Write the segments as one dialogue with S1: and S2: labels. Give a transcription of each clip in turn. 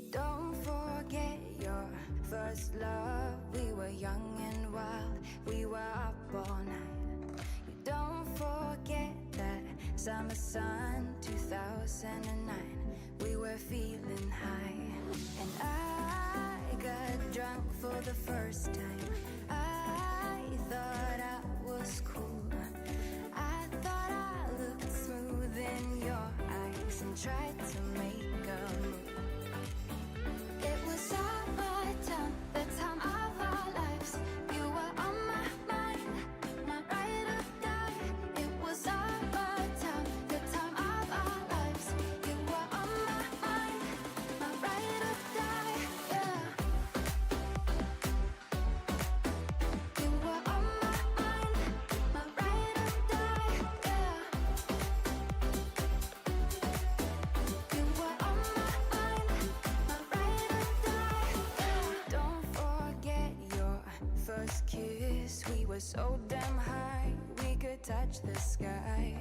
S1: Don't forget your first love. We were young and wild, we were up all night. You don't forget that summer sun, 2009. We were feeling high, and I got drunk for the first time. I thought I was cool. I thought I looked smooth in your eyes and tried to make a move. It was summertime, the time of our lives. You were on my mind, my ride or die. It was summertime, the time of our lives. You were on my mind, my ride or die. Yeah. You were on my mind, my ride or die. Yeah. You were on my mind, my ride or die. Yeah. Don't forget your first kiss. We were so damn high, we could touch the sky.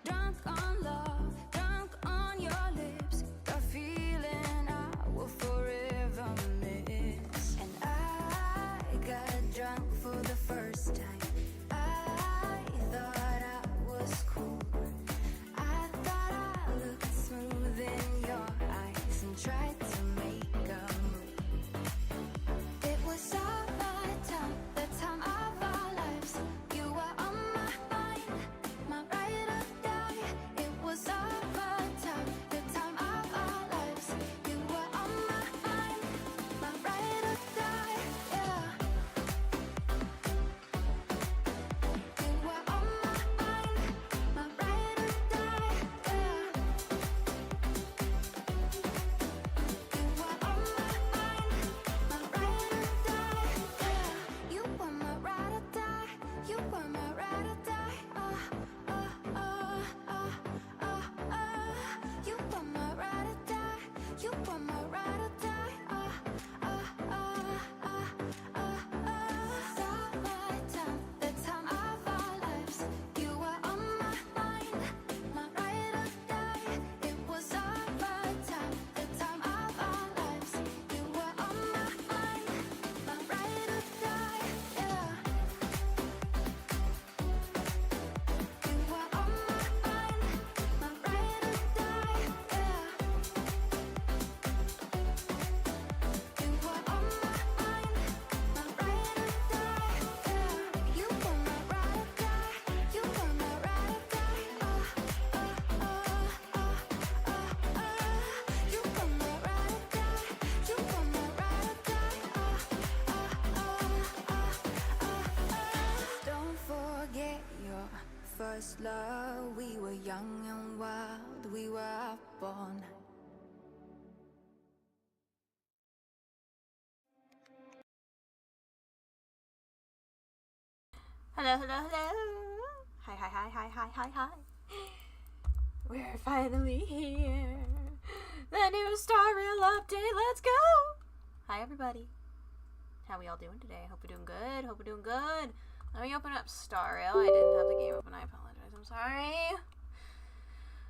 S1: Drunk on love, drunk on your lips. The feeling I will forever miss. And I got drunk for the first time. I thought I was cool. I thought I looked smooth in your eyes and tried to make a move. It was summertime, the time of our lives. You were on my mind, my ride or die. It was summertime, the time of our lives. You were on my mind, my ride or die. Yeah. You were on my mind, my ride or die. Yeah. You were on my mind, my ride or die. Yeah. You were my ride or die. You were my ride or die. You were my ride or die. You were my ride or die. Summertime, the time of our lives. You were on my mind, my ride or die. It was summertime, the time of our lives. You were on my mind, my ride or die. Yeah. You were on my mind, my ride or die. Yeah. You were on my mind, my ride or die. Yeah. You were my ride or die. You were my ride or die. You were my ride or die. You were my ride or die. Don't forget your first love. We were young and wild, we were up all night.
S2: Hello, hello, hello. Hi, hi, hi, hi, hi, hi, hi. We're finally here. The new Star Rail update. Let's go. Hi, everybody. How we all doing today? Hope we're doing good. Hope we're doing good. Let me open up Star Rail. I didn't have the game open. I apologize. I'm sorry.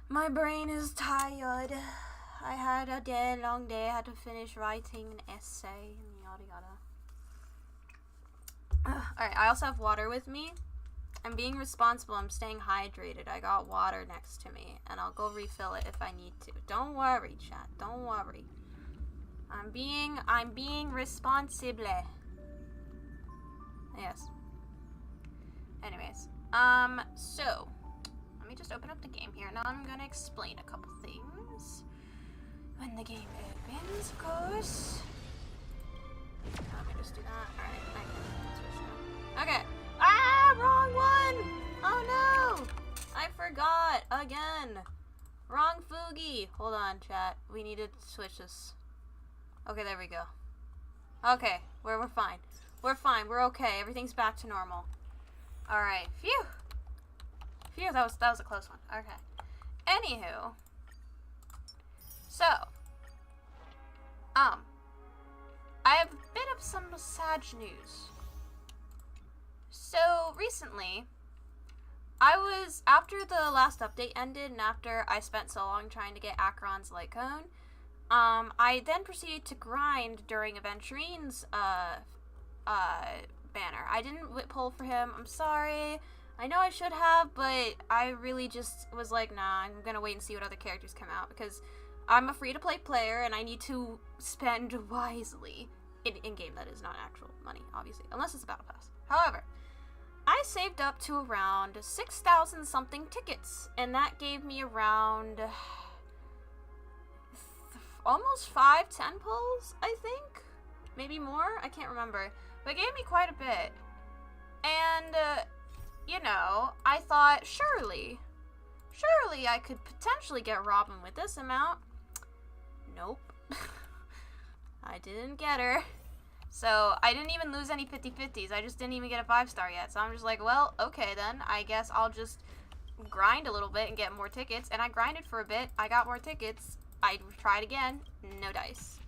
S2: My brain is tired. I had a day, long day. I had to finish writing an essay and yada yada. Alright, I also have water with me. I'm being responsible. I'm staying hydrated. I got water next to me, and I'll go refill it if I need to. Don't worry, chat. Don't worry. I'm being responsible. Yes. Anyways, so let me just open up the game here. Now I'm gonna explain a couple things when the game opens, of course. Let me just do that. Alright, I can switch now. Okay. Ah, wrong one! Oh no! I forgot again. Wrong Fugi. Hold on, chat. We need to switch this. Okay, there we go. Okay, we're fine. We're fine. We're okay. Everything's back to normal. Alright. Phew. Phew, that was a close one. Okay. Anywho. So. I have a bit of some sad news. So, recently, after the last update ended, and after I spent so long trying to get Acheron's light cone, I then proceeded to grind during Aventurine's banner. I didn't pull for him. I'm sorry. I know I should have, but I really just was like, nah, I'm gonna wait and see what other characters come out because I'm a free-to-play player and I need to spend wisely. In-game, that is not actual money, obviously, unless it's a battle pass. However, I saved up to around 6,000 something tickets, and that gave me around almost 5-10 pulls, I think? Maybe more? I can't remember. But it gave me quite a bit. And, you know, I thought, surely I could potentially get Robin with this amount. Nope. I didn't get her. So, I didn't even lose any 50-50s. I just didn't even get a 5-star yet. So I'm just like, well, okay then. I guess I'll just grind a little bit and get more tickets. And I grinded for a bit. I got more tickets. I tried again. No dice.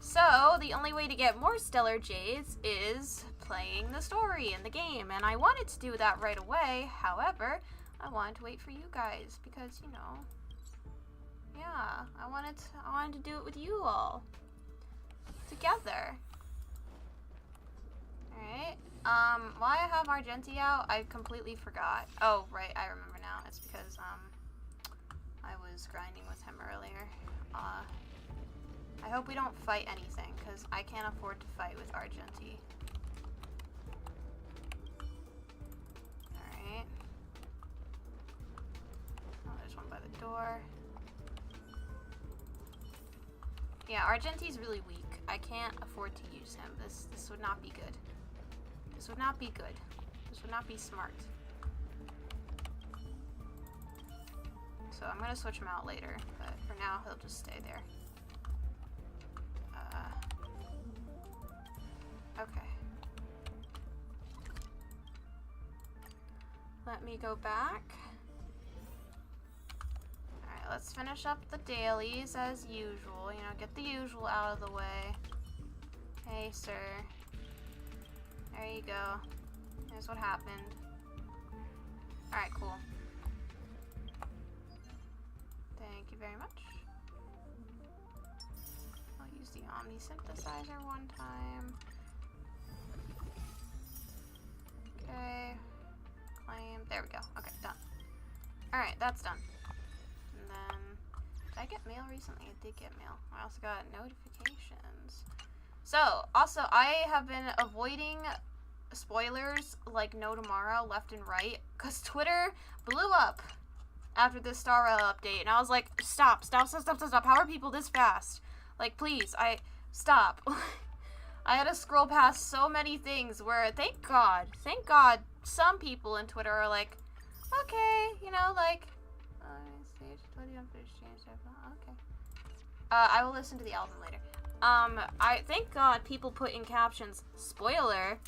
S2: So, the only way to get more Stellar Jades is playing the story in the game. And I wanted to do that right away. However, I wanted to wait for you guys. Because, you know, yeah, I wanted to do it with you all. Together. Alright. Why I have Argenti out, I completely forgot. Oh, right, I remember now. It's because, I was grinding with him earlier. I hope we don't fight anything, because I can't afford to fight with Argenti. Alright. Oh, there's one by the door. Yeah, Argenti's really weak. I can't afford to use him. This would not be good. This would not be good. This would not be smart. So I'm gonna switch him out later, but for now he'll just stay there. Okay. Let me go back. Alright, let's finish up the dailies as usual. You know, get the usual out of the way. Hey, sir. There you go. Here's what happened. Alright, cool. Thank you very much. I'll use the Omni Synthesizer one time. Okay. Claim. There we go. Okay, done. Alright, that's done. And then, did I get mail recently? I did get mail. I also got notifications. So, also, I have been avoiding spoilers like no tomorrow, left and right, because Twitter blew up after this Star Rail update, and I was like, stop. How are people this fast? Like, please, stop. I had to scroll past so many things where, thank God, some people in Twitter are like, okay, you know, like, okay. I will listen to the album later. I thank God people put in captions, spoiler,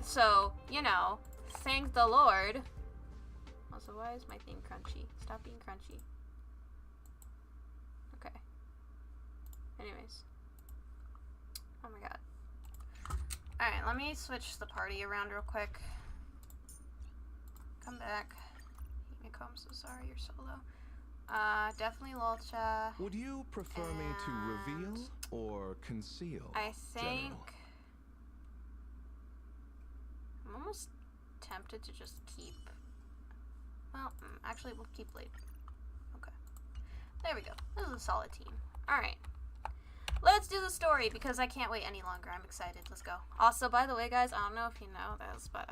S2: so, you know, thank the Lord. Also, why is my thing crunchy? Stop being crunchy. Okay. Anyways. Oh my god. Alright, let me switch the party around real quick. Come back. Himiko, I'm so sorry you're solo. Definitely Lolcha.
S3: Would you prefer me to reveal or conceal?
S2: I think...
S3: General?
S2: I'm almost tempted to just keep... Well, actually, we'll keep Blade. Okay. There we go. This is a solid team. Alright. Let's do the story, because I can't wait any longer. I'm excited. Let's go. Also, by the way, guys, I don't know if you know this, but,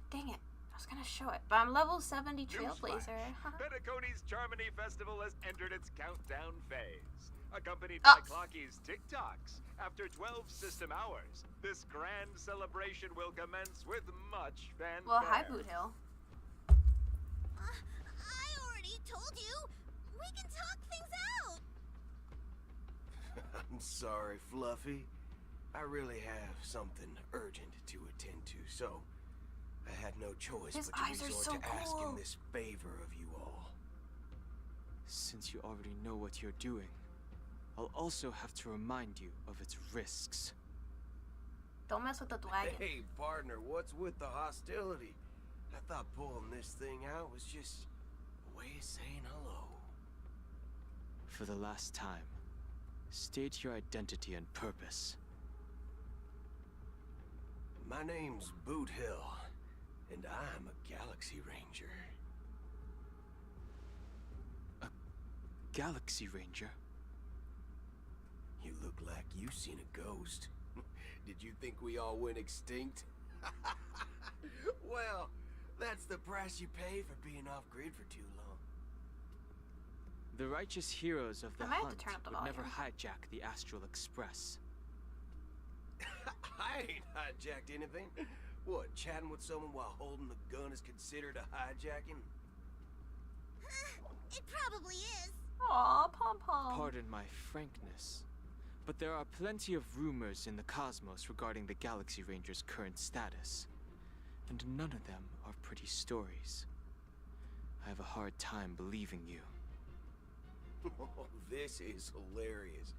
S2: dang it. I was gonna show it, but I'm level 70 Trailblazer.
S4: Petaconi's Charmony Festival has entered its countdown phase. Accompanied by Clocky's TikToks. After 12 system hours, this grand celebration will commence with much fanfare.
S2: Well, hi, Boot Hill.
S5: I already told you. We can talk things out.
S6: I'm sorry, Fluffy. I really have something urgent to attend to, so I had no choice
S2: His
S6: but to
S2: eyes are
S6: resort
S2: so
S6: to asking
S2: cool.
S6: this favor of you all.
S7: Since you already know what you're doing, I'll also have to remind you of its risks.
S2: Don't mess with the dragon.
S6: Hey, partner, what's with the hostility? I thought pulling this thing out was just a way of saying hello.
S7: For the last time, State your identity and purpose.
S6: My name's Boot Hill, and I'm a Galaxy Ranger.
S7: A Galaxy Ranger?
S6: You look like you seen a ghost. Did you think we all went extinct? Well, that's the price you pay for being off-grid for too long.
S7: The righteous heroes of the
S2: I might have to
S7: hunt
S2: turn up the
S7: would never
S2: volume.
S7: hijack the Astral Express.
S6: I ain't hijacked anything. What, chatting with someone while holding the gun is considered a hijacking?
S5: It probably is.
S2: Aw, Pom Pom.
S7: Pardon my frankness, but there are plenty of rumors in the cosmos regarding the Galaxy Ranger's current status, and none of them are pretty stories. I have a hard time believing you.
S6: Oh, this is hilarious.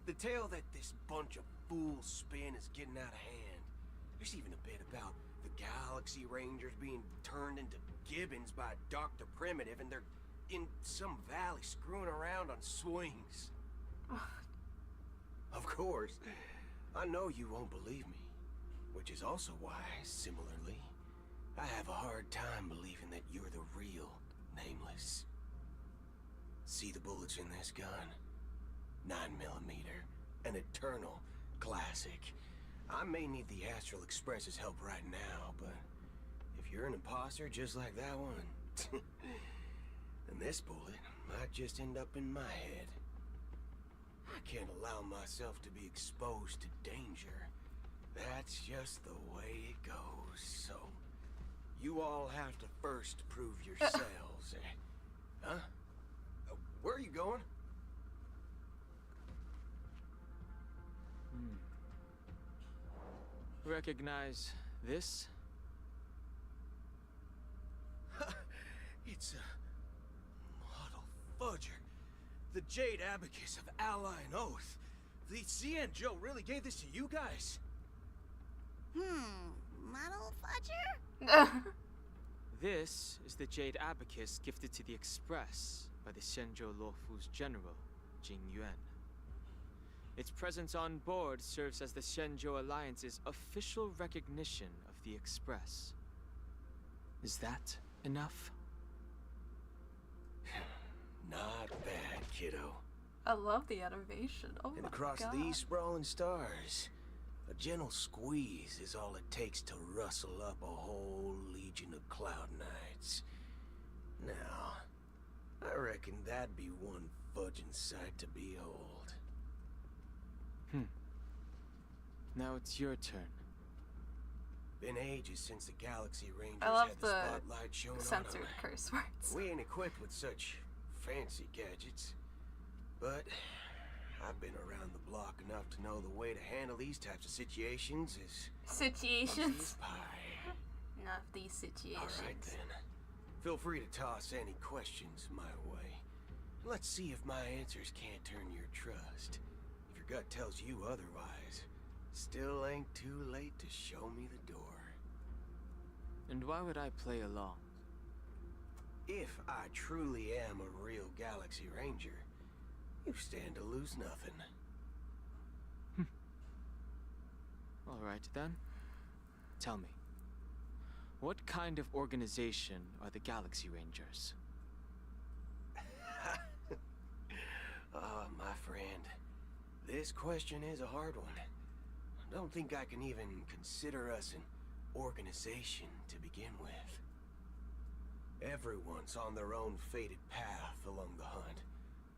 S6: The tale that this bunch of fools spin is getting out of hand. There's even a bit about the Galaxy Rangers being turned into gibbons by Dr. Primitive, and they're in some valley screwing around on swings. Of course, I know you won't believe me, which is also why, similarly, I have a hard time believing that you're the real Nameless. See the bullets in this gun? 9mm, an eternal classic. I may need the Astral Express's help right now, but if you're an imposter just like that one, then this bullet might just end up in my head. I can't allow myself to be exposed to danger. That's just the way it goes, so you all have to first prove yourselves. Huh? Where are you going?
S7: Recognize this?
S6: It's a model fudger. The Jade Abacus of Ally and Oath. The CN Joe really gave this to you guys?
S5: Model fudger?
S7: This is the Jade Abacus gifted to the Express by the Shenzhou Luofu's general, Jing Yuan. Its presence on board serves as the Shenzhou Alliance's official recognition of the Express. Is that enough?
S6: Not bad, kiddo.
S2: I love the animation. Oh
S6: And
S2: my
S6: across
S2: god.
S6: these sprawling stars, a gentle squeeze is all it takes to rustle up a whole legion of Cloud Knights. Now, I reckon that'd be one fudging sight to behold.
S7: Now it's your turn.
S6: Been ages since the Galaxy Rangers
S2: I love
S6: had the
S2: the
S6: spotlight shown on
S2: censored
S6: them.
S2: curse words.
S6: We ain't equipped with such fancy gadgets, but I've been around the block enough to know the way to handle these types of situations is
S2: Situations.
S6: pie.
S2: Not these situations.
S6: All right then. Feel free to toss any questions my way. Let's see if my answers can't turn your trust. If your gut tells you otherwise, still ain't too late to show me the door.
S7: And why would I play along?
S6: If I truly am a real Galaxy Ranger, you stand to lose nothing.
S7: All right then. Tell me, what kind of organization are the Galaxy Rangers?
S6: My friend, this question is a hard one. I don't think I can even consider us an organization to begin with. Everyone's on their own fated path along the hunt,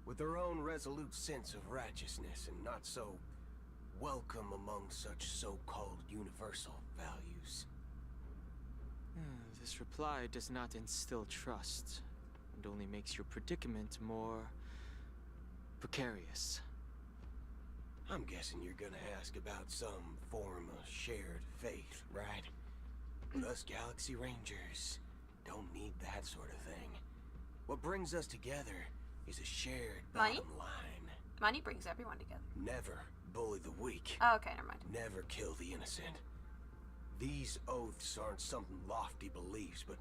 S6: with their own resolute sense of righteousness and not so welcome among such so-called universal values.
S7: This reply does not instill trust, and only makes your predicament more precarious.
S6: I'm guessing you're gonna ask about some form of shared faith, right? But us Galaxy Rangers don't need that sort of thing. What brings us together is a shared
S2: Money?
S6: bottom line.
S2: Money brings everyone together.
S6: Never bully the weak.
S2: Oh, okay, never mind.
S6: Never kill the innocent. These oaths aren't some lofty beliefs, but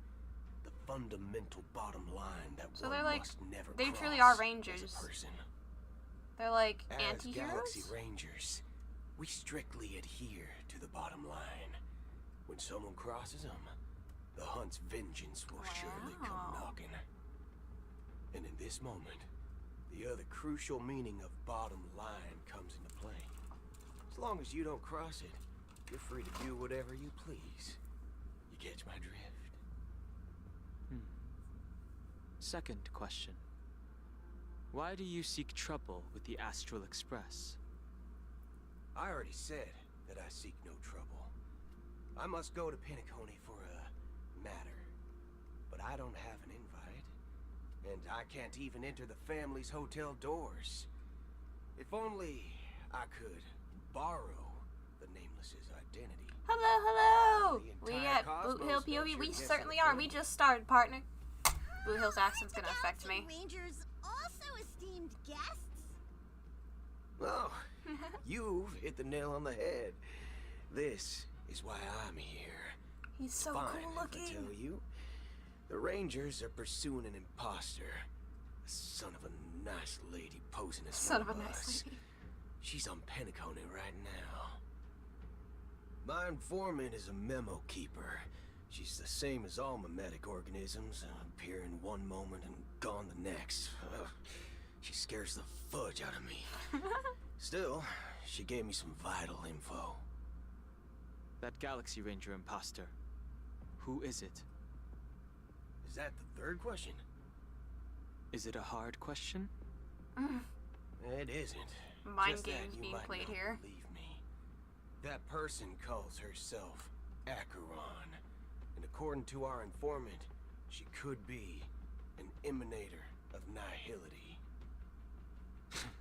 S6: the fundamental bottom line that
S2: So
S6: one
S2: they're like-
S6: must never
S2: they
S6: cross
S2: truly are
S6: as a
S2: rangers.
S6: person.
S2: They're like
S6: As
S2: anti-heroes?
S6: Galaxy Rangers, we strictly adhere to the bottom line. When someone crosses them, the hunt's vengeance will surely come
S2: Wow.
S6: knocking. And in this moment, the other crucial meaning of bottom line comes into play. As long as you don't cross it, you're free to do whatever you please. You catch my drift?
S7: Second question. Why do you seek trouble with the Astral Express?
S6: I already said that I seek no trouble. I must go to Penacony for a matter. But I don't have an invite. And I can't even enter the family's hotel doors. If only I could borrow the Nameless's identity.
S2: Hello, hello!
S6: The
S2: We
S6: entire
S2: at Boot
S6: cosmos
S2: Hill
S6: knows
S2: POV.
S6: you're
S2: We
S6: guessing
S2: certainly
S6: the
S2: are. We
S6: film.
S2: just started, partner. Boot Hill's accent's gonna affect
S5: Galaxy
S2: me.
S5: Rangers also esteemed guests.
S6: Oh, you've hit the nail on the head. This is why I'm here.
S2: He's so
S6: Fine,
S2: cool
S6: if I
S2: looking.
S6: tell you, the Rangers are pursuing an imposter. A son of a nice lady posing as
S2: Son
S6: one
S2: of a
S6: us.
S2: nice lady.
S6: She's on Penacony right now. My informant is a memo keeper. She's the same as all mimetic organisms, appearing one moment and gone the next. She scares the fudge out of me. Still, she gave me some vital info.
S7: That Galaxy Ranger imposter. Who is it?
S6: Is that the third question?
S7: Is it a hard question?
S6: It isn't.
S2: Mind
S6: Just that
S2: games
S6: you
S2: being
S6: might
S2: played
S6: not
S2: here.
S6: believe me. That person calls herself Acheron. And according to our informant, she could be an emanator of nihility.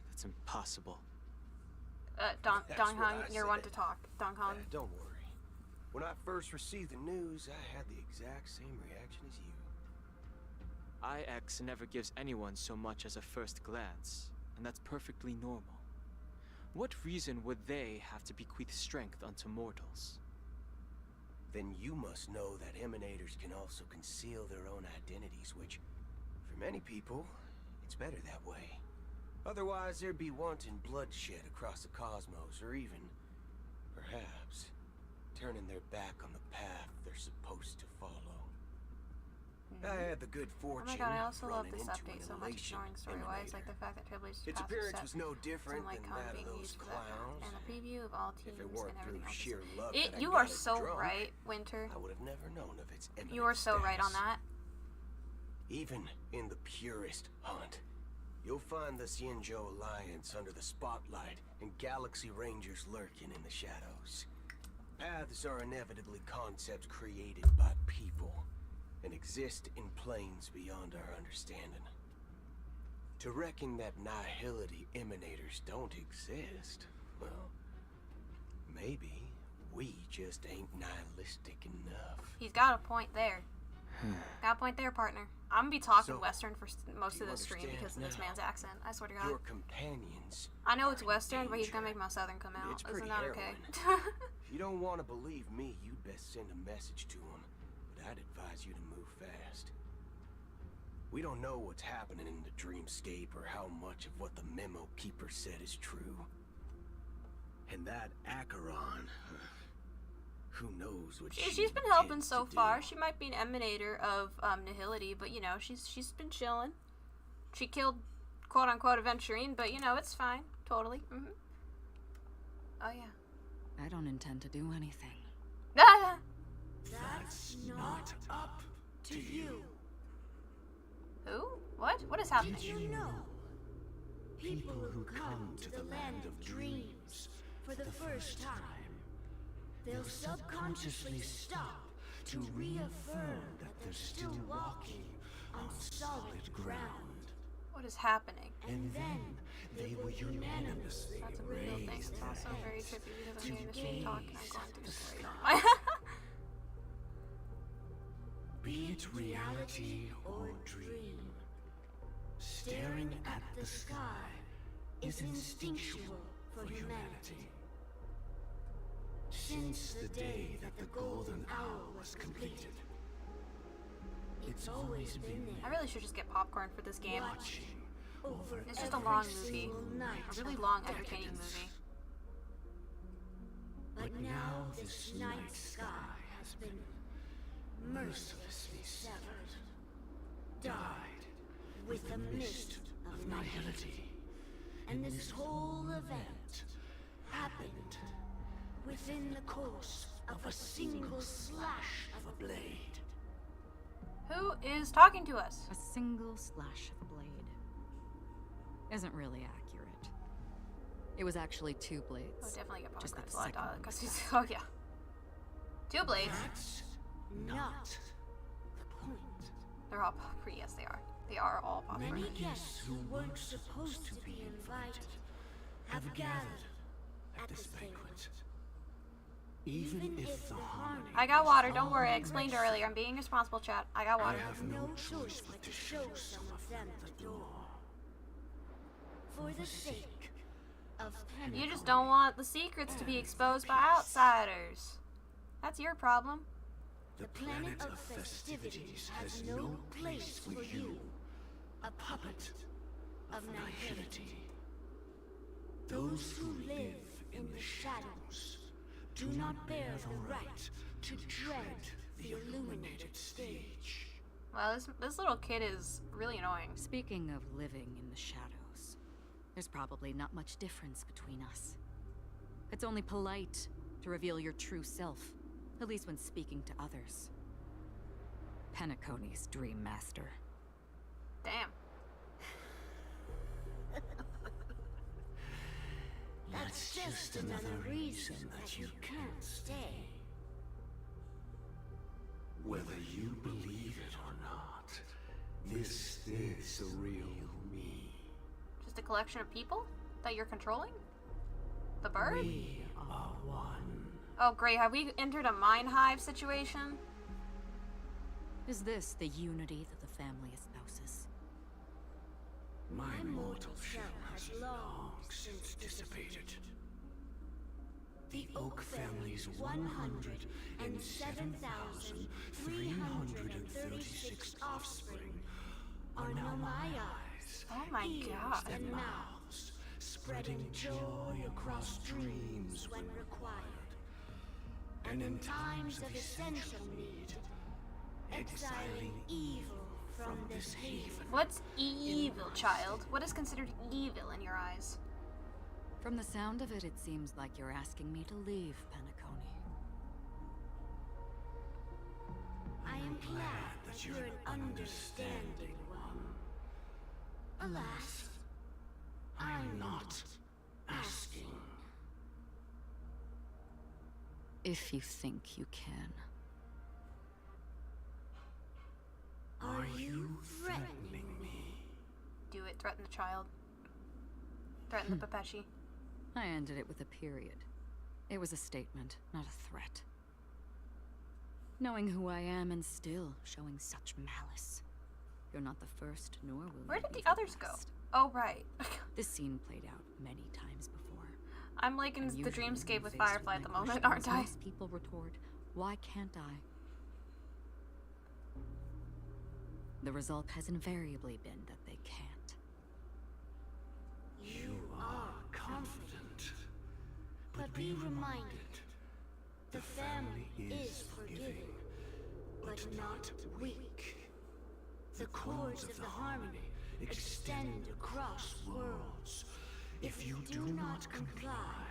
S7: That's impossible.
S2: Dong
S6: That's what
S2: Hong,
S6: I
S2: you're one
S6: said.
S2: to talk. Dong Hong.
S6: Don't worry. When I first received the news, I had the exact same reaction as you.
S7: IX never gives anyone so much as a first glance, and that's perfectly normal. What reason would they have to bequeath strength unto mortals?
S6: Then you must know that emanators can also conceal their own identities, which, for many people, it's better that way. Otherwise, there'd be wanton bloodshed across the cosmos, or even, perhaps, turning their back on the path they're supposed to follow. I had the good
S2: Oh
S6: fortune
S2: my god, I also love
S6: running
S2: this
S6: into
S2: update
S6: an
S2: so much.
S6: elation
S2: Ignoring story-wise, like
S6: emanator.
S2: the fact that Trailblazers
S6: Its
S2: paths are
S6: appearance
S2: set
S6: was no
S2: some
S6: different
S2: like
S6: than
S2: con
S6: that of
S2: being
S6: those
S2: used for that,
S6: clowns.
S2: and a preview of all teams
S6: If it
S2: and
S6: weren't through
S2: everything else.
S6: sheer luck
S2: It,
S6: that I
S2: you
S6: got
S2: are
S6: it
S2: so
S6: drunk,
S2: right, Winter.
S6: I would have never known of its eminent
S2: You are so right on
S6: status.
S2: that.
S6: Even in the purest hunt, you'll find the Xianzhou Alliance under the spotlight and Galaxy Rangers lurking in the shadows. Paths are inevitably concepts created by people and exist in planes beyond our understanding. To reckon that nihility emanators don't exist, well, maybe we just ain't nihilistic enough.
S2: He's got a point there. Got a point there, partner. I'm gonna be talking
S6: So,
S2: Western for most
S6: do
S2: of
S6: you
S2: the stream
S6: understand
S2: because of this
S6: now?
S2: man's accent. I swear to God.
S6: Your companions.
S2: I know it's
S6: are in
S2: Western, but he's gonna
S6: danger.
S2: make my Southern come out.
S6: It's
S2: Isn't
S6: pretty
S2: that okay?
S6: If you don't want to believe me, you'd best send a message to them. But I'd advise you to move fast. We don't know what's happening in the dreamscape or how much of what the memo keeper said is true. And that Acheron, who knows what
S2: She's been helping
S6: intends
S2: so
S6: to
S2: far.
S6: do.
S2: She might be an emanator of nihility, but you know, she's been chilling. She killed quote unquote aventurine, but you know, it's fine. Totally. Oh yeah.
S8: I don't intend to do anything.
S2: Ah!
S9: That's not up to you.
S2: Who? What? What is happening?
S9: Did you know? People who come to the land of dreams for the first time, they'll subconsciously stop to reaffirm that they're still walking on solid ground.
S2: What is happening?
S9: And then they will unanimously
S2: That's a real thing.
S9: raise
S2: It's
S9: their
S2: also very
S9: heads
S2: trippy because
S9: to
S2: I'm hearing this stream talk and I'm
S9: gaze
S2: going
S9: at
S2: through
S9: the
S2: the story.
S9: sky. Be it reality or dream, staring at the sky is instinctual for humanity. Since the day that the golden hour was completed, it's always been
S2: I
S9: there,
S2: really should just get popcorn for this game.
S9: watching over
S2: It's just a
S9: every
S2: long movie.
S9: single night
S2: A really
S9: of
S2: long, entertaining
S9: decadence.
S2: movie.
S9: But now this night sky has been mercilessly severed, dyed with a mist of nihility. And this whole event happened within the course of a single slash of a blade.
S2: Who is talking to us?
S8: A single slash of a blade isn't really accurate. It was actually 2 blades.
S2: Oh, definitely get
S8: Just that
S2: pomegranates a lot,
S8: second one
S2: because
S8: was
S2: he's. Oh, yeah. 2 blades.
S9: That's not the point.
S2: They're all poppy. Yes, they are. They are all poppy.
S9: Many guests who weren't supposed to be invited have gathered at this banquet. Even if the harmony
S2: I got water.
S9: is
S2: Don't worry. I
S9: all
S2: explained
S9: rest,
S2: earlier. I'm being responsible, chat. I got
S9: I
S2: water.
S9: have no choice but to show some of them the door. For the sake of Penny.
S2: You just don't want the secrets to be exposed by outsiders. That's your problem.
S9: The planet of festivities has no place for you, a puppet of nihility. Those who live in the shadows do not bear the right to dread the illuminated stage.
S2: Well, this little kid is really annoying.
S8: Speaking of living in the shadows, there's probably not much difference between us. It's only polite to reveal your true self, at least when speaking to others. Penacony's Dream Master.
S2: Damn.
S9: That's just another reason that you can't stay.
S6: Whether you believe it or not, this is the real me.
S2: Just a collection of people that you're controlling? The bird?
S9: We are one.
S2: Oh, great. Have we entered a mine hive situation?
S8: Is this the unity that the family espouses?
S9: My mortal shell has long since dissipated. The Oak family's 107,336 offspring are now my eyes,
S2: Oh my
S9: ears,
S2: God.
S9: and mouths, spreading joy across dreams when required. And in times of essential need, exiling evil from this haven.
S2: What's evil, child? What is considered evil in your eyes?
S8: From the sound of it, it seems like you're asking me to leave Penacony.
S9: I am glad that you're an understanding one. Alas, I'm not asking.
S8: If you think you can.
S9: Are you threatening me?
S2: Do it. Threaten the child. Threaten the Papechi.
S8: I ended it with a period. It was a statement, not a threat. Knowing who I am and still showing such malice. You're not the first, nor will
S2: Where
S8: you
S2: did
S8: be
S2: the others go?
S8: last.
S2: Oh, right.
S8: This scene played out many times before.
S2: I'm like in
S8: And
S2: the
S8: usually
S2: dreamscape
S8: when
S2: with
S8: faced
S2: Firefly at
S8: my
S2: the moment,
S8: questions,
S2: aren't I?
S8: most people retort, why can't I? The result has invariably been that they can't.
S9: You are confident. But be reminded, the family is forgiving, but not weak. The cords of the harmony extend across worlds. If you do not comply,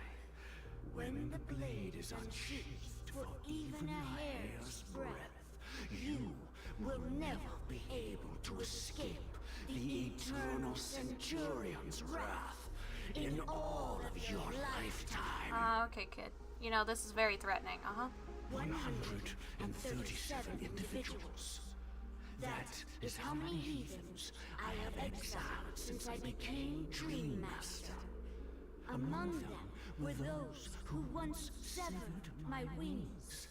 S9: when the blade is unsheathed for even a hair's breadth, you will never be able to escape the eternal Centurion's wrath in all of your lifetime.
S2: Okay, kid. You know, this is very threatening.
S9: 137 individuals. That is how many heathens I have exiled since I became Dream Master. Among them were those who once severed my wings,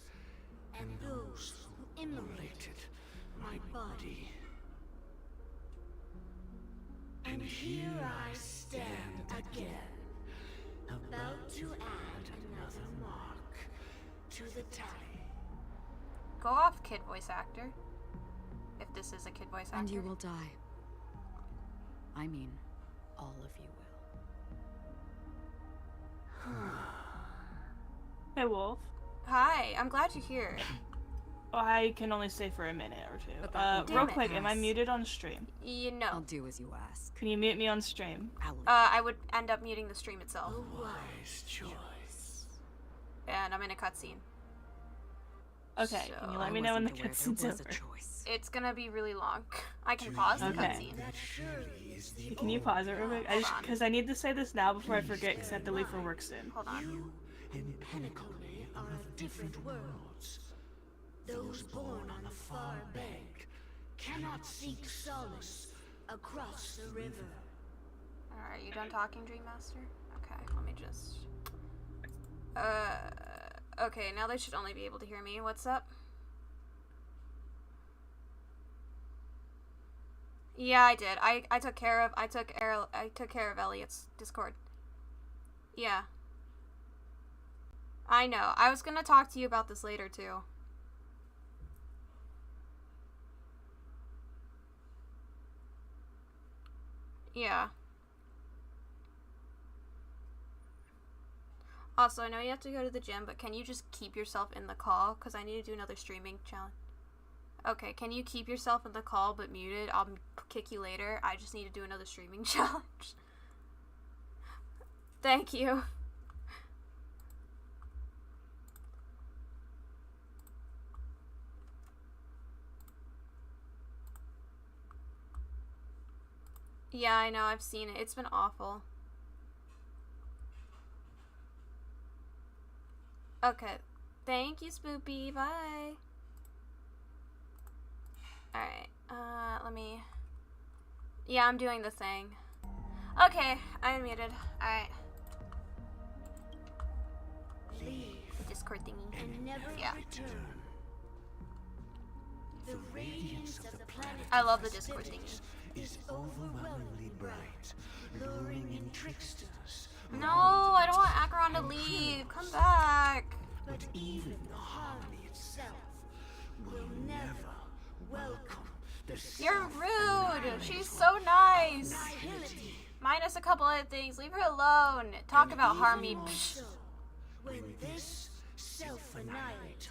S9: and those who immolated my body. And here I stand again, about to add another mark to the tally.
S2: Go off, kid voice actor. If this is a kid voice actor.
S8: And you will die. I mean, all of you will.
S10: Hey, Wolf.
S2: Hi, I'm glad you're here.
S10: I can only stay for a minute or two.
S8: But that will
S10: Real
S2: Damn it.
S10: quick, am I muted on stream?
S2: You
S8: I'll
S2: know,
S8: do as you ask.
S10: Can you mute me on stream?
S8: Ally.
S2: I would end up muting the stream itself.
S6: Wise choice.
S2: And I'm in a cutscene.
S10: Okay, can you
S2: So-
S10: let me
S8: I
S10: know when the
S8: wasn't aware
S10: cutscene's
S8: there was a
S10: over?
S8: choice.
S2: It's gonna be really long. I can pause the
S10: Okay.
S2: cutscene.
S6: That surely is the
S10: Can you pause it real quick?
S2: Hold on.
S10: Because I need to say this now before I forget, because I have to leave for work soon.
S2: Hold on.
S9: You and Penacony are of different worlds. Those born on the far bank cannot seek solace across the river.
S2: Alright, you done talking, Dream Master? Okay, let me just... Okay, now they should only be able to hear me. What's up? Yeah, I did. I took care of Elliot's Discord. Yeah. I know. I was gonna talk to you about this later too. Yeah. Also, I know you have to go to the gym, but can you just keep yourself in the call? Because I need to do another streaming challenge. Okay, can you keep yourself in the call but muted? I'll kick you later. I just need to do another streaming challenge. Thank you. Yeah, I know. I've seen it. It's been awful. Okay. Thank you, Spoopy. Bye. Alright. Let me... Yeah, I'm doing the thing. Okay, I'm muted. Alright.
S9: Leave
S2: Discord thingy.
S9: and never
S2: Yeah.
S9: return. The radiance of the planet
S2: I love the Discord thingy.
S9: is overwhelmingly bright, luring in tricksters.
S2: No, I don't want Acheron to leave. Come back.
S9: But even the harmony itself will never welcome the
S2: You're rude. She's so nice.
S9: self-annihility.
S2: Minus a couple other things. Leave her alone. Talk about
S9: Even
S2: Harmony.
S9: more
S2: Psh.
S9: so, when this self-annihilator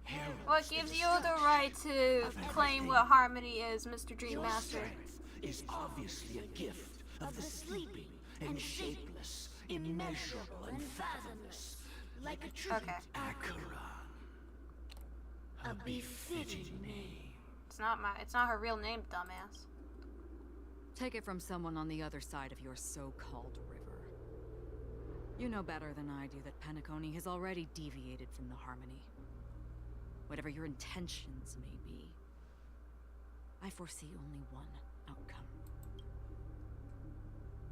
S9: heralds
S2: What
S9: the
S2: gives you the right to claim what Harmony is, Mr. Dream
S9: Your
S2: Master?
S9: strength is obviously a gift of the sleeping and shapeless, immeasurable and fathomless, like a tribute
S2: Okay.
S9: Acheron. A befitting name.
S2: It's not her real name, dumbass.
S8: Take it from someone on the other side of your so-called river. You know better than I do that Penacony has already deviated from the harmony. Whatever your intentions may be, I foresee only one outcome.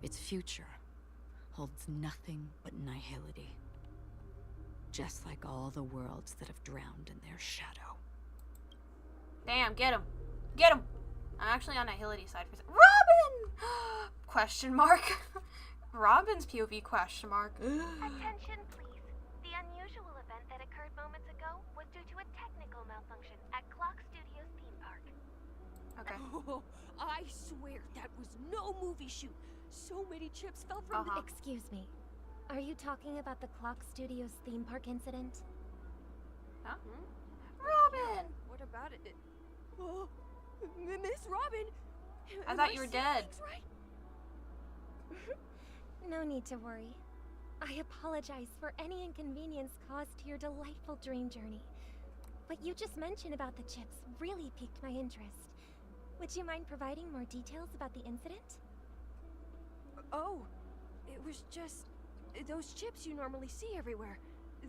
S8: Its future holds nothing but nihility. Just like all the worlds that have drowned in their shadow.
S2: Damn, get him. Get him. I'm actually on Nihility side for Robin! Question mark. Robin's POV question mark.
S11: Attention, please. The unusual event that occurred moments ago was due to a technical malfunction at Clock Studios theme park.
S2: Okay.
S12: Oh, I swear that was no movie shoot. So many chips fell from
S2: Uh-huh.
S11: Excuse me. Are you talking about the Clock Studios theme park incident?
S2: Huh? Robin!
S12: What about it? Oh, Miss Robin!
S2: I
S12: Am
S2: thought you were
S12: seeing
S2: dead.
S12: things right?
S11: No need to worry. I apologize for any inconvenience caused to your delightful dream journey. What you just mentioned about the chips really piqued my interest. Would you mind providing more details about the incident?
S12: Oh, it was just those chips you normally see everywhere.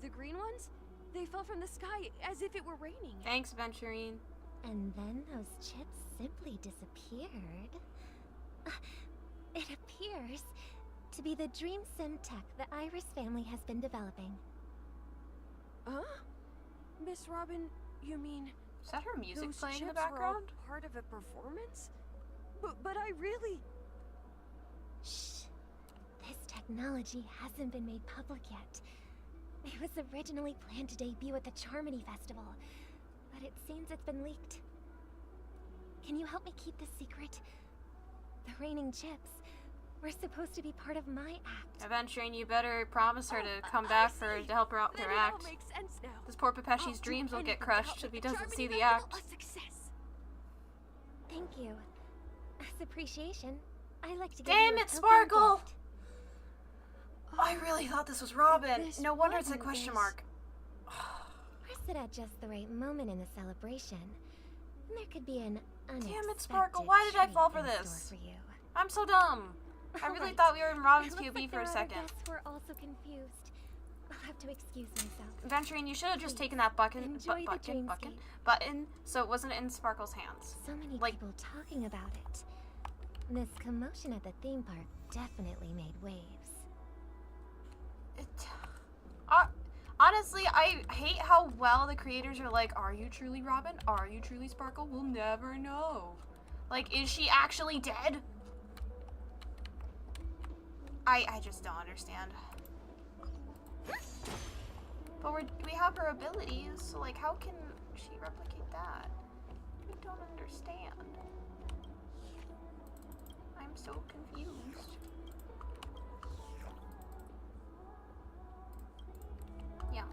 S12: The green ones? They fell from the sky as if it were raining.
S2: Thanks, Venturine.
S11: And then those chips simply disappeared. It appears to be the dream sim tech the Iris family has been developing.
S12: Huh? Miss Robin, you mean
S2: Is that her music
S12: those
S2: playing in the
S12: chips were all
S2: background?
S12: part of a performance? But I really...
S11: Shh. This technology hasn't been made public yet. It was originally planned to debut at the Charmony Festival, but it seems it's been leaked. Can you help me keep this secret? The raining chips We're supposed to be part of my act.
S2: Eventually, you better promise her to come back to help her out with
S12: Then
S2: her
S12: it all
S2: act.
S12: makes sense now.
S2: This poor Pepeshi's
S12: I'll
S2: dreams
S12: do
S2: will get
S12: anything to
S2: crushed
S12: help
S2: if he
S12: make the
S2: doesn't see
S12: Charmony
S2: the act.
S12: Festival a success.
S11: Thank you. As appreciation, I like to give
S2: Damn
S11: you a
S2: it,
S11: token
S2: Sparkle!
S11: gift.
S2: I really thought this was Robin.
S11: This
S2: No wonder it's a
S11: button
S2: question
S11: is-
S2: mark.
S11: Press it at just the right moment in the celebration, and there could be an unexpected
S2: Damn it, Sparkle, why did I fall for
S11: treat in
S2: this?
S11: store for you.
S2: I'm so dumb. I really
S11: Alright.
S2: thought we were in Robin's
S11: Looks
S2: POV
S11: like
S2: for a
S11: there are other
S2: second.
S11: guests who are also confused. I'll have to excuse myself.
S2: Venturine, you should have just
S11: Please,
S2: taken that button,
S11: enjoy the
S2: button, so it wasn't in Sparkle's hands.
S11: So many
S2: Like-
S11: people talking about it. This commotion at the theme park definitely made waves.
S2: Honestly, I hate how well the creators are like, are you truly Robin? Are you truly Sparkle? We'll never know. Like, is she actually dead? I just don't understand. But we have her abilities, so like, how can she replicate that? I don't understand. I'm so confused. Yeah.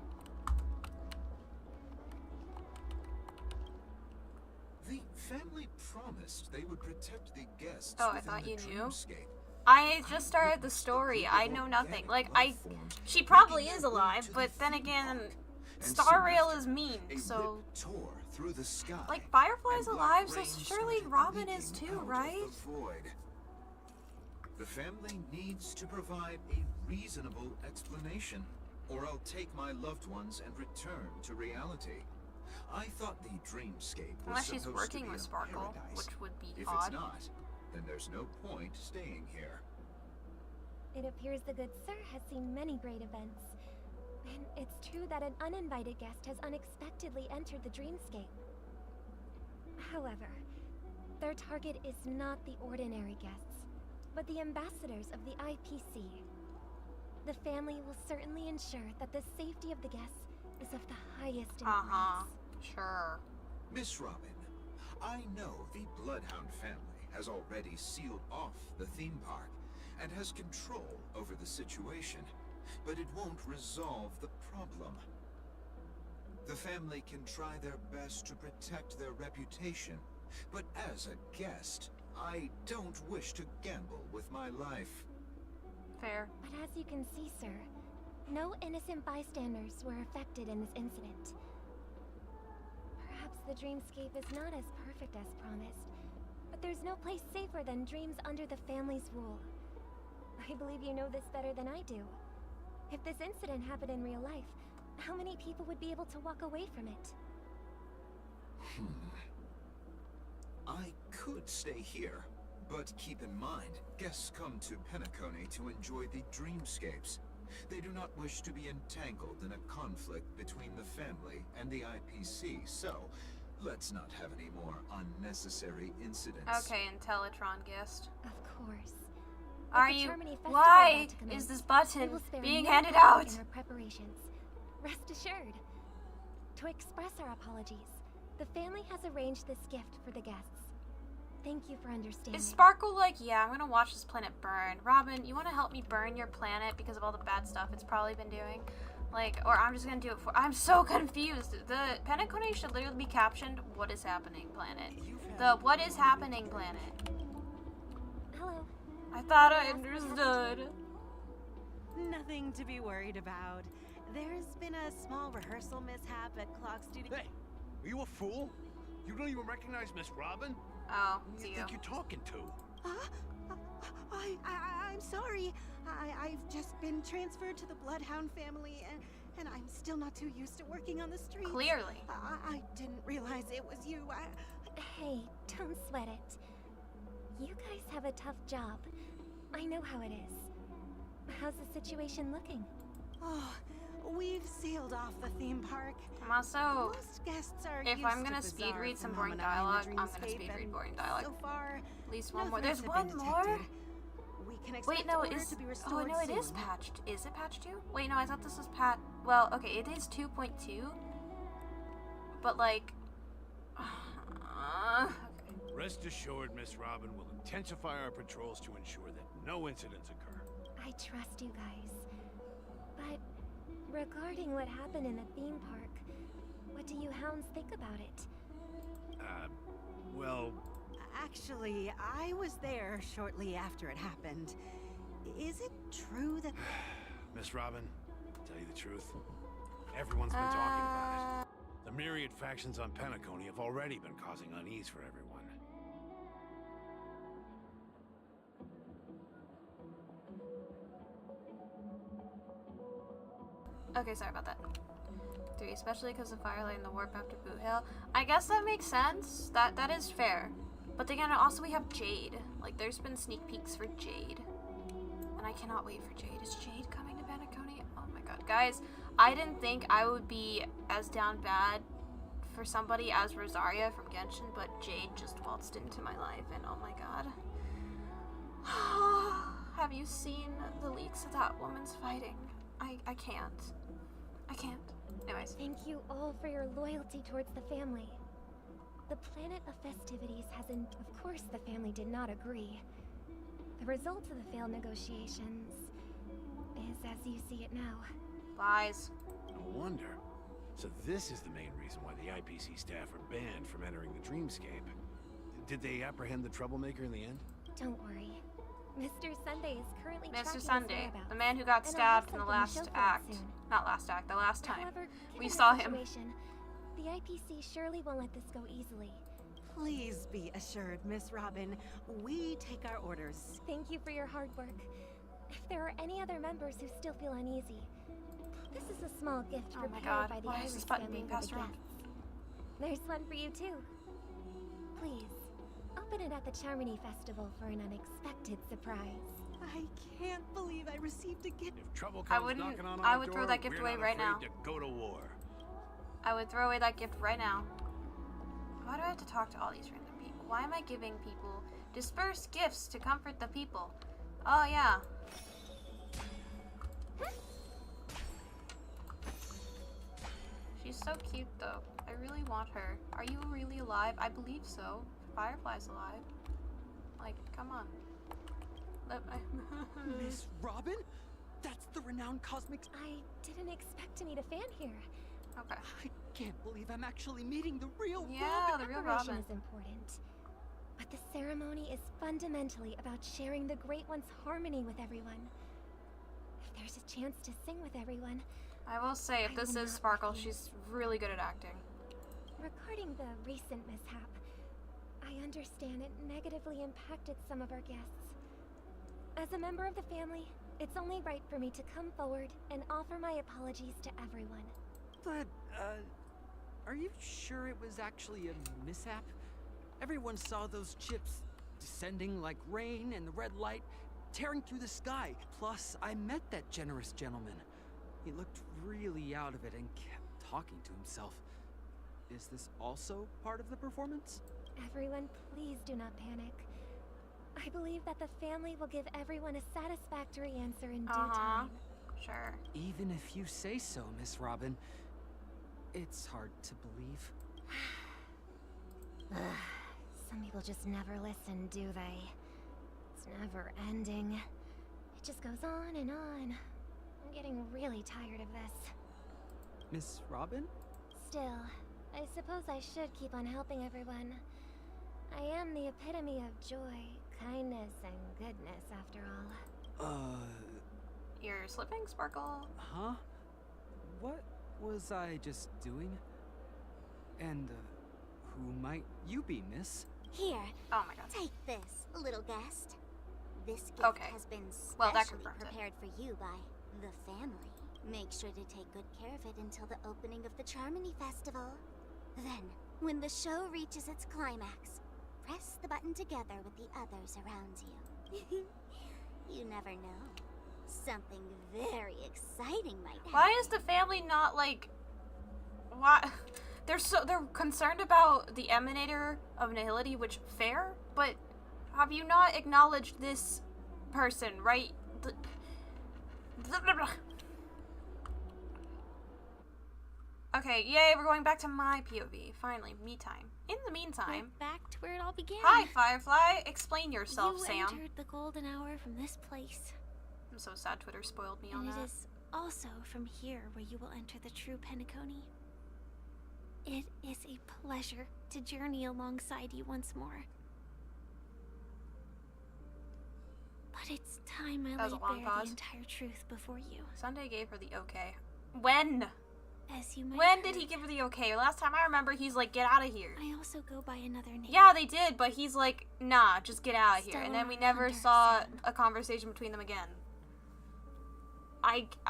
S13: The family promised they would protect the guests.
S2: Oh, I
S13: within
S2: thought
S13: the
S2: you knew?
S13: dreamscape.
S2: I just started the story. I know nothing. Like, she probably is alive, but then again, Star Rail is mean, so...
S13: Tore through the sky.
S2: Like, Firefly's
S13: and
S2: alive,
S13: black
S2: so
S13: rain
S2: surely
S13: started
S2: Robin
S13: leaking
S2: is too,
S13: out of
S2: right?
S13: the void. The family needs to provide a reasonable explanation, or I'll take my loved ones and return to reality. I thought the dreamscape was
S2: Unless she's
S13: supposed to
S2: working
S13: be
S2: with
S13: a
S2: Sparkle,
S13: paradise.
S2: which would be
S13: If
S2: odd.
S13: it's not, then there's no point staying here.
S11: It appears the good sir has seen many great events. And it's true that an uninvited guest has unexpectedly entered the dreamscape. However, their target is not the ordinary guests, but the ambassadors of the IPC. The family will certainly ensure that the safety of the guests is of the highest importance.
S2: Sure.
S13: Miss Robin, I know the Bloodhound family has already sealed off the theme park and has control over the situation, but it won't resolve the problem. The family can try their best to protect their reputation, but as a guest, I don't wish to gamble with my life.
S2: Fair.
S11: But as you can see, sir, no innocent bystanders were affected in this incident. Perhaps the dreamscape is not as perfect as promised, but there's no place safer than dreams under the family's rule. I believe you know this better than I do. If this incident happened in real life, how many people would be able to walk away from it?
S13: I could stay here, but keep in mind, guests come to Penacony to enjoy the dreamscapes. They do not wish to be entangled in a conflict between the family and the IPC, so let's not have any more unnecessary incidents.
S2: Okay, Intellatron guest.
S11: Of course.
S2: Are
S11: With the
S2: you?
S11: Charmony Festival
S2: Why
S11: about to commence,
S2: is this
S11: we
S2: button
S11: will spare
S2: being
S11: no
S2: handed
S11: effort
S2: out?
S11: in our preparations. Rest assured. To express our apologies, the family has arranged this gift for the guests. Thank you for understanding.
S2: Is Sparkle like, yeah, I'm gonna watch this planet burn. Robin, you wanna help me burn your planet because of all the bad stuff it's probably been doing? Like, or I'm just gonna do it for, I'm so confused. The Penacony should literally be captioned, what is happening planet. The what is happening planet.
S11: Hello.
S2: I thought I understood.
S14: Nothing to be worried about. There's been a small rehearsal mishap at Clock Studio.
S15: Hey, are you a fool? You don't even recognize Miss Robin?
S2: Oh,
S15: Who
S2: it's
S15: do you
S2: you.
S15: think you're talking to?
S14: I'm sorry. I've just been transferred to the Bloodhound family, and I'm still not too used to working on the streets.
S2: Clearly.
S14: I didn't realize it was you.
S11: Hey, don't sweat it. You guys have a tough job. I know how it is. How's the situation looking?
S14: Oh, we've sealed off the theme park.
S2: I'm also,
S14: Most guests are
S2: if
S14: used
S2: I'm
S14: to
S2: gonna speed
S14: bizarre
S2: read some boring
S14: phenomena in the
S2: dialogue, I'm gonna
S14: dreamscape,
S2: speed read
S14: and
S2: boring dialogue.
S14: So far,
S2: At least
S14: no
S2: one more.
S14: threats
S2: There's
S14: have been
S2: one more?
S14: detected. We can expect
S2: Wait, no,
S14: order
S2: is,
S14: to be
S2: oh
S14: restored
S2: no, it is
S14: soon.
S2: patched. Is it patched 2? Wait, no, I thought this was well, okay, it is 2.2, but like,
S15: Rest assured, Miss Robin will intensify our patrols to ensure that no incidents occur.
S11: I trust you guys. But regarding what happened in the theme park, what do you hounds think about it?
S15: Well...
S14: Actually, I was there shortly after it happened. Is it true that...
S15: Miss Robin, to tell you the truth, everyone's been talking about it. The myriad factions on Penacony have already been causing unease for everyone.
S2: Okay, sorry about that. 3, especially because of Firelight and the warp after Boot Hill. I guess that makes sense. That is fair. But again, also we have Jade. Like, there's been sneak peeks for Jade. And I cannot wait for Jade. Is Jade coming to Penacony? Oh my god. Guys, I didn't think I would be as down bad for somebody as Rosaria from Genshin, but Jade just waltzed into my life, and oh my god. Have you seen the leaks of that woman's fighting? I can't. I can't. Anyways.
S11: Thank you all for your loyalty towards the family. The planet of festivities hasn't... Of course the family did not agree. The result of the failed negotiations is as you see it now.
S2: Lies.
S15: No wonder. So this is the main reason why the IPC staff are banned from entering the Dreamscape. Did they apprehend the troublemaker in the end?
S11: Don't worry. Mr. Sunday is currently tracking
S2: Mr.
S11: his
S2: Sunday,
S11: whereabouts,
S2: the man who got
S11: and I'll
S2: stabbed
S11: have
S2: in the
S11: something to
S2: last
S11: show for it
S2: act.
S11: soon.
S2: Not last act, the last time.
S11: However,
S2: We
S11: given
S2: saw
S11: the
S2: him.
S11: situation, the IPC surely won't let this go easily.
S14: Please be assured, Miss Robin, we take our orders.
S11: Thank you for your hard work. If there are any other members who still feel uneasy, this is a small gift
S2: Oh my
S11: prepared
S2: god,
S11: by the
S2: why
S11: Iris
S2: is this button
S11: family
S2: being
S11: for
S2: passed
S11: the
S2: around?
S11: guests. There's one for you too. Please, open it at the Charmony Festival for an unexpected surprise.
S14: I can't believe I received a gift.
S15: If trouble
S2: I
S15: comes
S2: wouldn't-
S15: knocking on
S2: I
S15: our
S2: would
S15: door,
S2: throw that gift
S15: we're
S2: away
S15: not
S2: right now.
S15: afraid to go to war.
S2: I would throw away that gift right now. Why do I have to talk to all these random people? Why am I giving people disperse gifts to comfort the people? Oh yeah. She's so cute though. I really want her. Are you really alive? I believe so. Firefly's alive. Like, come on.
S16: Miss Robin? That's the renowned cosmic...
S11: I didn't expect to meet a fan here.
S2: Okay.
S16: I can't believe I'm actually meeting the real
S2: Yeah,
S16: Robin.
S2: the real
S11: Preparation
S2: Robin.
S11: is important. But the ceremony is fundamentally about sharing the Great One's harmony with everyone. If there's a chance to sing with everyone...
S2: I will say, if
S11: I
S2: this
S11: will
S2: is
S11: not
S2: Sparkle,
S11: refuse.
S2: she's really good at acting.
S11: Regarding the recent mishap, I understand it negatively impacted some of our guests. As a member of the family, it's only right for me to come forward and offer my apologies to everyone.
S16: But, are you sure it was actually a mishap? Everyone saw those chips descending like rain and the red light tearing through the sky. Plus, I met that generous gentleman. He looked really out of it and kept talking to himself. Is this also part of the performance?
S11: Everyone, please do not panic. I believe that the family will give everyone a satisfactory answer in due time.
S2: Sure.
S16: Even if you say so, Miss Robin, it's hard to believe.
S11: Some people just never listen, do they? It's never ending. It just goes on and on. I'm getting really tired of this.
S16: Miss Robin?
S11: Still, I suppose I should keep on helping everyone. I am the epitome of joy, kindness, and goodness, after all.
S2: You're slipping, Sparkle.
S16: Huh? What was I just doing? And, who might you be, miss?
S5: Here.
S2: Oh my god.
S5: Take this, little guest. This gift
S2: Okay.
S5: has been
S2: Well, that
S5: specially
S2: confirms it.
S5: prepared for you by the family. Make sure to take good care of it until the opening of the Charmony Festival. Then, when the show reaches its climax, press the button together with the others around you. You never know. Something very exciting might happen.
S2: Why is the family not like... Why? They're concerned about the emanator of nihility, which fair, but have you not acknowledged this person, right? Okay, yay, we're going back to my POV. Finally, me time. In the meantime...
S5: We're back to where it all began.
S2: Hi, Firefly. Explain yourself, Sam.
S5: You entered the golden hour from this place.
S2: I'm so sad Twitter spoiled me on that.
S5: And it is also from here where you will enter the true Penacony. It is a pleasure to journey alongside you once more. But it's time I laid bare the entire truth before you.
S2: Sunday gave her the okay. When?
S5: As you might
S2: When did he give her the okay? Last time I remember, he's like, get out of here.
S5: I also go by another name.
S2: Yeah, they did, but he's like, nah, just get out of here. And then we never saw a conversation between them again.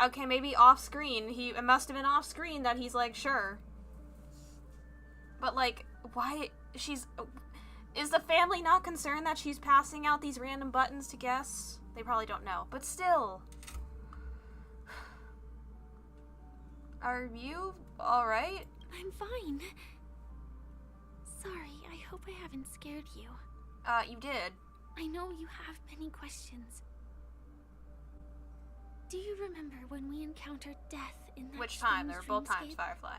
S2: Okay, maybe off screen. It must have been off screen that he's like, sure. But like, why? Is the family not concerned that she's passing out these random buttons to guests? They probably don't know, but still. Are you alright?
S5: I'm fine. Sorry, I hope I haven't scared you.
S2: You did.
S5: I know you have many questions. Do you remember when we encountered death in that
S2: Which time? There were both
S5: dreamscape?
S2: times, Firefly.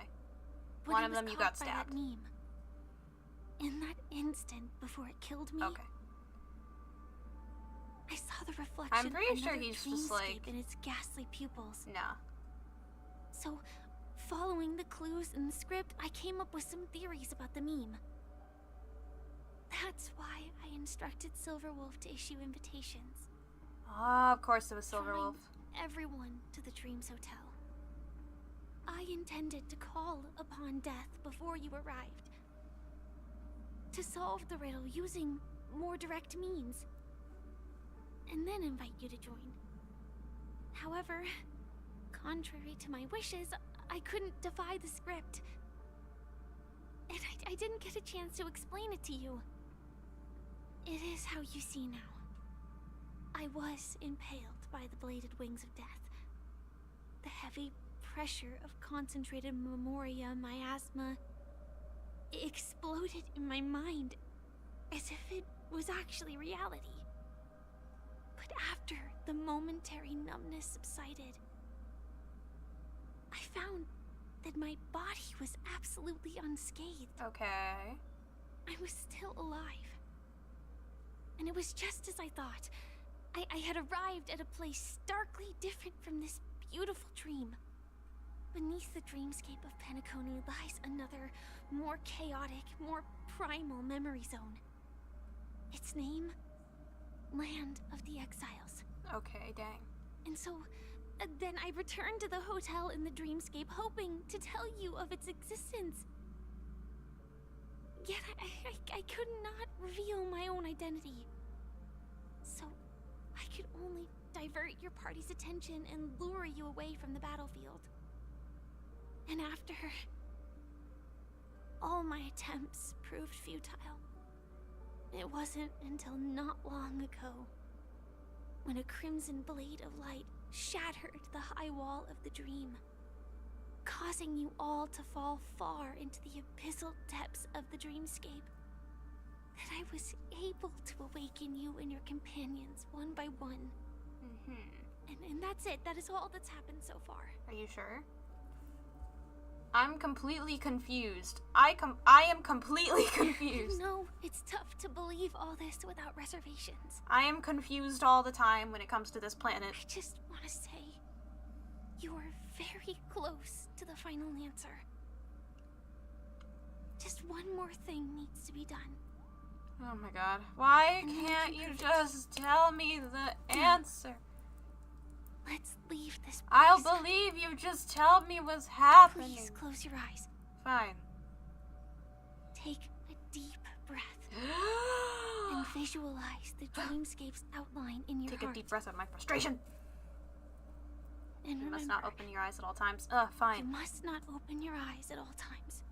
S5: When
S2: One
S5: I
S2: of
S5: was
S2: them you
S5: caught
S2: got
S5: by
S2: stabbed.
S5: that meme. In that instant before it killed me,
S2: Okay.
S5: I saw the reflection
S2: I'm pretty
S5: of
S2: sure
S5: another
S2: he's just like...
S5: dreamscape in its ghastly pupils.
S2: Nah.
S5: So, following the clues in the script, I came up with some theories about the meme. That's why I instructed Silverwolf to issue invitations.
S2: Ah, of course it was Silverwolf.
S5: Everyone to the Dreams Hotel. I intended to call upon death before you arrived. To solve the riddle using more direct means. And then invite you to join. However, contrary to my wishes, I couldn't defy the script. And I didn't get a chance to explain it to you. It is how you see now. I was impaled by the bladed wings of death. The heavy pressure of concentrated memoria miasma exploded in my mind as if it was actually reality. But after the momentary numbness subsided, I found that my body was absolutely unscathed.
S2: Okay.
S5: I was still alive. And it was just as I thought. I had arrived at a place starkly different from this beautiful dream. Beneath the dreamscape of Penacony lies another, more chaotic, more primal memory zone. Its name? Land of the Exiles.
S2: Okay, dang.
S5: And so, then I returned to the hotel in the dreamscape, hoping to tell you of its existence. Yet I could not reveal my own identity. So, I could only divert your party's attention and lure you away from the battlefield. And after, all my attempts proved futile. It wasn't until not long ago when a crimson blade of light shattered the high wall of the dream, causing you all to fall far into the abyssal depths of the dreamscape, that I was able to awaken you and your companions one by one. And that's it. That is all that's happened so far.
S2: Are you sure? I'm completely confused. I am completely confused.
S5: No, it's tough to believe all this without reservations.
S2: I am confused all the time when it comes to this planet.
S5: I just want to say, you are very close to the final answer. Just one more thing needs to be done.
S2: Oh my god. Why can't you just tell me the answer?
S5: Let's leave this place.
S2: I'll believe you. Just tell me what's happening.
S5: Please close your eyes.
S2: Fine.
S5: Take a deep breath. And visualize the dreamscape's outline in your heart.
S2: Take a deep breath of my frustration.
S5: And
S2: You
S5: remember,
S2: must not open your eyes at all times. Fine.
S5: You must not open your eyes at all times.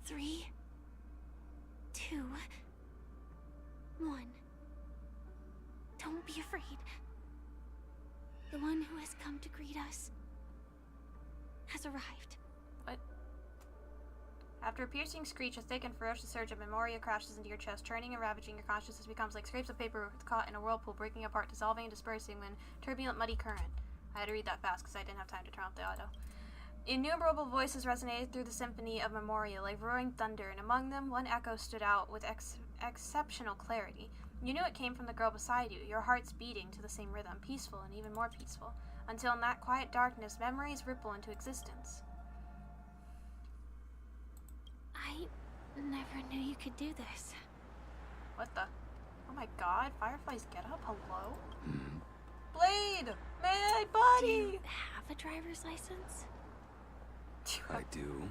S5: 3, 2, 1. Don't be afraid. The one who has come to greet us has arrived.
S2: What? After a piercing screech, a thick and ferocious surge of memoria crashes into your chest, churning and ravaging your consciousness becomes like scrapes of paper caught in a whirlpool, breaking apart, dissolving and dispersing in turbulent, muddy current. I had to read that fast because I didn't have time to turn off the auto. Innumerable voices resonated through the symphony of Memoria like roaring thunder, and among them one echo stood out with exceptional clarity. You knew it came from the girl beside you, your hearts beating to the same rhythm, peaceful and even more peaceful, until in that quiet darkness memories ripple into existence.
S11: I never knew you could do this.
S2: What the? Oh my god, Firefly's get up? Hello? Blade! My body!
S11: Do you have a driver's license?
S17: I do.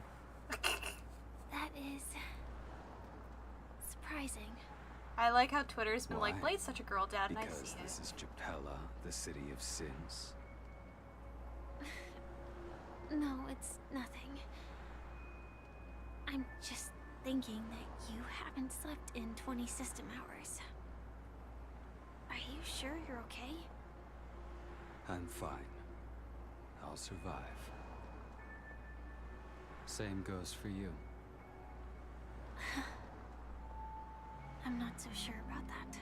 S11: That is surprising.
S2: I like how Twitter's been
S17: Why?
S2: like, Blade's such a girl dad, and I
S17: Because
S2: see it.
S17: this is Japella, the city of sins.
S11: No, it's nothing. I'm just thinking that you haven't slept in 20 system hours. Are you sure you're okay?
S17: I'm fine. I'll survive. Same goes for you.
S11: I'm not so sure about that.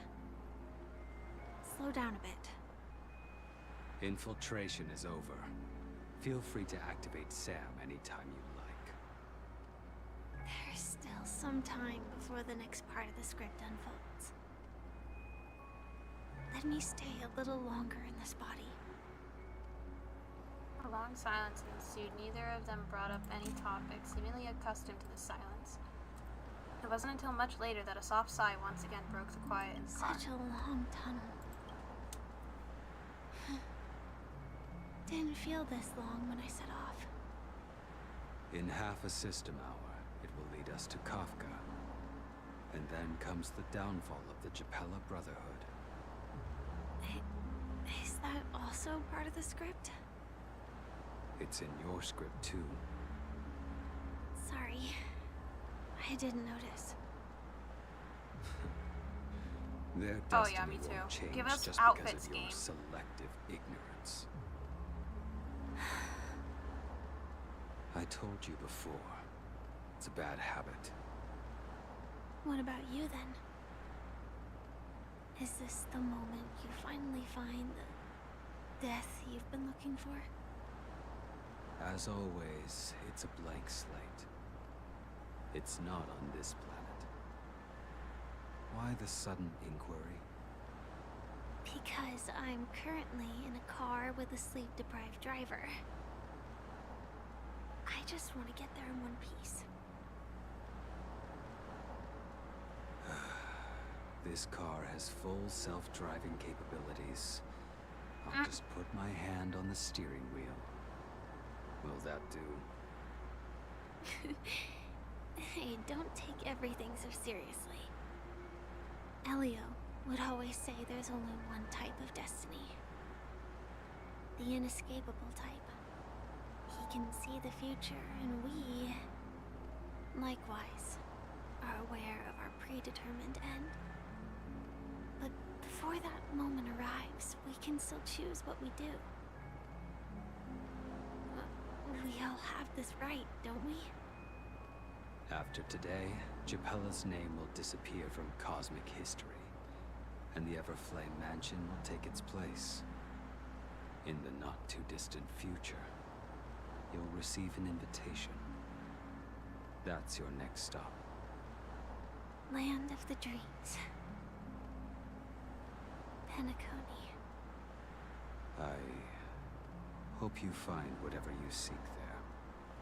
S11: Slow down a bit.
S17: Infiltration is over. Feel free to activate Sam anytime you like.
S11: There's still some time before the next part of the script unfolds. Let me stay a little longer in this body.
S2: A long silence ensued. Neither of them brought up any topic, seemingly accustomed to the silence. It wasn't until much later that a soft sigh once again broke the quiet in the car.
S11: Such a long tunnel. Didn't feel this long when I set off.
S17: In half a system hour, it will lead us to Kafka. And then comes the downfall of the Japella Brotherhood.
S11: Is that also part of the script?
S17: It's in your script too.
S11: Sorry. I didn't notice.
S17: Their
S2: Oh,
S17: destiny
S2: yeah, me too.
S17: won't change
S2: Give us
S17: just
S2: outfits,
S17: because of your
S2: game.
S17: selective ignorance. I told you before. It's a bad habit.
S11: What about you then? Is this the moment you finally find the death you've been looking for?
S17: As always, it's a blank slate. It's not on this planet. Why the sudden inquiry?
S11: Because I'm currently in a car with a sleep-deprived driver. I just want to get there in one piece.
S17: This car has full self-driving capabilities. I'll just put my hand on the steering wheel. Will that do?
S11: Hey, don't take everything so seriously. Elio would always say there's only one type of destiny. The inescapable type. He can see the future, and we, likewise, are aware of our predetermined end. But before that moment arrives, we can still choose what we do. We all have this right, don't we?
S17: After today, Japella's name will disappear from cosmic history, and the Everflame Mansion will take its place. In the not-too-distant future, you'll receive an invitation. That's your next stop.
S11: Land of the Dreams. Penacony.
S17: I hope you find whatever you seek there.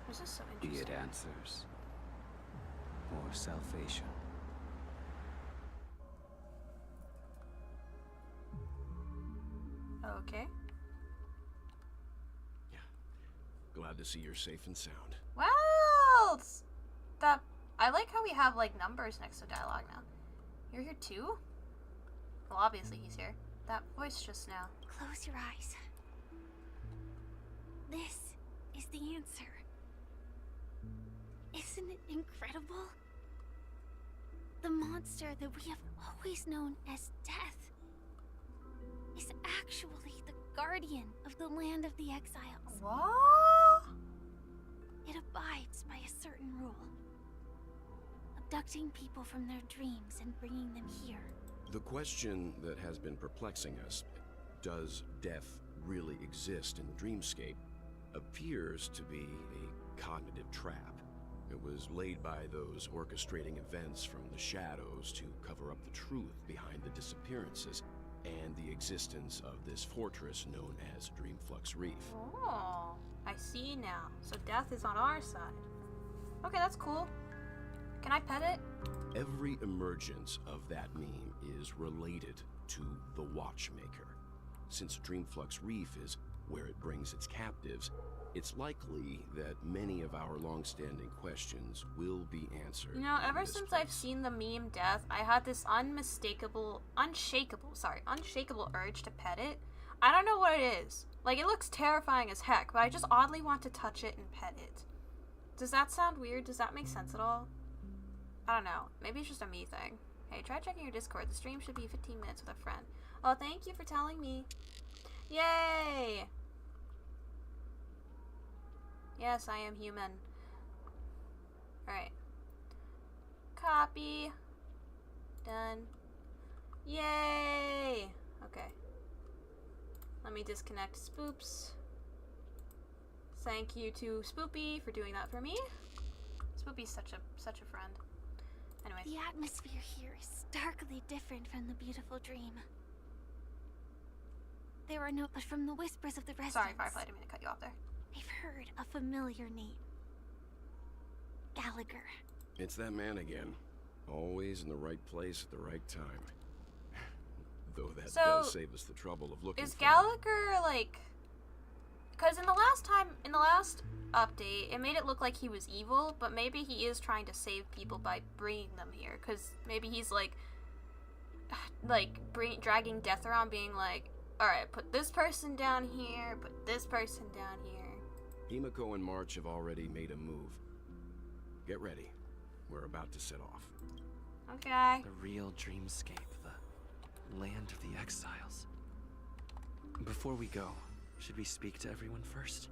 S2: This is so
S17: Be it
S2: interesting.
S17: answers or salvation.
S2: Okay.
S6: Glad to see you're safe and sound.
S2: Well, that I like how we have like numbers next to dialogue now. You're here too? Well, obviously he's here. That voice just now.
S11: Close your eyes. This is the answer. Isn't it incredible? The monster that we have always known as Death is actually the guardian of the land of the exiles.
S2: What?
S11: It abides by a certain rule. Abducting people from their dreams and bringing them here.
S18: The question that has been perplexing us, does death really exist in the dreamscape?
S19: appears to be a cognitive trap. It was laid by those orchestrating events from the shadows to cover up the truth behind the disappearances and the existence of this fortress known as Dreamflux Reef.
S2: Oh, I see now. So death is on our side. Okay, that's cool. Can I pet it?
S19: Every emergence of that meme is related to the Watchmaker. Since Dreamflux Reef is where it brings its captives, it's likely that many of our long-standing questions will be answered.
S2: You know, ever
S19: in this
S2: since
S19: place.
S2: I've seen the meme death, I had this unshakable urge to pet it. I don't know what it is. Like, it looks terrifying as heck, but I just oddly want to touch it and pet it. Does that sound weird? Does that make sense at all? I don't know. Maybe it's just a me thing. Hey, try checking your Discord. The stream should be 15 minutes with a friend. Oh, thank you for telling me. Yay! Yes, I am human. Alright. Copy. Done. Yay! Okay. Let me disconnect spoops. Thank you to Spoopy for doing that for me. Spoopy's such a friend. Anyways.
S5: The atmosphere here is starkly different from the beautiful dream. There are no but from the whispers of the residents.
S2: Sorry, Firefly, I didn't mean to cut you off there.
S5: I've heard a familiar name. Gallagher.
S19: It's that man again. Always in the right place at the right time. Though that does save us the trouble of looking
S2: Is
S19: for
S2: Gallagher, like... Because in the last update, it made it look like he was evil, but maybe he is trying to save people by bringing them here. Because maybe he's, dragging death around, being like, alright, put this person down here, put this person down here.
S19: Himiko and March have already made a move. Get ready. We're about to set off.
S2: Okay.
S20: The real dreamscape, the land of the exiles. Before we go, should we speak to everyone first?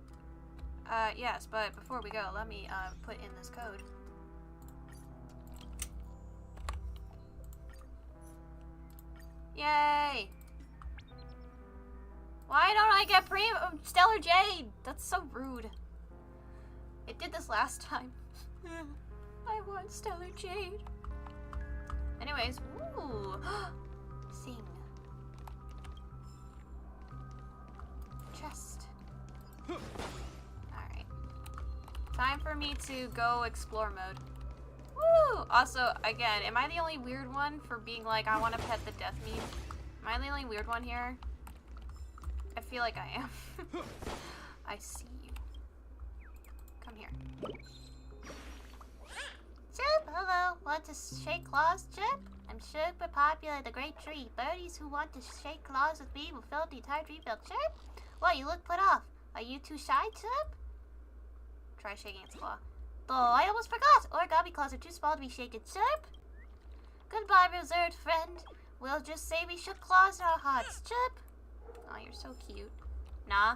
S2: Yes, but before we go, let me, put in this code. Yay! Why don't I get Stellar Jade? That's so rude. It did this last time. I want Stellar Jade. Anyways, ooh. Sing. Chest. Alright. Time for me to go explore mode. Woo! Also, again, am I the only weird one for being like, I want to pet the death meme? Am I the only weird one here? I feel like I am. I see you. Come here.
S21: Chip, hello. Want to shake claws, Chip? I'm super popular at the Great Tree. Birdies who want to shake claws with me will fill the entire tree belt. Chip? What, you look put off. Are you too shy, Chip?
S2: Try shaking its claw.
S21: Oh, I almost forgot. Origami claws are too small to be shaken, Chip. Goodbye, reserved friend. We'll just say we shook claws in our hearts, Chip.
S2: Oh, you're so cute. Nah.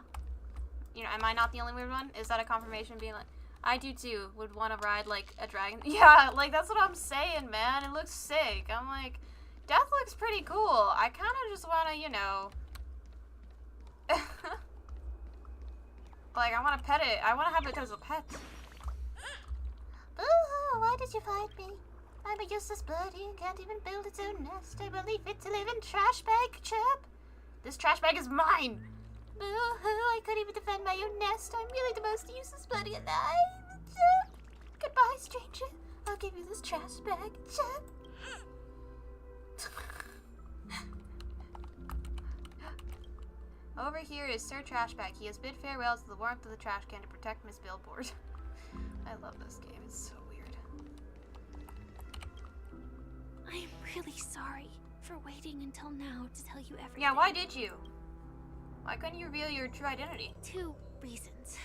S2: You know, am I not the only weird one? Is that a confirmation being like, I do too, would want to ride like a dragon? Yeah, like that's what I'm saying, man. It looks sick. I'm like, death looks pretty cool. I kind of just want to, you know. Like, I want to pet it. I want to have it as a pet.
S21: Boo-hoo, why did you find me? I'm a useless birdie and can't even build its own nest. I believe it to live in trash bag, Chip.
S2: This trash bag is mine.
S21: Boo-hoo, I couldn't even defend my own nest. I'm really the most useless birdie alive, Chip. Goodbye, stranger. I'll give you this trash bag, Chip.
S2: Over here is Sir Trashbag. He has bid farewell to the warmth of the trash can to protect Miss Billboard. I love this game. It's so weird.
S5: I'm really sorry for waiting until now to tell you everything.
S2: Yeah, why did you? Why couldn't you reveal your true identity?
S5: 2 reasons.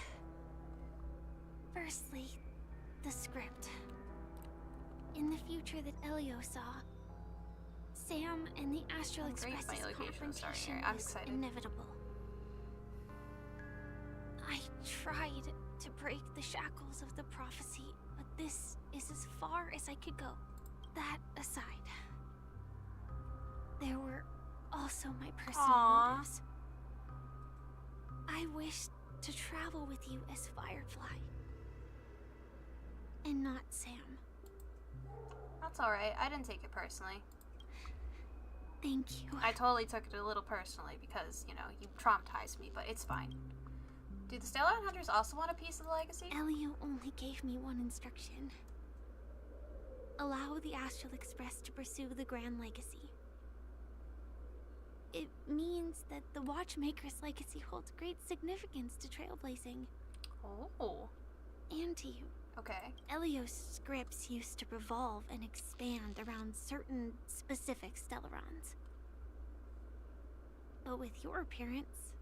S5: Firstly, the script. In the future that Elio saw, Sam and the Astral Express's confrontation was inevitable. I tried to break the shackles of the prophecy, but this is as far as I could go. That aside, there were also my personal motives. I wished to travel with you as Firefly. And not Sam.
S2: That's alright. I didn't take it personally.
S5: Thank you.
S2: I totally took it a little personally because, you know, you traumatized me, but it's fine. Do the Stellar Hunters also want a piece of the legacy?
S5: Elio only gave me one instruction. Allow the Astral Express to pursue the Grand Legacy. It means that the Watchmaker's legacy holds great significance to trailblazing.
S2: Oh.
S5: And to you.
S2: Okay.
S5: Elio's scripts used to revolve and expand around certain specific Stellarons. But with your appearance,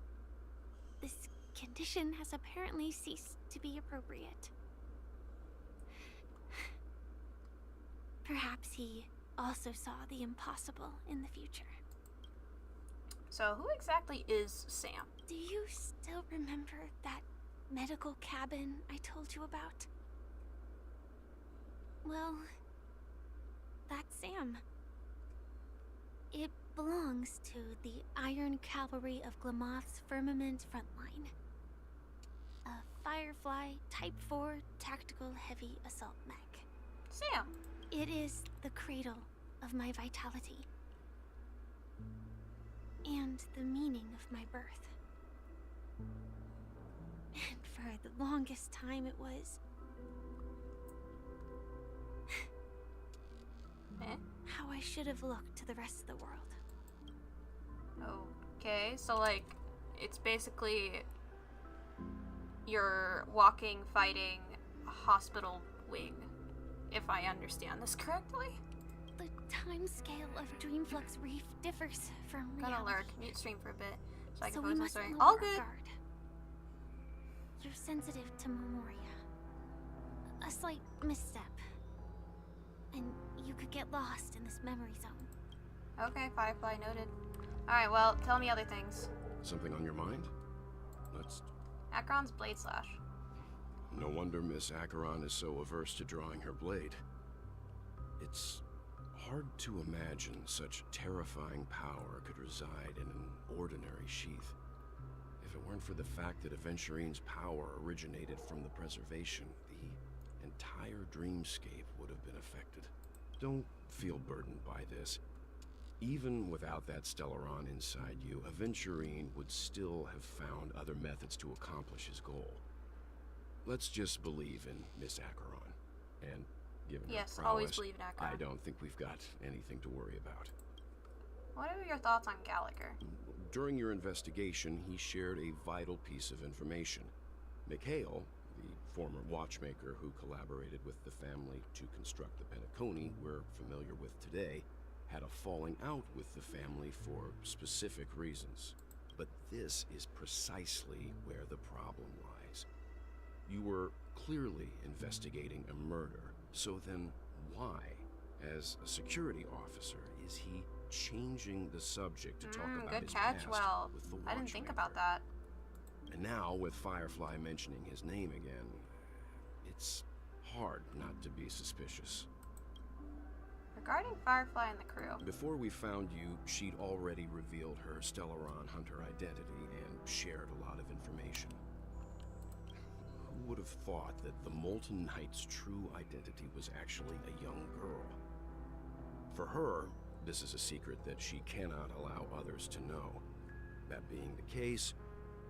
S5: this condition has apparently ceased to be appropriate. Perhaps he also saw the impossible in the future.
S2: So who exactly is Sam?
S5: Do you still remember that medical cabin I told you about? Well, that's Sam. It belongs to the Iron Cavalry of Glamoth's Firmament Frontline. A Firefly Type 4 Tactical Heavy Assault Mech.
S2: Sam!
S5: It is the cradle of my vitality. And the meaning of my birth. And for the longest time it was... how I should have looked to the rest of the world.
S2: Okay, so like, it's basically you're walking, fighting a hospital wing, if I understand this correctly.
S5: The time scale of Dreamflux Reef differs from reality.
S2: Gonna lurk, mute stream for a bit, so I can
S5: we
S2: focus on
S5: must
S2: story.
S5: lower
S2: All
S5: our
S2: good.
S5: guard. You're sensitive to Memoria. A slight misstep, and you could get lost in this memory zone.
S2: Okay, Firefly noted. Alright, well, tell me other things.
S19: Something on your mind? Let's...
S2: Acheron's Blade Slash.
S19: No wonder Miss Acheron is so averse to drawing her blade. It's hard to imagine such terrifying power could reside in an ordinary sheath. If it weren't for the fact that Aventurine's power originated from the preservation, the entire dreamscape would have been affected. Don't feel burdened by this. Even without that Stellaron inside you, Aventurine would still have found other methods to accomplish his goal. Let's just believe in Miss Acheron. And given her prowess,
S2: always believe in Acheron.
S19: I don't think we've got anything to worry about.
S2: What are your thoughts on Gallagher?
S19: During your investigation, he shared a vital piece of information. Mikhail, the former watchmaker who collaborated with the family to construct the Penacony we're familiar with today, had a falling out with the family for specific reasons. But this is precisely where the problem lies. You were clearly investigating a murder, so then why, as a security officer, is he changing the subject to talk about
S2: good
S19: his
S2: catch.
S19: past
S2: Well,
S19: with the
S2: I didn't think
S19: watchmaker?
S2: about that.
S19: And now, with Firefly mentioning his name again, it's hard not to be suspicious.
S2: Regarding Firefly and the crew.
S19: Before we found you, she'd already revealed her Stellaron Hunter identity and shared a lot of information. Who would have thought that the Molten Knight's true identity was actually a young girl? For her, this is a secret that she cannot allow others to know. That being the case,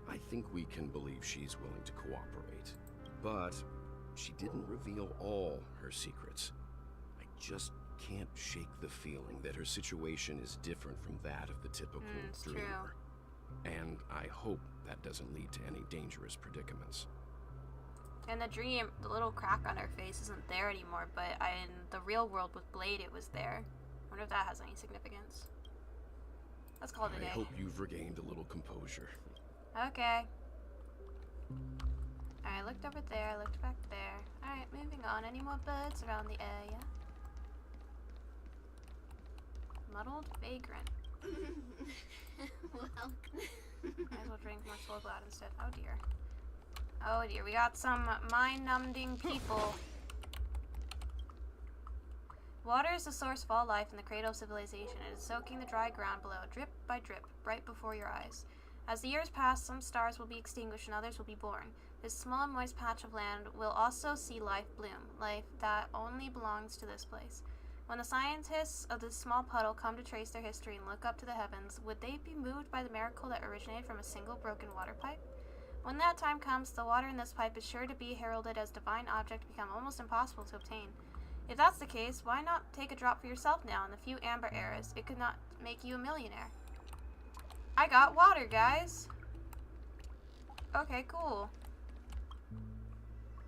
S19: I think we can believe she's willing to cooperate. But she didn't reveal all her secrets. I just can't shake the feeling that her situation is different from that of the typical dreamer. And I hope that doesn't lead to any dangerous predicaments.
S2: In the dream, the little crack on her face isn't there anymore, but in the real world with Blade, it was there. I wonder if that has any significance. Let's call it a day.
S19: I hope you've regained a little composure.
S2: Okay. I looked over there, I looked back there. Alright, moving on. Any more birds around the area? Muddled vagrant.
S5: Welcome.
S2: Might as well drink more Soul Glad instead. Oh dear. Oh dear, we got some mind-numbing people. Water is the source of all life and the cradle of civilization. It is soaking the dry ground below, drip by drip, right before your eyes. As the years pass, some stars will be extinguished and others will be born. This small, moist patch of land will also see life bloom, life that only belongs to this place. When the scientists of this small puddle come to trace their history and look up to the heavens, would they be moved by the miracle that originated from a single broken water pipe? When that time comes, the water in this pipe is sure to be heralded as divine object become almost impossible to obtain. If that's the case, why not take a drop for yourself now in the few amber eras? It could not make you a millionaire. I got water, guys. Okay, cool.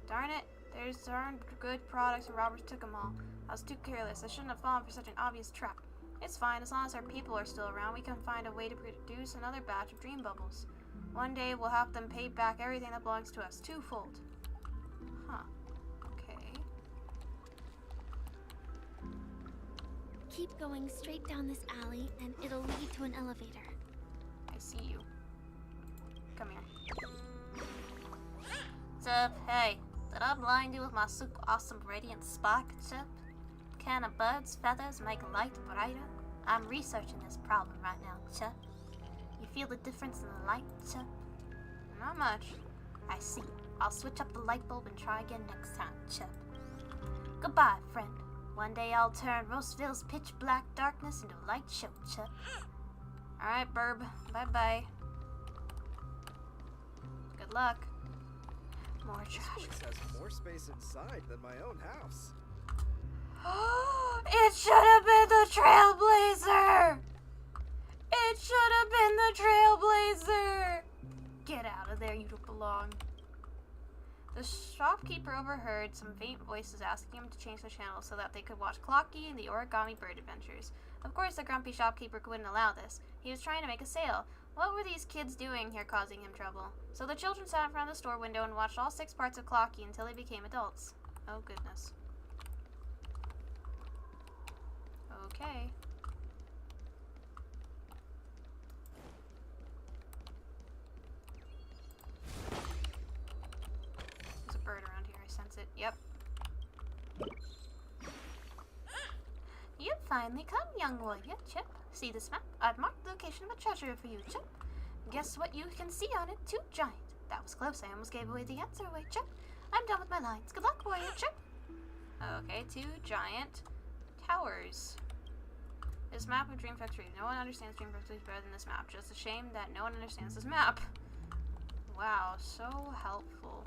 S2: Darn it. There's darn good products and Roberts took them all. I was too careless. I shouldn't have fallen for such an obvious trap. It's fine. As long as our people are still around, we can find a way to produce another batch of dream bubbles. One day, we'll have them pay back everything that belongs to us, twofold. Huh. Okay.
S5: Keep going straight down this alley, and it'll lead to an elevator.
S2: I see you. Come here.
S21: Chip, hey, did I blind you with my super awesome radiant spark, Chip? Can a bird's feathers make light brighter? I'm researching this problem right now, Chip. You feel the difference in the light, Chip?
S2: Not much.
S21: I see. I'll switch up the light bulb and try again next time, Chip. Goodbye, friend. One day I'll turn Roseville's pitch black darkness into a light show, Chip.
S2: Alright, Burb. Bye-bye. Good luck. More trash.
S1: This place has more space inside than my own house.
S2: It should have been the Trailblazer! It should have been the Trailblazer! Get out of there, you don't belong. The shopkeeper overheard some faint voices asking him to change the channel so that they could watch Clocky and the Origami Bird Adventures. Of course, the grumpy shopkeeper wouldn't allow this. He was trying to make a sale. What were these kids doing here causing him trouble? So the children sat in front of the store window and watched all 6 parts of Clocky until they became adults. Oh, goodness. Okay. There's a bird around here. I sense it. Yep.
S21: You've finally come, young warrior, Chip. See this map? I've marked the location of a treasure for you, Chip. Guess what you can see on it? 2 giant. That was close. I almost gave away the answer away, Chip. I'm done with my lines. Good luck, warrior, Chip.
S2: Okay, 2 giant towers. This map of Dreamflex Reef. No one understands Dreamflex Reef better than this map. Just a shame that no one understands this map. Wow, so helpful.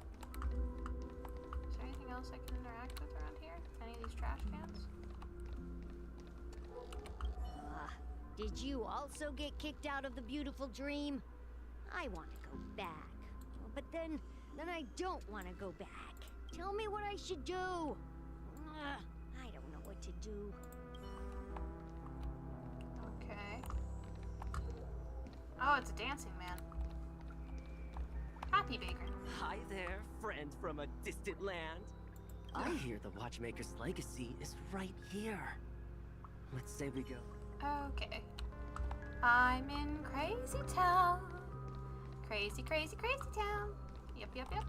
S2: Is there anything else I can interact with around here? Any of these trash cans?
S22: Did you also get kicked out of the beautiful dream? I want to go back. But then I don't want to go back. Tell me what I should do. I don't know what to do.
S2: Okay. Oh, it's a dancing man. Happy Baker.
S23: Hi there, friend from a distant land. I hear the Watchmaker's legacy is right here. Let's say we go.
S2: Okay. I'm in Crazy Town. Crazy, crazy, crazy town. Yep, yep, yep.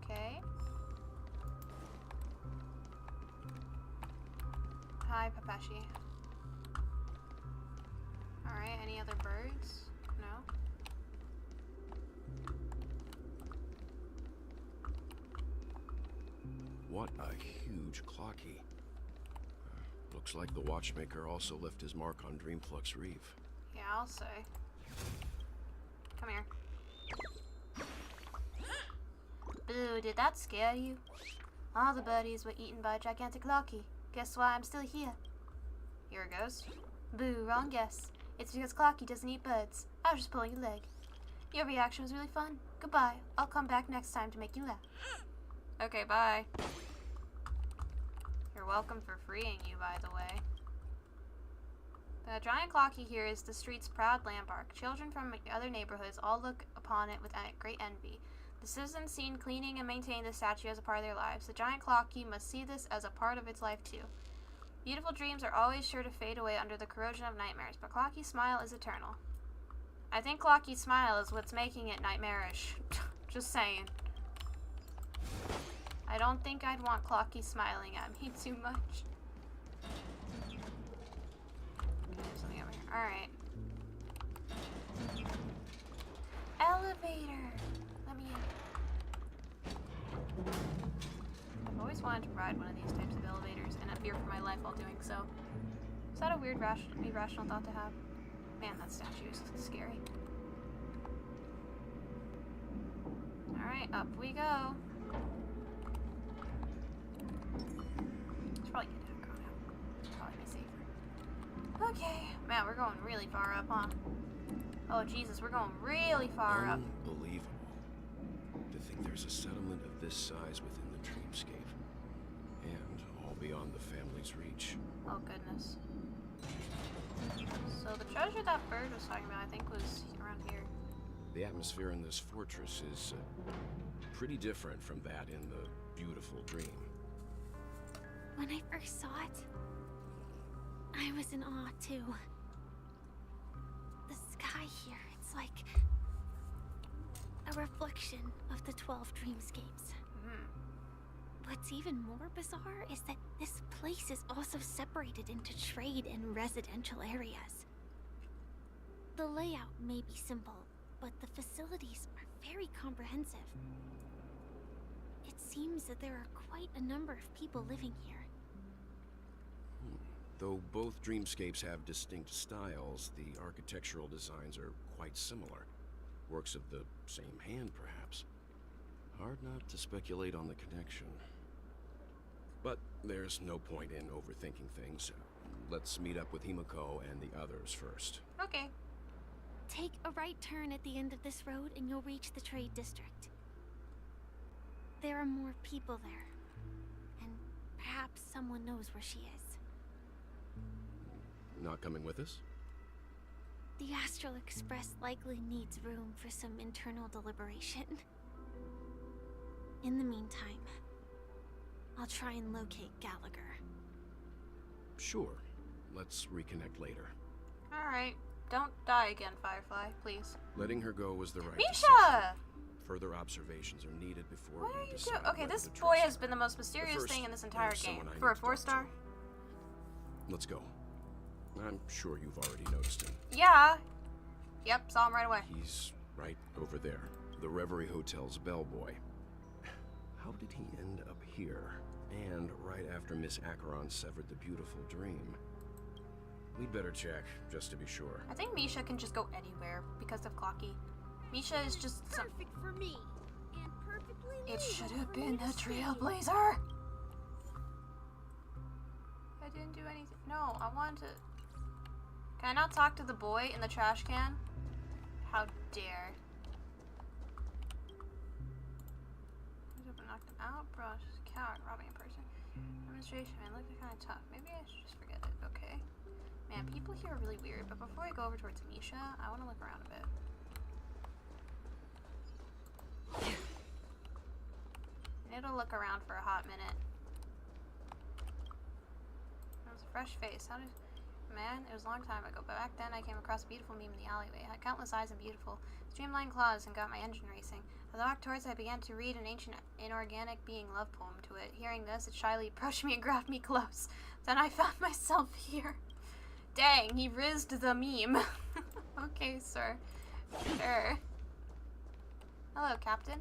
S2: Okay. Hi, Papashi. Alright, any other birds? No?
S19: What a huge clocky. Looks like the watchmaker also left his mark on Dreamflux Reef.
S2: Yeah, I'll say. Come here.
S21: Boo, did that scare you? All the birdies were eaten by a gigantic Locky. Guess why I'm still here?
S2: You're a ghost?
S21: Boo, wrong guess. It's because Clocky doesn't eat birds. I was just pulling your leg. Your reaction was really fun. Goodbye. I'll come back next time to make you laugh.
S2: Okay, bye. You're welcome for freeing you, by the way. The giant Clocky here is the street's proud landmark. Children from other neighborhoods all look upon it with great envy. The citizens seen cleaning and maintaining the statue as a part of their lives. The giant Clocky must see this as a part of its life too. Beautiful dreams are always sure to fade away under the corrosion of nightmares, but Clocky's smile is eternal. I think Clocky's smile is what's making it nightmarish. Just saying. I don't think I'd want Clocky smiling at me too much. There's something over here. Alright. Elevator! Let me in. I've always wanted to ride one of these types of elevators, and I fear for my life while doing so. Is that a weird, irrational thought to have? Man, that statue is scary. Alright, up we go. Should probably get that gone out. Probably be safer. Okay. Man, we're going really far up, huh? Oh, Jesus, we're going really far up.
S19: Unbelievable. To think there's a settlement of this size within the dreamscape. And all beyond the family's reach.
S2: Oh, goodness. So the treasure that bird was talking about, I think, was around here.
S19: The atmosphere in this fortress is pretty different from that in the beautiful dream.
S5: When I first saw it, I was in awe too. The sky here, it's like a reflection of the 12 dreamscapes. What's even more bizarre is that this place is also separated into trade and residential areas. The layout may be simple, but the facilities are very comprehensive. It seems that there are quite a number of people living here.
S19: Though both dreamscapes have distinct styles, the architectural designs are quite similar. Works of the same hand, perhaps. Hard not to speculate on the connection. But there's no point in overthinking things. Let's meet up with Himiko and the others first.
S2: Okay.
S5: Take a right turn at the end of this road and you'll reach the trade district. There are more people there. And perhaps someone knows where she is.
S19: Not coming with us?
S5: The Astral Express likely needs room for some internal deliberation. In the meantime, I'll try and locate Gallagher.
S19: Sure. Let's reconnect later.
S2: Alright. Don't die again, Firefly, please.
S19: Letting her go was the right
S2: Misha!
S19: decision. Further observations are needed before
S2: What are
S19: we
S2: you
S19: decide
S2: doing? Okay,
S19: whether
S2: this
S19: to
S2: boy
S19: trust
S2: has
S19: her.
S2: been the most mysterious
S19: But
S2: thing in
S19: first,
S2: this entire
S19: there's
S2: game.
S19: someone I
S2: For a
S19: need to talk
S2: 4-star?
S19: to. Let's go. I'm sure you've already noticed him.
S2: Yeah. Yep, saw him right away.
S19: He's right over there. The Reverie Hotel's bellboy. How did he end up here? And right after Miss Acheron severed the beautiful dream. We'd better check, just to be sure.
S2: I think Misha can just go anywhere because of Clocky. Misha is just
S22: perfect for me. And perfectly
S2: It should have
S22: for me
S2: been
S22: to
S2: a
S22: see.
S2: trailblazer. I didn't do anything. No, I wanted to. Can I not talk to the boy in the trash can? How dare. Knocked him out, bro. Just a coward robbing a person. Demonstration, man, looked kind of tough. Maybe I should just forget it. Okay. Man, people here are really weird, but before I go over towards Misha, I want to look around a bit. I need to look around for a hot minute. It was a fresh face. How did... Man, it was a long time ago, but back then I came across a beautiful meme in the alleyway. It had countless eyes and beautiful, streamlined claws and got my engine racing. As I walked towards it, I began to read an ancient, inorganic being love poem to it. Hearing this, it shyly approached me and grabbed me close. Then I found myself here. Dang, he rizzed the meme. Okay, sir. Sure. Hello, Captain.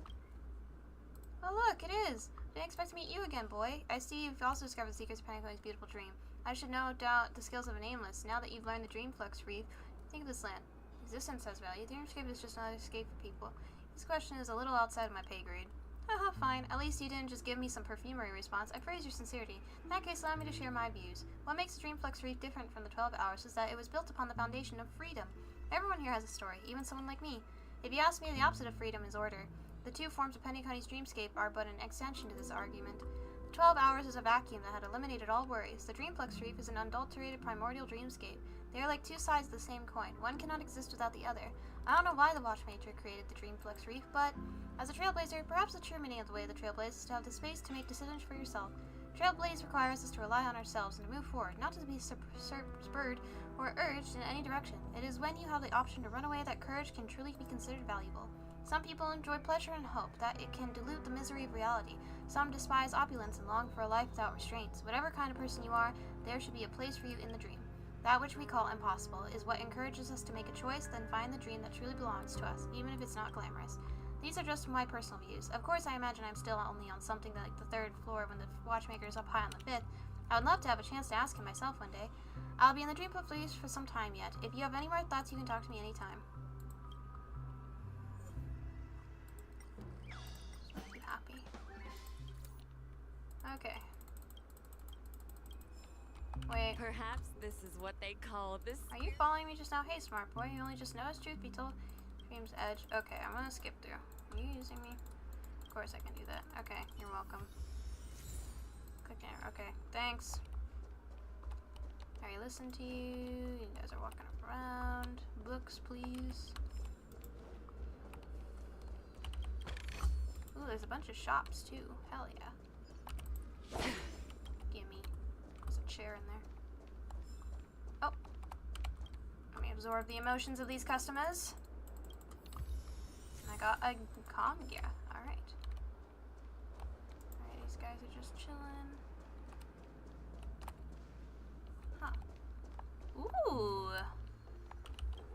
S2: Oh, look, it is. Didn't expect to meet you again, boy. I see you've also discovered the secrets of Penacony's beautiful dream. I should no doubt the skills of a nameless. Now that you've learned the dream flux reef, think of this land. Existence has value. The dreamscape is just another escape for people. This question is a little outside of my pay grade. Haha, fine. At least you didn't just give me some perfumery response. I praise your sincerity. In that case, allow me to share my views. What makes the Dream Flux Reef different from the 12 Hours is that it was built upon the foundation of freedom. Everyone here has a story, even someone like me. If you ask me, the opposite of freedom is order. The two forms of Penacony's dreamscape are but an extension to this argument. The 12 Hours is a vacuum that had eliminated all worries. The Dream Flux Reef is an unadulterated primordial dreamscape. They are like two sides of the same coin. One cannot exist without the other. I don't know why the Watchmaker created the Dream Flux Reef, but as a trailblazer, perhaps the true meaning of the way of the trailblaze is to have the space to make decisions for yourself. Trailblaze requires us to rely on ourselves and to move forward, not to be spurred or urged in any direction. It is when you have the option to run away that courage can truly be considered valuable. Some people enjoy pleasure and hope that it can dilute the misery of reality. Some despise opulence and long for a life without restraints. Whatever kind of person you are, there should be a place for you in the dream. That which we call impossible is what encourages us to make a choice, then find the dream that truly belongs to us, even if it's not glamorous. These are just my personal views. Of course, I imagine I'm still only on something like the 3rd floor when the watchmaker is up high on the 5th. I would love to have a chance to ask him myself one day. I'll be in the dream place for some time yet. If you have any more thoughts, you can talk to me anytime. Just make you happy. Okay. Wait.
S3: Perhaps this is what they call this.
S2: Are you following me just now? Hey, smart boy. You only just noticed, truth be told. Dream's edge. Okay, I'm gonna skip through. Are you using me? Of course I can do that. Okay, you're welcome. Click there. Okay, thanks. I listen to you. You guys are walking around. Books, please. Ooh, there's a bunch of shops too. Hell yeah. Gimme. There's a chair in there. Oh. Let me absorb the emotions of these customers. And I got a calm gear. Alright. Alright, these guys are just chilling. Huh. Ooh.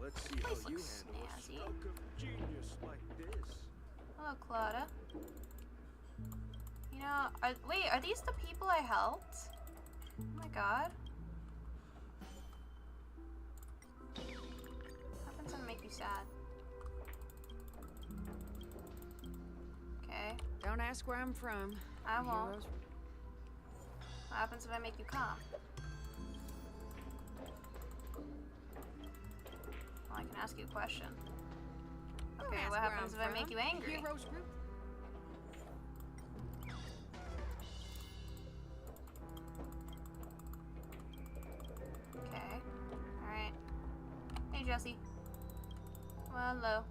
S6: Let's see
S2: Place
S6: how you
S2: looks
S6: handle a
S2: snazzy.
S6: stroke of genius like this.
S2: Hello, Claudia. You know, wait, are these the people I helped? Oh my god. What happens when I make you sad? Okay.
S8: Don't ask where I'm from.
S2: I won't.
S8: Heroes.
S2: What happens if I make you calm? Well, I can ask you a question. Okay,
S8: ask
S2: what
S8: where
S2: happens
S8: I'm
S2: if I
S8: from.
S2: make you angry?
S8: Heroes group.
S2: Okay. Alright. Hey, Jesse. Well, hello.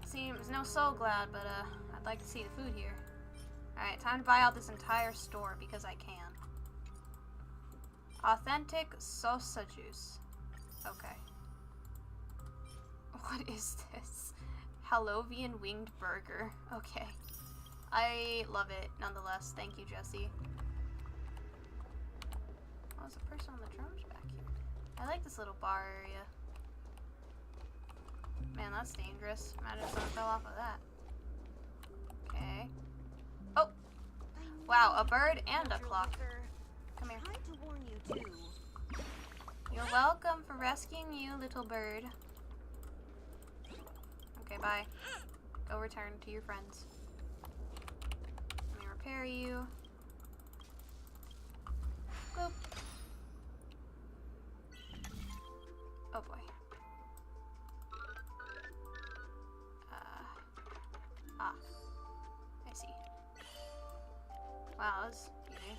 S2: Seems no soul glad, but I'd like to see the food here. Alright, time to buy out this entire store because I can. Authentic salsa juice. Okay. What is this? Halovian winged burger. Okay. I love it nonetheless. Thank you, Jesse. Oh, there's a person on the drums back here. I like this little bar area. Man, that's dangerous. Imagine if someone fell off of that. Okay. Oh! Wow, a bird and a clock. Come here. You're welcome for rescuing you, little bird. Okay, bye. Go return to your friends. Let me repair you. Boop. Oh boy. I see. Wow, that was easy.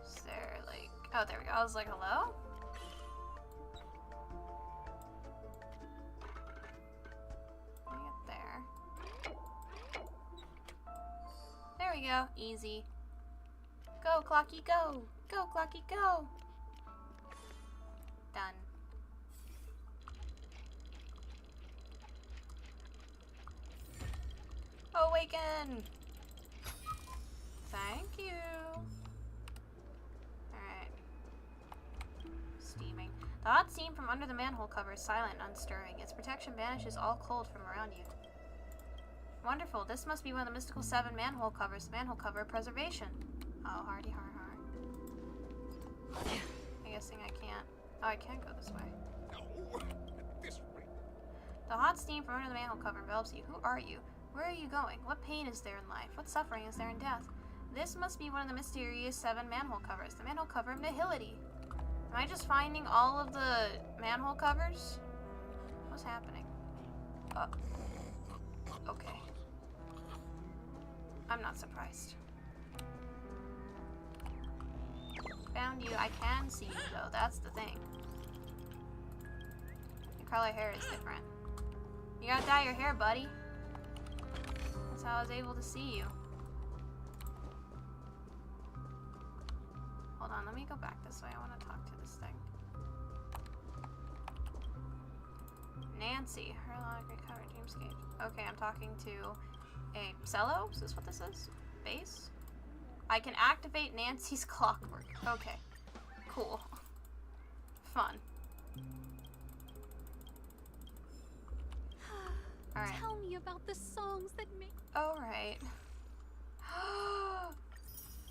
S2: Is there like... Oh, there we go. I was like, hello? Let me get there. There we go. Easy. Go, Clocky, go! Go, Clocky, go! Done. Awaken! Thank you. Alright. Steaming. The hot steam from under the manhole cover is silent and unstirring. Its protection banishes all cold from around you. Wonderful. This must be one of the mystical 7 manhole covers. Manhole cover preservation. Oh, hardy har har. I'm guessing I can't. Oh, I can go this way.
S6: No, at this rate.
S2: The hot steam from under the manhole cover envelops you. Who are you? Where are you going? What pain is there in life? What suffering is there in death? This must be one of the mysterious 7 manhole covers. The manhole cover of nihility. Am I just finding all of the manhole covers? What's happening? Okay. I'm not surprised. Found around you. I can see you though, that's the thing. Your color hair is different. You gotta dye your hair, buddy. That's how I was able to see you. Hold on, let me go back this way. I want to talk to this thing. Nancy. Her lot of great cover dreamscape. Okay, I'm talking to a cello? Is this what this is? Bass? I can activate Nancy's clockwork. Okay. Cool. Fun. Alright.
S8: Tell me about the songs that make...
S2: Alright.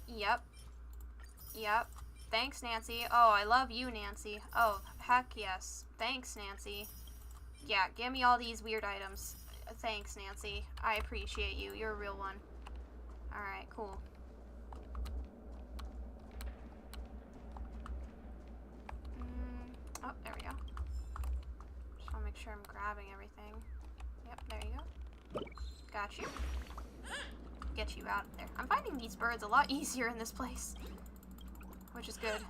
S2: Yep. Yep. Thanks, Nancy. Oh, I love you, Nancy. Oh, heck yes. Thanks, Nancy. Yeah, give me all these weird items. Thanks, Nancy. I appreciate you. You're a real one. Alright, cool. Oh, there we go. Just want to make sure I'm grabbing everything. Yep, there you go. Got you. Get you out of there. I'm finding these birds a lot easier in this place, which is good.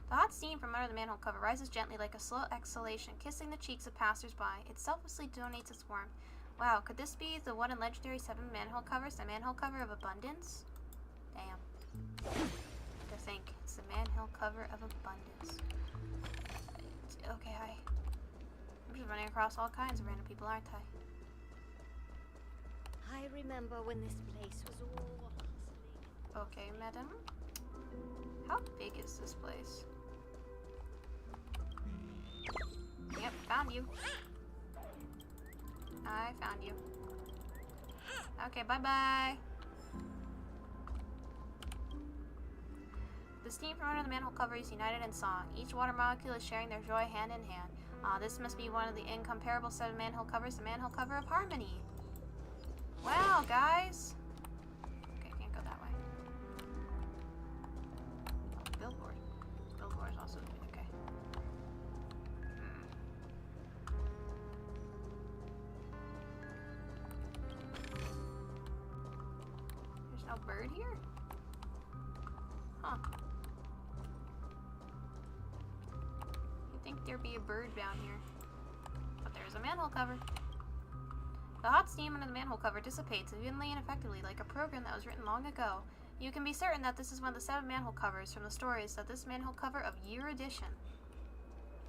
S2: The hot steam from under the manhole cover rises gently like a slow exhalation, kissing the cheeks of passers-by. It selflessly donates its warmth. Wow, could this be the one and legendary 7 manhole covers? The manhole cover of abundance? Damn. To think. It's the manhole cover of abundance. Okay, I'm just running across all kinds of random people, aren't I?
S22: I remember when this place was all...
S2: Okay, madam. How big is this place? Yep, found you. I found you. Okay, bye-bye. The steam from under the manhole cover is united in song. Each water molecule is sharing their joy hand in hand. This must be one of the incomparable 7 manhole covers, the manhole cover of harmony. Wow, guys. Okay, can't go that way. Oh, billboard. Billboard is also okay. There's no bird here? Huh. You'd think there'd be a bird down here. But there's a manhole cover. The hot steam under the manhole cover dissipates evenly and effectively like a program that was written long ago. You can be certain that this is one of the 7 manhole covers from the stories of this manhole cover of Year Edition.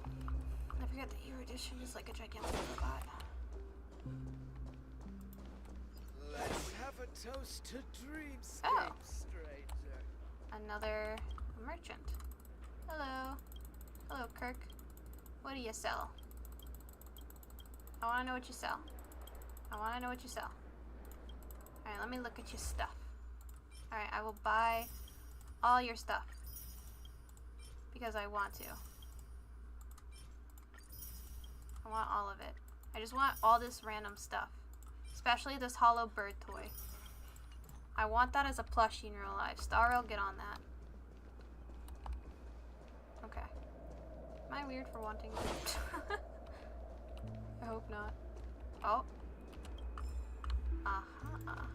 S2: I forget that Year Edition is like a gigantic robot.
S1: Let's have a toast to dreamscape,
S2: Oh.
S1: stranger.
S2: Another merchant. Hello. Hello, Kirk. What do you sell? I want to know what you sell. I want to know what you sell. Alright, let me look at your stuff. Alright, I will buy all your stuff. Because I want to. I want all of it. I just want all this random stuff. Especially this hollow bird toy. I want that as a plushie in real life. Starro, get on that. Okay. Am I weird for wanting it? I hope not. Oh. Aha.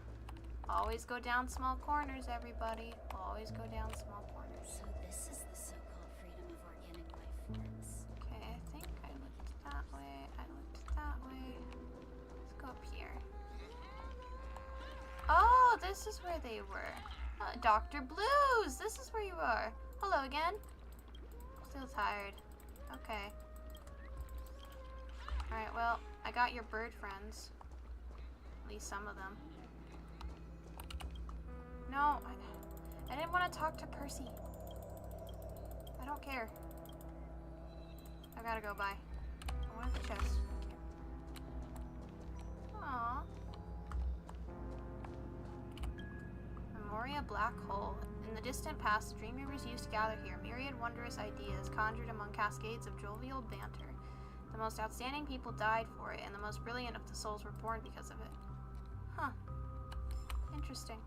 S2: Always go down small corners, everybody. Always go down small corners.
S22: So this is the so-called freedom of organic life forms.
S2: Okay, I think I looked that way. I looked that way. Let's go up here. Oh, this is where they were. Dr. Blues, this is where you are. Hello again. Still tired. Okay. Alright, well, I got your bird friends. At least some of them. No, I didn't want to talk to Percy. I don't care. I gotta go by. I wanted the chest. Thank you. Aww. Memoria Black Hole. In the distant past, the dream weavers used to gather here. Myriad wondrous ideas conjured among cascades of jovial banter. The most outstanding people died for it, and the most brilliant of the souls were born because of it. Huh. Interesting.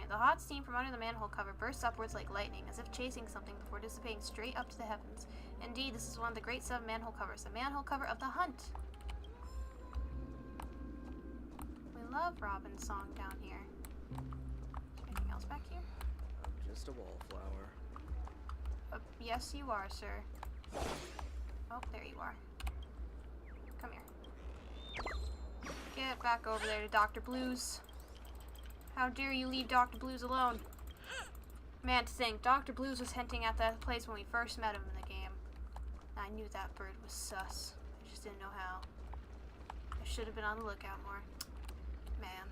S2: The hot steam from under the manhole cover bursts upwards like lightning, as if chasing something before dissipating straight up to the heavens. Indeed, this is one of the great 7 manhole covers, the manhole cover of the hunt. We love love Robin's song down here. Is there anything else back here?
S23: I'm just a wallflower.
S2: Yes, you are, sir. Oh, there you are. Come here. Get back over there to Dr. Blues. How dare you leave Dr. Blues alone? Man, to think, Dr. Blues was hinting at that place when we first met him in the game. I knew that bird was sus. I just didn't know how. I should have been on the lookout more. Man.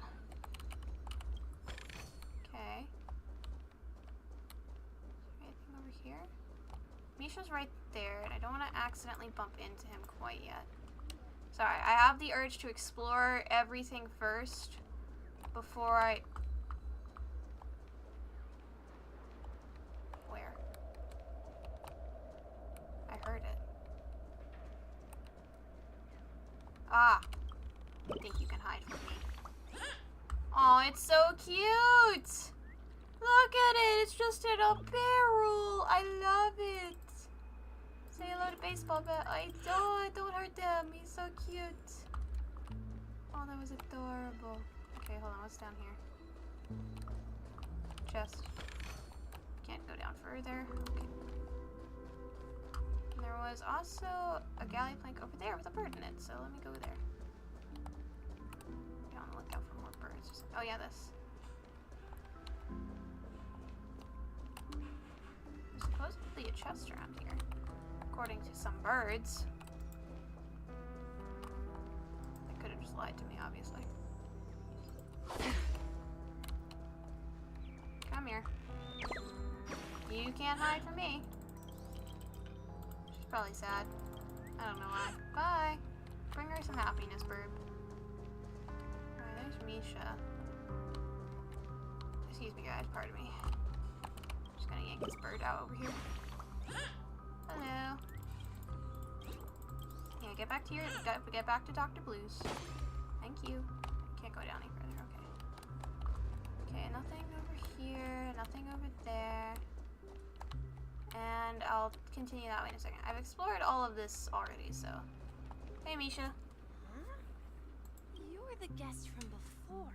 S2: Okay. Anything over here? Misha's right there, and I don't want to accidentally bump into him quite yet. Sorry, I have the urge to explore everything first before I... Where? I heard it. Ah! I think you can hide from me. Oh, it's so cute! Look at it! It's just in a barrel! I love it! Say hello to baseball bat. Don't hurt them. He's so cute. Oh, that was adorable. Okay, hold on. What's down here? Chest. Can't go down further. Okay. And there was also a galley plank over there with a bird in it, so let me go there. Be on the lookout for more birds. Oh yeah, this. There's supposedly a chest around here, according to some birds. They could have just lied to me, obviously. Come here. You can't hide from me. She's probably sad. I don't know why. Bye. Bring her some happiness, bird. Alright, there's Misha. Excuse me, guys. Pardon me. Just gonna yank this bird out over here. Hello. Yeah, get back to Dr. Blues. Thank you. Can't go down any further. Okay. Okay, nothing over here. Nothing over there. And I'll continue that way in a second. I've explored all of this already, so. Hey, Misha.
S11: Huh? You're the guest from before.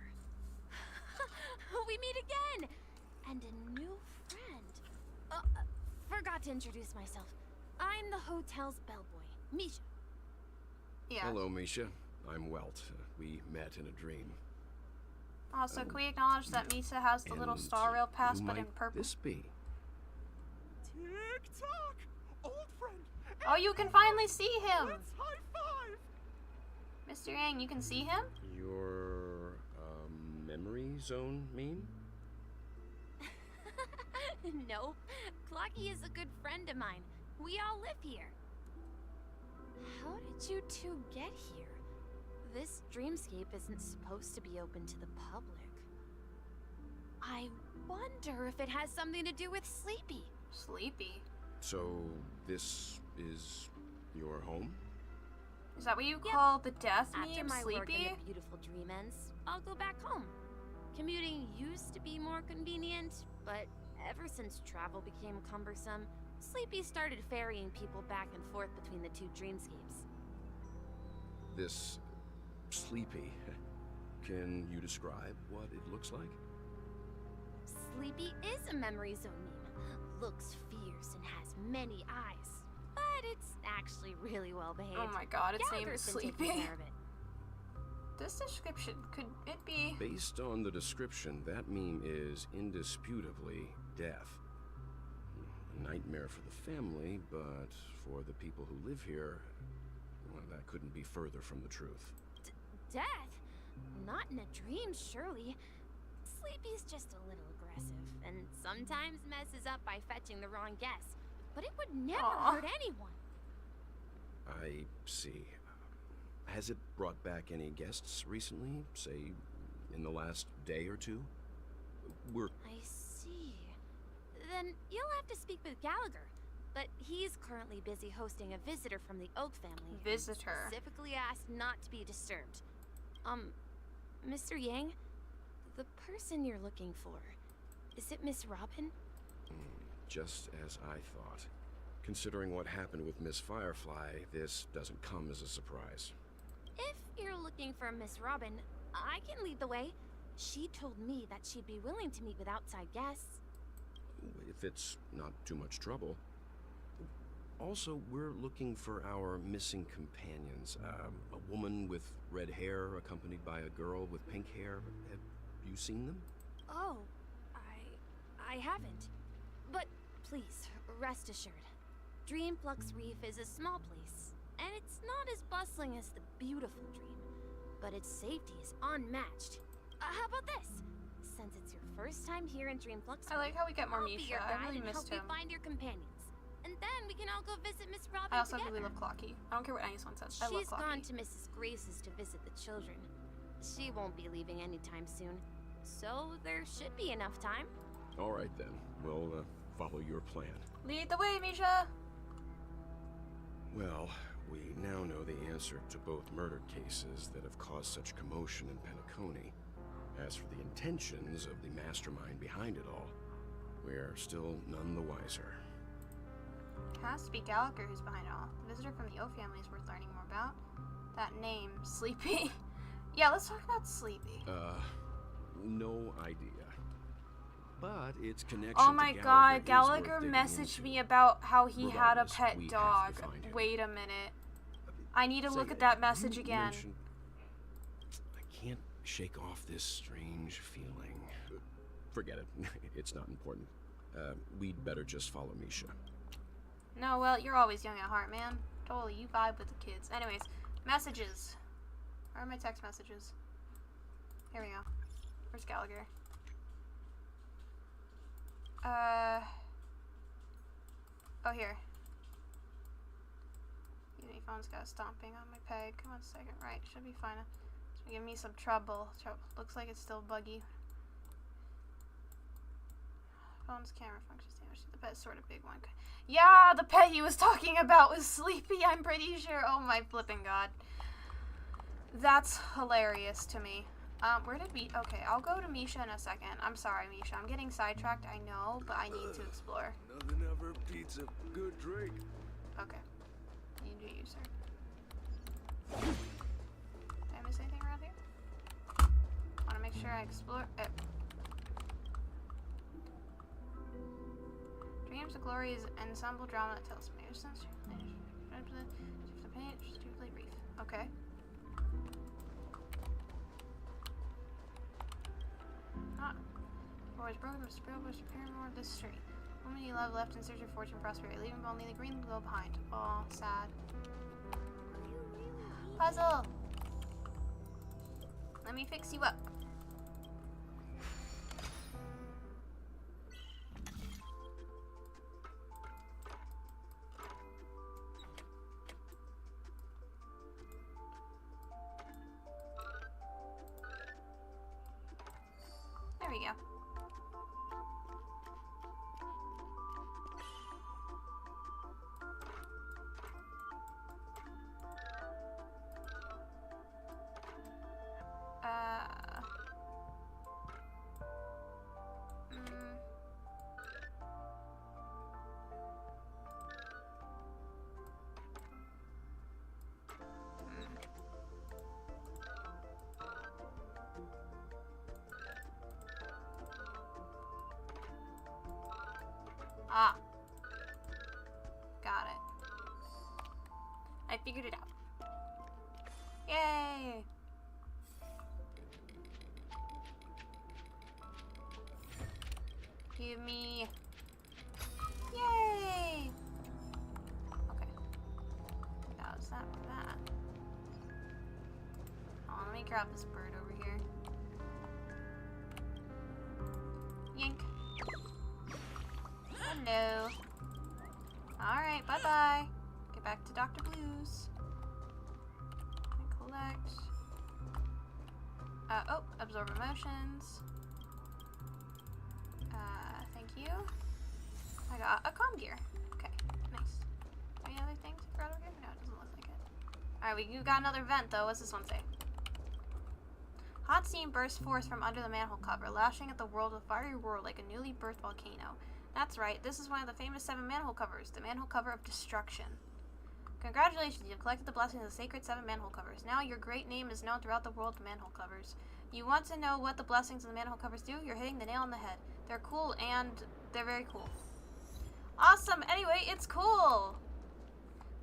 S11: We meet again! And a new friend. Forgot to introduce myself. I'm the hotel's bellboy, Misha.
S2: Yeah.
S19: Hello, Misha. I'm Welt. We met in a dream.
S2: Also, can we acknowledge that Misha has the little star rail pass,
S19: who
S2: but in
S19: might
S2: purple?
S19: this be?
S16: Tick-tock! Old friend!
S2: Oh, you can finally see him!
S16: Let's high five!
S2: Mr. Yang, you can see him?
S19: Your, memory zone mean?
S11: Nope. Clocky is a good friend of mine. We all live here. How did you two get here? This dreamscape isn't supposed to be open to the public. I wonder if it has something to do with Sleepy.
S2: Sleepy?
S19: So, this is your home?
S2: Is that what you call the death
S11: After
S2: meme,
S11: my work in
S2: Sleepy?
S11: the beautiful dream ends, I'll go back home. Commuting used to be more convenient, but ever since travel became cumbersome, Sleepy started ferrying people back and forth between the two dreamscapes.
S19: This Sleepy. Can you describe what it looks like?
S11: Sleepy is a memory zone meme. Looks fierce and has many eyes. But it's actually really well behaved.
S2: Oh my god, its name is
S11: Gallagher's been
S2: Sleepy.
S11: taking care of it.
S2: This description, could it be?
S19: Based on the description, that meme is indisputably death. A nightmare for the family, but for the people who live here, well, that couldn't be further from the truth.
S11: Death? Not in a dream, surely. Sleepy's just a little aggressive, and sometimes messes up by fetching the wrong guess. But it would never hurt anyone.
S19: I see. Has it brought back any guests recently? Say, in the last day or two?
S11: I see. Then you'll have to speak with Gallagher. But he's currently busy hosting a visitor from the Oak family.
S2: Visitor?
S11: Specifically asked not to be disturbed. Mr. Yang, the person you're looking for, is it Miss Robin?
S19: Just as I thought. Considering what happened with Miss Firefly, this doesn't come as a surprise.
S11: If you're looking for Miss Robin, I can lead the way. She told me that she'd be willing to meet with outside guests.
S19: If it's not too much trouble. Also, we're looking for our missing companions. A woman with red hair accompanied by a girl with pink hair. Have you seen them?
S11: Oh, I haven't. But please, rest assured. Dreamflux Reef is a small place, and it's not as bustling as the beautiful Dream, but its safety is unmatched. How about this? Since it's your first time here in Dreamflux,
S2: I like how we get more
S11: I'll be
S2: Misha.
S11: your
S2: I
S11: guide
S2: really
S11: and
S2: missed
S11: help
S2: him.
S11: you find your companions. And then we can all go visit Miss Robin
S2: I also
S11: together.
S2: really love Clocky. I don't care what anyone says. I love
S11: She's
S2: Clocky.
S11: gone to Mrs. Grace's to visit the children. She won't be leaving anytime soon, so there should be enough time.
S19: All right, then. We'll follow your plan.
S2: Lead the way, Misha!
S19: Well, we now know the answer to both murder cases that have caused such commotion in Penacony. As for the intentions of the mastermind behind it all, we are still none the wiser.
S2: It has to be Gallagher who's behind it all. The visitor from the O family is worth learning more about. That name, Sleepy. Yeah, let's talk about Sleepy.
S19: No idea. But its connection
S2: Oh my
S19: to
S2: god,
S19: Gallagher
S2: Gallagher
S19: is worth
S2: messaged
S19: digging
S2: me about how he had a
S19: Regardless,
S2: pet
S19: we have
S2: dog.
S19: to find him.
S2: Wait a minute. I need to
S19: Say,
S2: look at that
S19: you
S2: message again.
S19: mentioned- I can't shake off this strange feeling. Forget it. It's not important. We'd better just follow Misha.
S2: No, well, you're always young at heart, man. Totally, you vibe with the kids. Anyways, messages. Where are my text messages? Here we go. Where's Gallagher? Oh, here. Unity phone's got stomping on my peg. Come on, second. Right, should be fine. It's gonna give me some trouble. Looks like it's still buggy. Phone's camera functions damaged. The pet's sort of big one. Yeah, the pet he was talking about was Sleepy, I'm pretty sure. Oh my flipping god. That's hilarious to me. Where did we... Okay, I'll go to Misha in a second. I'm sorry, Misha. I'm getting sidetracked, I know, but I need to explore.
S1: Nothing ever beats a good drink.
S2: Okay. You do you, sir. Did I miss anything around here? Want to make sure I explore... Dreams of Glory is an ensemble drama that tells me. Okay. Ah. Boys broken with spill was preparing more of this street. Woman you love left in search of fortune and prosperity, leaving only the green glow behind. Aw, sad. Puzzle! Let me fix you up. There we go. Ah. Got it. I figured it out. Yay! Give me... Yay! Okay. That was that for that. Oh, let me grab this bird over here. Yank. Hello. Alright, bye-bye. Get back to Dr. Blues. Collect. Oh, absorb emotions. Thank you. I got a comm gear. Okay, nice. Any other things I forgot over here? No, it doesn't look like it. Alright, we got another vent though. What's this one say? Hot steam bursts forth from under the manhole cover, lashing at the world with fiery roar like a newly birthed volcano. That's right, this is one of the famous 7 manhole covers, the manhole cover of destruction. Congratulations, you've collected the blessings of the sacred 7 manhole covers. Now your great name is known throughout the world of manhole covers. You want to know what the blessings of the manhole covers do? You're hitting the nail on the head. They're cool, and they're very cool. Awesome! Anyway, it's cool!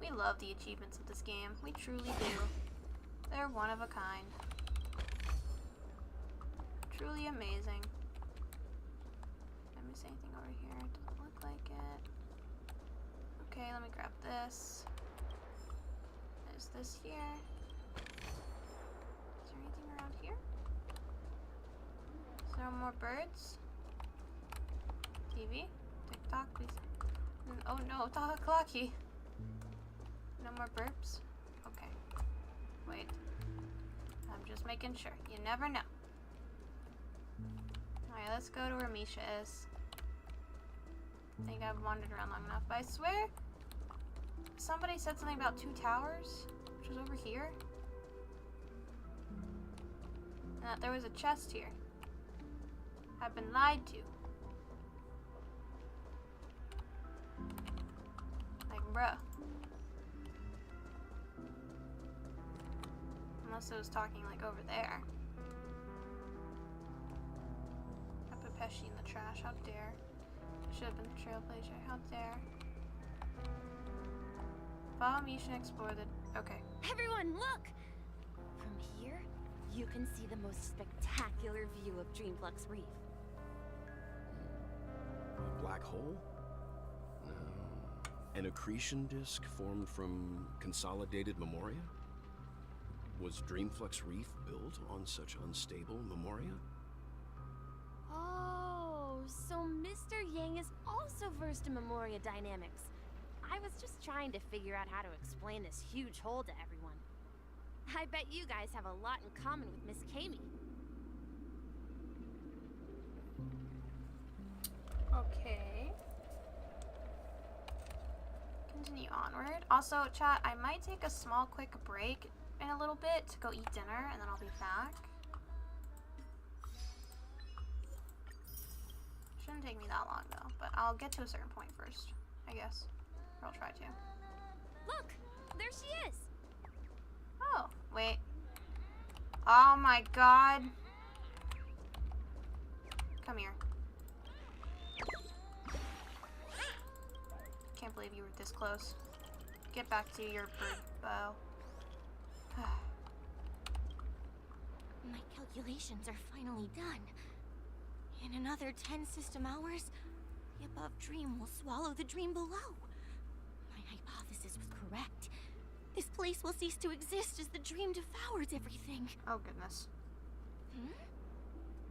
S2: We love the achievements of this game. We truly do. They're one of a kind. Truly amazing. Did I miss anything over here? Doesn't look like it. Okay, let me grab this. There's this here. Is there anything around here? Is there more birds? TV? TikTok, please. Oh no, clocky. No more burps? Okay. Wait. I'm just making sure. You never know. Alright, let's go to where Misha is. I think I've wandered around long enough, but I swear somebody said something about 2 towers, which was over here. And that there was a chest here. I've been lied to. Like, bruh. Unless it was talking like over there. I put Pesci in the trash, how dare. Should have been the trailblazer, how dare. Follow me, and explore the... Okay.
S22: Everyone, look! From here, you can see the most spectacular view of Dreamflux Reef.
S19: A black hole? No. An accretion disk formed from consolidated memoria? Was Dreamflux Reef built on such unstable memoria?
S22: Oh, so Mr. Yang is also versed in memoria dynamics. I was just trying to figure out how to explain this huge hole to everyone. I bet you guys have a lot in common with Miss Kami.
S2: Okay. Continue onward. Also, chat, I might take a small quick break in a little bit to go eat dinner, and then I'll be back. Shouldn't take me that long, though, but I'll get to a certain point first, I guess. Or I'll try to.
S22: Look! There she is!
S2: Oh, wait. Oh my god. Come here. Can't believe you were this close. Get back to your bird bow.
S5: My calculations are finally done. In another 10 system hours, the above dream will swallow the dream below. My hypothesis was correct. This place will cease to exist as the dream devours everything.
S2: Oh, goodness.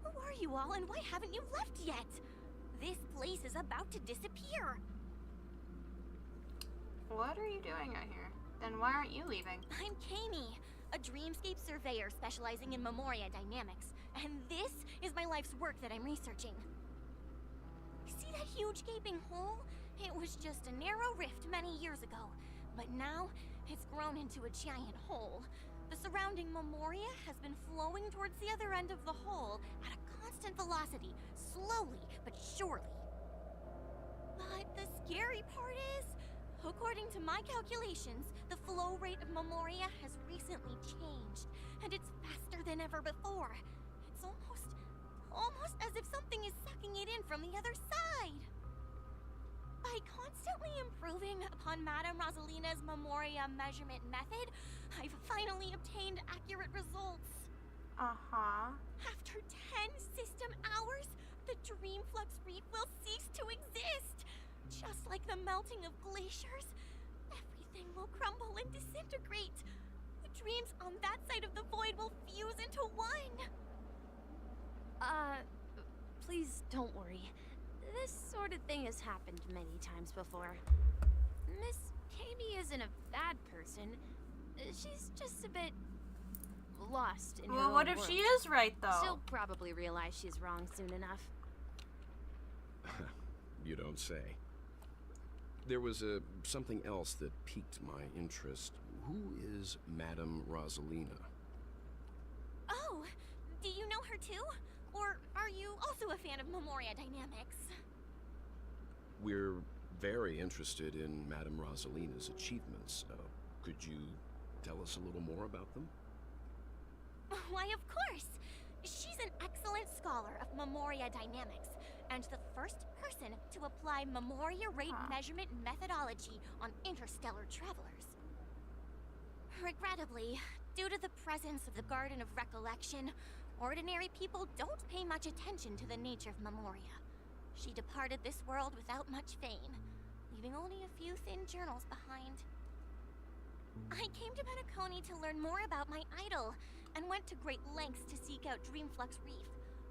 S5: Who are you all, and why haven't you left yet? This place is about to disappear.
S2: What are you doing out here? Then why aren't you leaving?
S5: I'm Kami, a dreamscape surveyor specializing in memoria dynamics. And this is my life's work that I'm researching. See that huge gaping hole? It was just a narrow rift many years ago, but now it's grown into a giant hole. The surrounding memoria has been flowing towards the other end of the hole at a constant velocity, slowly but surely. But the scary part is, according to my calculations, the flow rate of memoria has recently changed, and it's faster than ever before. It's almost as if something is sucking it in from the other side. By constantly improving upon Madame Rosalina's memoria measurement method, I've finally obtained accurate results.
S2: Uh-huh.
S5: After 10 system hours, the Dreamflux Reef will cease to exist. Just like the melting of glaciers, everything will crumble and disintegrate. The dreams on that side of the void will fuse into one.
S22: Please don't worry. This sort of thing has happened many times before. Miss Kami isn't a bad person. She's just a bit lost in her
S2: Well,
S22: own
S2: what if
S22: world.
S2: she is right, though?
S22: She'll probably realize she's wrong soon enough.
S19: You don't say. There was something else that piqued my interest. Who is Madame Rosalina?
S5: Oh, do you know her too? Or are you also a fan of memoria dynamics?
S19: We're very interested in Madame Rosalina's achievements. Could you tell us a little more about them?
S11: Why, of course! She's an excellent scholar of Memoria dynamics, and the first person to apply Memoria rate measurement methodology on interstellar travelers. Regrettably, due to the presence of the Garden of Recollection, ordinary people don't pay much attention to the nature of Memoria. She departed this world without much fame, leaving only a few thin journals behind. I came to Penacony to learn more about my idol, and went to great lengths to seek out Dreamflux Reef,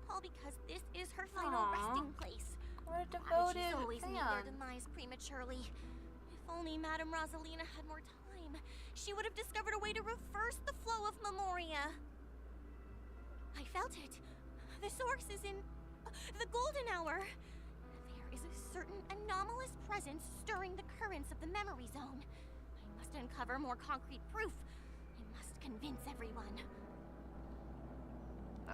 S11: all because this is her final resting place.
S2: What a
S11: How did she
S2: devoted
S11: always meet
S2: fan.
S11: their demise prematurely? If only Madame Rosalina had more time, she would have discovered a way to reverse the flow of Memoria. I felt it. The source is in the golden hour. There is a certain anomalous presence stirring the currents of the memory zone. I must uncover more concrete proof. I must convince everyone.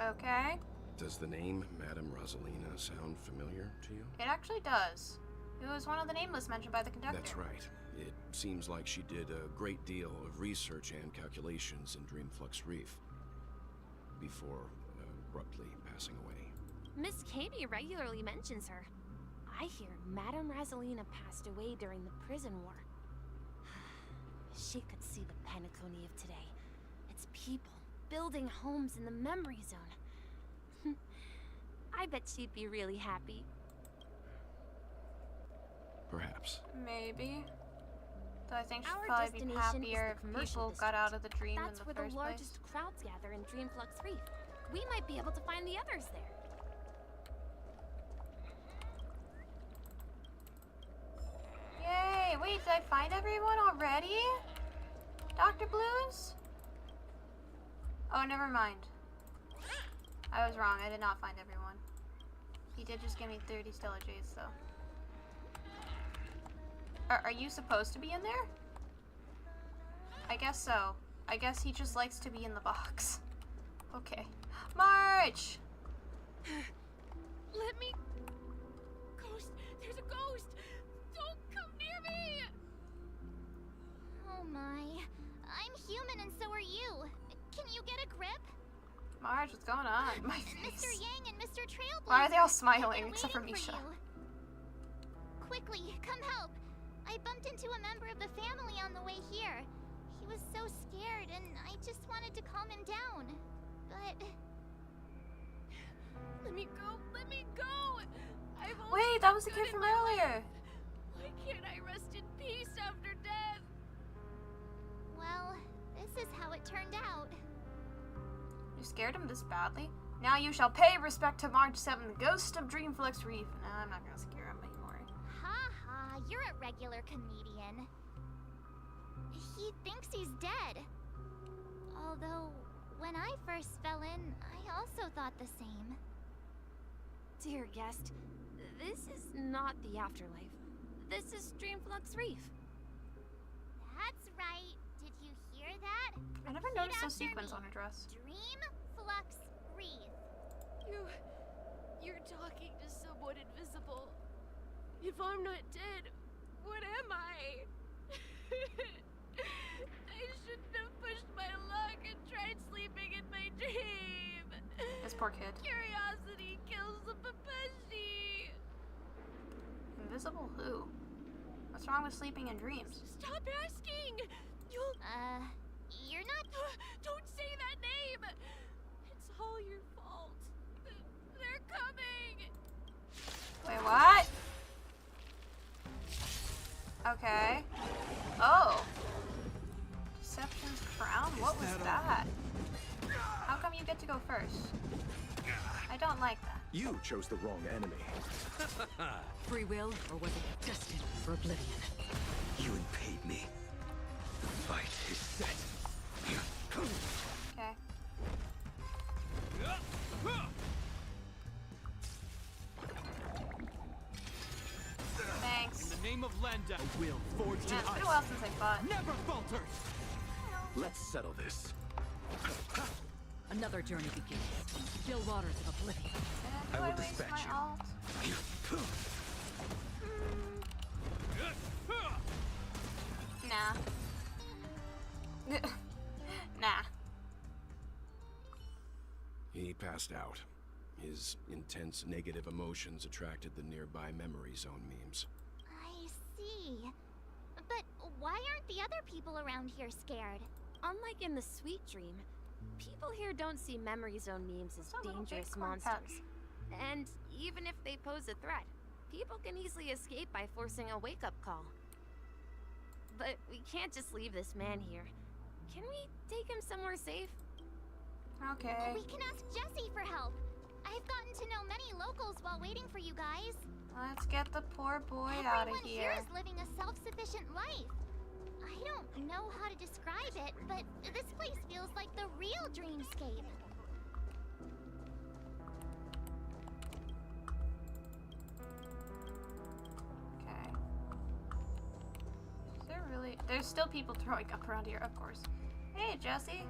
S2: Okay.
S19: Does the name Madame Rosalina sound familiar to you?
S2: It actually does. It was one of the nameless mentioned by the conductor.
S19: That's right. It seems like she did a great deal of research and calculations in Dreamflux Reef before abruptly passing away.
S11: Miss Katie regularly mentions her. I hear Madame Rosalina passed away during the prison war. She could see the Penacony of today. Its people building homes in the memory zone. I bet she'd be really happy.
S19: Perhaps.
S2: Maybe. Though I think she'd
S11: Our
S2: probably be
S11: destination
S2: happier
S11: is
S2: if
S11: the commercial
S2: people got out of the dream
S11: That's
S2: in
S11: where
S2: the first
S11: the largest
S2: place.
S11: crowds gather in Dreamflux Reef. We might be able to find the others there.
S2: Yay! Wait, did I find everyone already? Dr. Blues? Oh, never mind. I was wrong. I did not find everyone. He did just give me 30 Stellar Jades, though. Are you supposed to be in there? I guess so. I guess he just likes to be in the box. Okay. March!
S11: Let me... Ghost! There's a ghost! Don't come near me!
S5: Oh my. I'm human and so are you. Can you get a grip?
S2: Marge, what's going on? My
S5: Mr.
S2: face.
S5: Yang and Mr. Trailblazer.
S2: Why are they all
S5: I've
S2: smiling
S5: been
S2: except for
S5: waiting
S2: Misha?
S5: you. Quickly, come help. I bumped into a member of the family on the way here. He was so scared and I just wanted to calm him down. But...
S11: Let me go! Let me go!
S2: Wait, that was the kid from earlier!
S11: Why can't I rest in peace after death?
S5: Well, this is how it turned out.
S2: You scared him this badly? Now you shall pay respect to March 7, the ghost of Dreamflux Reef. Nah, I'm not gonna scare him anymore.
S5: Ha ha, you're a regular comedian. He thinks he's dead. Although, when I first fell in, I also thought the same.
S11: Dear guest, this is not the afterlife. This is Dreamflux Reef.
S5: That's right. Did you hear that?
S2: I never
S5: Repeat
S2: noticed those
S5: after
S2: sequins
S5: me.
S2: on her dress.
S5: Dreamflux Reef.
S3: You're talking to someone invisible. If I'm not dead, what am I? I shouldn't have pushed my luck and tried sleeping in my dream.
S2: This poor kid.
S3: Curiosity kills the papashi.
S2: Invisible who? What's wrong with sleeping in dreams?
S3: Stop asking. You'll.
S5: You're not.
S3: Don't say that name. It's all your fault. They're coming.
S2: Wait, what? Okay. Oh. Deception's crown? What was that? How come you get to go first? I don't like that.
S4: You chose the wrong enemy.
S8: Free will, or was it destined for oblivion?
S20: You impede me. The fight is set.
S2: Okay. Thanks.
S16: In the name of Lenda, I will forge
S2: Yeah,
S16: the
S2: it's been
S16: ice.
S2: a while since I fought.
S16: Never falter.
S4: Let's settle this.
S8: Another journey begins. Still waters of oblivion.
S2: Do
S20: I will
S2: waste
S20: dispatch
S2: my
S20: you.
S2: alt? Nah. Nah.
S19: He passed out. His intense negative emotions attracted the nearby memory zone memes.
S5: I see. But why aren't the other people around here scared?
S3: Unlike in the Sweet Dream, people here don't see memory zone memes as dangerous monsters. And even if they pose a threat, people can easily escape by forcing a wake-up call. But we can't just leave this man here. Can we take him somewhere safe?
S2: Okay.
S5: We can ask Jessie for help. I've gotten to know many locals while waiting for you guys.
S2: Let's get the poor boy out of
S5: Everyone here is living a self-sufficient life. I don't know how to describe it, but this place feels like the real dreamscape.
S2: Okay. Is there really? There's still people throwing up around here, of course. Hey, Jessie.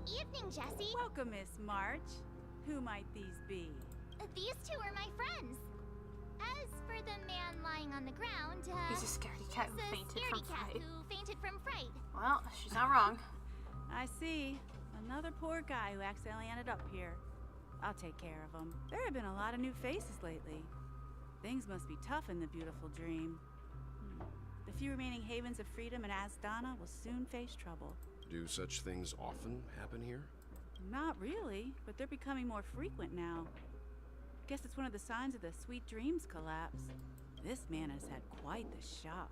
S5: Evening, Jessie.
S7: Welcome, Miss March. Who might these be?
S5: These two are my friends. As for the man lying on the ground,
S2: He's a scaredy cat who fainted from fright.
S5: who fainted from fright.
S2: Well, she's not wrong.
S7: I see. Another poor guy who accidentally ended up here. I'll take care of him. There have been a lot of new faces lately. Things must be tough in the beautiful dream. The few remaining havens of freedom in Asdana will soon face trouble.
S19: Do such things often happen here?
S7: Not really, but they're becoming more frequent now. Guess it's one of the signs of the Sweet Dreams collapse. This man has had quite the shock.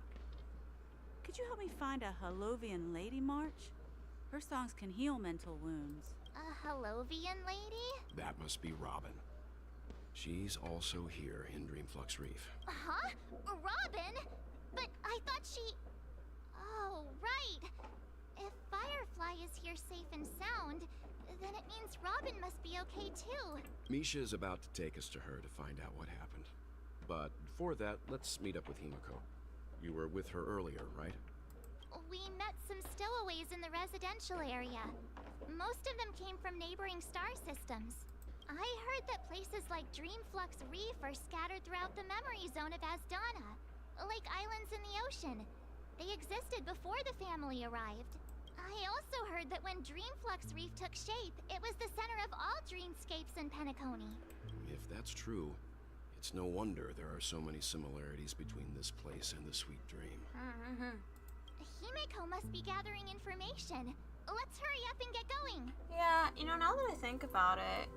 S7: Could you help me find a Halovian lady, March? Her songs can heal mental wounds.
S5: A Halovian lady?
S19: That must be Robin. She's also here in Dreamflux Reef.
S5: Huh? Robin? But I thought she... Oh, right. If Firefly is here safe and sound, then it means Robin must be okay too.
S19: Misha's about to take us to her to find out what happened. But before that, let's meet up with Himiko. You were with her earlier, right?
S5: We met some stowaways in the residential area. Most of them came from neighboring star systems. I heard that places like Dreamflux Reef are scattered throughout the memory zone of Asdana, like islands in the ocean. They existed before the family arrived. I also heard that when Dreamflux Reef took shape, it was the center of all dreamscapes in Penacony.
S19: If that's true, it's no wonder there are so many similarities between this place and the Sweet Dream.
S5: Himiko must be gathering information. Let's hurry up and get going.
S2: Yeah, you know, now that I think about it,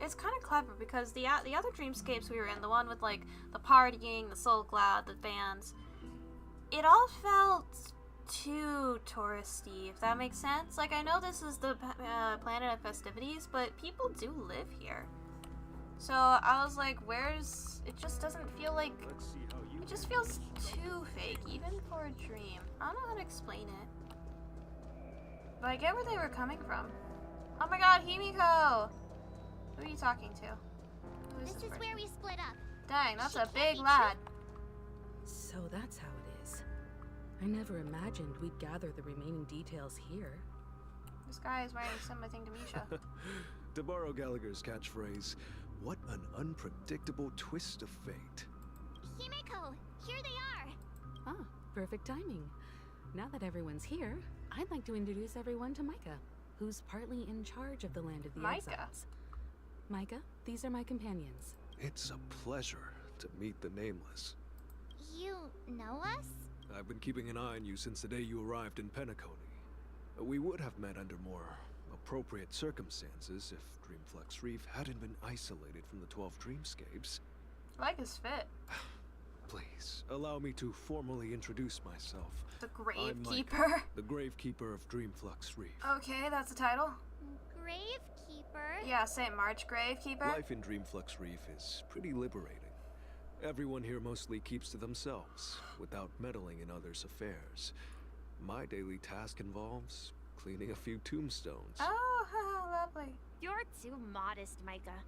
S2: it's kind of clever because the other dreamscapes we were in, the one with like the partying, the Soul Cloud, the bands, it all felt too touristy, if that makes sense. Like, I know this is the planet of festivities, but people do live here. So I was like, where's... It just doesn't feel like... It just feels too fake, even for a dream. I don't know how to explain it. But I get where they were coming from. Oh my god, Himiko! Who are you talking to? Who
S5: This is where we split up.
S2: Dang, that's
S5: She
S2: a
S5: can't
S2: big
S5: be
S2: lad.
S9: So that's how it is. I never imagined we'd gather the remaining details here.
S2: This guy is wearing similar thing to Misha.
S10: To borrow Gallagher's catchphrase, what an unpredictable twist of fate.
S5: Himiko, here they are.
S9: Ah, perfect timing. Now that everyone's here, I'd like to introduce everyone to Micah, who's partly in charge of the Land of the
S2: Micah?
S9: Exiles. Micah, these are my companions.
S10: It's a pleasure to meet the Nameless.
S5: You know us?
S10: I've been keeping an eye on you since the day you arrived in Penacony. We would have met under more appropriate circumstances if Dreamflux Reef hadn't been isolated from the 12 dreamscapes.
S2: I like his fit.
S10: Please, allow me to formally introduce myself.
S2: The
S10: I'm Micah,
S2: Gravekeeper.
S10: the Gravekeeper of Dreamflux Reef.
S2: Okay, that's the title.
S5: Gravekeeper?
S2: Yeah, St. March Gravekeeper.
S10: Life in Dreamflux Reef is pretty liberating. Everyone here mostly keeps to themselves, without meddling in others' affairs. My daily task involves cleaning a few tombstones.
S2: Oh, lovely.
S3: You're too modest, Micah.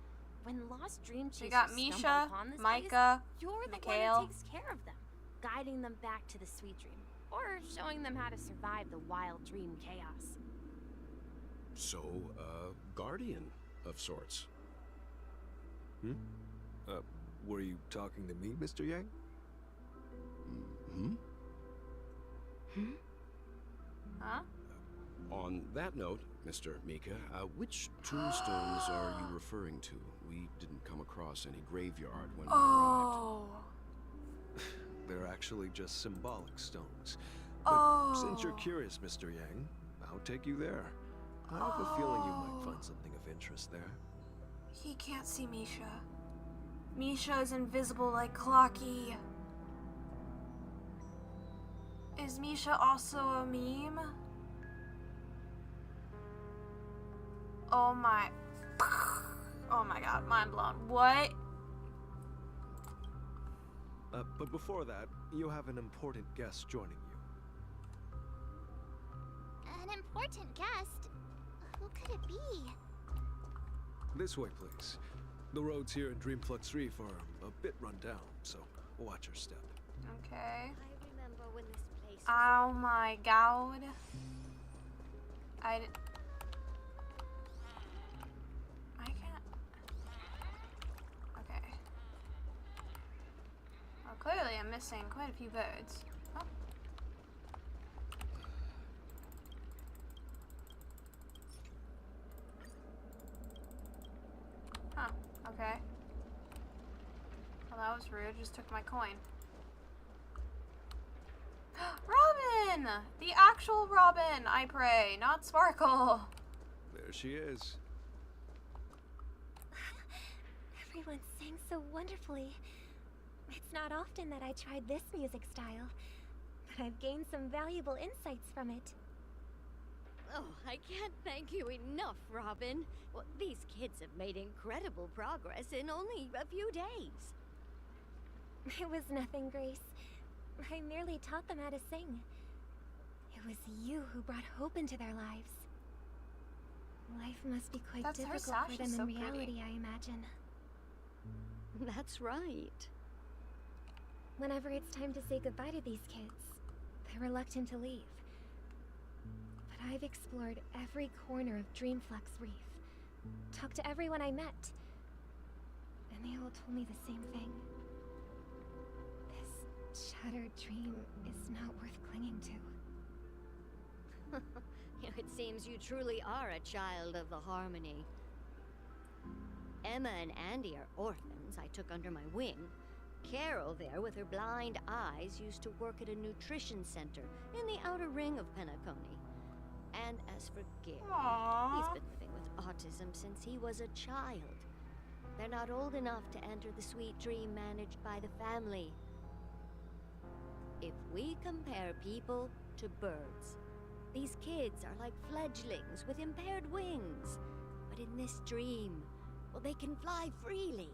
S3: When lost dream chasers
S2: We got
S3: stumble
S2: Misha,
S3: upon this
S2: Micah,
S3: place, you're the one
S2: Mikhail.
S3: who takes care of them, guiding them back to the sweet dream, or showing them how to survive the wild dream chaos.
S19: So, guardian of sorts.
S10: Were you talking to me, Mr. Yang?
S2: Huh?
S19: On that note, Mr. Mika, which tombstones are you referring to? We didn't come across any graveyard when we arrived.
S10: They're actually just symbolic stones. But since you're curious, Mr. Yang, I'll take you there. I have a feeling you might find something of interest there.
S2: He can't see Misha. Misha is invisible like Clocky. Is Misha also a meme? Oh my god, mind blown. What?
S10: But before that, you have an important guest joining you.
S5: An important guest? Who could it be?
S10: This way, please. The roads here in Dreamflux Reef are a bit run down, so watch your step.
S2: Okay.
S22: I remember when this place was
S2: Oh my god. I can't. Okay. Well, clearly I'm missing quite a few birds. Oh. Huh. Okay. Well, that was rude. Just took my coin. Robin! The actual Robin, I pray, not Sparkle.
S10: There she is.
S11: Everyone sang so wonderfully. It's not often that I tried this music style, but I've gained some valuable insights from it.
S22: Oh, I can't thank you enough, Robin. Well, these kids have made incredible progress in only a few days.
S11: It was nothing, Grace. I merely taught them how to sing. It was you who brought hope into their lives. Life must be quite difficult for them in reality, I imagine.
S22: That's right.
S11: Whenever it's time to say goodbye to these kids, they're reluctant to leave. But I've explored every corner of Dreamflux Reef, talked to everyone I met, and they all told me the same thing. This shattered dream is not worth clinging to.
S22: It seems you truly are a child of the Harmony. Emma and Andy are orphans I took under my wing. Carol there, with her blind eyes, used to work at a nutrition center in the outer ring of Penacony. And as for Gary, he's been living with autism since he was a child. They're not old enough to enter the sweet dream managed by the family. If we compare people to birds, these kids are like fledglings with impaired wings. But in this dream, well, they can fly freely.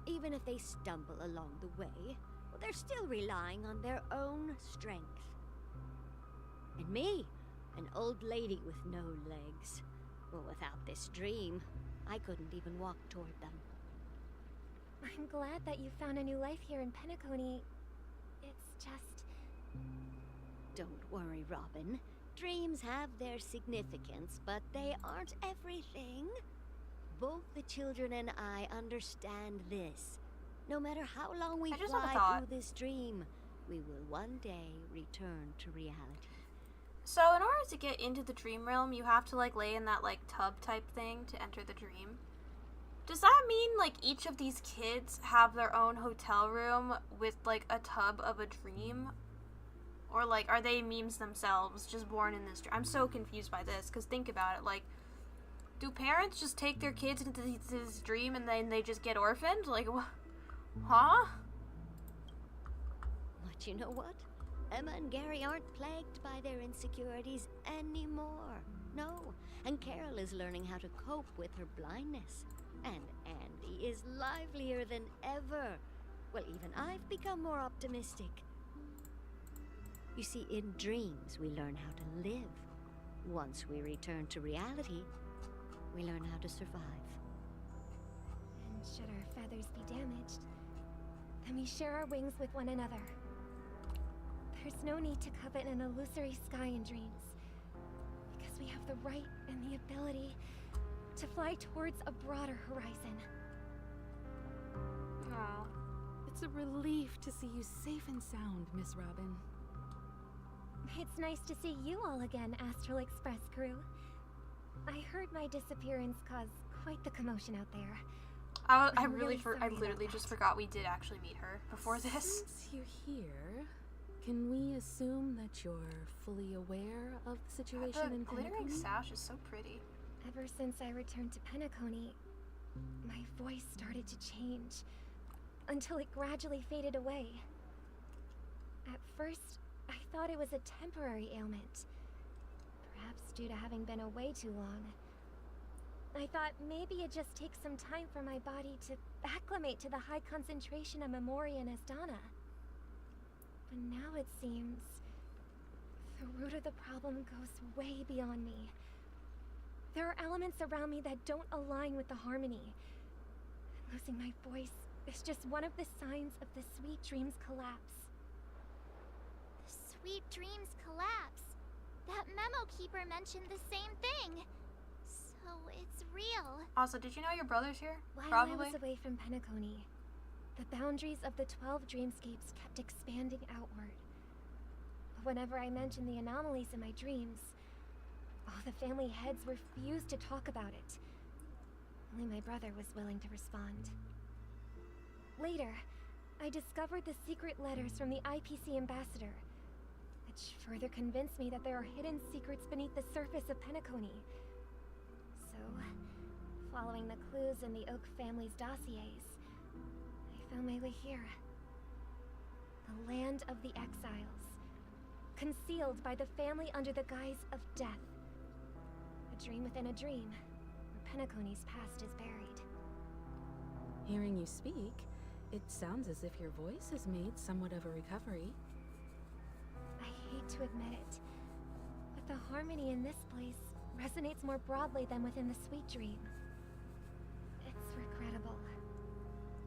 S22: Even if they stumble along the way, well, they're still relying on their own strength. And me, an old lady with no legs. Well, without this dream, I couldn't even walk toward them.
S11: I'm glad that you found a new life here in Penacony. It's just...
S22: Don't worry, Robin. Dreams have their significance, but they aren't everything. Both the children and I understand this. No matter how long we fly through this dream, we will one day return to reality.
S2: So in order to get into the dream realm, you have to like lay in that like tub type thing to enter the dream. Does that mean like each of these kids have their own hotel room with like a tub of a dream? Or like are they memes themselves just born in this dream? I'm so confused by this because think about it, like do parents just take their kids into this dream and then they just get orphaned? Like, huh?
S22: But you know what? Emma and Gary aren't plagued by their insecurities anymore. No, and Carol is learning how to cope with her blindness. And Andy is livelier than ever. Well, even I've become more optimistic. You see, in dreams, we learn how to live. Once we return to reality, we learn how to survive.
S11: And should our feathers be damaged, then we share our wings with one another. There's no need to covet an illusory sky in dreams, because we have the right and the ability to fly towards a broader horizon.
S2: Aww.
S9: It's a relief to see you safe and sound, Miss Robin.
S11: It's nice to see you all again, Astral Express crew. I heard my disappearance caused quite the commotion out there.
S2: I
S11: I'm really sorry
S2: literally
S11: about
S2: just
S11: that.
S2: forgot we did actually meet her before this.
S9: Since you're here, can we assume that you're fully aware of the situation in
S2: The glittering
S9: Penacony?
S2: sash is so pretty.
S11: Ever since I returned to Penacony, my voice started to change, until it gradually faded away. At first, I thought it was a temporary ailment, perhaps due to having been away too long. I thought maybe it just takes some time for my body to acclimate to the high concentration of Memoria and Asdana. But now it seems the root of the problem goes way beyond me. There are elements around me that don't align with the harmony. Losing my voice is just one of the signs of the Sweet Dreams collapse.
S5: The Sweet Dreams collapse. That memo keeper mentioned the same thing. So it's real.
S2: Also, did you know your brother's here?
S11: While
S2: Probably.
S11: I was away from Penacony, the boundaries of the 12 dreamscapes kept expanding outward. But whenever I mentioned the anomalies in my dreams, all the family heads refused to talk about it. Only my brother was willing to respond. Later, I discovered the secret letters from the IPC ambassador, which further convinced me that there are hidden secrets beneath the surface of Penacony. So, following the clues in the Oak family's dossiers, I found my way here. The land of the exiles, concealed by the family under the guise of death. A dream within a dream, where Penacony's past is buried.
S9: Hearing you speak, it sounds as if your voice has made somewhat of a recovery.
S11: I hate to admit it, but the harmony in this place resonates more broadly than within the Sweet Dream. It's regrettable,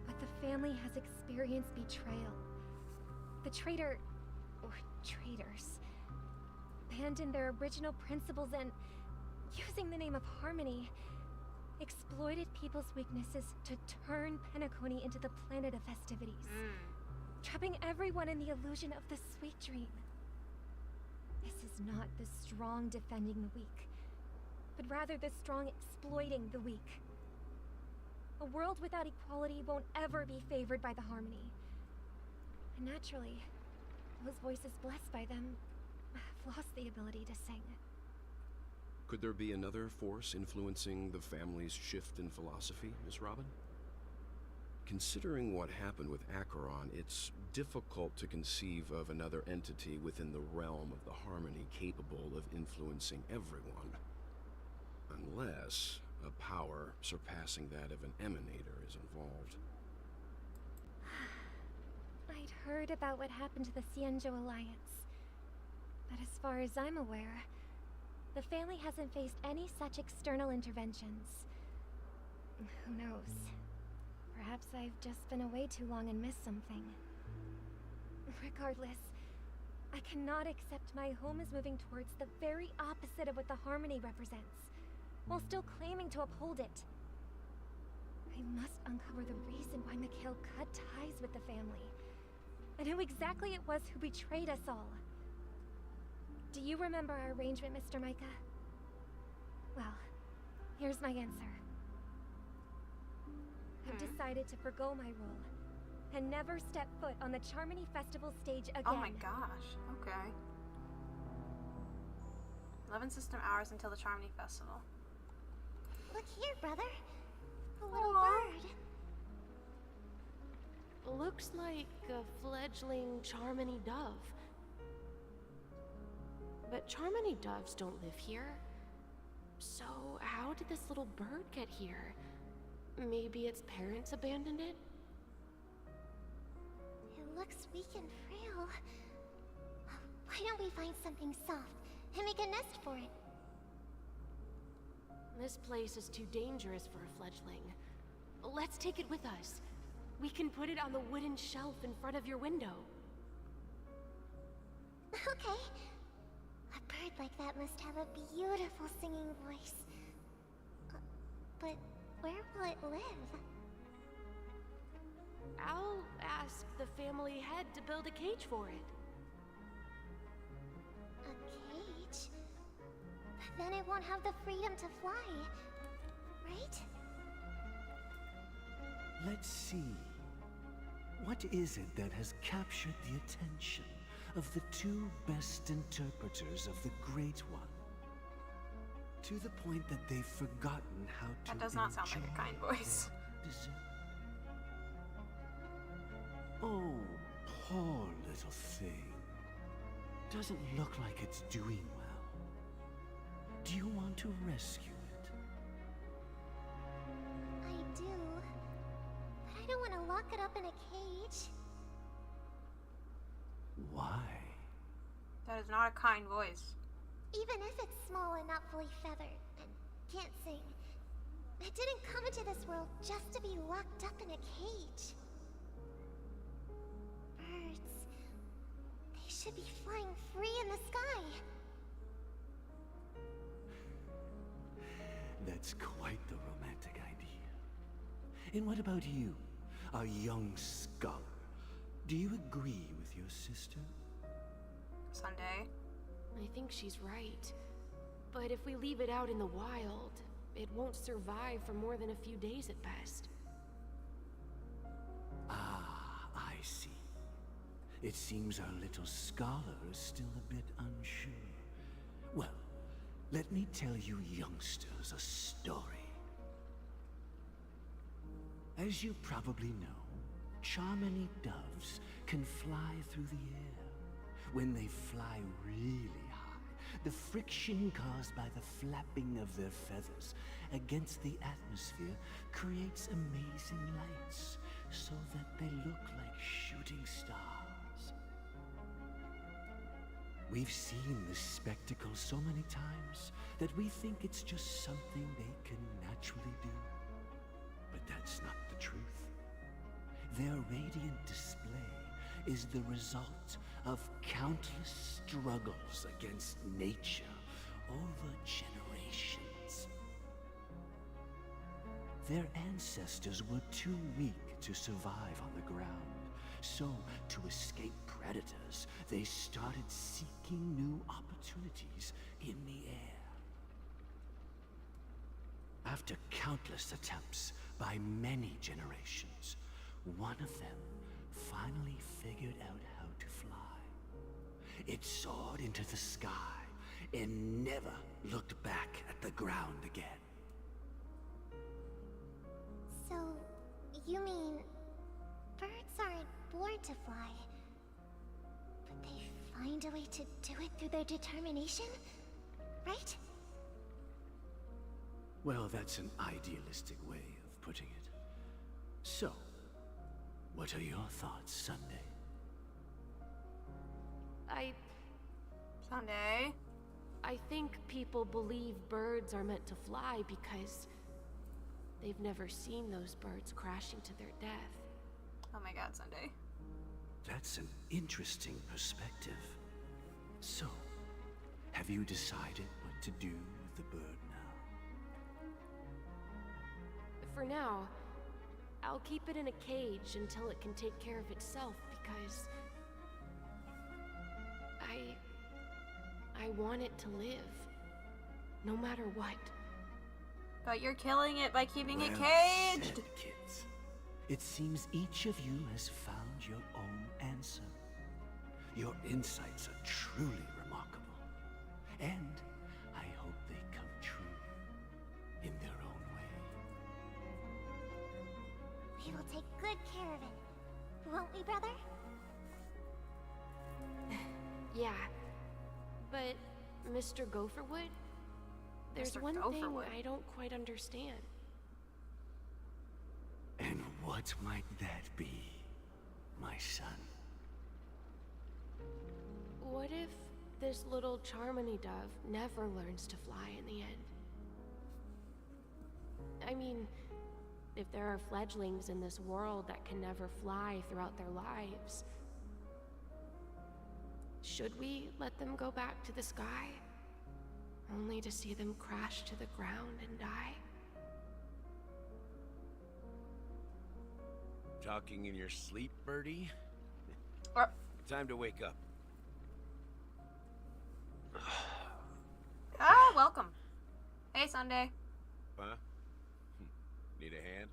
S11: but the family has experienced betrayal. The traitor, or traitors, abandoned their original principles and, using the name of harmony, exploited people's weaknesses to turn Penacony into the planet of festivities, trapping everyone in the illusion of the Sweet Dream. This is not the strong defending the weak, but rather the strong exploiting the weak. A world without equality won't ever be favored by the harmony. And naturally, those voices blessed by them have lost the ability to sing.
S19: Could there be another force influencing the family's shift in philosophy, Miss Robin? Considering what happened with Acheron, it's difficult to conceive of another entity within the realm of the harmony capable of influencing everyone. Unless a power surpassing that of an emanator is involved.
S11: I'd heard about what happened to the Xianzhou Alliance, but as far as I'm aware, the family hasn't faced any such external interventions. Who knows? Perhaps I've just been away too long and missed something. Regardless, I cannot accept my home is moving towards the very opposite of what the harmony represents, while still claiming to uphold it. I must uncover the reason why Mikhail cut ties with the family, and who exactly it was who betrayed us all. Do you remember our arrangement, Mr. Micah? Well, here's my answer. I've decided to forgo my role, and never step foot on the Charmony Festival stage again.
S2: Oh my gosh, okay. 11 system hours until the Charmony Festival.
S5: Look here, brother. A little bird.
S12: Looks like a fledgling Charmony dove. But Charmony doves don't live here. So how did this little bird get here? Maybe its parents abandoned it?
S5: It looks weak and frail. Why don't we find something soft and make a nest for it?
S12: This place is too dangerous for a fledgling. Let's take it with us. We can put it on the wooden shelf in front of your window.
S5: Okay. A bird like that must have a beautiful singing voice. But where will it live?
S12: I'll ask the family head to build a cage for it.
S11: A cage? But then it won't have the freedom to fly, right?
S13: Let's see. What is it that has captured the attention of the two best interpreters of the Great One? To the point that they've forgotten how to
S2: That does not sound like a kind voice.
S13: dessert. Oh, poor little thing. Doesn't look like it's doing well. Do you want to rescue it?
S11: I do. But I don't want to lock it up in a cage.
S13: Why?
S2: That is not a kind voice.
S11: Even if it's small and not fully feathered and can't sing, it didn't come into this world just to be locked up in a cage. Birds, they should be flying free in the sky.
S13: That's quite the romantic idea. And what about you, a young scholar? Do you agree with your sister?
S2: Sunday.
S12: I think she's right. But if we leave it out in the wild, it won't survive for more than a few days at best.
S13: Ah, I see. It seems our little scholar is still a bit unsure. Well, let me tell you youngsters a story. As you probably know, Charmony doves can fly through the air. When they fly really high, the friction caused by the flapping of their feathers against the atmosphere creates amazing lights, so that they look like shooting stars. We've seen this spectacle so many times that we think it's just something they can naturally do. But that's not the truth. Their radiant display is the result of countless struggles against nature over generations. Their ancestors were too weak to survive on the ground, so to escape predators, they started seeking new opportunities in the air. After countless attempts by many generations, one of them finally figured out how to fly. It soared into the sky and never looked back at the ground again.
S11: So, you mean birds aren't born to fly, but they find a way to do it through their determination, right?
S13: Well, that's an idealistic way of putting it. So, what are your thoughts, Sunday?
S2: Sunday?
S12: I think people believe birds are meant to fly because they've never seen those birds crashing to their death.
S2: Oh my god, Sunday.
S13: That's an interesting perspective. So, have you decided what to do with the bird now?
S12: For now, I'll keep it in a cage until it can take care of itself because I want it to live, no matter what.
S2: But you're killing it by keeping it
S13: Well
S2: caged.
S13: said, kids. It seems each of you has found your own answer. Your insights are truly remarkable, and I hope they come true in their own way.
S11: We will take good care of it, won't we, brother?
S12: Yeah, but Mr. Gopherwood, there's
S2: Mr.
S12: one thing
S2: Gopherwood.
S12: I don't quite understand.
S13: And what might that be, my son?
S12: What if this little Charmony dove never learns to fly in the end? I mean, if there are fledglings in this world that can never fly throughout their lives, should we let them go back to the sky, only to see them crash to the ground and die?
S14: talking in your sleep, Birdie? Time to wake up.
S2: Ah, welcome. Hey, Sunday.
S14: Huh? Need a hand?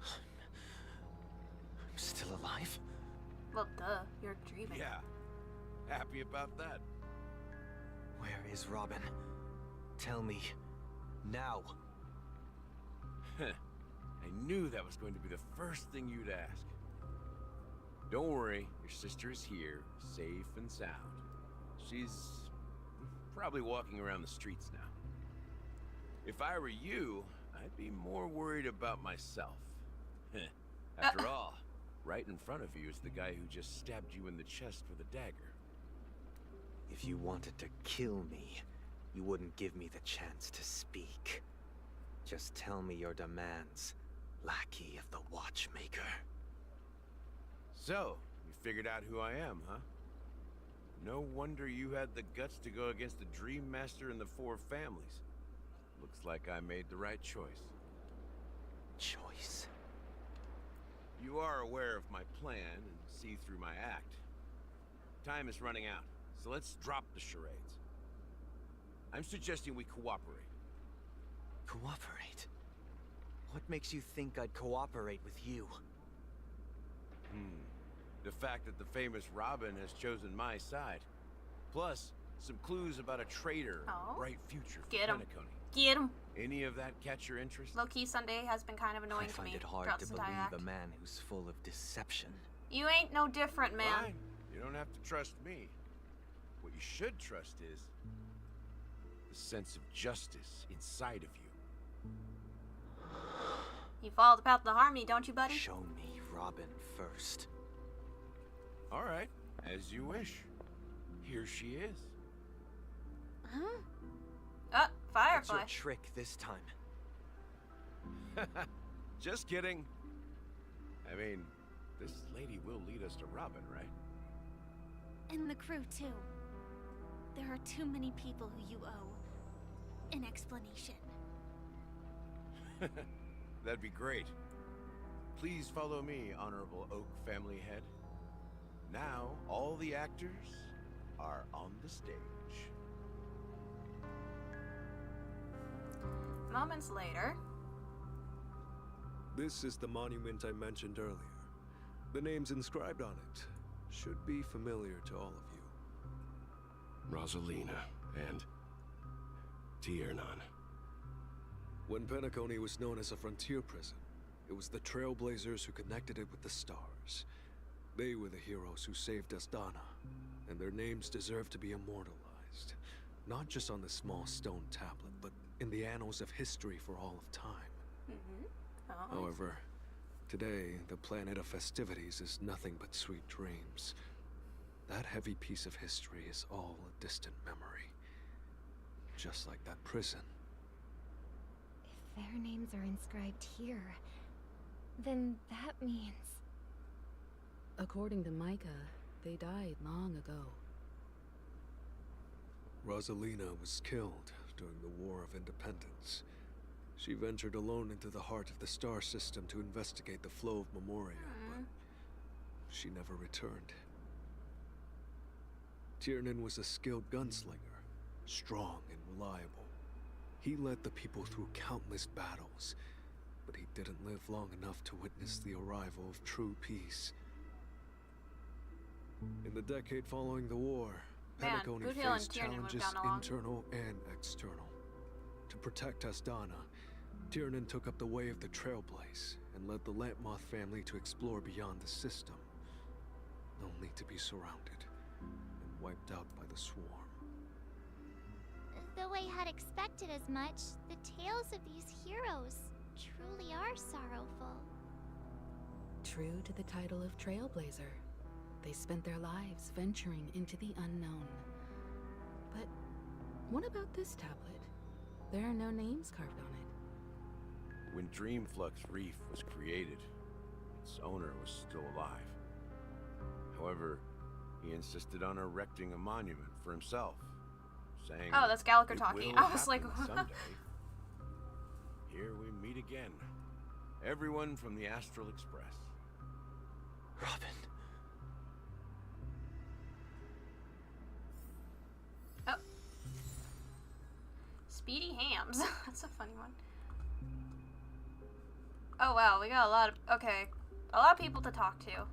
S20: I'm still alive?
S2: Well, duh. You're dreaming.
S14: Yeah. Happy about that.
S20: Where is Robin? Tell me. Now.
S14: I knew that was going to be the first thing you'd ask. Don't worry, your sister is here, safe and sound. She's probably walking around the streets now. If I were you, I'd be more worried about myself. After all, right in front of you is the guy who just stabbed you in the chest with a dagger.
S20: If you wanted to kill me, you wouldn't give me the chance to speak. Just tell me your demands, lackey of the Watchmaker.
S14: So, you figured out who I am, huh? No wonder you had the guts to go against the Dream Master and the Four Families. Looks like I made the right choice.
S20: Choice?
S14: You are aware of my plan and see through my act. Time is running out, so let's drop the charades. I'm suggesting we cooperate.
S20: Cooperate? What makes you think I'd cooperate with you?
S14: The fact that the famous Robin has chosen my side. Plus, some clues about a traitor and a bright future for Penacony.
S2: Get him.
S14: Any of that catch your interest?
S2: Low-key Sunday has been kind of annoying to me.
S20: I find it hard to believe a man who's full of deception.
S2: You ain't no different, man.
S14: Fine. You don't have to trust me. What you should trust is the sense of justice inside of you.
S2: You followed the path of the harmony, don't you, buddy?
S20: Show me Robin first.
S14: All right, as you wish. Here she is.
S2: Huh? Firefly.
S20: What's your trick this time?
S14: Just kidding. I mean, this lady will lead us to Robin, right?
S5: And the crew, too. There are too many people who you owe an explanation.
S14: That'd be great. Please follow me, Honorable Oak Family Head. Now, all the actors are on the stage.
S2: Moments later.
S10: This is the monument I mentioned earlier. The names inscribed on it should be familiar to all of you.
S19: Rosalina and Tiernan.
S10: When Penacony was known as a frontier prison, it was the Trailblazers who connected it with the stars. They were the heroes who saved Asdana, and their names deserve to be immortalized. Not just on the small stone tablet, but in the annals of history for all of time. However, today, the planet of festivities is nothing but sweet dreams. That heavy piece of history is all a distant memory. Just like that prison.
S11: If their names are inscribed here, then that means...
S9: According to Micah, they died long ago.
S10: Rosalina was killed during the War of Independence. She ventured alone into the heart of the star system to investigate the flow of Memoria, but she never returned. Tiernan was a skilled gunslinger, strong and reliable. He led the people through countless battles, but he didn't live long enough to witness the arrival of true peace. In the decade following the war, Penacony faced challenges internal and external. To protect Asdana, Tiernan took up the way of the Trailblaze and led the Lampmoth family to explore beyond the system, only to be surrounded and wiped out by the Swarm.
S5: Though I had expected as much, the tales of these heroes truly are sorrowful.
S9: True to the title of Trailblazer, they spent their lives venturing into the unknown. But what about this tablet? There are no names carved on it.
S14: When Dreamflux Reef was created, its owner was still alive. However, he insisted on erecting a monument for himself, saying,
S2: "Oh, that's Gallagher talking." I was like,
S14: someday. Here we meet again. Everyone from the Astral Express.
S20: Robin.
S2: Oh. Speedy Hams. That's a funny one. Oh wow, we got a lot of, okay. A lot of people to talk to.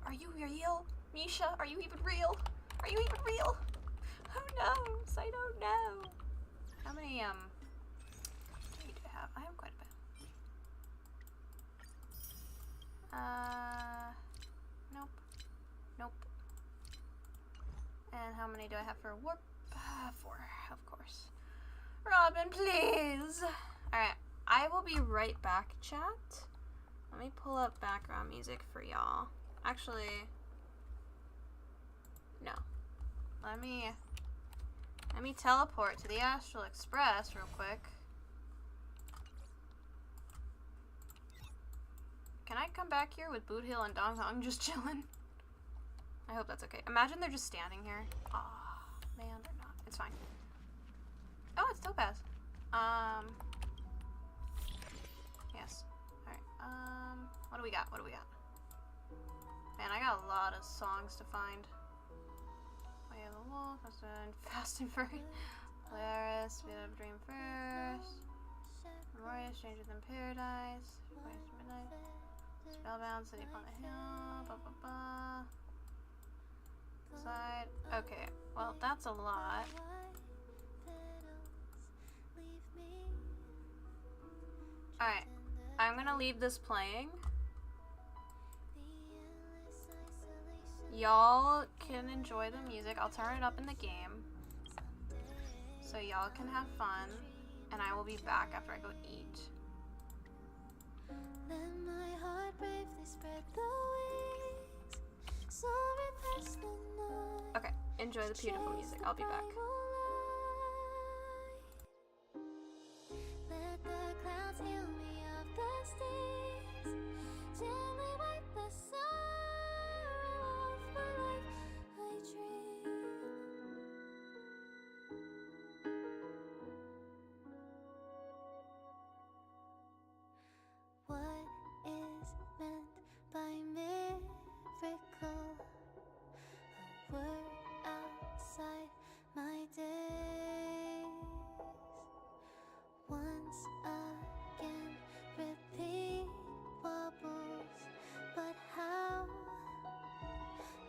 S2: Are you real? Misha, are you even real? Are you even real? Who knows? I don't know. How many, do you have? I have quite a bit. Nope. Nope. And how many do I have for warp? 4, of course. Robin, please. Alright, I will be right back, chat. Let me pull up background music for y'all. Actually, no. Let me teleport to the Astral Express real quick. Can I come back here with Boot Hill and Dong Hong just chilling? I hope that's okay. Imagine they're just standing here. Aw, man, they're not. It's fine. Oh, it's Topaz. Yes. Alright, what do we got? What do we got? Man, I got a lot of songs to find. We have the Wolf, Fast and Furious, Polaris, Speed Up Dream First, Memoria, Stranger Than Paradise, Voice of Midnight, Spellbound, City Upon the Hill, blah blah blah. Side. Okay, well, that's a lot. Alright, I'm gonna leave this playing. Y'all can enjoy the music. I'll turn it up in the game so y'all can have fun, and I will be back after I go eat.
S5: Let my heart bravely spread the wings, soaring past the night.
S2: Okay, enjoy the beautiful music. I'll be back.
S5: Let the clouds heal me of the stings, gently wipe the sorrow off my life. I dream. What is meant by miracle? A word outside my days. Once again, repeat wobbles, but how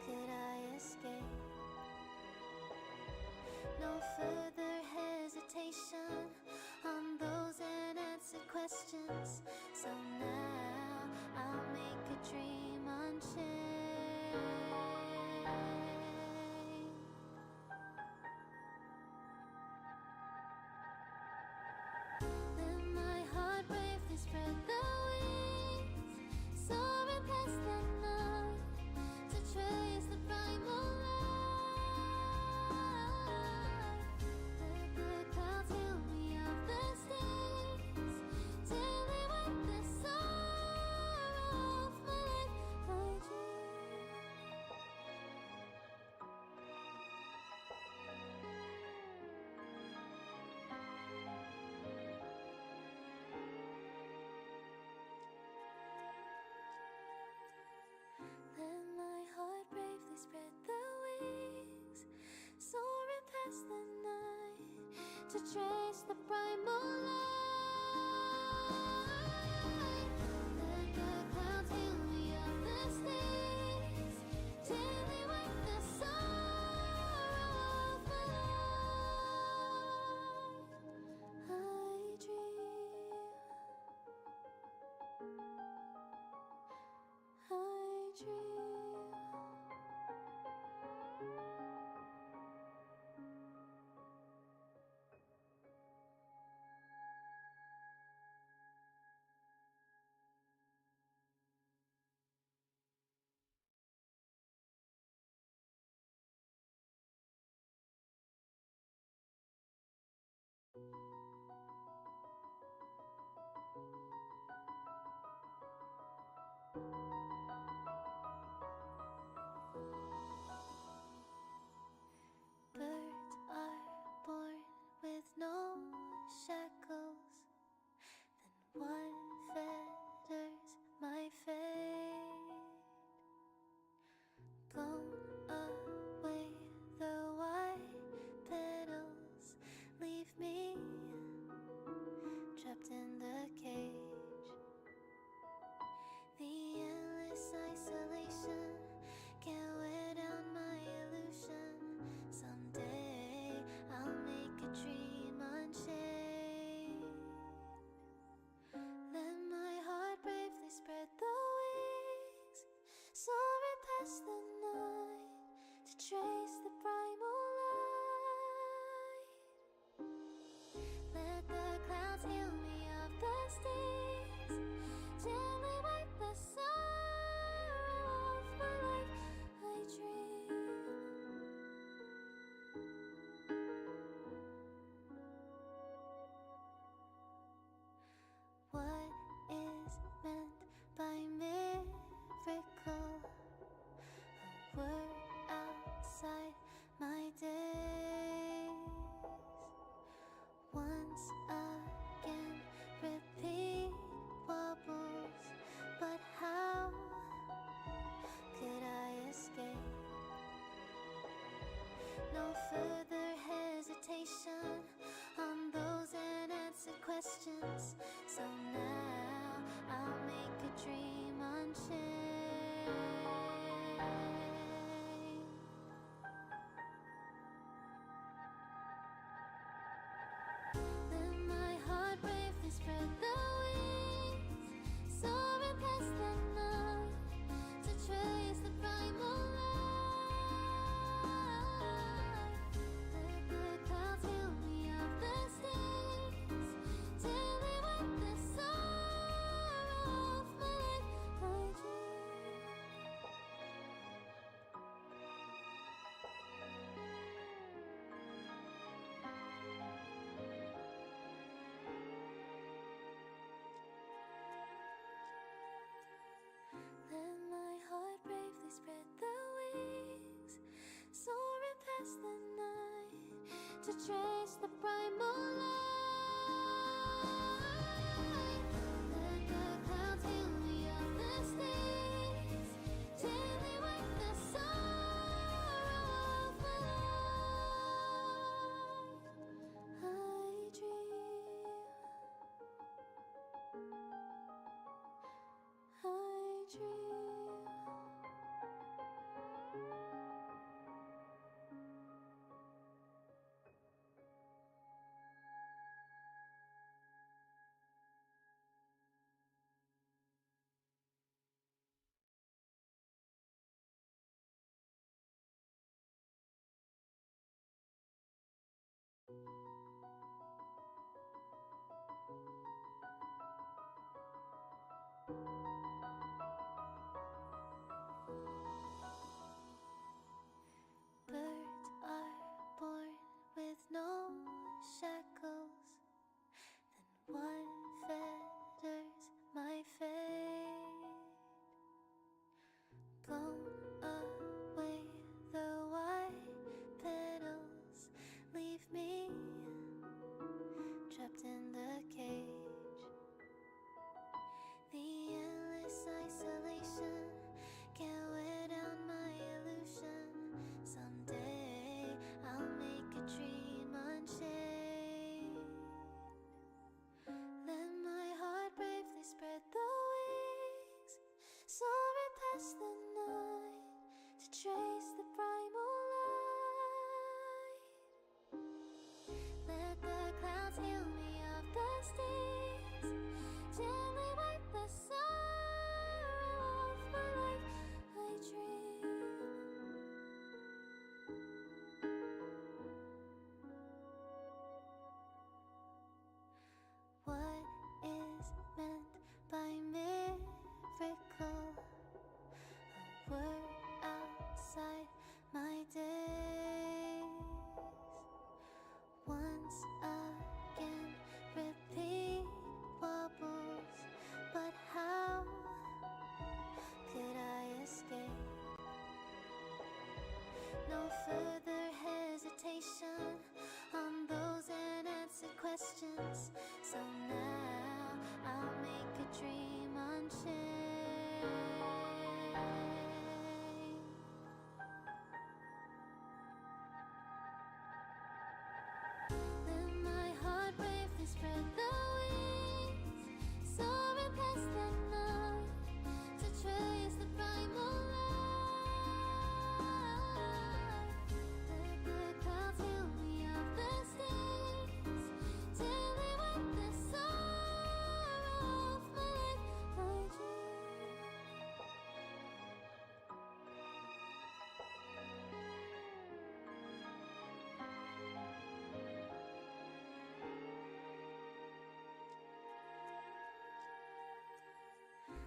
S5: could I escape? No further hesitation on those unanswered questions. So now I'll make a dream unchained. Let my heart bravely spread the wings, soaring past the night, to trace the primal light. Let the clouds heal me of the stings, till they wipe the sorrow off my life. I dream. Let my heart bravely spread the wings, soaring past the night, to trace the primal light. Let the clouds heal me of the stings, till they wipe the sorrow off my life. I dream. I dream. Birds are born with no shackles. Then what fell in the cage. The endless isolation can't wear down my illusion. Someday I'll make a dream unchained. Let my heart bravely spread the wings, soaring past the night to trace the primal light. Let the clouds heal me of the stings, gently wipe the sorrow off my life. I dream. What is meant by miracle? A word outside my days. Once again, repeat wobbles. But how could I escape? No further hesitation on those unanswered questions. So now I'll make a dream unchained. Let my heart bravely spread the wings, soaring past the night to trace the primal light. Let the clouds heal me of the stings, till they wipe the sorrow off my life. I dream. Let my heart bravely spread the wings, soaring past the night to trace the primal light. Let the clouds heal me of the stings, till they wipe the sorrow off my life. I dream. I dream. Birds are born with no shackles. Then what fetters my fate? Blown away the white petals, leave me trapped in the cage. The endless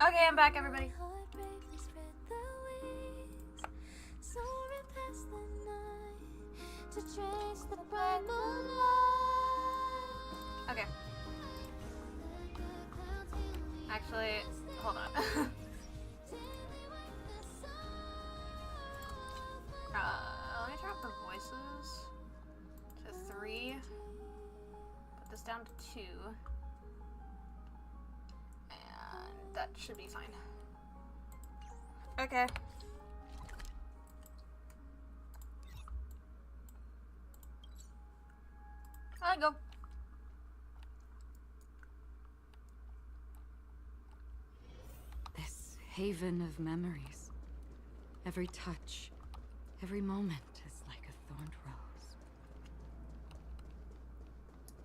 S2: Okay, I'm back, everybody. Okay. Actually, hold on. Let me drop the voices to 3. Put this down to 2. And that should be fine. Okay. I go.
S8: This haven of memories. Every touch, every moment is like a thorned rose.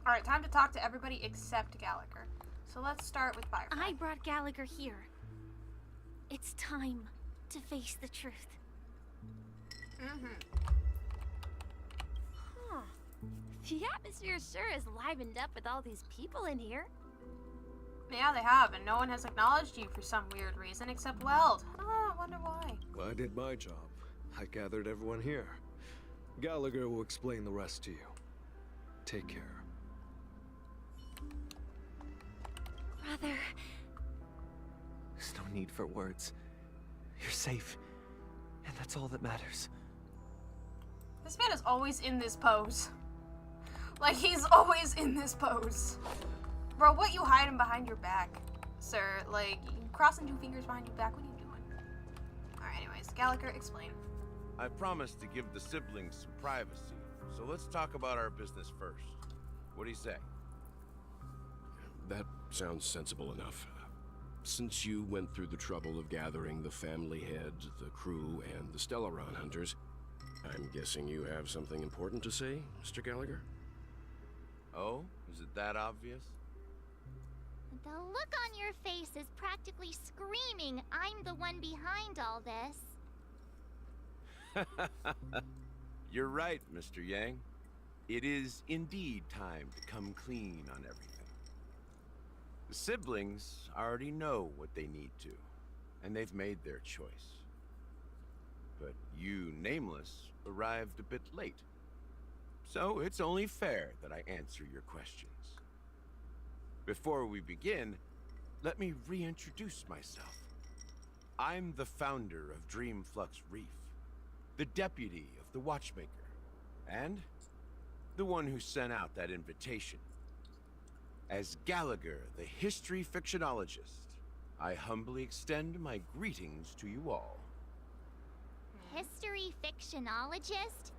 S2: Alright, time to talk to everybody except Gallagher. So let's start with Firefly.
S3: I brought Gallagher here. It's time to face the truth. Huh. The atmosphere sure is livened up with all these people in here.
S2: Yeah, they have, and no one has acknowledged you for some weird reason except Weld. Oh, I wonder why.
S10: Well, I did my job. I gathered everyone here. Gallagher will explain the rest to you. Take care.
S3: Brother.
S20: There's no need for words. You're safe, and that's all that matters.
S2: This man is always in this pose. Like, he's always in this pose. Bro, what you hiding behind your back, sir? Like, you crossing 2 fingers behind your back? What are you doing? Alright, anyways, Gallagher, explain.
S14: I promised to give the siblings some privacy, so let's talk about our business first. What do you say?
S19: That sounds sensible enough. Since you went through the trouble of gathering the family head, the crew, and the Stellaron hunters, I'm guessing you have something important to say, Mr. Gallagher?
S14: Oh? Is it that obvious?
S5: The look on your face is practically screaming, I'm the one behind all this.
S14: You're right, Mr. Yang. It is indeed time to come clean on everything. The siblings already know what they need to, and they've made their choice. But you, Nameless, arrived a bit late. So it's only fair that I answer your questions. Before we begin, let me reintroduce myself. I'm the founder of Dreamflux Reef, the deputy of the Watchmaker, and the one who sent out that invitation. As Gallagher, the history fictionologist, I humbly extend my greetings to you all.
S5: History fictionologist?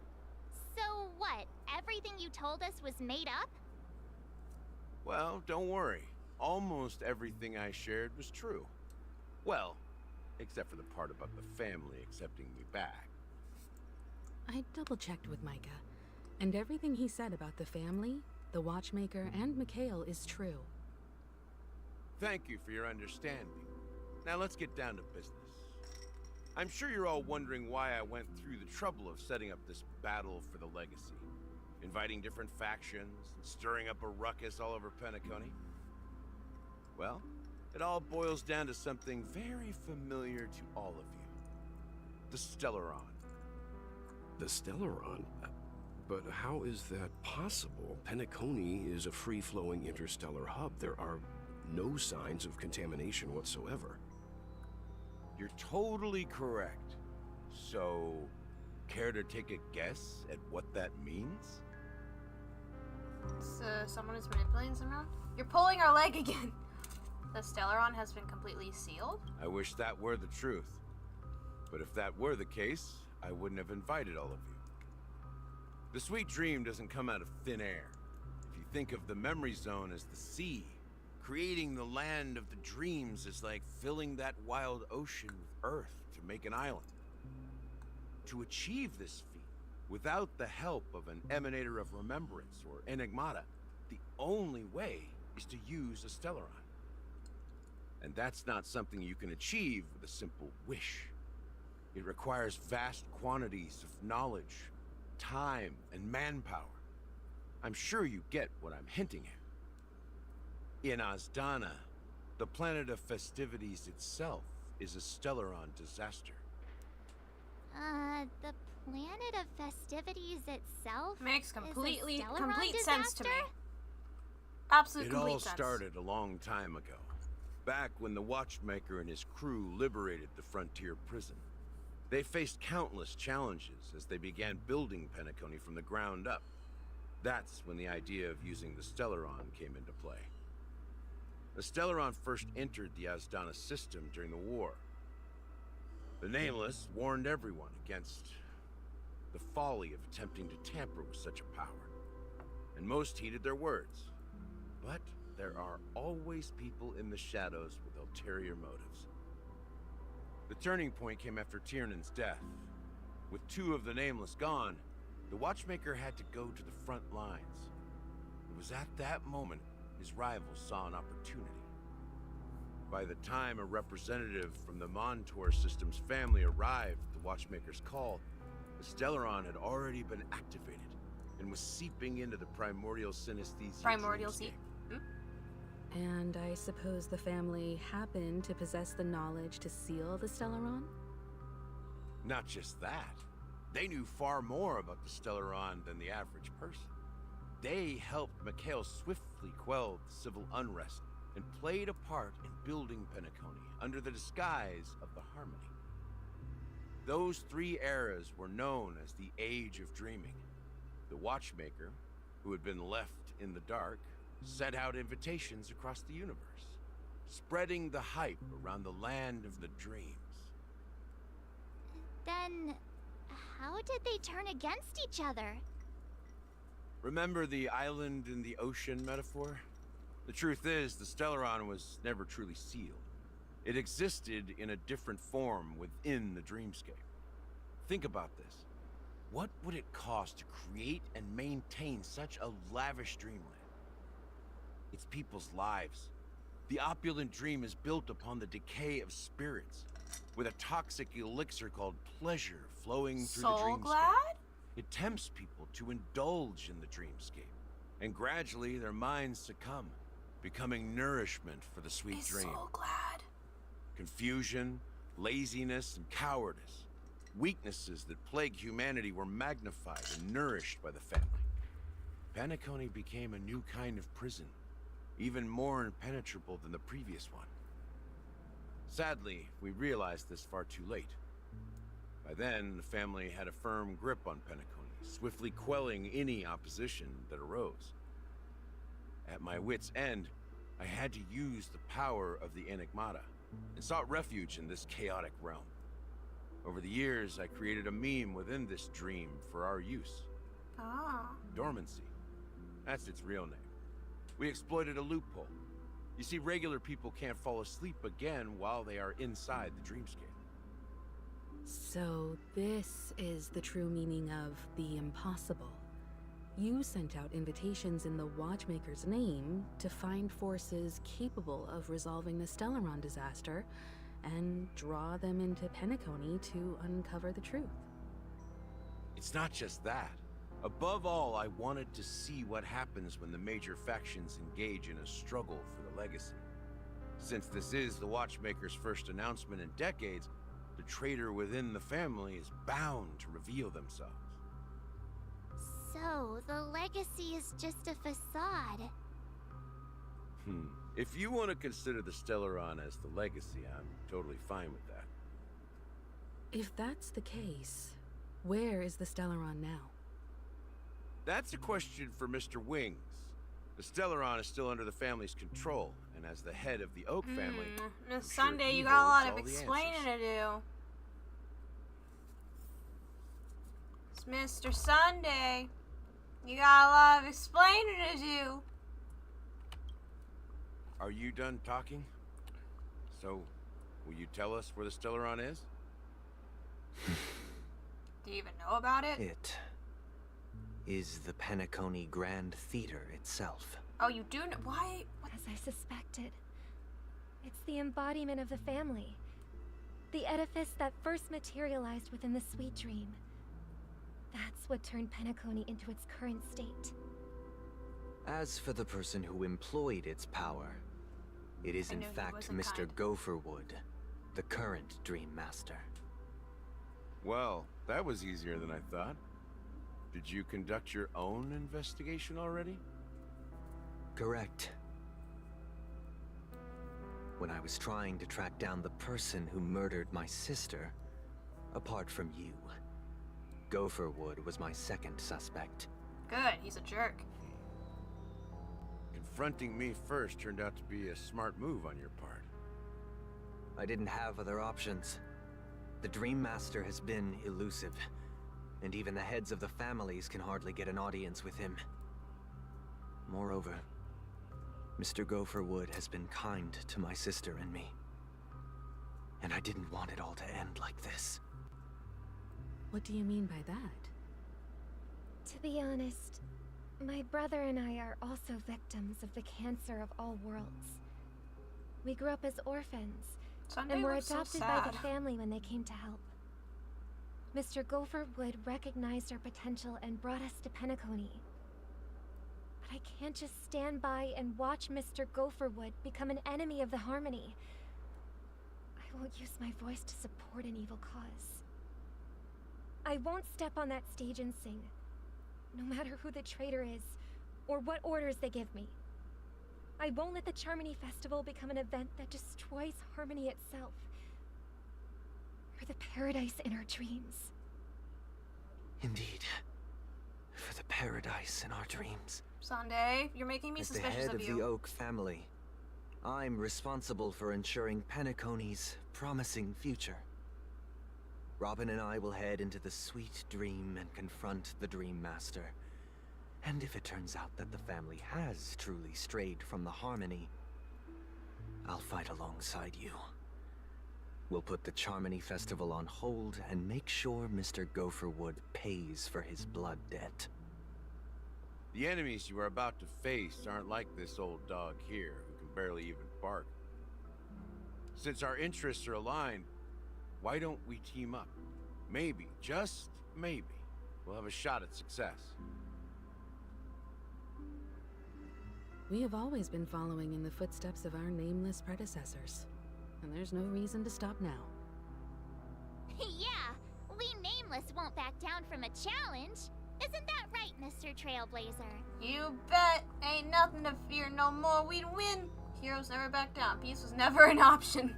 S5: So what? Everything you told us was made up?
S14: Well, don't worry. Almost everything I shared was true. Well, except for the part about the family accepting me back.
S9: I double-checked with Micah, and everything he said about the family, the Watchmaker, and Mikhail is true.
S14: Thank you for your understanding. Now let's get down to business. I'm sure you're all wondering why I went through the trouble of setting up this battle for the legacy, inviting different factions, and stirring up a ruckus all over Penacony. Well, it all boils down to something very familiar to all of you. The Stellaron.
S19: The Stellaron? But how is that possible? Penacony is a free-flowing interstellar hub. There are no signs of contamination whatsoever.
S14: You're totally correct. So, care to take a guess at what that means?
S2: Someone is manipulating somehow? You're pulling our leg again! The Stellaron has been completely sealed?
S14: I wish that were the truth. But if that were the case, I wouldn't have invited all of you. The sweet dream doesn't come out of thin air. If you think of the memory zone as the sea, creating the land of the dreams is like filling that wild ocean with earth to make an island. To achieve this feat, without the help of an emanator of remembrance or enigmata, the only way is to use a Stellaron. And that's not something you can achieve with a simple wish. It requires vast quantities of knowledge, time, and manpower. I'm sure you get what I'm hinting at. In Azdana, the planet of festivities itself is a Stellaron disaster.
S5: The planet of festivities itself
S2: makes complete
S5: disaster?
S2: sense to me. Absolute
S14: It
S2: complete
S14: all
S2: sense.
S14: started a long time ago, back when the Watchmaker and his crew liberated the frontier prison. They faced countless challenges as they began building Penacony from the ground up. That's when the idea of using the Stellaron came into play. The Stellaron first entered the Asdana system during the war. The Nameless warned everyone against the folly of attempting to tamper with such a power, and most heeded their words. But there are always people in the shadows with ulterior motives. The turning point came after Tiernan's death. With 2 of the Nameless gone, the Watchmaker had to go to the front lines. It was at that moment his rivals saw an opportunity. By the time a representative from the Montour Systems family arrived at the Watchmaker's call, the Stellaron had already been activated and was seeping into the primordial synesthesia.
S2: Primordial sea.
S9: And I suppose the family happened to possess the knowledge to seal the Stellaron?
S14: Not just that. They knew far more about the Stellaron than the average person. They helped Mikhail swiftly quell the civil unrest and played a part in building Penacony under the disguise of the Harmony. Those 3 eras were known as the Age of Dreaming. The Watchmaker, who had been left in the dark, set out invitations across the universe, spreading the hype around the land of the dreams.
S5: Then, how did they turn against each other?
S14: Remember the island in the ocean metaphor? The truth is, the Stellaron was never truly sealed. It existed in a different form within the dreamscape. Think about this. What would it cost to create and maintain such a lavish dreamland? It's people's lives. The opulent dream is built upon the decay of spirits, with a toxic elixir called pleasure flowing through the dreamscape.
S2: Glad?
S14: It tempts people to indulge in the dreamscape, and gradually their minds succumb, becoming nourishment for the sweet dream.
S2: So glad.
S14: Confusion, laziness, and cowardice, weaknesses that plague humanity, were magnified and nourished by the family. Penacony became a new kind of prison, even more impenetrable than the previous one. Sadly, we realized this far too late. By then, the family had a firm grip on Penacony, swiftly quelling any opposition that arose. At my wit's end, I had to use the power of the Enigmata, and sought refuge in this chaotic realm. Over the years, I created a meme within this dream for our use. Dormancy. That's its real name. We exploited a loophole. You see, regular people can't fall asleep again while they are inside the dreamscape.
S9: So this is the true meaning of the impossible. You sent out invitations in the Watchmaker's name to find forces capable of resolving the Stellaron disaster and draw them into Penacony to uncover the truth.
S14: It's not just that. Above all, I wanted to see what happens when the major factions engage in a struggle for the legacy. Since this is the Watchmaker's first announcement in decades, the traitor within the family is bound to reveal themselves.
S5: So, the legacy is just a facade.
S14: If you want to consider the Stellaron as the legacy, I'm totally fine with that.
S9: If that's the case, where is the Stellaron now?
S14: That's a question for Mr. Wings. The Stellaron is still under the family's control, and as the head of the Oak family,
S2: Miss
S14: sure
S2: Sunday,
S14: he
S2: you got a lot
S14: holds
S2: of
S14: all the
S2: explaining
S14: answers.
S2: to do. It's Mr. Sunday. You got a lot of explaining to do.
S14: Are you done talking? So, will you tell us where the Stellaron is?
S2: Do you even know about it?
S20: It is the Penacony Grand Theater itself.
S2: Oh, you do know? Why? What?
S11: As I suspected. It's the embodiment of the family. The edifice that first materialized within the Sweet Dream. That's what turned Penacony into its current state.
S20: As for the person who employed its power, It is
S2: I
S20: in
S2: knew he
S20: fact
S2: wasn't
S20: Mr.
S2: kind.
S20: Gopherwood, the current Dream Master.
S14: Well, that was easier than I thought. Did you conduct your own investigation already?
S20: Correct. When I was trying to track down the person who murdered my sister, apart from you, Gopherwood was my second suspect.
S2: Good, he's a jerk.
S14: Confronting me first turned out to be a smart move on your part.
S20: I didn't have other options. The Dream Master has been elusive, and even the heads of the families can hardly get an audience with him. Moreover, Mr. Gopherwood has been kind to my sister and me. And I didn't want it all to end like this.
S9: What do you mean by that?
S11: To be honest, my brother and I are also victims of the cancer of all worlds. We grew up as orphans,
S2: Sunday
S11: and were
S2: looks so
S11: adopted by the
S2: sad.
S11: family when they came to help. Mr. Gopherwood recognized our potential and brought us to Penacony. But I can't just stand by and watch Mr. Gopherwood become an enemy of the Harmony. I won't use my voice to support an evil cause. I won't step on that stage and sing, no matter who the traitor is, or what orders they give me. I won't let the Charmony Festival become an event that destroys Harmony itself, or the paradise in our dreams.
S20: Indeed. For the paradise in our dreams.
S2: Sunday, you're making me
S20: As the
S2: suspicious
S20: head
S2: of
S20: of
S2: you.
S20: the Oak family, I'm responsible for ensuring Penacony's promising future. Robin and I will head into the Sweet Dream and confront the Dream Master. And if it turns out that the family has truly strayed from the Harmony, I'll fight alongside you. We'll put the Charmony Festival on hold and make sure Mr. Gopherwood pays for his blood debt.
S14: The enemies you are about to face aren't like this old dog here, who can barely even bark. Since our interests are aligned, why don't we team up? Maybe, just maybe, we'll have a shot at success.
S9: We have always been following in the footsteps of our nameless predecessors, and there's no reason to stop now.
S5: Yeah, we Nameless won't back down from a challenge. Isn't that right, Mr. Trailblazer?
S2: You bet. Ain't nothing to fear no more. We'd win. Heroes never back down. Peace was never an option.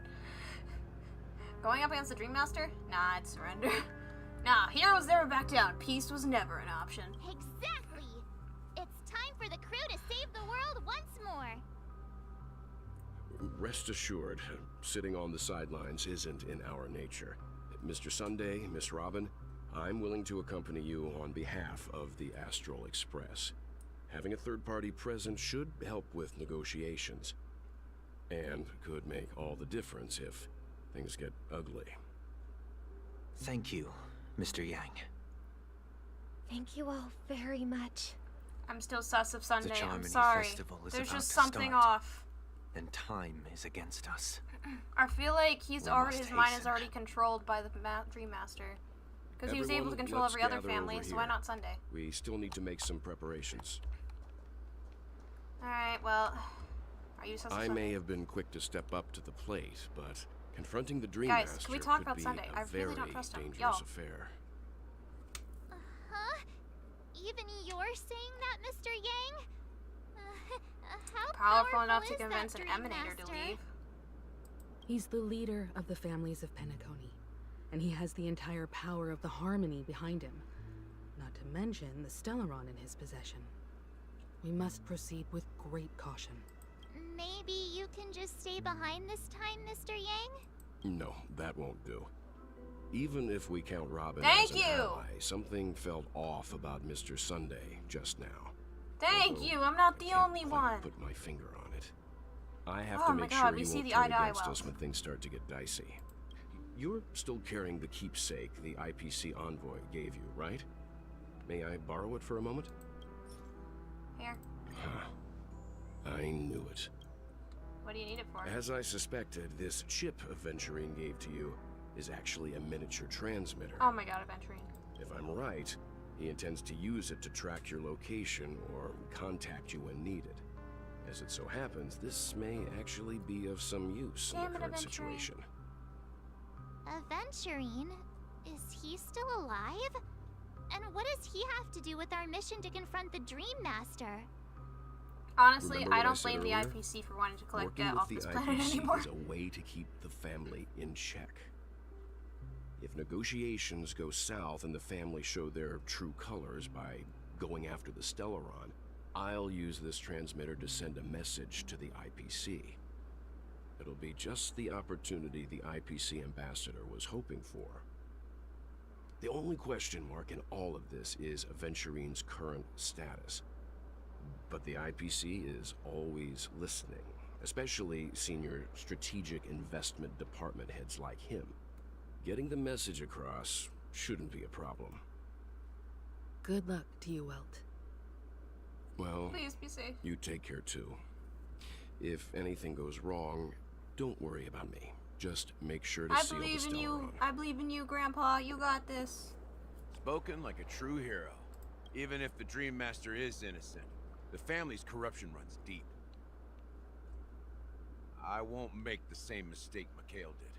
S2: Going up against the Dream Master? Nah, I'd surrender. Nah, heroes never back down. Peace was never an option.
S5: Exactly! It's time for the crew to save the world once more.
S19: Rest assured, sitting on the sidelines isn't in our nature. Mr. Sunday, Miss Robin, I'm willing to accompany you on behalf of the Astral Express. Having a third party present should help with negotiations, and could make all the difference if things get ugly.
S20: Thank you, Mr. Yang.
S11: Thank you all very much.
S2: I'm still sus of Sunday.
S20: The
S2: I'm
S20: Charmony
S2: sorry.
S20: Festival is
S2: There's
S20: about
S2: just
S20: to
S2: something
S20: start,
S2: off.
S20: and time is against us.
S2: I feel like he's
S20: We
S2: already
S20: must
S2: his mind is
S20: hasten.
S2: already controlled by the Dream Master. Because he was able to
S19: Everyone,
S2: control
S19: let's
S2: every other
S19: gather
S2: family,
S19: over
S2: so why
S19: here.
S2: not Sunday?
S19: We still need to make some preparations.
S2: Alright, well, are you sus of
S19: I
S2: Sunday?
S19: may have been quick to step up to the plate, but confronting the Dream
S2: Guys,
S19: Master
S2: can we talk
S19: could
S2: about
S19: be
S2: Sunday?
S19: a
S2: I
S19: very
S2: really don't trust him.
S19: dangerous
S2: Y'all.
S19: affair.
S5: Huh? Even you're saying that, Mr. Yang? How
S2: Powerful enough to
S5: is that
S2: convince an
S5: Dream
S2: Emanator to
S5: Master?
S2: leave.
S9: He's the leader of the families of Penacony, and he has the entire power of the Harmony behind him. Not to mention the Stellaron in his possession. We must proceed with great caution.
S5: Maybe you can just stay behind this time, Mr. Yang?
S19: No, that won't do. Even if we count Robin
S2: Thank
S19: as an
S2: you!
S19: ally, something felt off about Mr. Sunday just now.
S2: Thank
S19: Although
S2: you, I'm not the
S19: can't
S2: only
S19: quite
S2: one.
S19: Put my finger on it. I have
S2: Oh
S19: to
S2: my
S19: make
S2: God,
S19: sure
S2: we
S19: you
S2: see
S19: won't
S2: the
S19: turn
S2: eye-to-eye
S19: against
S2: well.
S19: us when things start to get dicey. You're still carrying the keepsake the IPC envoy gave you, right? May I borrow it for a moment?
S2: Here.
S19: I knew it.
S2: What do you need it for?
S19: As I suspected, this chip Aventurine gave to you is actually a miniature transmitter.
S2: Oh my god, Aventurine.
S19: If I'm right, he intends to use it to track your location or contact you when needed. As it so happens, this may actually be of some use in the current situation.
S5: Aventurine? Is he still alive? And what does he have to do with our mission to confront the Dream Master?
S2: Honestly,
S19: Remember
S2: I
S19: what
S2: don't
S19: said
S2: blame the
S19: earlier?
S2: IPC for wanting to collect
S19: Working
S2: off
S19: with
S2: this
S19: the
S2: planet
S19: IPC
S2: anymore.
S19: is a way to keep the family in check. If negotiations go south and the family show their true colors by going after the Stellaron, I'll use this transmitter to send a message to the IPC. It'll be just the opportunity the IPC ambassador was hoping for. The only question mark in all of this is Aventurine's current status. But the IPC is always listening, especially senior strategic investment department heads like him. Getting the message across shouldn't be a problem.
S9: Good luck to you, Welt.
S19: Well,
S2: Please be safe.
S19: You take care too. If anything goes wrong, don't worry about me. Just make sure to seal the
S2: believe in
S19: Stellaron.
S2: you. I believe in you, Grandpa. You got this.
S14: Spoken like a true hero. Even if the Dream Master is innocent, the family's corruption runs deep. I won't make the same mistake Mikhail did.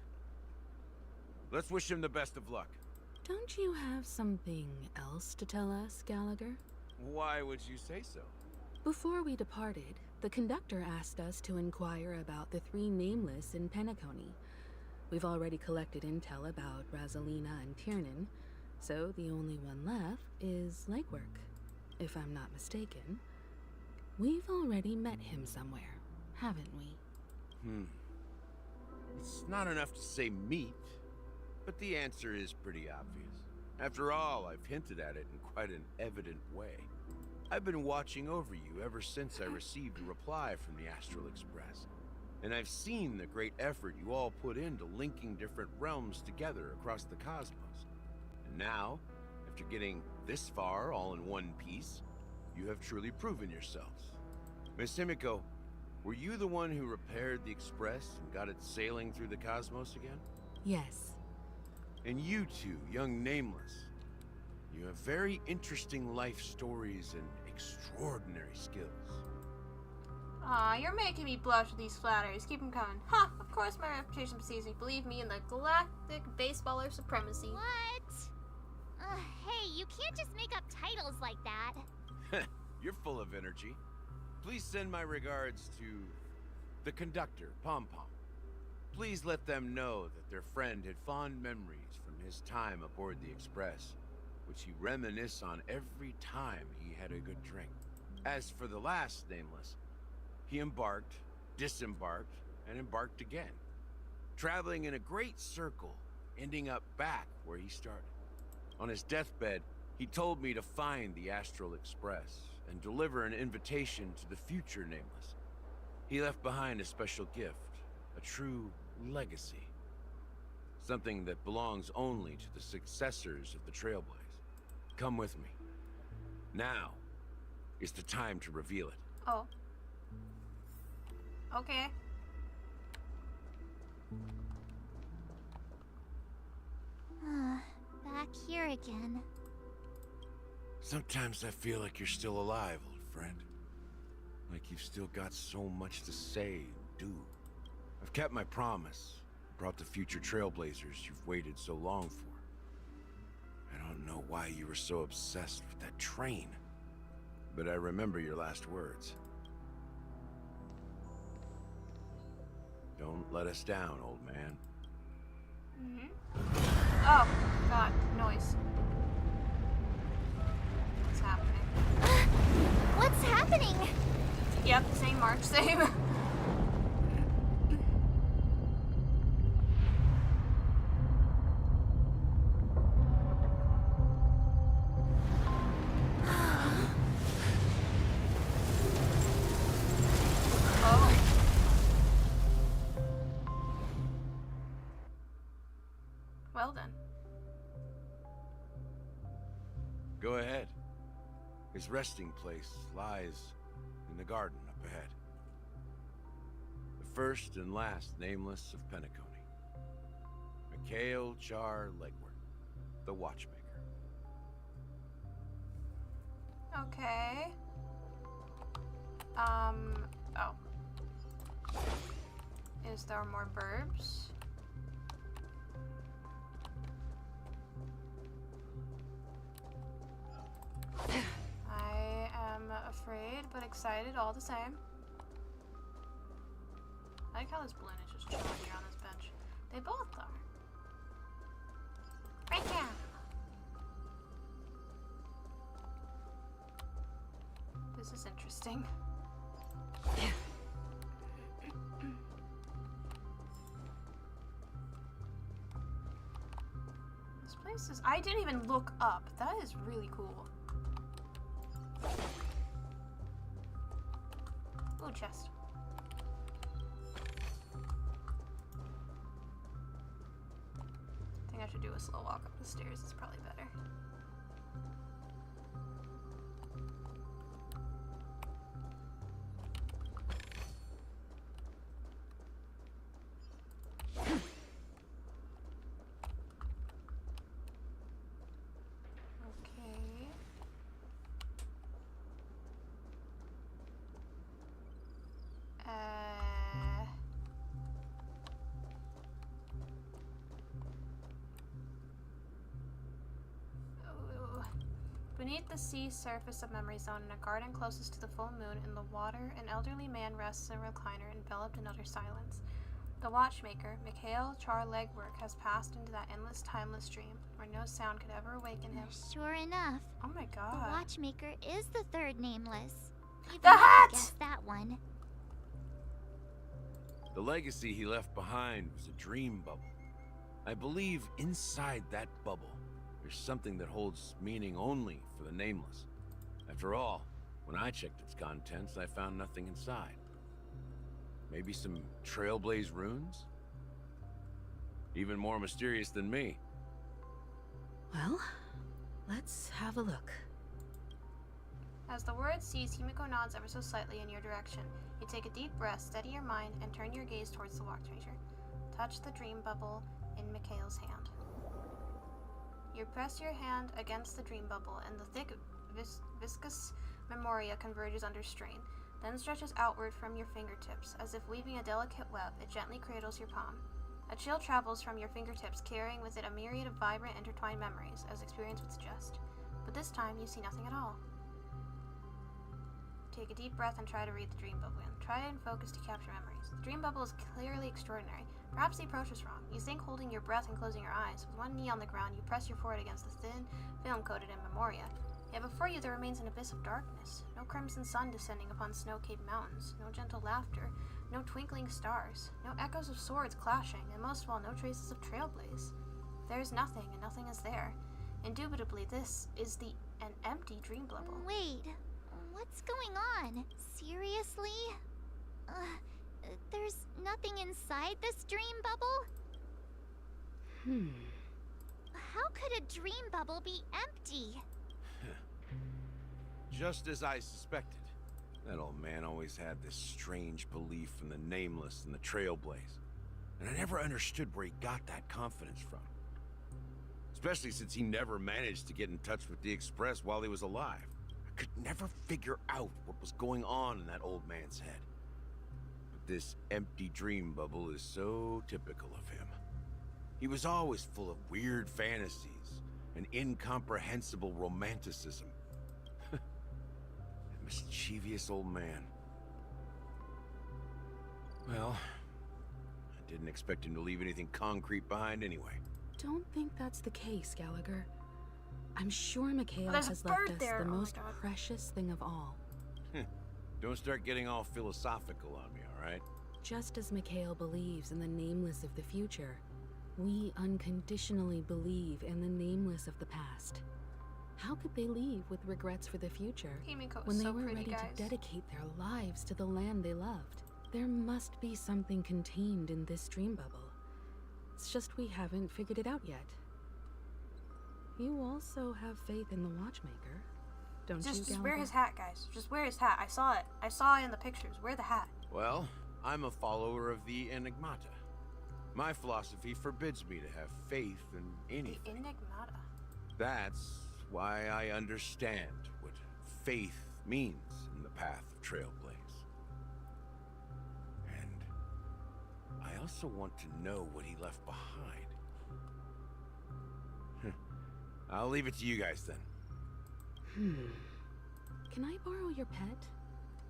S14: Let's wish him the best of luck.
S9: Don't you have something else to tell us, Gallagher?
S14: Why would you say so?
S9: Before we departed, the conductor asked us to inquire about the 3 nameless in Penacony. We've already collected intel about Rosalina and Tiernan, so the only one left is Legwork. If I'm not mistaken, we've already met him somewhere, haven't we?
S14: It's not enough to say meet, but the answer is pretty obvious. After all, I've hinted at it in quite an evident way. I've been watching over you ever since I received a reply from the Astral Express. And I've seen the great effort you all put into linking different realms together across the cosmos. And now, after getting this far all in one piece, you have truly proven yourselves. Miss Himiko, were you the one who repaired the Express and got it sailing through the cosmos again?
S9: Yes.
S14: And you two, young Nameless, you have very interesting life stories and extraordinary skills.
S2: Aw, you're making me blush with these flatteries. Keep them coming. Ha! Of course my reputation precedes me. Believe me in the galactic baseballer supremacy.
S5: What? Hey, you can't just make up titles like that.
S14: You're full of energy. Please send my regards to the conductor, Pom Pom. Please let them know that their friend had fond memories from his time aboard the Express, which he reminisced on every time he had a good drink. As for the last Nameless, he embarked, disembarked, and embarked again, traveling in a great circle, ending up back where he started. On his deathbed, he told me to find the Astral Express and deliver an invitation to the future Nameless. He left behind a special gift, a true legacy. Something that belongs only to the successors of the Trailblaze. Come with me. Now is the time to reveal it.
S2: Oh. Okay.
S5: Back here again.
S14: Sometimes I feel like you're still alive, old friend. Like you've still got so much to say and do. I've kept my promise. Brought the future Trailblazers you've waited so long for. I don't know why you were so obsessed with that train. But I remember your last words. Don't let us down, old man.
S2: Oh, God, noise. What's happening?
S5: What's happening?
S2: Yep, same march, same. Well then.
S14: Go ahead. His resting place lies in the garden up ahead. The first and last Nameless of Penacony. Mikhail Char Legwork, the Watchmaker.
S2: Okay. Oh. Is there more burbs? I am afraid, but excited all the same. I like how this balloon is just chilling here on this bench. They both are. Right there. This is interesting. This place is... I didn't even look up. That is really cool. Ooh, chest. I think I should do a slow walk up the stairs. It's probably better. Okay. Beneath the sea surface of Memory Zone, in a garden closest to the full moon in the water, an elderly man rests in a recliner, enveloped in utter silence. The watchmaker, Mikhail Char-Legwork, has passed into that endless, timeless dream, where no sound could ever awaken him.
S5: Sure enough.
S2: Oh my god.
S5: The watchmaker is the third nameless. Even
S2: The
S5: I
S2: hat!
S5: guessed that one.
S14: The legacy he left behind was a dream bubble. I believe inside that bubble, there's something that holds meaning only for the nameless. After all, when I checked its contents, I found nothing inside. Maybe some Trailblaze runes? Even more mysterious than me.
S9: Well, let's have a look.
S2: As the word cease, Himiko nods ever so slightly in your direction. You take a deep breath, steady your mind, and turn your gaze towards the watchmaker. Touch the dream bubble in Mikhail's hand. You press your hand against the dream bubble, and the thick, viscous memoria converges under strain, then stretches outward from your fingertips. As if weaving a delicate web, it gently cradles your palm. A chill travels from your fingertips, carrying with it a myriad of vibrant, intertwined memories, as experience would suggest. But this time, you see nothing at all. Take a deep breath and try to read the dream bubble. Try and focus to capture memories. The dream bubble is clearly extraordinary. Perhaps the approach was wrong. You think holding your breath and closing your eyes. With one knee on the ground, you press your forehead against the thin film coated in memoria. Yet before you there remains an abyss of darkness. No crimson sun descending upon snow-capped mountains. No gentle laughter. No twinkling stars. No echoes of swords clashing. And most of all, no traces of Trailblaze. There is nothing, and nothing is there. Indubitably, this is an empty dream bubble.
S5: Wait, what's going on? Seriously? There's nothing inside this dream bubble? How could a dream bubble be empty?
S14: Just as I suspected. That old man always had this strange belief in the nameless and the Trailblaze. And I never understood where he got that confidence from. Especially since he never managed to get in touch with the Express while he was alive. I could never figure out what was going on in that old man's head. But this empty dream bubble is so typical of him. He was always full of weird fantasies and incomprehensible romanticism. That mischievous old man. Well, I didn't expect him to leave anything concrete behind anyway.
S9: Don't think that's the case, Gallagher. I'm sure Mikhail
S2: there's a
S9: has left
S2: bird
S9: us
S2: there.
S9: the
S2: Oh my
S9: most
S2: God.
S9: precious thing of all.
S14: Don't start getting all philosophical on me, all right?
S9: Just as Mikhail believes in the nameless of the future, we unconditionally believe in the nameless of the past. How could they leave with regrets for the future
S2: Himiko is
S9: when they
S2: so
S9: were
S2: pretty,
S9: ready
S2: guys.
S9: to dedicate their lives to the land they loved? There must be something contained in this dream bubble. It's just we haven't figured it out yet. You also have faith in the watchmaker, don't you,
S2: Just
S9: Gallagher?
S2: wear his hat, guys. Just wear his hat. I saw it. I saw it in the pictures. Wear the hat.
S14: Well, I'm a follower of the Enigmata. My philosophy forbids me to have faith in anything.
S2: The Enigmata.
S14: That's why I understand what faith means in the path of Trailblaze. also want to know what he left behind. I'll leave it to you guys then.
S9: Can I borrow your pet?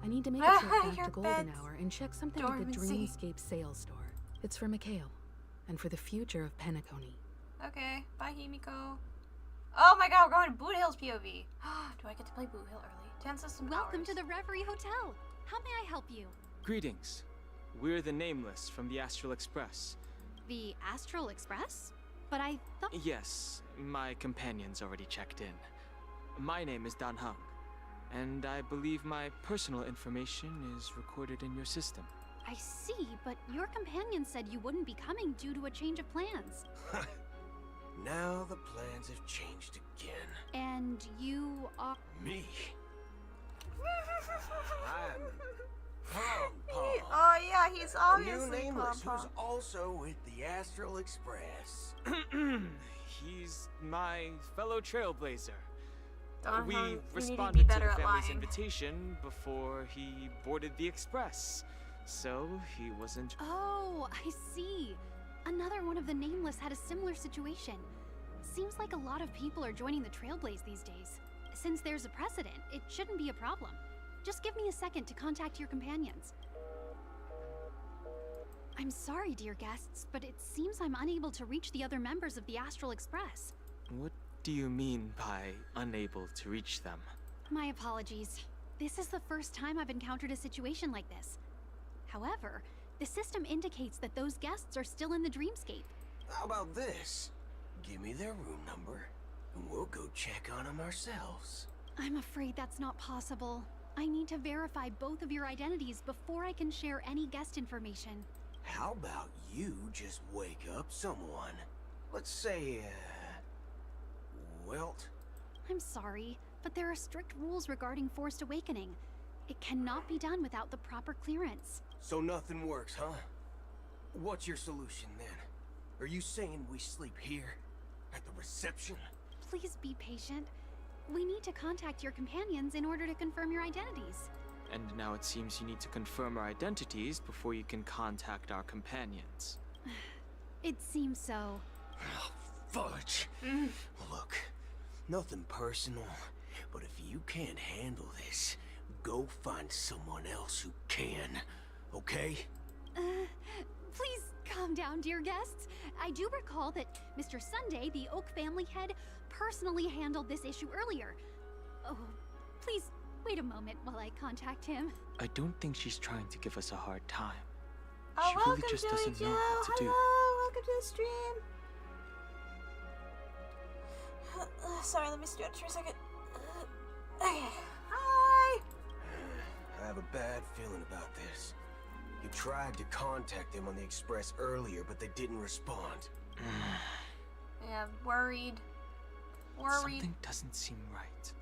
S9: I need to make a trip back to Golden Hour and check something at the Dreamscape sales store. It's for Mikhail, and for the future of Penacony.
S2: Okay, bye Himiko. Oh my god, we're going to Boot Hill's POV. Do I get to play Boot Hill early? 10 system
S3: Welcome
S2: hours.
S3: to the Reverie Hotel. How may I help you?
S15: Greetings. We're the Nameless from the Astral Express.
S3: The Astral Express? But I thought...
S15: Yes, my companion's already checked in. My name is Dan Hung, and I believe my personal information is recorded in your system.
S3: I see, but your companion said you wouldn't be coming due to a change of plans.
S6: Now the plans have changed again.
S3: And you are...
S6: Me? I'm Pom Pom.
S2: Oh yeah, he's obviously
S6: a new Nameless
S2: Pom Pom.
S6: who's also with the Astral Express.
S15: He's my fellow trailblazer.
S2: Don
S15: We
S2: Hung, you need to be
S15: responded to
S2: better
S15: the
S2: at
S15: family's
S2: lying.
S15: invitation before he boarded the express, so he wasn't...
S3: Oh, I see. Another one of the Nameless had a similar situation. Seems like a lot of people are joining the Trailblaze these days. Since there's a precedent, it shouldn't be a problem. Just give me a second to contact your companions. I'm sorry, dear guests, but it seems I'm unable to reach the other members of the Astral Express.
S15: What do you mean by unable to reach them?
S3: My apologies. This is the first time I've encountered a situation like this. However, the system indicates that those guests are still in the Dreamscape.
S6: How about this? Give me their room number, and we'll go check on them ourselves.
S3: I'm afraid that's not possible. I need to verify both of your identities before I can share any guest information.
S6: How about you just wake up someone? Let's say, Welt?
S3: I'm sorry, but there are strict rules regarding forced awakening. It cannot be done without the proper clearance.
S6: So nothing works, huh? What's your solution then? Are you saying we sleep here? At the reception?
S3: Please be patient. We need to contact your companions in order to confirm your identities.
S15: And now it seems you need to confirm our identities before you can contact our companions.
S3: It seems so.
S6: Oh, fudge. Look, nothing personal, but if you can't handle this, go find someone else who can, okay?
S3: Please calm down, dear guests. I do recall that Mr. Sunday, the Oak family head, personally handled this issue earlier. Oh, please wait a moment while I contact him.
S15: I don't think she's trying to give us a hard time.
S2: Oh,
S15: She
S2: welcome
S15: really just
S2: Joey
S15: doesn't
S2: Joe.
S15: know what to do.
S2: Hello, welcome to the stream. Sorry, let me stretch for a second. Okay. Hi.
S6: I have a bad feeling about this. You tried to contact them on the Express earlier, but they didn't respond.
S2: Yeah, worried.
S15: Something doesn't seem right.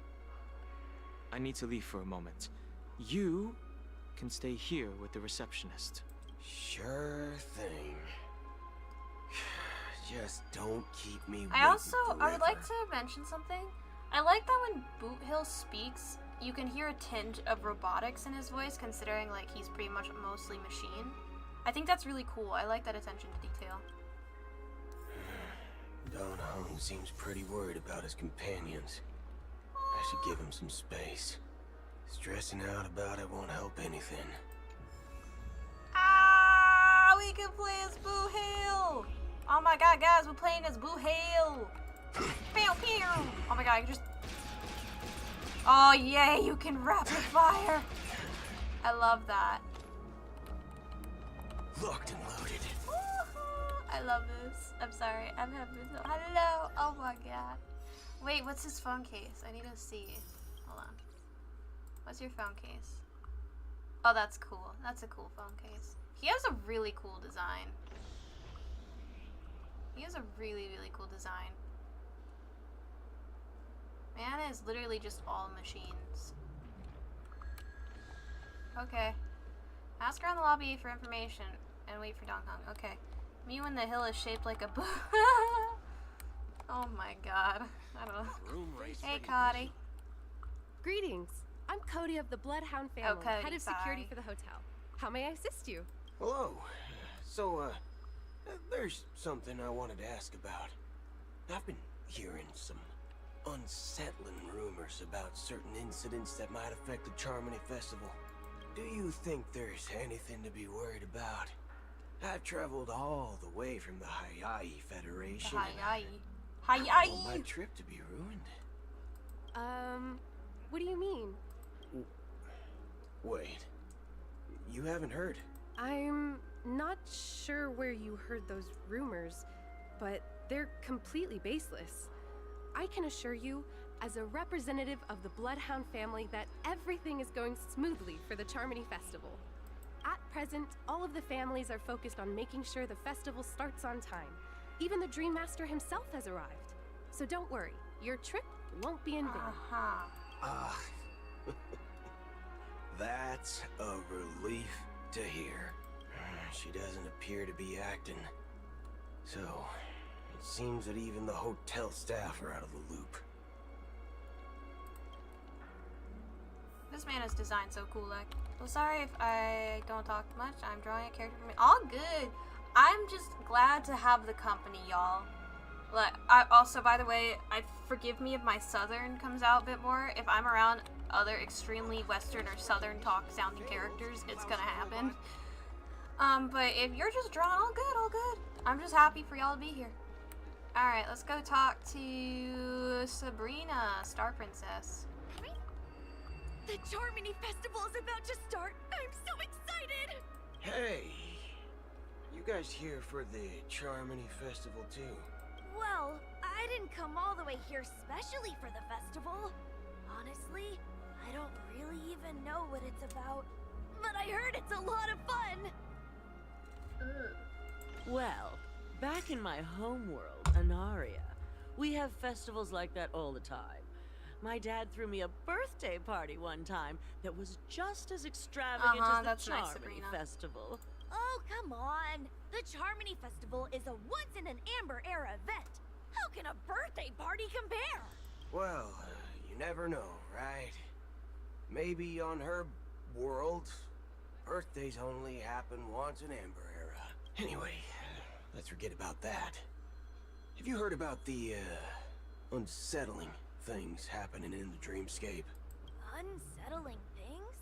S15: I need to leave for a moment. You can stay here with the receptionist.
S6: Sure thing. Just don't keep me
S2: I
S6: waiting
S2: would like
S6: forever.
S2: to mention something. I like that when Boot Hill speaks, you can hear a tinge of robotics in his voice, considering like he's pretty much mostly machine. I think that's really cool. I like that attention to detail.
S6: Don Hung seems pretty worried about his companions. I should give him some space. Stressing out about it won't help anything.
S2: Ah, we can play as Boo Hill! Oh my god, guys, we're playing as Boo Hill! Pew pew! Oh my god, I can just... Oh yay, you can rapid fire! I love that.
S6: Locked and loaded.
S2: I love this. I'm sorry, I'm having so... Hello! Oh my god. Wait, what's his phone case? I need to see. Hold on. What's your phone case? Oh, that's cool. That's a cool phone case. He has a really cool design. He has a really, really cool design. Man is literally just all machines. Okay. Ask around the lobby for information and wait for Don Hung. Okay. Me when the hill is shaped like a boo. Oh my god. I don't know. Hey, Cody.
S12: Greetings. I'm Cody of the Bloodhound family,
S2: Cody,
S12: head of security for the hotel. How may I assist you?
S6: Hello. So, there's something I wanted to ask about. I've been hearing some unsettling rumors about certain incidents that might affect the Charmony Festival. Do you think there's anything to be worried about? I've traveled all the way from the Hayai Federation.
S2: The
S6: I don't want my trip to be ruined.
S12: What do you mean?
S6: Wait, you haven't heard?
S12: I'm not sure where you heard those rumors, but they're completely baseless. I can assure you, as a representative of the Bloodhound family, that everything is going smoothly for the Charmony Festival. At present, all of the families are focused on making sure the festival starts on time. Even the Dream Master himself has arrived. So don't worry, your trip won't be in vain.
S6: That's a relief to hear. She doesn't appear to be acting. So, it seems that even the hotel staff are out of the loop.
S2: This man is designed so cool, like. Well, sorry if I don't talk much. I'm drawing a character for me. All good. I'm just glad to have the company, y'all. Like, I also, by the way, forgive me if my southern comes out a bit more. If I'm around other extremely western or southern talk sounding characters, it's gonna happen. But if you're just drawing, all good, all good. I'm just happy for y'all to be here. Alright, let's go talk to Sabrina, Star Princess.
S3: The Charmony Festival is about to start. I'm so excited!
S6: Hey! You guys here for the Charmony Festival too?
S17: Well, I didn't come all the way here specially for the festival. Honestly, I don't really even know what it's about. But I heard it's a lot of fun!
S18: Well, back in my homeworld, Anaria, we have festivals like that all the time. My dad threw me a birthday party one time that was just as extravagant as the Charmony Festival.
S17: Oh, come on! The Charmony Festival is a once-in-an-amber-era event. How can a birthday party compare?
S6: Well, you never know, right? Maybe on her world, birthdays only happen once in Amber Era. Anyway, let's forget about that. Have you heard about the, unsettling things happening in the dreamscape?
S17: Unsettling things?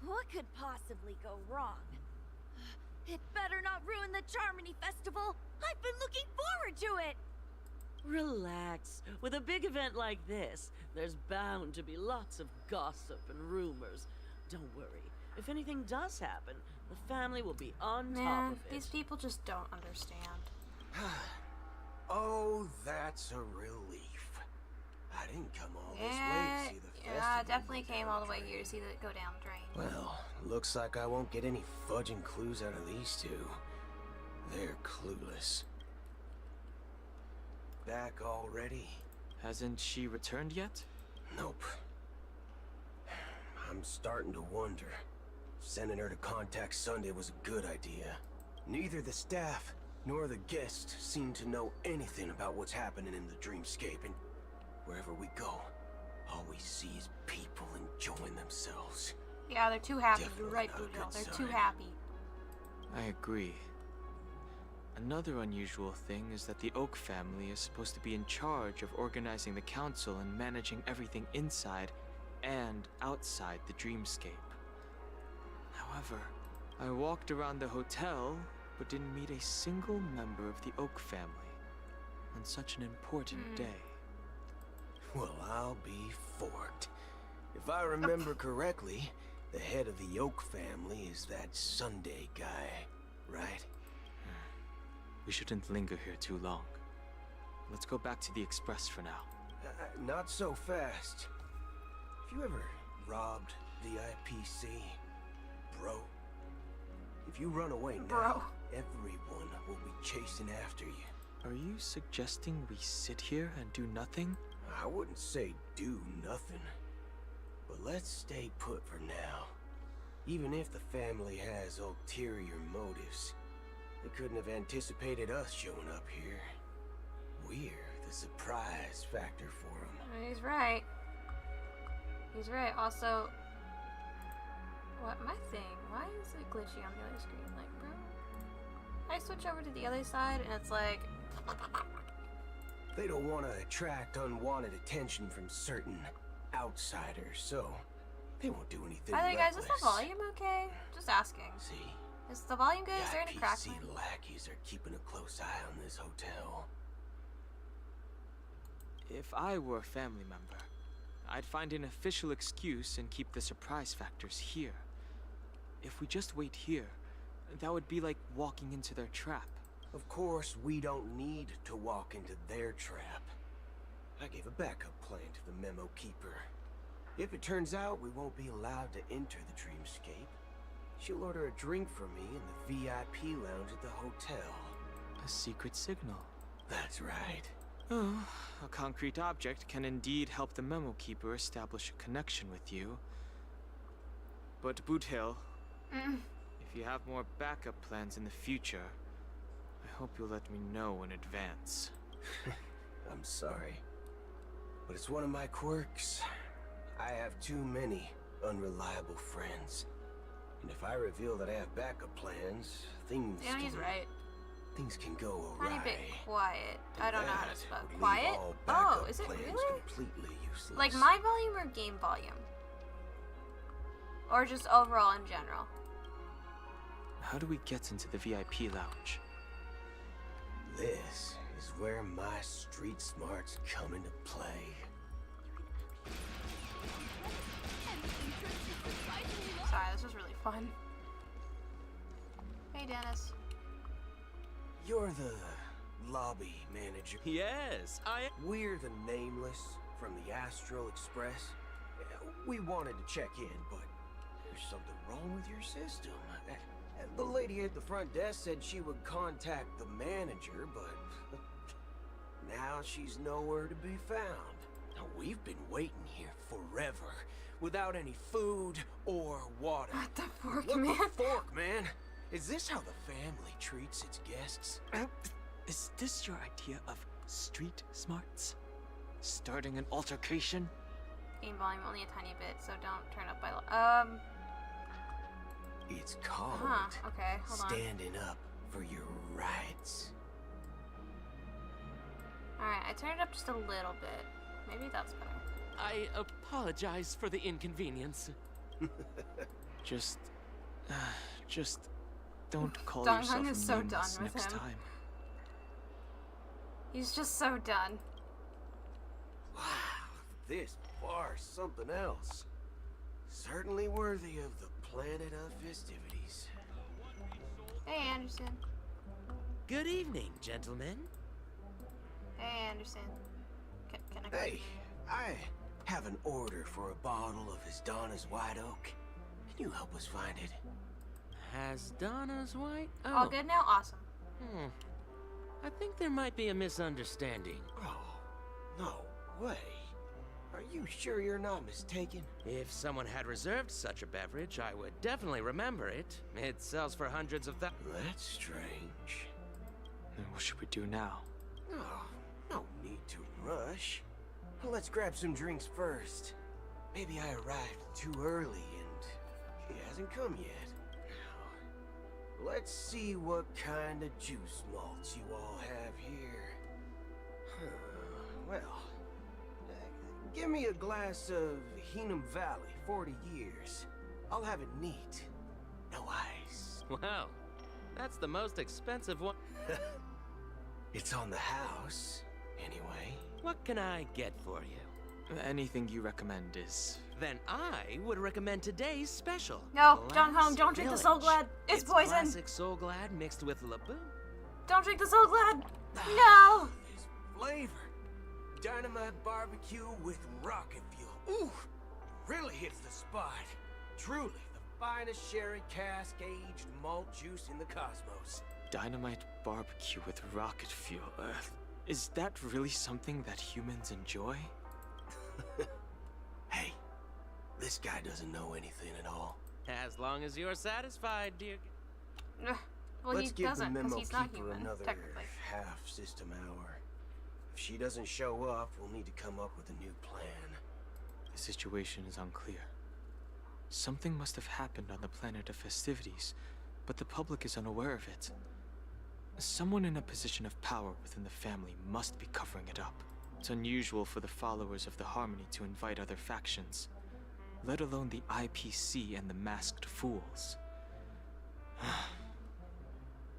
S17: What could possibly go wrong? It better not ruin the Charmony Festival! I've been looking forward to it!
S18: Relax. With a big event like this, there's bound to be lots of gossip and rumors. Don't worry. If anything does happen, the family will be on top of it.
S2: These people just don't understand.
S6: Oh, that's a relief. I didn't come all this way to see the festival.
S2: Yeah, I definitely came all the way here to see it go down the drain.
S6: Well, looks like I won't get any fudging clues out of these two. They're clueless. Back already?
S15: Hasn't she returned yet?
S6: Nope. I'm starting to wonder. Sending her to contact Sunday was a good idea. Neither the staff nor the guests seem to know anything about what's happening in the dreamscape, and wherever we go, all we see is people enjoying themselves.
S2: Yeah, they're too happy.
S6: Definitely
S2: You're right,
S6: not a
S2: Bujo.
S6: good
S2: They're
S6: sign.
S2: too happy.
S15: I agree. Another unusual thing is that the Oak family is supposed to be in charge of organizing the council and managing everything inside and outside the dreamscape. However, I walked around the hotel, but didn't meet a single member of the Oak family on such an important day.
S6: Well, I'll be forked. If I remember correctly, the head of the Oak family is that Sunday guy, right?
S15: We shouldn't linger here too long. Let's go back to the Express for now.
S6: Not so fast. Have you ever robbed the IPC, bro? If you run away now, everyone will be chasing after you.
S15: Are you suggesting we sit here and do nothing?
S6: I wouldn't say do nothing, but let's stay put for now. Even if the family has ulterior motives, they couldn't have anticipated us showing up here. We're the surprise factor for them.
S2: He's right. He's right. Also, what my thing? Why is it glitchy on the other screen? Like, bro, I I switch over to the other side and it's like...
S6: They don't want to attract unwanted attention from certain outsiders, so they won't do anything
S2: By the way, guys, is the
S6: reckless.
S2: volume okay? Just asking.
S6: See?
S2: Is the volume good? Is there any cracks?
S6: PC lackeys are keeping a close eye on this hotel.
S15: If I were a family member, I'd find an official excuse and keep the surprise factors here. If we just wait here, that would be like walking into their trap.
S6: Of course, we don't need to walk into their trap. I gave a backup plan to the memo keeper. If it turns out we won't be allowed to enter the dreamscape, she'll order a drink for me in the VIP lounge at the hotel.
S15: A secret signal.
S6: That's right.
S15: Oh, a concrete object can indeed help the memo keeper establish a connection with you. But Boothill, if you have more backup plans in the future, I hope you'll let me know in advance.
S6: I'm sorry, but it's one of my quirks. I have too many unreliable friends. And if I reveal that I have backup plans, things
S2: Yeah, he's right.
S6: Things can go awry.
S2: Tiny bit quiet. I don't know how to spell
S6: would leave
S2: quiet.
S6: all
S2: Oh,
S6: backup
S2: is it
S6: plans
S2: really?
S6: completely useless.
S2: Like my volume or game volume? Or just overall in general?
S15: How do we get into the VIP lounge?
S6: This is where my street smarts come into play.
S2: Sorry, this was really fun. Hey, Dennis.
S6: You're the lobby manager.
S14: Yes,
S6: We're the Nameless from the Astral Express. We wanted to check in, but there's something wrong with your system. The lady at the front desk said she would contact the manager, but now she's nowhere to be found. Now, we've been waiting here forever, without any food or water.
S2: What the fork,
S6: What
S2: man?
S6: the fork, man? Is this how the family treats its guests?
S15: Is this your idea of street smarts? Starting an altercation?
S2: Game volume only a tiny bit, so don't turn up by
S6: It's called
S2: okay, hold on.
S6: standing up for your rights.
S2: Alright, I turned it up just a little bit. Maybe that's better.
S1: I apologize for the inconvenience.
S15: Just don't call
S2: Dong
S15: yourself
S2: Hung
S15: a
S2: is so
S15: nameless
S2: done with
S15: next
S2: him.
S15: time.
S2: He's just so done.
S6: Wow, this bar's something else. Certainly worthy of the planet of festivities.
S2: Hey, Anderson.
S1: Good evening, gentlemen.
S2: Hey, Anderson. Can I go?
S6: Hey, I have an order for a bottle of His Donna's White Oak. Can you help us find it?
S1: Has Donna's White? Oh.
S2: All good now? Awesome.
S1: I think there might be a misunderstanding.
S6: Oh, no way. Are you sure you're not mistaken?
S1: If someone had reserved such a beverage, I would definitely remember it. It sells for hundreds of thousands.
S6: That's strange.
S15: Then what should we do now?
S6: Oh, no need to rush. Let's grab some drinks first. Maybe I arrived too early and she hasn't come yet. Now, let's see what kind of juice malts you all have here. Well, give me a glass of Heenum Valley, 40 years. I'll have it neat. No ice.
S1: Wow, that's the most expensive one.
S6: It's on the house, anyway.
S1: What can I get for you?
S15: Anything you recommend is...
S1: Then I would recommend today's special.
S2: No,
S1: Glass
S2: Dong Hong, don't drink the Soul
S1: Village.
S2: Glad. It's poison.
S1: Classic Soul Glad mixed with Laboon.
S2: Don't drink the Soul Glad. No.
S6: This flavor. Dynamite barbecue with rocket fuel. Ooh, really hits the spot. Truly the finest sherry cask-aged malt juice in the cosmos.
S15: Dynamite barbecue with rocket fuel. Is that really something that humans enjoy?
S6: Hey, this guy doesn't know anything at all.
S1: As long as you're satisfied, dear.
S2: Well,
S6: Let's
S2: he
S6: give
S2: doesn't,
S6: the
S2: 'cause
S6: memo
S2: he's not
S6: keeper
S2: human,
S6: another
S2: technically.
S6: half system hour. If she doesn't show up, we'll need to come up with a new plan.
S15: The situation is unclear. Something must have happened on the planet of festivities, but the public is unaware of it. Someone in a position of power within the family must be covering it up. It's unusual for the followers of the Harmony to invite other factions, let alone the IPC and the Masked Fools.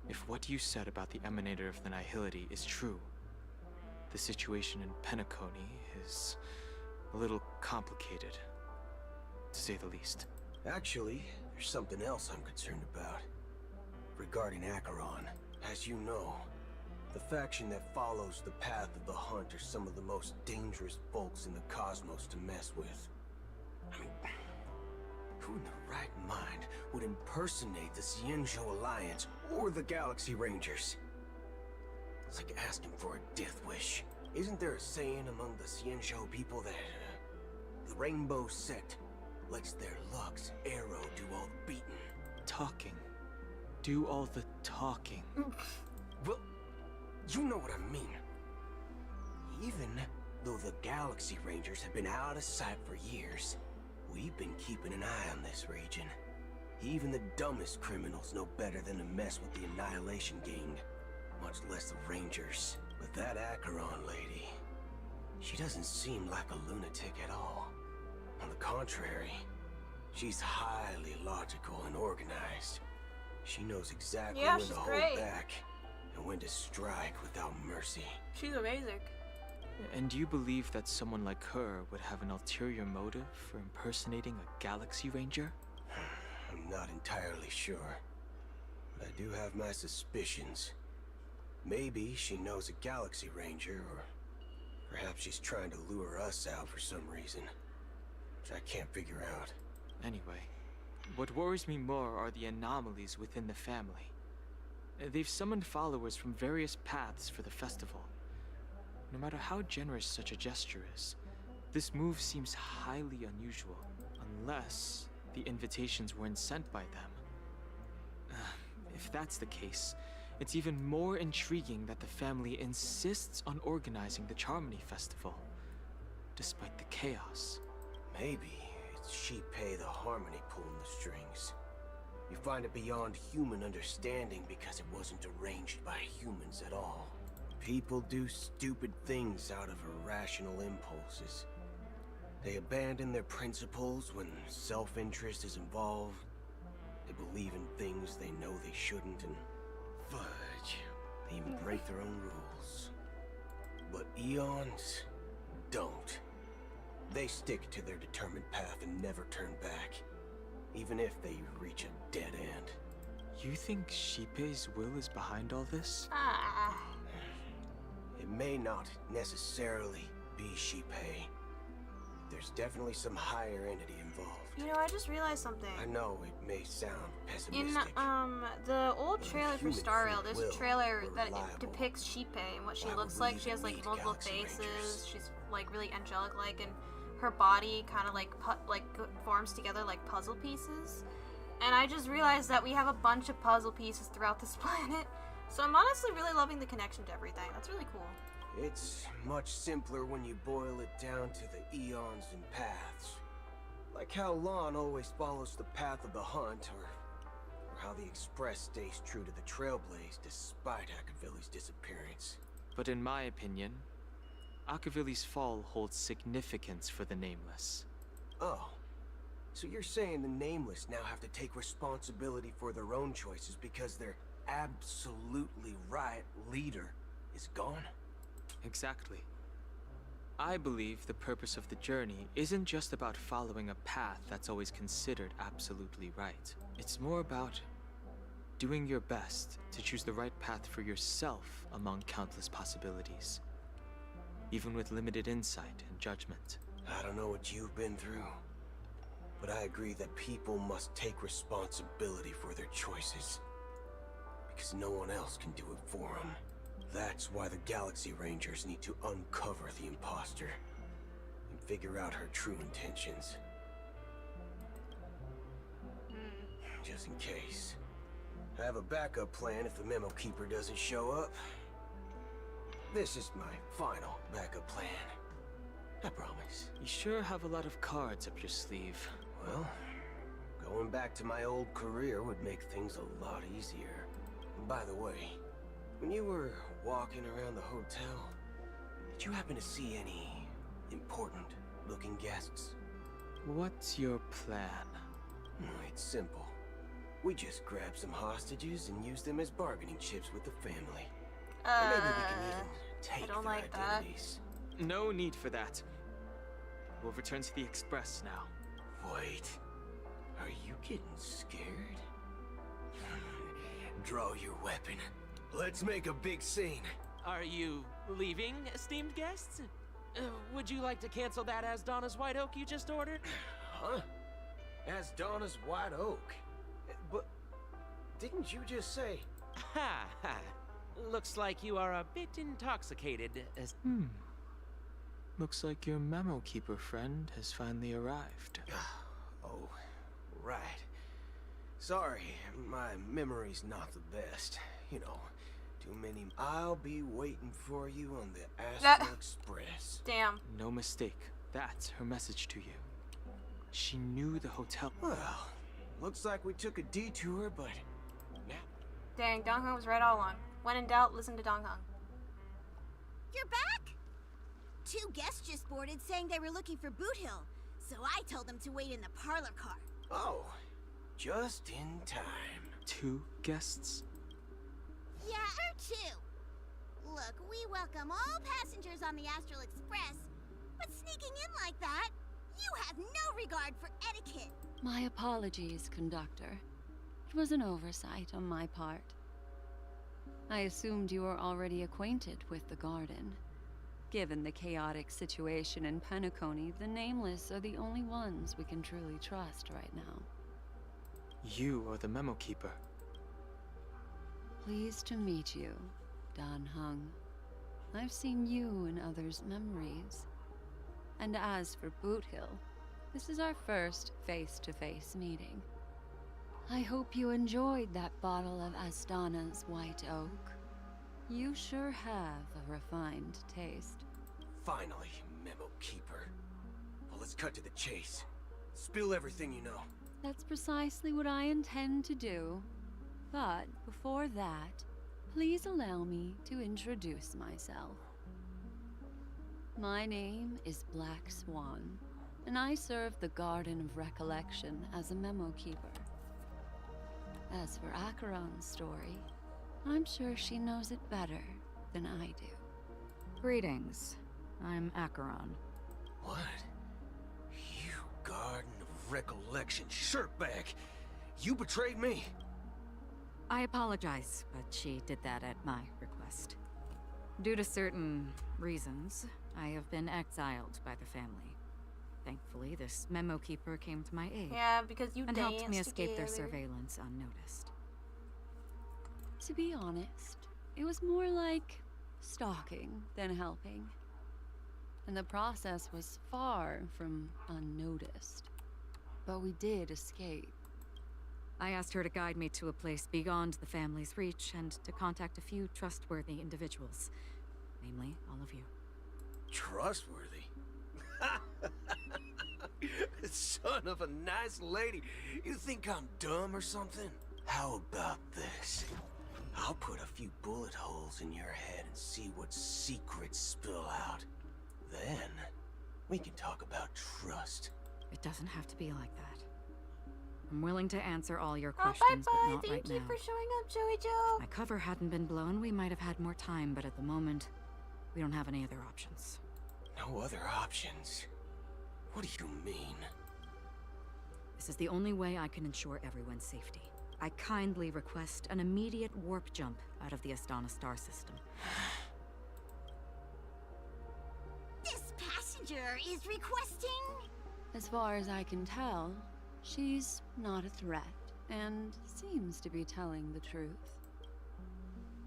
S15: If what you said about the Emanator of the Nihility is true, the situation in Penacony is a little complicated, to say the least.
S6: Actually, there's something else I'm concerned about. Regarding Acheron, as you know, the faction that follows the path of the Hunt are some of the most dangerous folks in the cosmos to mess with. I mean, who in the right mind would impersonate the Xianzhou Alliance or the Galaxy Rangers? It's like asking for a death wish. Isn't there a saying among the Xianzhou people that the Rainbow Sect lets their Lux arrow do all the beating?
S15: Talking. Do all the talking.
S6: Well, you know what I mean. Even though the Galaxy Rangers have been out of sight for years, we've been keeping an eye on this region. Even the dumbest criminals know better than to mess with the Annihilation Gang, much less the Rangers. But that Acheron lady, she doesn't seem like a lunatic at all. On the contrary, she's highly logical and organized. She knows exactly when to hold back and when to strike without mercy.
S2: She's amazing.
S15: And you believe that someone like her would have an ulterior motive for impersonating a Galaxy Ranger?
S6: I'm not entirely sure, but I do have my suspicions. Maybe she knows a Galaxy Ranger, or perhaps she's trying to lure us out for some reason, which I can't figure out.
S15: Anyway, what worries me more are the anomalies within the family. They've summoned followers from various paths for the festival. No matter how generous such a gesture is, this move seems highly unusual, unless the invitations weren't sent by them. If that's the case, it's even more intriguing that the family insists on organizing the Charmony Festival, despite the chaos.
S6: Maybe it's Shipei the Harmony pulling the strings. You find it beyond human understanding because it wasn't arranged by humans at all. People do stupid things out of irrational impulses. They abandon their principles when self-interest is involved. They believe in things they know they shouldn't, and fudge, they even break their own rules. But Eons don't. They stick to their determined path and never turn back, even if they reach a dead end.
S15: You think Shipei's will is behind all this?
S6: It may not necessarily be Shipei. There's definitely some higher entity involved.
S2: You know, I just realized something.
S6: I know it may sound pessimistic.
S2: In the old trailer for Star Rail, there's a trailer that depicts Shipei and what she looks like. She has like multiple faces. She's like really angelic-like, and her body kind of like forms together like puzzle pieces. And I just realized that we have a bunch of puzzle pieces throughout this planet. So I'm honestly really loving the connection to everything. That's really cool.
S6: It's much simpler when you boil it down to the eons and paths. Like how Lon always follows the path of the Hunt, or how the Express stays true to the Trailblaze despite Akavilli's disappearance.
S15: But in my opinion, Akavilli's fall holds significance for the Nameless.
S6: Oh. So you're saying the Nameless now have to take responsibility for their own choices because their absolutely right leader is gone?
S15: Exactly. I believe the purpose of the journey isn't just about following a path that's always considered absolutely right. It's more about doing your best to choose the right path for yourself among countless possibilities, even with limited insight and judgment.
S6: I don't know what you've been through, but I agree that people must take responsibility for their choices, because no one else can do it for them. That's why the Galaxy Rangers need to uncover the imposter and figure out her true intentions. Just in case. I have a backup plan if the Memo Keeper doesn't show up. This is my final backup plan. I promise.
S15: You sure have a lot of cards up your sleeve.
S6: Well, going back to my old career would make things a lot easier. By the way, when you were walking around the hotel, did you happen to see any important-looking guests?
S15: What's your plan?
S6: It's simple. We just grab some hostages and use them as bargaining chips with the family. Or maybe we can even take
S2: I don't
S6: their
S2: like
S6: identities.
S15: No need for that. We'll return to the Express now.
S6: Wait. Are you getting scared? Draw your weapon. Let's make a big scene.
S1: Are you leaving, esteemed guests? Would you like to cancel that as Donna's White Oak you just ordered?
S6: Huh? As Donna's White Oak? But didn't you just say...
S1: Ha ha. Looks like you are a bit intoxicated.
S15: Looks like your memo keeper friend has finally arrived.
S6: Oh, right. Sorry, my memory's not the best. You know, too many... I'll be waiting for you on the Astral Express.
S2: Damn.
S15: No mistake. That's her message to you. She knew the hotel.
S6: Well, looks like we took a detour, but...
S2: Dang, Donghung was right all along. When in doubt, listen to Donghung.
S5: You're back? 2 guests just boarded saying they were looking for Boot Hill, so I told them to wait in the parlor car.
S6: Oh, just in time.
S15: 2 guests?
S5: Yeah, or 2. Look, we welcome all passengers on the Astral Express, but sneaking in like that, you have no regard for etiquette.
S16: My apologies, conductor. It was an oversight on my part. I assumed you were already acquainted with the garden. Given the chaotic situation in Penacony, the Nameless are the only ones we can truly trust right now.
S15: You are the memo keeper.
S16: Pleased to meet you, Donghung. I've seen you in others' memories. And as for Boot Hill, this is our first face-to-face meeting. I hope you enjoyed that bottle of Astana's White Oak. You sure have a refined taste.
S6: Finally, memo keeper. Well, let's cut to the chase. Spill everything you know.
S16: That's precisely what I intend to do. But before that, please allow me to introduce myself. My name is Black Swan, and I serve the Garden of Recollection as a memo keeper. As for Acheron's story, I'm sure she knows it better than I do.
S8: Greetings. I'm Acheron.
S6: What? You Garden of Recollection shirtbag! You betrayed me!
S8: I apologize, but she did that at my request. Due to certain reasons, I have been exiled by the family. Thankfully, this memo keeper came to my aid.
S2: Yeah, because you
S8: and helped me escape their
S2: together.
S8: surveillance unnoticed.
S16: To be honest, it was more like stalking than helping. And the process was far from unnoticed. But we did escape.
S8: I asked her to guide me to a place beyond the family's reach and to contact a few trustworthy individuals. Namely, all of you.
S6: Trustworthy? Son of a nice lady. You think I'm dumb or something? How about this? I'll put a few bullet holes in your head and see what secrets spill out. Then, we can talk about trust.
S8: It doesn't have to be like that. I'm willing to answer all your
S2: Oh,
S8: questions,
S2: bye-bye.
S8: but not
S2: Thank
S8: right
S2: you
S8: now.
S2: for showing up, Joey Joe.
S8: If my cover hadn't been blown, we might have had more time, but at the moment, we don't have any other options.
S6: No other options? What do you mean?
S8: This is the only way I can ensure everyone's safety. I kindly request an immediate warp jump out of the Astana star system.
S5: This passenger is requesting...
S16: As far as I can tell, she's not a threat, and seems to be telling the truth.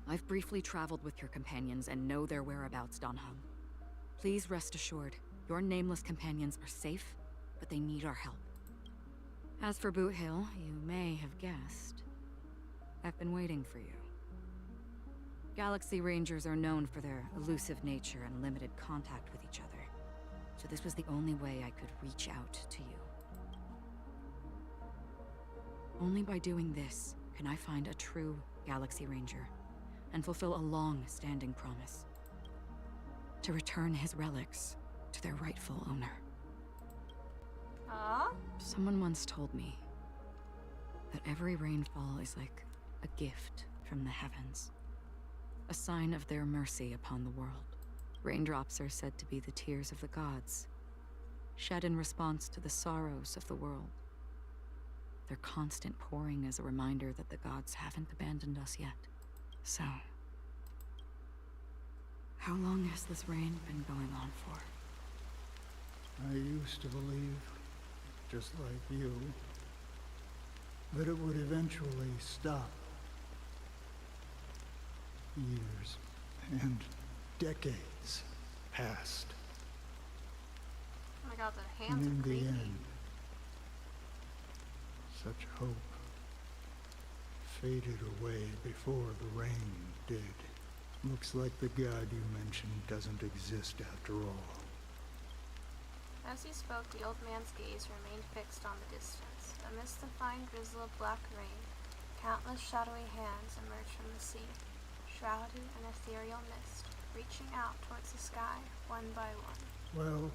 S8: I've briefly traveled with your companions and know their whereabouts, Donghung. Please rest assured, your nameless companions are safe, but they need our help. As for Boot Hill, you may have guessed. I've been waiting for you. Galaxy Rangers are known for their elusive nature and limited contact with each other, so this was the only way I could reach out to you. Only by doing this can I find a true Galaxy Ranger, and fulfill a long-standing promise. To return his relics to their rightful owner. Someone once told me that every rainfall is like a gift from the heavens, a sign of their mercy upon the world. Raindrops are said to be the tears of the gods, shed in response to the sorrows of the world. Their constant pouring is a reminder that the gods haven't abandoned us yet. So, how long has this rain been going on for?
S4: I used to believe, just like you, that it would eventually stop. Years and decades passed.
S2: Oh my god, the
S4: And
S2: hands
S4: in
S2: are
S4: the
S2: creepy.
S4: end, such hope faded away before the rain did. Looks like the god you mentioned doesn't exist after all.
S2: As he spoke, the old man's gaze remained fixed on the distance. Amidst the fine drizzle of black rain, countless shadowy hands emerged from the sea, shrouded in ethereal mist, reaching out towards the sky, one by one.
S4: Well,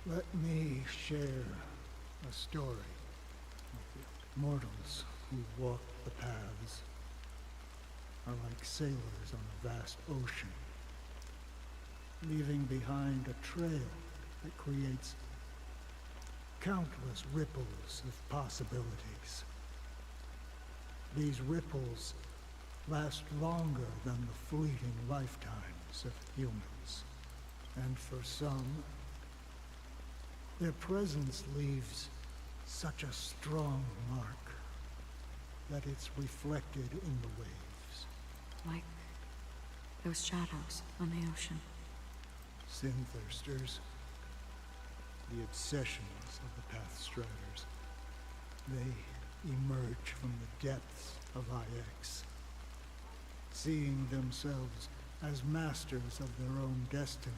S4: let me share a story of the mortals who walk the paths are like sailors on a vast ocean, leaving behind a trail that creates countless ripples of possibilities. These ripples last longer than the fleeting lifetimes of humans, and for some, their presence leaves such a strong mark that it's reflected in the waves.
S8: Like those shadows on the ocean.
S4: Sin-thirsters, the obsessions of the Pathstriders. They emerge from the depths of IX, seeing themselves as masters of their own destiny,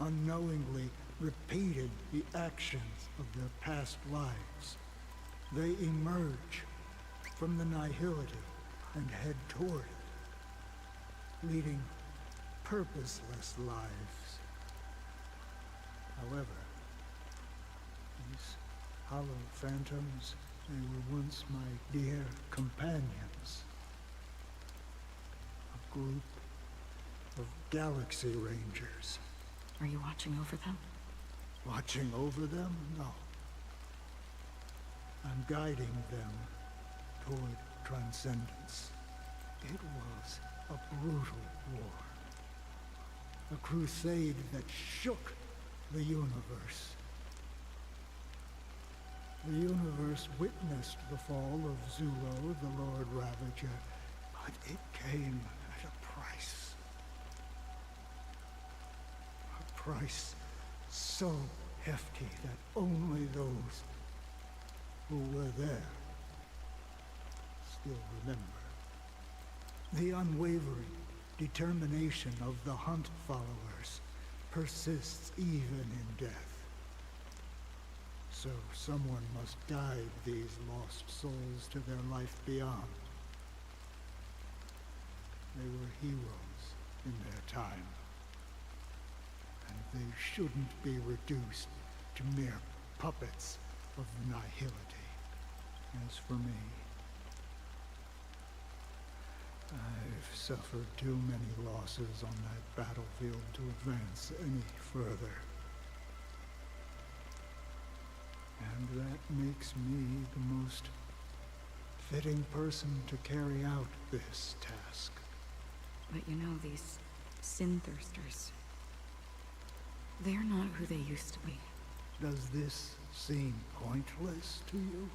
S4: unknowingly repeating the actions of their past lives. They emerge from the nihility and head toward it, leading purposeless lives. However, these hollow phantoms, they were once my dear companions. A group of Galaxy Rangers.
S8: Are you watching over them?
S4: Watching over them? No. I'm guiding them toward transcendence. It was a brutal war. A crusade that shook the universe. The universe witnessed the fall of Zulo, the Lord Ravager, but it came at a price. A price so hefty that only those who were there still remember. The unwavering determination of the Hunt followers persists even in death. So someone must guide these lost souls to their life beyond. They were heroes in their time, and they shouldn't be reduced to mere puppets of the nihility. As for me, I've suffered too many losses on that battlefield to advance any further. And that makes me the most fitting person to carry out this task.
S8: But you know, these sin-thirsters, they're not who they used to be.
S4: Does this seem pointless to you?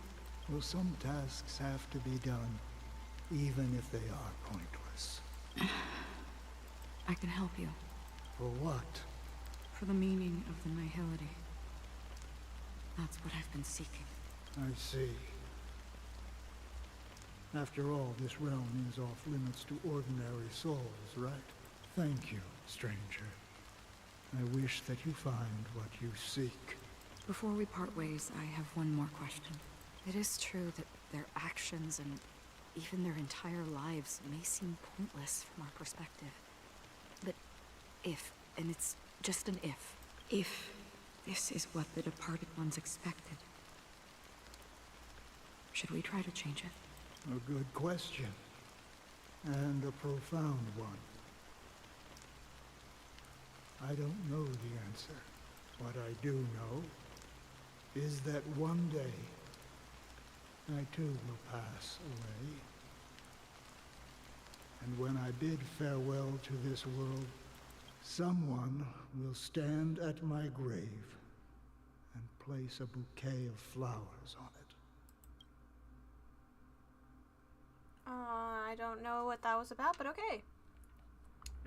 S4: Well, some tasks have to be done, even if they are pointless.
S8: I can help you.
S4: For what?
S8: For the meaning of the nihility. That's what I've been seeking.
S4: I see. After all, this realm is off limits to ordinary souls, right? Thank you, stranger. I wish that you find what you seek.
S8: Before we part ways, I have one more question. It is true that their actions and even their entire lives may seem pointless from our perspective. But if, and it's just an if this is what the departed ones expected, should we try to change it?
S4: A good question. And a profound one. I don't know the answer. What I do know is that one day, I too will pass away. And when I bid farewell to this world, someone will stand at my grave and place a bouquet of flowers on it.
S2: I don't know what that was about, but okay.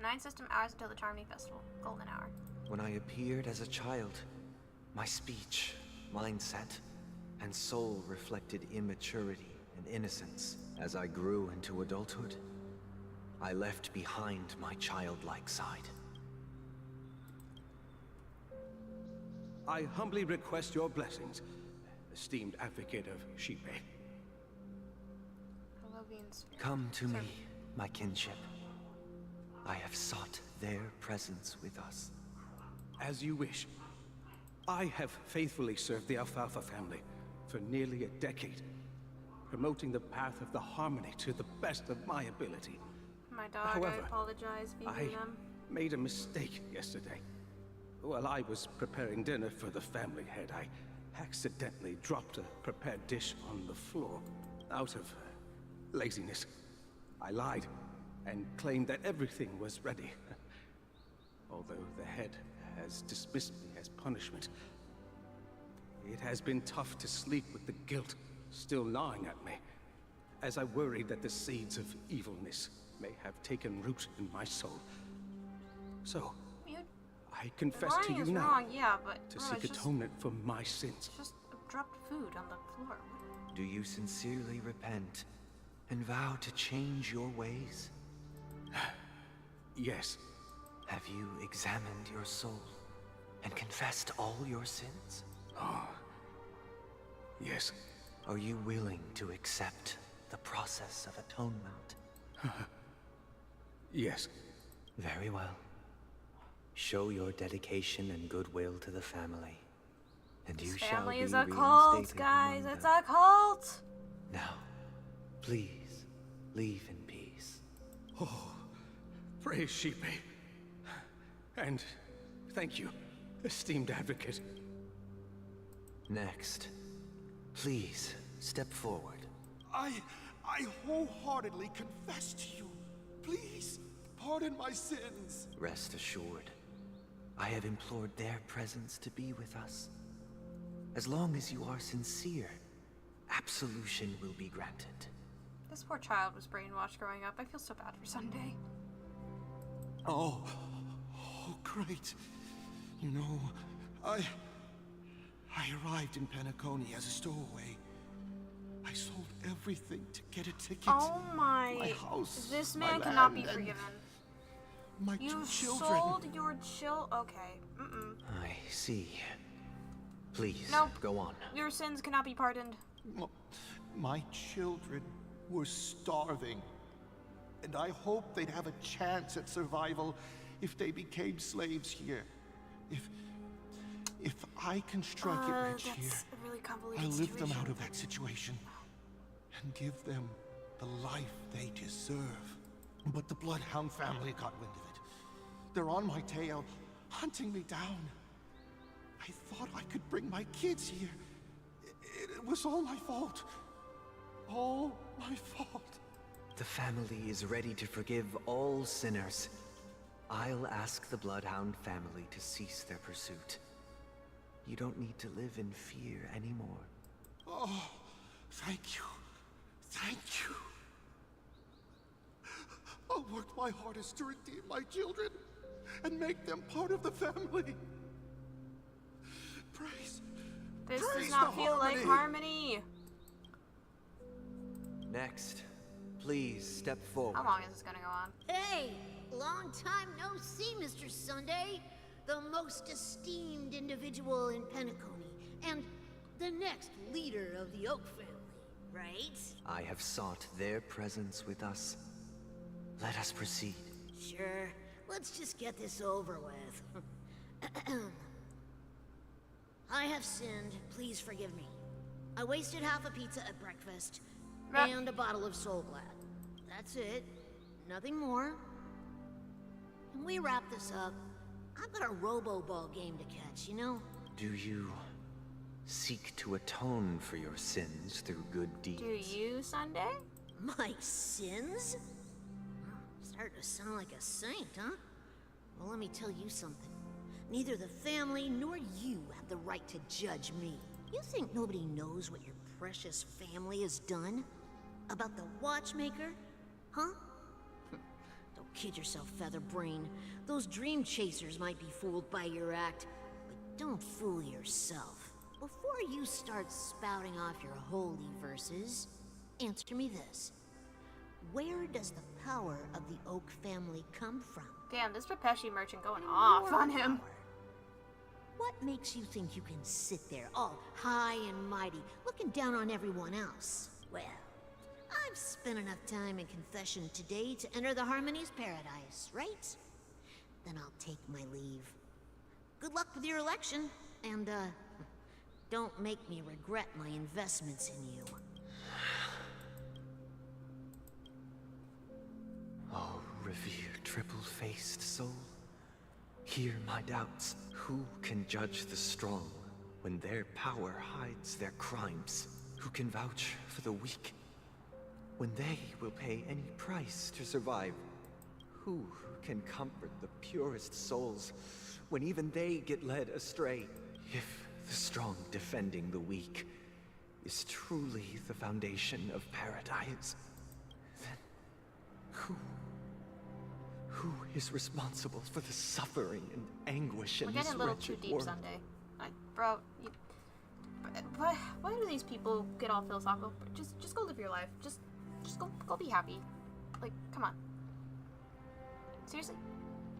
S2: 9 system hours until the Charmony Festival. Golden hour.
S20: When I appeared as a child, my speech, mindset, and soul reflected immaturity and innocence. As I grew into adulthood, I left behind my childlike side.
S13: I humbly request your blessings, esteemed advocate of Shipe.
S20: Come to me, my kinship. I have sought their presence with us.
S13: As you wish. I have faithfully served the Alfalfa family for nearly a decade, promoting the path of the harmony to the best of my ability.
S2: My dog,
S13: However,
S2: I apologize for
S13: I
S2: eating them.
S13: made a mistake yesterday. While I was preparing dinner for the family head, I accidentally dropped a prepared dish on the floor out of laziness. I lied and claimed that everything was ready. Although the head has dismissed me as punishment, it has been tough to sleep with the guilt still gnawing at me, as I worried that the seeds of evilness may have taken root in my soul. So, I confess to you now
S2: wrong, yeah, but
S13: to seek atonement for my sins.
S2: Just dropped food on the floor.
S20: Do you sincerely repent and vow to change your ways?
S13: Yes.
S20: Have you examined your soul and confessed all your sins?
S13: Oh, yes.
S20: Are you willing to accept the process of atonement?
S13: Yes.
S20: Very well. Show your dedication and goodwill to the family, and you shall be
S2: Family is a cult,
S20: reinstated
S2: guys.
S20: among
S2: It's
S20: them.
S2: a cult.
S20: Now, please, leave in peace.
S13: Oh, praise Shipe. And thank you, esteemed advocate.
S20: Next, please step forward.
S7: I wholeheartedly confess to you. Please, pardon my sins.
S20: Rest assured, I have implored their presence to be with us. As long as you are sincere, absolution will be granted.
S2: This poor child was brainwashed growing up. I feel so bad for Sunday.
S7: Oh, great. You know, I arrived in Penacony as a stowaway. I sold everything to get a ticket.
S2: Oh my.
S7: My house.
S2: This
S7: my
S2: man cannot be
S7: land, and
S2: forgiven.
S7: My
S2: You
S7: 2 children.
S2: sold your Okay.
S20: I see. Please,
S2: Nope.
S20: go on.
S2: Your sins cannot be pardoned.
S7: My children were starving. And I hoped they'd have a chance at survival if they became slaves here. If I can strike it rich
S2: That's
S7: here,
S2: a really convoluted
S7: I'll lift them
S2: situation.
S7: out of that situation and give them the life they deserve. But the Bloodhound family got wind of it. They're on my tail, hunting me down. I thought I could bring my kids here. It was all my fault. All my fault.
S20: The family is ready to forgive all sinners. I'll ask the Bloodhound family to cease their pursuit. You don't need to live in fear anymore.
S7: Oh, thank you. Thank you. I'll work my hardest to redeem my children and make them part of the family. Praise.
S2: This
S7: praise
S2: does not
S7: the
S2: feel like harmony.
S20: Next, please step forward.
S2: How long is this gonna go on?
S22: Hey, long time no see, Mr. Sunday. The most esteemed individual in Penacony, and the next leader of the Oak family.
S10: right?
S20: I have sought their presence with us. Let us proceed.
S10: Sure. Let's just get this over with. I have sinned. Please forgive me. I wasted half a pizza at breakfast and a bottle of Soul Glad. That's it. Nothing more. Can we wrap this up? I've got a Robo-Ball game to catch, you know?
S20: Do you seek to atone for your sins through good deeds?
S2: Do you, Sunday?
S10: My sins? Starting to sound like a saint, huh? Well, let me tell you something. Neither the family nor you have the right to judge me. You think nobody knows what your precious family has done? About the watchmaker? Huh? Don't kid yourself, Featherbrain. Those dream chasers might be fooled by your act, but don't fool yourself. Before you start spouting off your holy verses, answer me this. Where does the power of the Oak family come from?
S2: Damn, this Pepeshi merchant going off on him.
S10: What makes you think you can sit there all high and mighty, looking down on everyone else? Well, I've spent enough time in confession today to enter the Harmony's paradise, right? Then I'll take my leave. Good luck with your election, and, don't make me regret my investments in you.
S20: Oh, revered triple-faced soul, hear my doubts. Who can judge the strong when their power hides their crimes? Who can vouch for the weak when they will pay any price to survive? Who can comfort the purest souls when even they get led astray? If the strong defending the weak is truly the foundation of paradise, then who is responsible for the suffering and anguish in
S2: We're
S20: this
S2: getting a little
S20: wretched
S2: too deep,
S20: world?
S2: Sunday. Bro, why do these people get all philosophical? Just go live your life. Just go be happy. Like, come on. Seriously?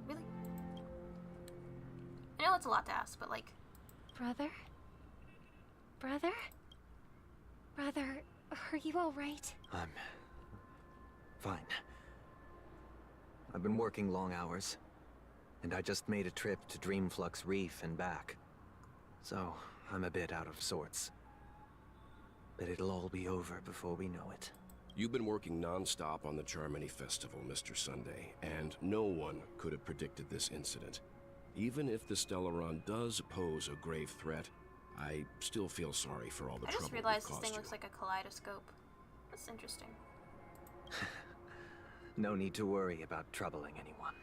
S2: Really? I know it's a lot to ask, but like...
S11: Brother? Brother? Brother, are you alright?
S20: I'm fine. I've been working long hours, and I just made a trip to Dreamflux Reef and back. So, I'm a bit out of sorts. But it'll all be over before we know it.
S19: You've been working non-stop on the Charmony Festival, Mr. Sunday, and no one could have predicted this incident. Even if the Stellaron does pose a grave threat, I still feel sorry for all the
S2: I
S19: trouble
S2: just realized
S19: we've
S2: this
S19: caused
S2: thing
S19: you.
S2: looks like a kaleidoscope. That's interesting.
S20: No need to worry about troubling anyone.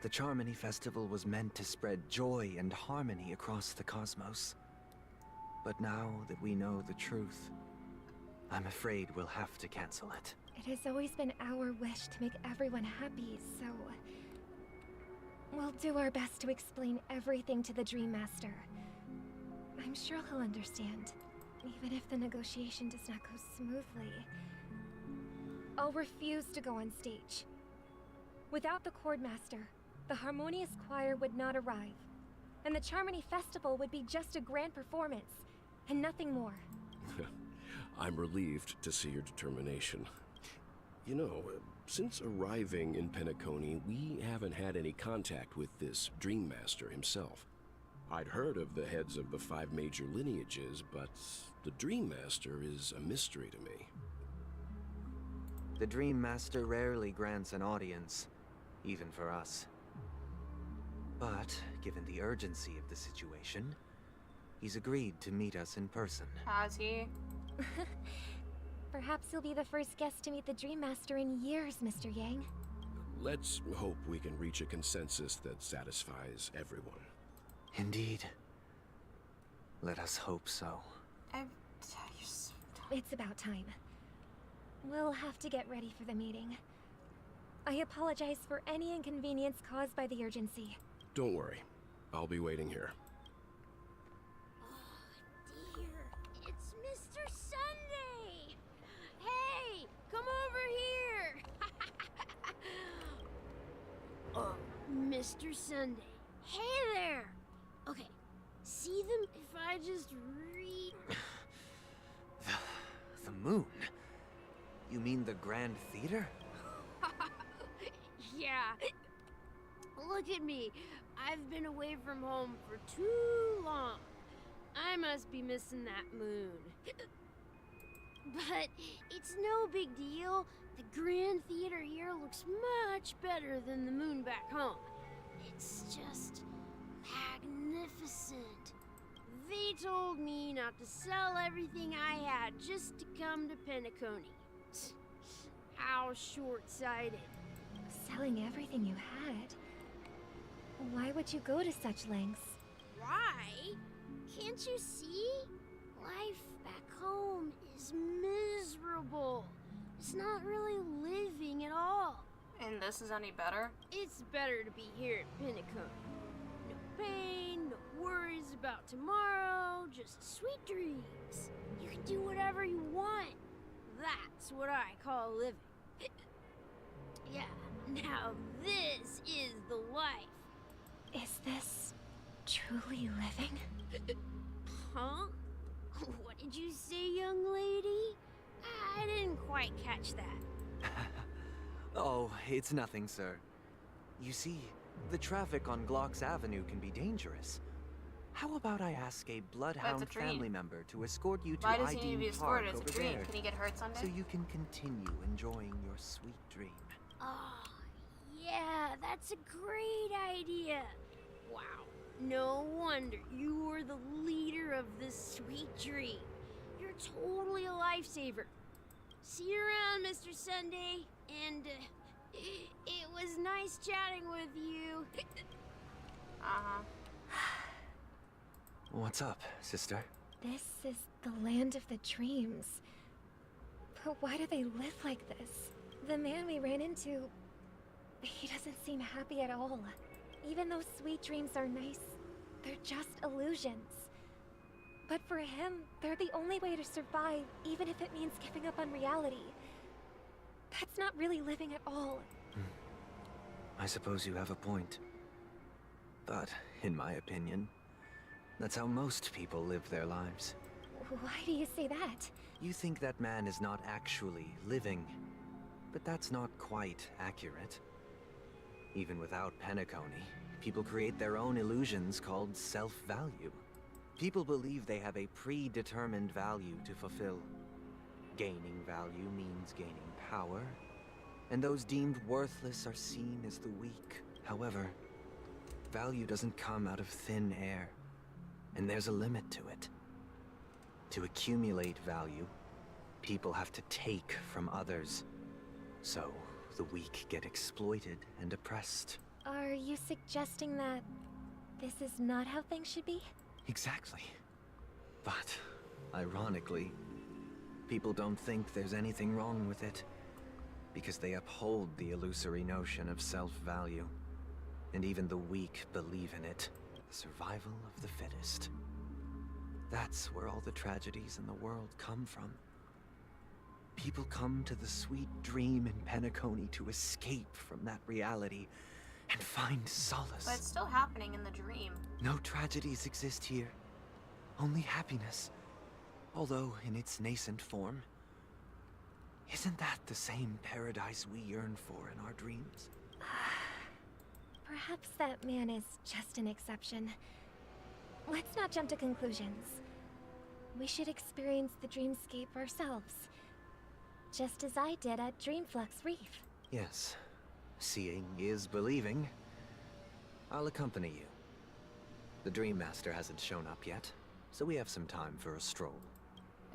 S20: The Charmony Festival was meant to spread joy and harmony across the cosmos. But now that we know the truth, I'm afraid we'll have to cancel it.
S11: It has always been our wish to make everyone happy, so... we'll do our best to explain everything to the Dream Master. I'm sure he'll understand, even if the negotiation does not go smoothly. I'll refuse to go on stage. Without the Chord Master, the Harmonious Choir would not arrive, and the Charmony Festival would be just a grand performance, and nothing more.
S19: I'm relieved to see your determination. You know, since arriving in Penacony, we haven't had any contact with this Dream Master himself. I'd heard of the heads of the 5 major lineages, but the Dream Master is a mystery to me.
S20: The Dream Master rarely grants an audience, even for us. But, given the urgency of the situation, he's agreed to meet us in person.
S2: Has he?
S11: Perhaps you'll be the first guest to meet the Dream Master in years, Mr. Yang.
S19: Let's hope we can reach a consensus that satisfies everyone.
S20: Indeed. Let us hope so.
S11: It's about time. We'll have to get ready for the meeting. I apologize for any inconvenience caused by the urgency.
S19: Don't worry. I'll be waiting here.
S22: Dear, it's Mr. Sunday! Hey, come over here! Mr. Sunday. Hey there! Okay, see them if I just read...
S20: The moon? You mean the Grand Theater?
S9: Yeah. Look at me. I've been away from home for too long. I must be missing that moon. But it's no big deal. The Grand Theater here looks much better than the moon back home. It's just magnificent. They told me not to sell everything I had just to come to Penacony. How short-sighted.
S11: Selling everything you had? Why would you go to such lengths?
S9: Why? Can't you see? Life back home is miserable. It's not really living at all.
S2: And this is any better?
S9: It's better to be here at Penacony. No pain, no worries about tomorrow, just sweet dreams. You can do whatever you want. That's what I call living. Yeah, now this is the life.
S11: Is this truly living?
S9: Huh? What did you say, young lady? I didn't quite catch that.
S20: Oh, it's nothing, sir. You see, the traffic on Glock's Avenue can be dangerous. How about I ask a Bloodhound family member to escort you to
S2: Why does he need to
S20: Idean
S2: be
S20: Park
S2: escorted? It's
S20: over
S2: a dream.
S20: there,
S2: Can he get hurt someday?
S20: so you can continue enjoying your sweet dream?
S9: Oh, yeah, that's a great idea. Wow, no wonder you were the leader of this sweet dream. You're totally a lifesaver. See you around, Mr. Sunday, and it was nice chatting with you.
S2: Uh-huh.
S20: What's up, sister?
S11: This is the land of the dreams. But why do they live like this? The man we ran into, he doesn't seem happy at all. Even though sweet dreams are nice, they're just illusions. But for him, they're the only way to survive, even if it means giving up on reality. That's not really living at all.
S20: I suppose you have a point. But, in my opinion, that's how most people live their lives.
S11: Why do you say that?
S20: You think that man is not actually living, but that's not quite accurate. Even without Penacony, people create their own illusions called self-value. People believe they have a predetermined value to fulfill. Gaining value means gaining power, and those deemed worthless are seen as the weak. However, value doesn't come out of thin air, and there's a limit to it. To accumulate value, people have to take from others. So, the weak get exploited and oppressed.
S11: Are you suggesting that this is not how things should be?
S20: Exactly. But, ironically, people don't think there's anything wrong with it, because they uphold the illusory notion of self-value. And even the weak believe in it. The survival of the fittest. That's where all the tragedies in the world come from. People come to the sweet dream in Penacony to escape from that reality and find solace.
S2: But it's still happening in the dream.
S20: No tragedies exist here. Only happiness. Although in its nascent form. Isn't that the same paradise we yearn for in our dreams?
S11: Perhaps that man is just an exception. Let's not jump to conclusions. We should experience the dreamscape ourselves. Just as I did at Dreamflux Reef.
S20: Yes. Seeing is believing. I'll accompany you. The Dream Master hasn't shown up yet, so we have some time for a stroll.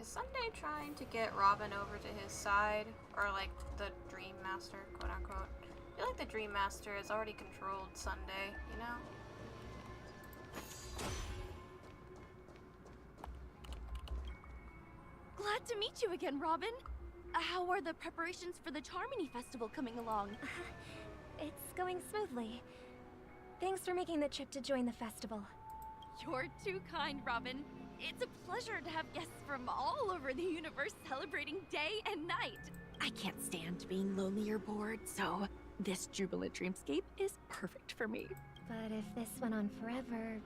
S2: Is Sunday trying to get Robin over to his side? Or like the Dream Master, quote unquote? I feel like the Dream Master has already controlled Sunday, you know?
S21: Glad to meet you again, Robin. How are the preparations for the Charmony Festival coming along?
S11: It's going smoothly. Thanks for making the trip to join the festival.
S21: You're too kind, Robin. It's a pleasure to have guests from all over the universe celebrating day and night. I can't stand being lonely or bored, so this jubilant dreamscape is perfect for me.
S11: But if this went on forever,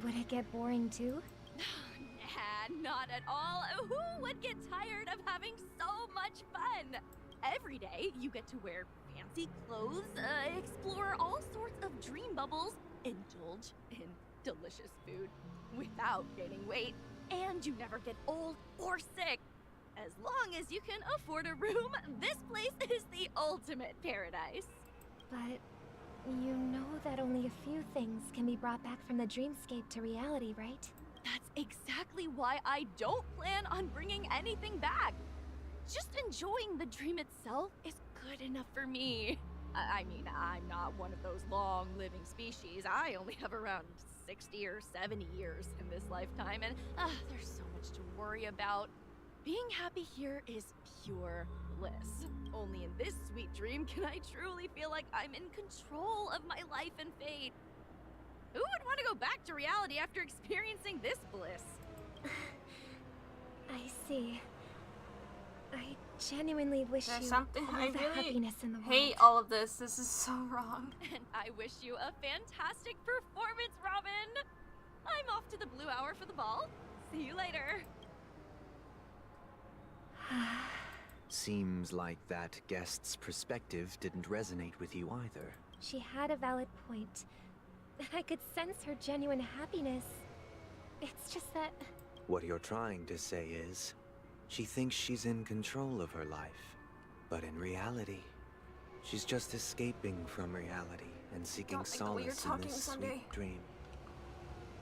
S11: would it get boring too?
S21: Nah, not at all. Who would get tired of having so much fun? Every day, you get to wear fancy clothes, explore all sorts of dream bubbles, indulge in delicious food without gaining weight, and you never get old or sick. As long as you can afford a room, this place is the ultimate paradise.
S11: But you know that only a few things can be brought back from the dreamscape to reality, right?
S21: That's exactly why I don't plan on bringing anything back. Just enjoying the dream itself is good enough for me. I mean, I'm not one of those long-living species. I only have around 60 or 70 years in this lifetime, and there's so much to worry about. Being happy here is pure bliss. Only in this sweet dream can I truly feel like I'm in control of my life and fate. Who would want to go back to reality after experiencing this bliss?
S11: I see. I genuinely wish
S2: There's
S11: you
S2: something
S11: all
S2: I
S11: the
S2: really
S11: happiness in the world.
S2: hate all of this. This is so wrong.
S21: And I wish you a fantastic performance, Robin! I'm off to the Blue Hour for the ball. See you later.
S20: Seems like that guest's perspective didn't resonate with you either.
S11: She had a valid point. I could sense her genuine happiness. It's just that...
S20: What you're trying to say is, she thinks she's in control of her life. But in reality, she's just escaping from reality and seeking solace in this sweet dream.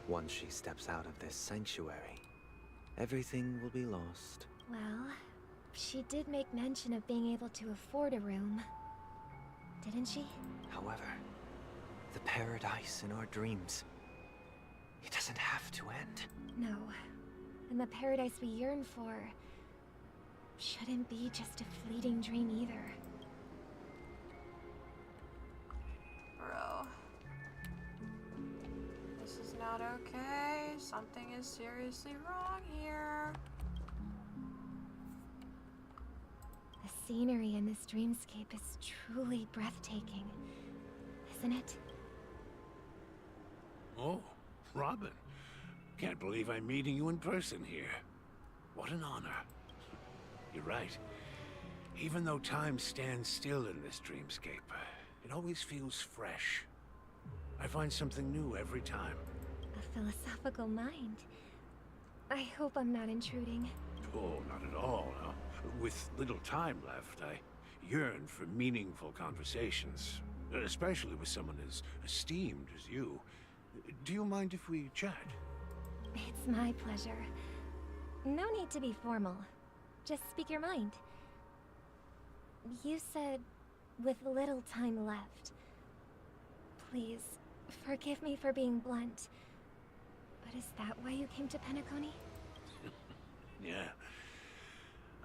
S20: Once she steps out of this sanctuary, everything will be lost.
S11: Well, she did make mention of being able to afford a room. Didn't she?
S20: However, the paradise in our dreams, it doesn't have to end.
S11: No. And the paradise we yearn for shouldn't be just a fleeting dream either.
S2: Bro. This is not okay. Something is seriously wrong here.
S11: The scenery in this dreamscape is truly breathtaking, isn't it?
S13: Oh, Robin. Can't believe I'm meeting you in person here. What an honor. You're right. Even though time stands still in this dreamscape, it always feels fresh. I find something new every time.
S11: A philosophical mind. I hope I'm not intruding.
S13: Oh, not at all. With little time left, I yearn for meaningful conversations, especially with someone as esteemed as you. Do you mind if we chat?
S11: It's my pleasure. No need to be formal. Just speak your mind. You said, with little time left. Please, forgive me for being blunt. But is that why you came to Penacony?
S13: Yeah.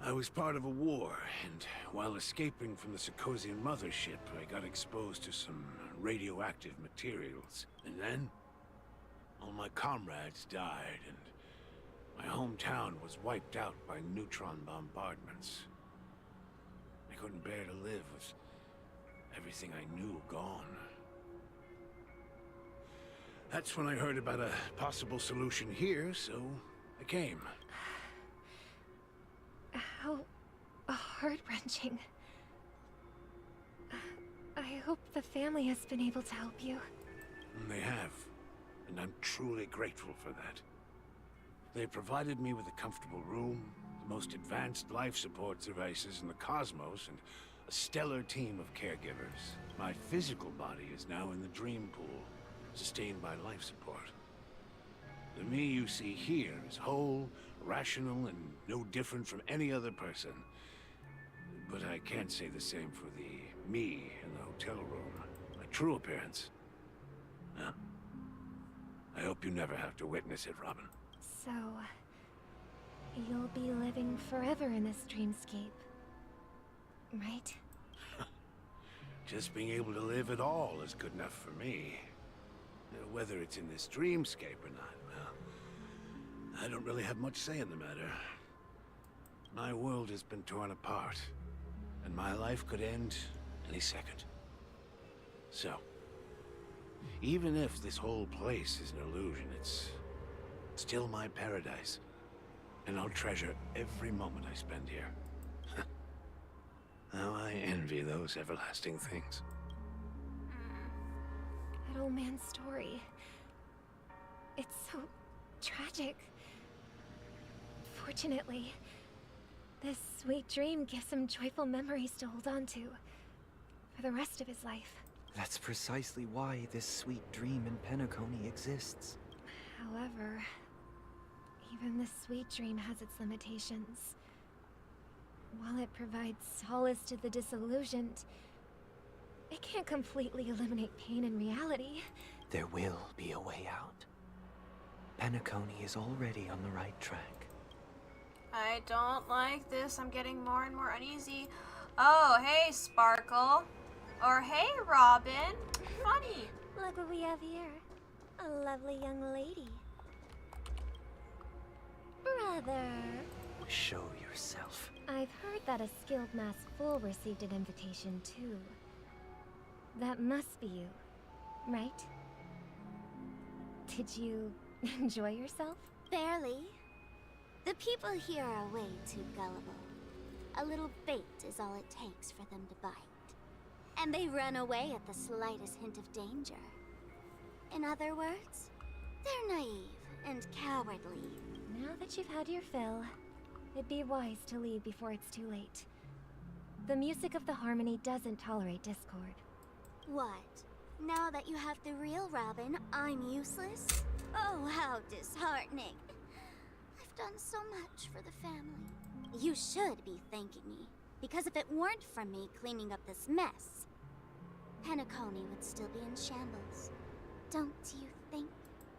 S13: I was part of a war, and while escaping from the Sarkosian mothership, I got exposed to some radioactive materials. And then, all my comrades died, and my hometown was wiped out by neutron bombardments. I couldn't bear to live with everything I knew gone. That's when I heard about a possible solution here, so I came.
S11: How heart-wrenching. I hope the family has been able to help you.
S13: They have, and I'm truly grateful for that. They provided me with a comfortable room, the most advanced life support devices in the cosmos, and a stellar team of caregivers. My physical body is now in the dream pool, sustained by life support. The me you see here is whole, rational, and no different from any other person. But I can't say the same for the me in the hotel room. My true appearance. Huh. I hope you never have to witness it, Robin.
S11: So, you'll be living forever in this dreamscape, right?
S13: Just being able to live at all is good enough for me. Whether it's in this dreamscape or not, well, I don't really have much say in the matter. My world has been torn apart, and my life could end any second. So, even if this whole place is an illusion, it's still my paradise. and I'll treasure every moment I spend here. How I envy those everlasting things.
S11: That old man's story. It's so tragic. Fortunately, this sweet dream gives him joyful memories to hold on to for the rest of his life.
S20: That's precisely why this sweet dream in Penacony exists.
S11: However, even this sweet dream has its limitations. While it provides solace to the disillusioned, it can't completely eliminate pain in reality.
S20: There will be a way out. Penacony is already on the right track.
S2: I don't like this. I'm getting more and more uneasy. Oh, hey, Sparkle. Or hey, Robin. Funny.
S11: Look what we have here. A lovely young lady. Brother.
S20: Show yourself.
S11: I've heard that a skilled masked fool received an invitation too. That must be you, right? Did you enjoy yourself?
S5: Barely. The people here are way too gullible. A little bait is all it takes for them to bite. And they run away at the slightest hint of danger. In other words, they're naive and cowardly.
S11: Now that you've had your fill, it'd be wise to leave before it's too late. The music of the harmony doesn't tolerate discord.
S5: What? Now that you have the real Robin, I'm useless? Oh, how disheartening. I've done so much for the family. You should be thanking me, because if it weren't for me cleaning up this mess, Penacony would still be in shambles. Don't you think?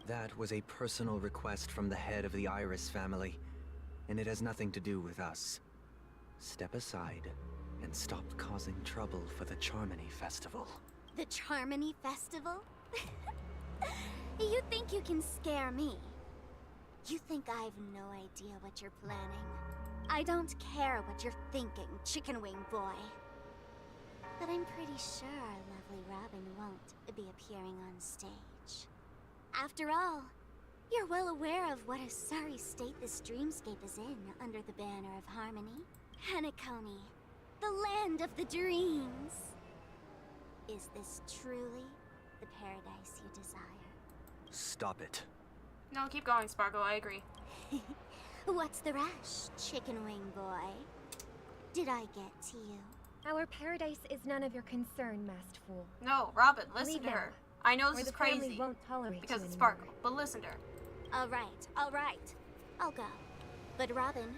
S20: That was a personal request from the head of the Iris family, and it has nothing to do with us. Step aside and stop causing trouble for the Charmony Festival.
S5: The Charmony Festival? You think you can scare me? You think I have no idea what you're planning? I don't care what you're thinking, Chicken Wing Boy. But I'm pretty sure our lovely Robin won't be appearing on stage. After all, you're well aware of what a sorry state this dreamscape is in under the banner of harmony. Penacony, the land of the dreams. Is this truly the paradise you desire?
S20: Stop it.
S2: No, keep going, Sparkle. I agree.
S5: What's the rush, Chicken Wing Boy? Did I get to you?
S11: Our paradise is none of your concern, masked fool.
S2: No, Robin, listen
S11: Leave
S2: to
S11: now,
S2: her. I know
S11: or
S2: this is
S11: the family
S2: crazy
S11: won't tolerate
S2: because
S11: you
S2: it's
S11: anymore.
S2: Sparkle, but listen to her.
S5: All right. I'll go. But Robin,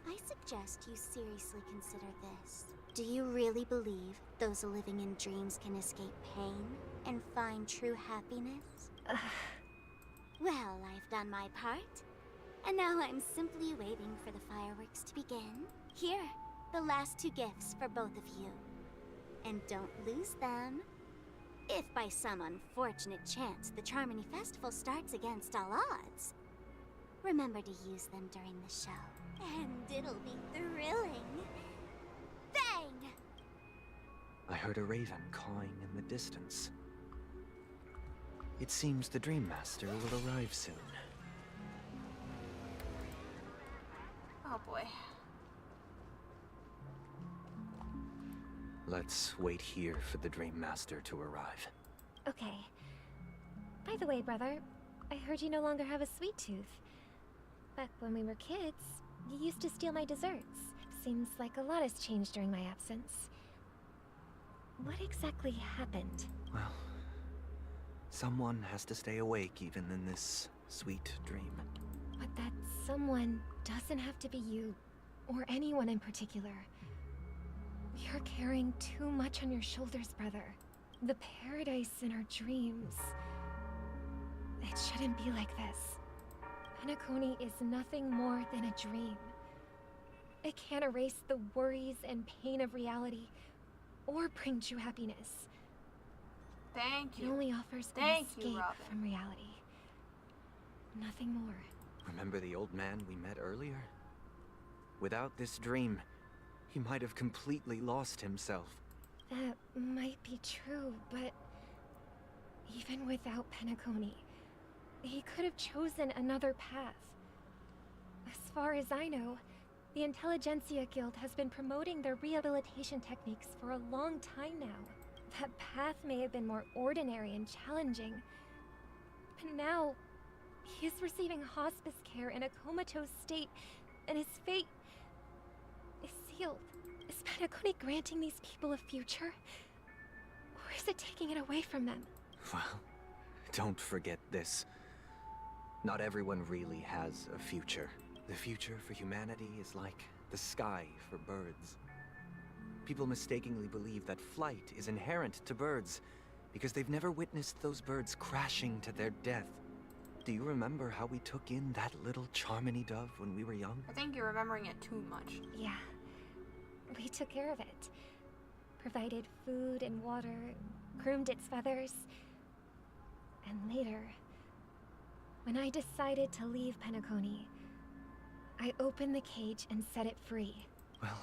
S5: I suggest you seriously consider this. Do you really believe those living in dreams can escape pain and find true happiness? Well, I've done my part. And now I'm simply waiting for the fireworks to begin. Here, the last 2 gifts for both of you. And don't lose them. If by some unfortunate chance the Charmony Festival starts against all odds, remember to use them during the show. And it'll be thrilling. Bang!
S20: I heard a raven cawing in the distance. It seems the Dream Master will arrive soon.
S2: Oh boy.
S20: Let's wait here for the Dream Master to arrive.
S11: Okay. By the way, brother, I heard you no longer have a sweet tooth. Back when we were kids, you used to steal my desserts. Seems like a lot has changed during my absence. What exactly happened?
S20: Well, someone has to stay awake even in this sweet dream.
S11: But that someone doesn't have to be you, or anyone in particular. You're carrying too much on your shoulders, brother. The paradise in our dreams. It shouldn't be like this. Penacony is nothing more than a dream. It can't erase the worries and pain of reality, or bring true happiness.
S2: Thank you.
S11: It only offers an
S2: Thank
S11: escape
S2: you, Robin.
S11: from reality. Nothing more.
S20: Remember the old man we met earlier? Without this dream, he might have completely lost himself.
S11: That might be true, but even without Penacony, he could have chosen another path. As far as I know, the Intelligentsia Guild has been promoting their rehabilitation techniques for a long time now. That path may have been more ordinary and challenging, but now he is receiving hospice care in a comatose state, and his fate is sealed. Is Penacony granting these people a future? Or is it taking it away from them?
S20: Well, don't forget this. Not everyone really has a future. The future for humanity is like the sky for birds. People mistakenly believe that flight is inherent to birds because they've never witnessed those birds crashing to their death. Do you remember how we took in that little Charmony dove when we were young?
S2: I think you're remembering it too much.
S11: Yeah. We took care of it. Provided food and water, groomed its feathers. And later, when I decided to leave Penacony, I opened the cage and set it free.
S20: Well,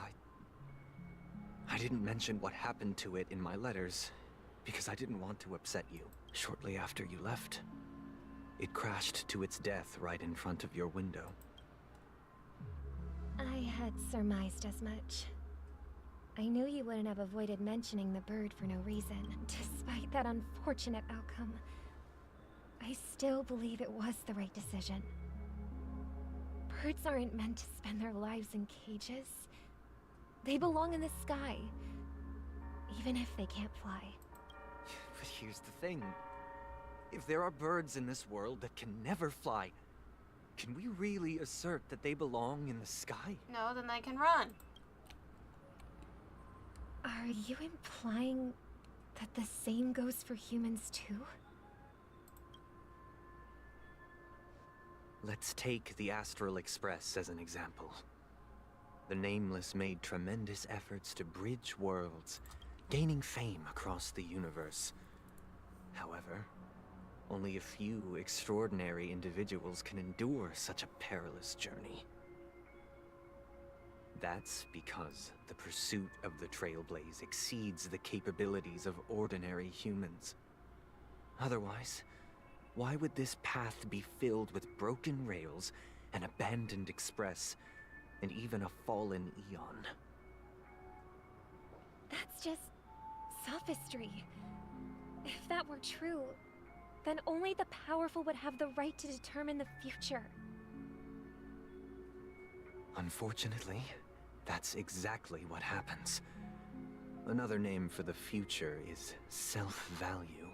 S20: I didn't mention what happened to it in my letters because I didn't want to upset you. Shortly after you left, it crashed to its death right in front of your window.
S11: I had surmised as much. I knew you wouldn't have avoided mentioning the bird for no reason. Despite that unfortunate outcome, I still believe it was the right decision. Birds aren't meant to spend their lives in cages. They belong in the sky, even if they can't fly.
S20: But here's the thing. If there are birds in this world that can never fly, can we really assert that they belong in the sky?
S2: No, then they can run.
S11: Are you implying that the same goes for humans too?
S20: Let's take the Astral Express as an example. The Nameless made tremendous efforts to bridge worlds, gaining fame across the universe. However, only a few extraordinary individuals can endure such a perilous journey. That's because the pursuit of the Trailblaze exceeds the capabilities of ordinary humans. Otherwise, why would this path be filled with broken rails, an abandoned express, and even a fallen Eon?
S11: That's just sophistry. If that were true, then only the powerful would have the right to determine the future.
S20: Unfortunately, that's exactly what happens. Another name for the future is self-value.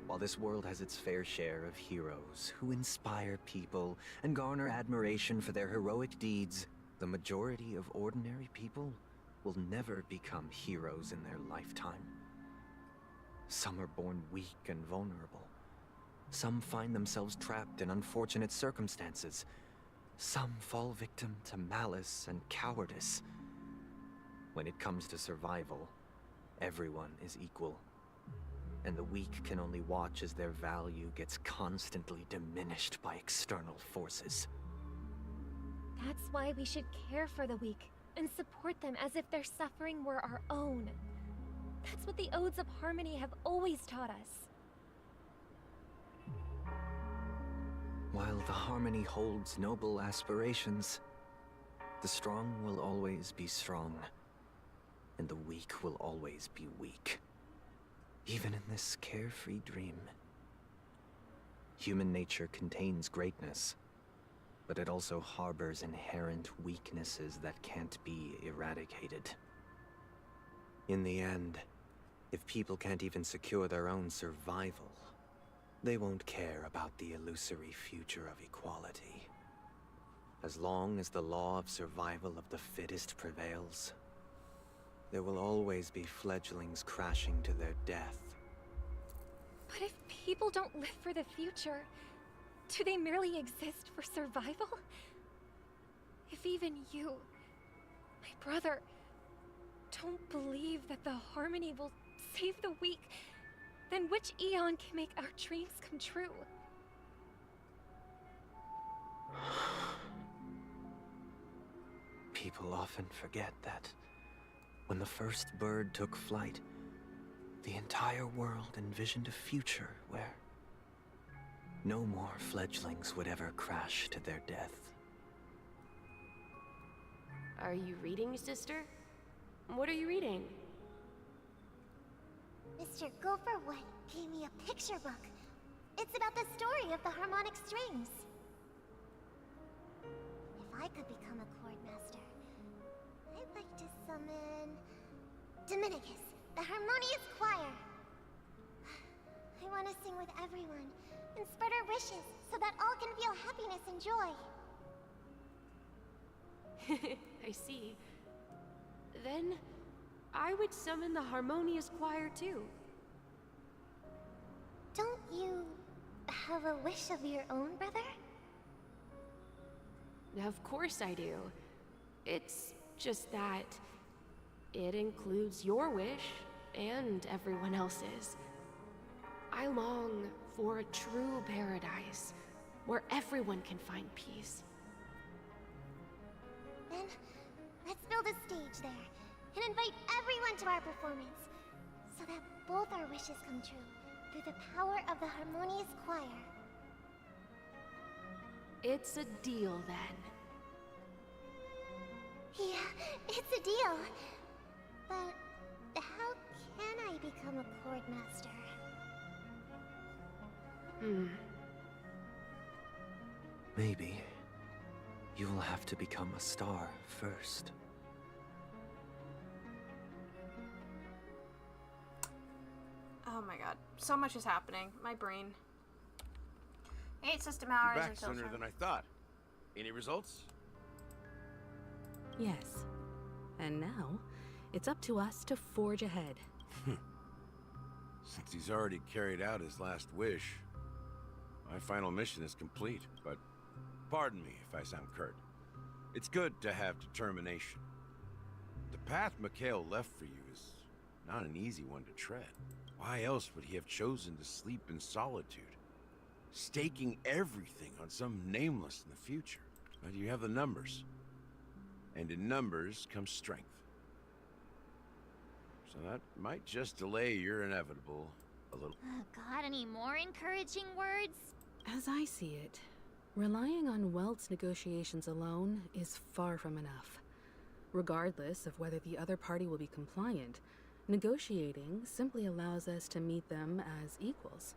S20: While this world has its fair share of heroes who inspire people and garner admiration for their heroic deeds, the majority of ordinary people will never become heroes in their lifetime. Some are born weak and vulnerable. Some find themselves trapped in unfortunate circumstances. Some fall victim to malice and cowardice. When it comes to survival, everyone is equal. And the weak can only watch as their value gets constantly diminished by external forces.
S11: That's why we should care for the weak and support them as if their suffering were our own. That's what the Odes of Harmony have always taught us.
S20: While the Harmony holds noble aspirations, the strong will always be strong, and the weak will always be weak. Even in this carefree dream. Human nature contains greatness, but it also harbors inherent weaknesses that can't be eradicated. In the end, if people can't even secure their own survival, they won't care about the illusory future of equality. As long as the law of survival of the fittest prevails, there will always be fledglings crashing to their death.
S11: But if people don't live for the future, do they merely exist for survival? If even you, my brother, don't believe that the Harmony will save the weak, then which Eon can make our dreams come true?
S20: People often forget that when the first bird took flight, the entire world envisioned a future where no more fledglings would ever crash to their death.
S3: Are you reading, sister? What are you reading?
S5: Mr. Gopherwood gave me a picture book. It's about the story of the harmonic strings. If I could become a chord master, I'd like to summon Dominicus, the harmonious choir. I want to sing with everyone and spread our wishes so that all can feel happiness and joy.
S3: I see. Then I would summon the harmonious choir too.
S5: Don't you have a wish of your own, brother?
S3: Of course I do. It's just that it includes your wish and everyone else's. I long for a true paradise where everyone can find peace.
S5: Then, let's build a stage there and invite everyone to our performance so that both our wishes come true through the power of the harmonious choir.
S3: It's a deal then.
S5: Yeah, it's a deal. But how can I become a chord master?
S20: Maybe you will have to become a star first.
S2: Oh my god. So much is happening. My brain. 8 system hours
S14: You're back
S2: until
S14: sooner than I thought. Any results?
S12: Yes. And now, it's up to us to forge ahead.
S14: Since he's already carried out his last wish, my final mission is complete, but pardon me if I sound curt. It's good to have determination. The path Mikhail left for you is not an easy one to tread. Why else would he have chosen to sleep in solitude, staking everything on some nameless in the future? But you have the numbers, and in numbers comes strength. So that might just delay your inevitable a little.
S5: Got any more encouraging words?
S12: As I see it, relying on Welt's negotiations alone is far from enough. Regardless of whether the other party will be compliant, negotiating simply allows us to meet them as equals,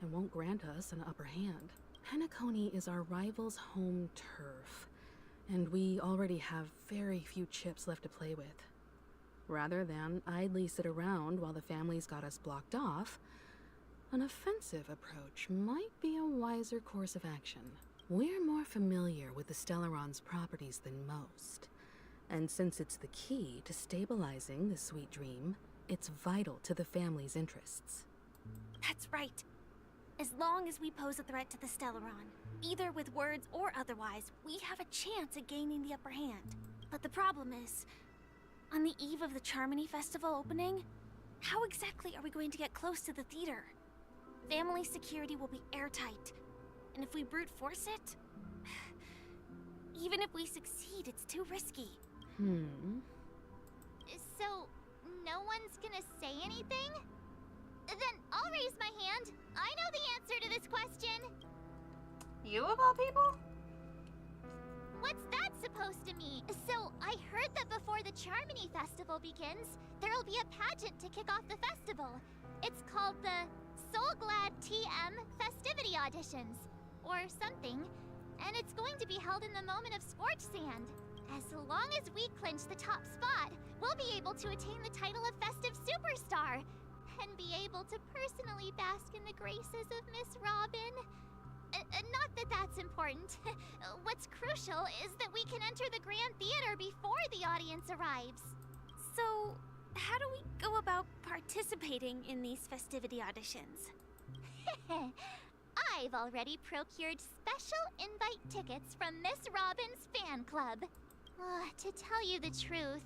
S12: and won't grant us an upper hand. Penacony is our rival's home turf, and we already have very few chips left to play with. Rather than idly sit around while the family's got us blocked off, an offensive approach might be a wiser course of action. We're more familiar with the Stellaron's properties than most, and since it's the key to stabilizing the sweet dream, it's vital to the family's interests.
S17: That's right. As long as we pose a threat to the Stellaron, either with words or otherwise, we have a chance at gaining the upper hand. But the problem is, on the eve of the Charmony Festival opening, how exactly are we going to get close to the theater? Family security will be airtight, and if we brute force it, even if we succeed, it's too risky.
S5: So, no one's gonna say anything? Then I'll raise my hand. I know the answer to this question.
S2: You of all people?
S5: What's that supposed to mean? So, I heard that before the Charmony Festival begins, there'll be a pageant to kick off the festival. It's called the Soulglad TM Festivity Auditions, or something, and it's going to be held in the moment of Scorch Sand. As long as we clinch the top spot, we'll be able to attain the title of Festive Superstar, and be able to personally bask in the graces of Miss Robin. Not that that's important. What's crucial is that we can enter the Grand Theater before the audience arrives.
S17: So, how do we go about participating in these festivity auditions?
S5: I've already procured special invite tickets from Miss Robin's fan club. To tell you the truth,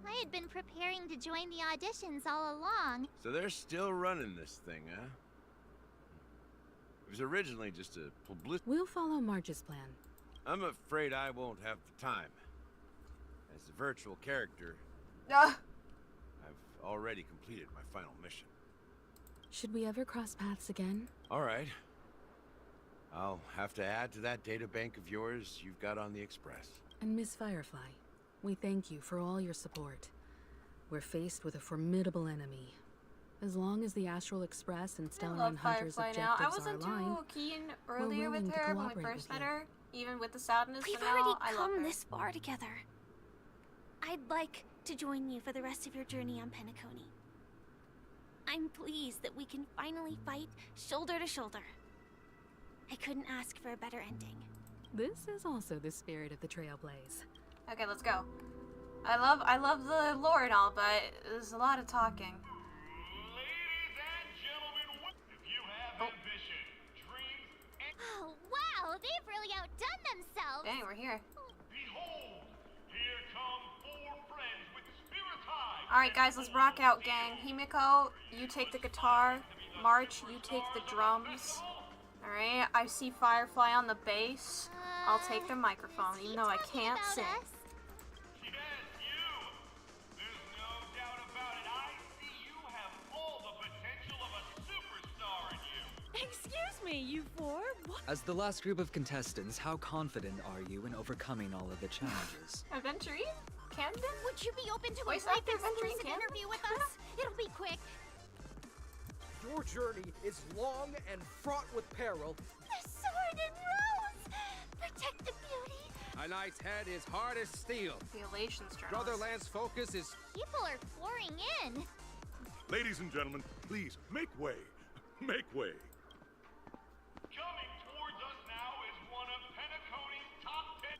S5: I had been preparing to join the auditions all along.
S14: So they're still running this thing, huh? It was originally just a publicity.
S12: We'll follow Marge's plan.
S14: I'm afraid I won't have the time. As a virtual character,
S2: Ugh.
S14: I've already completed my final mission.
S12: Should we ever cross paths again?
S14: All right. I'll have to add to that data bank of yours you've got on the Express.
S12: And Miss Firefly, we thank you for all your support. We're faced with a formidable enemy. As long as the Astral Express and
S2: I
S12: Stellar
S2: love
S12: Hunter's
S2: Firefly
S12: objectives
S2: now. I
S12: are
S2: wasn't
S12: aligned,
S2: too keen
S12: we're
S2: earlier
S12: willing
S2: with
S12: to
S2: her when we
S12: cooperate
S2: first
S12: with
S2: met
S12: you.
S2: her, even with the sadness.
S17: We've
S2: but now
S17: already
S2: I love
S17: come
S2: her.
S17: this far together. I'd like to join you for the rest of your journey on Penacony. I'm pleased that we can finally fight shoulder to shoulder. I couldn't ask for a better ending.
S12: This is also the spirit of the Trailblaze.
S2: Okay, let's go. I love the lore and all, but there's a lot of talking.
S5: Oh, wow, they've really outdone themselves.
S2: Dang, we're here. Alright guys, let's rock out, gang. Himiko, you take the guitar. March, you take the drums. Alright, I see Firefly on the bass. I'll take the microphone, even though I can't sing.
S21: Excuse me, you four? What?
S1: As the last group of contestants, how confident are you in overcoming all of the challenges?
S2: Adventurine? Camden?
S5: Would you be open to a
S2: Voice
S5: live
S2: actor Adventurine
S5: exclusive
S2: Camden?
S5: interview with us? It'll be quick.
S18: Your journey is long and fraught with peril.
S5: The sword and rose! Protect the beauty.
S18: A knight's head is hard as steel.
S2: The Elations journal.
S18: Brotherland's focus is...
S5: People are pouring in.
S23: Ladies and gentlemen, please, make way. Make way.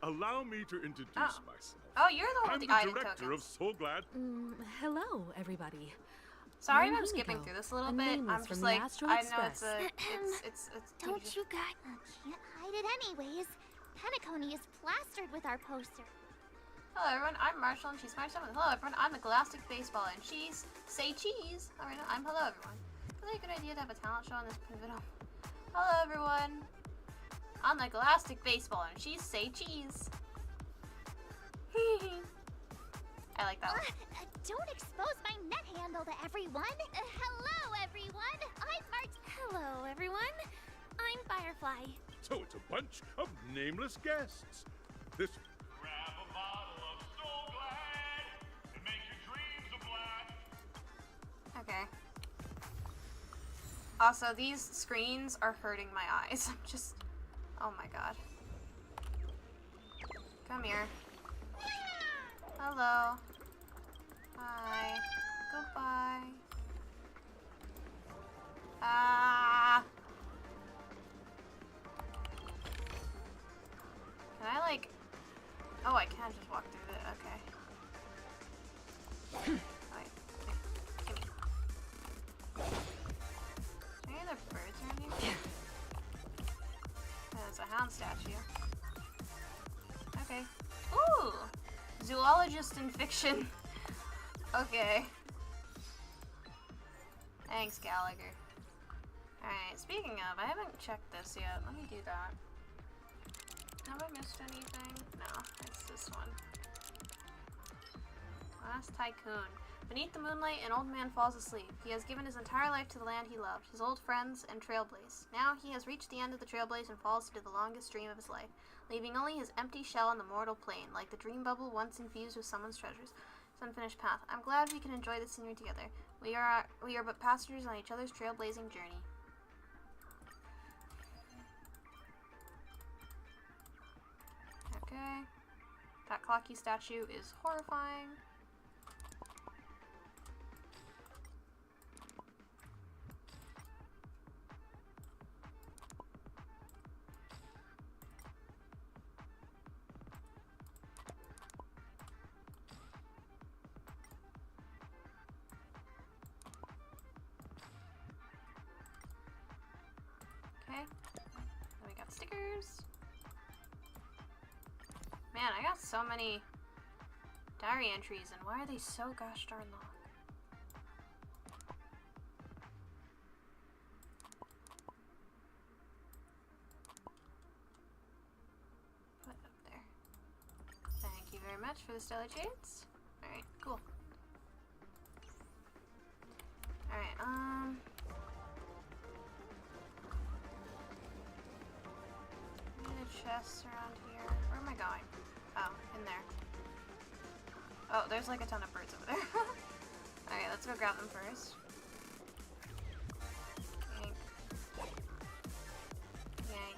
S23: Allow me to introduce myself.
S2: Oh, you're the one
S23: I'm
S2: with
S23: the
S2: the ID
S23: director
S2: tokens.
S23: of So Glad.
S12: Hello, everybody.
S2: Sorry
S12: I'm
S2: if I'm skipping
S12: Himiko,
S2: through this a little
S12: a
S2: bit.
S12: nameless
S2: I'm
S12: from
S2: just
S12: the
S2: like,
S12: Astral
S2: I know
S12: Express.
S2: it's
S5: Don't you guys... Can't hide it anyways. Penacony is plastered with our poster.
S2: Hello everyone, I'm Marshall and she's Marshall. Hello everyone, I'm the Galactic Baseball and she's Say Cheese. Alright, I'm hello everyone. Really good idea to have a talent show on this pivotal. Hello everyone. I'm the Galactic Baseball and she's Say Cheese. I like that one.
S5: Don't expose my net handle to everyone. Hello, everyone. I'm Mart.
S17: Hello, everyone. I'm Firefly.
S23: So it's a bunch of nameless guests. This
S2: Okay. Also, these screens are hurting my eyes. I'm just... Oh my god. Come here. Hello. Hi. Goodbye. Ah. Can I like... Oh, I can just walk through it. Okay. Wait. Give me. Any other birds around here? There's a hound statue. Okay. Ooh! Zoologist in fiction. Okay. Thanks, Gallagher. Alright, speaking of, I haven't checked this yet. Let me do that. Have I missed anything? No, it's this one. Last Tycoon. Beneath the moonlight, an old man falls asleep. He has given his entire life to the land he loved, his old friends, and Trailblaze. Now he has reached the end of the Trailblaze and falls into the longest dream of his life, leaving only his empty shell on the mortal plane, like the dream bubble once infused with someone's treasures. His unfinished path. I'm glad we can enjoy this scenery together. We are but passengers on each other's trailblazing journey. Okay. That clocky statue is horrifying. Okay. Then we got stickers. Man, I got so many diary entries, and why are they so gosh darn long? Put it up there. Thank you very much for the stellar shades. Alright, cool. Alright, chests around here. Where am I going? Oh, in there. Oh, there's like a ton of birds over there. Okay, let's go grab them first. Yank. Yank.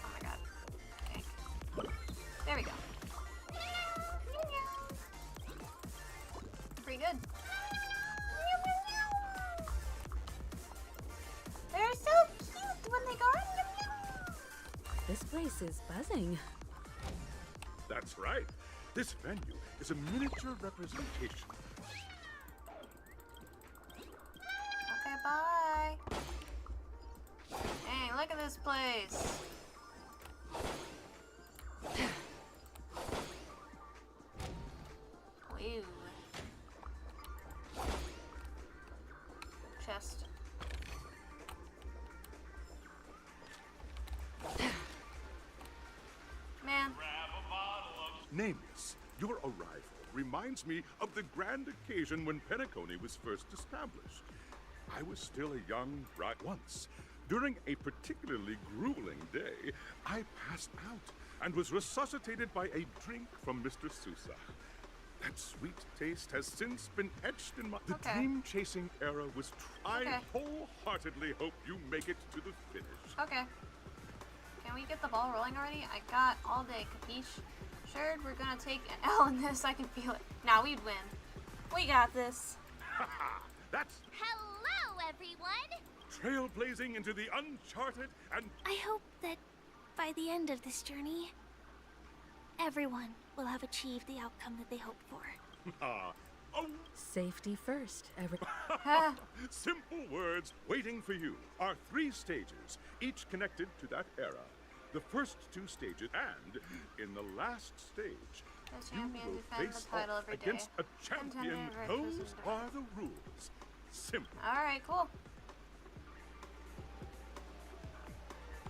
S2: Oh my god. Yank. There we go. Pretty good. They're so cute when they go.
S12: This place is buzzing.
S23: That's right. This venue is a miniature representation.
S2: Okay, bye. Hey, look at this place. Woo. Chest. Man.
S23: Nameless, your arrival reminds me of the grand occasion when Penacony was first established. I was still a young bride once. During a particularly grueling day, I passed out and was resuscitated by a drink from Mr. Sousa. That sweet taste has since been etched in my... The dream-chasing era was I wholeheartedly hope you make it to the finish.
S2: Okay. Can we get the ball rolling already? I got all day, capiche? Sure, we're gonna take an L in this. I can feel it. Now we'd win. We got this.
S23: That's
S17: Hello, everyone!
S23: trailblazing into the uncharted and...
S17: I hope that by the end of this journey, everyone will have achieved the outcome that they hoped for.
S12: Safety first,
S23: Simple words waiting for you are 3 stages, each connected to that era. The first 2 stages, and in the last stage,
S2: The
S23: you
S2: champion
S23: will
S2: defends
S23: face
S2: the title
S23: off
S2: every day.
S23: against a champion.
S2: Contender
S23: Those are the rules. Simple.
S2: Alright, cool.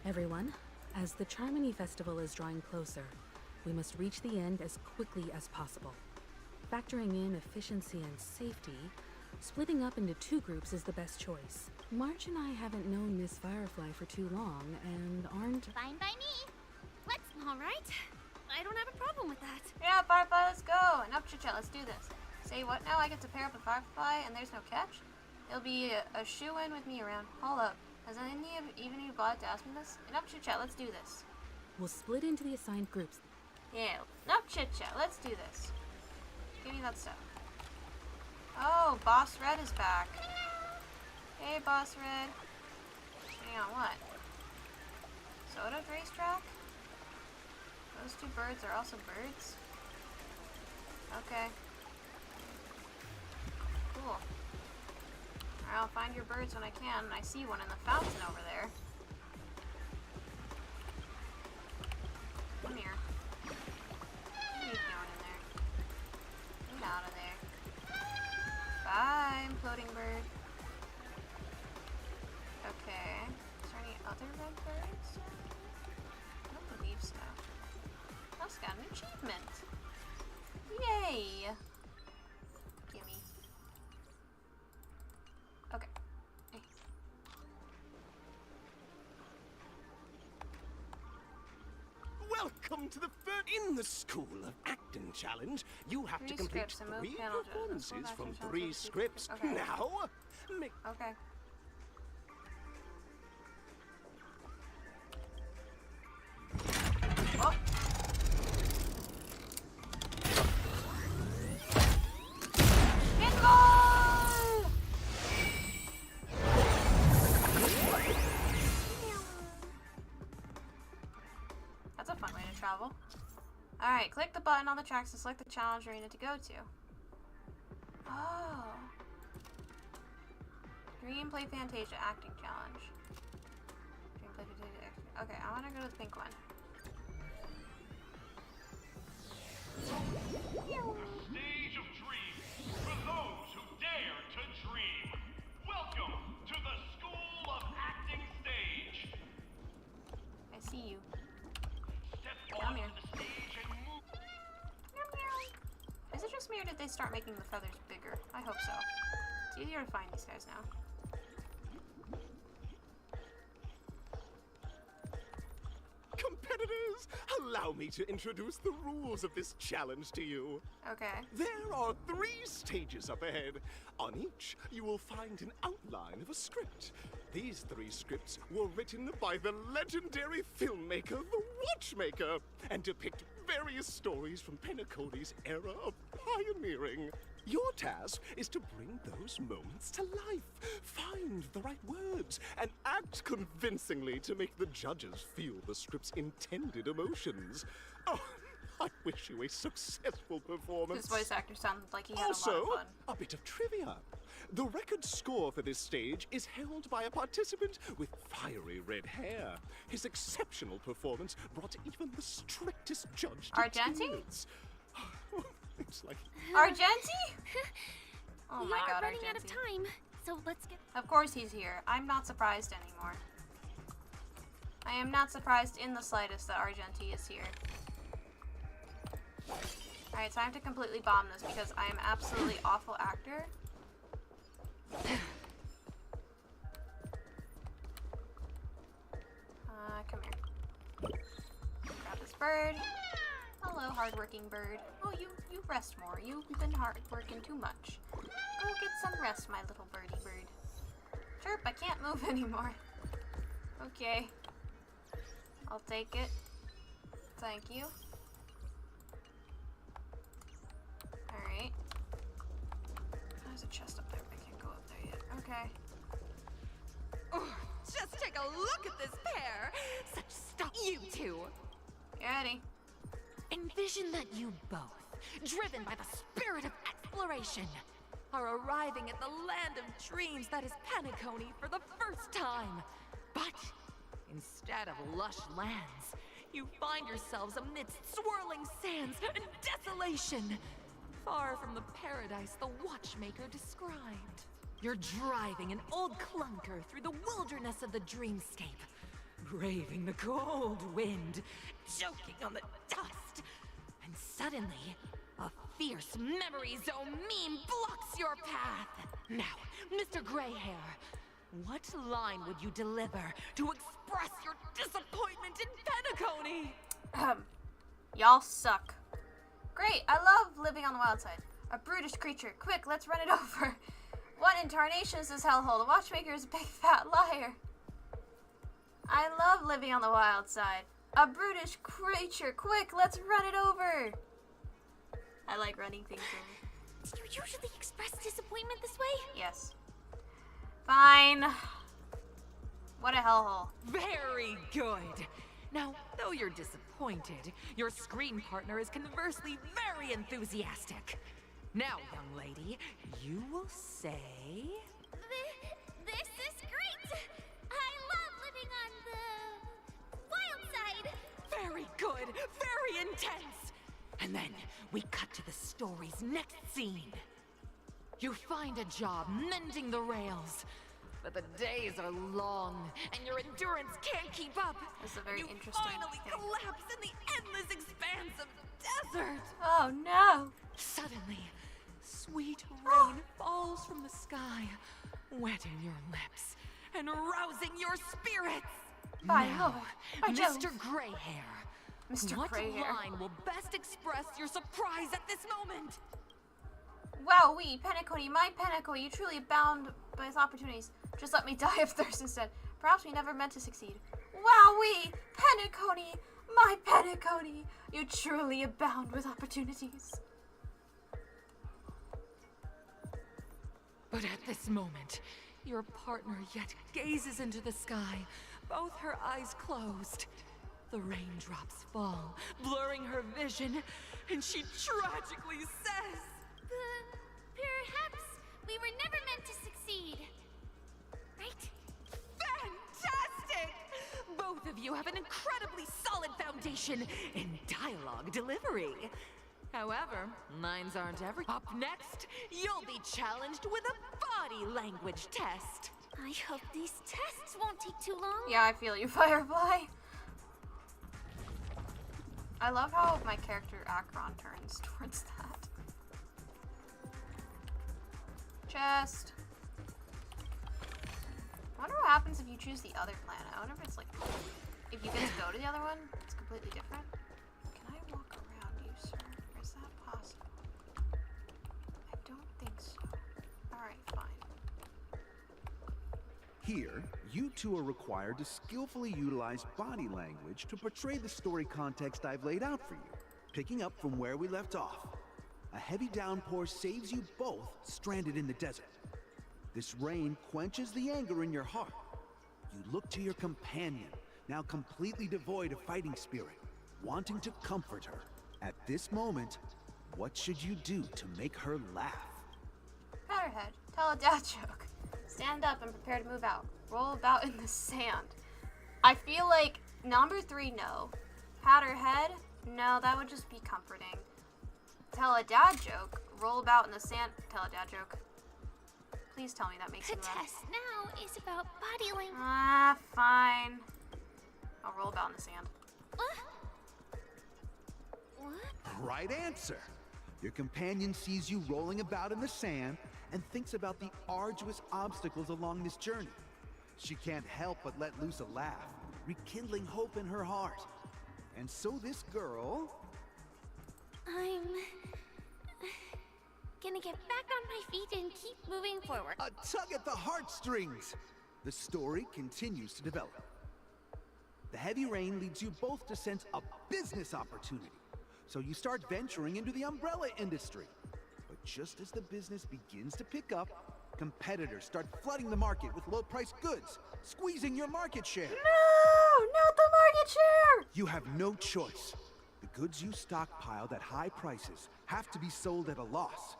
S12: Everyone, as the Charmony Festival is drawing closer, we must reach the end as quickly as possible. Factoring in efficiency and safety, splitting up into 2 groups is the best choice. March and I haven't known Miss Firefly for too long and aren't...
S17: Fine by me. Let's... Alright. I don't have a problem with that.
S2: Yeah, Firefly, let's go. Enough chit-chat, let's do this. Say what now? I get to pair up with Firefly and there's no catch? It'll be a shoe-in with me around. Hold up. Has even you bothered to ask me this? Enough chit-chat, let's do this.
S12: We'll split into the assigned groups.
S2: Yeah, enough chit-chat, let's do this. Give me that stuff. Oh, Boss Red is back. Hey, Boss Red. Hang on, what? Soda's racetrack? Those 2 birds are also birds? Okay. Cool. Alright, I'll find your birds when I can, and I see one in the fountain over there. Come here. What are you doing in there? Get out of there. Bye, imploding bird. Okay. Is there any other red birds? I don't believe so. That's got an achievement. Yay! Gimme. Okay. Hey.
S13: Welcome to the in the School of Acting Challenge. You have
S2: 3
S13: to complete
S2: scripts and move
S13: 3
S2: panel judges.
S13: performances
S2: Full
S13: from
S2: action
S13: 3
S2: challenge.
S13: scripts.
S2: Okay.
S13: Now, make...
S2: Okay. Oh. Pinball! That's a fun way to travel. Alright, click the button on the tracks to select the challenge arena to go to. Oh. Dream Play Fantasia Acting Challenge. Dream Play Fantasia Acting. Okay, I want to go to the pink one.
S6: Stage of dreams for those who dare to dream. Welcome to the School of Acting Stage.
S2: I see you.
S6: Step
S2: Come
S6: onto
S2: here.
S6: the stage and move.
S2: Is it just me or did they start making the feathers bigger? I hope so. It's easier to find these guys now.
S8: Please, allow me to introduce the rules of this challenge to you.
S2: Okay.
S8: There are 3 stages up ahead. On each, you will find an outline of a script. These 3 scripts were written by the legendary filmmaker, The Watchmaker, and depict various stories from Penacony's era of pioneering. Your task is to bring those moments to life, find the right words, and act convincingly to make the judges feel the script's intended emotions. Oh, I wish you a successful performance.
S2: This voice actor sounded like he had
S8: Also,
S2: a lot of fun.
S8: a bit of trivia. The record score for this stage is held by a participant with fiery red hair. His exceptional performance brought even the strictest judge to
S2: Argenti?
S8: tears. It's like...
S2: Argenti? Oh
S17: We
S2: my
S17: are
S2: god,
S17: running out of
S2: Argenti.
S17: time, so let's get.
S2: Of course he's here. I'm not surprised anymore. I am not surprised in the slightest that Argenti is here. Alright, time to completely bomb this because I am absolutely awful actor. Come here. Grab this bird. Hello, hardworking bird. Oh, you rest more. You've been hard working too much. Go get some rest, my little birdie bird. Chirp, I can't move anymore. Okay. I'll take it. Thank you. Alright. There's a chest up there. I can't go up there yet. Okay.
S15: Oh, just take a look at this pair! Such stuff, you two!
S2: Get ready.
S15: Envision that you both, driven by the spirit of exploration, are arriving at the land of dreams that is Penacony for the first time. But instead of lush lands, you find yourselves amidst swirling sands and desolation, far from the paradise the Watchmaker described. You're driving an old clunker through the wilderness of the dreamscape, braving the cold wind, choking on the dust, and suddenly, a fierce memory zone meme blocks your path. Now, Mr. Greyhair, what line would you deliver to express your disappointment in Penacony?
S2: Y'all suck. Great, I love living on the wild side. A brutish creature. Quick, let's run it over. What in tarnation is this hellhole? The Watchmaker is a big fat liar. I love living on the wild side. A brutish creature. Quick, let's run it over. I like running things over.
S17: Do you usually express disappointment this way?
S2: Yes. Fine. What a hellhole.
S15: Very good. Now, though you're disappointed, your screen partner is conversely very enthusiastic. Now, young lady, you will say...
S17: This is great! I love living on the wild side!
S15: Very good, very intense! And then we cut to the story's next scene. You find a job mending the rails, but the days are long and your endurance can't keep up.
S2: This is a very interesting
S15: finally
S2: thing.
S15: collapse in the endless expanse of desert.
S2: Oh no!
S15: Suddenly, sweet rain falls from the sky, wetting your lips and rousing your spirits.
S2: By
S15: now,
S2: Lord, by Jove.
S15: Mr. Greyhair,
S2: Mr.
S15: what
S2: Greyhair.
S15: line will best express your surprise at this moment?
S2: Wow, Penacony, my Penacony, you truly abound with opportunities. Just let me die of thirst instead. Perhaps we never meant to succeed. Wowee, Penacony, my Penacony, you truly abound with opportunities.
S15: But at this moment, your partner yet gazes into the sky, both her eyes closed. The raindrops fall, blurring her vision, and she tragically says,
S17: Perhaps we were never meant to succeed. Right?
S15: Fantastic! Both of you have an incredibly solid foundation in dialogue delivery. However, minds aren't every. Up next, you'll be challenged with a body language test.
S17: I hope these tests won't take too long.
S2: Yeah, I feel you, Firefly. I love how my character Akron turns towards that. Chest. I wonder what happens if you choose the other planet. I wonder if it's like, if you get to go to the other one, it's completely completely different? Can I walk around you, sir? Is that possible? I don't think so. Alright, fine.
S4: Here, you two are required to skillfully utilize body language to portray the story context I've laid out for you, picking up from where we left off. A heavy downpour saves you both stranded in the desert. This rain quenches the anger in your heart. You look to your companion, now completely devoid of fighting spirit, wanting to comfort her. At this moment, what should you do to make her laugh?
S2: Powderhead, tell a dad joke. Stand up and prepare to move out. Roll about in the sand. I feel like number 3, no. Powderhead, no, that would just be comforting. Tell a dad joke. Roll about in the sand. Tell a dad joke. Please tell me that makes
S17: The
S2: me laugh.
S17: test now is about body language.
S2: Ah, fine. I'll roll about in the sand.
S17: What?
S4: Right answer. Your companion sees you rolling about in the sand and thinks about the arduous obstacles along this journey. She can't help but let loose a laugh, rekindling hope in her heart. And so this girl...
S17: I'm gonna get back on my feet and keep moving forward.
S4: A tug at the heartstrings! The story continues to develop. The heavy rain leads you both to sense a business opportunity. So you start venturing into the umbrella industry. But just as the business begins to pick up, competitors start flooding the market with low-priced goods, squeezing your market share.
S2: No, not the market share!
S4: You have no choice. The goods you stockpiled at high prices have to be sold at a loss.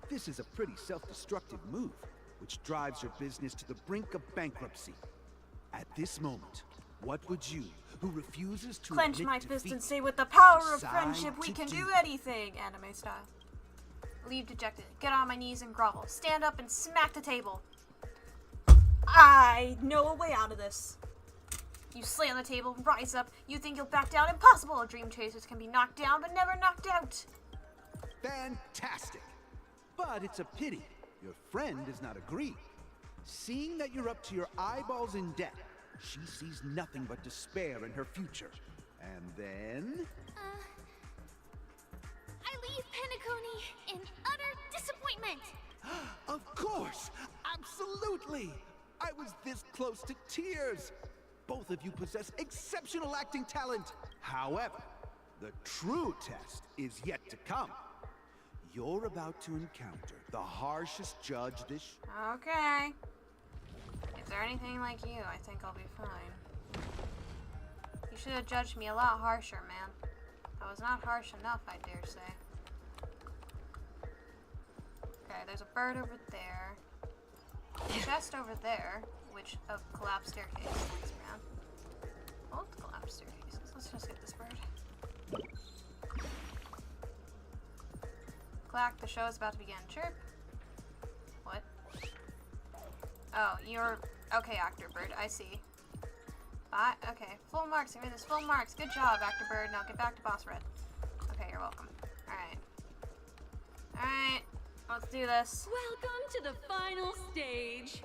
S4: This is a pretty self-destructive move, which drives your business to the brink of bankruptcy. At this moment, what would you, who refuses to
S2: Clench
S4: admit
S2: my
S4: defeat,
S2: fist and say, with the power of
S4: decide
S2: friendship, we
S4: to
S2: can do anything, anime style. Leave dejected. Get on my knees and grovel. Stand up and smack the table. I know a way out of this. You slam the table, rise up. You think you'll back down? Impossible! Dream chasers can be knocked down, but never knocked out.
S4: Fantastic! But it's a pity your friend does not agree. Seeing that you're up to your eyeballs in debt, she sees nothing but despair in her future. And then...
S17: I leave Penacony in utter disappointment.
S4: Of course! Absolutely! I was this close to tears! Both of you possess exceptional acting talent. However, the true test is yet to come. You're about to encounter the harshest judge this...
S2: Okay. If they're anything like you, I think I'll be fine. You should have judged me a lot harsher, man. I was not harsh enough, I dare say. Okay, there's a bird over there. A chest over there, which a collapsed staircase. Thanks, man. Both collapsed staircases. Let's just get this bird. Clack, the show is about to begin. Chirp. What? Oh, you're... Okay, Actor Bird, I see. Okay, full marks. I mean, this full marks. Good job, Actor Bird. Now get back to Boss Red. Okay, you're welcome. Alright. Alright, let's do this.
S7: Welcome to the final stage.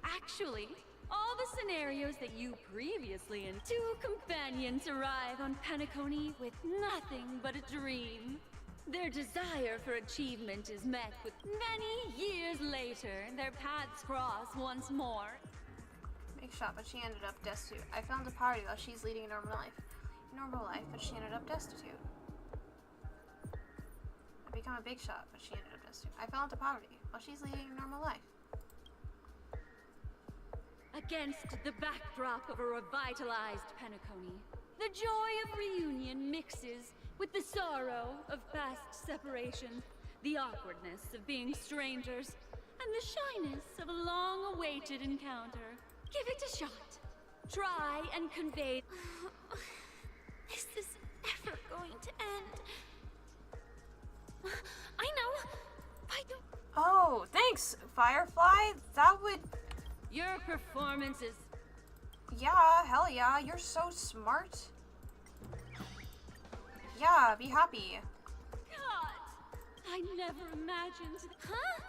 S7: Actually, all the scenarios that you previously and 2 companions arrive on Penacony with nothing but a dream. Their desire for achievement is met with many years later. Their paths cross once more.
S2: Big shot, but she ended up destitute. I found a party while she's leading a normal life. But she ended up destitute. I become a big shot, but she ended up destitute. I fell into poverty while she's leading a normal life.
S7: Against the backdrop of a revitalized Penacony, the joy of reunion mixes with the sorrow of past separation, the awkwardness of being strangers, and the shyness of a long-awaited encounter. Give it a shot. Try and convey...
S17: Is this ever going to end? I know! Why don't...
S2: Oh, thanks, Firefly. That would...
S7: Your performance is...
S2: Yeah, hell yeah. You're so smart. Yeah, be happy.
S7: God! I never imagined...
S17: Huh?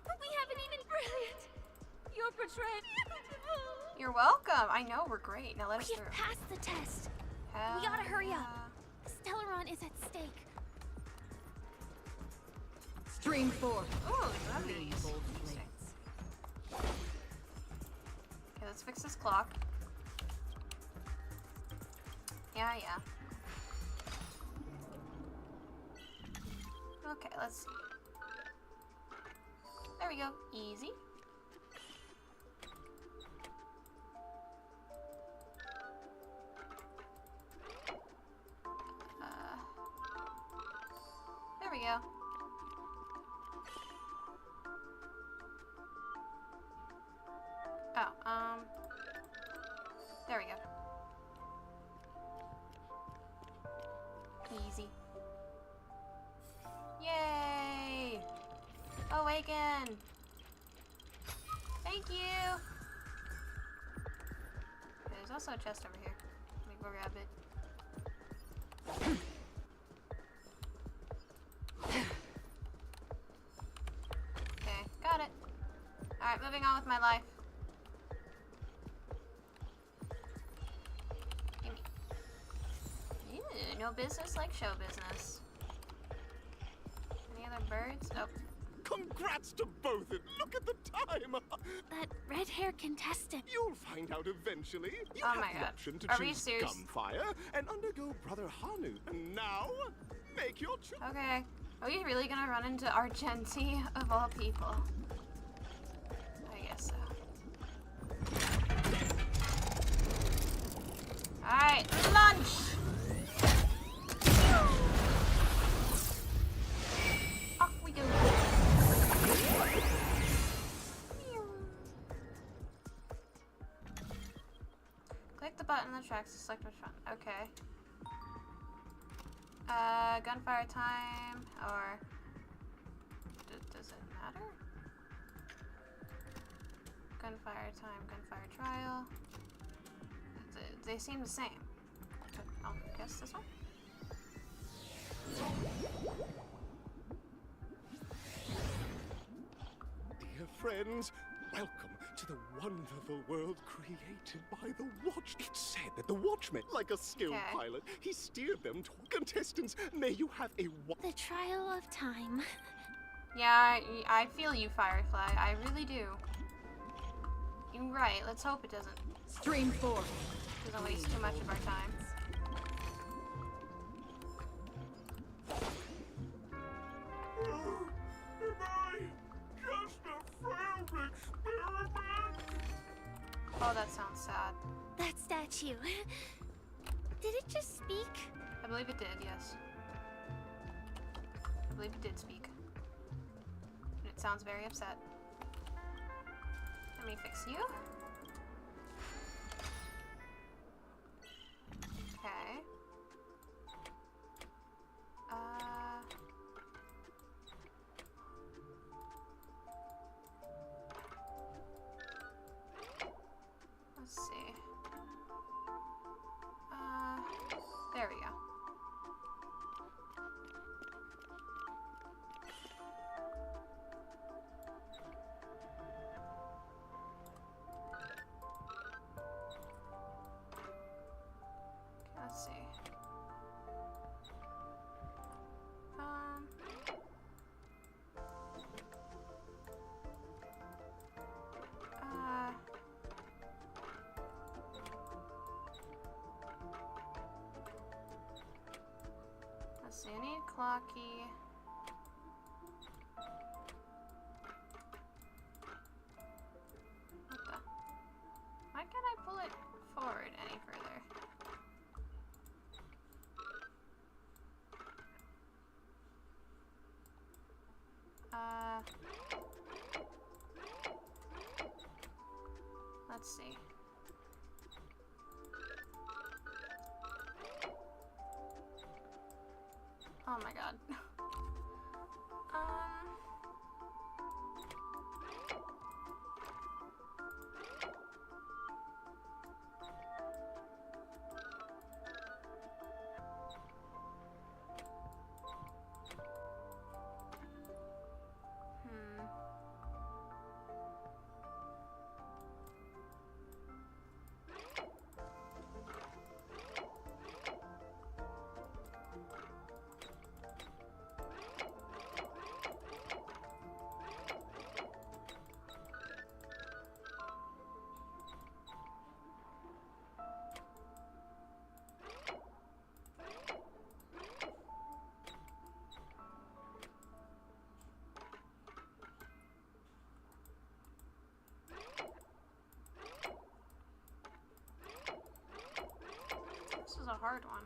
S17: But we haven't even...
S7: Brilliant! You're portrayed beautiful!
S2: You're welcome. I know, we're great. Now let us through.
S17: We've passed the test.
S2: Hell
S17: We gotta hurry
S2: yeah.
S17: up. Stellaron is at stake.
S12: Stream 4.
S2: Ooh, these. Okay, let's fix this clock. Yeah. Okay, let's see. There we go. Easy. There we go. Oh, there we go. Easy. Yay! Awaken! Thank you! Okay, there's also a chest over here. Let me go grab it. Okay, got it. Alright, moving on with my life. Ew, no business like show business. Any other birds? Oh.
S8: Congrats to both of you. Look at the time.
S17: That red-haired contestant.
S8: You'll find out eventually. You
S2: Oh
S8: have
S2: my
S8: the
S2: God.
S8: option to
S2: Are we
S8: choose
S2: serious?
S8: gunfire and undergo Brother Hanu. And now, make your choice.
S2: Okay. Are we really gonna run into Argenti of all people? I guess so. Alright, lunch! Off we go. Click the button on the tracks to select which one. Okay. Gunfire time, or does it matter? Gunfire time, gunfire trial. They seem the same. I'll guess this one.
S8: Dear friends, welcome to the wonderful world created by the Watch. It's said that the Watchman, like a skilled
S2: Okay.
S8: pilot, he steered them toward contestants. May you have a
S17: The trial of time.
S2: Yeah, I feel you, Firefly. I really do. You're right. Let's hope it doesn't.
S12: Stream 4.
S2: Doesn't waste too much of our time.
S6: Just a failed experiment.
S2: Oh, that sounds sad.
S17: That statue. Did it just speak?
S2: I believe it did, yes. I believe it did speak. And it sounds very upset. Let me fix you. Okay. Let's see. There we go. Let's see. Let's see, I need Clocky. What the? Why can't I pull it forward any further? Let's see. Oh my god. hard one.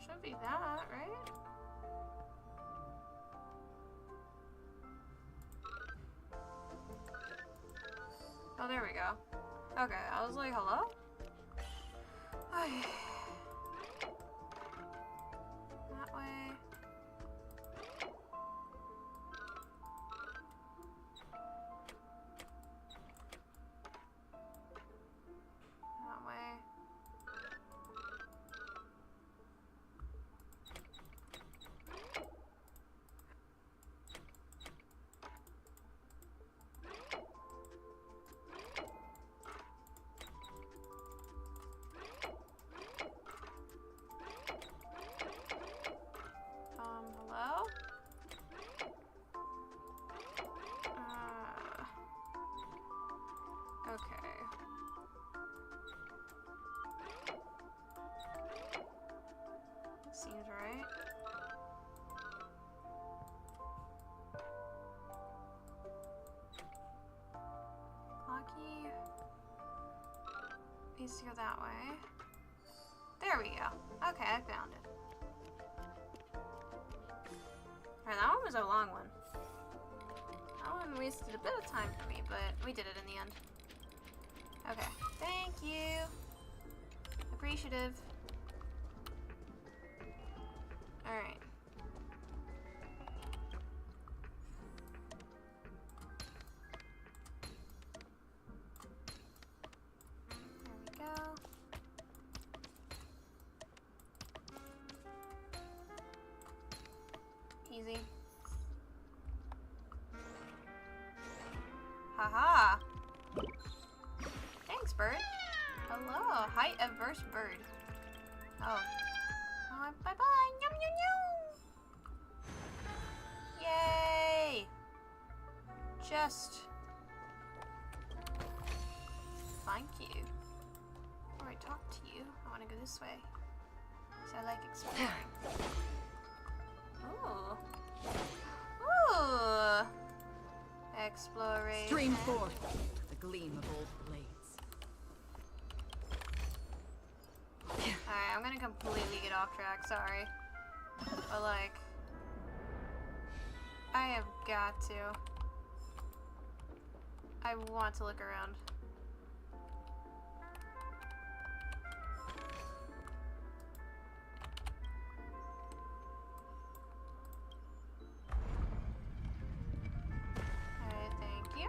S2: Should be that, right? Oh, there we go. Okay, I was like, hello? That way. That way. Hello? Okay. Seems right. Clocky needs to go that way. There we go. Okay, I found it. Alright, that one was a long one. That one wasted a bit of time for me, but we did it in the end. Okay, thank you. Appreciative. Alright. There we go. Easy. Haha. Thanks, bird. Hello, height averse bird. Oh. Bye bye. Yum yum yum. Yay. Just. Thank you. Before I talk to you, I want to go this way. So I like exploring. Ooh. Ooh. Exploration.
S15: Stream forth the gleam of old blades.
S2: Alright, I'm gonna completely get off track, sorry. But like, I have got to. I want to look around. Alright, thank you.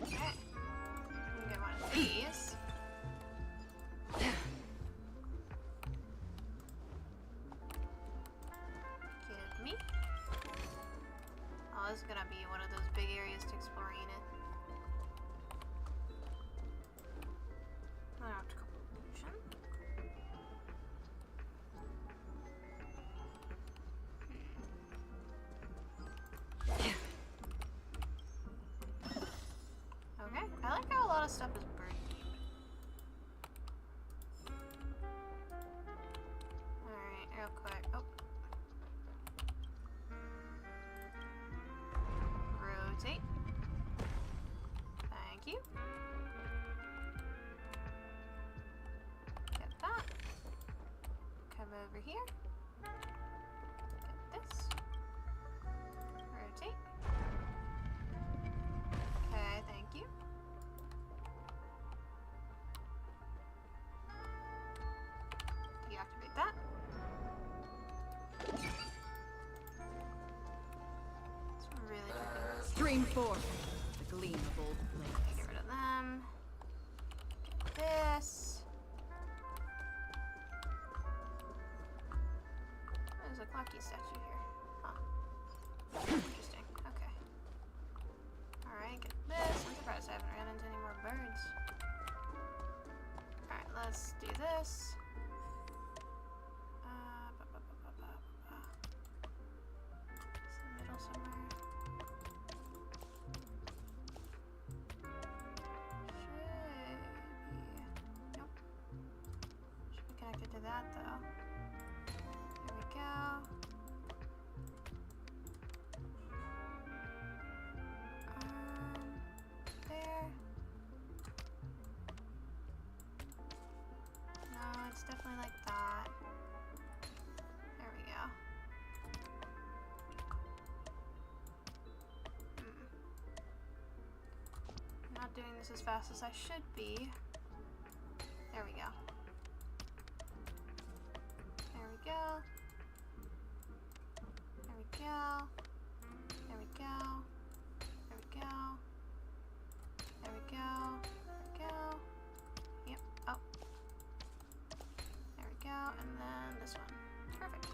S2: Okay. I'm gonna get one of these. Give me. Oh, this is gonna be one of those big areas to explore, ain't it? I have to go pollution. Okay, I like how a lot of stuff is bird themed. Alright, real quick. Oh. Rotate. Thank you. Get that. Come over here. Get this. Rotate. Okay, thank you. Deactivate that. It's really tricky.
S15: Stream forth the gleam of old blades.
S2: Get rid of them. Get this. There's a Clocky statue here. Huh. this as fast as I should be. There we go. There we go. There we go. There we go. There we go. There we go. There we go. Yep. Oh. There we go. And then this one. Perfect.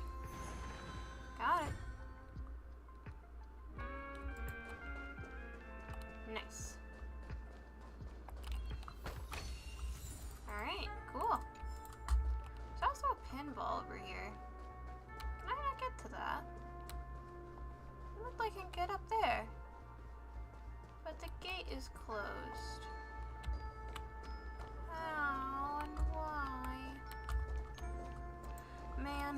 S2: Got it. Nice. Alright, cool. There's also a pinball over here. Can I not get to that? It looked like I can get up there. But the gate is closed. How and why? Man.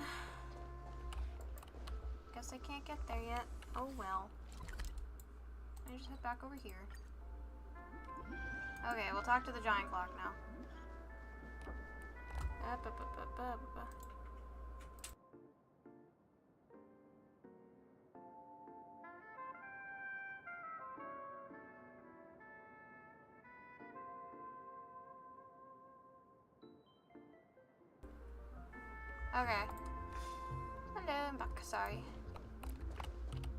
S2: Guess I can't get there yet. Oh well. I just head back over here. Okay, we'll talk to the giant clock now. Okay. Hello, I'm back. Sorry.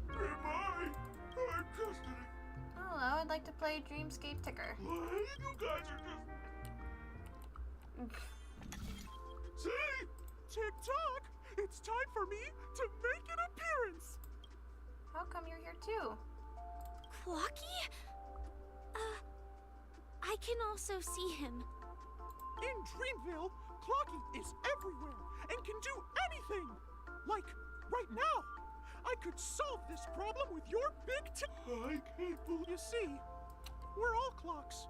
S23: I'm custody.
S2: Hello, I'd like to play Dreamscape Ticker.
S23: What? You guys are just... See?
S10: Tick-tock! It's time for me to make an appearance!
S2: How come you're here too?
S17: Clocky? I can also see him.
S10: In Dreamville, Clocky is everywhere and can do anything! Like, right now! I could solve this problem with your big
S23: I can't believe...
S10: You see, we're all clocks.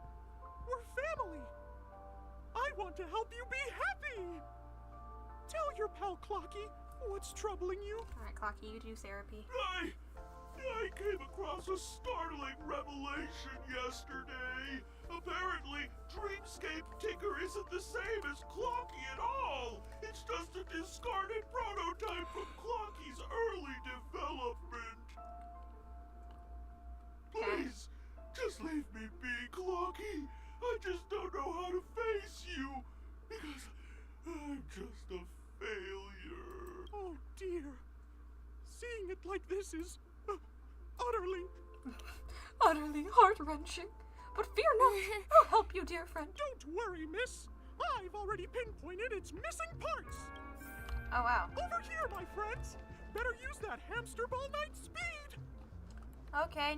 S10: We're family. I want to help you be happy! Tell your pal Clocky what's troubling you.
S2: Alright, Clocky, you do therapy.
S23: I came across a startling revelation yesterday. Apparently, Dreamscape Ticker isn't the same as Clocky at all. It's just a discarded prototype from Clocky's early development. Please, just leave me be, Clocky. I just don't know how to face you, because I'm just a failure.
S10: Oh dear. Seeing it like this is
S2: utterly heart-wrenching. But fear not, I'll help you, dear friend.
S10: Don't worry, miss. I've already pinpointed its missing parts.
S2: Oh, wow.
S10: Over here, my friends. Better use that hamster ball night speed.
S2: Okay,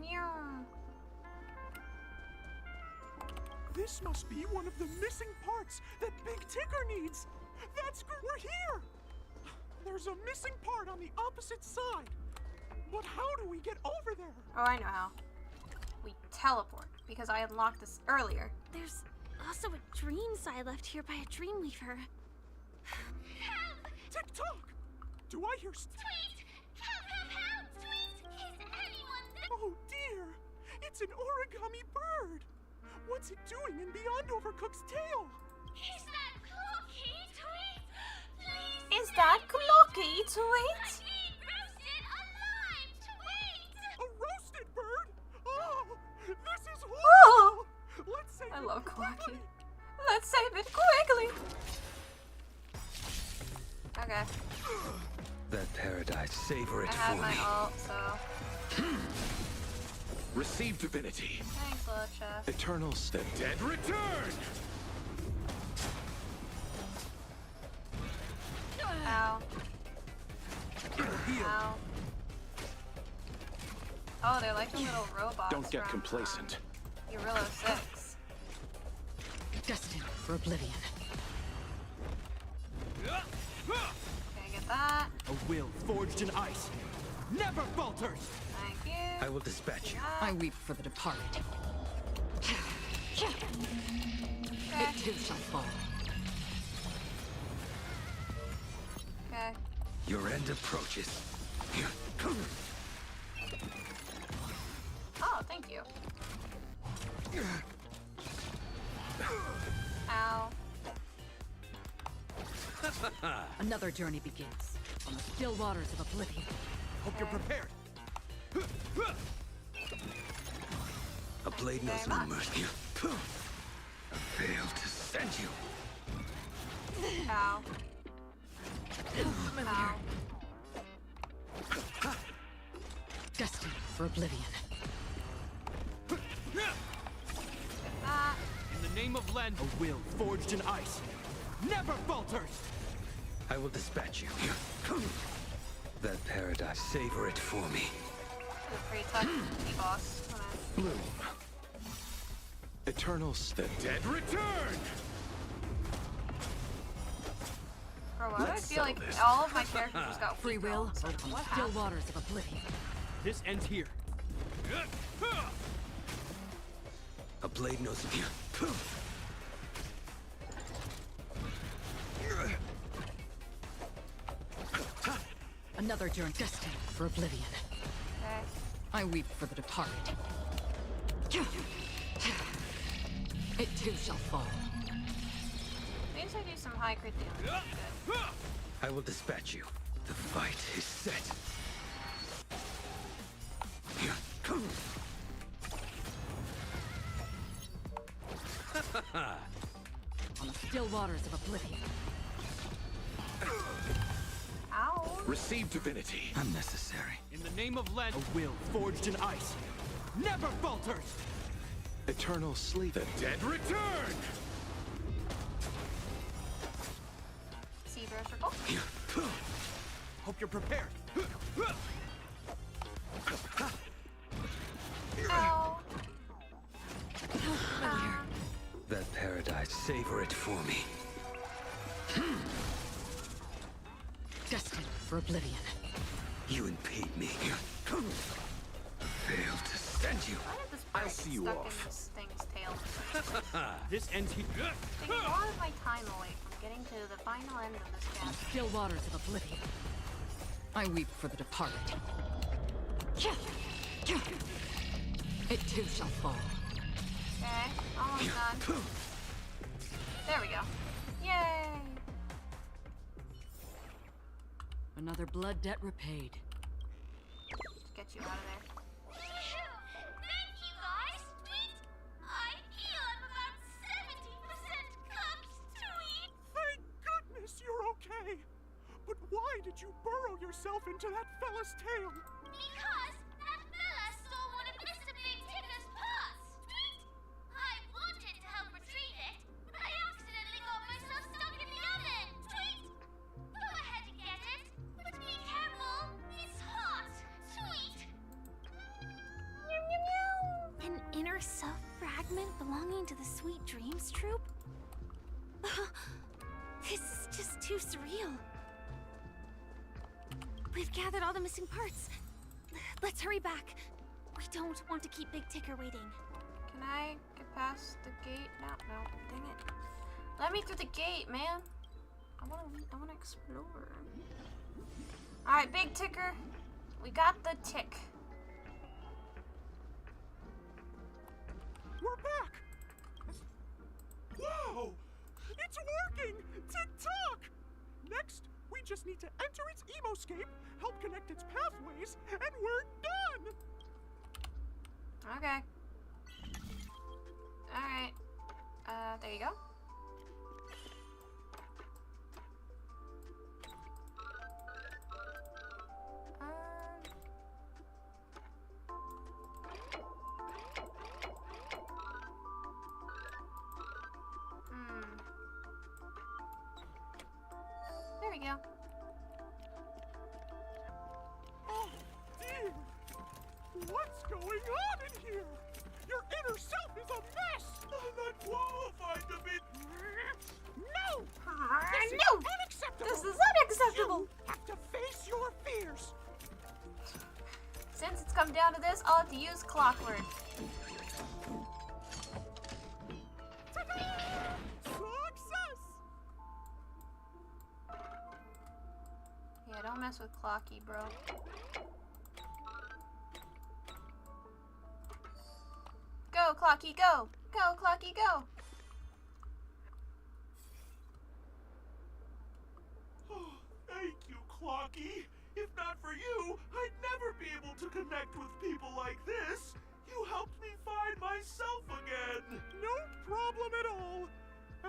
S10: This must be one of the missing parts that Big Ticker needs. That's good. We're here. There's a missing part on the opposite side. But how do we get over there?
S2: Oh, I know how. We teleport, because I unlocked this earlier.
S17: There's also a dream sign left here by a Dreamweaver.
S11: Help!
S10: Tick-tock! Do I hear
S11: Tweet! Help! Tweet! Is anyone there?
S10: Oh dear! It's an origami bird! What's it doing in Beyond Overcooked's tail?
S11: Is that Clocky? Tweet! Please!
S2: Is that Clocky? Tweet!
S11: Roasted alive! Tweet!
S10: A roasted bird? Oh! This is
S2: horrible!
S10: Oh! Let's save
S2: I
S10: it
S2: love
S10: quickly.
S2: Clocky. Let's save it quickly! Okay.
S13: That paradise, savor it
S2: I have
S13: for
S2: my
S13: me.
S2: ult, so...
S13: Receive divinity.
S2: Thanks, little chef.
S13: Eternal the dead return!
S2: Ow. Ow. Oh, they're like the little robots.
S13: Don't get
S2: from,
S13: complacent.
S2: Eurilla 6.
S15: Destined for oblivion.
S2: Okay, get that.
S18: A will forged in ice never falters.
S2: Thank you.
S13: I will dispatch you.
S15: I weep for the departed.
S2: Okay.
S15: It too shall fall.
S2: Okay.
S13: Your end approaches.
S2: Oh, thank you. Ow.
S15: Another journey begins on the still waters of oblivion.
S18: Hope you're prepared.
S13: A blade knows no mercy. I failed to send you.
S2: Ow. Ow.
S15: Destined for oblivion.
S18: In the name of Len, a will forged in ice never falters!
S13: I will dispatch you. That paradise, savor it for me.
S2: The pretty tough boss.
S13: Bloom. Eternals, the dead return!
S2: Bro, why do I
S13: Let's
S2: feel like
S13: settle this.
S2: all of my characters just got
S15: Free will
S2: weak all of a sudden?
S15: over
S2: What
S15: the still
S2: happened?
S15: waters of oblivion.
S18: This ends here.
S13: A blade knows of you.
S15: Another journey destined for oblivion.
S2: Okay.
S15: I weep for the departed. It too shall fall.
S2: At least I do some high crit damage. Good.
S13: I will dispatch you. The fight is set.
S15: On the still waters of oblivion.
S2: Ow.
S13: Receive divinity. Unnecessary.
S18: In the name of Len, a will forged in ice never falters!
S13: Eternal sleep. The dead return!
S2: See their circle.
S18: Hope you're prepared.
S2: Ow.
S13: That paradise, savor it for me.
S15: Destined for oblivion.
S13: You impede me. Failed to send you.
S2: Why did this
S13: I'll
S2: bird
S13: see
S2: get
S13: you
S2: stuck
S13: off.
S2: in this thing's tail?
S18: This ends here.
S2: Taking a lot of my time away from getting to the final end of this
S15: On the
S2: chapter.
S15: still waters of oblivion. I weep for the departed. It too shall fall.
S2: Okay, almost done. There we go. Yay!
S15: Another blood debt repaid.
S2: Let's get you out of there.
S5: Thank you, guys. Tweet. I feel I'm about 70% cooked. Tweet.
S10: Thank goodness you're okay. But why did you burrow yourself into that fella's tail?
S5: Because that fella stole one of Mr. Big Ticker's pots. Tweet. I wanted to help retrieve it, but I accidentally got myself stuck in the oven. Tweet. Go ahead and get it, but be careful. It's hot. Tweet. An inner self fragment belonging to the Sweet Dreams troupe? This is just too surreal. We've gathered all the missing parts. Let's hurry back. We don't want to keep Big Ticker waiting.
S2: Can I get past the gate? No, dang it. Let me through the gate, man. I wanna explore. Alright, Big Ticker. We got the tick.
S10: We're back! Whoa! It's working! Tick-tock! Next, we just need to enter its emoscape, help connect its pathways, and we're done!
S2: Okay. Alright. There you go. There we go.
S10: Oh, dear! What's going on in here? Your inner self is a mess! I'm not qualified to be... No! This is
S2: no!
S10: unacceptable!
S2: This is unacceptable!
S10: You have to face your fears!
S2: Since it's come down to this, I'll have to use clockwork.
S10: Success!
S2: Yeah, don't mess with Clocky, bro. Go, Clocky, go! Go, Clocky, go!
S10: Oh, thank you, Clocky. If not for you, I'd never be able to connect with people like this. You helped me find myself again. No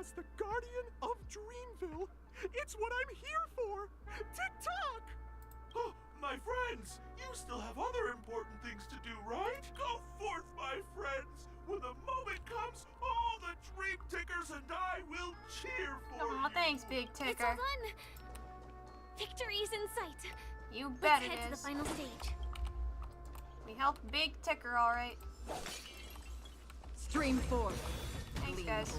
S10: As the guardian of Dreamville, it's what I'm here for! Tick-tock!
S16: Oh, my friends, you still have other important things to do, right? Go forth, my friends! When the moment comes, all the Dream Tickers and I will cheer for you!
S2: Oh, thanks, Big Ticker.
S17: It's all done! Victory's in sight!
S2: You bet
S17: Let's
S2: it
S17: head
S2: is.
S17: to the final stage.
S2: We helped Big Ticker, alright.
S15: Stream 4.
S2: Thanks, guys.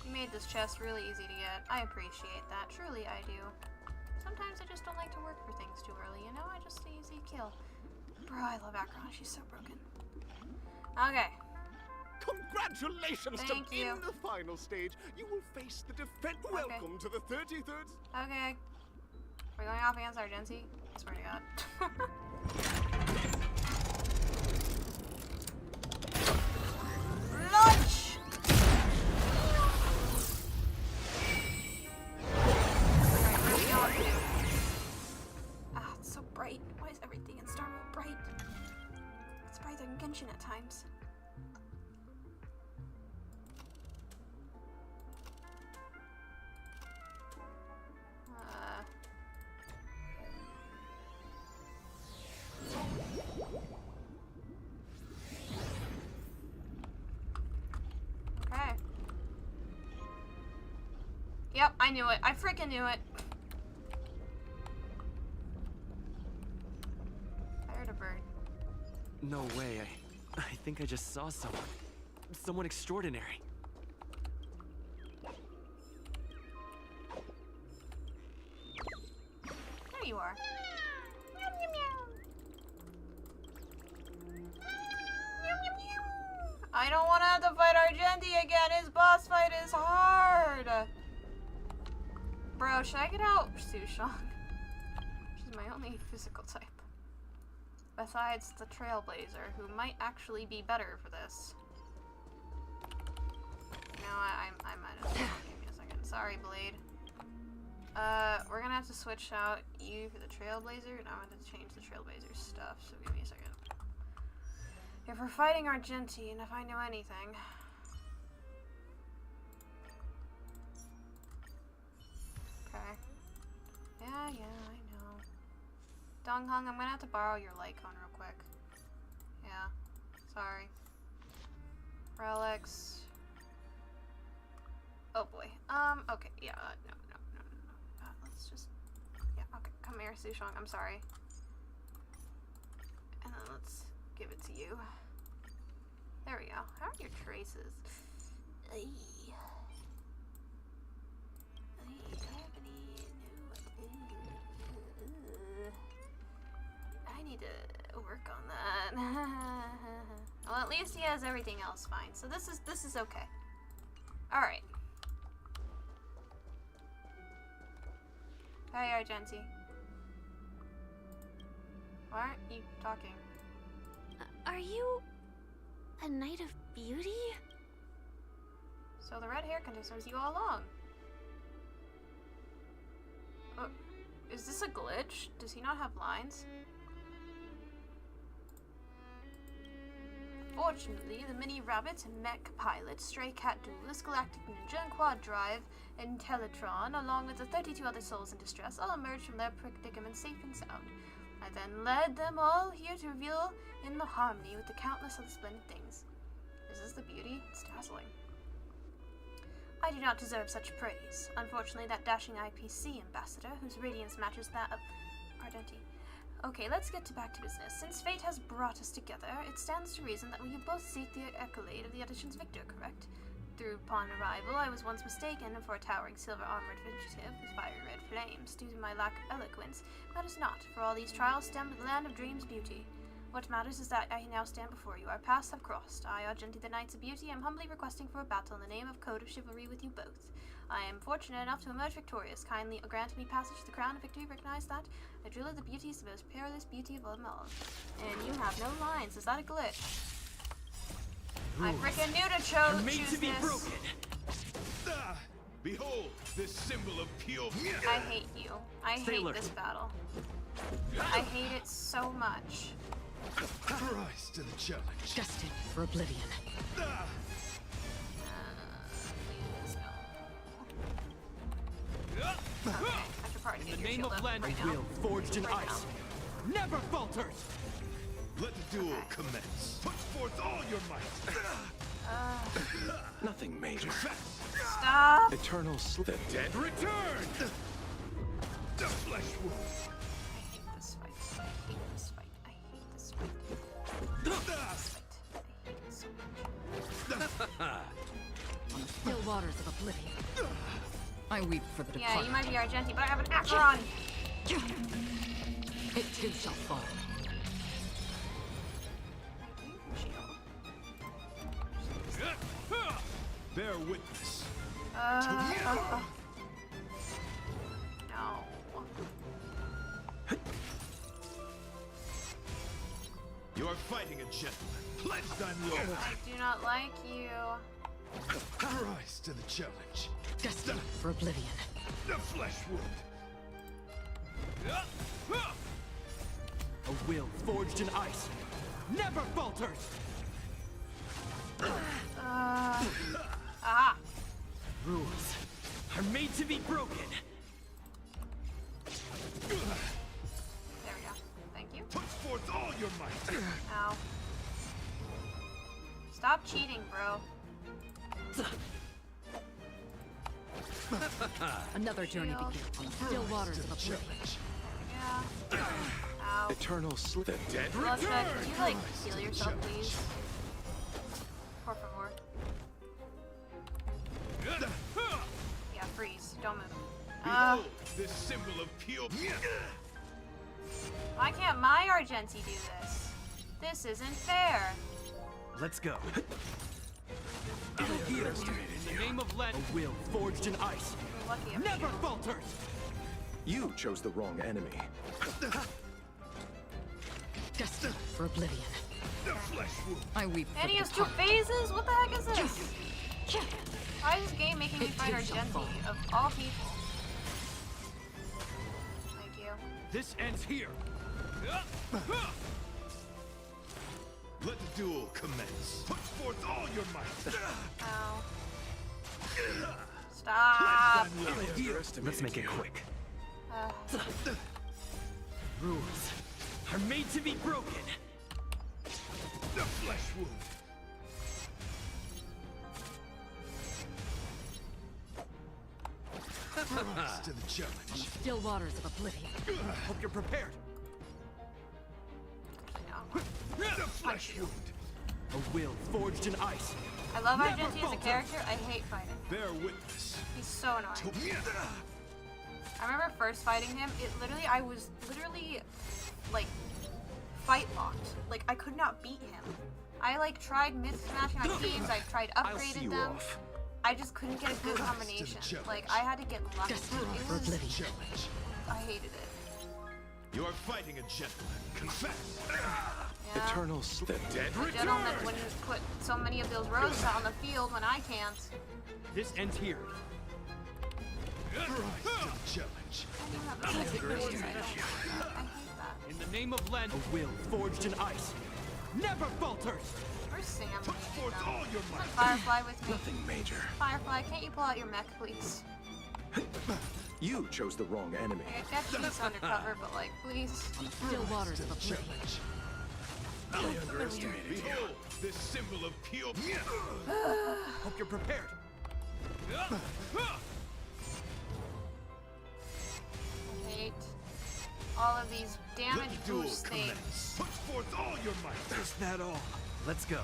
S2: You made this chest really easy to get. I appreciate that. Truly, I do. Sometimes I just don't like to work for things too early, you know? I just easy kill. Bro, I love Akron. She's so broken. Okay.
S8: Congratulations
S2: Thank
S8: to
S2: you.
S8: in the final stage. You will face the defense. Welcome to the 33rd.
S2: Okay. We're going off against Argenti? I swear to God. Lunch! Alright, where are we going to? Ah, it's so bright. Why is everything in Star Mode bright? It's brighter than Genshin at times. Okay. Yep, I knew it. I freaking knew it. I heard a bird.
S19: No way. I think I just saw someone. Someone extraordinary.
S2: There you are. I don't want to have to fight Argenti again. His boss fight is hard. Bro, should I get out Sushong? She's my only physical type. Besides the Trailblazer, who might actually be better for this. No, I might as well. Give me a second. Sorry, Blade. We're gonna have to switch out you for the Trailblazer, and I'm gonna have to change the Trailblazer stuff, so give me a second. If we're fighting Argenti, and if I know anything... Okay. Yeah, I know. Donghung, I'm gonna have to borrow your Lycon real quick. Yeah. Sorry. Relics. Oh boy. Okay, yeah, no. Let's just... Yeah, okay. Come here, Sushong, I'm sorry. And then let's give it to you. There we go. How are your traces? Ay. Do I have any... No. I need to work on that. Well, at least he has everything else fine. So this is okay. Alright. Hey, Argenti. Why aren't you talking?
S17: Are you a Knight of Beauty?
S2: So the red hair conditioner was you all along. Is this a glitch? Does he not have lines? Fortunately, the Mini Rabbit and Mech Pilot, Stray Cat Duelist, Galactic Ninja, and Quad Drive, and Teletron, along with the 32 other souls in distress, all emerged from their predicament safe and sound. I then led them all here to reveal in the harmony with the countless other splendid things. Is this the beauty? It's dazzling. I do not deserve such praise. Unfortunately, that dashing IPC ambassador, whose radiance matches that of Argenti. Okay, let's get back to business. Since fate has brought us together, it stands to reason that we have both seek the accolade of the audition's victor, correct? Upon arrival, I was once mistaken for a towering silver-armored fugitive with fiery red flames due to my lack of eloquence. Matters not, for all these trials stem to the land of dreams' beauty. What matters is that I now stand before you. Our paths have crossed. I, Argenti the Knights of Beauty, am humbly requesting for a battle in the name of Code of Chivalry with you both. I am fortunate enough to emerge victorious. Kindly grant me passage to the crown of victory. Recognize that the Jewel of the Beauty is the most peerless beauty of them all. And you have no lines. Is that a glitch? I freaking knew to choose
S16: to be
S2: this.
S16: broken. Behold, this symbol of pure.
S2: I hate you. I hate this battle. I hate it so much.
S16: Rise to the challenge.
S15: Destined for oblivion.
S2: Please, no. your
S18: name
S2: shield
S18: of
S2: up
S18: land,
S2: right
S18: a
S2: now.
S18: will forged in
S2: Right
S18: ice never falters.
S16: Let the duel commence. Put forth all your might.
S19: Nothing major.
S2: Stop!
S19: Eternal sleep.
S16: The dead return. The flesh wound.
S2: I hate this fight. I hate this fight. I hate this fight. I hate this fight. I hate it so much.
S15: Still waters of oblivion. I weep for the
S2: Yeah,
S15: departed.
S2: you might be Argenti, but I have an Acheron!
S15: It too shall fall.
S16: Bear witness.
S2: No.
S16: You are fighting a gentleman. Pledged on loyalty.
S2: I do not like you.
S16: Rise to the challenge.
S15: Destined for oblivion.
S16: The flesh wound.
S18: A will forged in ice never falters.
S2: Aha!
S18: Rules are made to be broken.
S2: There we go. Thank you.
S16: Put forth all your might.
S2: Ow. Stop cheating, bro.
S15: Another journey begins on the still waters of oblivion.
S2: Yeah. Ow.
S19: Eternal sleep.
S16: The dead
S2: Bloodshot,
S16: return.
S2: can you like heal yourself, please? Por favor. Yeah, freeze. Don't move.
S16: Behold this symbol of pure.
S2: Why can't my Argenti do this? This isn't fair.
S18: Let's go. Here, in the name of Len, a will forged in ice
S2: We're lucky I'm
S18: never
S2: shield.
S18: falters.
S13: You chose the wrong enemy.
S15: Destined for oblivion.
S16: The flesh wound.
S15: I weep for
S2: And he
S15: the
S2: has two
S15: departed.
S2: phases? What the heck is this? Why is this game making me
S15: It
S2: fight
S15: too shall
S2: Argenti
S15: fall.
S2: of all people? Thank you.
S18: This ends here.
S16: Let the duel commence. Put forth all your might.
S2: Ow. Stop!
S19: Let's make it quick.
S18: Rules are made to be broken.
S16: The flesh wound. Rise to the challenge.
S15: Still waters of oblivion.
S18: Hope you're prepared.
S16: The flesh wound.
S18: A will forged in ice.
S2: I love
S18: Never
S2: Argenti as a
S18: falter.
S2: character. I hate fighting him.
S16: Bear witness.
S2: He's so annoying. I remember first fighting him, I was literally, like, fight locked. Like, I could not beat him. I, like, tried mid-smashing on teams, I tried
S19: I'll see
S2: upgraded
S19: you
S2: them.
S19: off.
S2: I just couldn't get a good combination. Like, I had to get lucky.
S15: Destined
S2: It
S15: for
S2: was,
S15: oblivion.
S16: Challenge.
S2: I hated it.
S16: You are fighting a gentleman. Confess.
S2: Yeah.
S19: Eternal sleep.
S16: The dead
S2: The
S16: return.
S2: gentleman wouldn't put so many of those roses out on the field when I can't.
S18: This ends here.
S16: Rise to the challenge.
S2: I hate that.
S18: In the name of Len, a will forged in ice never falters.
S2: Where's Sam?
S16: Put forth all your
S2: Come on,
S16: might.
S2: Firefly with me.
S19: Nothing major.
S2: Firefly, can't you pull out your mech, please?
S13: You chose the wrong enemy.
S2: I get she's undercover, but like, please.
S15: Still waters of oblivion.
S16: Challenge.
S19: I underestimated you.
S16: Behold this symbol of pure.
S18: Hope you're prepared.
S2: I hate all of these damage
S16: Let the duel
S2: boost things.
S16: commence. Put forth all your might.
S18: Is that all? Let's go.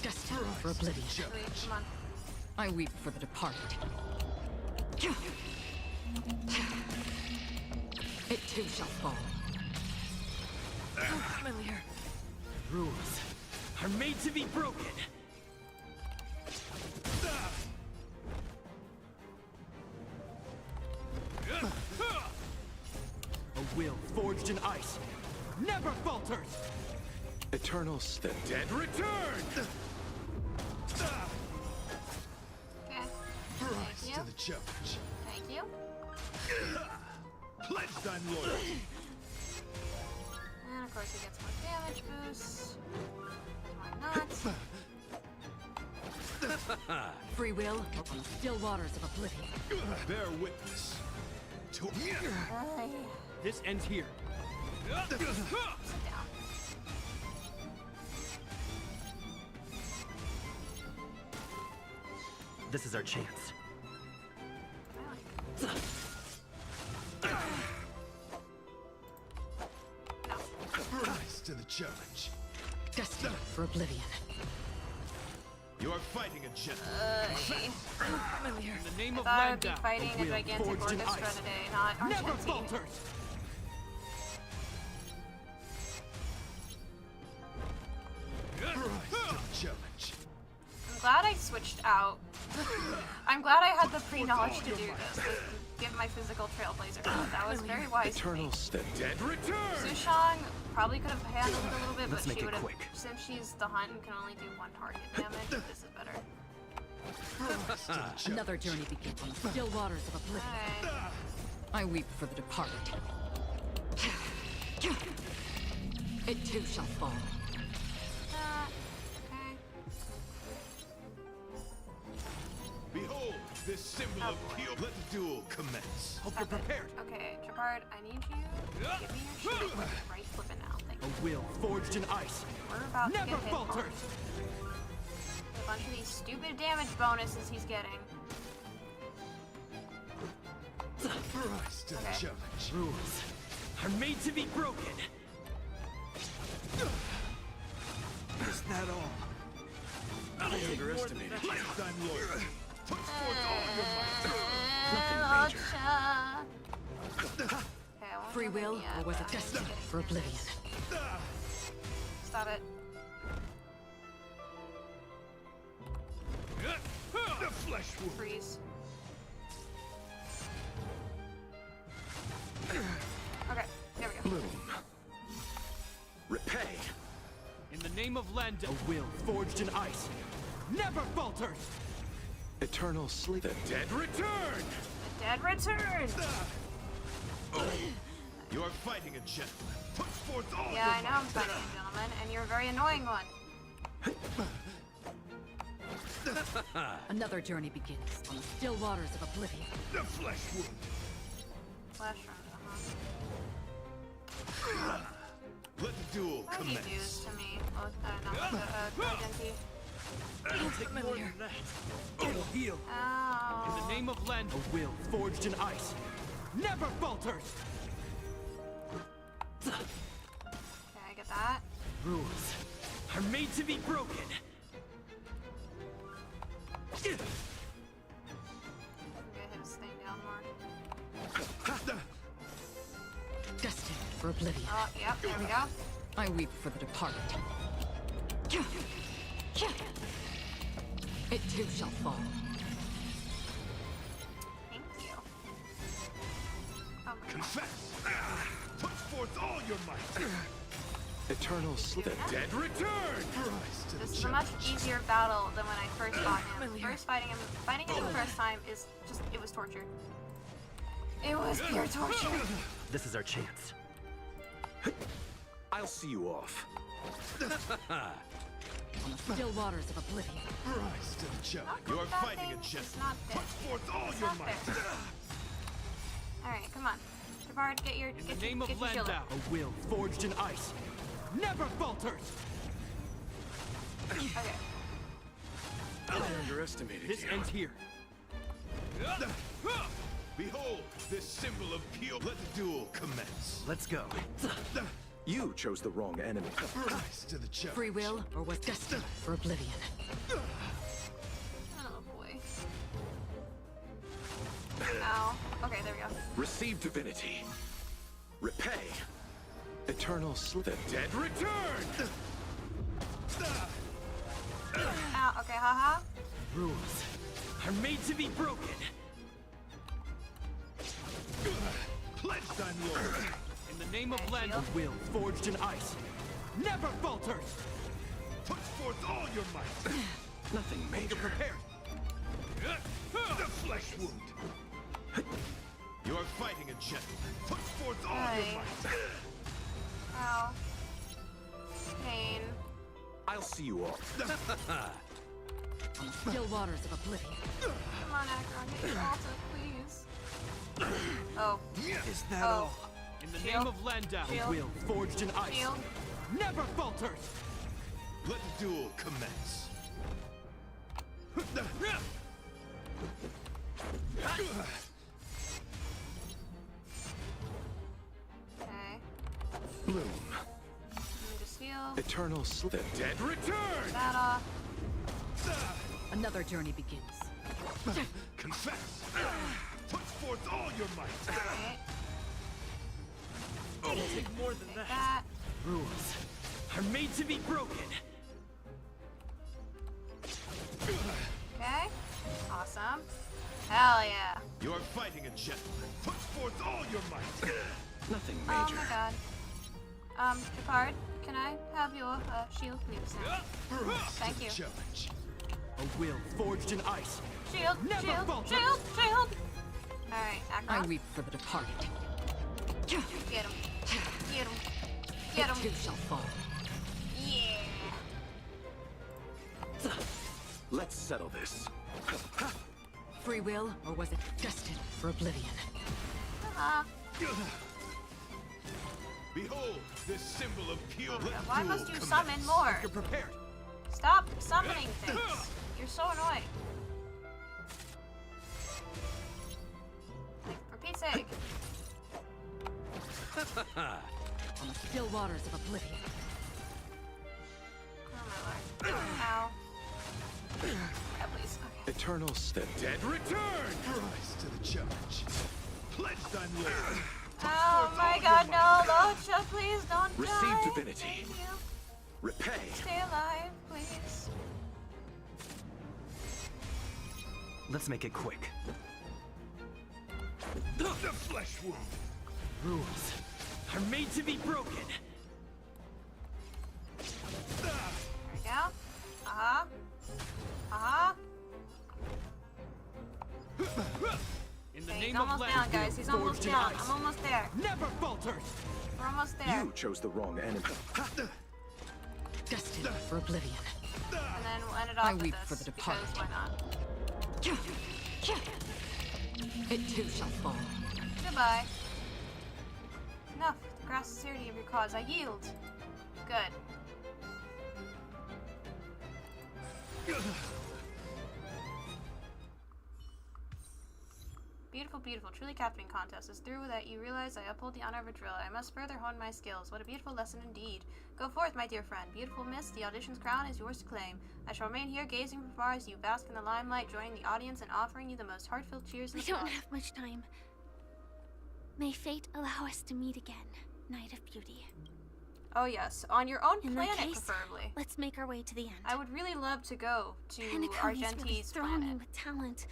S15: Destined for oblivion.
S2: Wait, come on.
S15: I weep for the departed. It too shall fall. Familiar.
S18: Rules are made to be broken. A will forged in ice never falters.
S19: Eternal sleep.
S16: Dead return.
S2: Okay.
S16: Rise
S2: you.
S16: to the challenge.
S2: Thank you.
S16: Pledged on loyalty.
S2: And of course he gets more damage boosts. Why not?
S15: Free will on the still waters of oblivion.
S18: Bear witness.
S2: Ay.
S18: This ends here.
S2: Sit down.
S19: This is our chance.
S18: Rise to the challenge.
S15: Destined for oblivion.
S18: You are fighting a giant.
S15: Familiar.
S18: In the name
S2: I
S18: of
S2: thought I would be
S18: Landau,
S2: fighting a
S18: will
S2: gigantic
S18: forged in
S2: orchestra
S18: ice.
S2: today, not
S18: Never
S2: Argentine.
S18: falters. Rise to the challenge.
S2: I'm glad I switched out. I'm glad I had the pre-knowledge to do this. Give my physical trailblazer out. That was very wise.
S18: Eternals, the dead return.
S2: Sushang probably could have handled it a little bit,
S19: Let's
S2: but
S19: make
S2: she
S19: it
S2: would have.
S19: quick.
S2: Since she's the hunt and can only do one target damage, this is better.
S15: Another journey begins on the still waters of oblivion.
S2: Alright.
S15: I weep for the departed. It too shall fall.
S2: Okay.
S18: Behold, this symbol
S2: Oh,
S18: of pure. Let the duel commence. Hope you're
S2: Stop it.
S18: prepared.
S2: Okay, Trapard, I need you to give me your shield right flipping out. Thank you.
S18: A will forged in ice.
S2: We're about to
S18: Never
S2: get hit hard.
S18: falters.
S2: A bunch of these stupid damage bonuses he's getting.
S18: Rise to
S2: Okay.
S18: the challenge. Rules are made to be broken. Is that all? I underestimated you. I'm loyal. Put forth all your might.
S2: Okay, I won't
S15: Free
S2: go
S15: will,
S2: in yet,
S15: or was
S2: but
S15: it
S2: I'm
S15: destined
S2: getting
S15: for oblivion?
S2: Stop it.
S18: The flesh wound.
S2: Freeze. Okay, there we go.
S18: Bloom. Repay.
S3: In the name of Landau.
S18: A will forged in ice. Never falters. Eternal sleep. The dead return.
S2: The dead return!
S18: You are fighting a gentleman. Put forth all
S2: Yeah, I know I'm fighting a gentleman, and you're a very annoying one.
S15: Another journey begins on the still waters of oblivion.
S18: The flesh wound.
S2: Flash round,
S18: Let the duel
S2: Why do you do
S18: commence.
S2: this to me? Oh, Argenti.
S18: It'll take more than that. It'll heal.
S2: Ow.
S18: In the name of Landau. A will forged in ice. Never falters.
S2: Okay, I get that.
S18: Rules are made to be broken.
S2: I'm gonna hit this thing down more.
S15: Destined for oblivion.
S2: Oh, yep, there we go.
S15: I weep for the departed. It too shall fall.
S2: Thank you. Oh my
S18: Confess. Put forth all your might. Eternal sleep. The dead return. Rise to
S2: This
S18: the
S2: is a much
S18: challenge.
S2: easier battle than when I first fought him. First fighting him the first time is just, it was torture. It was pure torture.
S19: This is our chance.
S18: I'll see you off.
S15: On the still waters of oblivion.
S18: Rise to the challenge.
S2: How
S18: You are
S2: come that
S18: fighting a
S2: thing is
S18: gentleman.
S2: not there?
S18: Put forth all
S2: It's
S18: your
S2: not
S18: might.
S2: there. Alright, come on. Trapard, get your,
S18: In
S2: get
S18: the name
S2: your,
S18: of
S2: get your shield
S18: Landau.
S2: up.
S18: A will forged in ice. Never falters.
S2: Okay.
S18: I underestimated
S3: This ends here.
S18: Behold, this symbol of pure. Let the duel commence.
S19: Let's go.
S8: You chose the wrong enemy.
S18: Rise to the challenge.
S15: Free will, or was destined for oblivion.
S2: Oh boy. Ow. Okay, there we go.
S8: Receive divinity. Repay.
S18: Eternal sleep. The dead return.
S2: Ow, okay, haha.
S18: Rules are made to be broken. Pledged I'm loyal.
S3: In the name of
S2: Okay,
S3: Landau.
S2: shield.
S18: Will forged in ice. Never falters. Put forth all your might.
S8: Nothing major.
S18: Prepared. The flesh wound. You are fighting a gentleman. Put forth all
S2: Aye.
S18: your might.
S2: Ow. Pain.
S8: I'll see you off.
S15: On the still waters of oblivion.
S2: Come on, Akron, get your alta, please. Oh.
S19: Is that all?
S3: In the
S2: Shield.
S3: name of Landau.
S2: Shield.
S19: A will forged in ice.
S2: Shield.
S19: Never falters!
S18: Let the duel commence.
S2: Okay.
S19: Bloom.
S2: Let me just heal.
S19: Eternal sleep. The dead return!
S2: That off.
S15: Another journey begins.
S18: Confess! Put forth all your might!
S2: Okay.
S19: It'll take more than
S2: Take
S19: that.
S2: that.
S19: Rules are made to be broken.
S2: Okay. Awesome. Hell yeah.
S18: You're fighting a gentleman. Put forth all your might!
S19: Nothing
S2: Oh
S19: major.
S2: my god. Japard, can I have your shield, please? Thank you.
S18: Challenge.
S19: A will forged in ice.
S2: Shield,
S19: Never
S2: shield,
S19: falters.
S2: shield, shield! Alright, Akron.
S15: I weep for the departed.
S2: Get him. Get him. Get him.
S15: It too shall fall.
S2: Yeah.
S19: Let's settle this.
S15: Free will, or was it destined for oblivion?
S18: Behold, this symbol of pure.
S2: Why must you summon more?
S19: You're prepared.
S2: Stop summoning things. You're so annoying. Like, for Pete's sake.
S15: On the still waters of oblivion.
S2: Oh my lord. Ow. Yeah, please. Okay.
S19: Eternal the dead return!
S18: Rise to the challenge. Pledge thine loyalty.
S2: Oh my god, no, Locha, please don't
S19: Receive
S2: die.
S19: divinity.
S2: Thank you.
S19: Repay.
S2: Stay alive, please.
S19: Let's make it quick.
S18: The flesh wound.
S19: Rules are made to be broken.
S2: There we go. Uh-huh. Uh-huh.
S3: In the
S2: Okay, he's
S3: name of
S2: almost down,
S3: Landau.
S2: guys. He's almost
S19: Forged in
S2: down.
S19: ice.
S2: I'm almost there.
S19: Never falters.
S2: We're almost there.
S19: You chose the wrong enemy.
S15: Destined for oblivion.
S2: And then we'll end it off
S15: I
S2: with
S15: weep
S2: this,
S15: for the departed.
S2: because why not?
S15: It too shall fall.
S2: Goodbye. Enough. The grass is here to give your cause. I yield. Good. Beautiful, beautiful. Truly captivating contest. Is through that you realize I uphold the honor of a drill. I must further hone my skills. What a beautiful lesson indeed. Go forth, my dear friend. Beautiful miss, the audition's crown is yours to claim. I shall remain here gazing from far as you bask in the limelight, joining the audience and offering you the most heartfelt cheers in
S17: We
S2: the
S17: don't
S2: world.
S17: have much time. May fate allow us to meet again, Night of Beauty.
S2: Oh yes, on your own
S17: In that
S2: planet,
S17: case,
S2: preferably.
S17: let's make our way to the end.
S2: I would really love to go to
S17: Penacony's really
S2: Argenti's
S17: throwing me
S2: planet.
S17: with talent.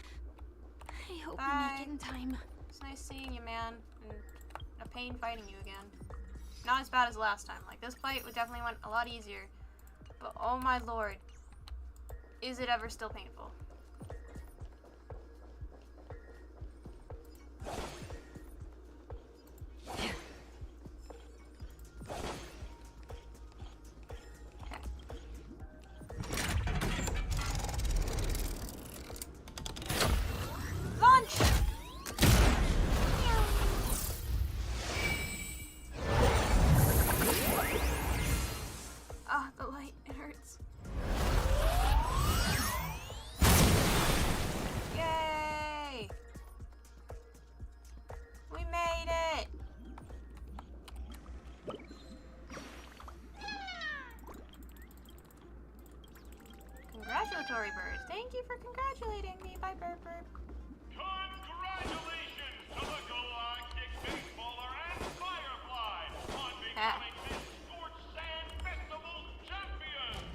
S17: I hope we
S2: Bye.
S17: make it in time.
S2: It's nice seeing you, man, and a pain fighting you again. Not as bad as last time. Like, this fight would definitely went a lot easier. But oh my lord, is it ever still painful? Launch! Ah, the light, it hurts. Yay! We made it! Congratulatory bird. Thank you for congratulating me, Bye, Burp Burp.
S6: Congratulations to the Galactic Baseballer and Firefly on becoming this Scorched Sand Festival's champions!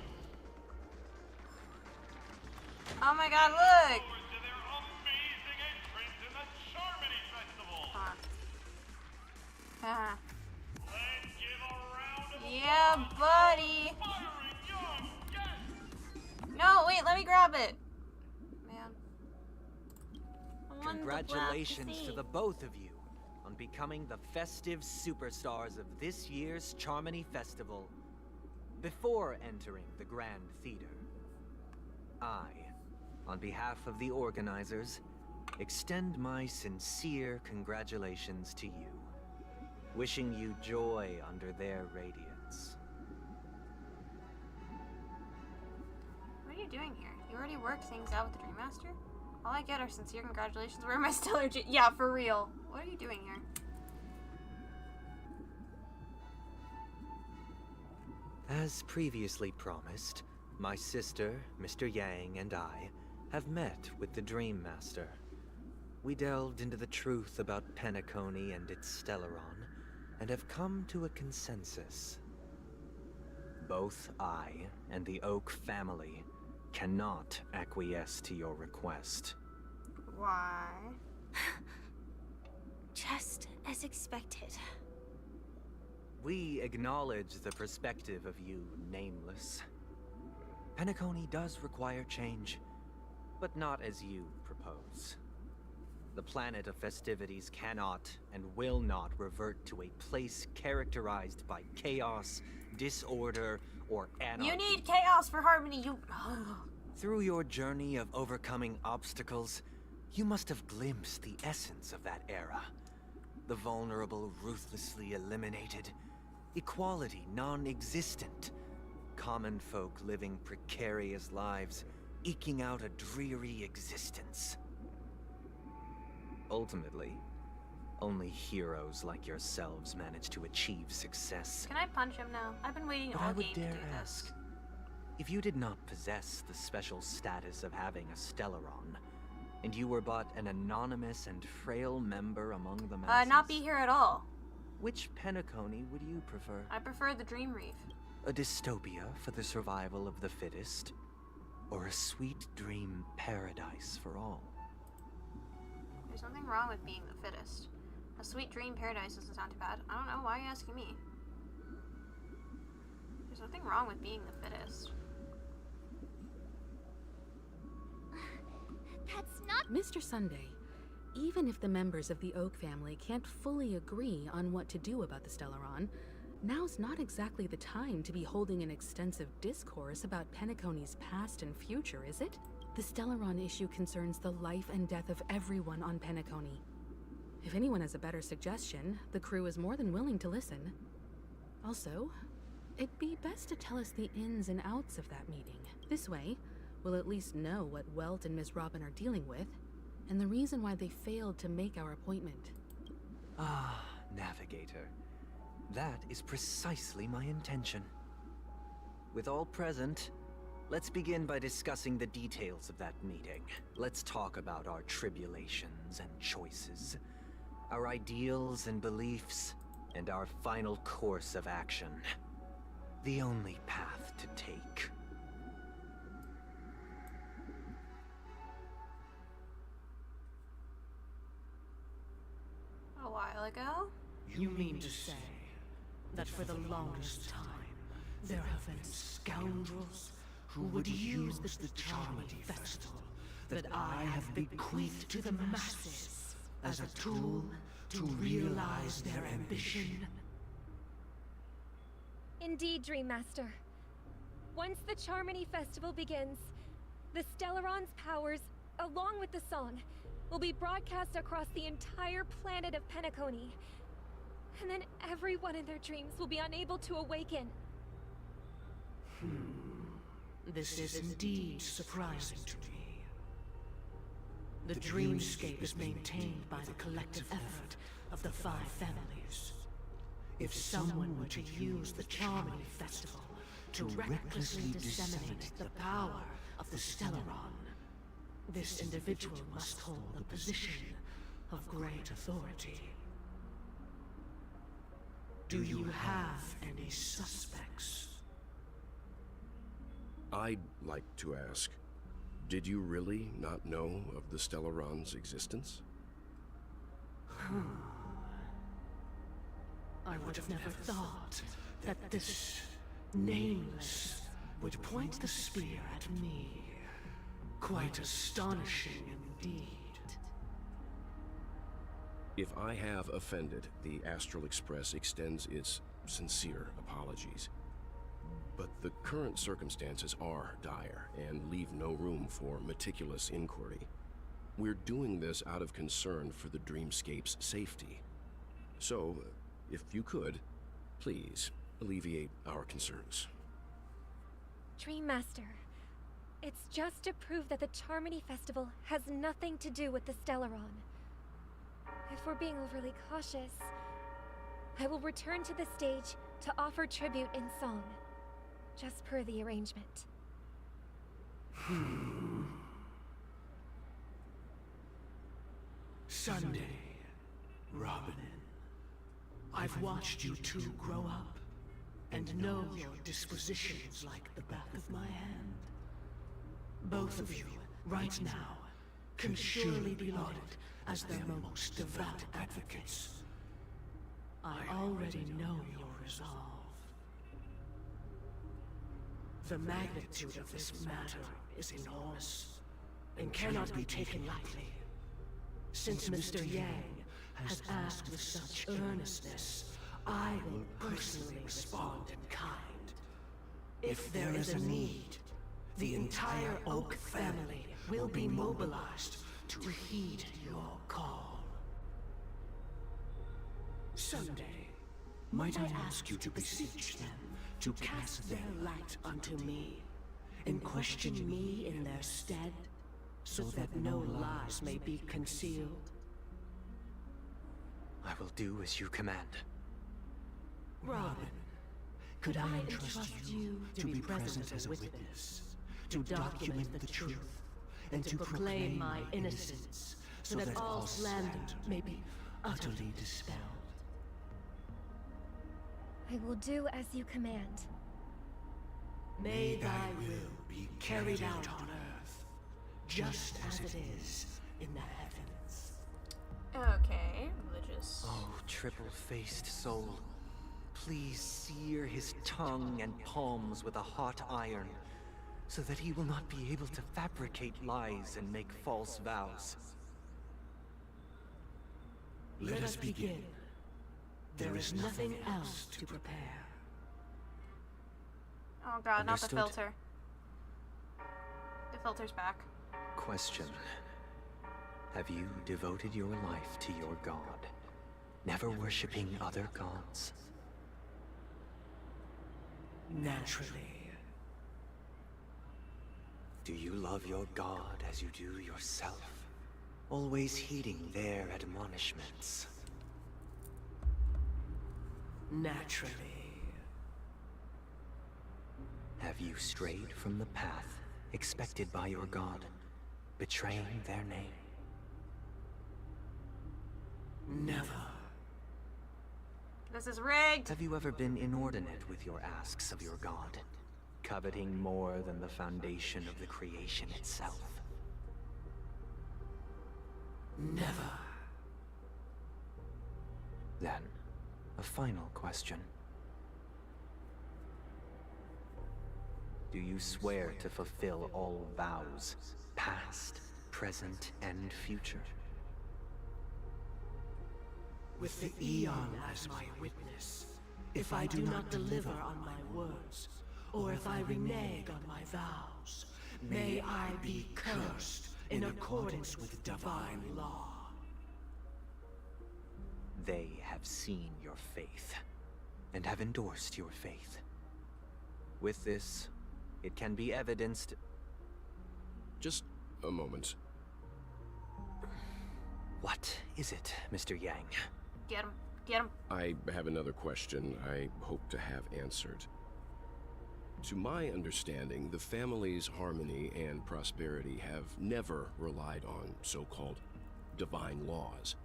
S2: Oh my god, look!
S6: Forward to their amazing entrance in the Charmony Festival! Let's give a round of
S2: Yeah, buddy!
S6: firing young guests!
S2: No, wait, let me grab it! Man. I want the black
S1: Congratulations to
S2: sea.
S1: the both of you on becoming the festive superstars of this year's Charmony Festival before entering the Grand Theater. I, on behalf of the organizers, extend my sincere congratulations to you, wishing you joy under their radiance.
S2: What are you doing here? You already worked things out with the Dream Master? All I get are sincere congratulations. Where are my stellar yeah, for real. What are you doing here?
S1: As previously promised, my sister, Mr. Yang, and I have met with the Dream Master. We delved into the truth about Penacony and its Stellaron, and have come to a consensus. Both I and the Oak family cannot acquiesce to your request.
S2: Why?
S17: Just as expected.
S1: We acknowledge the perspective of you, Nameless. Penacony does require change, but not as you propose. The planet of festivities cannot and will not revert to a place characterized by chaos, disorder, or anarchy.
S2: You need chaos for harmony, you...
S1: Through your journey of overcoming obstacles, you must have glimpsed the essence of that era. The vulnerable ruthlessly eliminated, equality non-existent, common folk living precarious lives, eking out a dreary existence. Ultimately, only heroes like yourselves manage to achieve success.
S2: Can I punch him now? I've been waiting
S1: But
S2: all
S1: I would
S2: game to
S1: dare
S2: do
S1: ask,
S2: this.
S1: if you did not possess the special status of having a Stellaron, and you were but an anonymous and frail member among the masses...
S2: Not be here at all.
S1: Which Penacony would you prefer?
S2: I prefer the Dream Reef.
S1: A dystopia for the survival of the fittest? Or a sweet dream paradise for all?
S2: There's nothing wrong with being the fittest. A sweet dream paradise doesn't sound too bad. I don't know, why are you asking me? There's nothing wrong with being the fittest.
S5: That's not...
S12: Mr. Sunday, even if the members of the Oak family can't fully agree on what to do about the Stellaron, now's not exactly the time to be holding an extensive discourse about Penacony's past and future, is it? The Stellaron issue concerns the life and death of everyone on Penacony. If anyone has a better suggestion, the crew is more than willing to listen. Also, it'd be best to tell us the ins and outs of that meeting. This way, we'll at least know what Welt and Ms. Robin are dealing with, and the reason why they failed to make our appointment.
S1: Ah, Navigator. That is precisely my intention. With all present, let's begin by discussing the details of that meeting. Let's talk about our tribulations and choices, our ideals and beliefs, and our final course of action. The only path to take.
S2: A while ago?
S9: You mean to say that for the longest time, there have been scoundrels who would use the Charmony Festival that I have bequeathed to the masses as a tool to realize their ambition?
S11: Indeed, Dream Master. Once the Charmony Festival begins, the Stellaron's powers, along with the song, will be broadcast across the entire planet of Penacony. And then everyone in their dreams will be unable to awaken.
S9: This is indeed surprising to me. The dreamscape is maintained by the collective effort of the 5 families. If someone were to use the Charmony Festival to recklessly disseminate the power of the Stellaron, this individual must hold a position of great authority. Do you have any suspects?
S20: I'd like to ask, did you really not know of the Stellaron's existence?
S9: I would have never thought that this Nameless would point the spear at me. Quite astonishing indeed.
S20: If I have offended, the Astral Express extends its sincere apologies. but the current circumstances are dire and leave no room for meticulous inquiry. We're doing this out of concern for the dreamscape's safety. So, if you could, please alleviate our concerns.
S11: Dream Master, it's just to prove that the Charmony Festival has nothing to do with the Stellaron. If we're being overly cautious, I will return to the stage to offer tribute in song, just per the arrangement.
S9: Sunday, Robin. I've watched you two grow up, and know your dispositions like the back of my hand. Both of you, right now, can surely be lauded as their most devout advocates. I already know your resolve. The magnitude of this matter is enormous, and cannot be taken lightly. Since Mr. Yang has asked with such earnestness, I will personally respond in kind. If there is a need, the entire Oak family will be mobilized to heed your call. Sunday, might I ask you to beseech them to cast their light unto me, and question me in their stead, so that no lies may be concealed?
S1: I will do as you command.
S9: Robin, could I entrust you to be present as a witness, to document the truth, and to proclaim my innocence, so that all slander may be utterly dispelled?
S11: I will do as you command.
S9: May thy will be carried out on earth, just as it is in the heavens.
S2: Okay, religious.
S1: Oh, triple-faced soul. Please sear his tongue and palms with a hot iron, so that he will not be able to fabricate lies and make false vows.
S9: Let us begin. There is nothing else to prepare.
S2: Oh god,
S1: Understood.
S2: not the filter. The filter's back.
S1: Question. Have you devoted your life to your god, never worshipping other gods?
S9: Naturally.
S1: Do you love your god as you do yourself, always heeding their admonishments?
S9: Naturally.
S1: Have you strayed from the path expected by your god, betraying their name?
S9: Never.
S2: This is rigged.
S1: Have you ever been inordinate with your asks of your god, coveting more than the foundation of the creation itself?
S9: Never.
S1: Then, a final question. Do you swear to fulfill all vows, past, present, and future?
S9: With the Eon as my witness, if I do not deliver on my words, or if I renege on my vows, may I be cursed in accordance with divine law.
S1: They have seen your faith, and have endorsed your faith. With this, it can be evidenced...
S20: Just a moment.
S1: What is it, Mr. Yang?
S2: Get him. Get him.
S20: I have another question I hope to have answered. To my understanding, the family's harmony and prosperity have never relied on so-called divine laws.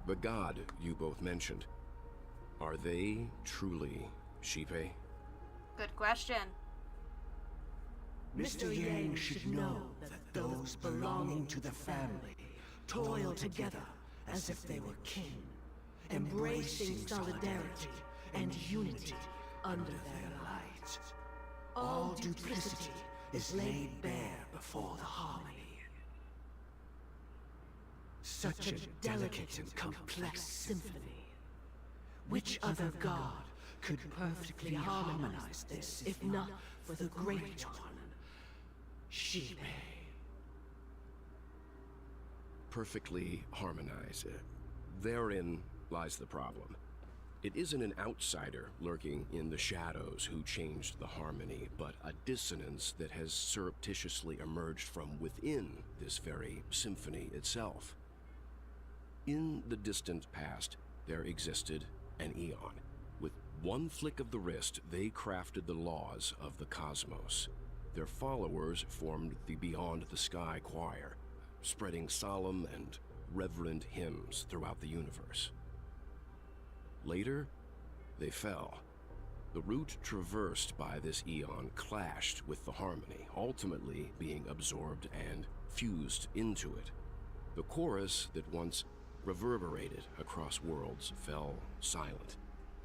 S20: The god you both mentioned, are they truly Shipe?
S2: Good question.
S9: Mr. Yang should know that those belonging to the family toil together as if they were kin, embracing solidarity and unity under their light. All duplicity is laid bare before the harmony. Such a delicate and complex symphony. Which other god could perfectly harmonize this, if not for the Great One, Shibe.
S20: Perfectly harmonize it. Therein lies the problem. It isn't an outsider lurking in the shadows who changed the harmony, but a dissonance that has surreptitiously emerged from within this very symphony itself. In the distant past, there existed an Eon. With one flick of the wrist, they crafted the laws of the cosmos. Their followers formed the Beyond the Sky Choir, spreading solemn and reverent hymns throughout the universe. Later, they fell. The route traversed by this Eon clashed with the harmony, ultimately being absorbed and fused into it. The chorus that once reverberated across worlds fell silent,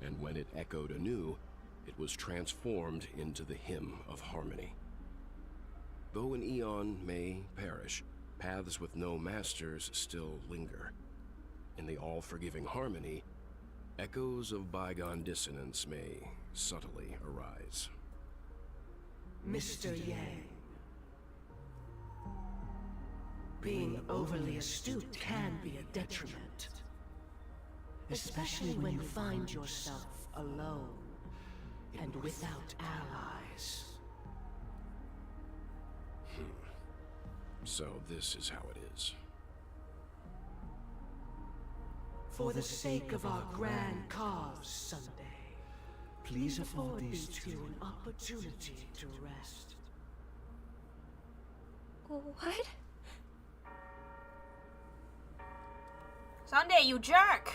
S20: and when it echoed anew, it was transformed into the hymn of harmony. Though an Eon may perish, paths with no masters still linger. In the all-forgiving harmony, echoes of bygone dissonance may subtly arise.
S9: Mr. Yang. Being overly astute can be a detriment. Especially when you find yourself alone and without allies.
S20: So this is how it is.
S9: For the sake of our grand cause someday, please afford these two an opportunity to rest.
S11: What?
S2: Sunday, you jerk!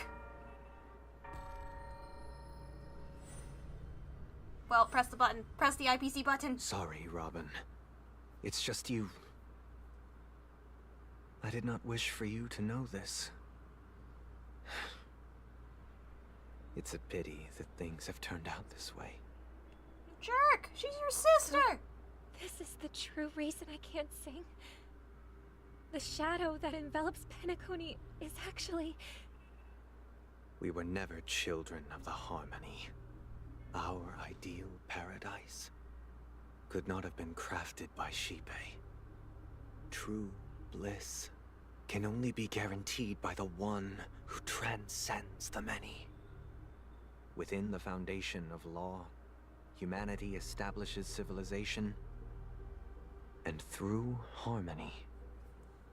S2: Well, press the button. Press the IPC button.
S1: Sorry, Robin. It's just you. I did not wish for you to know this. It's a pity that things have turned out this way.
S2: Jerk! She's your sister!
S11: This is the true reason I can't sing. The shadow that envelops Penacony is actually...
S1: We were never children of the harmony. Our ideal paradise could not have been crafted by Shibe. True bliss can only be guaranteed by the one who transcends the many. Within the foundation of law, humanity establishes civilization, and through harmony,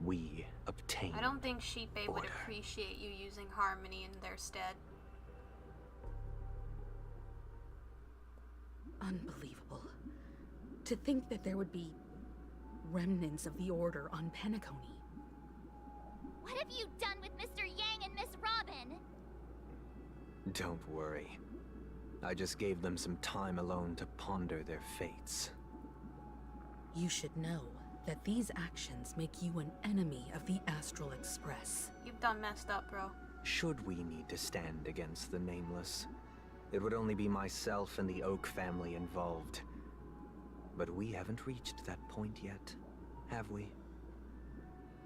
S1: we obtain
S2: I don't think Shibe would
S1: order.
S2: appreciate you using harmony in their stead.
S12: Unbelievable. To think that there would be remnants of the Order on Penacony.
S5: What have you done with Mr. Yang and Miss Robin?
S1: Don't worry. I just gave them some time alone to ponder their fates.
S12: You should know that these actions make you an enemy of the Astral Express.
S2: You've done messed up, bro.
S1: Should we need to stand against the Nameless, it would only be myself and the Oak family involved. But we haven't reached that point yet, have we?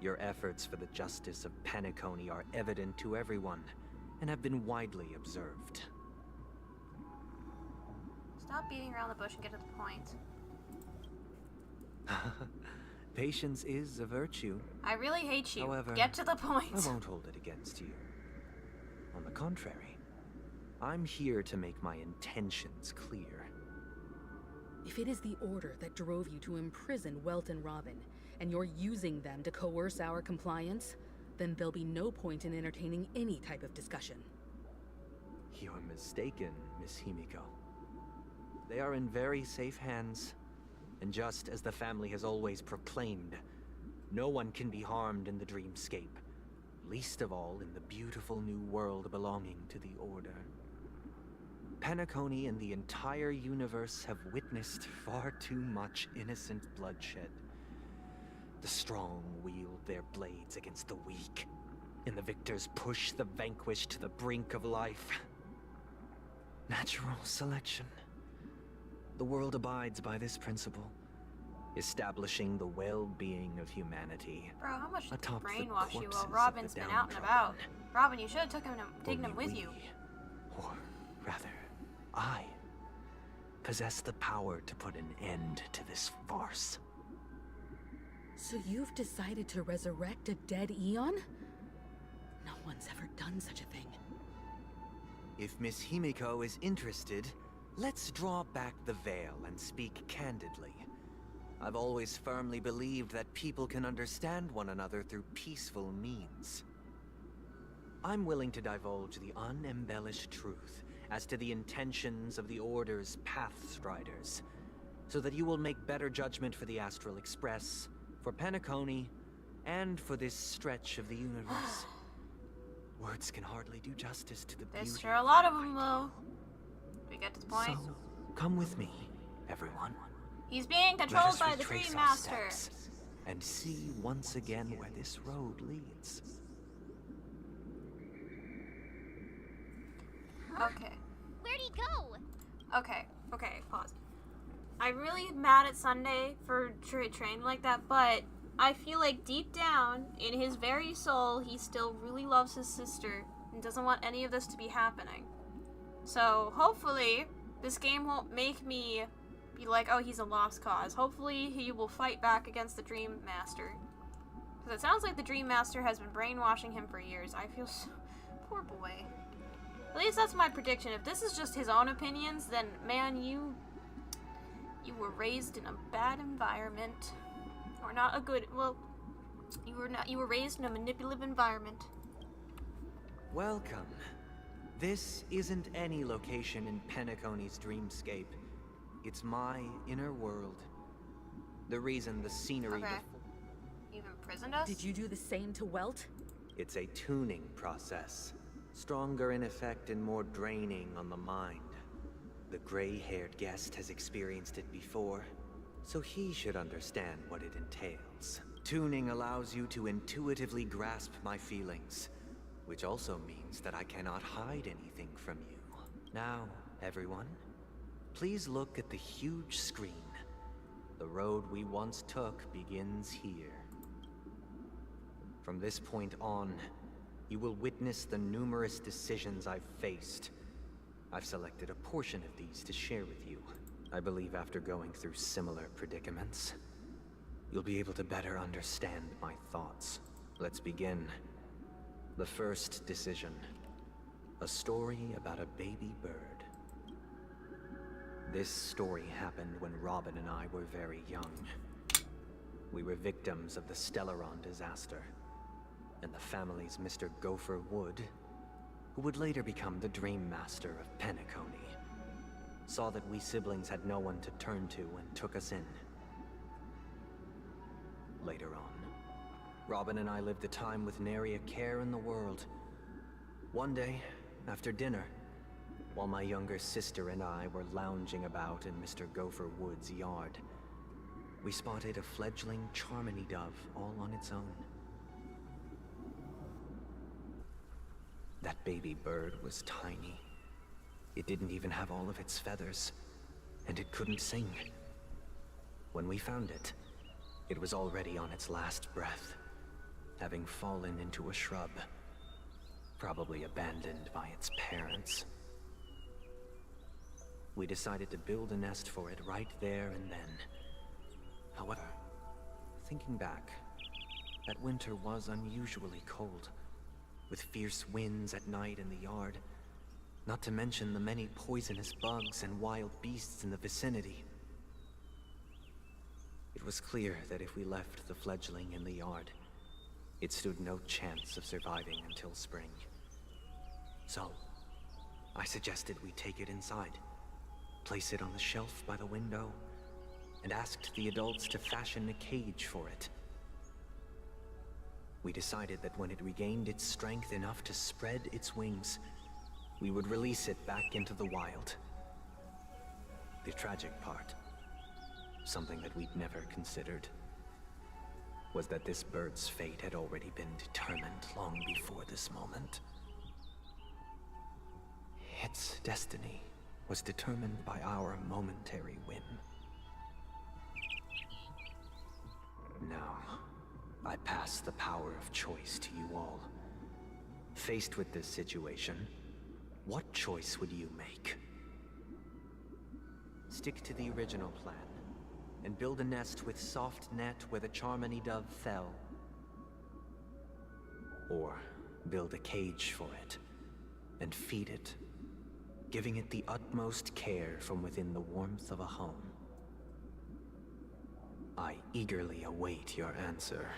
S1: Your efforts for the justice of Penacony are evident to everyone, and have been widely observed.
S2: Stop beating around the bush and get to the point.
S1: Patience is a virtue.
S2: I really hate you.
S1: However,
S2: get to the point.
S1: I won't hold it against you. On the contrary, I'm here to make my intentions clear.
S12: If it is the Order that drove you to imprison Welt and Robin, and you're using them to coerce our compliance, then there'll be no point in entertaining any type of discussion.
S1: You're mistaken, Miss Himiko. They are in very safe hands, and just as the family has always proclaimed, no one can be harmed in the dreamscape, least of all in the beautiful new world belonging to the Order. Penacony and the entire universe have witnessed far too much innocent bloodshed. The strong wield their blades against the weak, and the victors push the vanquished to the brink of life. Natural selection. The world abides by this principle, establishing the well-being of humanity.
S2: Bro, how much did
S1: atop the
S2: brainwash you
S1: corpses
S2: while
S1: of
S2: Robin's
S1: the
S2: been out and
S1: downtrodden.
S2: about? Robin, you should have taken him with you.
S1: Or rather, I possess the power to put an end to this farce.
S12: So you've decided to resurrect a dead Eon? No one's ever done such a thing.
S1: If Miss Himiko is interested, let's draw back the veil and speak candidly. I've always firmly believed that people can understand one another through peaceful means. I'm willing to divulge the unembellished truth as to the intentions of the Order's Pathstriders, so that you will make better judgment for the Astral Express, for Penacony, and for this stretch of the universe. Words can hardly do justice to the beauty.
S2: There's sure a lot of them, though. We get to the point.
S1: So, come with me, everyone.
S2: He's being
S1: Let
S2: controlled
S1: us
S2: by the
S1: retrace
S2: Dream
S1: our
S2: Master.
S1: steps and see once again where this road leads.
S2: Okay.
S17: Where'd he go?
S2: Okay, pause. I'm really mad at Sunday for training like that, but I feel like deep down, in his very soul, he still really loves his sister and doesn't want any of this to be happening. So, hopefully, this game won't make me be like, oh, he's a lost cause. Hopefully, he will fight back against the Dream Master. Because it sounds like the Dream Master has been brainwashing him for years. I feel so... Poor boy. At least that's my prediction. If this is just his own opinions, then, man, you were raised in a bad environment. Or not a good... Well, you were raised in a manipulative environment.
S1: Welcome. This isn't any location in Penacony's dreamscape. It's my inner world. The reason the scenery...
S2: Okay. You've imprisoned us?
S12: Did you do the same to Welt?
S1: It's a tuning process. Stronger in effect and more draining on the mind. The gray-haired guest has experienced it before, so he should understand what it entails. Tuning allows you to intuitively grasp my feelings, which also means that I cannot hide anything from you. Now, everyone, please look at the huge screen. The road we once took begins here. From this point on, you will witness the numerous decisions I've faced. I've selected a portion of these to share with you. I believe after going through similar predicaments, you'll be able to better understand my thoughts. Let's begin. The first decision. A story about a baby bird. This story happened when Robin and I were very young. We were victims of the Stellaron disaster, and the family's Mr. Gopher Wood, who would later become the Dream Master of Penacony, saw that we siblings had no one to turn to and took us in. Later on, Robin and I lived a time with nary a care in the world. One day, after dinner, while my younger sister and I were lounging about in Mr. Gopher Wood's yard, we spotted a fledgling Charmony dove all on its own. That baby bird was tiny. It didn't even have all of its feathers, and it couldn't sing. When we found it, it was already on its last breath, having fallen into a shrub, probably abandoned by its parents. We decided to build a nest for it right there and then. However, thinking back, that winter was unusually cold, with fierce winds at night in the yard, not to mention the many poisonous bugs and wild beasts in the vicinity. It was clear that if we left the fledgling in the yard, it stood no chance of surviving until spring. So, I suggested we take it inside, place it on the shelf by the window, and asked the adults to fashion a cage for it. We decided that when it regained its strength enough to spread its wings, we would release it back into the wild. The tragic part, something that we'd never considered, was that this bird's fate had already been determined long before this moment. Its destiny was determined by our momentary whim. Now, I pass the power of choice to you all. Faced with this situation, what choice would you make? stick to the original plan and build a nest with soft net where the Charmony dove fell. Or build a cage for it and feed it, giving it the utmost care from within the warmth of a home. I eagerly await your answer.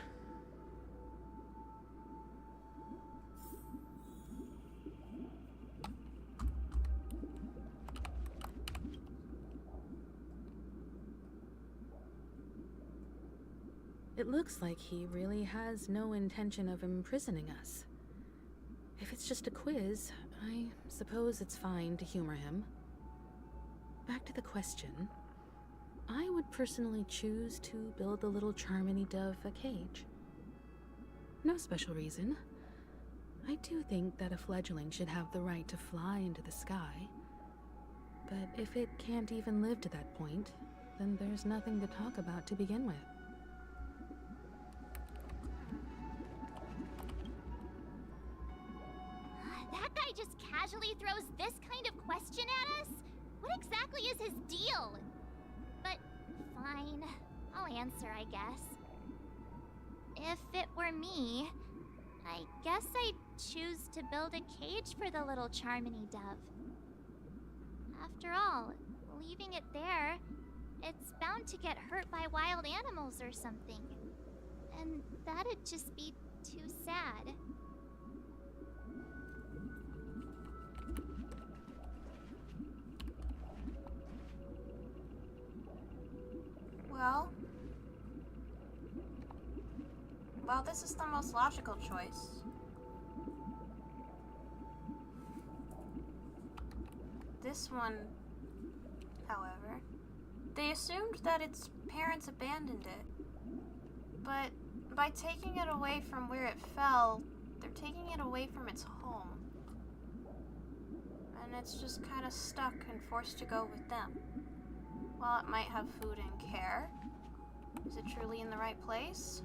S12: It looks like he really has no intention of imprisoning us. If it's just a quiz, I suppose it's fine to humor him. Back to the question. I would personally choose to build the little Charmony dove a cage. No special reason. I do think that a fledgling should have the right to fly into the sky. But if it can't even live to that point, then there's nothing to talk about to begin with.
S5: That guy just casually throws this kind of question at us? What exactly is his deal? But fine, I'll answer, I guess. If it were me, I guess I'd choose to build a cage for the little Charmony dove. After all, leaving it there, it's bound to get hurt by wild animals or something. And that'd just be too sad.
S2: Well, this is the most logical choice. This one, however, they assumed that its parents abandoned it. But by taking it away from where it fell, they're taking it away from its home. And it's just kind of stuck and forced to go with them. While it might have food and care, is it truly in the right place?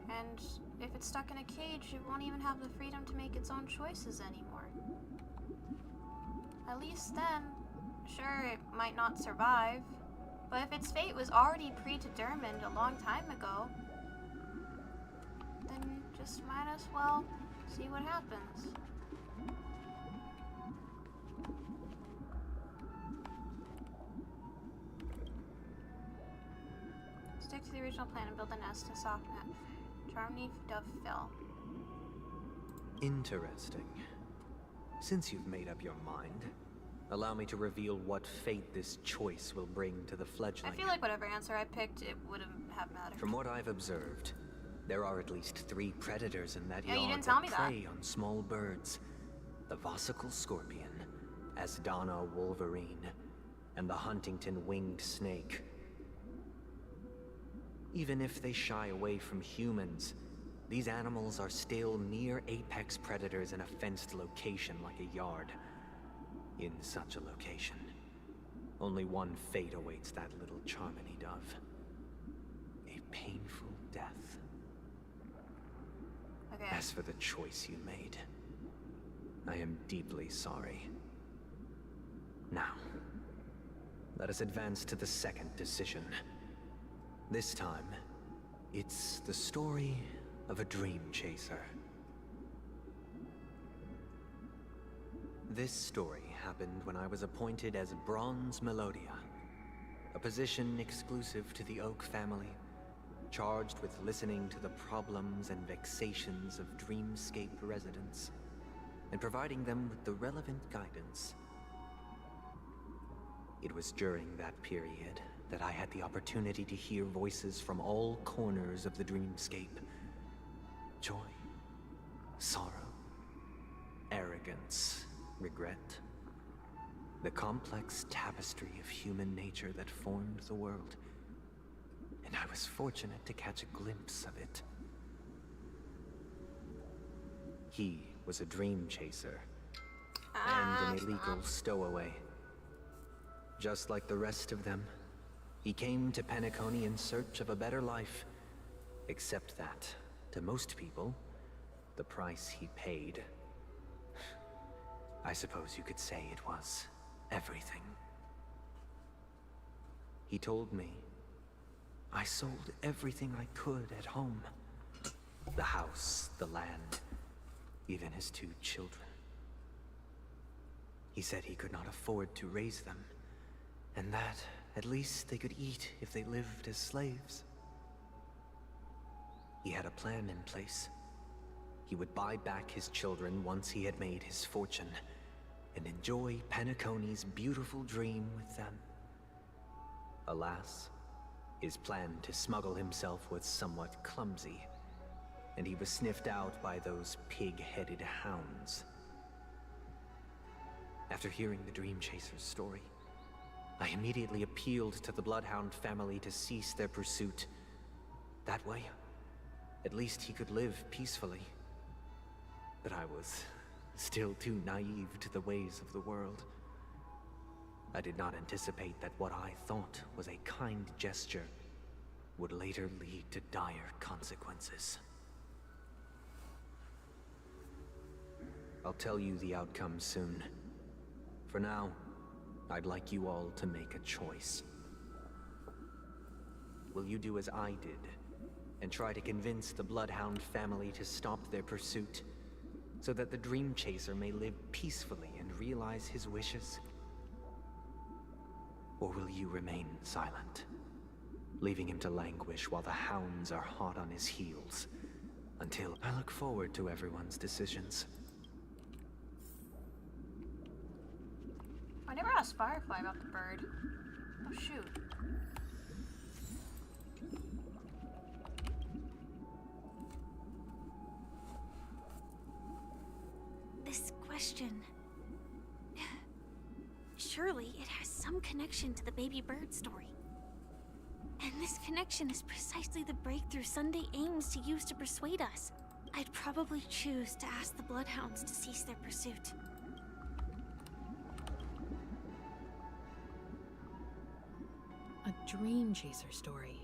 S2: And if it's stuck in a cage, it won't even have the freedom to make its own choices anymore. At least then, sure, it might not survive, but if its fate was already predetermined a long time ago, then just might as well see what happens. Stick to the original plan and build a nest in soft net. Charmony dove fell.
S1: Interesting. Since you've made up your mind, allow me to reveal what fate this choice will bring to the fledgling.
S2: I feel like whatever answer I picked, it wouldn't have mattered.
S1: From what I've observed, there are at least 3 predators in that
S2: you
S1: yard
S2: didn't tell me
S1: that prey on small birds. The Vossicle scorpion, Asdana wolverine, and the Huntington winged snake. Even if they shy away from humans, these animals are still near apex predators in a fenced location like a yard. In such a location, only one fate awaits that little Charmony dove. A painful death.
S2: Okay.
S1: As for the choice you made, I am deeply sorry. Now, let us advance to the second decision. This time, it's the story of a dream chaser. This story happened when I was appointed as Bronze Melodia, a position exclusive to the Oak family, charged with listening to the problems and vexations of Dreamscape residents, and providing them with the relevant guidance. It was during that period that I had the opportunity to hear voices from all corners of the Dreamscape. Joy, sorrow, arrogance, regret. The complex tapestry of human nature that formed the world. And I was fortunate to catch a glimpse of it. He was a dream chaser, and an illegal stowaway. Just like the rest of them, he came to Penacony in search of a better life. Except that, to most people, the price he paid, I suppose you could say it was everything. He told me I sold everything I could at home. The house, the land, even his 2 children. He said he could not afford to raise them, and that at least they could eat if they lived as slaves. He had a plan in place. He would buy back his children once he had made his fortune, and enjoy Penacony's beautiful dream with them. Alas, his plan to smuggle himself was somewhat clumsy, and he was sniffed out by those pig-headed hounds. After hearing the Dream Chaser's story, I immediately appealed to the Bloodhound family to cease their pursuit. That way, at least he could live peacefully. But I was still too naive to the ways of the world. I did not anticipate that what I thought was a kind gesture would later lead to dire consequences. I'll tell you the outcome soon. For now, I'd like you all to make a choice. Will you do as I did, and try to convince the Bloodhound family to stop their pursuit, so that the Dream Chaser may live peacefully and realize his wishes? Or will you remain silent, leaving him to languish while the hounds are hot on his heels, until I look forward to everyone's decisions?
S2: I never asked Firefly about the bird. Oh shoot.
S17: This question... Surely it has some connection to the baby bird story. And this connection is precisely the breakthrough Sunday aims to use to persuade us. I'd probably choose to ask the Bloodhounds to cease their pursuit.
S12: A Dream Chaser story.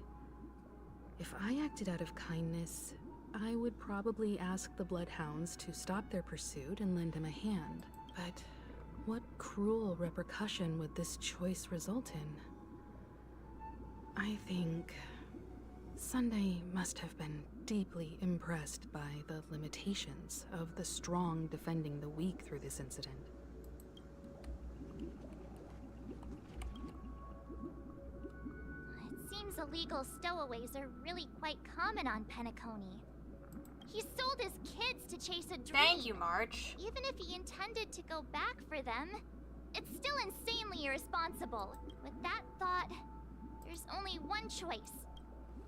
S12: If I acted out of kindness, I would probably ask the Bloodhounds to stop their pursuit and lend him a hand. But what cruel repercussion would this choice result in? I think Sunday must have been deeply impressed by the limitations of the strong defending the weak through this incident.
S5: It seems illegal stowaways are really quite common on Penacony. He sold his kids to chase a dream.
S2: Thank you, March.
S5: Even if he intended to go back for them, it's still insanely irresponsible. With that thought, there's only one choice.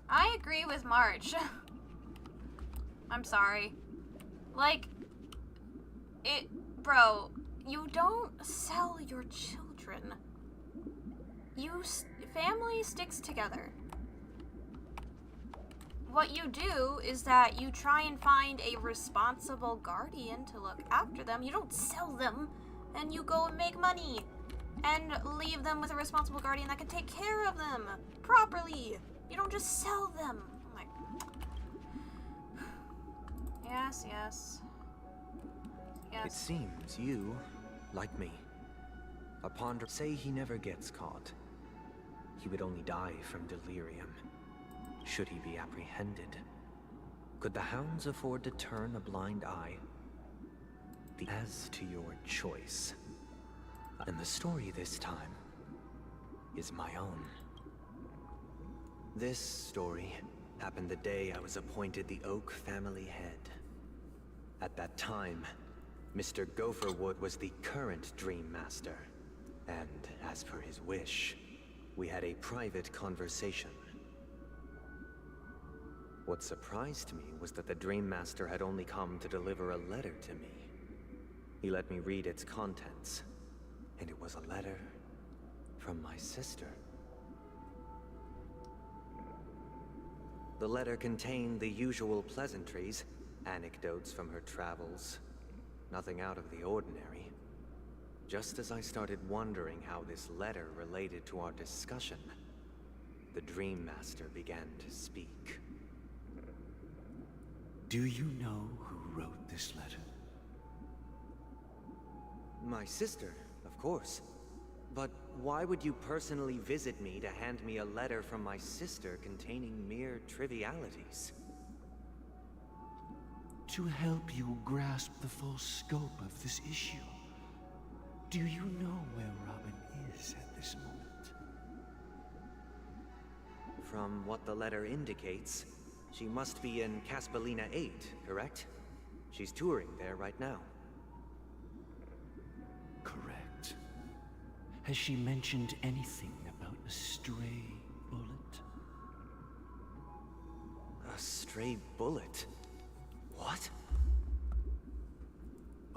S2: I agree with March. I'm sorry. Like, bro, you don't sell your children. Family sticks together. What you do is that you try and find a responsible guardian to look after them. You don't sell them, and you go and make money and leave them with a responsible guardian that can take care of them properly. You don't just sell them. I'm like, yes.
S1: It seems you, like me, are pondering. Say he never gets caught. He would only die from delirium. Should he be apprehended? Could the hounds afford to turn a blind eye? As to your choice. And the story this time is my own. This story happened the day I was appointed the Oak family head. At that time, Mr. Gopherwood was the current Dream Master. And as per his wish, we had a private conversation. What surprised me was that the Dream Master had only come to deliver a letter to me. He let me read its contents, and it was a letter from my sister. The letter contained the usual pleasantries, anecdotes from her travels, nothing out of the ordinary. Just as I started wondering how this letter related to our discussion, the Dream Master began to speak.
S13: Do you know who wrote this letter?
S1: My sister, of course. But why would you personally visit me to hand me a letter from my sister containing mere trivialities?
S13: To help you grasp the full scope of this issue. Do you know where Robin is at this moment?
S1: From what the letter indicates, she must be in Caspelina 8, correct? She's touring there right now.
S13: Correct. Has she mentioned anything about a stray bullet?
S1: A stray bullet? What?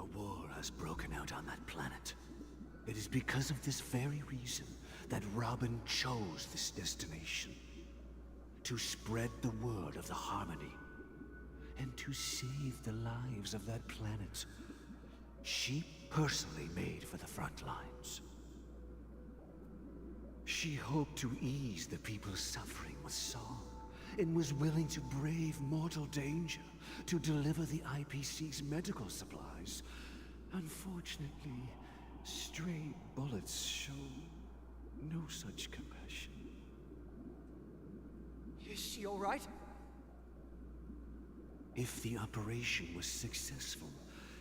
S13: A war has broken out on that planet. It is because of this very reason that Robin chose this destination. To spread the word of the Harmony. And to save the lives of that planet. She personally made for the front lines. She hoped to ease the people's suffering with song, and was willing to brave mortal danger to deliver the IPC's medical supplies. Unfortunately, stray bullets show no such compassion.
S1: Is she all right?
S13: If the operation was successful,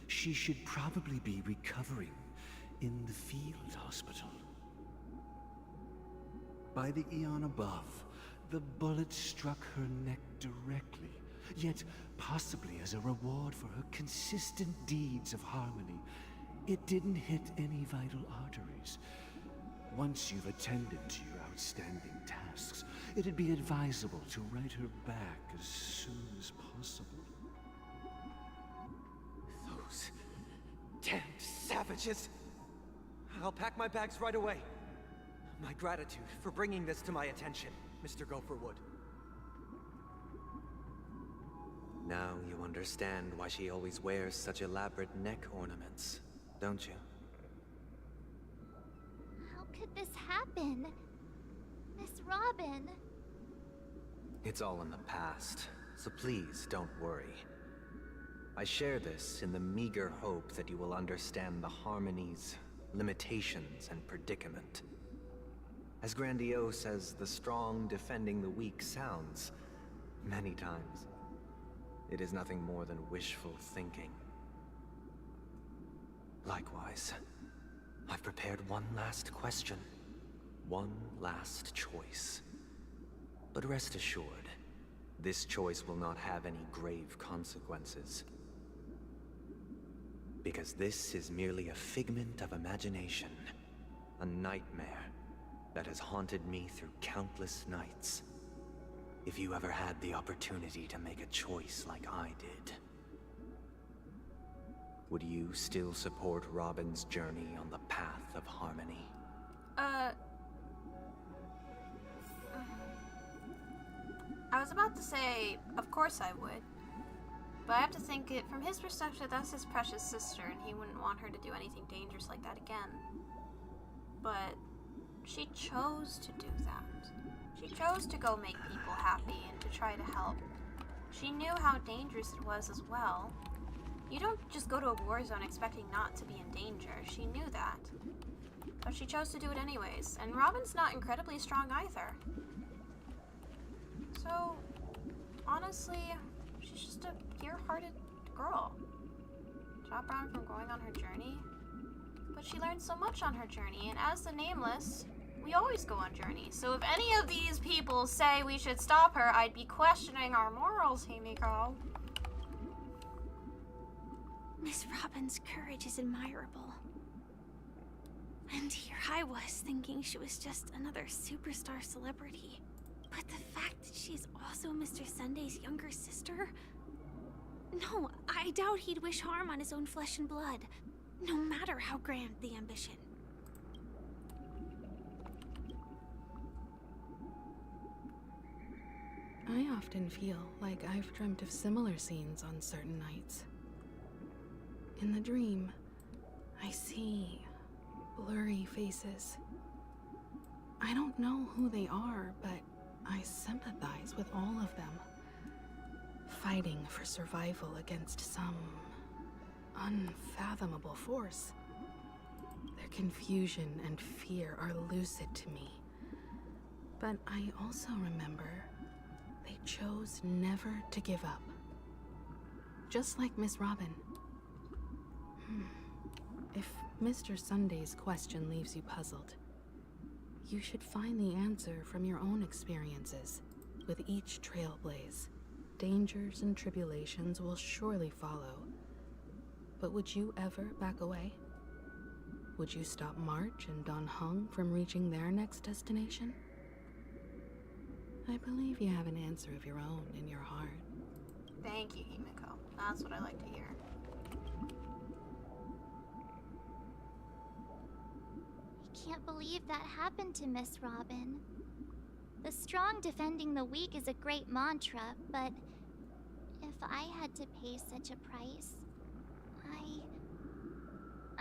S13: she should probably be recovering in the field hospital. By the eon above, the bullet struck her neck directly, yet possibly as a reward for her consistent deeds of harmony, it didn't hit any vital arteries. Once you've attended to your outstanding tasks, it'd be advisable to write her back as soon as possible.
S1: Those damned savages! I'll pack my bags right away. My gratitude for bringing this to my attention, Mr. Gopherwood. Now you understand why she always wears such elaborate neck ornaments, don't you?
S5: How could this happen? Miss Robin.
S1: It's all in the past, so please don't worry. I share this in the meager hope that you will understand the Harmony's limitations and predicament. As grandiose as the strong defending the weak sounds, many times, it is nothing more than wishful thinking. Likewise, I've prepared one last question, one last choice. But rest assured, this choice will not have any grave consequences. Because this is merely a figment of imagination, a nightmare that has haunted me through countless nights. If you ever had the opportunity to make a choice like I did, would you still support Robin's journey on the path of harmony?
S2: I was about to say, of course I would. But I have to think it from his perspective, that's his precious sister, and he wouldn't want her to do anything dangerous like that again. But she chose to do that. She chose to go make people happy and to try to help. She knew how dangerous it was as well. You don't just go to a war zone expecting not to be in danger. She knew that. But she chose to do it anyways, and Robin's not incredibly strong either. So, honestly, she's just a pure-hearted girl. Stop Robin from going on her journey. But she learned so much on her journey, and as the Nameless, we always go on journeys. So if any of these people say we should stop her, I'd be questioning our morals, Himiko.
S17: Miss Robin's courage is admirable. And here I was thinking she was just another superstar celebrity. But the fact that she's also Mr. Sunday's younger sister? No, I doubt he'd wish harm on his own flesh and blood, no matter how grand the ambition.
S12: I often feel like I've dreamt of similar scenes on certain nights. In the dream, I see blurry faces. I don't know who they are, but I sympathize with all of them. Fighting for survival against some unfathomable force. Their confusion and fear are lucid to me. But I also remember they chose never to give up. Just like Miss Robin. If Mr. Sunday's question leaves you puzzled, you should find the answer from your own experiences. With each trailblaze, dangers and tribulations will surely follow. But would you ever back away? Would you stop March and Don Hung from reaching their next destination? I believe you have an answer of your own in your heart.
S2: Thank you, Himiko. That's what I like to hear.
S5: I can't believe that happened to Miss Robin. The strong defending the weak is a great mantra, but if I had to pay such a price,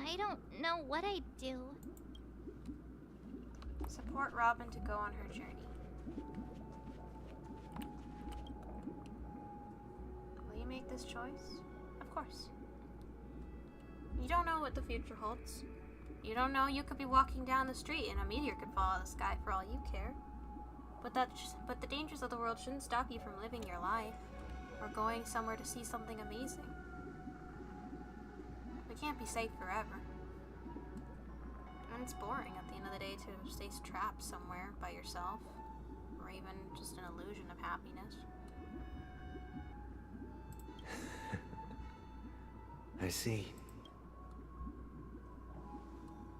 S5: I don't know what I'd do.
S2: Support Robin to go on her journey. Will you make this choice? Of course. You don't know what the future holds. You don't know, you could be walking down the street and a meteor could fall out of the sky for all you care. But the dangers of the world shouldn't stop you from living your life or going somewhere to see something amazing. We can't be safe forever. And it's boring at the end of the day to stay trapped somewhere by yourself, or even just an illusion of happiness.
S1: I see.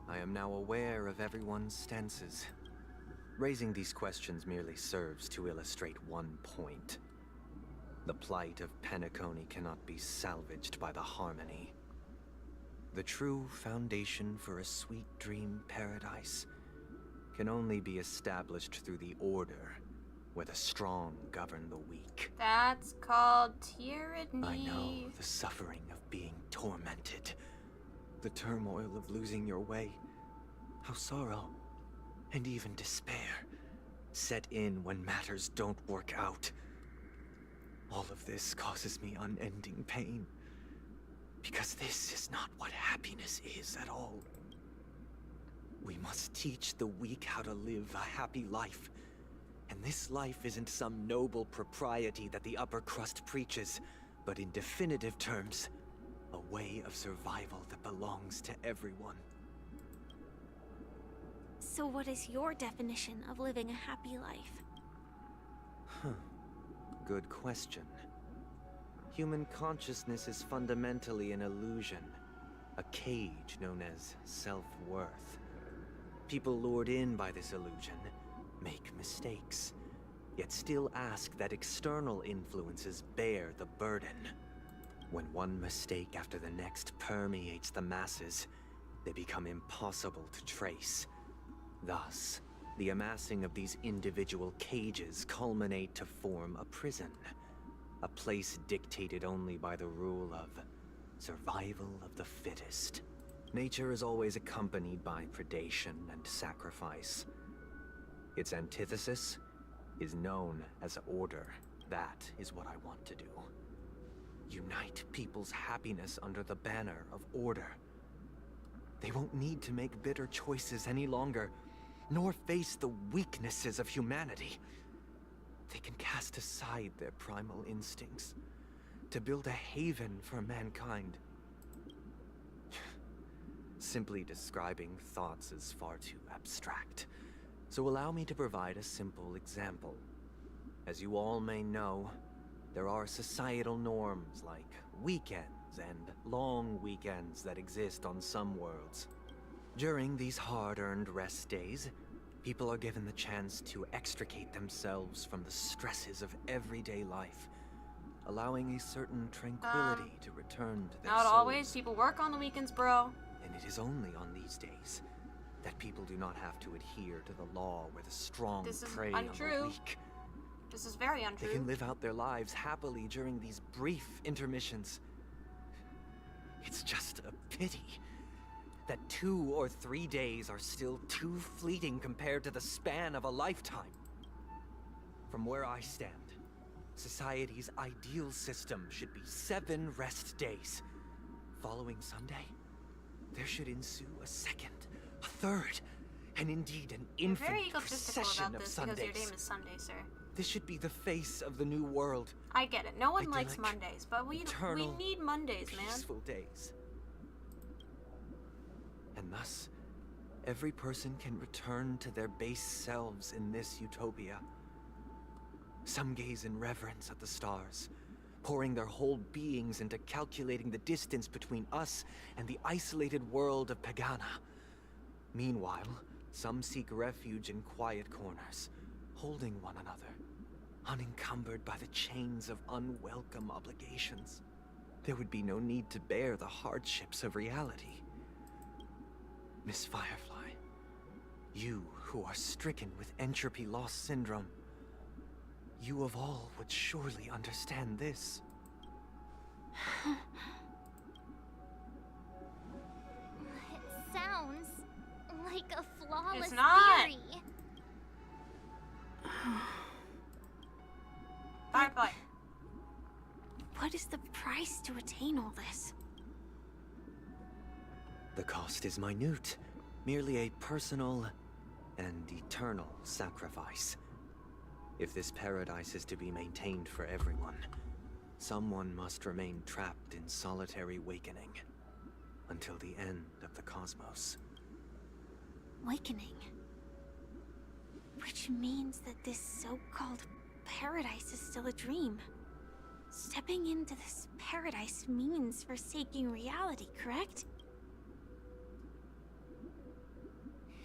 S1: I am now aware of everyone's stances. Raising these questions merely serves to illustrate one point. The plight of Penacony cannot be salvaged by the Harmony. The true foundation for a sweet dream paradise can only be established through the Order, where the strong govern the weak.
S2: That's called tyranny.
S1: I know the suffering of being tormented, the turmoil of losing your way, how sorrow and even despair set in when matters don't work out. All of this causes me unending pain, because this is not what happiness is at all. We must teach the weak how to live a happy life, and this life isn't some noble propriety that the upper crust preaches, but in definitive terms, a way of survival that belongs to everyone.
S17: So what is your definition of living a happy life?
S1: Good question. Human consciousness is fundamentally an illusion, a cage known as self-worth. People lured in by this illusion make mistakes, yet still ask that external influences bear the burden. When one mistake after the next permeates the masses, they become impossible to trace. Thus, the amassing of these individual cages culminate to form a prison. A place dictated only by the rule of survival of the fittest. Nature is always accompanied by predation and sacrifice. Its antithesis is known as order. That is what I want to do. Unite people's happiness under the banner of order. They won't need to make bitter choices any longer, nor face the weaknesses of humanity. They can cast aside their primal instincts to build a haven for mankind. Simply describing thoughts is far too abstract, so allow me to provide a simple example. As you all may know, there are societal norms like weekends and long weekends that exist on some worlds. During these hard-earned rest days, people are given the chance to extricate themselves from the stresses of everyday life, allowing a certain tranquility to return to their
S2: Not
S1: souls.
S2: always. People work on the weekends, bro.
S1: And it is only on these days that people do not have to adhere to the law where the strong
S2: This is
S1: prey on the
S2: untrue.
S1: weak.
S2: This is very
S1: They can
S2: untrue.
S1: live out their lives happily during these brief intermissions. It's just a pity that 2 or 3 days are still too fleeting compared to the span of a lifetime. From where I stand, society's ideal system should be 7 rest days. Following Sunday, there should ensue a second, a third, and indeed an
S2: You're
S1: infinite
S2: very egotistical
S1: procession
S2: about
S1: of
S2: this
S1: Sundays.
S2: because your name is Sunday, sir.
S1: This should be the face of the new world.
S2: I get it. No one likes
S1: Idyllic,
S2: Mondays, but we
S1: eternal,
S2: need Mondays, man.
S1: Peaceful days. And thus, every person can return to their base selves in this utopia. Some gaze in reverence at the stars, pouring their whole beings into calculating the distance between us and the isolated world of Pagana. Meanwhile, some seek refuge in quiet corners, holding one another, unencumbered by the chains of unwelcome obligations. There would be no need to bear the hardships of reality. Miss Firefly, you who are stricken with entropy loss syndrome, you of all would surely understand this.
S5: It sounds like a flawless
S2: It's not.
S5: theory.
S2: Firefly.
S17: What is the price to attain all this?
S1: The cost is minute, merely a personal and eternal sacrifice. If this paradise is to be maintained for everyone, someone must remain trapped in solitary awakening until the end of the cosmos.
S17: Awakening. Which means that this so-called paradise is still a dream. Stepping into this paradise means forsaking reality, correct?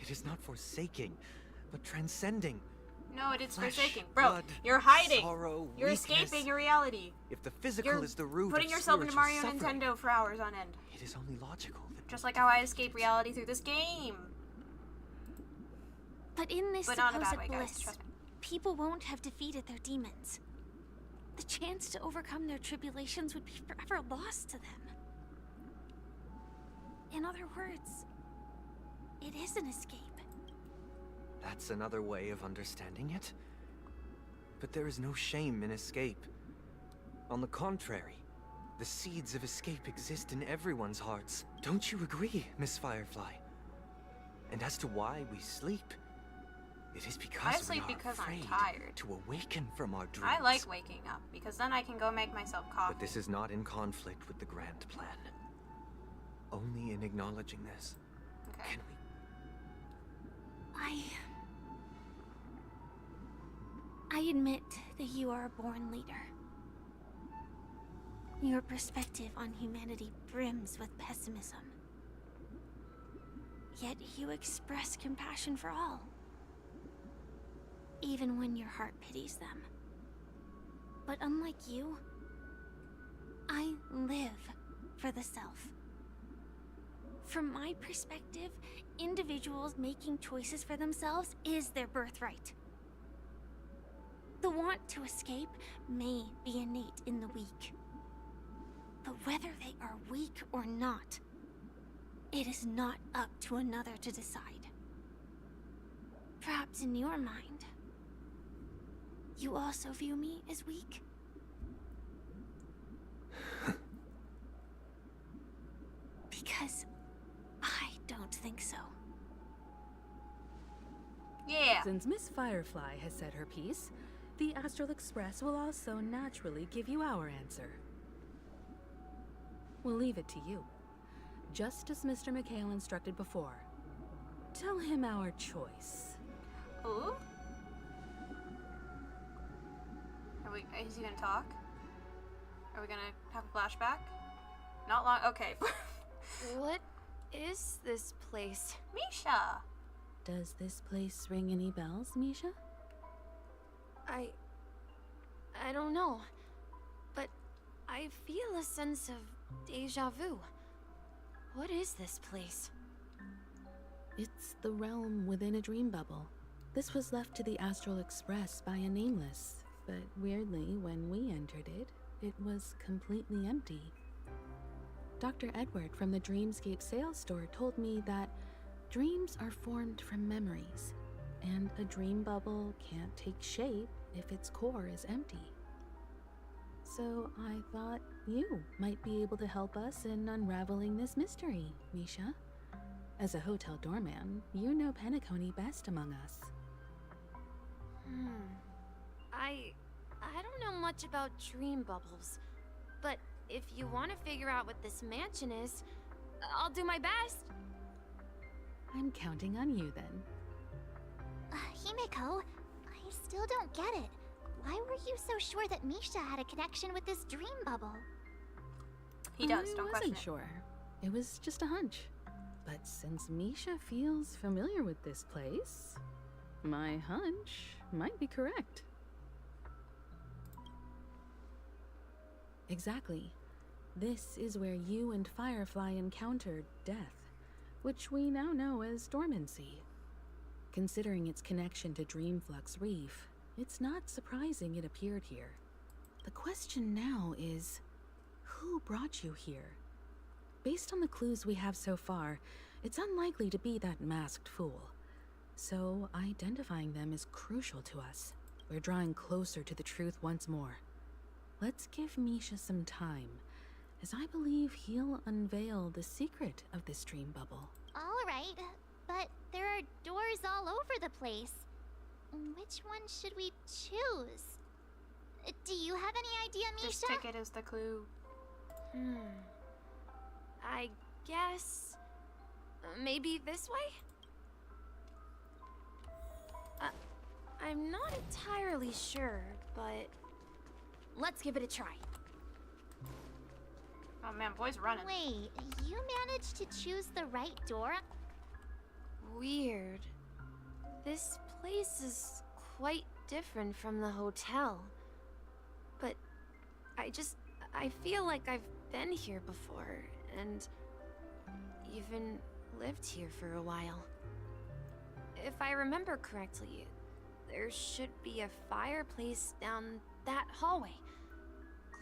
S1: It is not forsaking, but transcending.
S2: No, it is
S1: Flesh,
S2: forsaking. Bro,
S1: blood,
S2: you're hiding.
S1: sorrow,
S2: You're
S1: weakness.
S2: escaping your reality.
S1: If the physical
S2: You're
S1: is the root
S2: putting
S1: of
S2: yourself into
S1: spiritual
S2: Mario
S1: suffering,
S2: Nintendo for hours on end.
S1: it is only logical that
S2: Just like how I escape reality through this game.
S17: But in this
S2: But not in a
S17: supposed
S2: bad way, guys.
S17: bliss,
S2: Trust me.
S17: people won't have defeated their demons. The chance to overcome their tribulations would be forever lost to them. In other words, it is an escape.
S1: that's another way of understanding it. But there is no shame in escape. On the contrary, the seeds of escape exist in everyone's hearts. Don't you agree, Miss Firefly? And as to why we sleep, it is because
S2: I sleep
S1: we are
S2: because I'm
S1: afraid
S2: tired.
S1: to awaken from our dreams.
S2: I like waking up because then I can go make myself coffee.
S1: But this is not in conflict with the grand plan. Only in acknowledging this can we.
S17: I admit that you are a born leader. Your perspective on humanity brims with pessimism. Yet you express compassion for all, even when your heart pities them. But unlike you, I live for the self. From my perspective, individuals making choices for themselves is their birthright. The want to escape may be innate in the weak. But whether they are weak or not, it is not up to another to decide. Perhaps in your mind, you also view me as weak? Because I don't think so.
S2: Yeah.
S12: Since Miss Firefly has said her piece, the Astral Express will also naturally give you our answer. We'll leave it to you. Just as Mr. McHale instructed before. Tell him our choice.
S2: Ooh? Is he gonna talk? Are we gonna have a flashback? Not long. Okay.
S14: What is this place?
S2: Misha!
S12: Does this place ring any bells, Misha?
S14: I don't know, but I feel a sense of deja vu. What is this place?
S12: It's the realm within a dream bubble. This was left to the Astral Express by a nameless, but weirdly, when we entered it, it was completely empty. Dr. Edward from the Dreamscape sales store told me that dreams are formed from memories, and a dream bubble can't take shape if its core is empty. So I thought you might be able to help us in unraveling this mystery, Misha. As a hotel doorman, you know Penacony best among us.
S14: I don't know much about dream bubbles, but if you want to figure out what this mansion is, I'll do my best.
S12: I'm counting on you then.
S5: Himeko, I still don't get it. Why were you so sure that Misha had a connection with this dream bubble?
S2: He does, don't
S12: I
S2: question
S12: wasn't
S2: it.
S12: sure. It was just a hunch. But since Misha feels familiar with this place, my hunch might be correct. Exactly. This is where you and Firefly encountered death, which we now know as dormancy. Considering its connection to Dreamflux Reef, it's not surprising it appeared here. The question now is, who brought you here? Based on the clues we have so far, it's unlikely to be that masked fool. So identifying them is crucial to us. We're drawing closer to the truth once more. Let's give Misha some time, as I believe he'll unveil the secret of this dream bubble.
S5: Alright, but there are doors all over the place. Which one should we choose? Do you have any idea, Misha?
S2: This ticket is the clue.
S14: I guess... maybe this way? I'm not entirely sure, but... let's give it a try.
S2: Oh man, boy's running.
S5: Wait, you managed to choose the right door?
S14: Weird. This place is quite different from the hotel. But I feel like I've been here before, and even lived here for a while. If I remember correctly, there should be a fireplace down that hallway.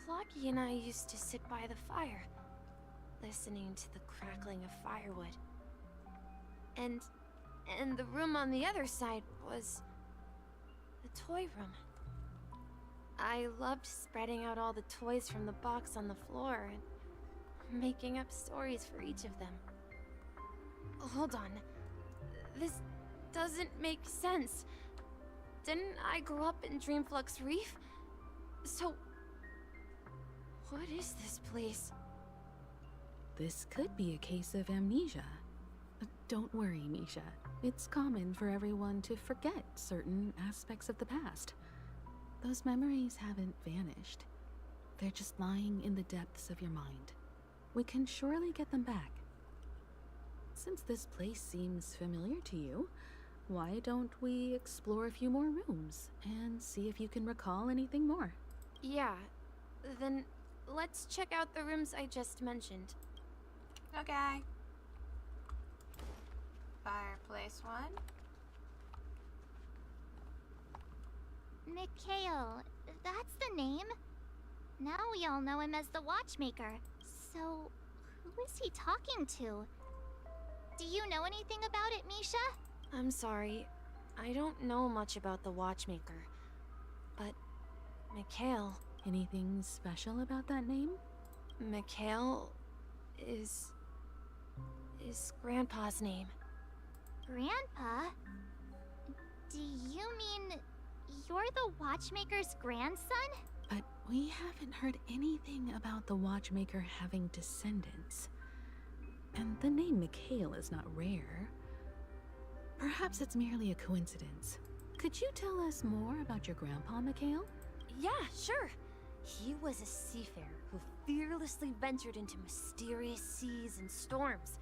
S14: Clocky and I used to sit by the fire, listening to the crackling of firewood. And the room on the other side was the toy room. I loved spreading out all the toys from the box on the floor and making up stories for each of them. Hold on. This doesn't make sense. Didn't I grow up in Dreamflux Reef? So, what is this place?
S12: This could be a case of amnesia. Don't worry, Misha. It's common for everyone to forget certain aspects of the past. Those memories haven't vanished. They're just lying in the depths of your mind. We can surely get them back. Since this place seems familiar to you, why don't we explore a few more rooms and see if you can recall anything more?
S14: Yeah, then let's check out the rooms I just mentioned.
S2: Okay. Fireplace 1.
S5: Mikhail, that's the name. Now we all know him as the Watchmaker. So, who is he talking to? Do you know anything about it, Misha?
S14: I'm sorry. I don't know much about the Watchmaker. But, Mikhail...
S12: Anything special about that name?
S14: Mikhail is Grandpa's name.
S5: Grandpa? Do you mean you're the Watchmaker's grandson?
S12: But we haven't heard anything about the Watchmaker having descendants. And the name Mikhail is not rare. Perhaps it's merely a coincidence. Could you tell us more about your grandpa, Mikhail?
S14: Yeah, sure. He was a seafarer who fearlessly ventured into mysterious seas and storms.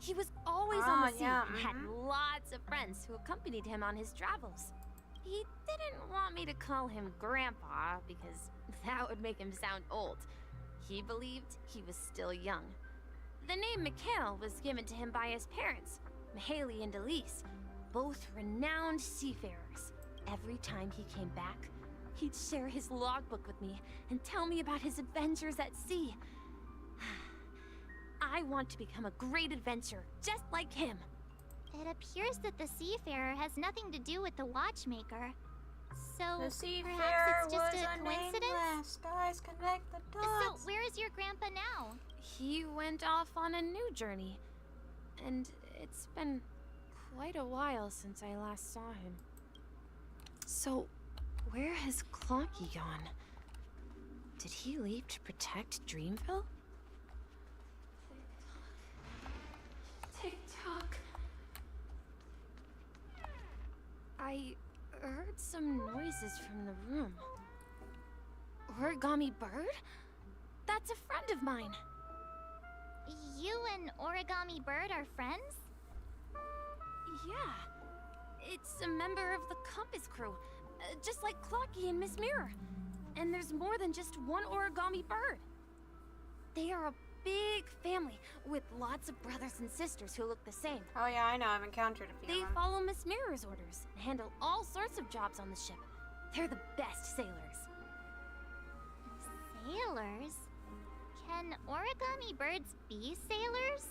S14: He was always on the sea and had lots of friends who accompanied him on his travels. He didn't want me to call him Grandpa because that would make him sound old. He believed he was still young. The name Mikhail was given to him by his parents, Mihaly and Elise, both renowned seafarers. Every time he came back, he'd share his logbook with me and tell me about his adventures at sea. I want to become a great adventurer, just like him.
S5: It appears that the Seafarer has nothing to do with the Watchmaker. So,
S2: The Seafarer
S5: perhaps it's just
S2: was
S5: a coincidence?
S2: nameless. Guys, connect the dots.
S5: So, where is your grandpa now?
S14: He went off on a new journey. And It's been quite a while since I last saw him. So, where has Clocky gone? Did he leave to protect Dreamville? Tick-tock. I heard some noises from the room. Origami Bird? That's a friend of mine.
S5: You and Origami Bird are friends?
S14: Yeah. It's a member of the Compass crew, just like Clocky and Miss Mirror. And there's more than just one Origami Bird. They are a big family with lots of brothers and sisters who look the same.
S2: Oh yeah, I know. I've encountered a few.
S14: They follow Miss Mirror's orders and handle all sorts of jobs on the ship. They're the best sailors.
S5: Sailors? Can Origami Birds be sailors?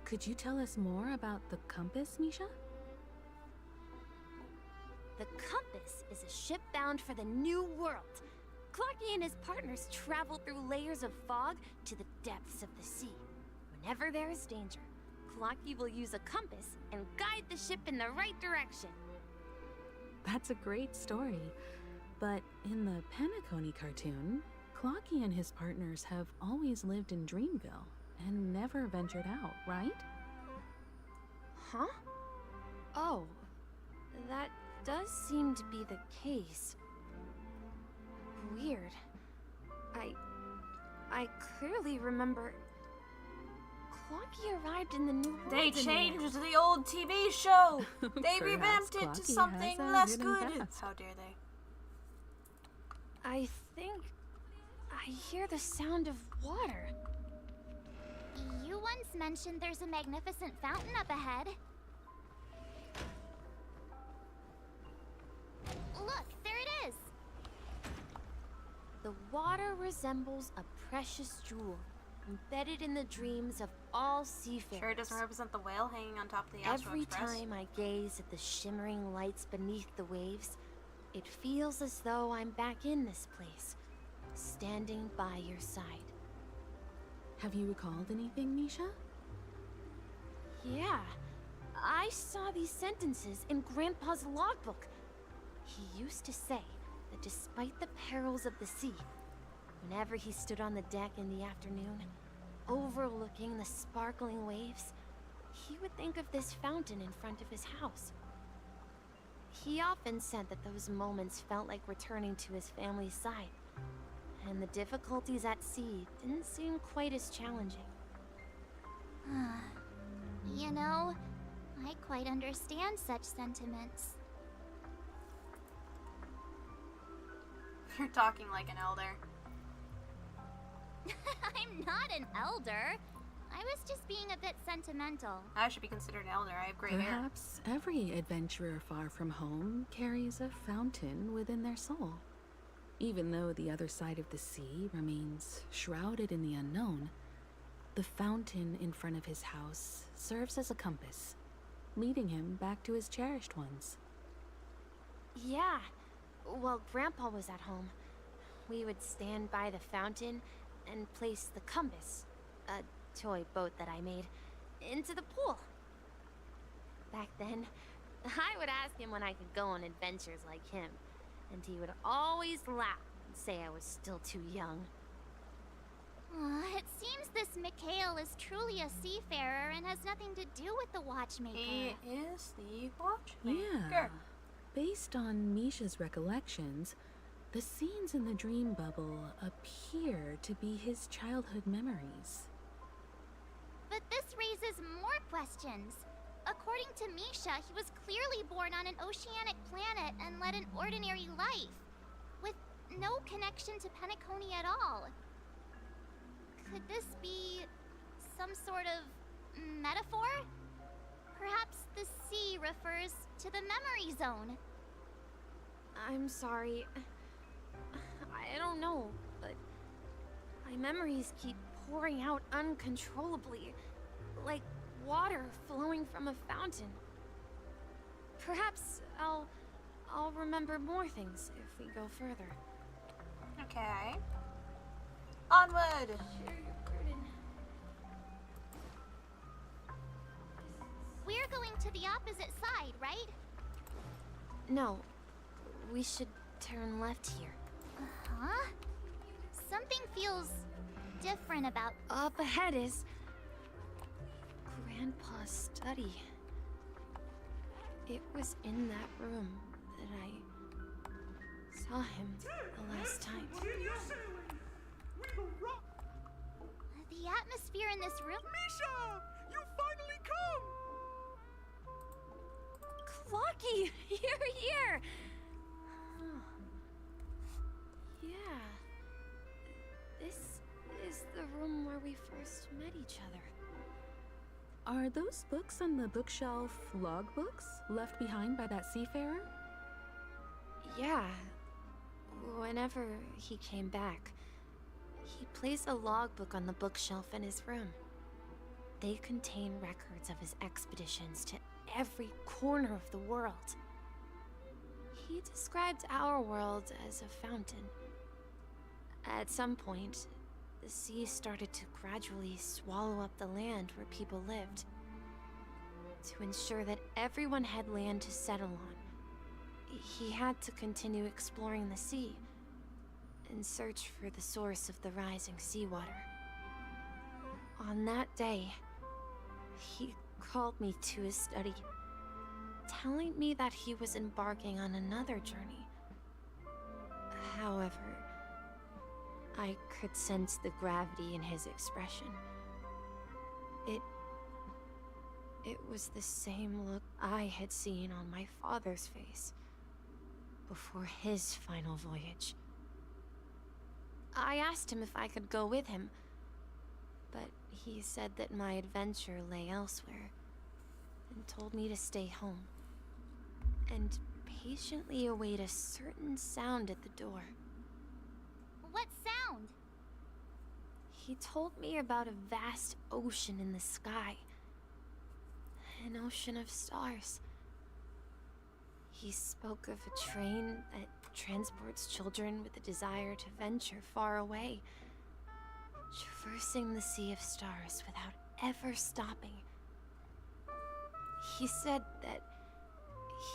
S12: Could you tell us more about the compass, Misha?
S14: The Compass is a ship bound for the New World. Clocky and his partners travel through layers of fog to the depths of the sea. Whenever there is danger, Clocky will use a compass and guide the ship in the right direction.
S12: That's a great story. But in the Penacony cartoon, Clocky and his partners have always lived in Dreamville and never ventured out, right?
S14: Huh? Oh, that does seem to be the case. Weird. I clearly remember Clocky arrived in the New World.
S2: They changed the old TV show. They revamped it to
S12: Clocky
S2: something
S12: has a
S2: less
S12: hidden
S2: good.
S12: past.
S2: How dare they?
S14: I think I hear the sound of water.
S5: You once mentioned there's a magnificent fountain up ahead. Look, there it is!
S14: The water resembles a precious jewel, embedded in the dreams of all seafarers.
S2: Sure, it doesn't represent the whale hanging on top of the Astro
S14: Every
S2: Express.
S14: time I gaze at the shimmering lights beneath the waves, it feels as though I'm back in this place, standing by your side.
S12: Have you recalled anything, Misha?
S14: Yeah, I saw these sentences in Grandpa's logbook. He used to say that despite the perils of the sea, whenever he stood on the deck in the afternoon, overlooking the sparkling waves, he would think of this fountain in front of his house. He often said that those moments felt like returning to his family's side, and the difficulties at sea didn't seem quite as challenging.
S5: You know, I quite understand such sentiments.
S2: You're talking like an elder.
S5: I'm not an elder. I was just being a bit sentimental.
S2: I should be considered an elder. I have gray hair.
S12: Perhaps every adventurer far from home carries a fountain within their soul. Even though the other side of the sea remains shrouded in the unknown, the fountain in front of his house serves as a compass, leading him back to his cherished ones.
S14: Yeah, while Grandpa was at home, we would stand by the fountain and place the compass, a toy boat that I made, into the pool. Back then, I would ask him when I could go on adventures like him, and he would always laugh and say I was still too young.
S5: It seems this Mikhail is truly a seafarer and has nothing to do with the watchmaker.
S2: He is the watchmaker.
S12: Yeah. Based on Misha's recollections, the scenes in the dream bubble appear to be his childhood memories.
S5: But this raises more questions. According to Misha, he was clearly born on an oceanic planet and led an ordinary life, with no connection to Penacony at all. Could this be some sort of metaphor? Perhaps the sea refers to the memory zone.
S14: I'm sorry. I don't know, but my memories keep pouring out uncontrollably, like water flowing from a fountain. Perhaps I'll remember more things if we go further.
S2: Okay. Onward!
S14: Share your burden.
S5: We're going to the opposite side, right?
S14: No, we should turn left here.
S5: Uh-huh. Something feels different about...
S14: Up ahead is Grandpa's study. It was in that room that I saw him the last time.
S5: The atmosphere in this room...
S10: Misha! You finally come!
S14: Clocky! You're here! Yeah. This is the room where we first met each other.
S12: Are those books on the bookshelf logbooks left behind by that seafarer?
S14: Yeah. Whenever he came back, he placed a logbook on the bookshelf in his room. They contain records of his expeditions to every corner of the world. He described our world as a fountain. At some point, the sea started to gradually swallow up the land where people lived. To ensure that everyone had land to settle on, he had to continue exploring the sea and search for the source of the rising seawater. On that day, he called me to his study, telling me that he was embarking on another journey. However, I could sense the gravity in his expression. It was the same look I had seen on my father's face before his final voyage. I asked him if I could go with him, but he said that my adventure lay elsewhere and told me to stay home and patiently await a certain sound at the door.
S5: What sound?
S14: He told me about a vast ocean in the sky. An ocean of stars. He spoke of a train that transports children with a desire to venture far away, traversing the sea of stars without ever stopping. He said that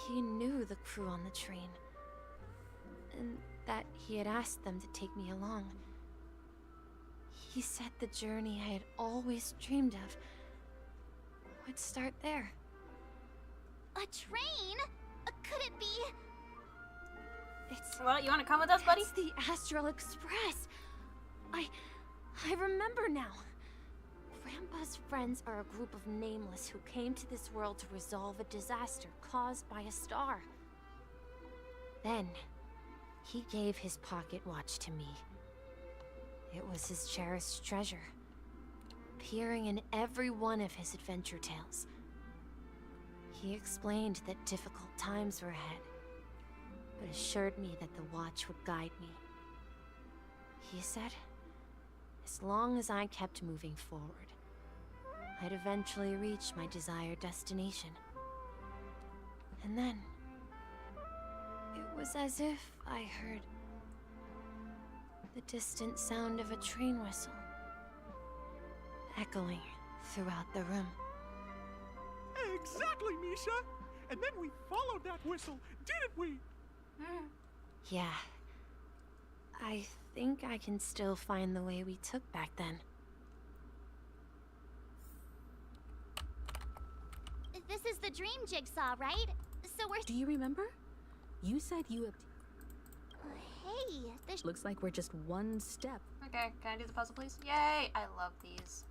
S14: he knew the crew on the train, and that he had asked them to take me along. He said the journey I had always dreamed of would start there.
S5: A train? Could it be...
S14: It's...
S2: Well, you want to come with us, buddy?
S14: It's the Astral Express. I remember now. Grandpa's friends are a group of nameless who came to this world to resolve a disaster caused by a star. Then, he gave his pocket watch to me. It was his cherished treasure, appearing in every one of his adventure tales. He explained that difficult times were ahead, but assured me that the watch would guide me. He said, as long as I kept moving forward, I'd eventually reach my desired destination. And then, it was as if I heard the distant sound of a train whistle, echoing throughout the room.
S10: Exactly, Misha! And then we followed that whistle, didn't we?
S14: Yeah. I think I can still find the way we took back then.
S5: This is the dream jigsaw, right? So we're...
S12: Do you remember? You said you have...
S5: Hey, this...
S12: Looks like we're just one step.
S2: Okay, can I do the puzzle, please? Yay! I love these.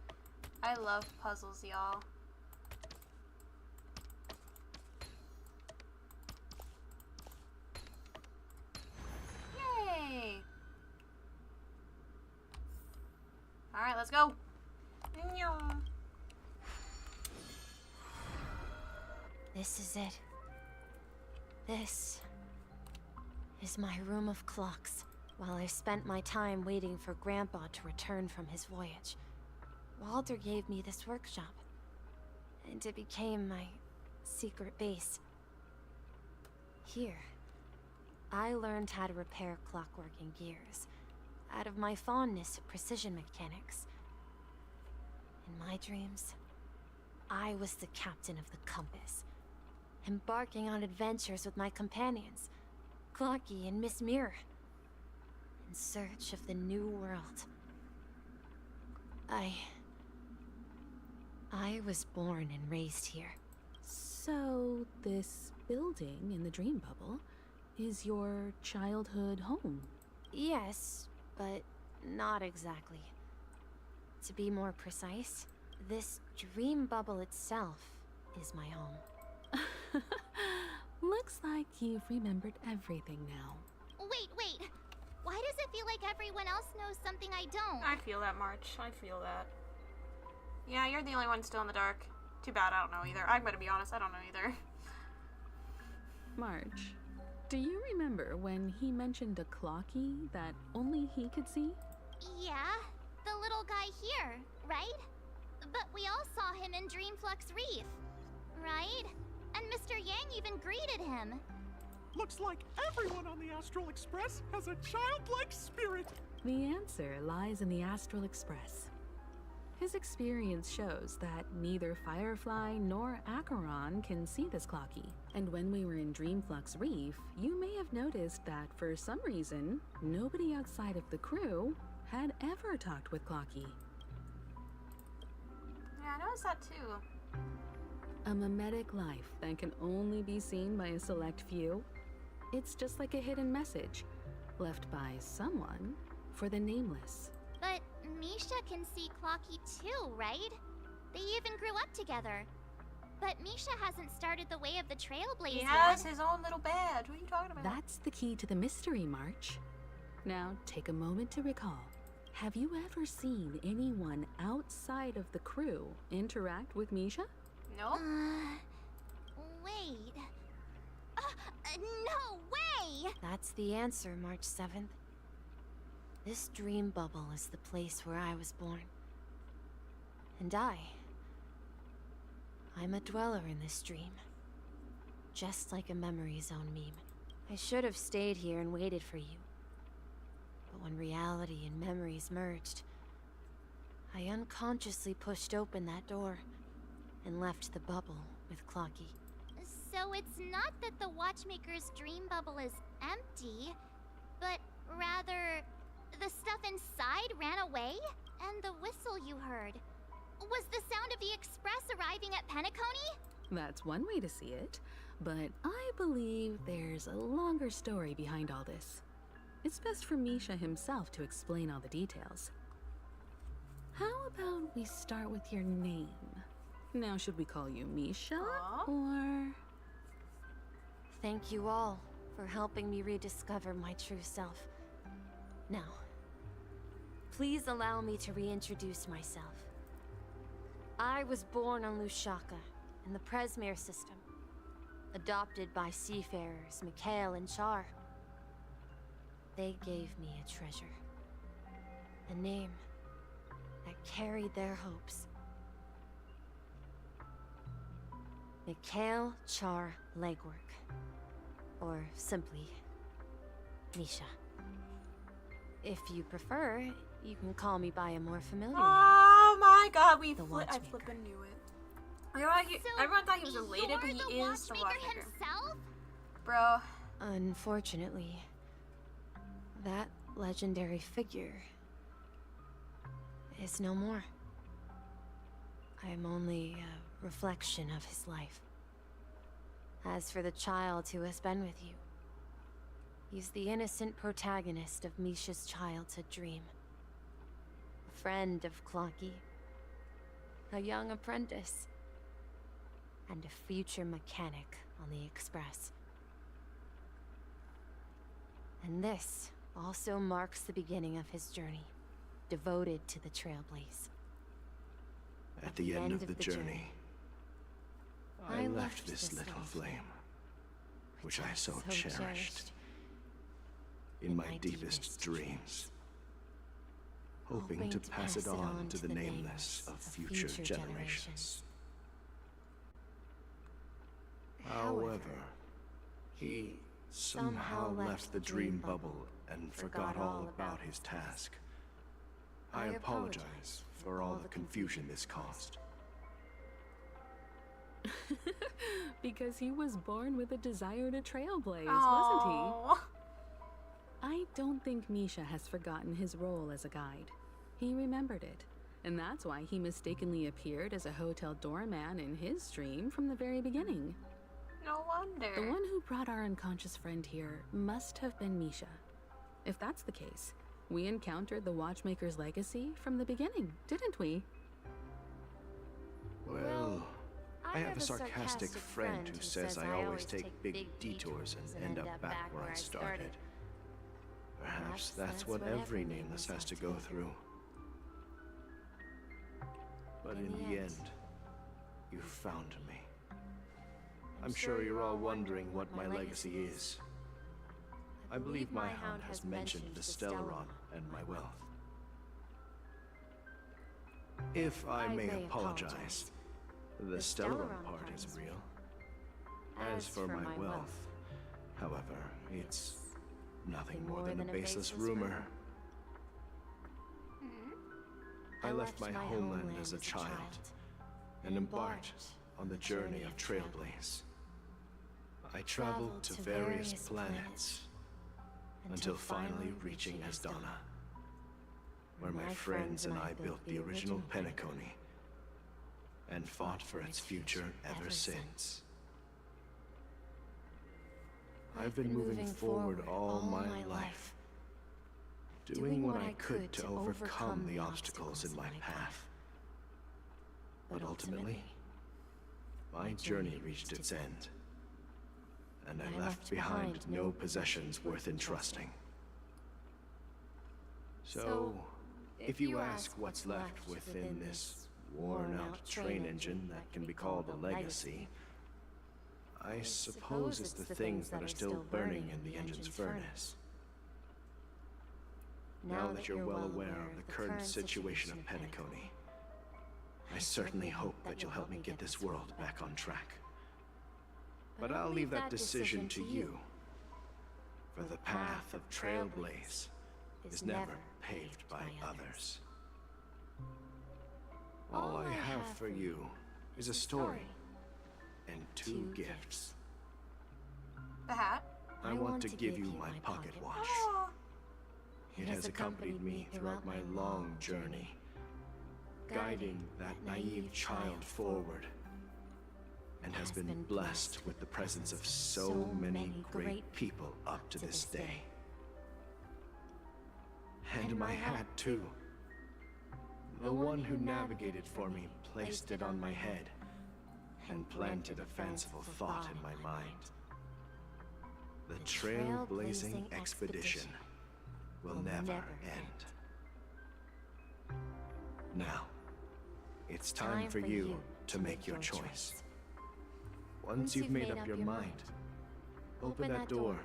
S2: I love puzzles, y'all. Yay! Alright, let's go.
S14: This is it. This is my room of clocks, while I spent my time waiting for Grandpa to return from his voyage. Walter gave me this workshop, and it became my secret base. Here, I learned how to repair clockwork and gears, out of my fondness of precision mechanics. In my dreams, I was the captain of the compass, embarking on adventures with my companions, Clocky and Miss Mirror, in search of the new world. I was born and raised here.
S12: So, this building in the dream bubble is your childhood home?
S14: Yes, but not exactly. To be more precise, this dream bubble itself is my home.
S12: Looks like you've remembered everything now.
S5: Wait. Why does it feel like everyone else knows something I don't?
S2: I feel that, March. I feel that. Yeah, you're the only one still in the dark. Too bad, I don't know either. I'm gonna be honest, I don't know either.
S12: March, do you remember when he mentioned a clocky that only he could see?
S5: Yeah, the little guy here, right? But we all saw him in Dreamflux Reef, right? And Mr. Yang even greeted him.
S10: Looks like everyone on the Astral Express has a childlike spirit.
S12: The answer lies in the Astral Express. His experience shows that neither Firefly nor Acheron can see this clocky. And when we were in Dreamflux Reef, you may have noticed that for some reason, nobody outside of the crew had ever talked with Clocky.
S2: Yeah, I noticed that too.
S12: A mimetic life that can only be seen by a select few. It's just like a hidden message, left by someone for the nameless.
S5: But Misha can see Clocky too, right? They even grew up together. But Misha hasn't started the way of the Trailblaze
S2: He has
S5: yet.
S2: his own little badge. What are you talking about?
S12: That's the key to the mystery, March. Now, take a moment to recall. Have you ever seen anyone outside of the crew interact with Misha?
S2: No.
S5: Wait. No way!
S14: That's the answer, March 7th. This dream bubble is the place where I was born. And I'm a dweller in this dream. Just like a memory zone meme. I should have stayed here and waited for you. But when reality and memories merged, I unconsciously pushed open that door and left the bubble with Clocky.
S5: So it's not that the Watchmaker's dream bubble is empty, but rather the stuff inside ran away? And the whistle you heard was the sound of the express arriving at Penacony?
S12: That's one way to see it, but I believe there's a longer story behind all this. It's best for Misha himself to explain all the details. How about we start with your name? Now, should we call you Misha, or...?
S14: Thank you all for helping me rediscover my true self. Now, please allow me to reintroduce myself. I was born on Lushaka, in the Presmere system, adopted by seafarers Mikhail and Char. They gave me a treasure, a name that carried their hopes. Mikhail Char Legwork, or simply Misha. If you prefer, you can call me by a more familiar name.
S2: Oh my god, I
S14: Watchmaker.
S2: flippin' knew it. Everyone thought he was related, but he is the Watchmaker.
S5: Himself?
S2: Bro.
S14: Unfortunately, that legendary figure is no more. I'm only a reflection of his life. As for the child who has been with you, he's the innocent protagonist of Misha's childhood dream. A friend of Clocky, a young apprentice, and a future mechanic on the Express. And this also marks the beginning of his journey, devoted to the Trailblaze.
S18: At the end of the journey, I left this little flame, which I so cherished, in my deepest dreams, hoping to pass it on to the nameless of future generations. However, he somehow left the dream bubble and forgot all about his task. I apologize for all the confusion this caused.
S12: Because he was born with a desire to trailblaze, wasn't
S2: Aww.
S12: he? I don't think Misha has forgotten his role as a guide. He remembered it, and that's why he mistakenly appeared as a hotel doorman in his dream from the very beginning.
S2: No wonder.
S12: The one who brought our unconscious friend here must have been Misha. If that's the case, we encountered the Watchmaker's legacy from the beginning, didn't we?
S18: Well, I have a sarcastic friend who says I always take big detours and end up back where I started. Perhaps that's what every nameless has to go through. But in the end, you found me. I'm sure you're all wondering what my legacy is. I believe my hound has mentioned the Stellaron and my wealth. If I may apologize, the Stellaron part is real. As for my wealth, however, it's nothing more than a baseless rumor. I left my homeland as a child and embarked on the journey of Trailblaze. I traveled to various planets until finally reaching Asdana, where my friends and I built the original Penacony and fought for its future ever since. I've been moving forward all my life, doing what I could to overcome the obstacles in my path. But ultimately, my journey reached its end, and I left behind no possessions worth entrusting. So, if you ask what's left within this worn-out train engine that can be called a legacy, I suppose it's the things that are still burning in the engine's furnace. Now that you're well aware of the current situation of Penacony, I certainly hope that you'll help me get this world back on track. But I'll leave that decision to you, for the path of Trailblaze is never paved by others. All I have for you is a story and 2 gifts.
S2: The hat?
S18: I want to give you my pocket watch.
S2: Aww.
S18: It has accompanied me throughout my long journey, guiding that naive child forward, and has been blessed with the presence of so many great people up to this day. And my hat, too. The one who navigated for me placed it on my head and planted a fanciful thought in my mind. The trailblazing expedition will never end. Now, it's time for you to make your choice. Once you've made up your mind, open that door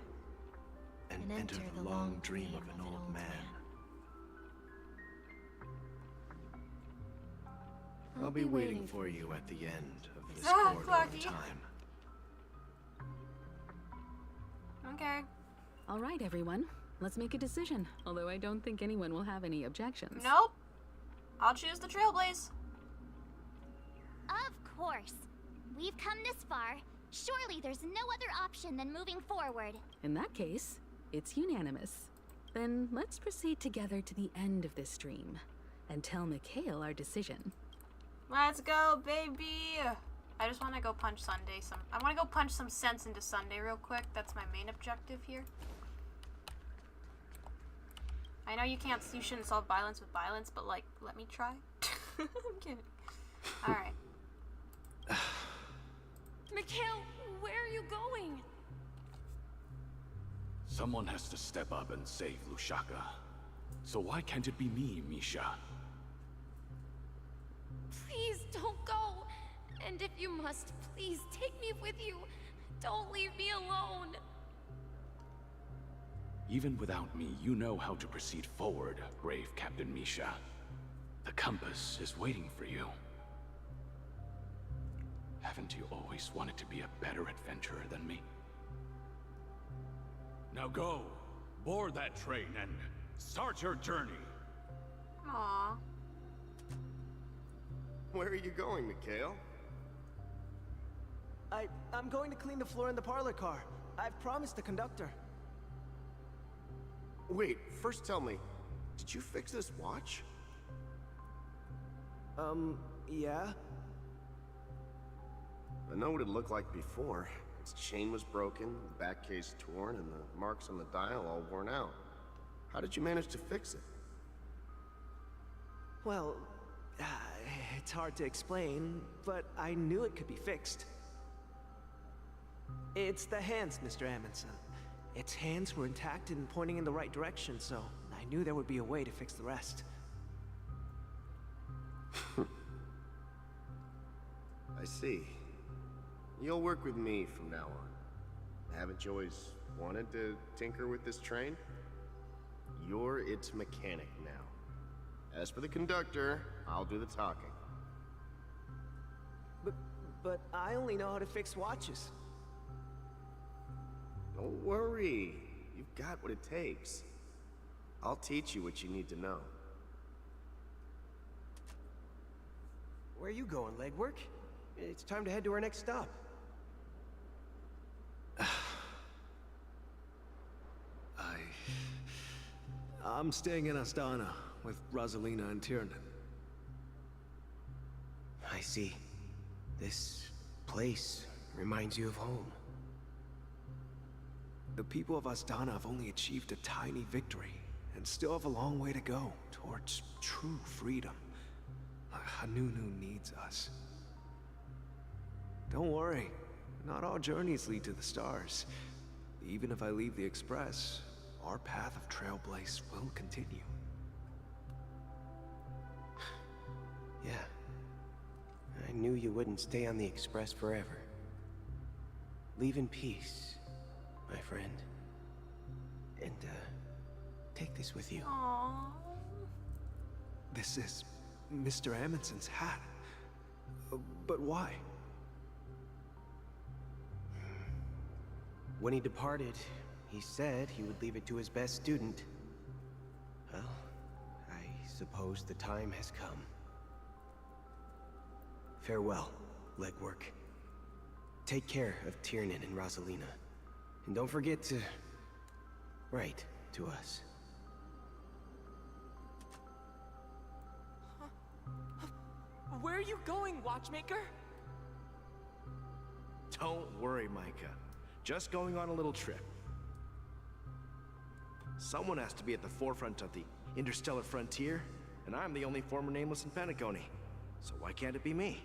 S18: and enter the long dream of an old man. I'll be waiting for you at the end of this corridor of time.
S2: Okay.
S12: All right, everyone. Let's make a decision, although I don't think anyone will have any objections.
S2: Nope. I'll choose the Trailblaze.
S5: Of course. We've come this far. Surely there's no other option than moving forward.
S12: In that case, it's unanimous. Then let's proceed together to the end of this dream and tell Mikhail our decision.
S2: Let's go, baby. I just want to go punch Sunday. I want to go punch some sense into Sunday real quick. That's my main objective here. I know you shouldn't solve violence with violence, but like, let me try. I'm kidding. All right.
S7: Mikhail, where are you going?
S3: Someone has to step up and save Lushaka. So why can't it be me, Misha?
S14: Please don't go. And if you must, please take me with you. Don't leave me alone.
S3: Even without me, you know how to proceed forward, brave Captain Misha. The compass is waiting for you. Haven't you always wanted to be a better adventurer than me? Now go, board that train and start your journey.
S2: Aww.
S18: Where are you going, Mikhail?
S4: I'm going to clean the floor in the parlor car. I've promised the conductor.
S18: Wait, first tell me, did you fix this watch?
S4: Yeah?
S18: I know what it looked like before. Its chain was broken, the back case torn, and the marks on the dial all worn out. How did you manage to fix it?
S4: Well, it's hard to explain, but I knew it could be fixed. It's the hands, Mr. Amundsen. Its hands were intact and pointing in the right direction, so I knew there would be a way to fix the rest.
S18: I see. You'll work with me from now on. Haven't you always wanted to tinker with this train? You're its mechanic now. As for the conductor, I'll do the talking.
S4: But I only know how to fix watches.
S18: Don't worry. You've got what it takes. I'll teach you what you need to know.
S4: Where are you going, legwork? It's time to head to our next stop. I'm staying in Astana with Rosalina and Tiernan.
S21: I see. This place reminds you of home.
S4: The people of Astana have only achieved a tiny victory, and still have a long way to go towards true freedom. Hanunu needs us. Don't worry, not all journeys lead to the stars. Even if I leave the Express, our path of Trailblaze will continue.
S21: Yeah. I knew you wouldn't stay on the Express forever. Leave in peace, my friend. And, take this with you.
S2: Aww.
S4: This is Mr. Amundsen's hat. But why?
S21: When he departed, he said he would leave it to his best student. Well, I suppose the time has come. Farewell, legwork. Take care of Tiernan and Rosalina. And don't forget to write to us.
S10: Where are you going, Watchmaker?
S22: Don't worry, Micah. Just going on a little trip. Someone has to be at the forefront of the interstellar frontier, and I'm the only former Nameless in Penacony. So why can't it be me?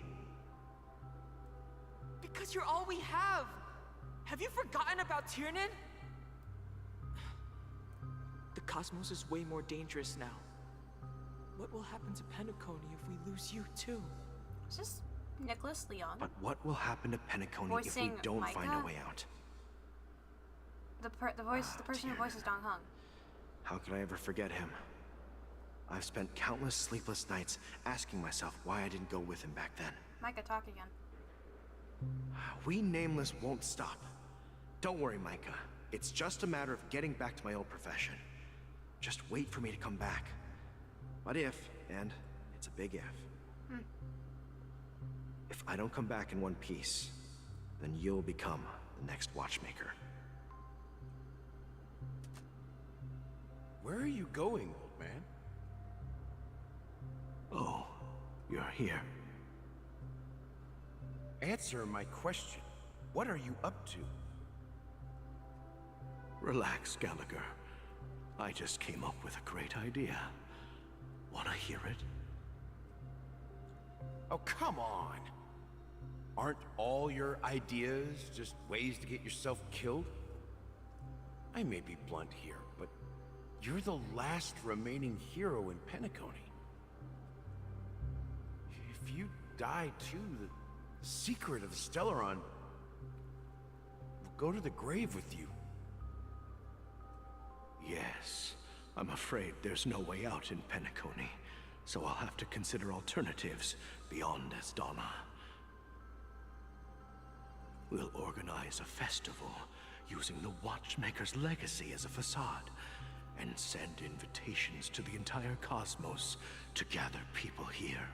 S10: Because you're all we have! Have you forgotten about Tiernan? The cosmos is way more dangerous now. What will happen to Penacony if we lose you too?
S2: Is this Nicholas Leon?
S22: But what will happen to Penacony if we
S2: Voicing
S22: don't
S2: Micah?
S22: find a way out?
S2: The person who voices Dong Hung.
S22: How could I ever forget him? I've spent countless sleepless nights asking myself why I didn't go with him back then.
S2: Micah, talk again.
S22: We Nameless won't stop. Don't worry, Micah. It's just a matter of getting back to my old profession. Just wait for me to come back. What if, and it's a big if. If I don't come back in one piece, then you'll become the next Watchmaker.
S3: Where are you going, old man?
S22: Oh, you're here.
S3: Answer my question. What are you up to?
S22: Relax, Gallagher. I just came up with a great idea. Wanna hear it?
S3: Oh, come on! Aren't all your ideas just ways to get yourself killed? I may be blunt here, but you're the last remaining hero in Penacony. If you die too, the secret of the Stellaron will go to the grave with you.
S22: Yes. I'm afraid there's no way out in Penacony, so I'll have to consider alternatives beyond Astana. We'll organize a festival using the Watchmaker's legacy as a facade, and send invitations to the entire cosmos to gather people here.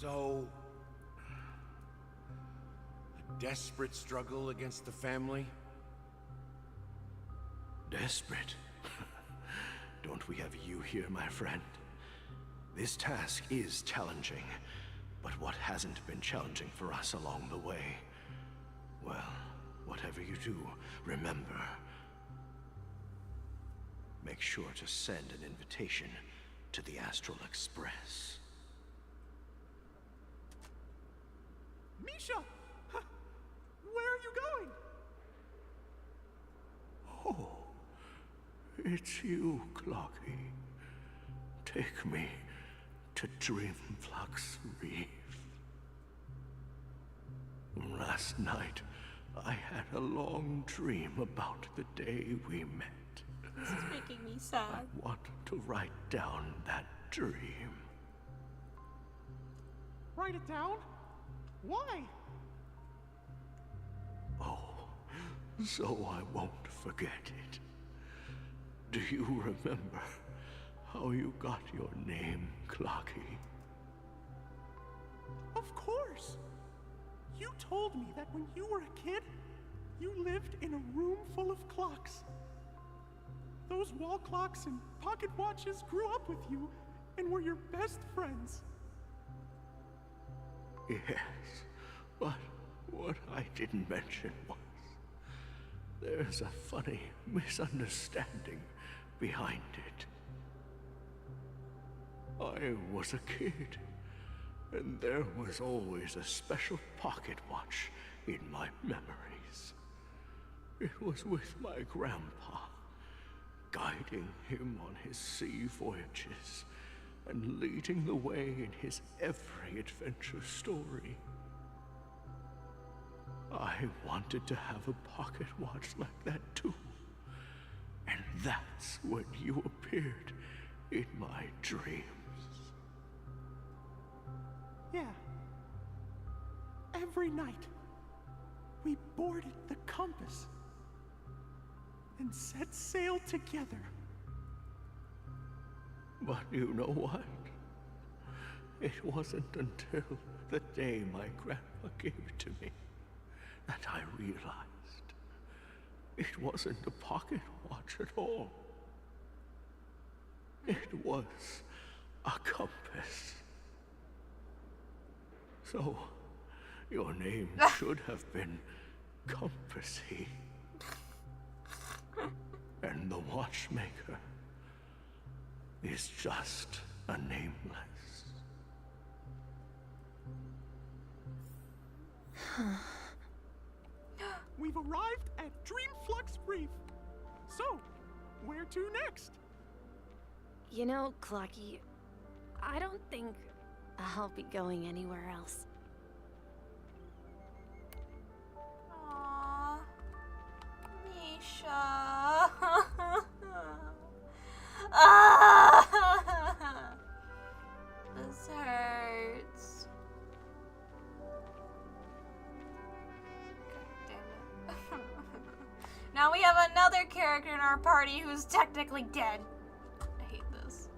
S3: So, desperate struggle against the family?
S18: Desperate? Don't we have you here, my friend? This task is challenging, but what hasn't been challenging for us along the way? Well, whatever you do, remember. Make sure to send an invitation to the Astral Express.
S10: Misha! Where are you going?
S18: Oh, it's you, Clocky. Take me to Dreamflux Reef. Last night, I had a long dream about the day we met.
S2: This is making me sad.
S18: I want to write down that dream.
S10: Write it down? Why?
S18: Oh, so I won't forget it. Do you remember how you got your name, Clocky?
S10: Of course! You told me that when you were a kid, you lived in a room full of clocks. Those wall clocks and pocket watches grew up with you and were your best friends.
S18: Yes, but what I didn't mention was there's a funny misunderstanding behind it. I was a kid, and there was always a special pocket watch in my memories. It was with my grandpa, guiding him on his sea voyages and leading the way in his every adventure story. I wanted to have a pocket watch like that too. And that's when you appeared in my dreams.
S10: Yeah. Every night, we boarded the compass and set sail together.
S18: But you know what? It wasn't until the day my grandpa gave it to me that I realized it wasn't a pocket watch at all. It was a compass. So, your name should have been Compassy. And the watchmaker is just a nameless.
S10: We've arrived at Dreamflux Reef. So, where to next?
S14: You know, Clocky, I don't think I'll be going anywhere else.
S2: Aww. Misha. This hurts. God damn it. Now we have another character in our party who's technically dead. I hate this.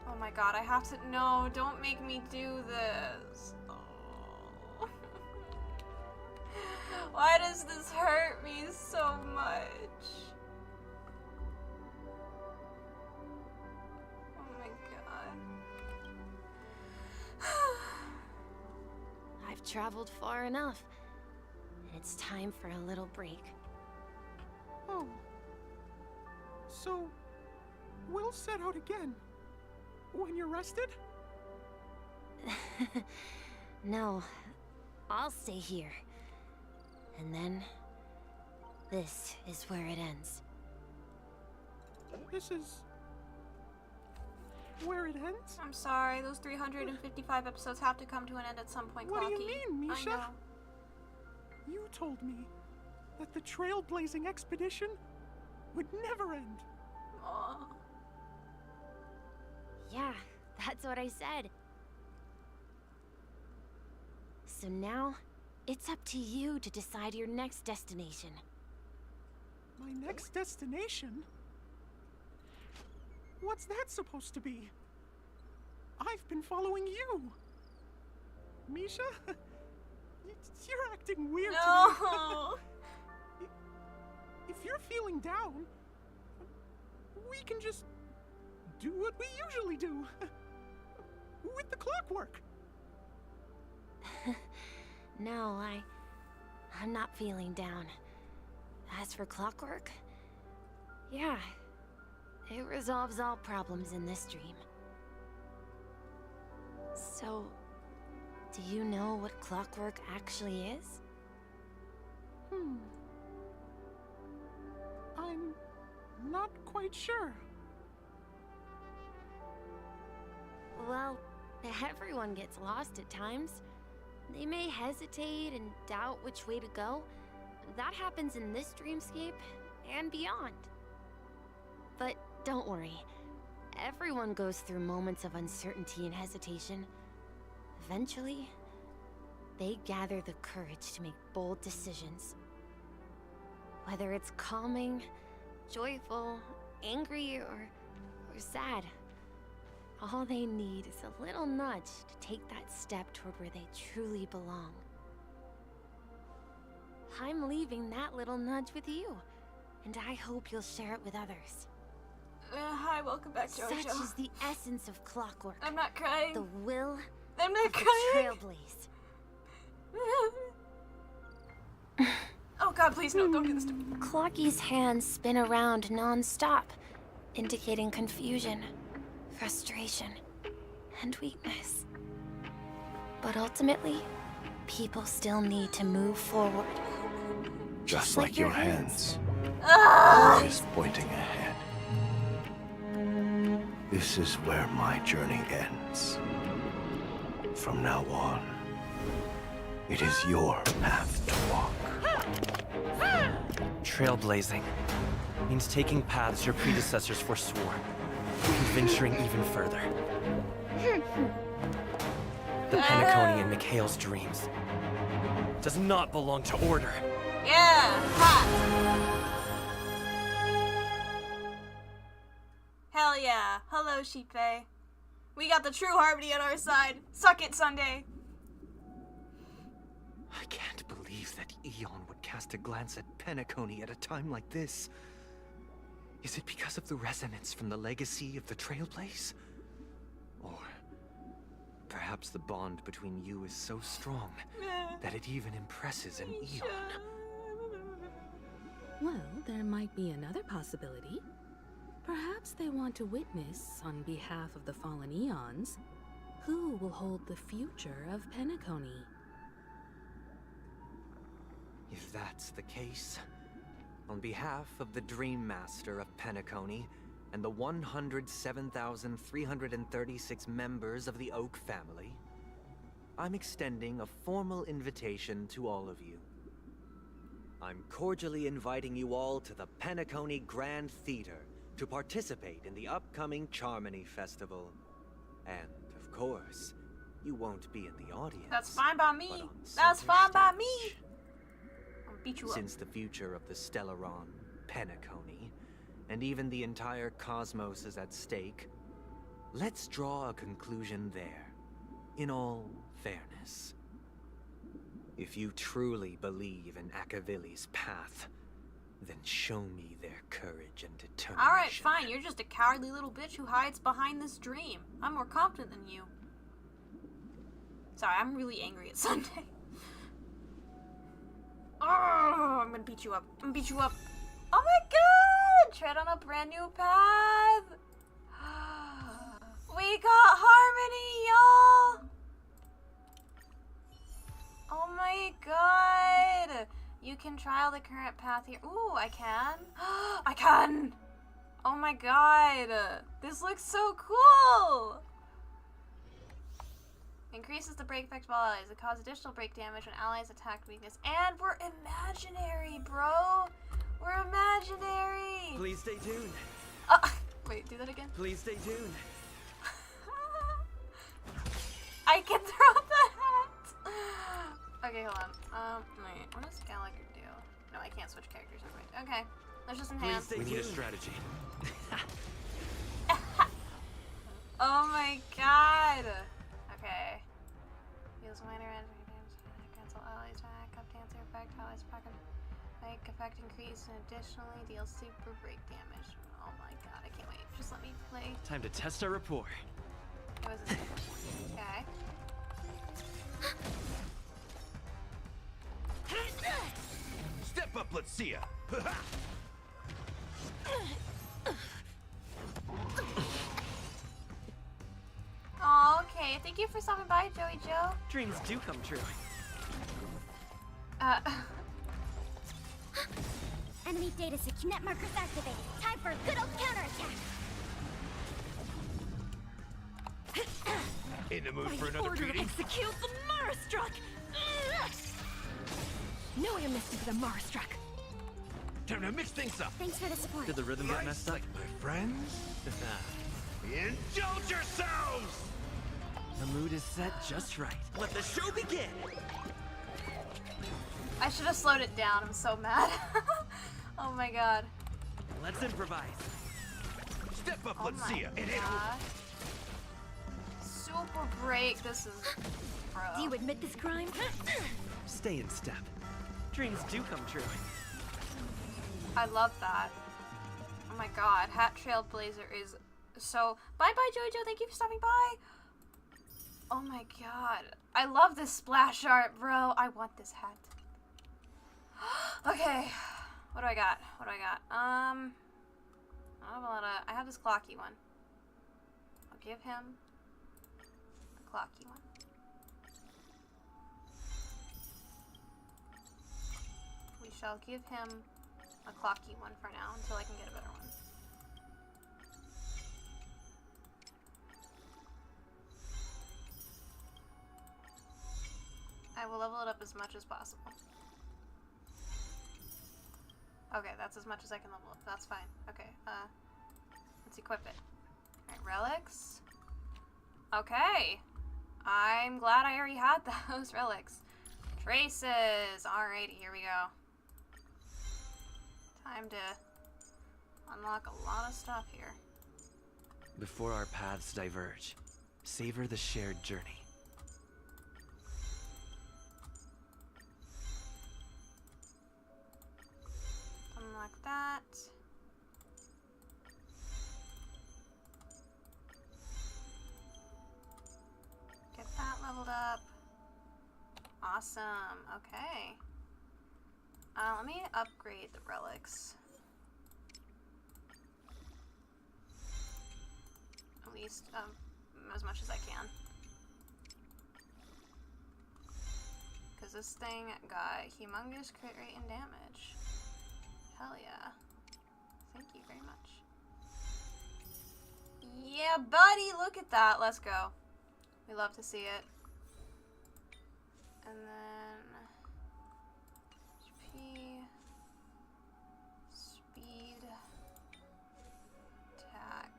S2: Oh my god, I have to. No, don't make me do this. Oh. Why does this hurt me so much? Oh my god.
S14: I've traveled far enough. It's time for a little break.
S10: Oh. So, we'll set out again. When you're rested?
S14: No, I'll stay here. And then, this is where it ends.
S10: This is where it ends?
S2: I'm sorry, those 355 episodes have to come to an end at some point,
S10: What
S2: Clocky.
S10: do you mean, Misha?
S2: I know.
S10: You told me that the trailblazing expedition would never end.
S2: Aww.
S14: Yeah, that's what I said. So now, it's up to you to decide your next destination.
S10: My next destination? What's that supposed to be? I've been following you. Misha? You're acting weird
S2: No.
S10: today. If you're feeling down, we can just do what we usually do. With the clockwork.
S14: No, I'm not feeling down. As for clockwork, yeah, it resolves all problems in this dream. So, do you know what clockwork actually is?
S10: I'm not quite sure.
S14: Well, everyone gets lost at times. They may hesitate and doubt which way to go. That happens in this dreamscape and beyond. But don't worry. Everyone goes through moments of uncertainty and hesitation. Eventually, they gather the courage to make bold decisions. Whether it's calming, joyful, angry, or sad, all they need is a little nudge to take that step toward where they truly belong. I'm leaving that little nudge with you, and I hope you'll share it with others.
S2: Hi, welcome back, JoJo.
S14: Such is the essence of clockwork.
S2: I'm not crying.
S14: The will
S2: I'm not
S14: of the
S2: crying.
S14: trailblaze.
S2: Oh god, please no, don't do this to me.
S14: Clocky's hands spin around non-stop, indicating confusion, frustration, and weakness. But ultimately, people still need to move forward.
S18: Just like your hands.
S2: Ah!
S18: Always pointing ahead. This is where my journey ends. From now on, it is your path to walk.
S19: Trailblazing means taking paths your predecessors forswore, and venturing even further. The Penacony in Mikhail's dreams does not belong to order.
S2: Yeah, hot. Hell yeah. Hello, Sheepei. We got the true harmony on our side. Suck it, Sunday.
S1: I can't believe that Eon would cast a glance at Penacony at a time like this. Is it because of the resonance from the legacy of the Trailblaze? Or perhaps the bond between you is so strong that it even impresses an Eon?
S12: Well, there might be another possibility. Perhaps they want to witness, on behalf of the fallen Eons, who will hold the future of Penacony.
S1: If that's the case, on behalf of the Dream Master of Penacony and the 107,336 members of the Oak family, I'm extending a formal invitation to all of you. I'm cordially inviting you all to the Penacony Grand Theater to participate in the upcoming Charmony Festival. And, of course, you won't be in the audience.
S2: That's fine by me. That's fine by me. I'll beat you up.
S1: Since the future of the Stellaron, Penacony, and even the entire cosmos is at stake, let's draw a conclusion there, in all fairness. If you truly believe in Akavili's path, then show me their courage and determination.
S2: Alright, fine. You're just a cowardly little bitch who hides behind this dream. I'm more confident than you. Sorry, I'm really angry at Sunday. Oh, I'm gonna beat you up. I'm gonna beat you up. Oh my god! Tread on a brand new path! We got harmony, y'all! Oh my god! You can trial the current path here. Ooh, I can. I can! Oh my god. This looks so cool! Increases the break effect of all allies. It causes additional break damage when allies attack weakness. And we're imaginary, bro! We're imaginary!
S19: Please stay tuned.
S2: Wait, do that again?
S19: Please stay tuned.
S2: I can throw the hat! Okay, hold on. Wait, what does Gallagher do? No, I can't switch characters. Never mind. Okay, let's just enhance.
S19: We need a strategy.
S2: Oh my god! Okay. deals minor cancel allies back up dancer effect, allies pack up like effect increase, and additionally deals super break damage. Oh my god, I can't wait. Just let me play.
S8: Time to test our rapport.
S2: What was it? Okay.
S3: Step up, let's see ya.
S2: Oh, okay. Thank you for stopping by, Joey Joe.
S8: Dreams do come true.
S17: Enemy data net markers activated. Time for a good old counterattack.
S3: In the mood for another
S11: Order to
S3: beating?
S11: execute the Marastruck! No amnesty for the Marastruck.
S3: Time to mix things up.
S17: Thanks for the support.
S8: Did the rhythm get messed up?
S3: My friends? Indulge yourselves!
S8: The mood is set just right. Let the show begin!
S2: I should have slowed it down. I'm so mad. Oh my god.
S8: Let's improvise.
S3: Step up,
S2: Oh
S3: let's
S2: my
S3: see ya.
S2: gosh. Super break. This is. Bro.
S11: Do you admit this crime?
S8: Stay in step. Dreams do come true.
S2: I love that. Oh my god. Hat Trailblazer is so. Bye bye, Jojo. Thank you for stopping by. Oh my god. I love this splash art, bro. I want this hat. Okay. What do I got? What do I got? I have a lot of. I have this clocky one. I'll give him the clocky one. We shall give him a clocky one for now until I can get a better one. I will level it up as much as possible. Okay, that's as much as I can level up. That's fine. Okay, let's equip it. Alright, relics. Okay. I'm glad I already had those relics. Traces! Alrighty, here we go. Time to unlock a lot of stuff here.
S8: Before our paths diverge, savor the shared journey.
S2: Unlock that. Get that leveled up. Awesome. Okay. Let me upgrade the relics. At least, as much as I can. Because this thing got humongous crit rate and damage. Hell yeah. Thank you very much. Yeah, buddy, look at that. Let's go. We love to see it. And then HP, speed, attack.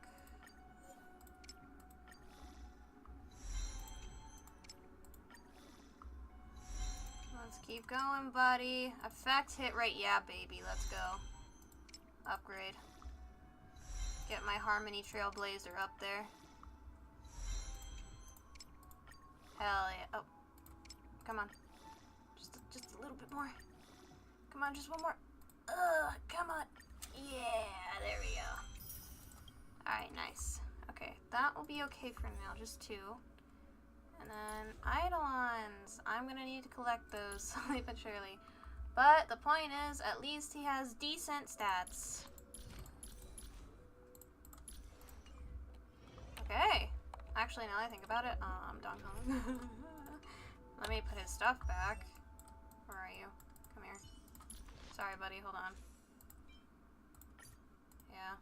S2: Let's keep going, buddy. Effect, hit rate, yeah, baby. Let's go. Upgrade. Get my Harmony Trailblazer up there. Hell yeah. Oh. Come on. Just a little bit more. Come on, just one more. Come on. Yeah, there we go. Alright, nice. Okay, that will be okay for now, just 2. And then Eidolons. I'm gonna need to collect those slowly but surely. But the point is, at least he has decent stats. Okay. Actually, now that I think about it, Dong Hong. Let me put his stuff back. Where are you? Come here. Sorry, buddy. Hold on. Yeah.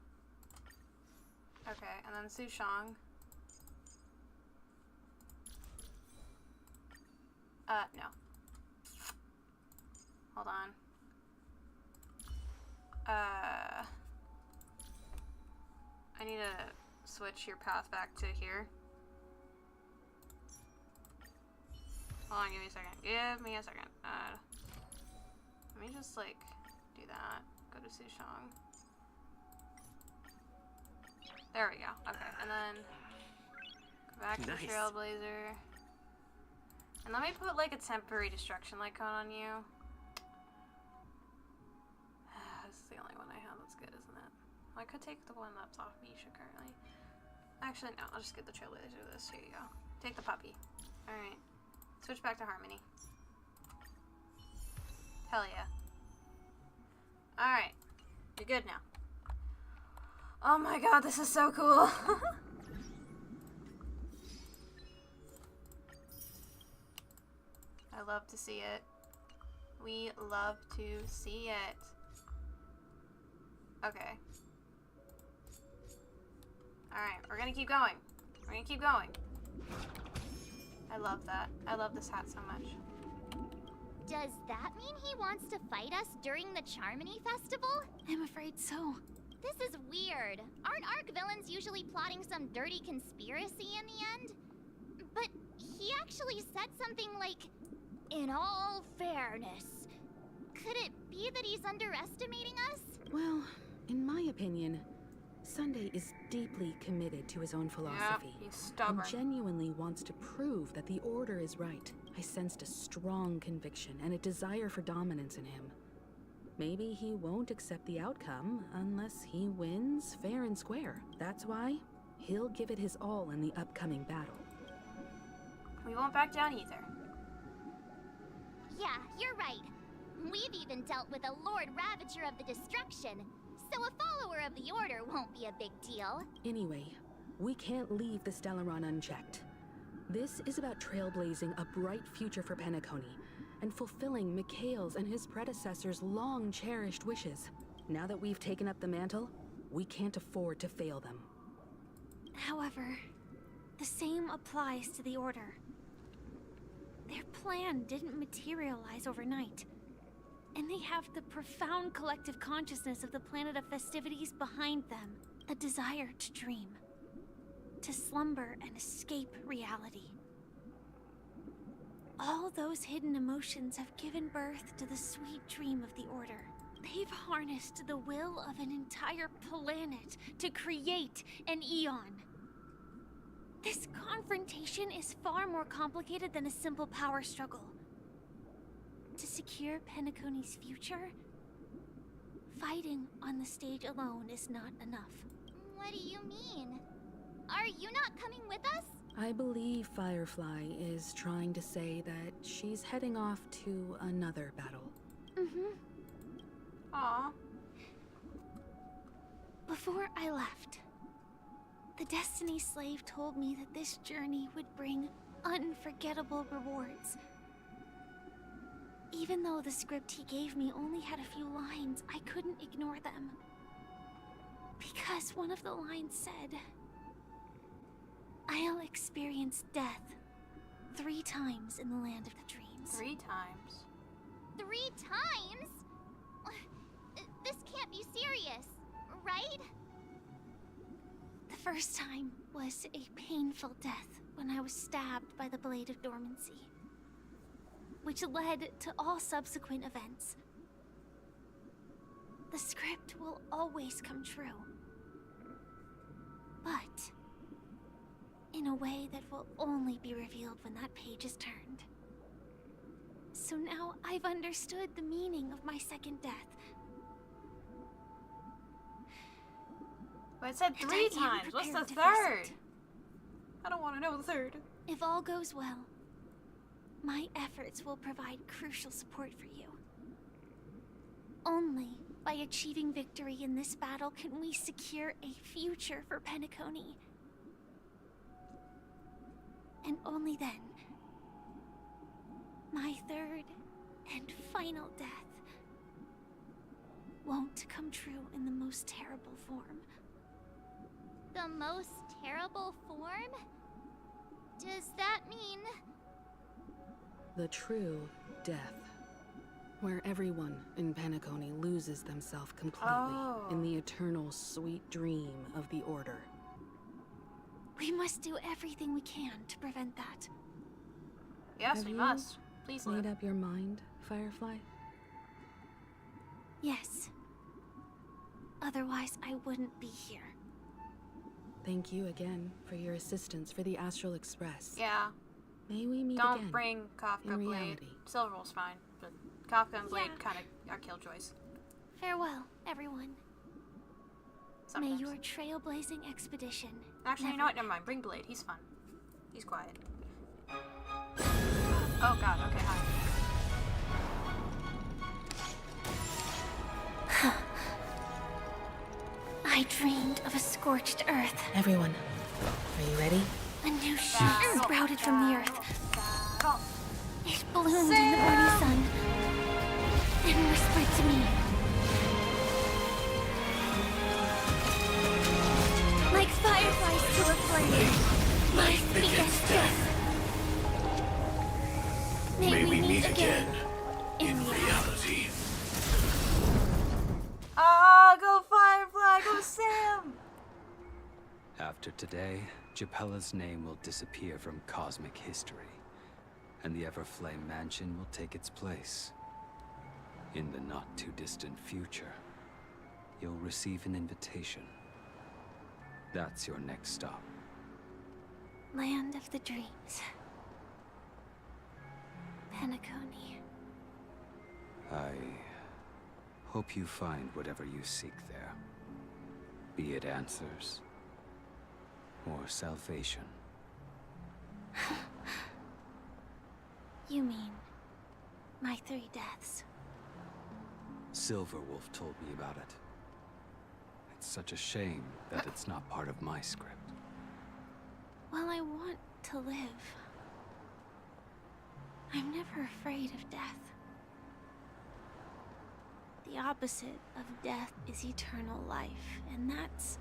S2: Okay, and then Sushong. No. Hold on. I need to switch your path back to here. Hold on, give me a second. Give me a second. Let me just, like, do that. Go to Sushong. There we go. Okay, and then go back to
S8: Nice.
S2: Trailblazer. And let me put like a temporary destruction icon on you. This is the only one I have that's good, isn't it? I could take the one that's off Misha currently. Actually, no, I'll just get the Trailblazer of this. Here you go. Take the puppy. Alright. Switch back to Harmony. Hell yeah. Alright. You're good now. Oh my god, this is so cool. I love to see it. We love to see it. Okay. Alright, we're gonna keep going. We're gonna keep going. I love that. I love this hat so much.
S5: Does that mean he wants to fight us during the Charmony Festival?
S17: I'm afraid so.
S5: This is weird. Aren't Arc villains usually plotting some dirty conspiracy in the end? But he actually said something like, in all fairness. Could it be that he's underestimating us?
S12: Well, in my opinion, Sunday is deeply committed to his own philosophy.
S2: Yep, he's stubborn.
S12: And genuinely wants to prove that the Order is right. I sensed a strong conviction and a desire for dominance in him. Maybe he won't accept the outcome unless he wins fair and square. That's why he'll give it his all in the upcoming battle.
S2: We won't back down either.
S5: Yeah, you're right. We've even dealt with a Lord Ravager of the Destruction, so a follower of the Order won't be a big deal.
S12: Anyway, we can't leave the Stellaron unchecked. This is about trailblazing a bright future for Penacony and fulfilling Mikhail's and his predecessors' long-cherished wishes. Now that we've taken up the mantle, we can't afford to fail them.
S17: However, the same applies to the Order. Their plan didn't materialize overnight, and they have the profound collective consciousness of the planet of festivities behind them. A desire to dream, to slumber and escape reality. All those hidden emotions have given birth to the sweet dream of the Order. They've harnessed the will of an entire planet to create an eon. This confrontation is far more complicated than a simple power struggle. To secure Penacony's future, fighting on the stage alone is not enough.
S5: What do you mean? Are you not coming with us?
S12: I believe Firefly is trying to say that she's heading off to another battle.
S17: Mm-hmm.
S2: Aww.
S17: Before I left, the Destiny Slave told me that this journey would bring unforgettable rewards. Even though the script he gave me only had a few lines, I couldn't ignore them. Because one of the lines said, I'll experience death 3 times in the land of the dreams.
S2: 3 times?
S5: 3 times? This can't be serious, right?
S17: The first time was a painful death when I was stabbed by the Blade of Dormancy, which led to all subsequent events. The script will always come true, but in a way that will only be revealed when that page is turned. So now I've understood the meaning of my second death.
S2: But it said 3 times. What's the third? I don't want to know the third.
S17: If all goes well, my efforts will provide crucial support for you. Only by achieving victory in this battle can we secure a future for Penacony. And only then, my third and final death won't come true in the most terrible form.
S5: The most terrible form? Does that mean...
S12: The true death. Where everyone in Penacony loses themselves completely in the eternal sweet dream of the Order.
S17: We must do everything we can to prevent that.
S2: Yes, we must. Please
S12: made up your mind, Firefly?
S17: Yes. Otherwise, I wouldn't be here.
S12: Thank you again for your assistance for the Astral Express.
S2: Yeah.
S12: May we meet
S2: Don't
S12: again.
S2: bring Kafka
S12: in
S2: Blade.
S12: reality.
S2: Silverwolf's fine, but Kafka and Blade
S17: Yeah.
S2: kind of are killjoys.
S17: Farewell, everyone.
S2: Sometimes.
S17: May your trailblazing expedition.
S2: Actually, you
S17: never
S2: know what? Never mind. Bring Blade. He's fun. He's quiet. Oh god. Okay. Hi.
S17: I dreamed of a scorched earth.
S12: Everyone, are you ready?
S17: A new shoot sprouted from the earth. It bloomed in the burning sun and whispered to me. Like fireflies to a flame, life begets death. May we meet again in reality.
S2: Ah, go Firefly, go Sam!
S8: After today, Japella's name will disappear from cosmic history, and the Everflame Mansion will take its place. In the not-too-distant future, you'll receive an invitation. That's your next stop.
S17: Land of the dreams. Penacony.
S8: I hope you find whatever you seek there. Be it answers or salvation.
S17: You mean my 3 deaths?
S8: Silverwolf told me about it. It's such a shame that it's not part of my script.
S17: Well, I want to live. I'm never afraid of death. The opposite of death is eternal life, and that's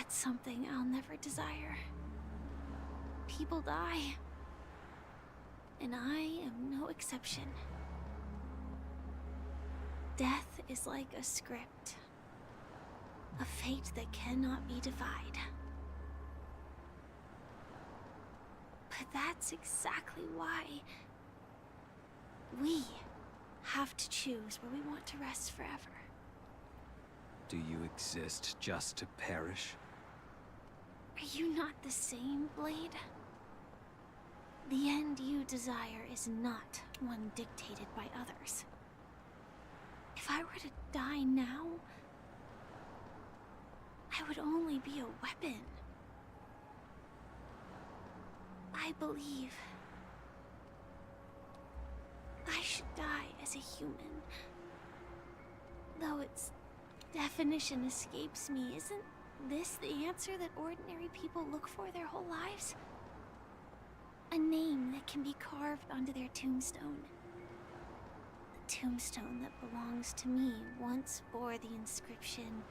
S17: something I'll never desire. People die, and I am no exception. Death is like a script, a fate that cannot be defied. But that's exactly why we have to choose where we want to rest forever.
S8: Do you exist just to perish?
S17: Are you not the same, Blade? The end you desire is not one dictated by others. If I were to die now, I would only be a weapon. I believe I should die as a human. Though its definition escapes me, isn't this the answer that ordinary people look for their whole lives? A name that can be carved onto their tombstone. The tombstone that belongs to me once bore the inscription,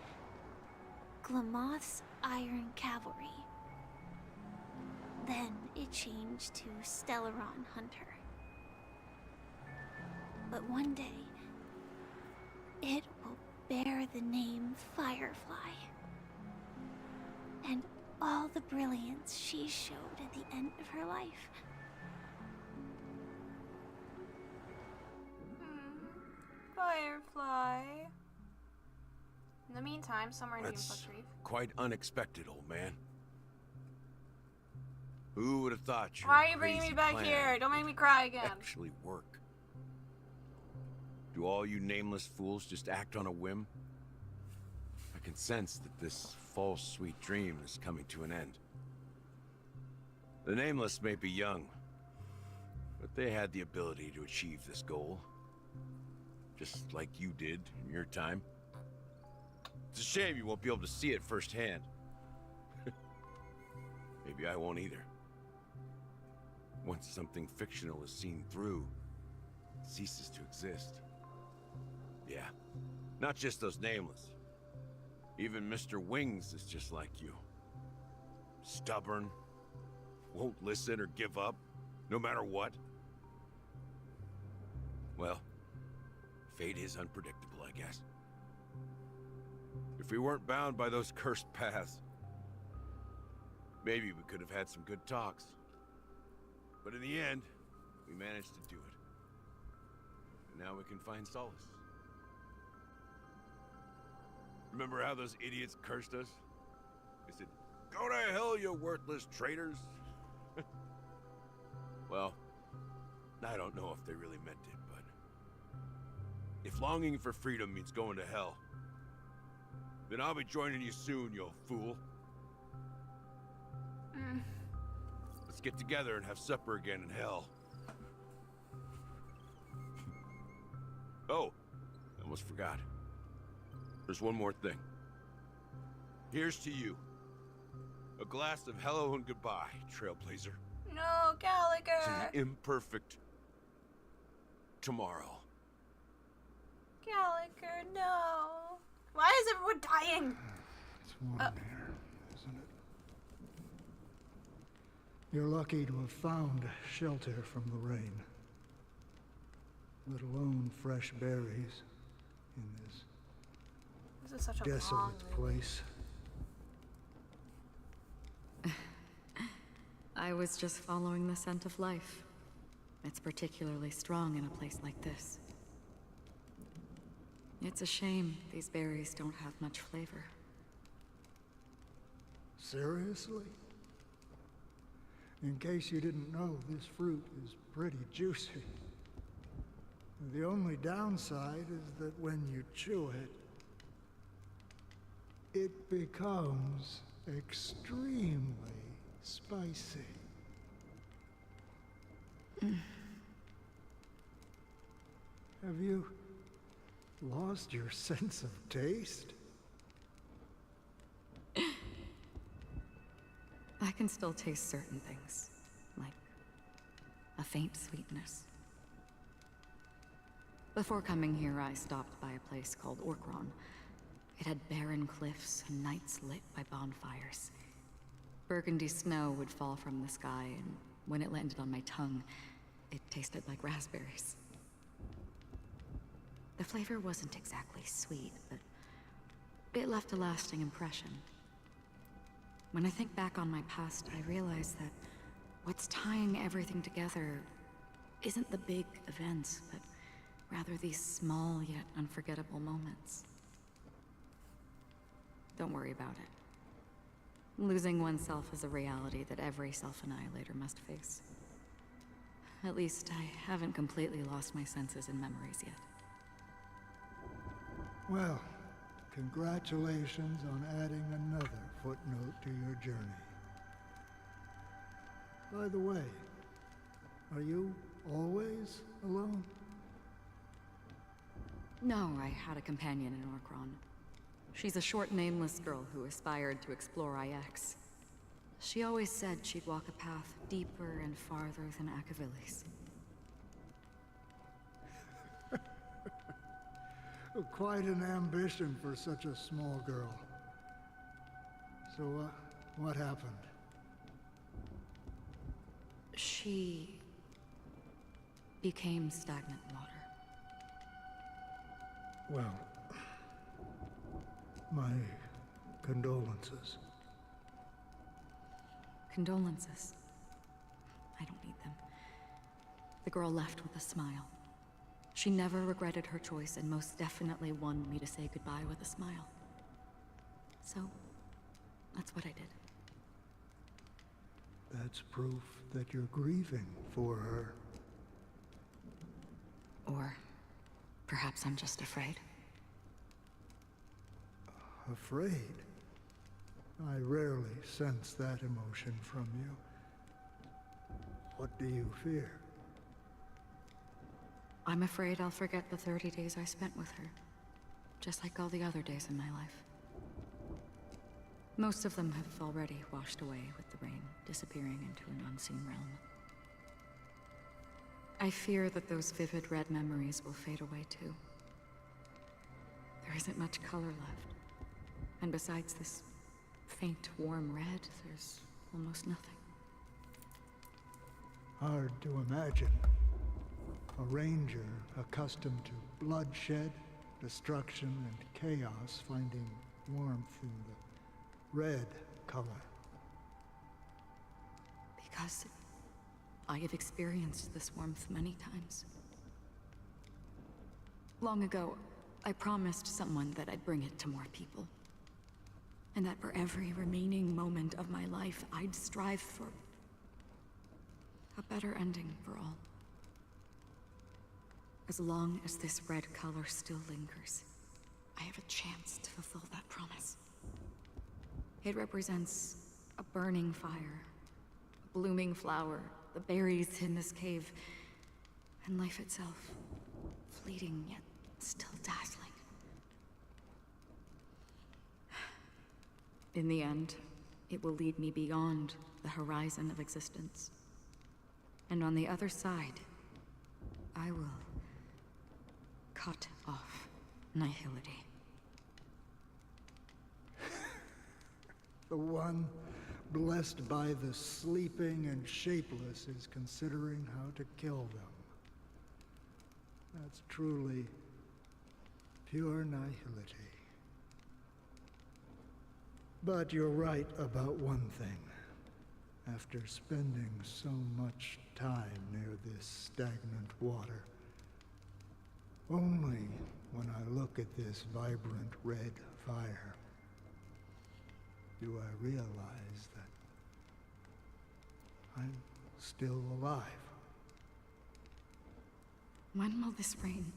S17: Glamoth's Iron Cavalry. Then it changed to Stellaron Hunter. But one day, it will bear the name Firefly. And all the brilliance she showed at the end of her life.
S2: Firefly. In the meantime, somewhere in
S3: That's
S2: Reef.
S3: quite unexpected, old man. Who would have thought your
S2: Why are you bringing me
S3: crazy
S2: back
S3: plan
S2: here? Don't make me cry again.
S3: actually work? Do all you nameless fools just act on a whim? I can sense that this false sweet dream is coming to an end. The nameless may be young, but they had the ability to achieve this goal. Just like you did in your time. It's a shame you won't be able to see it firsthand. Maybe I won't either. Once something fictional is seen through, it ceases to exist. Yeah, not just those nameless. Even Mr. Wings is just like you. Stubborn, won't listen or give up, no matter what. Well, fate is unpredictable, I guess. If we weren't bound by those cursed paths, maybe we could have had some good talks. But in the end, we managed to do it. And now we can find solace. Remember how those idiots cursed us? They said, "Go to hell, you worthless traitors." Well, I don't know if they really meant it, but if longing for freedom means going to hell, then I'll be joining you soon, you fool. Let's get together and have supper again in hell. Oh, I almost forgot. There's one more thing. Here's to you. A glass of hello and goodbye, Trailblazer.
S2: No, Gallagher.
S3: To the imperfect tomorrow.
S2: Gallagher, no. Why is everyone dying?
S15: It's warm here, isn't it? You're lucky to have found shelter from the rain. Let alone fresh berries in
S2: This is such a long
S15: desolate place.
S16: I was just following the scent of life. It's particularly strong in a place like this. It's a shame these berries don't have much flavor.
S15: Seriously? In case you didn't know, this fruit is pretty juicy. The only downside is that when you chew it, it becomes extremely spicy. Have you lost your sense of taste?
S16: I can still taste certain things, like a faint sweetness. Before coming here, I stopped by a place called Orkron. It had barren cliffs and nights lit by bonfires. Burgundy snow would fall from the sky, and when it landed on my tongue, it tasted like raspberries. The flavor wasn't exactly sweet, but it left a lasting impression. When I think back on my past, I realize that what's tying everything together isn't the big events, but rather these small yet unforgettable moments. Don't worry about it. Losing oneself is a reality that every self-annihilator must face. At least I haven't completely lost my senses and memories yet.
S15: Well, congratulations on adding another footnote to your journey. By the way, are you always alone?
S16: No, I had a companion in Orkron. She's a short, nameless girl who aspired to explore IX. She always said she'd walk a path deeper and farther than Akavilis.
S15: Quite an ambition for such a small girl. So, what happened?
S16: She became stagnant water.
S15: Well, my condolences.
S16: Condolences. I don't need them. The girl left with a smile. She never regretted her choice and most definitely wanted me to say goodbye with a smile. So, that's what I did.
S15: That's proof that you're grieving for her.
S16: Or perhaps I'm just afraid.
S15: Afraid? I rarely sense that emotion from you. What do you fear?
S16: I'm afraid I'll forget the 30 days I spent with her, just like all the other days in my life. Most of them have already washed away with the rain, disappearing into an unseen realm. I fear that those vivid red memories will fade away too. There isn't much color left, and besides this faint, warm red, there's almost nothing.
S15: Hard to imagine. A ranger accustomed to bloodshed, destruction, and chaos finding warmth in the red color.
S16: Because I have experienced this warmth many times. Long ago, I promised someone that I'd bring it to more people. And that for every remaining moment of my life, I'd strive for A better ending for all. As long as this red color still lingers, I have a chance to fulfill that promise. It represents a burning fire, a blooming flower, the berries in this cave, and life itself, fleeting yet still dazzling. In the end, it will lead me beyond the horizon of existence. And on the other side, I will cut off nihility.
S15: The one blessed by the sleeping and shapeless is considering how to kill them. That's truly pure nihility. But you're right about one thing. After spending so much time near this stagnant water, only when I look at this vibrant red fire do I realize that I'm still alive.
S16: When will this rain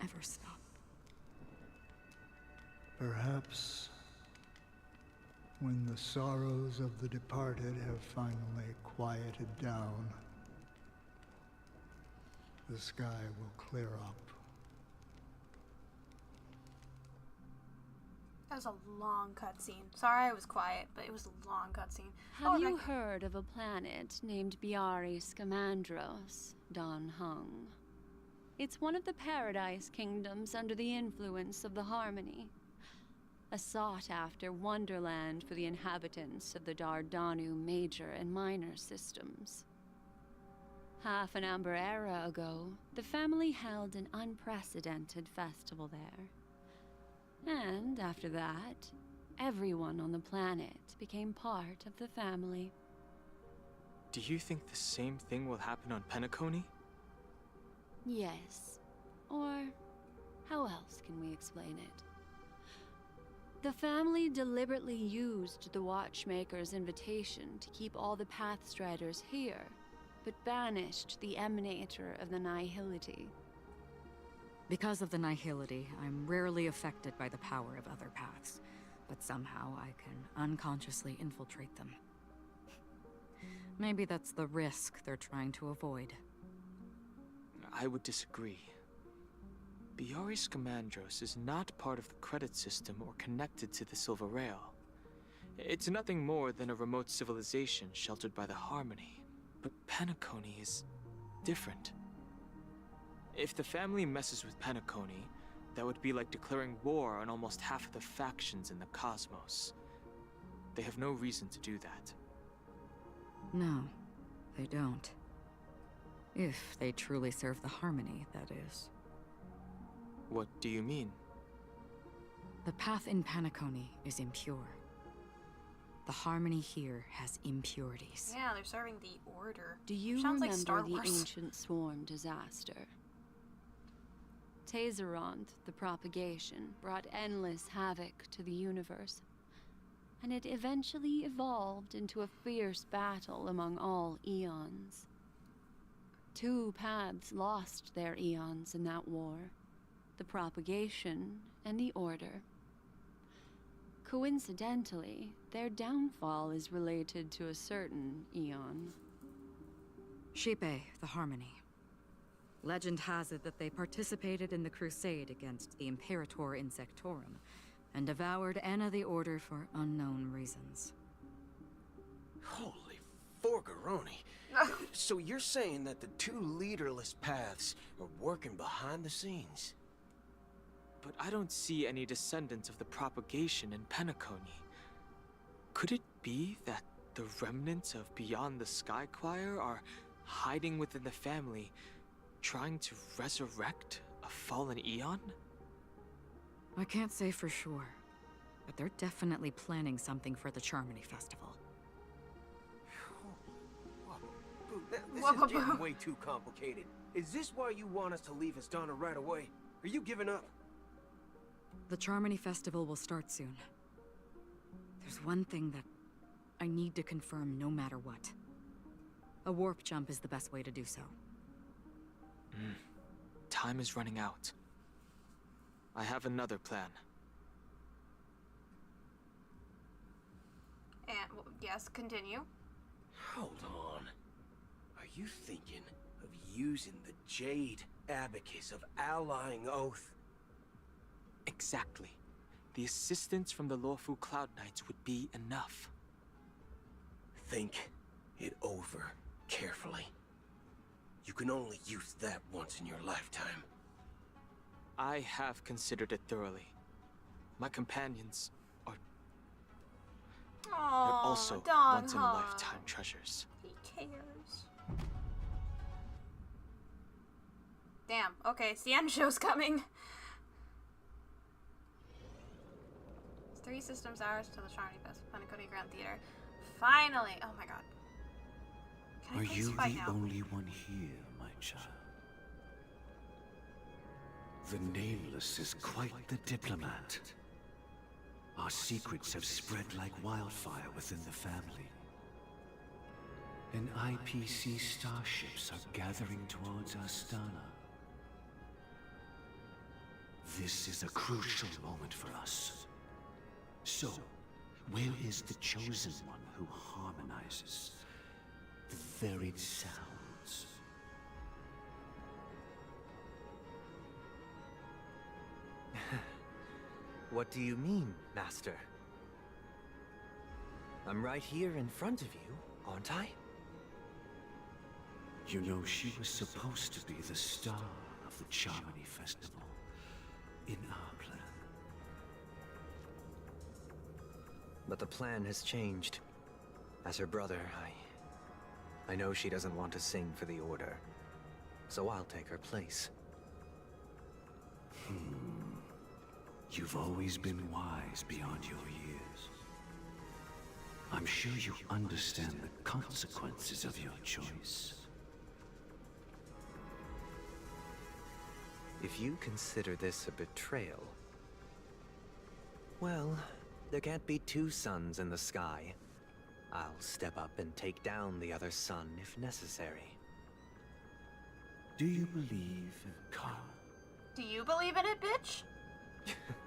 S16: ever stop?
S15: Perhaps when the sorrows of the departed have finally quieted down, the sky will clear up.
S2: That was a long cutscene. Sorry I was quiet, but it was a long cutscene.
S7: Have you heard of a planet named Biari Scamandros, Don Hung? It's one of the Paradise Kingdoms under the influence of the Harmony. A sought-after wonderland for the inhabitants of the Dardanu major and minor systems. Half an Amber Era ago, the family held an unprecedented festival there. And after that, everyone on the planet became part of the family.
S6: Do you think the same thing will happen on Penacony?
S7: Yes. Or how else can we explain it? The family deliberately used the Watchmaker's invitation to keep all the Pathstriders here, but banished the Emanator of the Nihility.
S16: Because of the nihility, I'm rarely affected by the power of other paths, but somehow I can unconsciously infiltrate them. Maybe that's the risk they're trying to avoid.
S6: I would disagree. Biari Scamandros is not part of the credit system or connected to the Silver Rail. It's nothing more than a remote civilization sheltered by the Harmony. But Penacony is different. If the family messes with Penacony, that would be like declaring war on almost half of the factions in the cosmos. They have no reason to do that.
S16: No, they don't. If they truly serve the Harmony, that is.
S6: What do you mean?
S16: The path in Penacony is impure. The Harmony here has impurities.
S2: Yeah, they're serving the Order.
S7: Do you
S2: Sounds like
S7: remember
S2: Star
S7: the
S2: Wars.
S7: ancient swarm disaster? Tazeront, the propagation, brought endless havoc to the universe, and it eventually evolved into a fierce battle among all eons. 2 paths lost their eons in that war, the propagation and the Order. Coincidentally, their downfall is related to a certain eon.
S16: Shipe, the Harmony. Legend has it that they participated in the crusade against the Imperator Insectorum, and devoured Anna the Order for unknown reasons.
S21: Holy forgaroni. So you're saying that the 2 leaderless paths are working behind the scenes?
S6: But I don't see any descendants of the propagation in Penacony. Could it be that the remnants of Beyond the Sky Choir are hiding within the family, trying to resurrect a fallen eon?
S16: I can't say for sure, but they're definitely planning something for the Charmony Festival.
S21: This is getting way too complicated. Is this why you want us to leave Astana right away? Are you giving up?
S16: The Charmony Festival will start soon. There's one thing that I need to confirm no matter what. A warp jump is the best way to do so.
S6: Time is running out. I have another plan.
S2: And, yes, continue.
S3: Hold on. Are you thinking of using the Jade Abacus of Allying Oath?
S6: Exactly. The assistance from the lawful Cloud Knights would be enough.
S3: Think it over carefully. You can only use that once in your lifetime.
S6: I have considered it thoroughly. My companions are... they're also once-in-a-lifetime treasures.
S2: He cares. Damn. Okay, it's the end show's coming. 3 systems hours to the Charming Fest, Penacony Grand Theater. Finally! Oh my god. Can I
S13: Are
S2: please
S13: you
S2: fight
S13: the
S2: now?
S13: only one here, my child? The Nameless is quite the diplomat. Our secrets have spread like wildfire within the family. And IPC starships are gathering towards Astana. This is a crucial moment for us. So, where is the chosen one who harmonizes the varied sounds?
S1: What do you mean, Master? I'm right here in front of you, aren't I?
S13: You know, she was supposed to be the star of the Charmony Festival in our plan.
S1: But the plan has changed. As her brother, I know she doesn't want to sing for the Order. So I'll take her place.
S13: You've always been wise beyond your years. I'm sure you understand the consequences of your choice.
S1: If you consider this a betrayal... well, there can't be 2 suns in the sky. I'll step up and take down the other sun if necessary.
S13: Do you believe in karma?
S2: Do you believe in it, bitch?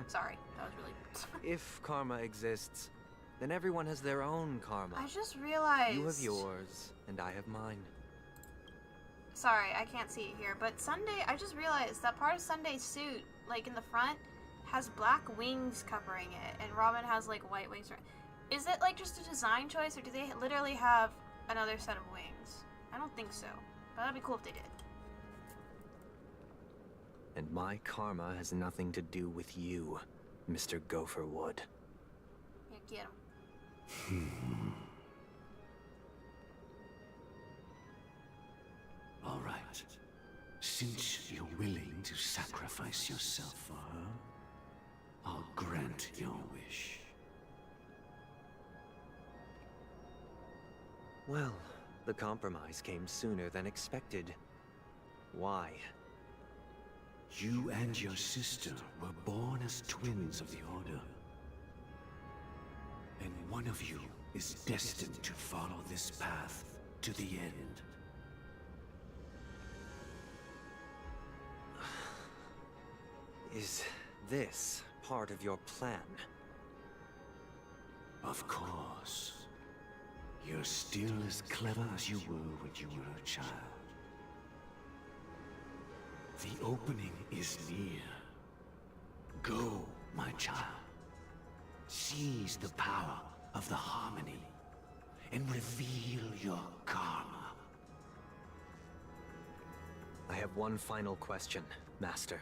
S2: Sorry, that was really...
S1: If karma exists, then everyone has their own karma.
S2: I just realized...
S1: You have yours, and I have mine.
S2: Sorry, I can't see it here, but Sunday, I just realized that part of Sunday's suit, like in the front, has black wings covering it, and Robin has like white wings. Is it like just a design choice, or do they literally have another set of wings? I don't think so, but that'd be cool if they did.
S1: And my karma has nothing to do with you, Mr. Gopherwood.
S2: Yeah, get him.
S13: All right. Since you're willing to sacrifice yourself for her, I'll grant your wish.
S1: Well, the compromise came sooner than expected. Why?
S13: You and your sister were born as twins of the Order. And one of you is destined to follow this path to the end.
S1: Is this part of your plan?
S13: Of course. You're still as clever as you were when you were a child. The opening is near. Go, my child. Seize the power of the harmony and reveal your karma.
S1: I have one final question, Master.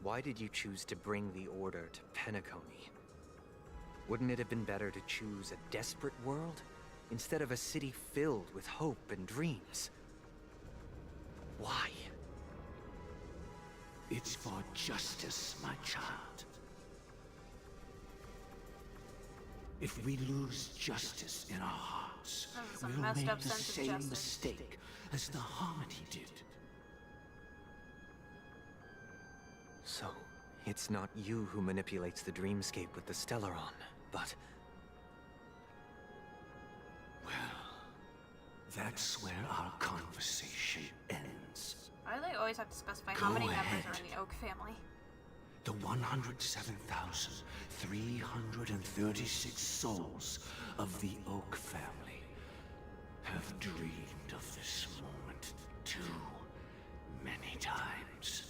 S1: Why did you choose to bring the Order to Penacony? Wouldn't it have been better to choose a desperate world instead of a city filled with hope and dreams? Why?
S13: It's for justice, my child. If we lose justice in our hearts,
S2: Some
S13: we'll
S2: messed
S13: make
S2: up
S13: the
S2: sense of
S13: same
S2: justice.
S13: mistake as the Harmony did.
S1: So, it's not you who manipulates the dreamscape with the Stellaron, but...
S13: Well, That's where our conversation ends.
S2: Why do they always have to specify how many members are in the Oak family?
S13: The 107,336 souls of the Oak family have dreamed of this moment too many times.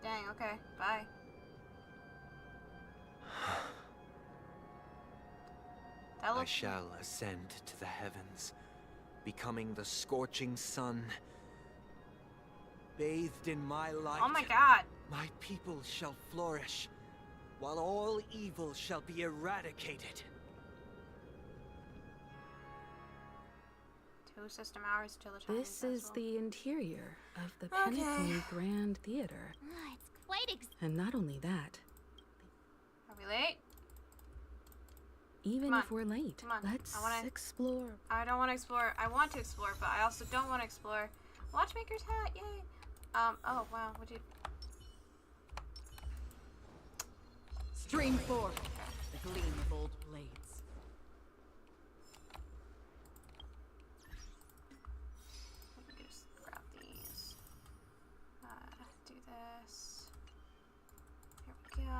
S2: Dang, okay, bye.
S1: I shall ascend to the heavens, becoming the scorching sun. Bathed in my light,
S2: oh my god,
S1: my people shall flourish, while all evil shall be eradicated.
S2: 2 system hours till the time.
S12: This is the interior of the Penacony Grand Theater.
S5: It's quite
S12: And not only that,
S2: Are we late?
S12: even if we're late,
S2: Come on.
S12: let's
S2: I wanna
S12: explore.
S2: I don't want to explore. I want to explore, but I also don't want to explore. Watchmaker's hat, yay! Oh wow, would you?
S9: Stream forth the gleam of old blades.
S2: Let me just grab these. Do this. Here we go.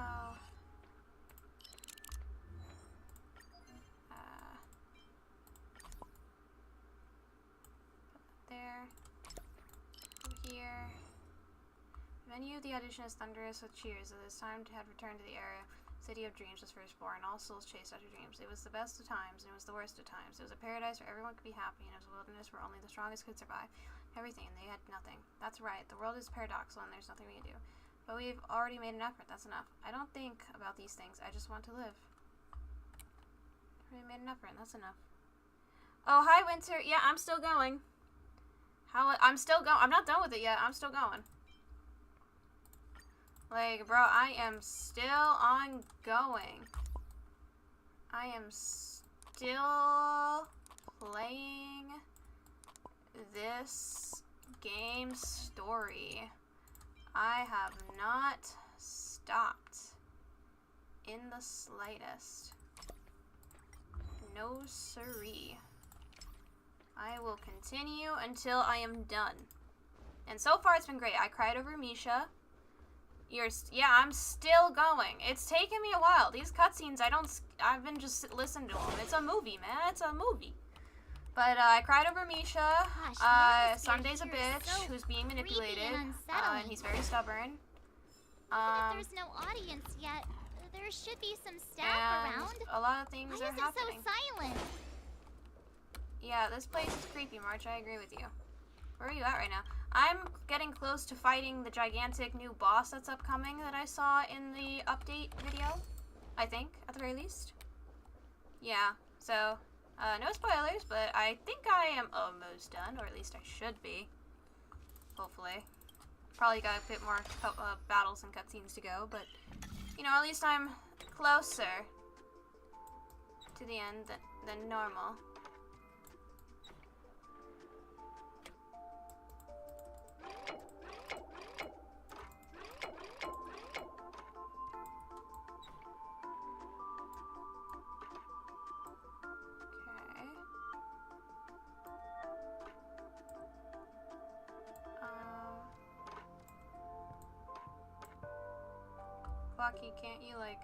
S2: There. Over here. Menu of the audition is thunderous with cheers. It is time to have returned to the era. City of Dreams was first born. All souls chased after dreams. It was the best of times, and it was the worst of times. It was a paradise where everyone could be happy, and it was a wilderness where only the strongest could survive. Everything, and they had nothing. That's right. The world is paradoxical, and there's nothing we can do. But we've already made an effort. That's enough. I don't think about these things. I just want to live. Already made an effort, and that's enough. Oh, hi, Winter. Yeah, I'm still going. I'm still going. I'm not done with it yet. I'm still going. Like, bro, I am still ongoing. I am still playing this game story. I have not stopped in the slightest. No siree. I will continue until I am done. And so far it's been great. I cried over Misha. Yeah, I'm still going. It's taken me a while. These cutscenes, I've been just listening to them. It's a movie, man. It's a movie. But I cried over Misha. Sunday's a bitch who's being manipulated. And he's very stubborn.
S5: Even if there's no audience yet, there should be some staff around.
S2: A lot of things are happening.
S5: Why is it so silent?
S2: Yeah, this place is creepy, March. I agree with you. Where are you at right now? I'm getting close to fighting the gigantic new boss that's upcoming that I saw in the update video. I think, at the very least. Yeah, so, no spoilers, but I think I am almost done, or at least I should be. Hopefully. Probably got a bit more battles and cutscenes to go, but, you know, at least I'm closer to the end than normal. Clocky, can't you, like...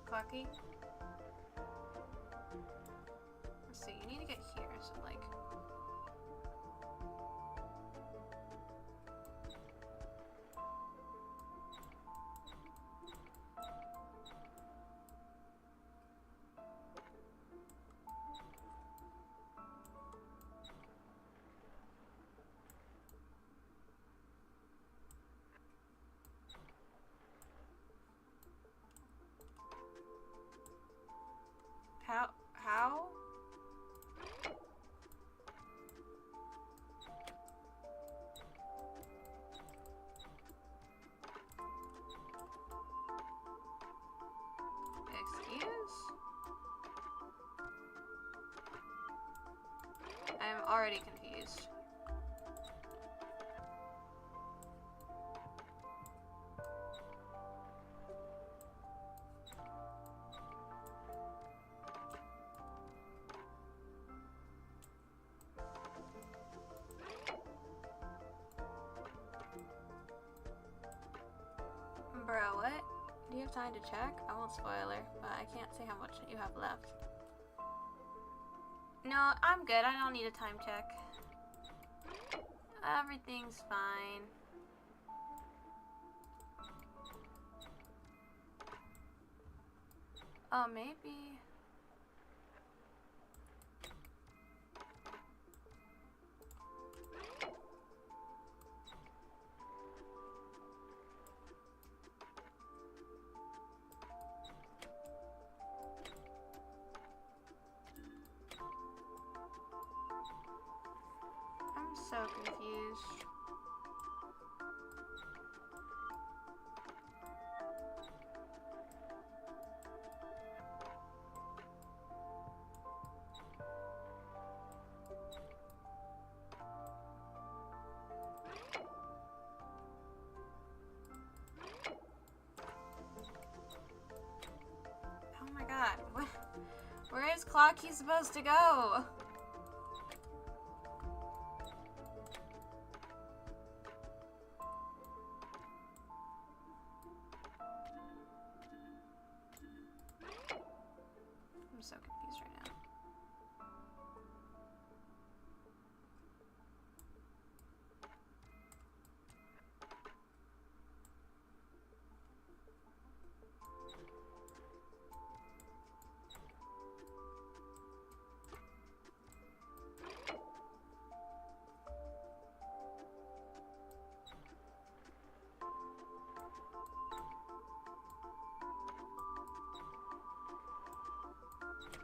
S2: Clocky? Let's see, you need to get here, so, like... How? already confused. Bro, what? Do you have time to check? I won't spoiler, but I can't say how much you have left. No, I'm good. I don't need a time check. Everything's fine. Oh, maybe. I'm so confused. Oh my god, where is Clocky supposed to go? I'm so confused right now.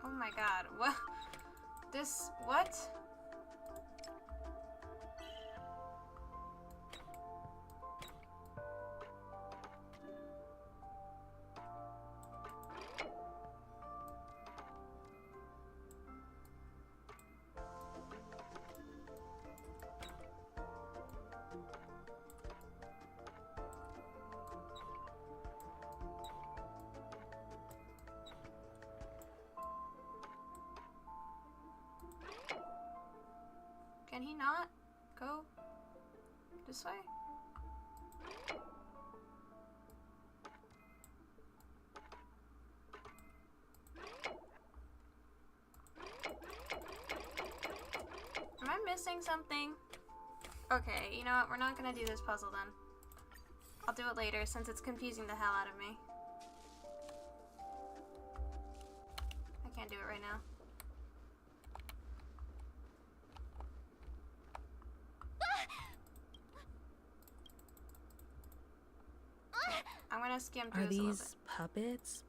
S2: Oh my god, what? This, what? Can he not go this way? Am I missing something? Okay, you know what? We're not gonna do this puzzle then. I'll do it later since it's confusing the hell out of me. I can't do it right now. I'm gonna skim through
S12: Are
S2: this a little
S12: these
S2: bit.
S12: puppets?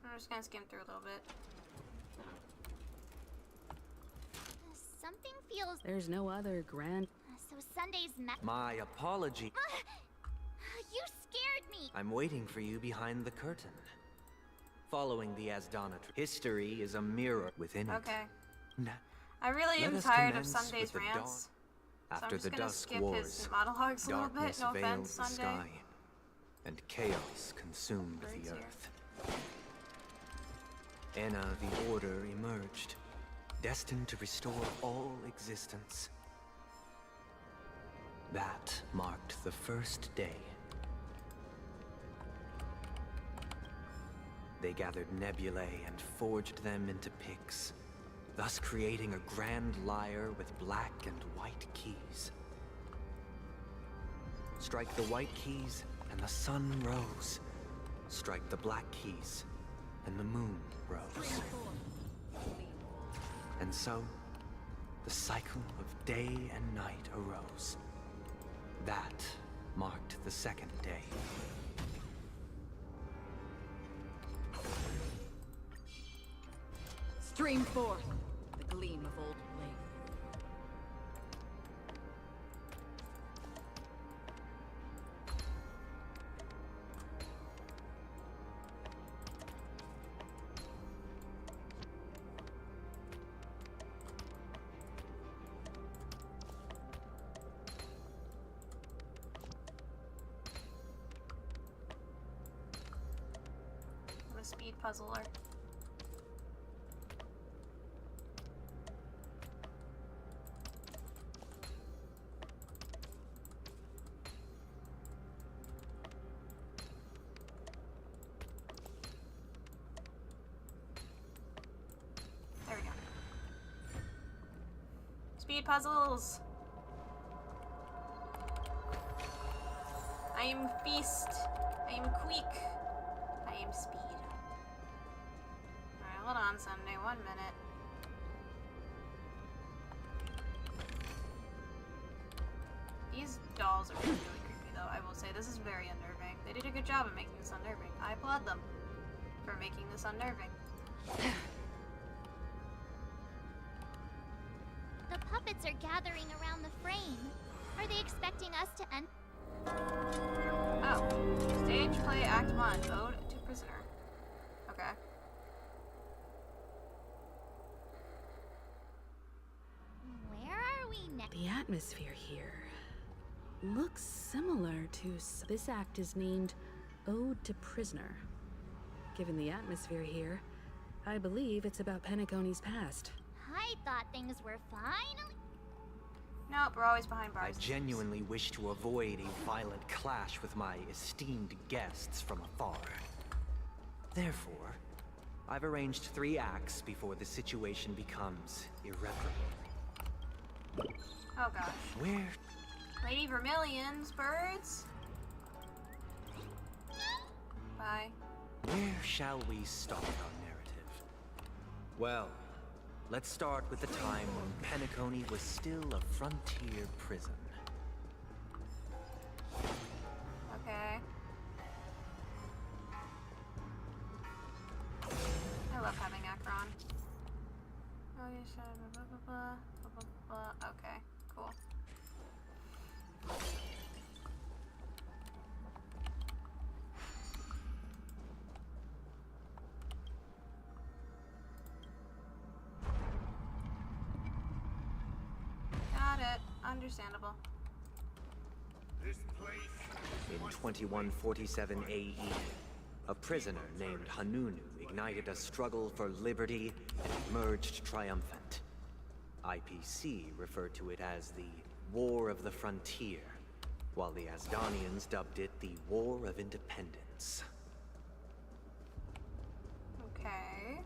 S2: I'm just gonna skim through a little bit.
S5: Something feels...
S12: There's no other grand...
S5: So Sunday's
S1: My apology.
S5: You scared me!
S1: I'm waiting for you behind the curtain. Following the Asdana history is a mirror within it.
S2: Okay.
S1: Now,
S2: I really
S1: let
S2: am
S1: us
S2: tired of
S1: commence
S2: Sunday's
S1: with the
S2: rants.
S1: After
S2: so
S1: the
S2: I'm just gonna
S1: Dusk
S2: skip
S1: Wars,
S2: his monologues a little bit.
S1: darkness
S2: No
S1: veiled
S2: offense,
S1: the
S2: Sunday.
S1: sky, and chaos consumed
S2: Birds
S1: the
S2: here.
S1: earth. Enna the Order emerged, destined to restore all existence. That marked the first day. They gathered nebulae and forged them into picks, thus creating a grand lyre with black and white keys. Strike the white keys, and the sun rose. Strike the black keys, and the moon rose. And so, the cycle of day and night arose. That marked the second day.
S9: Stream forth the gleam of old blade.
S2: puzzler. There we go. Speed puzzles. I am feast. I am quick. I am speed. Alright, hold on, Sunday. 1 minute. These dolls are really creepy, though. I will say this is very unnerving. They did a good job of making this unnerving. I applaud them for making this unnerving.
S17: The puppets are gathering around the frame. Are they expecting us to end?
S2: Oh. Stage play Act 1. Ode to Prisoner. Okay.
S17: Where are we next?
S12: The atmosphere here looks similar to... This act is named Ode to Prisoner. Given the atmosphere here, I believe it's about Penacony's past.
S17: I thought things were finally...
S2: Nope, we're always behind bars.
S1: I genuinely wish to avoid a violent clash with my esteemed guests from afar. Therefore, I've arranged 3 acts before the situation becomes irreparable.
S2: Oh gosh.
S1: Where?
S2: Lady Vermilion's birds? Bye.
S1: Where shall we start our narrative? Well, let's start with the time when Penacony was still a frontier prison.
S2: Okay. I love having Akron. Oh, you said blah blah blah blah blah blah. Okay, cool. Got it. Understandable.
S1: In 2147 AE, a prisoner named Hanunu ignited a struggle for liberty and emerged triumphant. IPC referred to it as the War of the Frontier, while the Asdanians dubbed it the War of Independence.
S2: Okay.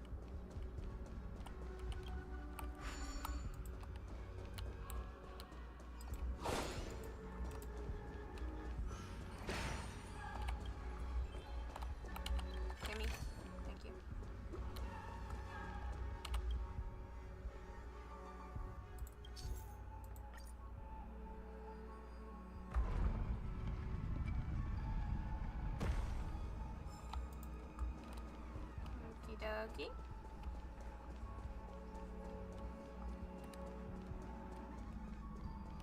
S2: Gimme. Thank you. Okie dokie.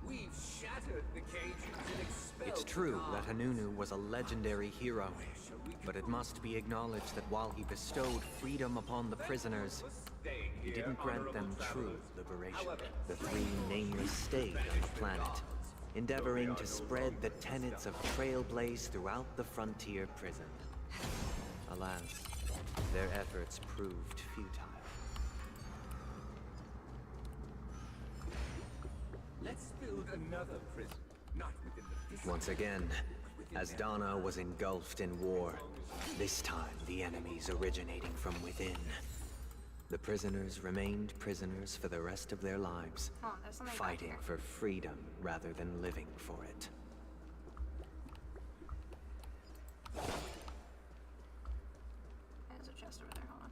S4: We've shattered the cages and expelled
S1: It's
S4: the
S1: true that
S4: guards.
S1: Hanunu was a legendary hero, but it must be acknowledged that while he bestowed freedom upon the prisoners, he didn't grant them true liberation. The 3 nameless stayed on the planet, endeavoring to spread the tenets of Trailblaze throughout the frontier prison. Alas, their efforts proved futile.
S4: Let's build another prison, not within the distance.
S1: Once again, Asdana was engulfed in war, this time the enemies originating from within. The prisoners remained prisoners for the rest of their lives,
S2: Oh, there's something back
S1: fighting
S2: here.
S1: for freedom rather than living for it.
S2: There's a chest over there. Hold on.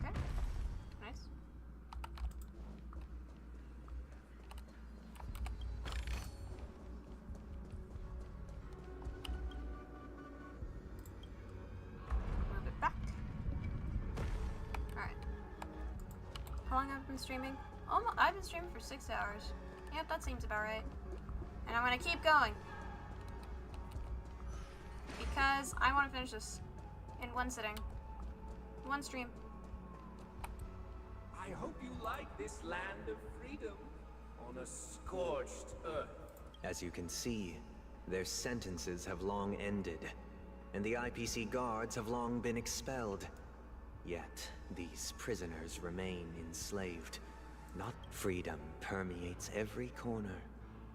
S2: Okay. Nice. Move it back. Alright. How long have I been streaming? I've been streaming for 6 hours. Yep, that seems about right. And I'm gonna keep going. Because I want to finish this in one sitting. One stream.
S4: I hope you like this land of freedom on a scorched earth.
S1: As you can see, Their sentences have long ended, and the IPC guards have long been expelled. Yet, these prisoners remain enslaved. Not freedom permeates every corner,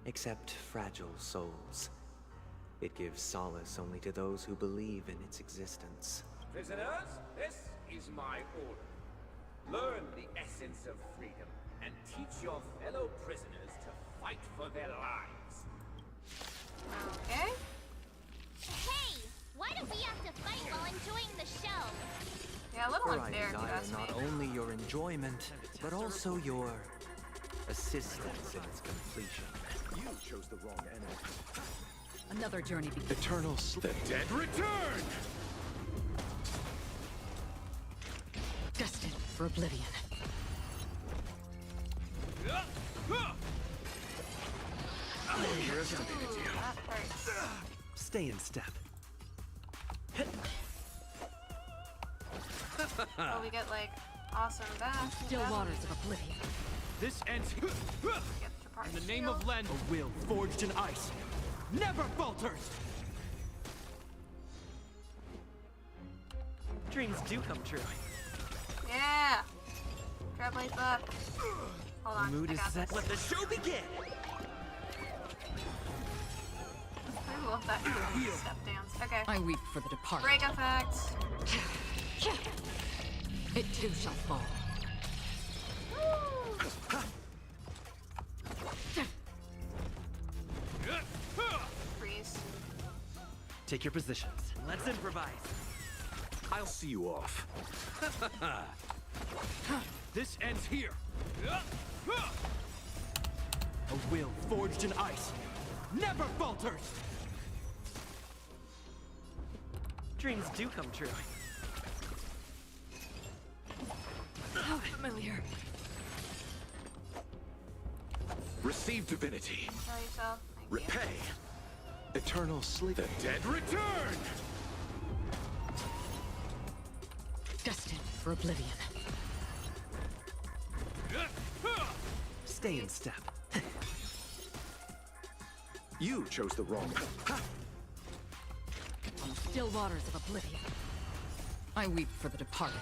S1: except fragile souls. It gives solace only to those who believe in its existence.
S4: Prisoners, this is my order. Learn the essence of freedom, and teach your fellow prisoners to fight for their lives.
S2: Okay.
S17: Hey! Why do we have to fight while enjoying the show?
S2: Yeah, a little
S1: For I
S2: unfair if you
S1: desire
S2: ask me.
S1: not only your enjoyment, but also your assistance in its completion.
S3: You chose the wrong enemy.
S9: Another journey begins.
S3: Eternal sleep.
S4: The dead return!
S9: Destined for oblivion.
S4: I underestimated you.
S2: That hurts.
S19: Stay in step.
S2: Oh, we get like awesome bash.
S9: Still waters of oblivion.
S19: This ends here.
S2: In
S19: the name of Len, a will forged in ice never falters. Dreams do come true.
S2: Yeah. Trailblaze up. Hold on.
S19: Mood
S2: I
S19: is
S2: got
S19: set.
S2: this.
S19: Let the show begin.
S2: I love that step dance. Okay.
S9: I weep for the departed.
S2: Break effect.
S9: It too shall fall.
S2: Freeze.
S19: Take your positions. Let's improvise.
S3: I'll see you off.
S19: This ends here. A will forged in ice never falters. Dreams do come true.
S9: How familiar.
S3: Receive divinity.
S2: Kill yourself. Thank you.
S3: Repay. Eternal sleep. The dead return!
S9: Destined for oblivion.
S19: Stay in step.
S3: You chose the wrong.
S9: On the still waters of oblivion. I weep for the departed.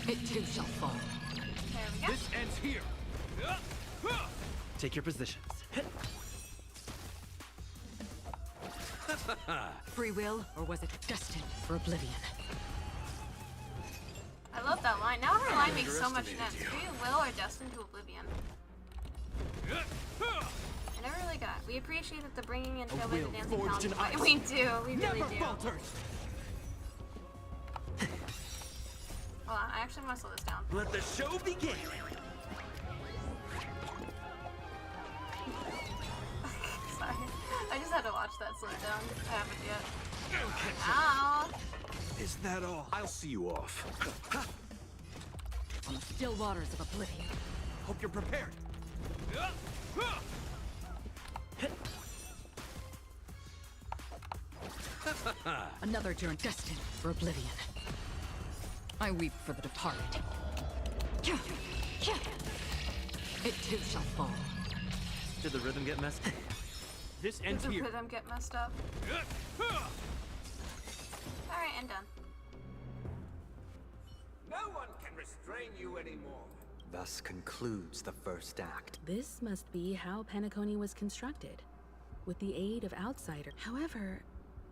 S9: It too shall fall.
S2: There we go.
S19: This ends here. Take your positions.
S9: Free will, or was it destined for oblivion?
S2: I love that line. Now her line makes so much sense. Free will or destined to oblivion. I never really got. We appreciate that the bringing in Trailblaze and dancing
S19: forged in
S2: talent.
S19: ice.
S2: We do. We really
S19: Never
S2: do.
S19: falters.
S2: Hold on. I actually want to slow this down.
S19: Let the show begin.
S2: Sorry. I just had to watch that slow down. I haven't yet. Ow.
S3: Is that all? I'll see you off.
S9: On the still waters of oblivion.
S19: Hope you're prepared.
S9: Another journey destined for oblivion. I weep for the departed. It too shall fall.
S19: Did the rhythm get messed? This ends
S2: Did the
S19: here.
S2: rhythm get messed up? Alright, and done.
S4: No one can restrain you anymore.
S1: Thus concludes the first act.
S12: This must be how Penacony was constructed, with the aid of outsiders. However,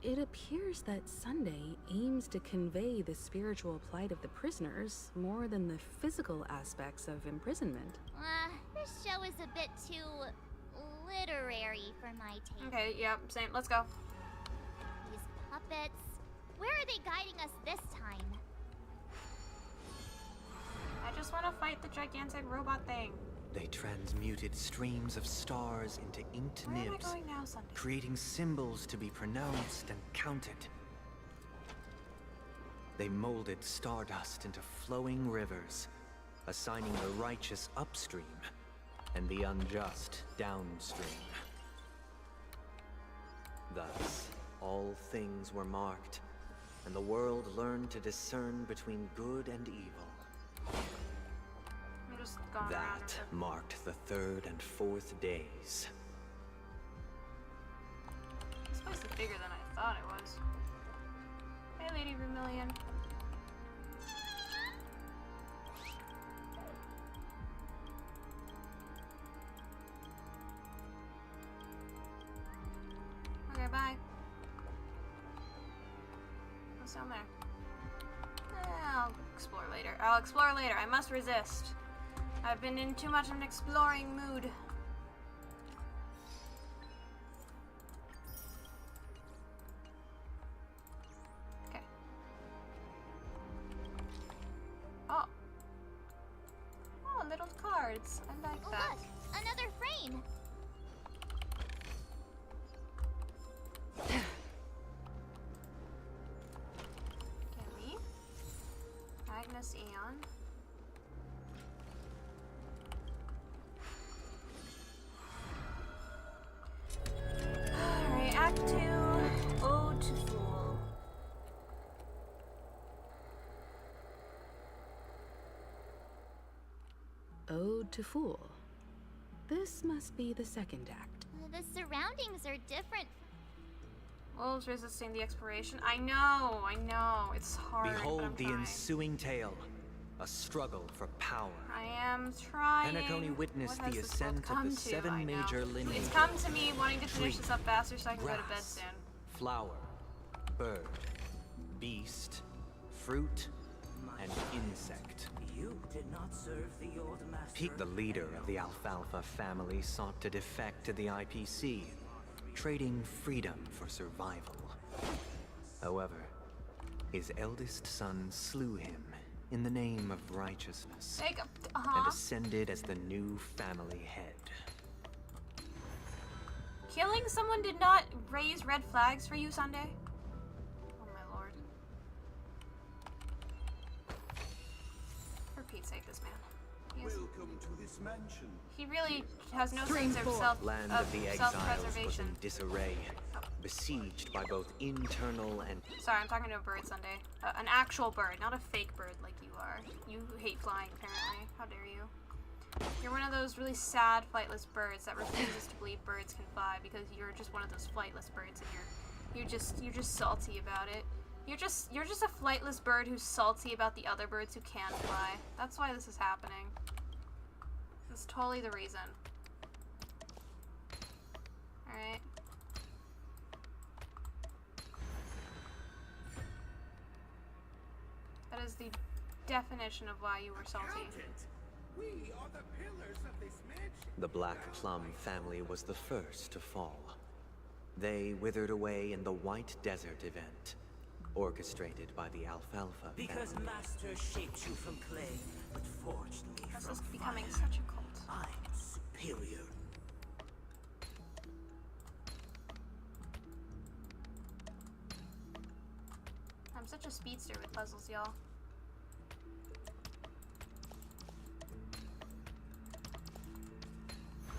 S12: it appears that Sunday aims to convey the spiritual plight of the prisoners more than the physical aspects of imprisonment.
S17: This show is a bit too literary for my taste.
S2: Okay, yeah, same. Let's go.
S17: These puppets. Where are they guiding us this time?
S2: I just want to fight the gigantic robot thing.
S1: They transmuted streams of stars into inked
S2: Where am I
S1: nibs,
S2: going now, Sunday?
S1: creating symbols to be pronounced and counted. They molded stardust into flowing rivers, assigning the righteous upstream and the unjust downstream. Thus, all things were marked, and the world learned to discern between good and evil.
S2: I'm just going around.
S1: That marked the 3rd and 4th days.
S2: This place is bigger than I thought it was. Hey, Lady Vermilion. Okay, bye. What's down there? I'll explore later. I'll explore later. I must resist. I've been in too much of an exploring mood. Okay. Oh. Oh, little cards. I like that.
S17: Look, another frame.
S2: Kelly. Agnes Aeon. Alright, Act 2. Ode to Fool.
S12: Ode to Fool. This must be the 2nd act.
S17: The surroundings are different.
S2: Wolves resisting the exploration. I know. It's hard. but
S1: Behold
S2: I'm
S1: the
S2: trying.
S1: ensuing tale. A struggle for power.
S2: I am trying.
S1: Penacony witnessed
S2: What
S1: the
S2: has this world
S1: ascent of
S2: come
S1: the
S2: to?
S1: 7
S2: I know.
S1: major lineages.
S2: It's come to me wanting to finish
S1: Tree,
S2: this up faster so I can go to bed
S1: grass,
S2: soon.
S1: Flower, bird, beast, fruit, and insect.
S20: You did not serve the old master.
S1: Pete, the leader of the Alfalfa family, sought to defect to the IPC, trading freedom for survival. However, his eldest son slew him in the name of righteousness and ascended as the new family head.
S2: Killing someone did not raise red flags for you, Sunday? Oh my lord. For Pete's sake, this man.
S22: Welcome to this mansion.
S2: He really has no sense of
S1: Land of the exiles was
S2: self-preservation.
S1: in disarray, besieged by both internal and...
S2: Sorry, I'm talking to a bird, Sunday. An actual bird, not a fake bird like you are. You hate flying, apparently. How dare you? You're one of those really sad, flightless birds that refuses to believe birds can fly because you're just one of those flightless birds and you're just salty about it. You're just a flightless bird who's salty about the other birds who can fly. That's why this is happening. That's totally the reason. Alright. That is the definition of why you were salty.
S22: We are the pillars of this mansion.
S1: The Black Plum family was the first to fall. They withered away in the White Desert event, orchestrated by the Alfalfa
S20: Because
S1: family.
S20: Master shaped you from clay, but forged me
S2: This
S20: from
S2: is becoming
S20: fire.
S2: such a cult.
S20: I'm superior.
S2: I'm such a speedster with puzzles, y'all.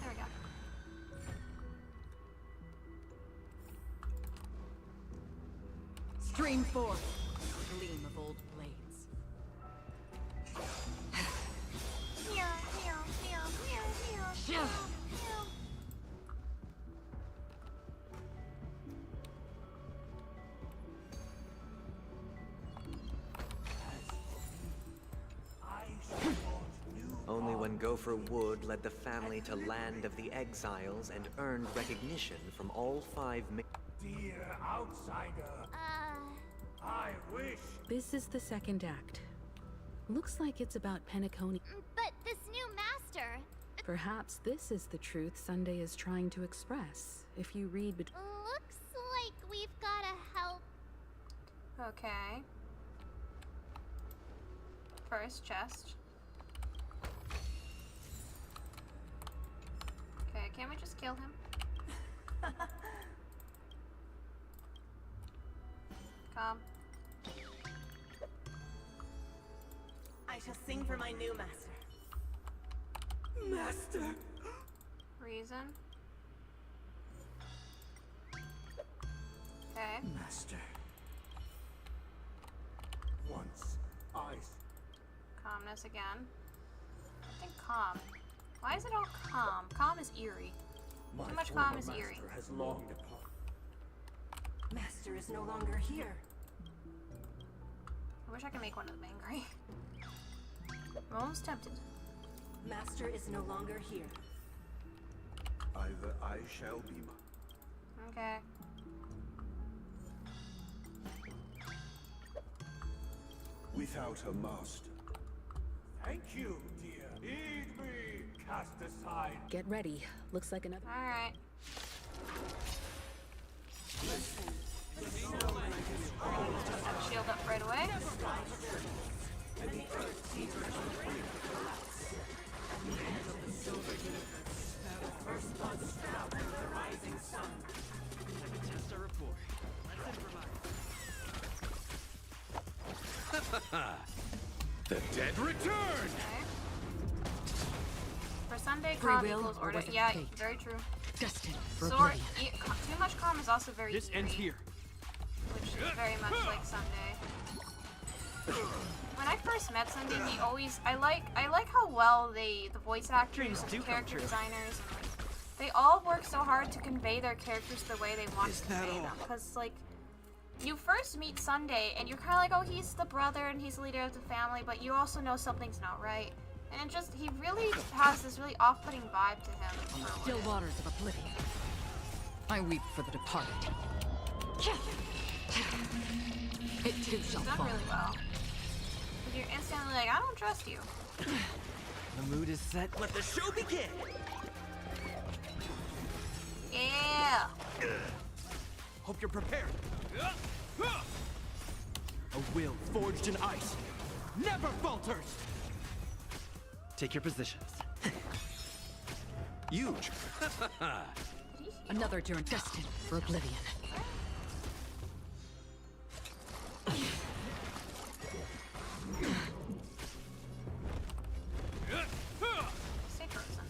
S2: There we go.
S9: Stream forth, gleam of old blades.
S17: Meow, meow, meow, meow, meow, meow, meow.
S1: Only when Gopher Wood led the family to Land of the Exiles and earned recognition from all 5
S22: Dear outsider, I wish.
S12: This is the 2nd act. Looks like it's about Penacony.
S17: But this new master...
S12: Perhaps this is the truth Sunday is trying to express. If you read between...
S17: Looks like we've gotta help.
S2: Okay. First chest. Okay, can't we just kill him? Come.
S20: I shall sing for my new master. Master!
S2: Reason. Okay.
S22: Master. Once I...
S2: Calmness again. I think calm. Why is it all calm? Calm is eerie. Too much calm is eerie.
S4: Has long departed.
S20: Master is no longer here.
S2: I wish I could make one of them angry. I'm almost tempted.
S20: Master is no longer here.
S3: Either I shall be.
S2: Okay.
S3: Without a master.
S4: Thank you, dear. Heed me, cast aside.
S12: Get ready. Looks like another.
S2: Alright. Shield up right away.
S6: Test our report. Let's improvise.
S3: The dead return!
S2: Okay. For Sunday,
S9: Free
S2: calm
S9: will
S2: equals
S9: or
S2: order.
S9: was it
S2: Yeah,
S9: fate?
S2: very true.
S9: Destined for
S2: Sword.
S9: oblivion.
S2: Too much calm is also very
S6: This
S2: eerie,
S6: ends here.
S2: which is very much like Sunday. When I first met Sunday, he always I like how well the voice actors
S6: Dreams do
S2: and
S6: come
S2: character
S6: true.
S2: designers and they all work so hard to convey their characters the way they want
S6: Is
S2: to
S6: that
S2: convey
S6: all?
S2: them. Because like you first meet Sunday and you're kind of like, oh, he's the brother and he's the leader of the family, but you also know something's not right. And it just he really has this really off-putting vibe to him.
S9: On the
S2: for
S9: still
S2: what it is.
S9: waters of oblivion. I weep for the departed. It too shall
S2: Done
S9: fall.
S2: really well. Because you're instantly like, I don't trust you.
S19: The mood is set. Let the show begin.
S2: Yeah.
S19: Hope you're prepared. A will forged in ice never falters. Take your positions.
S8: Huge.
S9: Another journey destined for oblivion.
S2: Stay frozen.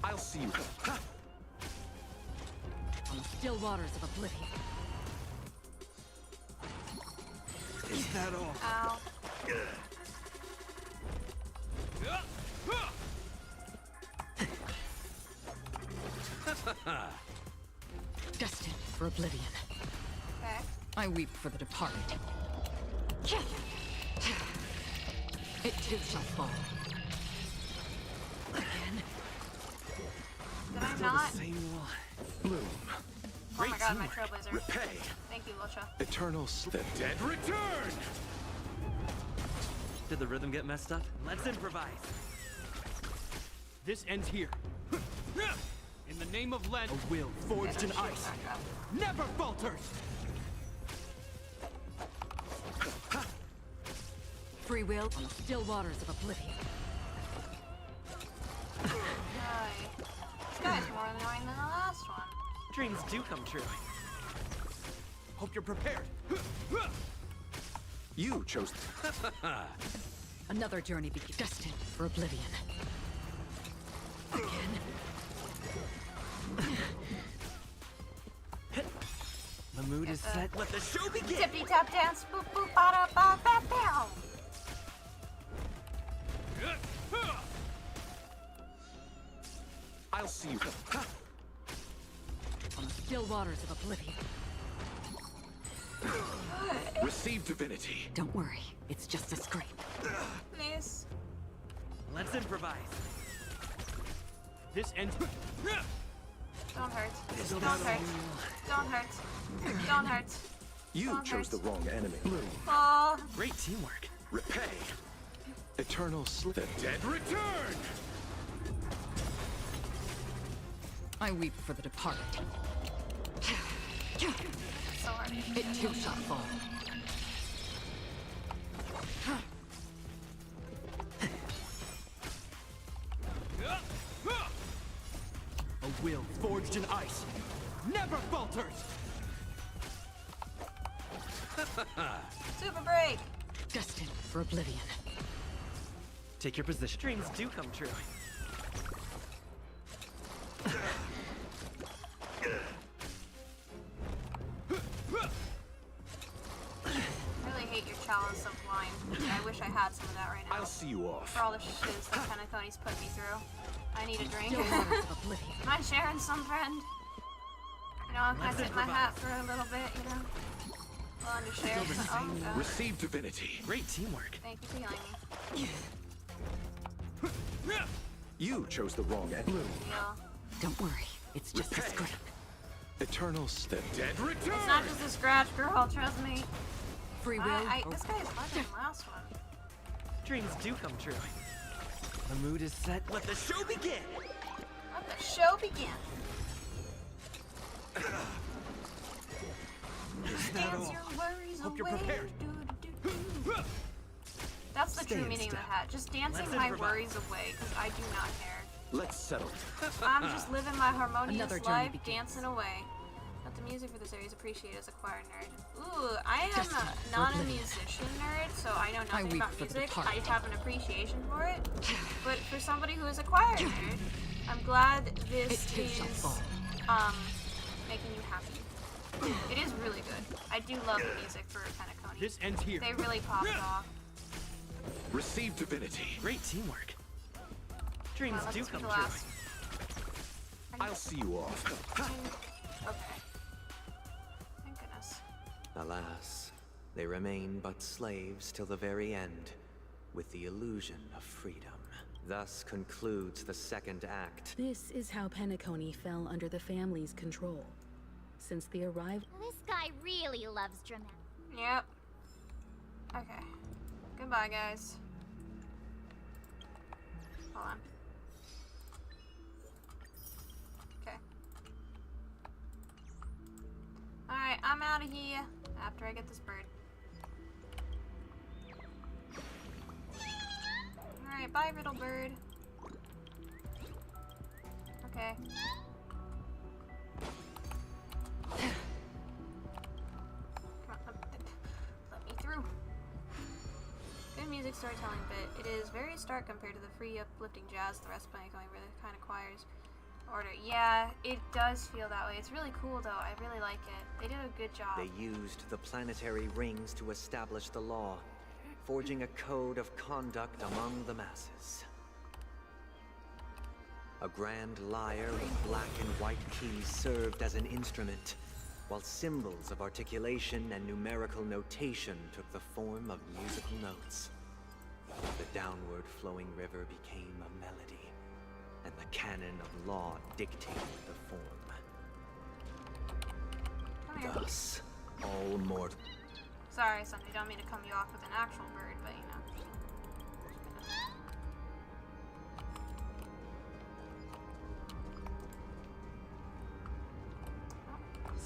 S19: I'll see you.
S9: On the still waters of oblivion.
S19: Is that all?
S2: Ow.
S9: Destined for oblivion.
S2: Okay.
S9: I weep for the departed. It too shall fall. Again.
S2: Did I not?
S3: Bloom.
S2: Oh my god, my trailblazer.
S3: Repay.
S2: Thank you, Lucha.
S3: Eternal The dead return!
S19: Did the rhythm get messed up? Let's improvise.
S6: This ends here. In the name of Len.
S19: A will forged in ice never falters.
S9: Free will on the still waters of oblivion.
S2: This guy's more annoying than the last one.
S19: Dreams do come true.
S6: Hope you're prepared.
S8: You chose.
S9: Another journey begins. Destined for oblivion. Again.
S19: The mood is set. Let the show begin.
S2: Tippy tap dance, boop boop ba da ba ba bow.
S19: I'll see you.
S9: On the still waters of oblivion.
S3: Receive divinity.
S9: Don't worry, it's just a scrape.
S2: Please.
S19: Let's improvise.
S6: This ends.
S2: Don't hurt. Don't hurt. Don't hurt. Don't hurt.
S3: You
S2: Don't
S3: chose
S2: hurt.
S3: the wrong enemy. Bloom.
S2: Oh.
S19: Great teamwork.
S3: Repay. Eternal The dead return!
S9: I weep for the departed.
S2: So hard.
S9: It too shall fall.
S19: A will forged in ice never falters.
S2: Super break.
S9: Destined for oblivion.
S19: Take your position. Dreams do come true.
S2: I really hate your chow chalice of wine. I wish I had some of that right now.
S3: I'll see you off.
S2: For all the shiz that Penacony's put me through. I need a drink.
S9: Still waters of oblivion.
S2: Am I sharing some, friend? You know, can I tip my hat for a little bit, you know? Willing to share some. Oh, God.
S3: Receive divinity.
S19: Great teamwork.
S2: Thank you for healing me.
S3: You chose the wrong end.
S2: Heal.
S9: Don't worry, it's just a scrap.
S3: Eternals, the dead return.
S2: It's not just a scratch, girl, trust me.
S9: Free will.
S2: This guy is harder than the last one.
S19: Dreams do come true. The mood is set. Let the show begin.
S2: Let the show begin. Dance your worries
S3: Hope you're
S2: away.
S3: prepared.
S2: That's the true
S3: Stay in
S2: meaning of the
S3: step.
S2: hat. Just dancing
S19: Let's
S2: my
S19: improvise.
S2: worries away, because I do not care.
S3: Let's settle.
S2: I'm just living my harmonious
S9: Another journey
S2: life,
S9: begins.
S2: dancing away. Let the music for the series appreciate as a choir nerd. Ooh, I am
S9: Destiny,
S2: not a
S9: oblivion.
S2: musician nerd, so I know nothing
S9: weep
S2: about
S9: for the
S2: music. I
S9: departed.
S2: have an appreciation for it. But for somebody who is a choir nerd, I'm glad this
S9: It too shall
S2: is
S9: fall.
S2: making you happy. It is really good. I do love the music for Penacony.
S3: This ends here.
S2: They really popped off.
S3: Receive divinity.
S19: Great teamwork. Dreams
S2: Well, let's
S19: do
S2: see
S19: come
S2: the
S19: true.
S2: last.
S3: I'll see you off.
S2: Okay. Thank goodness.
S1: Alas, they remain but slaves till the very end, with the illusion of freedom. Thus concludes the second act.
S12: This is how Penacony fell under the family's control. Since the arrival.
S5: This guy really loves dramatic.
S2: Yep. Okay. Goodbye, guys. Hold on. Okay. Alright, I'm out of here after I get this bird. Alright, bye, Riddle Bird. Okay. Come on, let me through. Good music storytelling bit. It is very stark compared to the free, uplifting jazz the rest of Honkai where the kind of choirs order. Yeah, it does feel that way. It's really cool though. I really like it. They did a good job.
S1: They used the planetary rings to establish the law, forging a code of conduct among the masses. A grand lyre with black and white keys served as an instrument, while symbols of articulation and numerical notation took the form of musical notes. The downward flowing river became a melody, and the canon of law dictated the form.
S2: Come here.
S1: Thus, all mortal.
S2: Sorry, son, I don't mean to come you off with an actual bird, but you know.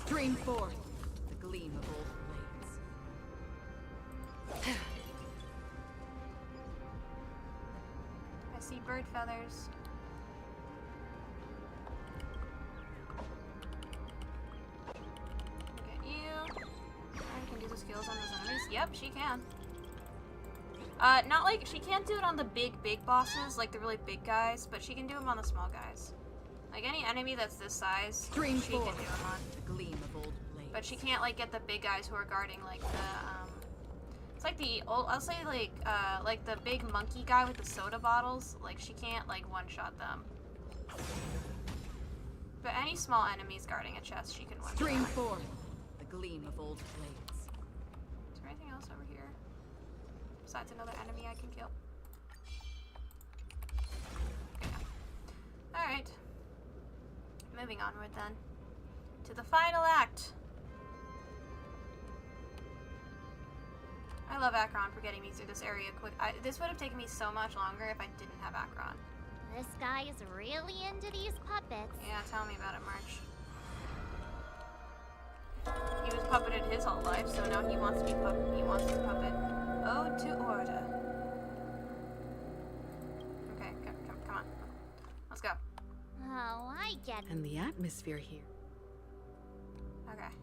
S9: Stream forth the gleam of old blades.
S2: I see bird feathers. Look at you. I can do the skills on those enemies. Yep, she can. Not like, she can't do it on the big bosses, like the really big guys, but she can do them on the small guys. Like any enemy that's this size,
S9: Stream
S2: she can do
S9: forth
S2: them on.
S9: the gleam of old blades.
S2: But she can't like get the big guys who are guarding like the it's like the old, I'll say like the big monkey guy with the soda bottles. Like she can't like one-shot them. But any small enemies guarding a chest, she can one-shot.
S9: Stream forth the gleam of old blades.
S2: Is there anything else over here besides another enemy I can kill? Okay. All right. Moving onward then to the final act. I love Akron for getting me through this area quick. This would have taken me so much longer if I didn't have Akron.
S5: This guy is really into these puppets.
S2: Yeah, tell me about it, March. He was puppeted his whole life, so now he wants to be he wants to puppet. Ode to order. Okay, come on. Let's go.
S5: Oh, I get it.
S12: And the atmosphere here.
S2: Okay.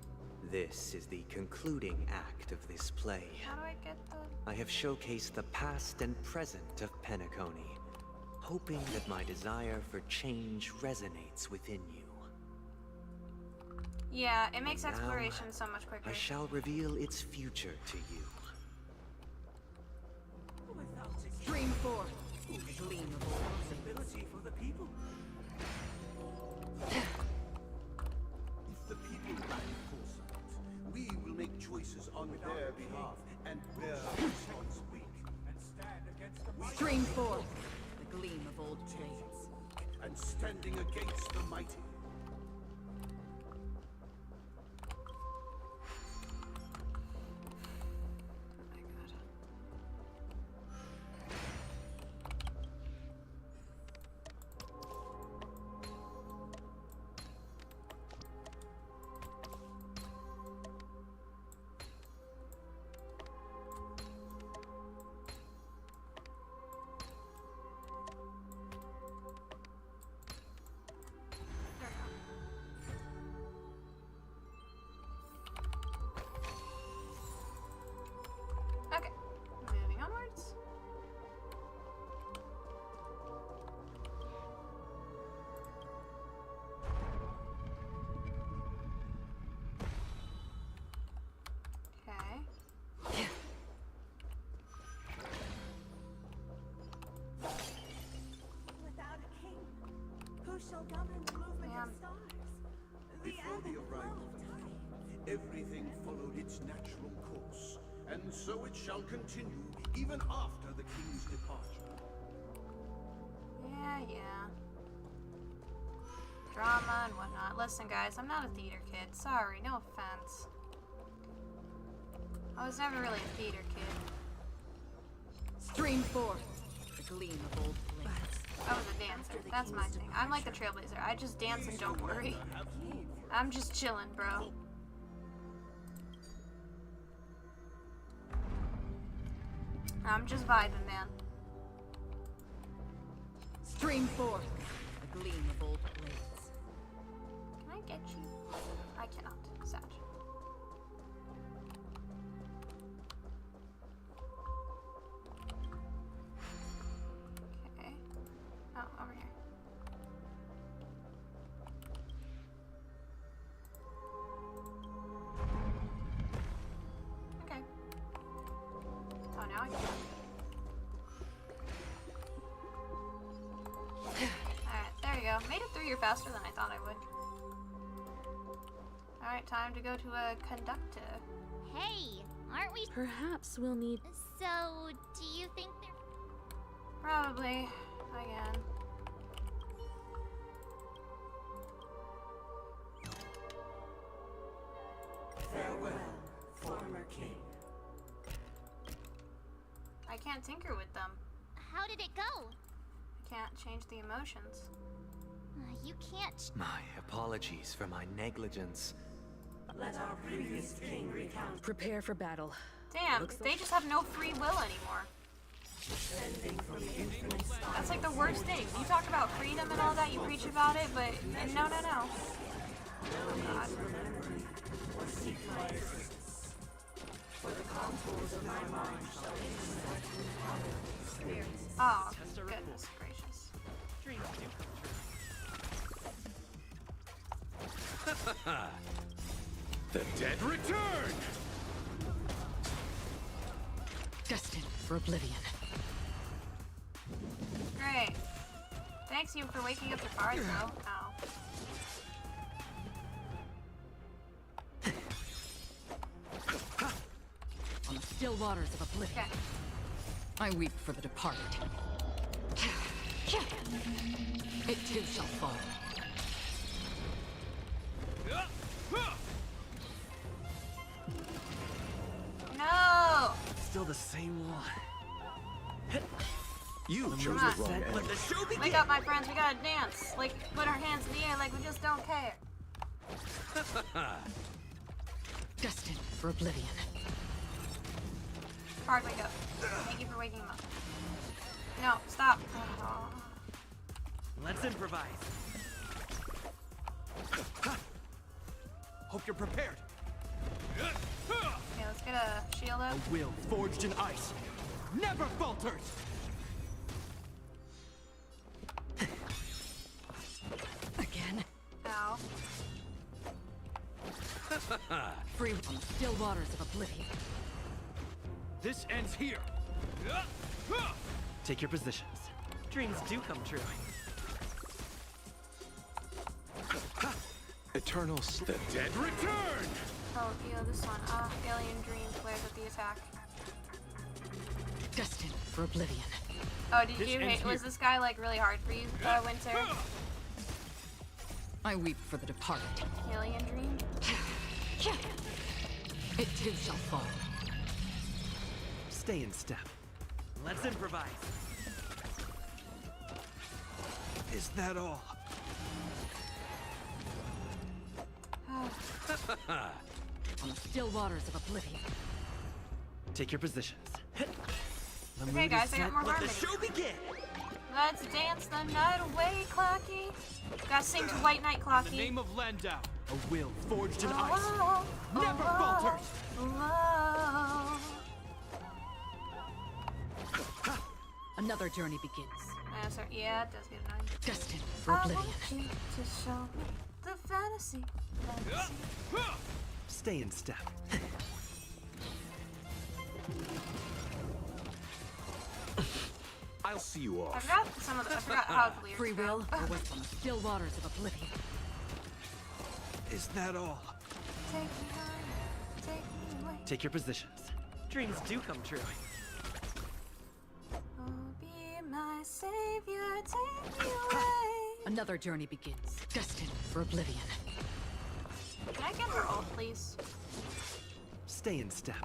S1: This is the concluding act of this play.
S2: How do I get the...
S1: I have showcased the past and present of Penacony, hoping that my desire for change resonates within you.
S2: Yeah, it makes
S1: Now,
S2: exploration so much quicker.
S1: I shall reveal its future to you.
S10: on their behalf and bear responsibility.
S9: Stream forth the gleam of old blades.
S10: And standing against the mighty.
S2: Okay, moving onwards. Okay.
S20: Without a king, who shall govern the movement of stars?
S10: Before the arrival of time, everything followed its natural course, and so it shall continue even after the king's departure.
S2: Yeah. Drama and whatnot. Listen, guys, I'm not a theater kid. Sorry, no offense. I was never really a theater kid.
S9: Stream forth the gleam of old blades.
S2: I was a dancer. That's my thing. I'm like the trailblazer. I just dance and don't worry. I'm just chilling, bro. I'm just vibing, man.
S9: Stream forth the gleam of old blades.
S2: Can I get you? I cannot. Sad. Okay. Oh, over here. Okay. Oh, now I can. Alright, there you go. Made it through here faster than I thought I would. Alright, time to go to a conductor.
S5: Hey, aren't we?
S12: Perhaps we'll need.
S5: So, do you think they're.
S2: Probably. Again.
S20: Farewell, former king.
S2: I can't tinker with them.
S5: How did it go?
S2: I can't change the emotions.
S5: You can't.
S1: My apologies for my negligence.
S20: Let our previous king recount.
S12: Prepare for battle.
S2: Damn, they just have no free will anymore. That's like the worst thing. You talk about freedom and all that, you preach about it, but no. Oh god. Oh, goodness gracious.
S3: The dead return!
S9: Destined for oblivion.
S2: Great. Thanks you for waking up the card, though. Ow.
S9: On the still waters of oblivion.
S2: Okay.
S9: I weep for the departed. It too shall fall.
S2: No!
S19: Still the same one.
S3: You chose
S2: Come
S3: the
S2: on.
S3: wrong
S19: Let
S3: end.
S19: the show begin.
S2: Wake up, my friends. We gotta dance. Like, put our hands in the air like we just don't care.
S9: Destined for oblivion.
S2: Card, wake up. Thank you for waking him up. No, stop. Oh.
S19: Let's improvise. Hope you're prepared.
S2: Okay, let's get a shield up.
S19: A will forged in ice never falters.
S9: Again.
S2: Ow.
S9: Free on the still waters of oblivion.
S19: This ends here. Take your positions. Dreams do come true.
S3: Eternal The dead return!
S2: Oh, yeah, this one. Alien Dream flares at the attack.
S9: Destined for oblivion.
S2: Oh, did you hate? Was this guy like really hard for you, Winter?
S9: I weep for the departed.
S2: Alien Dream?
S9: It too shall fall.
S19: Stay in step. Let's improvise. Is that all?
S9: On the still waters of oblivion.
S19: Take your positions.
S2: Okay, guys, I got more harmony.
S19: Let the show begin.
S2: Let's dance the night away, Clocky. Gotta sing to White Knight, Clocky.
S19: In the name of Landau, a will forged in ice.
S2: Oh,
S19: Never falters.
S9: Another journey begins.
S2: Yeah, it does get annoying.
S9: Destined for
S2: I
S9: oblivion.
S2: want you to show me the fantasy.
S19: Stay in step.
S3: I'll see you off.
S2: I forgot how the lyrics
S9: Free will
S2: go.
S9: or what's on the still waters of oblivion.
S19: Is that all?
S2: Take me higher, take me away.
S19: Take your positions. Dreams do come true.
S2: Oh, be my savior, take me away.
S9: Another journey begins. Destined for oblivion.
S2: Can I get her ult, please?
S19: Stay in step.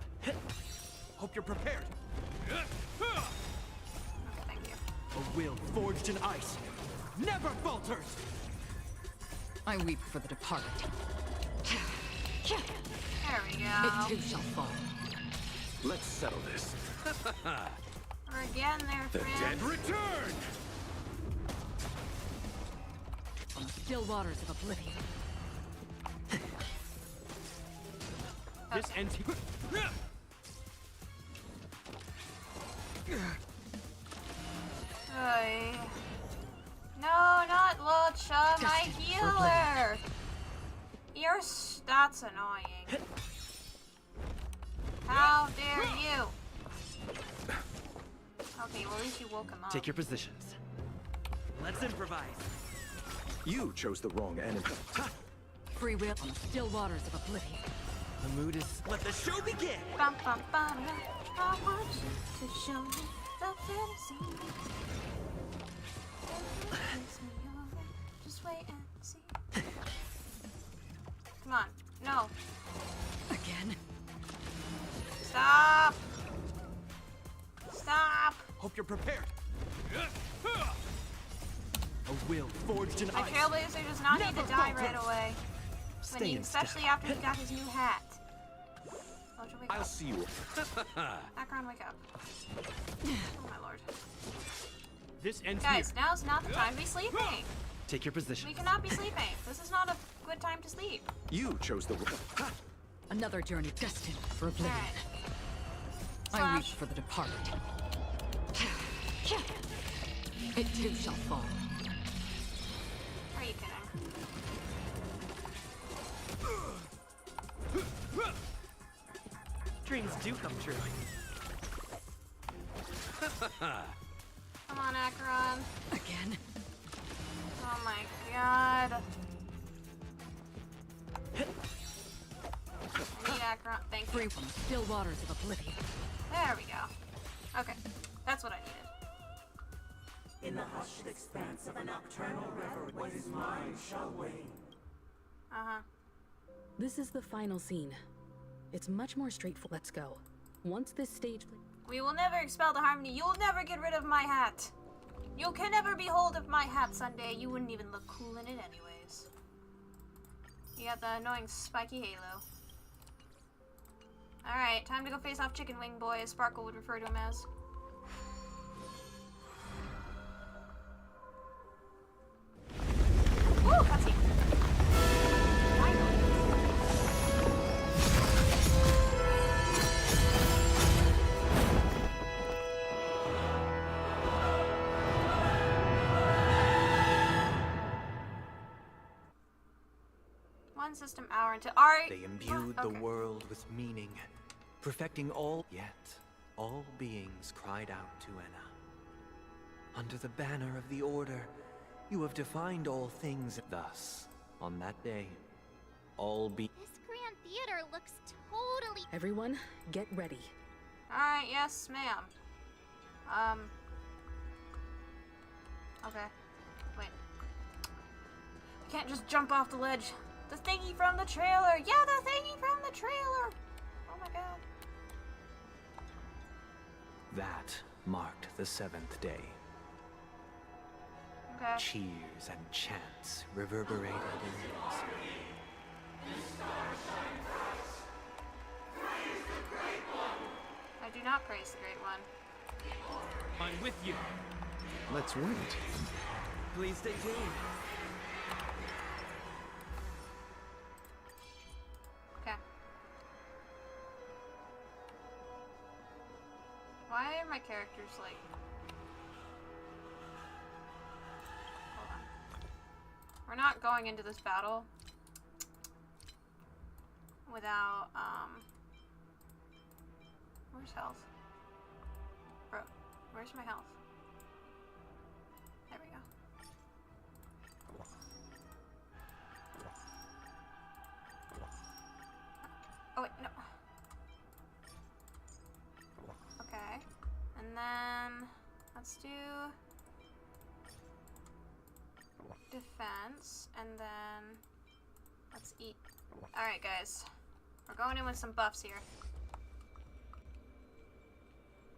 S19: Hope you're prepared.
S2: Okay, thank you.
S19: A will forged in ice. Never falters.
S9: I weep for the departed.
S2: There we go.
S9: It too shall fall.
S3: Let's settle this.
S2: We're again there,
S3: The
S2: friend.
S3: dead return!
S9: On the still waters of oblivion.
S19: This ends here.
S2: No, not Locha, my
S9: Destined for
S2: healer! That's annoying. How dare you? Okay, well at least you woke him up.
S19: Take your positions. Let's improvise.
S3: You chose the wrong enemy.
S9: Free will on the still waters of oblivion.
S19: The mood is... Let the show begin!
S2: Bum, bum, bum, I want you to show me the fantasy. Kiss me over. Just wait and see. Come on. No.
S9: Again?
S2: Stop! Stop!
S19: Hope you're prepared. A will forged in
S2: My
S19: ice.
S2: trailblazer does not need to die right away.
S19: Stay in step.
S2: Especially after he got his new hat. Locha, wake
S3: I'll
S2: up.
S3: see you.
S2: Akron, wake up. Oh my lord.
S19: This ends
S2: Guys,
S19: here.
S2: now's not the time to be sleeping.
S19: Take your position.
S2: We cannot be sleeping. This is not a good time to sleep.
S3: You chose the...
S9: Another journey destined for oblivion. I
S2: Slash.
S9: weep for the departed. It too shall fall.
S2: Are you kidding?
S19: Dreams do come true.
S2: Come on, Akron.
S9: Again?
S2: Oh my god. I need Akron. Thank
S9: Free
S2: you.
S9: from the still waters of oblivion.
S2: There we go. Okay, that's what I needed.
S20: In the hushed expanse of a nocturnal river, what is mine shall wane.
S2: Uh-huh.
S12: This is the final scene. It's much more straightforward. Let's go. Once this stage...
S2: We will never expel the harmony. You'll never get rid of my hat. You can never behold of my hat, Sunday. You wouldn't even look cool in it anyways. You got the annoying spiky halo. Alright, time to go face off Chicken Wing Boy, as Sparkle would refer to him as. Woo, cutscene. One system hour into art.
S1: They imbued the world with meaning, perfecting all. Yet, all beings cried out to Enna. Under the banner of the Order, you have defined all things. Thus, on that day, all be.
S5: This grand view theater looks totally...
S12: Everyone, get ready.
S2: Alright, yes, ma'am. Okay. Wait. I can't just jump off the ledge. The thingy from the trailer! Yeah, the thingy from the trailer! Oh my god.
S1: That marked the 7th day.
S2: Okay.
S1: Cheers and chants reverberated in unison.
S2: I do not praise the Great One.
S6: I'm with you.
S3: Let's wait.
S6: Please stay tuned.
S2: Okay. Why are my characters like... Hold on. We're not going into this battle without, where's health? Bro, where's my health? There we go. Oh wait, no. Okay. And then let's do defense, and then let's eat. Alright guys. We're going in with some buffs here.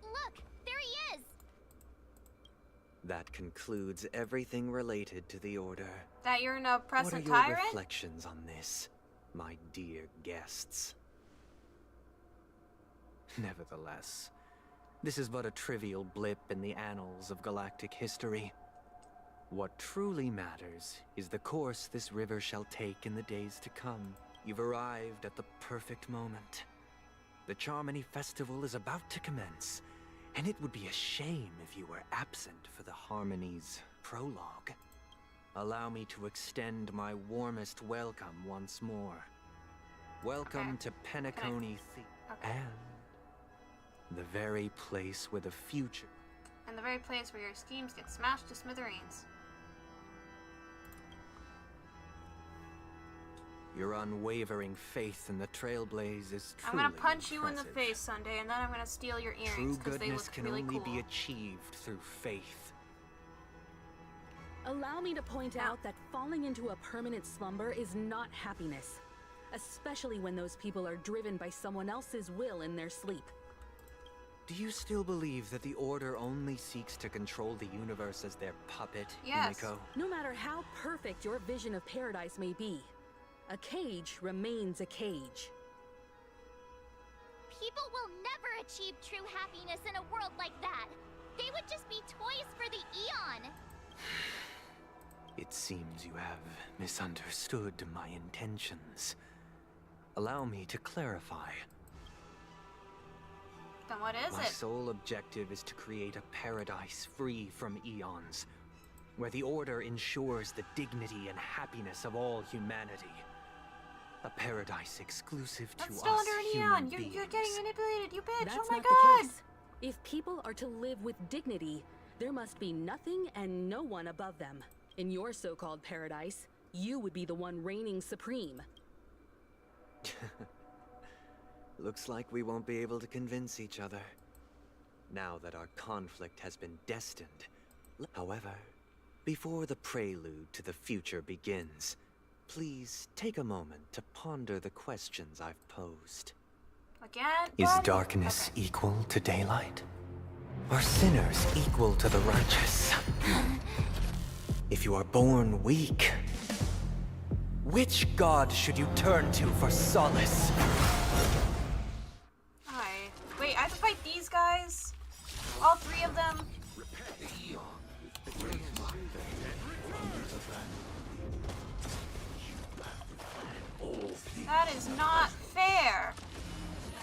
S5: Look! There he is!
S1: That concludes everything related to the Order.
S2: That you're an oppressive
S1: What are your
S2: tyrant?
S1: reflections on this, my dear guests? Nevertheless, this is but a trivial blip in the annals of galactic history. What truly matters is the course this river shall take in the days to come. You've arrived at the perfect moment. The Charmony Festival is about to commence, and it would be a shame if you were absent for the Harmony's prologue. Allow me to extend my warmest welcome once more. Welcome to Penacony Theater, and the very place where the future...
S2: And the very place where your schemes get smashed to smithereens.
S1: Your unwavering faith in the Trailblaze is
S2: I'm
S1: truly
S2: gonna punch you in the
S1: impressive.
S2: face Sunday, and then I'm gonna steal your earrings
S1: True
S2: because they
S1: goodness
S2: look
S1: can
S2: really
S1: only
S2: cool.
S1: be achieved through faith.
S12: Allow me to point out that falling into a permanent slumber is not happiness, especially when those people are driven by someone else's will in their sleep.
S1: Do you still believe that the Order only seeks to control the universe as their puppet,
S12: Yes.
S1: Himiko?
S12: No matter how perfect your vision of paradise may be, a cage remains a cage.
S5: People will never achieve true happiness in a world like that. They would just be toys for the Eon.
S1: It seems you have misunderstood my intentions. Allow me to clarify.
S2: Then what is
S1: My
S2: it?
S1: sole objective is to create a paradise free from eons, where the Order ensures the dignity and happiness of all humanity. A paradise exclusive to
S2: That's still
S1: us
S2: under an
S1: human
S2: Eon.
S1: beings.
S2: You're getting manipulated, you bitch.
S12: That's
S2: Oh my
S12: not
S2: god.
S12: the case. If people are to live with dignity, there must be nothing and no one above them. In your so-called paradise, you would be the one reigning supreme.
S1: Looks like we won't be able to convince each other. Now that our conflict has been destined. However, before the prelude to the future begins, please take a moment to ponder the questions I've posed.
S2: Again?
S1: Is
S2: buddy?
S1: darkness equal to daylight? Are sinners equal to the righteous? If you are born weak, which god should you turn to for solace?
S2: Hi. Wait, I have to fight these guys? All three of them? That is not fair.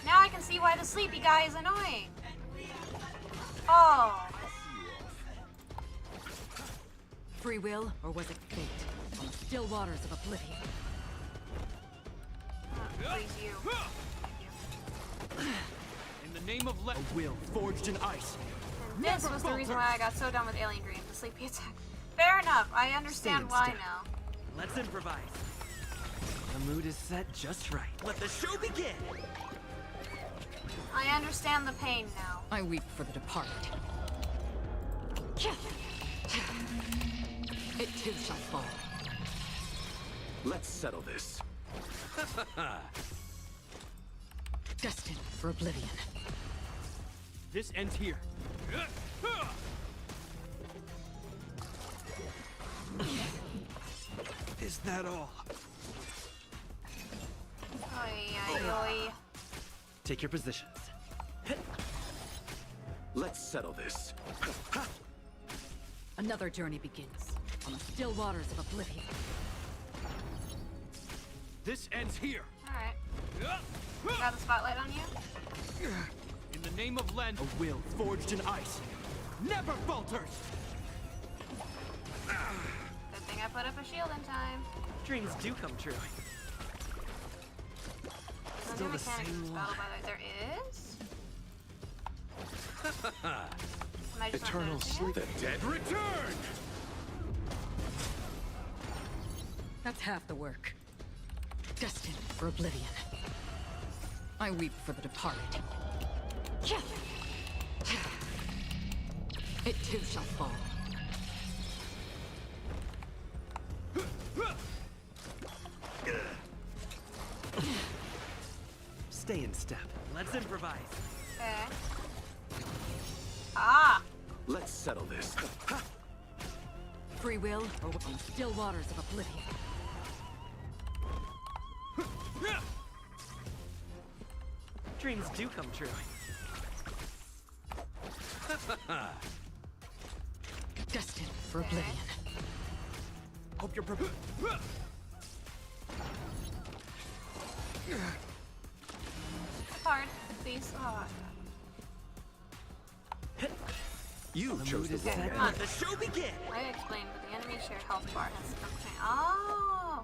S2: Now I can see why the sleepy guy is annoying. Oh.
S9: Free will, or was it fate? On the still waters of oblivion.
S2: Please you.
S6: In the name of a will forged in ice.
S2: And this was the reason why I got so done with Alien Dream, the sleepy attack. Fair enough, I understand why now.
S19: Let's improvise.
S14: The mood is set just right. Let the show begin!
S2: I understand the pain now.
S9: I weep for the departed. It too shall fall.
S3: Let's settle this.
S9: Destined for oblivion.
S14: This ends here. Is that all?
S2: Oy, oy, oy.
S14: Take your positions.
S3: Let's settle this.
S9: Another journey begins on the still waters of oblivion.
S14: This ends here.
S2: Alright. Got the spotlight on you?
S14: In the name of Len, a will forged in ice never falters.
S2: Good thing I put up a shield in time.
S14: Dreams do come true.
S2: Still
S14: the
S2: mechanics
S14: same
S2: in this battle, by the way. There is? Am I just not
S3: Eternal
S2: noticing
S3: sleep.
S2: it?
S3: The dead return!
S9: That's half the work. Destined for oblivion. I weep for the departed. It too shall fall.
S14: Stay in step. Let's improvise.
S2: Okay. Ah!
S3: Let's settle this.
S9: Free will or on the still waters of oblivion.
S14: Dreams do come true.
S9: Destined for oblivion.
S14: Hope you're prepared.
S2: Hard, please. Oh,
S3: You chose the wrong
S2: Come on.
S3: end.
S14: The show begin!
S2: I explained, but the enemy shared health bar has some change. Oh!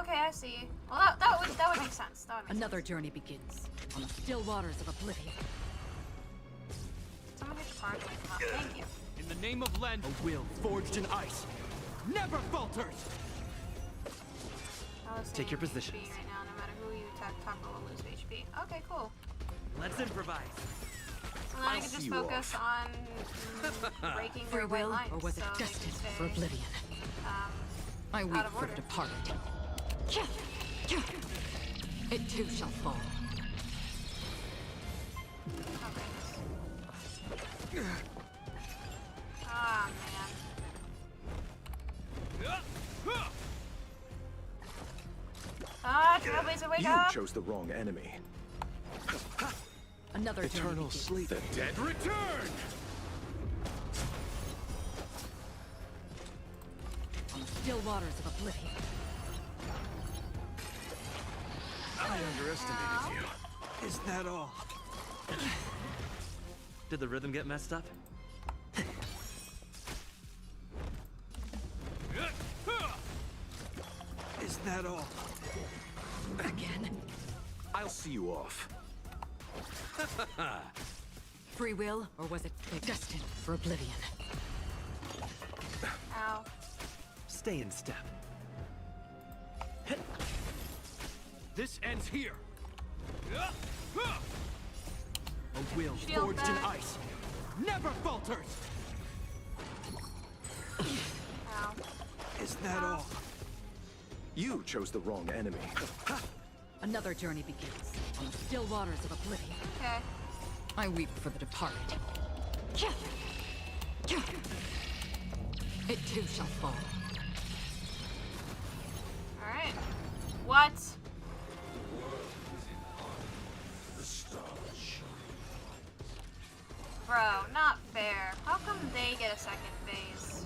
S2: Okay, I see. Well, that would make sense. That would make
S9: Another journey begins on the still waters of oblivion.
S2: sense. Someone hit the card. Thank you.
S14: In the name of Len, a will forged in ice never falters. Take your positions.
S2: HP right now, no matter who you attack, Taco will lose HP. Okay, cool.
S14: Let's improvise.
S2: And then I can just focus on breaking
S9: Free
S2: their white
S9: will,
S2: lines,
S9: or was it
S2: so they can
S9: destined
S2: stay,
S9: for oblivion? I weep
S2: out of
S9: for
S2: order.
S9: the departed. It too shall fall.
S2: Ah, man. Ah, Trailblazer, wake
S3: You
S2: up!
S3: chose the wrong enemy.
S9: Another
S3: Eternal sleep. The dead return!
S9: On the still waters of oblivion.
S3: I underestimated you.
S14: Is that all? Did the rhythm get messed up? Is that all?
S9: Again?
S3: I'll see you off.
S9: Free will, or was it destined for oblivion?
S2: Ow.
S14: Stay in step. This ends here. A will
S2: Shield
S14: forged in
S2: back.
S14: ice never falters.
S2: Ow.
S14: Is that all?
S3: You chose the wrong enemy.
S9: Another journey begins on the still waters of oblivion.
S2: Okay.
S9: I weep for the departed. It too shall fall.
S2: Alright. What? Bro, not fair. How come they get a second phase?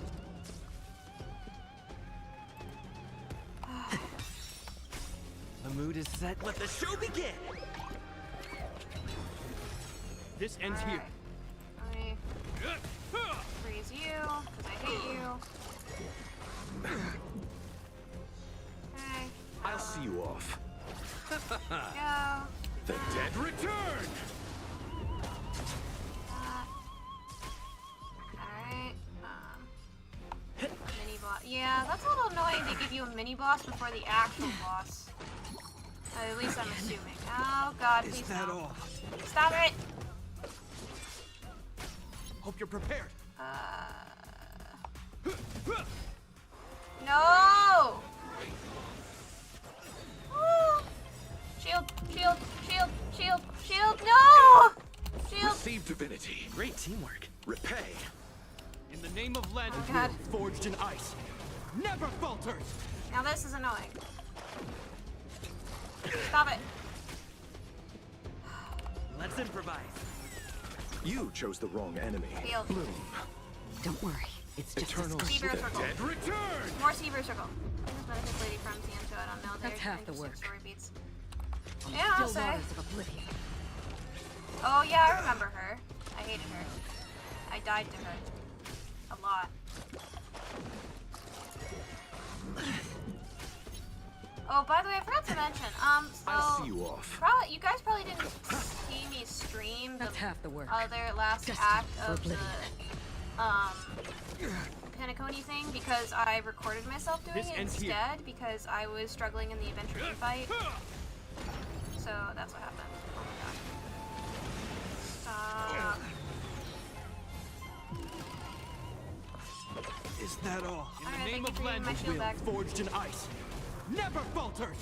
S14: The mood is set. Let the show begin. This ends here.
S2: Let me freeze you, because I hate you. Okay.
S3: I'll see you off.
S2: Go.
S3: The dead return!
S2: Alright. Mini boss. Yeah, that's a little annoying to give you a mini boss before the actual boss. At least I'm assuming. Oh god, please
S14: Is that
S2: no.
S14: all?
S2: Stop it!
S14: Hope you're prepared.
S2: No! Woo! Shield, shield, shield, shield, shield, no! Shield!
S14: Receive divinity. Great teamwork. Repay. In the name of Len,
S2: Oh, God.
S14: forged in ice. Never falters.
S2: Now this is annoying. Stop it.
S14: Let's improvise.
S11: You chose the wrong enemy.
S2: Field.
S11: Bloom.
S9: Don't worry. It's just
S11: Eternal
S2: Seaver Circle.
S11: Dead
S14: return.
S2: More Seaver Circle. This benefits Lady from Tianto, I don't know.
S9: That's
S2: They're
S9: half the
S2: interesting
S9: work.
S2: story beats.
S9: on
S2: Yeah, I'll
S9: still
S2: say.
S9: waters of oblivion.
S2: Oh yeah, I remember her. I hated her. I died to her. A lot. Oh, by the way, I forgot to mention, so
S11: I'll see you off.
S2: you guys probably didn't see me stream the
S9: That's half the work.
S2: other last
S9: Destined
S2: act
S9: for
S2: of the Penacony thing because I recorded myself doing
S14: This
S2: it
S14: ends here.
S2: instead because I was struggling in the Adventure Inn fight. So that's what happened. Oh my god. Stop.
S14: Is that all? In
S2: Alright,
S14: the name
S2: thank you
S14: of
S2: for
S14: Len,
S2: giving my shield back.
S14: forged in ice. Never falters.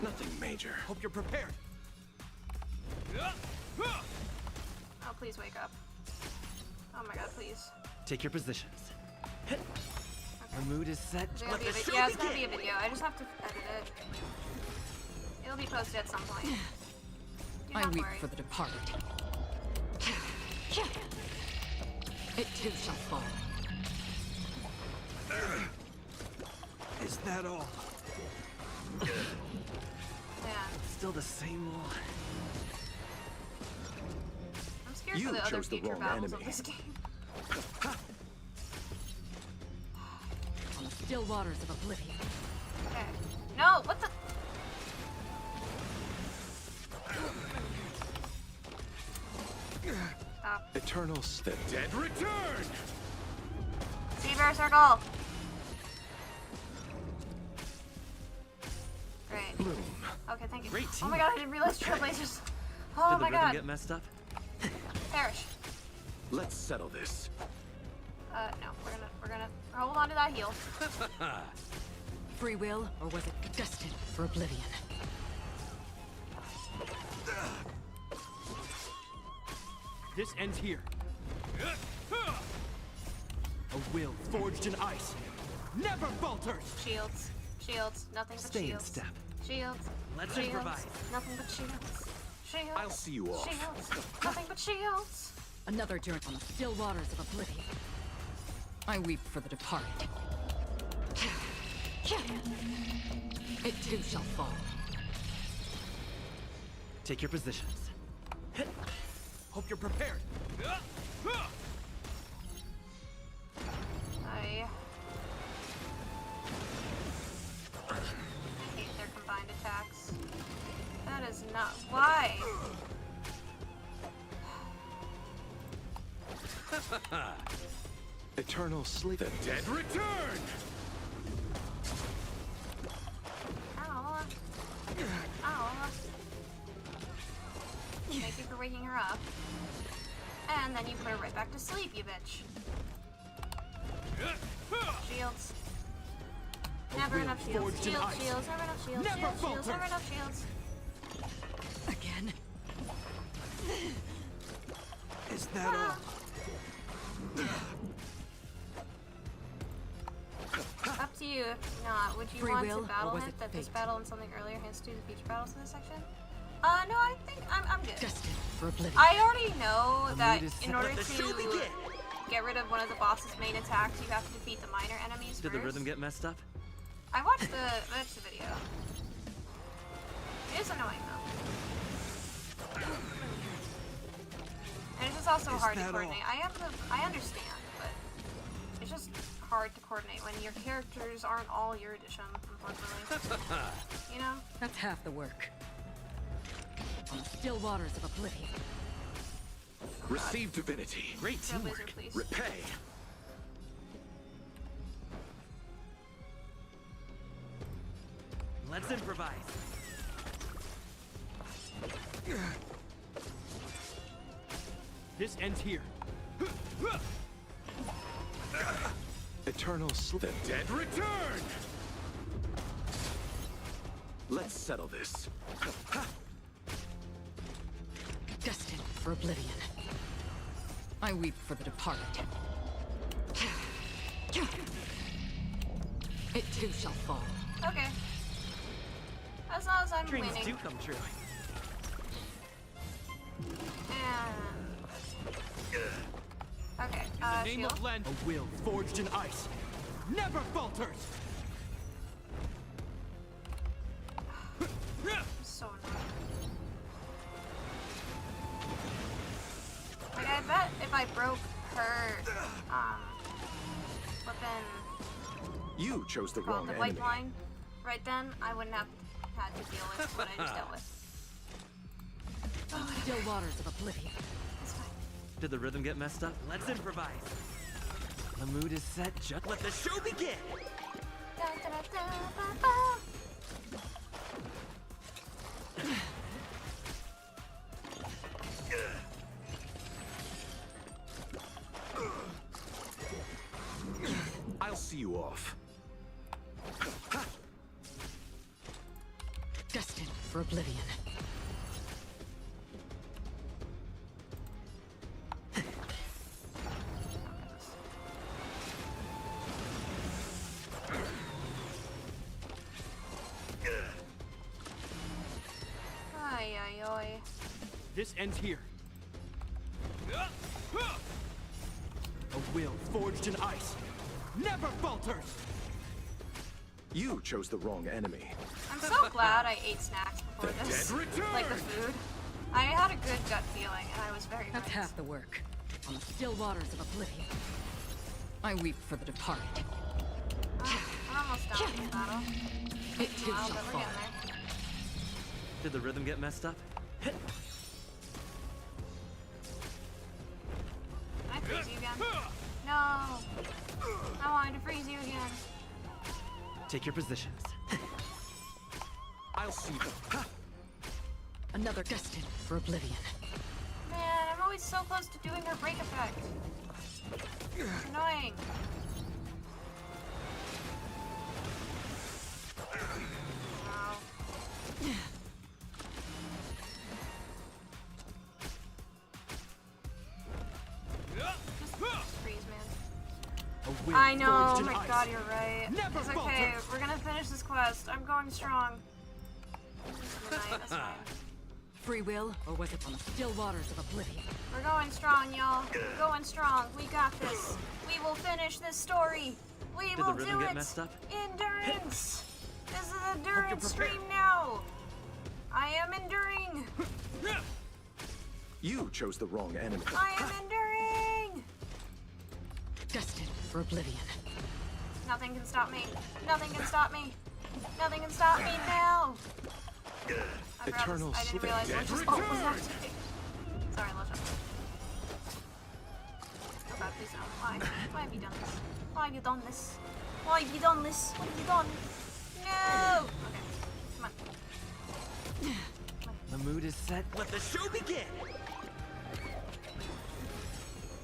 S11: Nothing major.
S14: Hope you're prepared.
S2: Oh, please wake up. Oh my god, please.
S19: Take your positions. The mood is set.
S2: Is it gonna be a yeah, it's gonna be a video. I just have to edit it. It'll be posted at some point. Do
S9: I
S2: not
S9: weep
S2: worry.
S9: for the departed. It too shall fall.
S14: Is that all?
S2: Yeah.
S19: Still the same one.
S2: I'm scared
S11: You
S2: for the other
S11: chose the
S2: future
S11: wrong
S2: battles
S11: enemy.
S2: of this game.
S9: On the still waters of oblivion.
S2: Okay. No, what the? Stop.
S11: Eternal Step.
S14: Dead return.
S2: Seaver Circle! Great.
S11: Bloom.
S2: Okay, thank you.
S19: Great
S2: Oh my
S19: team.
S2: god, I didn't realize Trailblazers. Oh
S19: Did the
S2: my
S19: rhythm
S2: god.
S19: get messed up?
S2: Perish.
S11: Let's settle this.
S2: No, we're gonna hold on to that heal.
S9: Free will, or was it destined for oblivion?
S14: This ends here. A will forged in ice. Never falters.
S2: Shields. Shields. Nothing but
S19: Stay in
S2: shields.
S19: step.
S2: Shields.
S19: Let's
S2: shields.
S19: improvise.
S2: Nothing but shields. Shields.
S11: I'll see you off.
S2: Shields. Nothing but shields.
S9: Another journey on the still waters of oblivion. I weep for the departed. It too shall fall.
S19: Take your positions.
S14: Hope you're prepared.
S2: I hate their combined attacks. That is not why.
S11: Eternal Sleep. The
S14: Dead return.
S2: Ow. Ow. Thank you for waking her up. And then you put her right back to sleep, you bitch. Shields. Never
S14: will
S2: enough shields.
S14: forged in
S2: Shields,
S14: ice.
S2: shields, never enough shields.
S14: Never
S2: Shields, shields,
S14: falters.
S2: never enough shields.
S9: Again?
S14: Is that all?
S2: Up to you. If not, would you
S9: Free
S2: want
S9: will,
S2: to
S9: or
S2: battle
S9: was
S2: hint
S9: it
S2: that this
S9: fate?
S2: battle and something earlier hints to the future battles in this section? No, I think I'm good.
S9: Destined for oblivion.
S2: I already know
S19: The
S2: that
S19: mood is
S2: in
S19: set.
S2: order
S19: Let the show
S2: to
S19: begin.
S2: get rid of one of the boss's main attacks, you have to defeat the minor enemies
S19: Did
S2: first.
S19: the rhythm get messed up?
S2: I watched the video. It is annoying though. And it's just also
S14: Is
S2: hard to
S14: that
S2: coordinate. I understand, but it's just hard to coordinate when your characters aren't all your edition, unfortunately. You know?
S9: That's half the work. On the still waters of oblivion.
S11: Receive divinity.
S19: Great
S2: Go
S19: teamwork.
S2: wizard, please.
S11: Repay.
S19: Let's improvise.
S14: This ends here.
S11: Eternal The dead return! Let's settle this.
S9: Destined for oblivion. I weep for the departed. It too shall fall.
S2: Okay. As long as I'm
S19: Dreams
S2: winning.
S19: do come true.
S2: Okay,
S14: In the name of Len, a will forged in ice never falters.
S2: So annoying. Like, I bet if I broke her, weapon,
S11: You chose the
S2: called
S11: wrong
S2: the
S11: enemy.
S2: white line, right then, I wouldn't have had to deal with what I just dealt with.
S9: Still waters of oblivion.
S2: It's fine.
S19: Did the rhythm get messed up? Let's improvise. The mood is set. Just let the show begin.
S2: Da, da, da, da, ba, ba.
S11: I'll see you off.
S9: Destined for oblivion.
S2: Ay, ay, ay.
S14: This ends here. A will forged in ice never falters.
S11: You chose the wrong enemy.
S2: I'm so glad I ate snacks before
S11: The
S2: this.
S11: dead return!
S2: Like the food. I had a good gut feeling, and I was very
S9: That's
S2: right.
S9: half the work. On the still waters of oblivion. I weep for the departed.
S2: I'm almost done with the battle.
S9: It too
S2: Wow,
S9: shall
S2: but we're
S9: fall.
S2: getting there.
S19: Did the rhythm get messed up?
S2: Can I freeze you again? No! I wanted to freeze you again.
S19: Take your positions. I'll see you.
S9: Another destined for oblivion.
S2: Man, I'm always so close to doing her break effect. It's annoying. Wow. Just freeze, man. I know, oh my god, you're right. It's okay, we're gonna finish this quest. I'm going strong. It's midnight, that's fine.
S9: Free will, or was it on the still waters of oblivion?
S2: We're going strong, y'all. We're going strong. We got this. We will finish this story. We
S19: Did the
S2: will
S19: rhythm
S2: do
S19: get
S2: it.
S19: messed up?
S2: Endurance. This is endurance stream now. I am enduring.
S11: You chose the wrong enemy.
S2: I am enduring.
S9: Destined for oblivion.
S2: Nothing can stop me. Nothing can stop me. Nothing can stop me now. I forgot
S11: Eternal
S2: this. I didn't
S11: sleep.
S2: realize
S11: Dead
S2: what just
S11: return.
S2: was activated. Sorry, Legend. Oh god, please don't. Why? Why have you done this? Why have you done this? Why have you done this? What have you done? No! Okay. Come on.
S19: The mood is set. Let the show begin.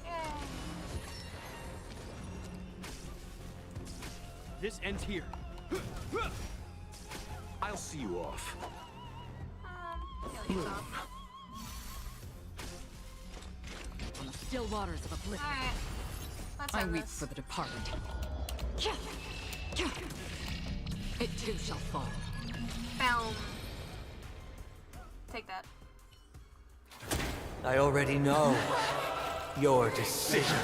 S2: Yay.
S14: This ends here.
S11: I'll see you off.
S2: Kill yourself.
S9: On the still waters of oblivion.
S2: Alright. Let's
S9: I
S2: end
S9: weep
S2: this.
S9: for the departed. It too shall fall.
S2: Boom. Take that.
S1: I already know your decision.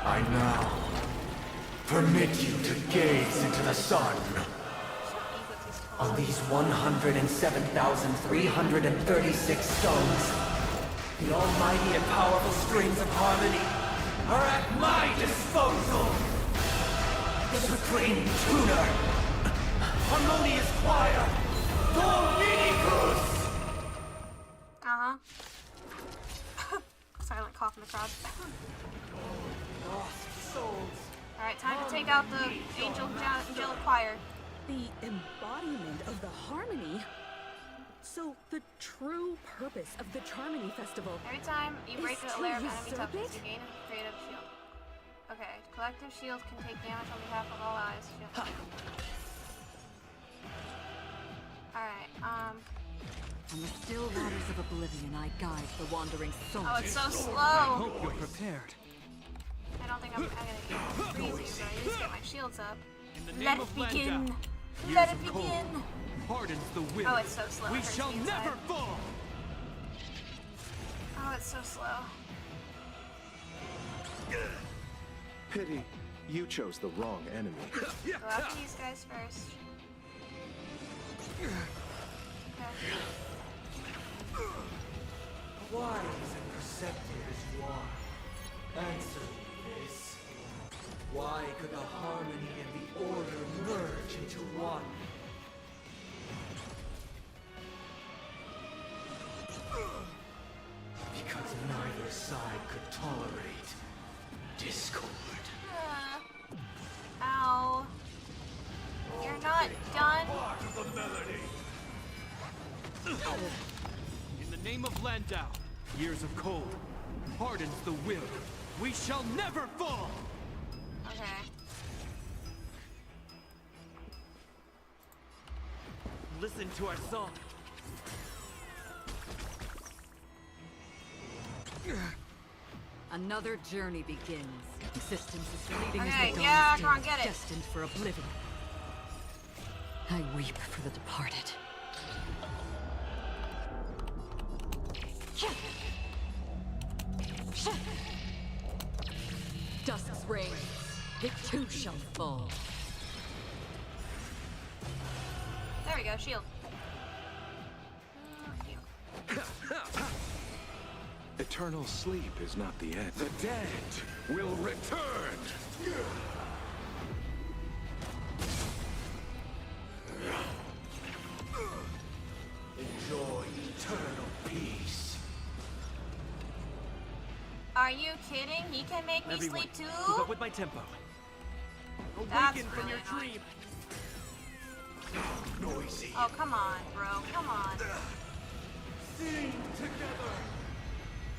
S1: I now permit you to gaze into the sun. On these 107,336 stones, the almighty and powerful strings of harmony are at my disposal. Supreme Tuner, harmonious choir, Dominicus.
S2: Uh-huh. across.
S13: Lost souls.
S2: Alright, time to take out the angelic choir.
S12: The embodiment of the harmony? So, the true purpose of the Charmony Festival
S2: Every time you break
S12: is
S2: a
S12: to
S2: layer of enemy
S12: usurp
S2: toughness,
S12: it?
S2: you gain a creative shield. Okay, collective shield can take damage on behalf of all allies. Alright,
S9: On the still waters of oblivion, I guide the wandering soul.
S2: Oh, it's so slow.
S6: I hope you're prepared.
S2: I don't think I'm gonna get crazy, but I need to get my shields up.
S6: In the name
S2: Let it
S6: of
S2: begin!
S6: Landau,
S2: Let
S6: years
S2: it
S6: of cold
S2: begin!
S6: hardens the will.
S2: Oh, it's so slow.
S6: We
S2: It hurts
S6: shall
S2: me inside.
S6: never fall.
S2: Oh, it's so slow.
S11: Pity, you chose the wrong enemy.
S2: Go after these guys first. Okay.
S13: Wise and perceptive is one. Answer me this. Why could the harmony and the order merge into one? Because neither side could tolerate discord.
S2: Ow. You're not done.
S13: Part of the melody.
S6: In the name of Landau, years of cold hardens the will. We shall never fall.
S2: Okay.
S19: Listen to our song.
S9: Another journey begins. Existence is fleeting
S2: Okay,
S9: as the
S2: yeah,
S9: dawn
S2: come on,
S9: is
S2: get it.
S9: destined for oblivion. I weep for the departed. Dusk's reign, it too shall fall.
S2: There we go, shield.
S11: Eternal sleep is not the end.
S10: The dead will return.
S13: Enjoy eternal peace.
S2: Are you kidding? He can make me
S19: Everyone,
S2: sleep
S19: keep
S2: too?
S19: up with my tempo.
S2: That's
S19: Awaken from
S2: really
S19: your
S2: annoying.
S19: dream.
S10: Noisy.
S2: Oh, come on, bro. Come on.
S10: Sing together.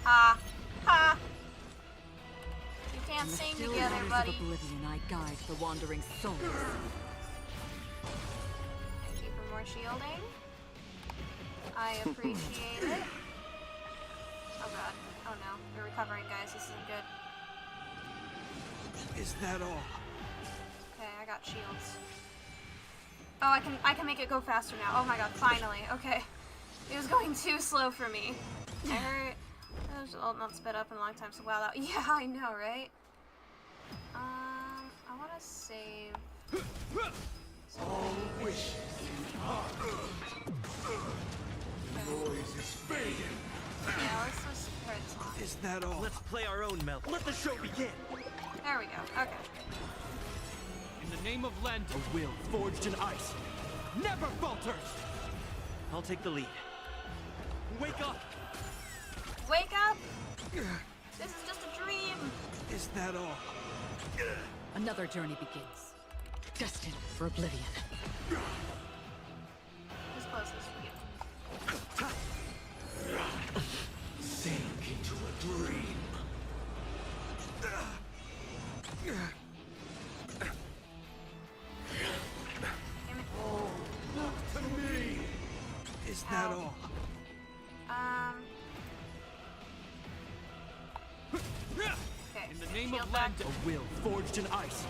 S2: Ha. Ha. You can't
S9: In the
S2: sing
S9: still
S2: together,
S9: waters
S2: buddy.
S9: of oblivion, I guide the wandering souls.
S2: Thank you for more shielding. I appreciate it. Oh god. Oh no. We're recovering, guys. This isn't good.
S6: Is that all?
S2: Okay, I got shields. Oh, I can make it go faster now. Oh my god, finally. Okay. It was going too slow for me. I heard it was not sped up in a long time, so wow, that, yeah, I know, right? I want to save.
S10: All wishes in heart. The noise is fading.
S2: Yeah, let's just hear it song.
S6: Is that all?
S19: Let's play our own melody. Let the show begin.
S2: There we go. Okay.
S6: In the name of Landau, a will forged in ice never falters.
S19: I'll take the lead. Wake up!
S2: Wake up! This is just a dream.
S6: Is that all?
S9: Another journey begins. Destined for oblivion.
S2: Who's closest for you?
S13: Sink into a dream.
S2: Damn it.
S10: Oh, look to me.
S6: Is that all?
S2: Okay.
S6: In the name
S2: shield
S6: of
S2: back.
S6: Landau, a will forged in ice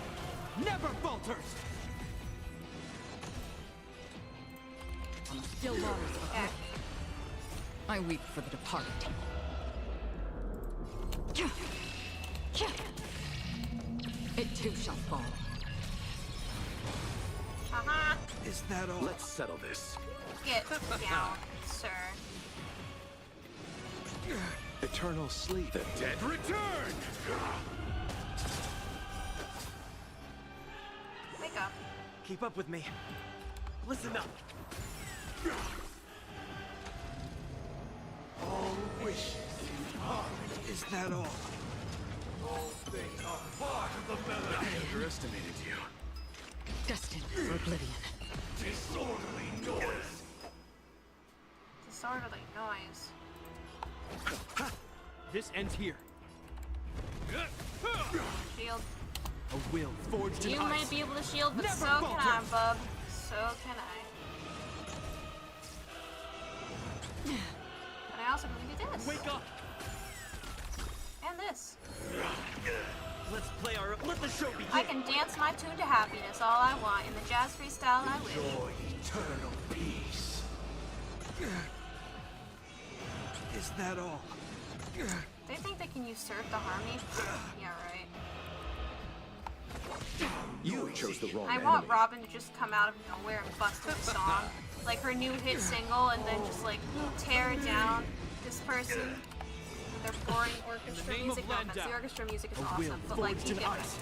S6: never falters.
S9: On the still waters of
S2: Okay.
S9: oblivion, I weep for the departed. It too shall fall.
S2: Uh-huh.
S6: Is that all?
S11: Let's settle this.
S2: Get down, sir.
S11: Eternal sleep.
S10: The dead return.
S2: Wake up.
S19: Keep up with me. Listen up.
S10: All wishes in heart.
S6: Is that all?
S10: All things are part of the melody.
S11: I underestimated you.
S9: Destined for oblivion.
S10: Disorderly noise.
S2: Disorderly noise.
S14: This ends here.
S2: Shield.
S14: A will forged in
S2: You
S14: ice.
S2: might be able to shield, but
S14: Never
S2: so can I,
S14: falter.
S2: bub. So can I. But I also can do this.
S14: Wake up!
S2: And this.
S14: Let's play our. Let the show begin.
S2: I can dance my tune to happiness all I want in the jazz freestyle I wish.
S10: Enjoy eternal peace.
S14: Is that all?
S2: They think they can usurp the harmony? Yeah, right.
S11: You chose the wrong
S2: I
S11: enemy.
S2: want Robin to just come out of nowhere and bust in a song. Like her new hit single, and then just like tear down this person with their boring orchestra
S14: name
S2: music.
S14: of
S2: No offense, the
S14: Landau,
S2: orchestra music is
S14: a will
S2: awesome, but like
S14: forged
S2: you
S14: in
S2: get,
S14: ice.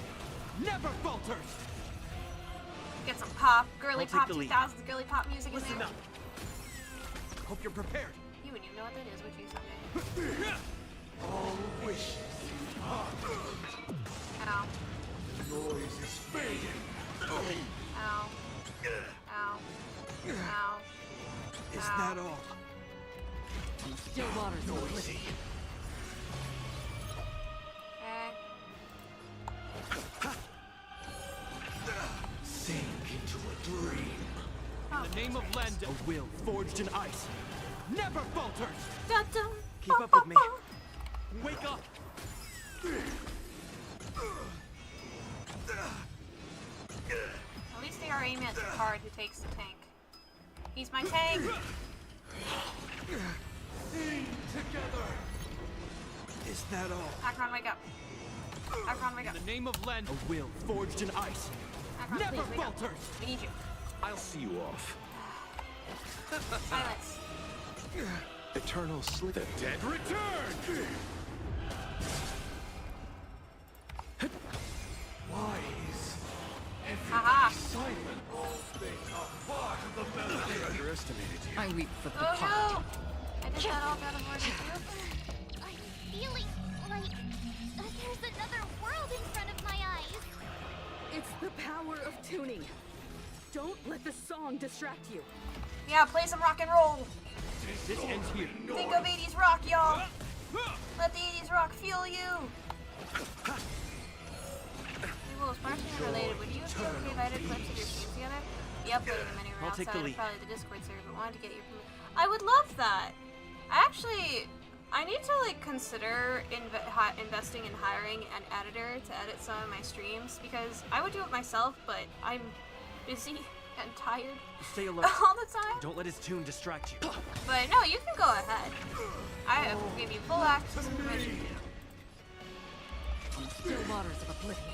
S14: Never falters.
S2: get some pop, girly
S14: I'll take
S2: pop
S14: the lead.
S2: 2000s, girly pop music in
S14: Listen
S2: there.
S14: up. Hope you're prepared.
S2: You wouldn't even know what that is, would you, someday?
S10: All wishes.
S2: Ow.
S10: Noise is fading.
S2: Ow. Ow. Ow.
S14: Is
S2: Ow.
S14: that all?
S9: Still waters of oblivion.
S2: Okay.
S10: Sink into a dream.
S2: Oh,
S14: In the name of Landau, a will forged in ice. Never falters.
S2: dun-dun,
S14: Keep up with me. Wake up.
S2: At least they are aiming at the card who takes the tank. He's my tank!
S10: Sing together.
S14: Is that all?
S2: Akron, wake up. Akron, wake
S14: In
S2: up.
S14: the name of Landau, a will forged in ice.
S2: Akron,
S14: Never
S2: please, wake up.
S14: falters.
S2: We need you.
S11: I'll see you off.
S2: Silence.
S11: Eternal sleep. The dead
S3: Return!
S10: Why is
S2: Haha.
S10: silent? All things are part of the melody.
S11: I underestimated you.
S9: I weep for the
S2: Oh
S9: departed.
S2: no! I did that all out of order too.
S5: I'm feeling like there's another world in front of my eyes.
S12: It's the power of tuning. Don't let the song distract you.
S2: Yeah, play some rock and roll.
S14: This ends here.
S2: Think of 80s rock, y'all. Let the 80s rock fuel you. Hey, Will, sponsoring related. Would you be okay if I did clips of your streams together? Be uploading them anywhere
S14: I'll take
S2: outside
S14: the
S2: of
S14: lead.
S2: probably the Discord server, but wanted to get your permission. I would love that. I need to like consider investing in hiring an editor to edit some of my streams because I would do it myself, but I'm busy and tired
S14: Stay alert.
S2: all the time.
S14: Don't let his tune distract you.
S2: But no, you can go ahead. I will give you full access and permission.
S9: Still waters of oblivion.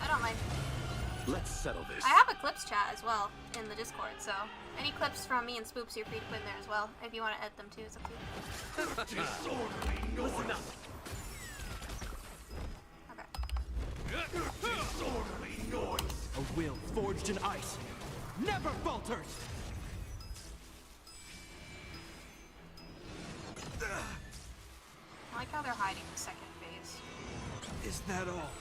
S2: I don't mind.
S11: Let's settle this.
S2: I have a clips chat as well in the Discord, so any clips from me and Spoops, you're free to put in there as well. If you want to edit them too, it's up to you.
S10: Disorderly noise.
S14: Listen up.
S2: Okay.
S10: Disorderly noise.
S14: A will forged in ice. Never falters.
S2: I like how they're hiding the second phase.
S14: Is that all?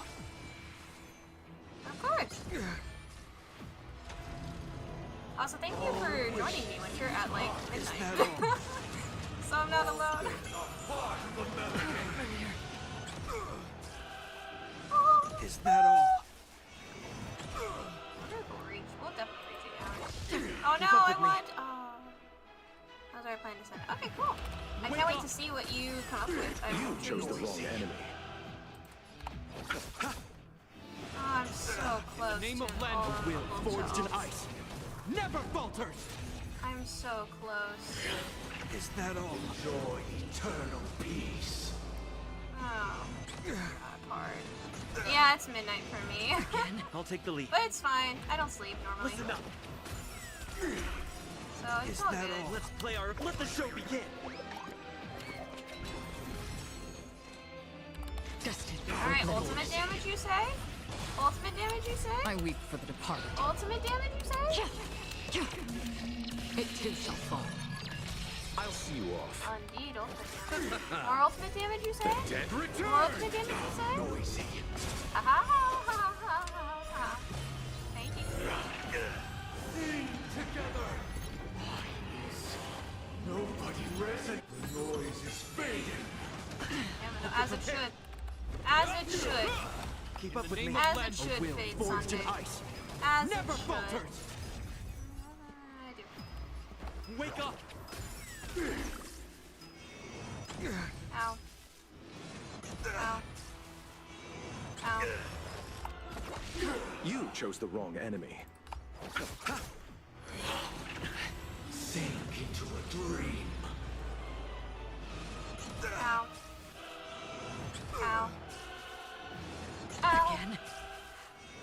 S2: Of course. Also, thank you for joining me, Winter, at like midnight. So I'm not alone.
S14: Is that all?
S2: We'll definitely reach it out. Oh no,
S14: Keep up
S2: I
S14: with me.
S2: want. Oh. That was our plan to send. Okay, cool. I can't wait to see what you come up with.
S11: You chose the wrong enemy.
S2: Oh, I'm so close.
S14: In the name
S2: to
S14: of
S2: an
S14: Landau, a will
S2: honorable
S14: forged in
S2: job.
S14: ice. Never falters.
S2: I'm so close.
S14: Is that all?
S10: Enjoy eternal peace.
S2: Oh, God, hard. Yeah, it's midnight for me.
S14: I'll take the lead.
S2: But it's fine. I don't sleep normally.
S14: Listen up.
S2: So it's
S14: Is
S2: all
S14: that
S2: good.
S14: all? Let's play our. Let the show begin.
S9: Destined for
S2: Alright,
S9: oblivion.
S2: ultimate damage you say? Ultimate damage you say?
S9: I weep for the departed.
S2: Ultimate damage you say?
S9: It too shall fall.
S11: I'll see you off.
S2: Indeed, ultimate damage. More ultimate damage you say?
S3: Dead
S2: More
S3: return!
S2: ultimate damage you say?
S10: Noisy. present. The noise is fading.
S2: As it should. As it should.
S14: Keep up with me.
S2: As it should, Fade
S14: Forged in
S2: Sunday.
S14: ice.
S2: As
S14: Never
S2: it should.
S14: falters.
S2: I do.
S14: Wake up.
S2: Ow. Ow. Ow.
S11: You chose the wrong enemy.
S10: Sink into a dream.
S2: Ow. Ow. Ow.
S9: Again.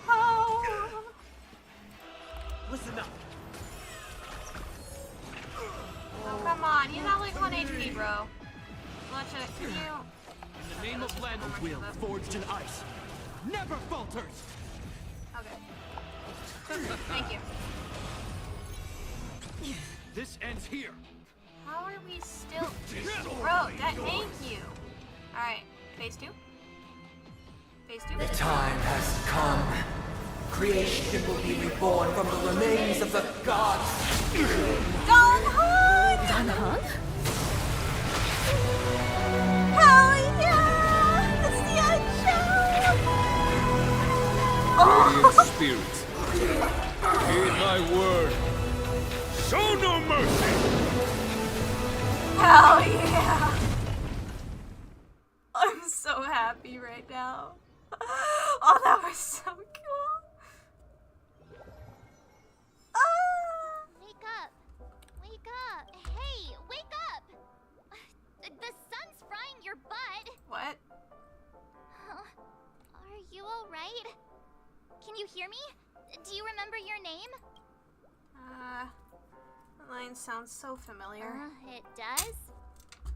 S2: Oh.
S14: Listen up.
S2: Oh, come on. He's not like 1 HP, bro. Watch it. Can you...
S14: In the name of land, a will forged in ice. Never falters.
S2: Okay. Thank you.
S14: This ends here.
S2: How are we still... Bro, thank you. Alright. Phase 2? Phase 2?
S15: The time has come. Creation will be reborn from the remains of the gods.
S2: Donghun!
S12: Donghun?
S2: Hell yeah! It's the
S18: Radiant spirits, heed my word. Show no mercy!
S2: Hell yeah! I'm so happy right now. Oh, that was so cool.
S17: Wake up. Wake up. Hey, wake up. The sun's frying your butt.
S2: What?
S17: Are you alright? Can you hear me? Do you remember your name?
S2: That line sounds so familiar.
S17: It does?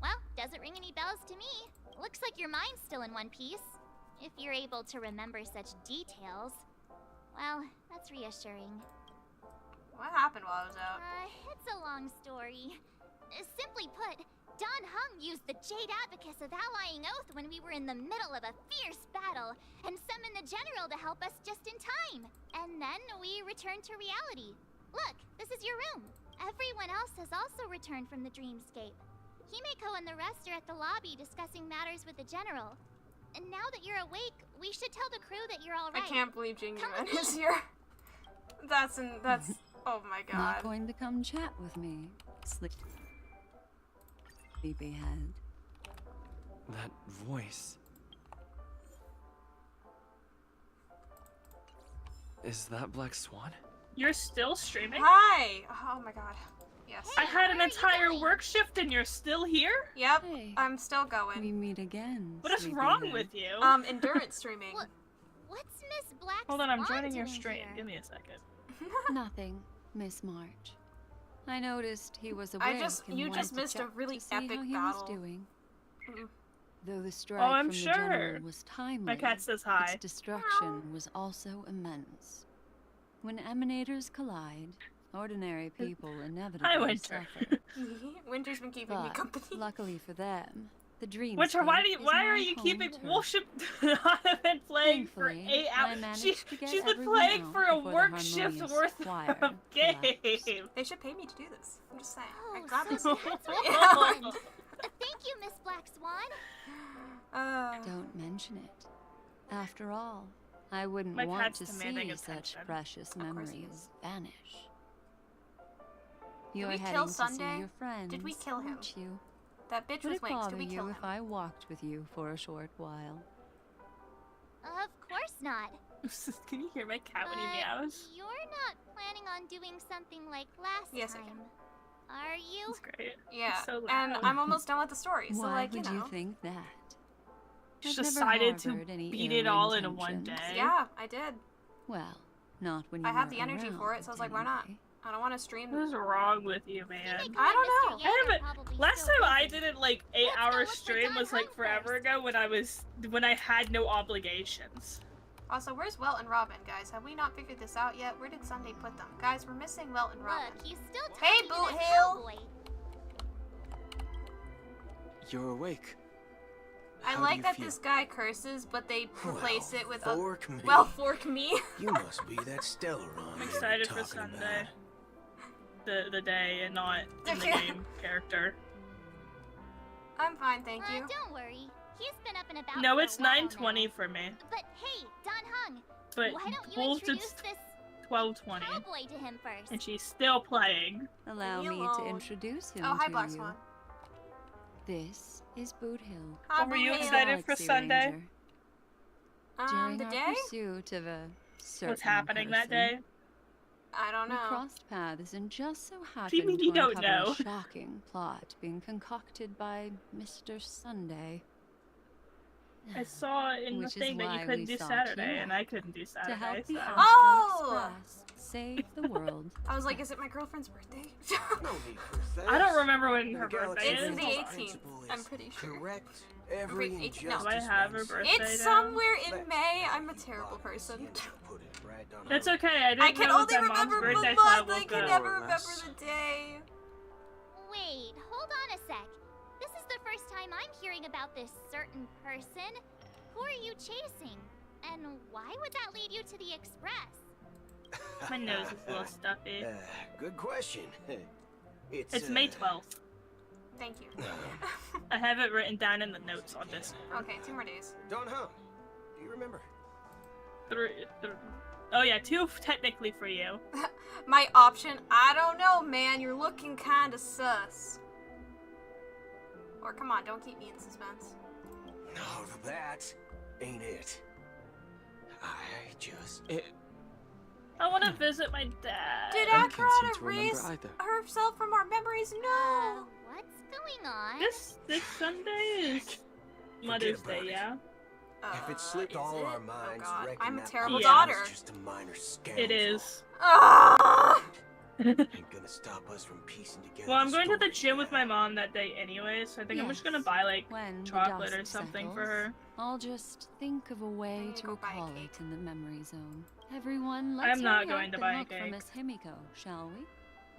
S17: Well, doesn't ring any bells to me. Looks like your mind's still in one piece. If you're able to remember such details. Well, that's reassuring.
S2: What happened while I was out?
S17: It's a long story. Simply put, Donghun used the Jade Abacus of Allying Oath when we were in the middle of a fierce battle, and summoned the general to help us just in time. And then we returned to reality. Look, this is your room. Everyone else has also returned from the dreamscape. Himeko and the rest are at the lobby discussing matters with the general. And now that you're awake, we should tell the crew that you're alright.
S2: I can't believe Jingyuan is here. That's oh my god.
S23: Not going to come chat with me, sleepyhead.
S6: That voice. Is that Black Swan?
S24: You're still streaming?
S2: Hi! Oh my god. Yes.
S24: I had an entire work shift and you're still here?
S2: Yep. I'm still going.
S23: We meet again.
S24: What is wrong with you?
S2: Endurance streaming.
S17: What's Miss Black
S24: Hold on, I'm
S17: Swan
S24: joining your
S17: doing
S24: stream.
S17: here?
S24: Give me a second.
S23: Nothing, Miss March. I noticed he was awake.
S2: You just missed a really epic
S23: how he
S2: battle.
S23: was doing.
S2: Mm.
S23: Though the strike
S24: I'm
S23: from
S24: sure.
S23: the general was timely,
S24: My cat says hi.
S23: its destruction was also immense. When emanators collide, ordinary people inevitably
S24: Hi, Winter.
S23: suffer.
S2: Winter's been keeping me
S23: But
S2: company.
S23: luckily for them, the dream.
S24: Winter, why are you keeping Wolfship been playing for 8 hours? She's been playing for a work shift worth of game.
S2: They should pay me to do this. I'm just saying.
S17: Oh,
S2: I got this.
S17: so that's what happened. Thank you, Miss Black Swan.
S23: Don't mention it. After all, I wouldn't
S24: My
S23: want
S24: cat's
S23: to
S24: demanding
S23: see such
S24: attention.
S23: precious memories vanish.
S2: Did
S23: You're
S2: we
S23: heading
S2: kill
S23: to see
S2: Sunday?
S23: your friends.
S2: Did we kill him?
S23: aren't you?
S2: That bitch
S23: Would
S2: with
S23: it
S2: wings.
S23: bother
S2: Did we kill
S23: you
S2: him?
S23: if I walked with you for a short while?
S17: Of course not.
S24: Can you hear my cat when he meows?
S17: You're not planning on doing something like last
S2: Yes, I
S17: time,
S2: can.
S17: are you?
S24: That's great.
S2: Yeah.
S24: It's so loud.
S2: And I'm almost done with the story, so
S23: Why
S2: like,
S23: would
S2: you know.
S23: you think that?
S24: She
S23: I've never
S24: decided to
S23: harbored any
S24: beat
S23: ill
S24: it all in one
S23: intentions.
S24: day.
S2: Yeah, I did.
S23: Well, not when you
S2: I have
S23: were
S2: the energy for it, so I was like, why not?
S23: anyway.
S2: I don't want to stream.
S24: What is wrong with you, man?
S2: I don't know.
S24: I haven't. Last time I did it like 8-hour stream was like forever ago when I had no obligations.
S2: Also, where's Welt and Robin, guys? Have we not figured this out yet? Where did Sunday put them? Guys, we're missing Welt and Robin.
S17: Look, he's still
S2: Hey,
S17: talking to
S2: Boot
S17: that
S2: Hill!
S17: cowboy.
S6: You're awake.
S2: I
S11: How do
S2: like
S11: you
S2: that
S11: feel?
S2: this guy curses, but they replace it with
S11: fork me.
S2: well, fork me.
S11: You must be that Stellaron.
S24: I'm excited for Sunday. The day and not in the game character.
S2: I'm fine, thank you.
S17: Don't worry. He's been up and about.
S24: No,
S17: for
S24: it's
S17: a while
S24: 9:20
S17: now.
S24: for me.
S17: But hey, Don Hung.
S24: But
S17: why don't you
S24: Wolf,
S17: introduce
S24: it's
S17: this
S24: 12:20.
S17: cowboy to him first?
S24: And she's still playing.
S23: Allow
S2: Leave me
S23: me to
S2: alone.
S23: introduce him
S2: Oh, hi,
S23: to
S2: Black
S23: you.
S2: Swan.
S23: This is Boot Hill.
S2: Hi,
S24: Were you
S2: Boot Hill.
S24: excited for
S23: Galaxy
S24: Sunday?
S23: Ranger. During
S2: The
S23: our
S2: day?
S23: pursuit of a certain
S24: What's happening that
S23: person,
S24: day?
S2: I don't
S23: we
S2: know.
S23: crossed paths and just so
S24: do you
S23: happened
S24: mean
S23: to
S24: you don't
S23: uncover
S24: know?
S23: a shocking plot being concocted by Mr. Sunday.
S24: I saw in the
S23: Which is
S24: thing that you
S23: why
S24: couldn't
S23: we
S24: do
S23: sought
S24: Saturday,
S23: you
S24: and I couldn't do Saturday.
S23: to help the
S24: so.
S23: Astral
S2: Oh!
S23: Express save the world.
S2: I was like, is it my girlfriend's birthday?
S10: No need for
S24: I don't remember when
S10: The
S24: her birthday
S2: It's
S24: is.
S2: the 18th. I'm pretty sure.
S10: Correct
S2: Every
S10: every
S2: 18th. No.
S24: Do I have her birthday
S2: It's
S24: down?
S2: somewhere in May. I'm a terrible person.
S24: That's okay. I didn't
S2: I can
S24: know
S2: only
S24: it was my mom's
S2: remember the
S24: birthday, so I
S2: month. I
S24: woke
S2: can
S24: up.
S2: never remember the day.
S17: Wait, hold on a sec. This is the first time I'm hearing about this certain person. Who are you chasing? And why would that lead you to the Express?
S24: My nose is a little stuffy.
S10: Good question.
S24: It's May 12th.
S2: Thank you.
S24: I have it written down in the notes on this.
S2: Okay, 2 more days.
S10: Don Hum, do you remember?
S24: Oh yeah, 2 technically for you.
S2: My option? I don't know, man. You're looking kinda sus. Or come on, don't keep me in suspense.
S10: No, that ain't it. I just...
S24: I want to visit my dad.
S2: Did
S6: I can't seem
S2: Akrona
S6: to remember
S2: erase
S6: either.
S2: herself from our memories? No.
S17: What's going on?
S24: This Sunday is Mother's Day,
S10: about it.
S24: yeah?
S10: If it slipped all
S2: it?
S10: our
S2: Oh,
S10: minds,
S2: God.
S10: reckon
S2: I'm a
S10: that
S2: terrible
S10: person
S2: daughter.
S10: was just a minor scoundrel.
S24: It is.
S2: Ah!
S10: Ain't gonna stop us from piecing together.
S24: Well, I'm
S10: the
S24: going to the
S10: story.
S24: gym with my mom that day anyway, so I think I'm just gonna
S23: Yes,
S24: buy like
S23: when the
S24: chocolate
S23: dust
S24: or something for
S23: settles,
S24: her.
S23: I'll just think of a way
S2: need to
S23: to
S2: go buy a
S23: recall
S2: cake.
S23: it in the memory zone. Everyone,
S24: I'm
S23: let's
S24: not
S23: hurry
S24: going
S23: up
S24: to
S23: and
S24: buy a
S23: look for
S24: cake.
S23: Miss Himiko, shall we?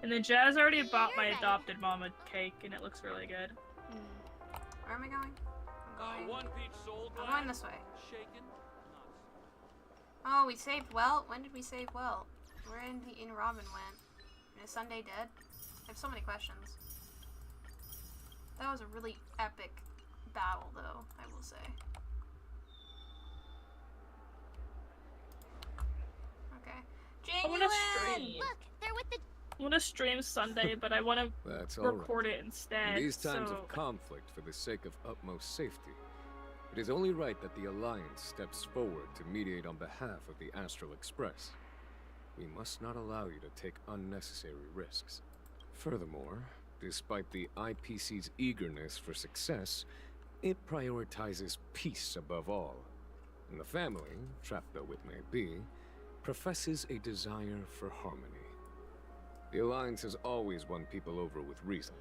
S24: And then Jazz already bought my
S17: You're right.
S24: adopted mom a cake, and it looks really good.
S2: Where am I going? I'm going.
S18: One peach sold.
S2: I'm going this way.
S18: Shaken.
S2: Oh, we saved well. When did we save well? Where in Robin went? Is Sunday dead? I have so many questions. That was a really epic battle, though, I will say. Okay.
S24: I want to stream.
S17: Look, they're with the...
S24: I want to stream Sunday, but I want to
S8: That's all right.
S24: record it instead.
S8: In these times
S24: so...
S8: of conflict for the sake of utmost safety, it is only right that the Alliance steps forward to mediate on behalf of the Astral Express. We must not allow you to take unnecessary risks. Furthermore, despite the IPC's eagerness for success, it prioritizes peace above all. And the family, trapped though it may be, professes a desire for harmony. The Alliance has always won people over with reason.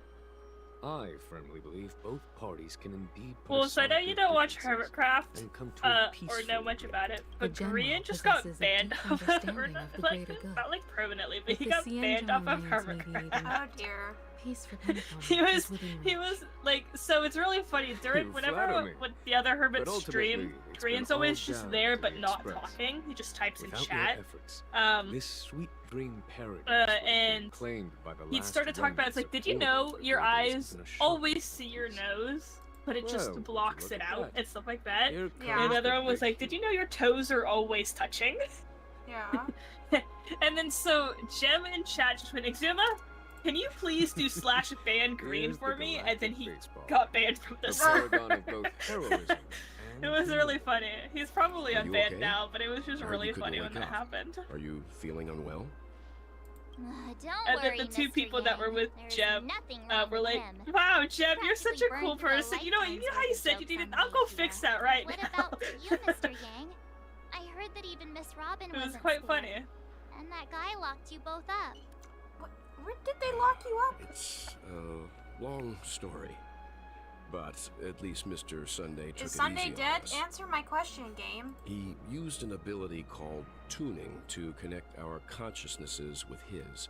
S8: I firmly believe both parties can indeed put
S24: Well, so I know
S8: aside
S24: you
S8: their
S24: don't watch
S8: differences
S24: Hermitcraft,
S8: and come to a
S24: or
S8: peaceful
S24: know much about it, but
S12: general
S24: Korean just got
S12: possesses a
S24: banned
S12: deep
S24: off of
S12: understanding of the
S24: like,
S12: greater good.
S24: not like permanently, but
S12: With
S24: he
S12: the
S24: got
S12: Sienna
S24: banned off of
S12: Alliance
S24: Hermitcraft.
S12: mediating
S2: Oh dear.
S12: peace for Pentagon
S24: He
S12: is
S24: was,
S12: within
S24: he
S12: reach.
S24: was like, so it's really funny during
S8: You
S24: whenever
S8: flatter me.
S24: when the other Hermits
S8: But
S24: stream,
S8: ultimately, it's
S24: Korean's
S8: been
S24: always
S8: all
S24: just
S8: down
S24: there
S8: to
S24: but
S8: the
S24: not
S8: Express.
S24: talking. He just types in
S8: Without
S24: chat.
S8: your efforts,
S24: Um,
S8: this sweet dream paradise would have been
S24: and
S8: claimed by the
S24: He'd
S8: last
S24: start to talk about it's like,
S8: remnants
S24: did you
S8: of
S24: know
S8: order
S24: your
S8: for those
S24: eyes
S8: in a shock
S24: always see your nose, but it
S8: Well,
S24: just
S8: would you
S24: blocks
S8: look
S24: it
S8: at
S24: out
S8: that.
S24: and stuff like that.
S8: Here
S2: Yeah.
S8: comes
S24: And the other
S8: the
S24: one was
S8: big
S24: like, did you know your toes are always touching?
S2: Yeah.
S24: And then so Gem in chat just went, Exuma, can you please do slash ban green
S8: Here's
S24: for
S8: the
S24: me? And then
S8: galactic
S24: he
S8: baseball.
S24: got banned from
S8: A
S24: this.
S8: paragon of both heroism
S24: It
S8: and
S24: was really
S8: humor.
S24: funny. He's probably
S3: Are you
S24: unbanned
S3: okay?
S24: now, but it was just
S3: Sorry you
S24: really
S3: couldn't
S24: funny
S3: wake
S24: when that
S3: up.
S24: happened.
S3: Are you feeling unwell?
S17: Don't
S24: And
S17: worry,
S24: then the two
S17: Mr.
S24: people that were
S17: Yang.
S24: with
S17: There's
S24: Jem
S17: nothing wrong
S24: were
S17: with
S24: like,
S17: him.
S24: wow, Jem, you're such a
S17: Practically
S24: cool
S17: burned through a
S24: person. You know how
S17: lifetime's
S24: you
S17: worth
S24: said
S17: of
S24: you
S17: jokes
S24: needed.
S17: on
S24: I'll go
S17: media.
S24: fix that right
S17: What
S24: now.
S17: about you, Mr. Yang? I heard that even Miss Robin
S24: It was
S17: wasn't
S24: quite
S17: scared.
S24: funny.
S17: And that guy locked you both up.
S2: Where did they lock you up?
S3: It's a long story. But at least Mr. Sunday took
S2: Is
S3: it
S2: Sunday
S3: easy on
S2: dead?
S3: us.
S2: Answer my question, game.
S3: He used an ability called tuning to connect our consciousnesses with his.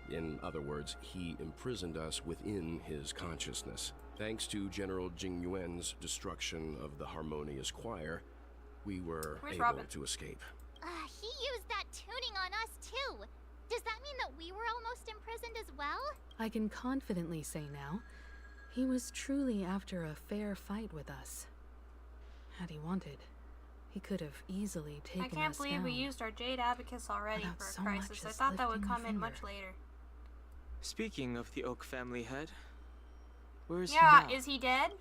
S3: In other words, he imprisoned us within his consciousness. Thanks to General Jing Yuan's destruction of the Harmonious Choir, we were
S2: Where's
S3: able
S2: Robin?
S3: to escape.
S17: He used that tuning on us too. Does that mean that we were almost imprisoned as well?
S12: I can confidently say now, He was truly after a fair fight with us. Had he wanted, he could have easily taken us down.
S2: I can't believe we used our Jade Abacus already for a crisis. I thought that would come in much later.
S6: Speaking of the Oak family head, where's he
S2: now?
S6: Yeah,
S2: is he dead?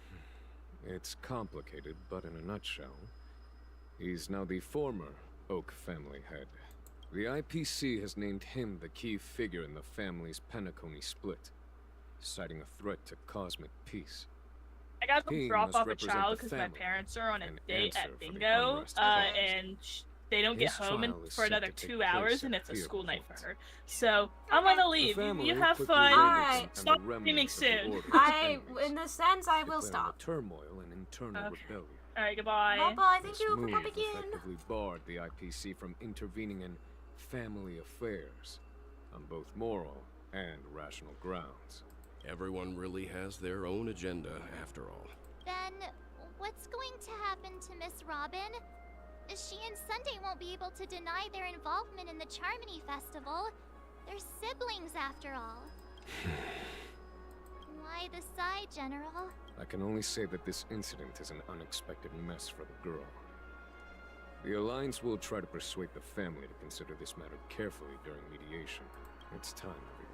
S18: It's complicated, but in a nutshell, he's now the former Oak family head. The IPC has named him the key figure in the family's Penacony split, citing a threat to cosmic peace.
S24: I gotta go
S18: He
S24: drop
S18: must
S24: off a
S18: represent
S24: child
S18: the
S24: because my
S18: family
S24: parents are on a
S18: and
S24: date
S18: answer
S24: at
S18: for the
S24: bingo,
S18: unrest caused.
S24: and they don't get
S18: His
S24: home
S18: trial is
S24: for
S18: set
S24: another
S18: to take
S24: 2
S18: place
S24: hours,
S18: at
S24: and it's a school
S18: Theobald
S24: night for her. So I'm gonna leave. You have
S18: quickly
S24: fun.
S18: realized and
S24: Stop
S18: the
S24: streaming
S18: remnants of the
S24: soon.
S18: Order
S2: In a sense, I will
S18: declaring
S2: stop.
S18: the turmoil and internal rebellion.
S24: Alright, goodbye.
S2: Bye-bye, thank
S18: This
S2: you for
S18: move
S2: coming in.
S18: effectively barred the IPC from intervening in family affairs on both moral and rational grounds.
S7: Everyone really has their own agenda, after all.
S5: Then, what's going to happen to Miss Robin? She and Sunday won't be able to deny their involvement in the Charmony Festival. They're siblings, after all. Why the sigh, General?
S18: I can only say that this incident is an unexpected mess for the girl. The Alliance will try to persuade the family to consider this matter carefully during mediation. It's time, everyone.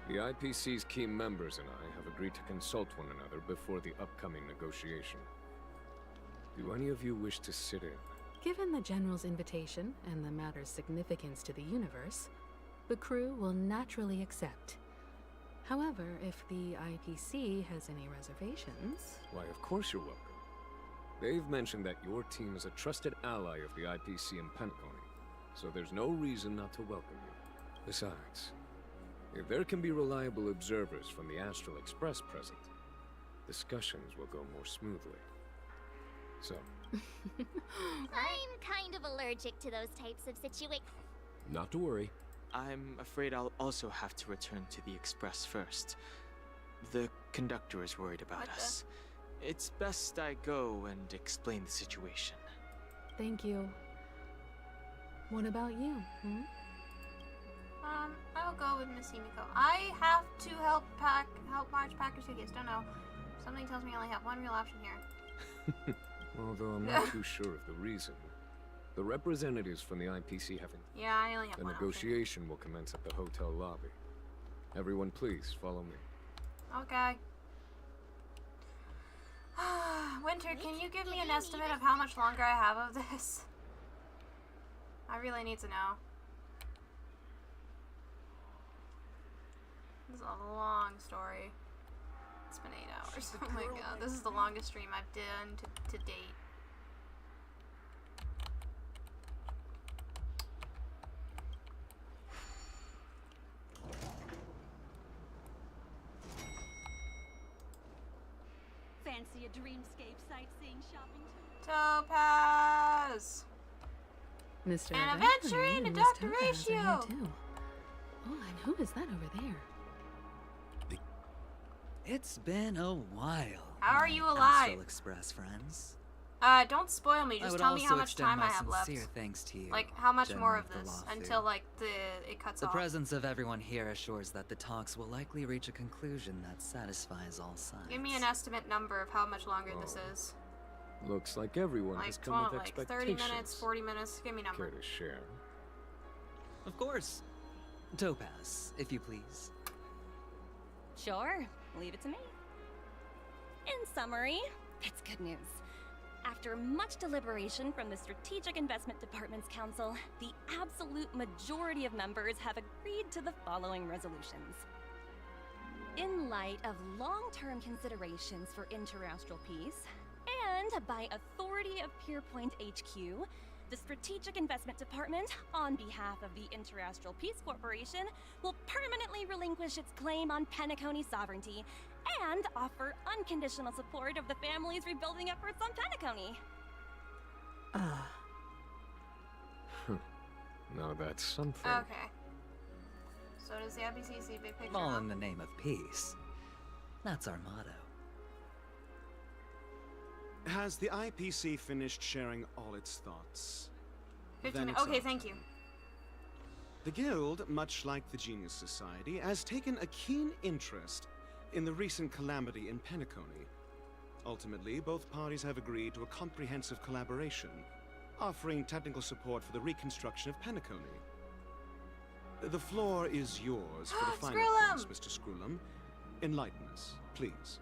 S18: The IPC's key members and I have agreed to consult one another before the upcoming negotiation. Do any of you wish to sit in?
S12: Given the General's invitation and the matter's significance to the universe, the crew will naturally accept. However, if the IPC has any reservations...
S18: Why, of course you're welcome. They've mentioned that your team is a trusted ally of the IPC in Penacony, so there's no reason not to welcome you. Besides, if there can be reliable observers from the Astral Express present, discussions will go more smoothly. So...
S5: I'm kind of allergic to those types of situations.
S7: Not to worry.
S6: I'm afraid I'll also have to return to the Express first. The conductor is worried about us. It's best I go and explain the situation.
S12: Thank you. What about you,
S2: I'll go with Miss Himiko. I have to help March pack her suitcase. Don't know. Something tells me I only have one real option here.
S18: Although I'm not too sure of the reason. The representatives from the IPC haven't...
S2: Yeah, I only have
S18: The
S2: one
S18: negotiation will commence at the hotel lobby. Everyone, please, follow me.
S2: Okay. Winter, can you give me an estimate of how much longer I have of this? I really need to know. This is a long story. It's been 8 hours. Oh my god, this is the longest stream I've done to date.
S16: Fancy a dreamscape sightseeing shopping
S2: Topaz!
S12: Mr.
S2: An adventuring in Dr. Ratio!
S12: Oh, and who is that over there?
S21: It's been a while.
S2: How are you alive?
S21: Astral Express friends.
S2: Don't spoil me. Just tell me how much time I have left.
S21: Sincere thanks to you.
S2: Like, how much
S21: General
S2: more of
S21: the
S2: this
S21: Lawfare.
S2: until, like, it cuts
S21: The
S2: off?
S21: presence of everyone here assures that the talks will likely reach a conclusion that satisfies all sides.
S2: Give me an estimate number of how much longer this is.
S18: Looks like everyone has come with
S2: Like 30
S18: expectations.
S2: minutes, 40 minutes. Give me a number.
S18: Care to share?
S21: Of course. Topaz, if you please.
S16: Sure, leave it to me. In summary, it's good news. After much deliberation from the Strategic Investment Department's Council, the absolute majority of members have agreed to the following resolutions. In light of long-term considerations for interastral peace, and by authority of Pierpoint HQ, the Strategic Investment Department, on behalf of the Interastral Peace Corporation, will permanently relinquish its claim on Penacony sovereignty and offer unconditional support of the family's rebuilding efforts on Penacony.
S18: Now that's something.
S2: Okay. So does the IPC see big picture?
S21: All
S2: now?
S21: in the name of peace. That's our motto.
S22: Has the IPC finished sharing all its thoughts?
S2: 15
S22: Then it's
S2: Okay,
S22: our
S2: thank
S22: turn.
S2: you.
S22: The Guild, much like the Genius Society, has taken a keen interest in the recent calamity in Penacony. Ultimately, both parties have agreed to a comprehensive collaboration, offering technical support for the reconstruction of Penacony. The floor is yours for the final points, Mr. Screwlum. Enlighten us, please.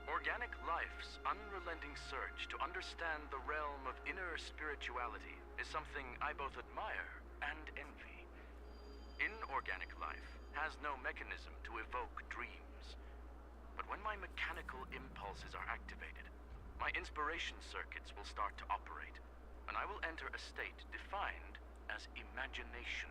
S1: Organic life's unrelenting search to understand the realm of inner spirituality is something I both admire and envy. Inorganic life has no mechanism to evoke dreams. But when my mechanical impulses are activated, my inspiration circuits will start to operate, and I will enter a state defined as imagination.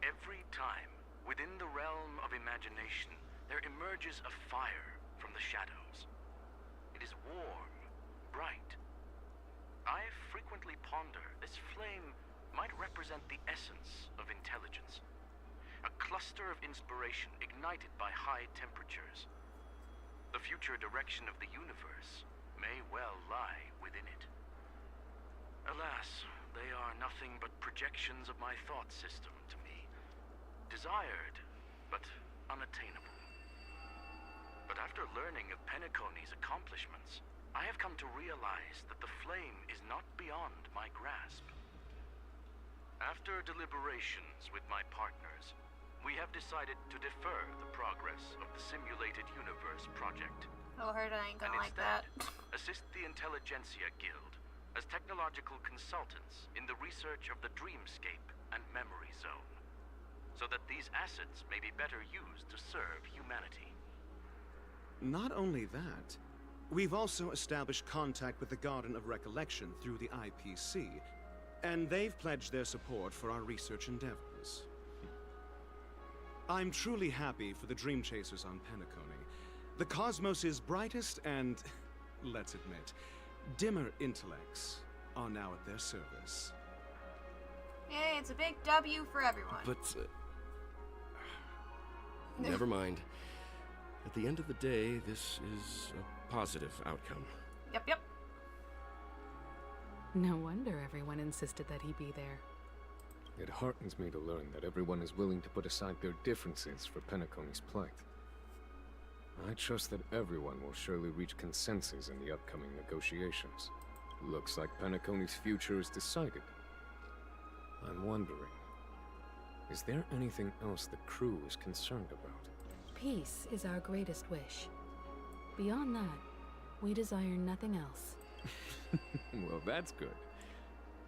S1: Every time, within the realm of imagination, there emerges a fire from the shadows. It is warm, bright. I frequently ponder this flame might represent the essence of intelligence. A cluster of inspiration ignited by high temperatures. The future direction of the universe may well lie within it. Alas, they are nothing but projections of my thought system to me. Desired, but unattainable. But after learning of Penacony's accomplishments, I have come to realize that the flame is not beyond my grasp. After deliberations with my partners, we have decided to defer the progress of the Simulated Universe project.
S2: Oh, heard I ain't gonna
S1: and
S2: like that.
S1: Assist the Intelligentsia Guild as technological consultants in the research of the Dreamscape and Memory Zone, so that these assets may be better used to serve humanity.
S22: Not only that, we've also established contact with the Garden of Recollection through the IPC, and they've pledged their support for our research endeavors. I'm truly happy for the Dream Chasers on Penacony. The cosmos' brightest and, let's admit, dimmer intellects are now at their service.
S2: Yay, it's a big W for everyone.
S7: But, never mind. At the end of the day, this is a positive outcome.
S2: Yep.
S12: No wonder everyone insisted that he be there.
S18: It heartens me to learn that everyone is willing to put aside their differences for Penacony's plight. I trust that everyone will surely reach consensus in the upcoming negotiations. Looks like Penacony's future is decided. I'm wondering, is there anything else the crew is concerned about?
S12: Peace is our greatest wish. Beyond that, we desire nothing else.
S18: Well, that's good.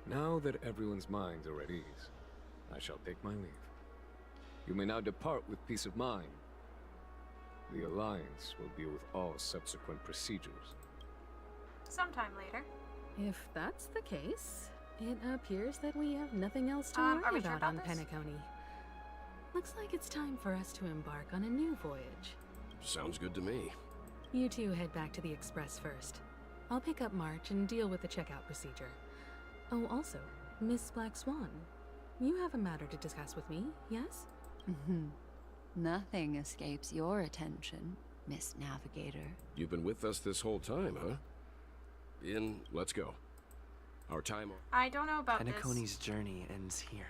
S18: Now that everyone's minds are at ease, I shall take my leave. You may now depart with peace of mind. The Alliance will deal with all subsequent procedures.
S2: Sometime later.
S12: If that's the case, it appears that we have nothing else to worry about on Penacony. Looks like it's time for us to embark on a new voyage.
S7: Sounds good to me.
S12: You two head back to the Express first. I'll pick up March and deal with the checkout procedure. Oh, also, Miss Black Swan, you have a matter to discuss with me, yes?
S23: Nothing escapes your attention, Miss Navigator.
S7: You've been with us this whole time, huh? In, let's go. Our time...
S2: I don't know about
S19: Penacony's journey ends here.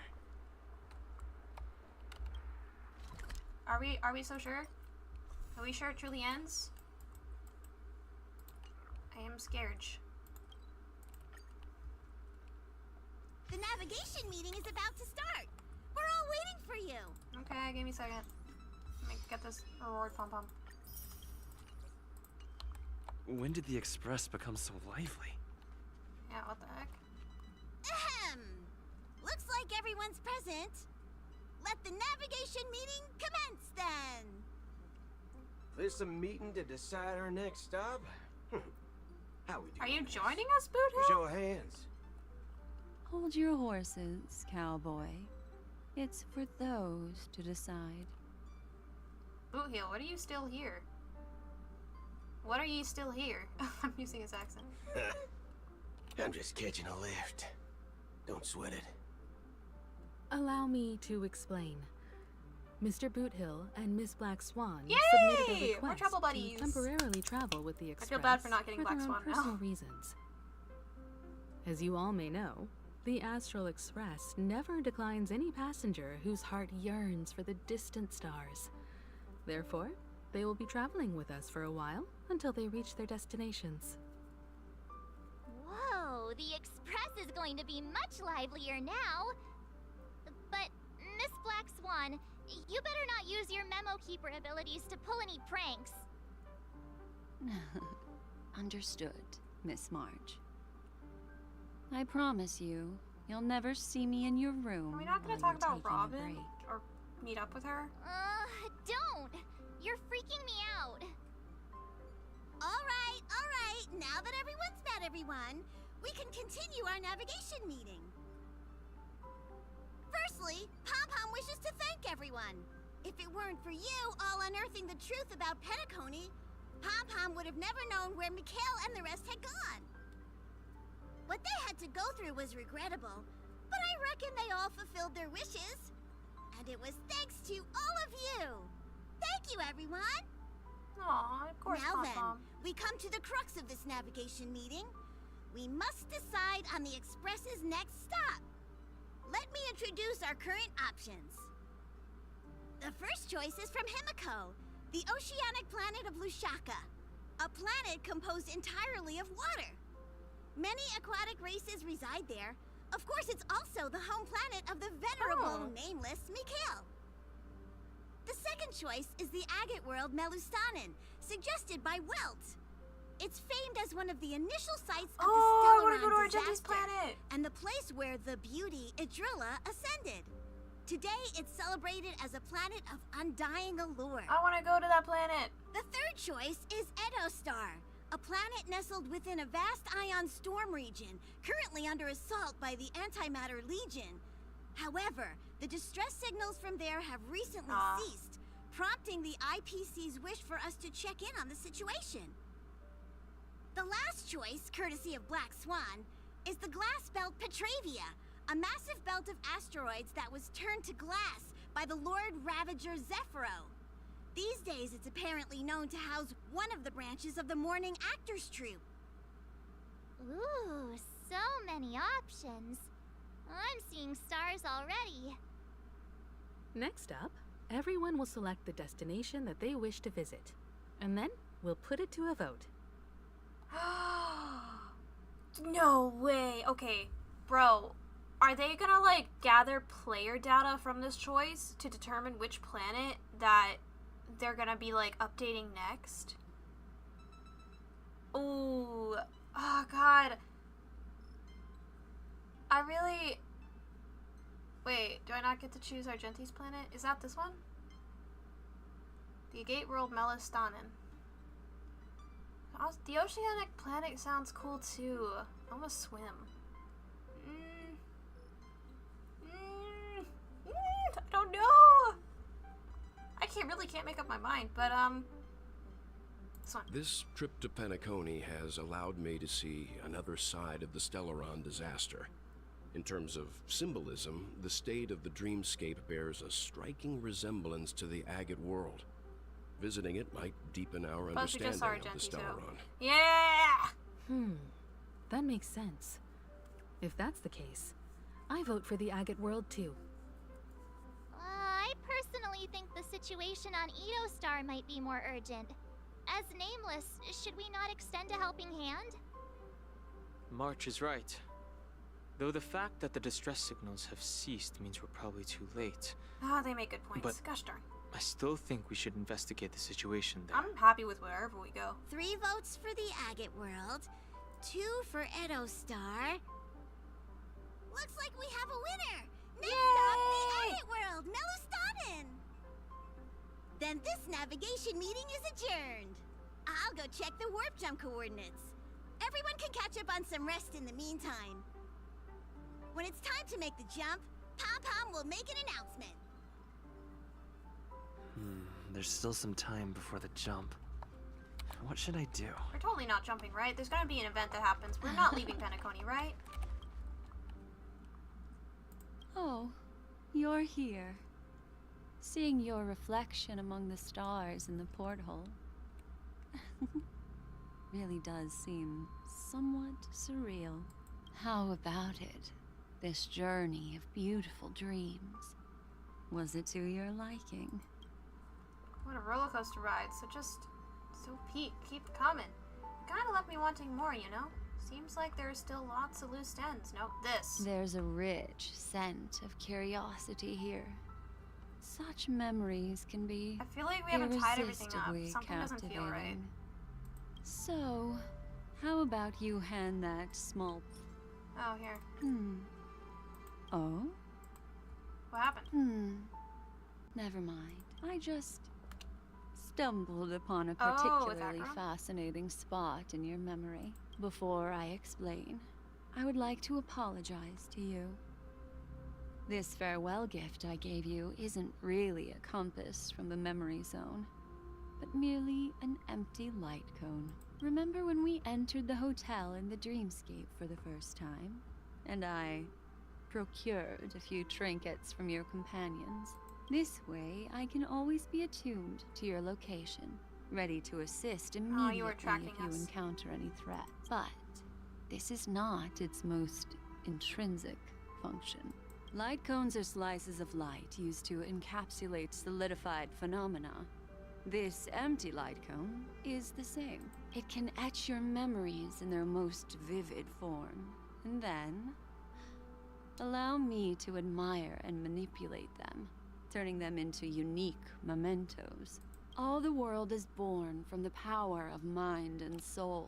S2: Are we so sure? Are we sure it truly ends? I am scared.
S5: The navigation meeting is about to start. We're all waiting for you.
S2: Okay, give me a second. Let me get this reward pom-pom.
S19: When did the Express become so lively?
S2: Yeah, what the heck?
S5: Ahem. Looks like everyone's present. Let the navigation meeting commence then.
S15: This a meeting to decide our next stop? How we doing?
S2: Are you joining us, Boot Hill?
S15: Show of hands.
S23: Hold your horses, cowboy. It's for those to decide.
S2: Boot Hill, what are you still here? What are you still here? I'm using his accent.
S15: I'm just catching a lift. Don't sweat it.
S12: Allow me to explain. Mr. Boothill and Miss Black Swan
S2: Yay!
S12: submitted a
S2: We're
S12: request
S2: trouble
S12: to
S2: buddies.
S12: temporarily travel with the Express
S2: I feel bad for not getting Black
S12: their own
S2: Swan now.
S12: personal reasons. As you all may know, the Astral Express never declines any passenger whose heart yearns for the distant stars. Therefore, they will be traveling with us for a while until they reach their destinations.
S5: Whoa, the Express is going to be much livelier now. But, Miss Black Swan, you better not use your memo keeper abilities to pull any pranks.
S23: Understood, Miss March. I promise you, you'll never see me in your room.
S2: Are we not gonna talk about Robin? Or meet up with her?
S5: Don't! You're freaking me out. Alright. Now that everyone's met everyone, we can continue our navigation meeting. Firstly, Pom-Pom wishes to thank everyone. If it weren't for you all unearthing the truth about Penacony, Pom-Pom would have never known where Mikhail and the rest had gone. What they had to go through was regrettable, but I reckon they all fulfilled their wishes. And it was thanks to all of you. Thank you, everyone.
S2: Aw, of course,
S5: Now
S2: Pom-Pom.
S5: then, we come to the crux of this navigation meeting. We must decide on the Express's next stop. Let me introduce our current options. The first choice is from Himiko, the oceanic planet of Lushaka, a planet composed entirely of water. Many aquatic races reside there. Of course, it's also the home planet of the venerable nameless Mikhail. The second choice is the agate world Melustanen, suggested by Welt. It's famed as one of the initial sites of the
S2: I wanna go to
S5: Stellaron
S2: Argenti's
S5: disaster,
S2: planet.
S5: and the place where the beauty Idrilla ascended. Today, it's celebrated as a planet of undying allure.
S2: I want to go to that planet.
S5: The third choice is Edostar, a planet nestled within a vast ion storm region, currently under assault by the Antimatter Legion. However, the distress signals from there have recently ceased, prompting the IPC's wish for us to check in on the situation. The last choice, courtesy of Black Swan, is the glass belt Petravia, a massive belt of asteroids that was turned to glass by the Lord Ravager Zephyro. These days, it's apparently known to house one of the branches of the Morning Actors Troupe.
S17: Ooh, so many options. I'm seeing stars already.
S12: Next up, everyone will select the destination that they wish to visit. And then we'll put it to a vote.
S2: No way. Okay, bro. Are they gonna, like, gather player data from this choice to determine which planet that they're gonna be, like, updating next? Ooh. Oh, God. I really... Wait, do I not get to choose Argenti's planet? Is that this one? The Agate World Melustanen. The oceanic planet sounds cool, too. I wanna swim. I don't know. I can't make up my mind, but this one.
S7: This trip to Penacony has allowed me to see another side of the Stellaron disaster. In terms of symbolism, the state of the dreamscape bears a striking resemblance to the agate world. Visiting it might deepen our understanding of the Stellaron.
S2: Yeah!
S12: That makes sense. If that's the case, I vote for the agate world too.
S17: I personally think the situation on Edostar might be more urgent. As nameless, should we not extend a helping hand?
S6: March is right. Though the fact that the distress signals have ceased means we're probably too late.
S2: They make good points.
S6: But
S2: gosh darn.
S6: I still think we should investigate the situation there.
S2: I'm happy with wherever we go.
S5: 3 votes for the agate world, 2 for Edostar. Looks like we have a winner! Next up, the agate world, Melustanen! Then this navigation meeting is adjourned. I'll go check the warp jump coordinates. Everyone can catch up on some rest in the meantime. When it's time to make the jump, Pom-Pom will make an announcement.
S19: There's still some time before the jump. What should I do?
S2: We're totally not jumping, right? There's gonna be an event that happens. We're not leaving Penacony, right?
S23: Oh, you're here. Seeing your reflection among the stars in the porthole really does seem somewhat surreal. How about it? This journey of beautiful dreams. Was it to your liking?
S2: What a roller coaster ride. So keep coming. It kind of left me wanting more, you know? Seems like there's still lots of loose ends. Note this.
S23: There's a rich scent of curiosity here. Such memories can be
S2: I feel like we haven't tied everything up.
S23: irresistibly
S2: Something doesn't feel right.
S23: captivating. So, how about you hand that small...
S2: Oh, here.
S23: Oh?
S2: What happened?
S23: Never mind. I just stumbled upon a
S2: Oh, with that
S23: particularly
S2: girl?
S23: fascinating spot in your memory. Before I explain, I would like to apologize to you. This farewell gift I gave you isn't really a compass from the memory zone, but merely an empty light cone. Remember when we entered the hotel in the dreamscape for the first time, and I procured a few trinkets from your companions? This way, I can always be attuned to your location, ready to assist immediately
S2: you were tracking
S23: if you
S2: us.
S23: encounter any threat. But this is not its most intrinsic function. Light cones are slices of light used to encapsulate solidified phenomena. This empty light cone is the same. It can etch your memories in their most vivid form, and then allow me to admire and manipulate them, turning them into unique mementos. All the world is born from the power of mind and soul,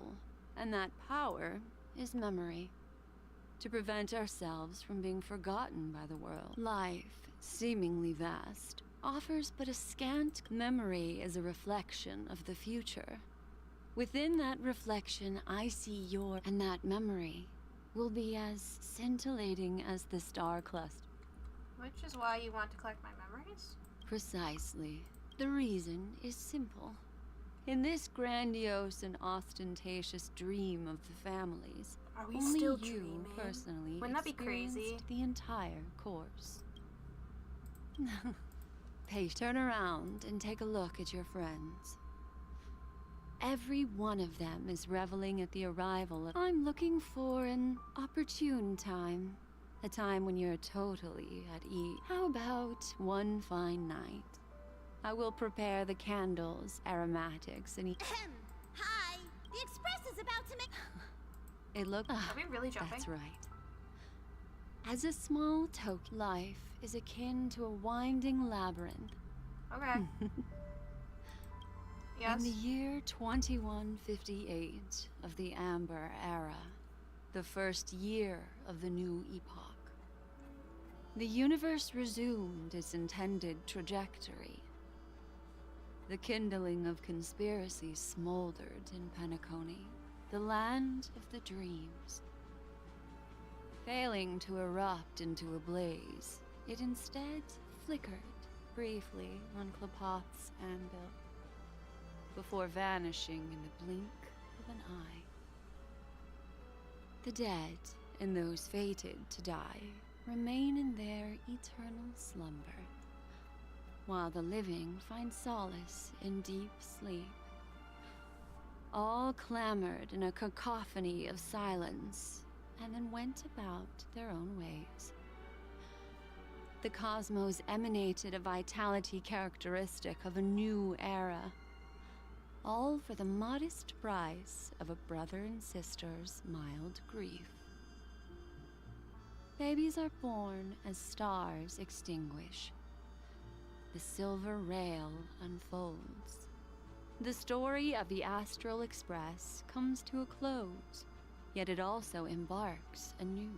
S23: and that power is memory. To prevent ourselves from being forgotten by the world, life, seemingly vast, offers but a scant memory as a reflection of the future. Within that reflection, I see and that memory will be as scintillating as the star cluster.
S2: Which is why you want to collect my memories?
S23: Precisely. The reason is simple. In this grandiose and ostentatious dream of the families,
S2: Are we
S23: only
S2: still
S23: you
S2: dreaming?
S23: personally
S2: Wouldn't that be crazy?
S23: experienced the entire course. Paige, turn around and take a look at your friends. Every one of them is reveling at the arrival of... I'm looking for an opportune time. A time when you're totally at ease. How about one fine night? I will prepare the candles, aromatics, and
S5: Hi! The express is about to make...
S23: It looked...
S2: Are we really jumping?
S23: That's right. As a small token, life is akin to a winding labyrinth.
S2: Okay. Yes?
S23: In the year 2158 of the Amber Era, the first year of the new epoch, the universe resumed its intended trajectory. The kindling of conspiracy smoldered in Penacony, the land of the dreams. Failing to erupt into a blaze, it instead flickered briefly on Klapoth's anvil, before vanishing in the blink of an eye. The dead, and those fated to die, remain in their eternal slumber, while the living find solace in deep sleep. All clamored in a cacophony of silence, and then went about their own ways. The cosmos emanated a vitality characteristic of a new era, all for the modest price of a brother and sister's mild grief. Babies are born as stars extinguish. The silver rail unfolds. The story of the Astral Express comes to a close, yet it also embarks anew.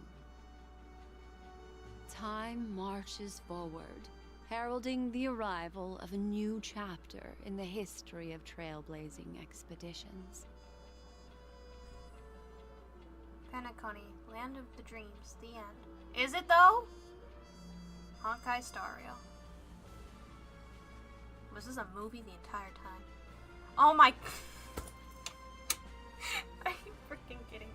S23: Time marches forward, heralding the arrival of a new chapter in the history of trailblazing expeditions.
S2: Penacony, land of the dreams, the end. Is it though? Honkai Star Rail. Was this a movie the entire time? Oh my... Are you freaking kidding me?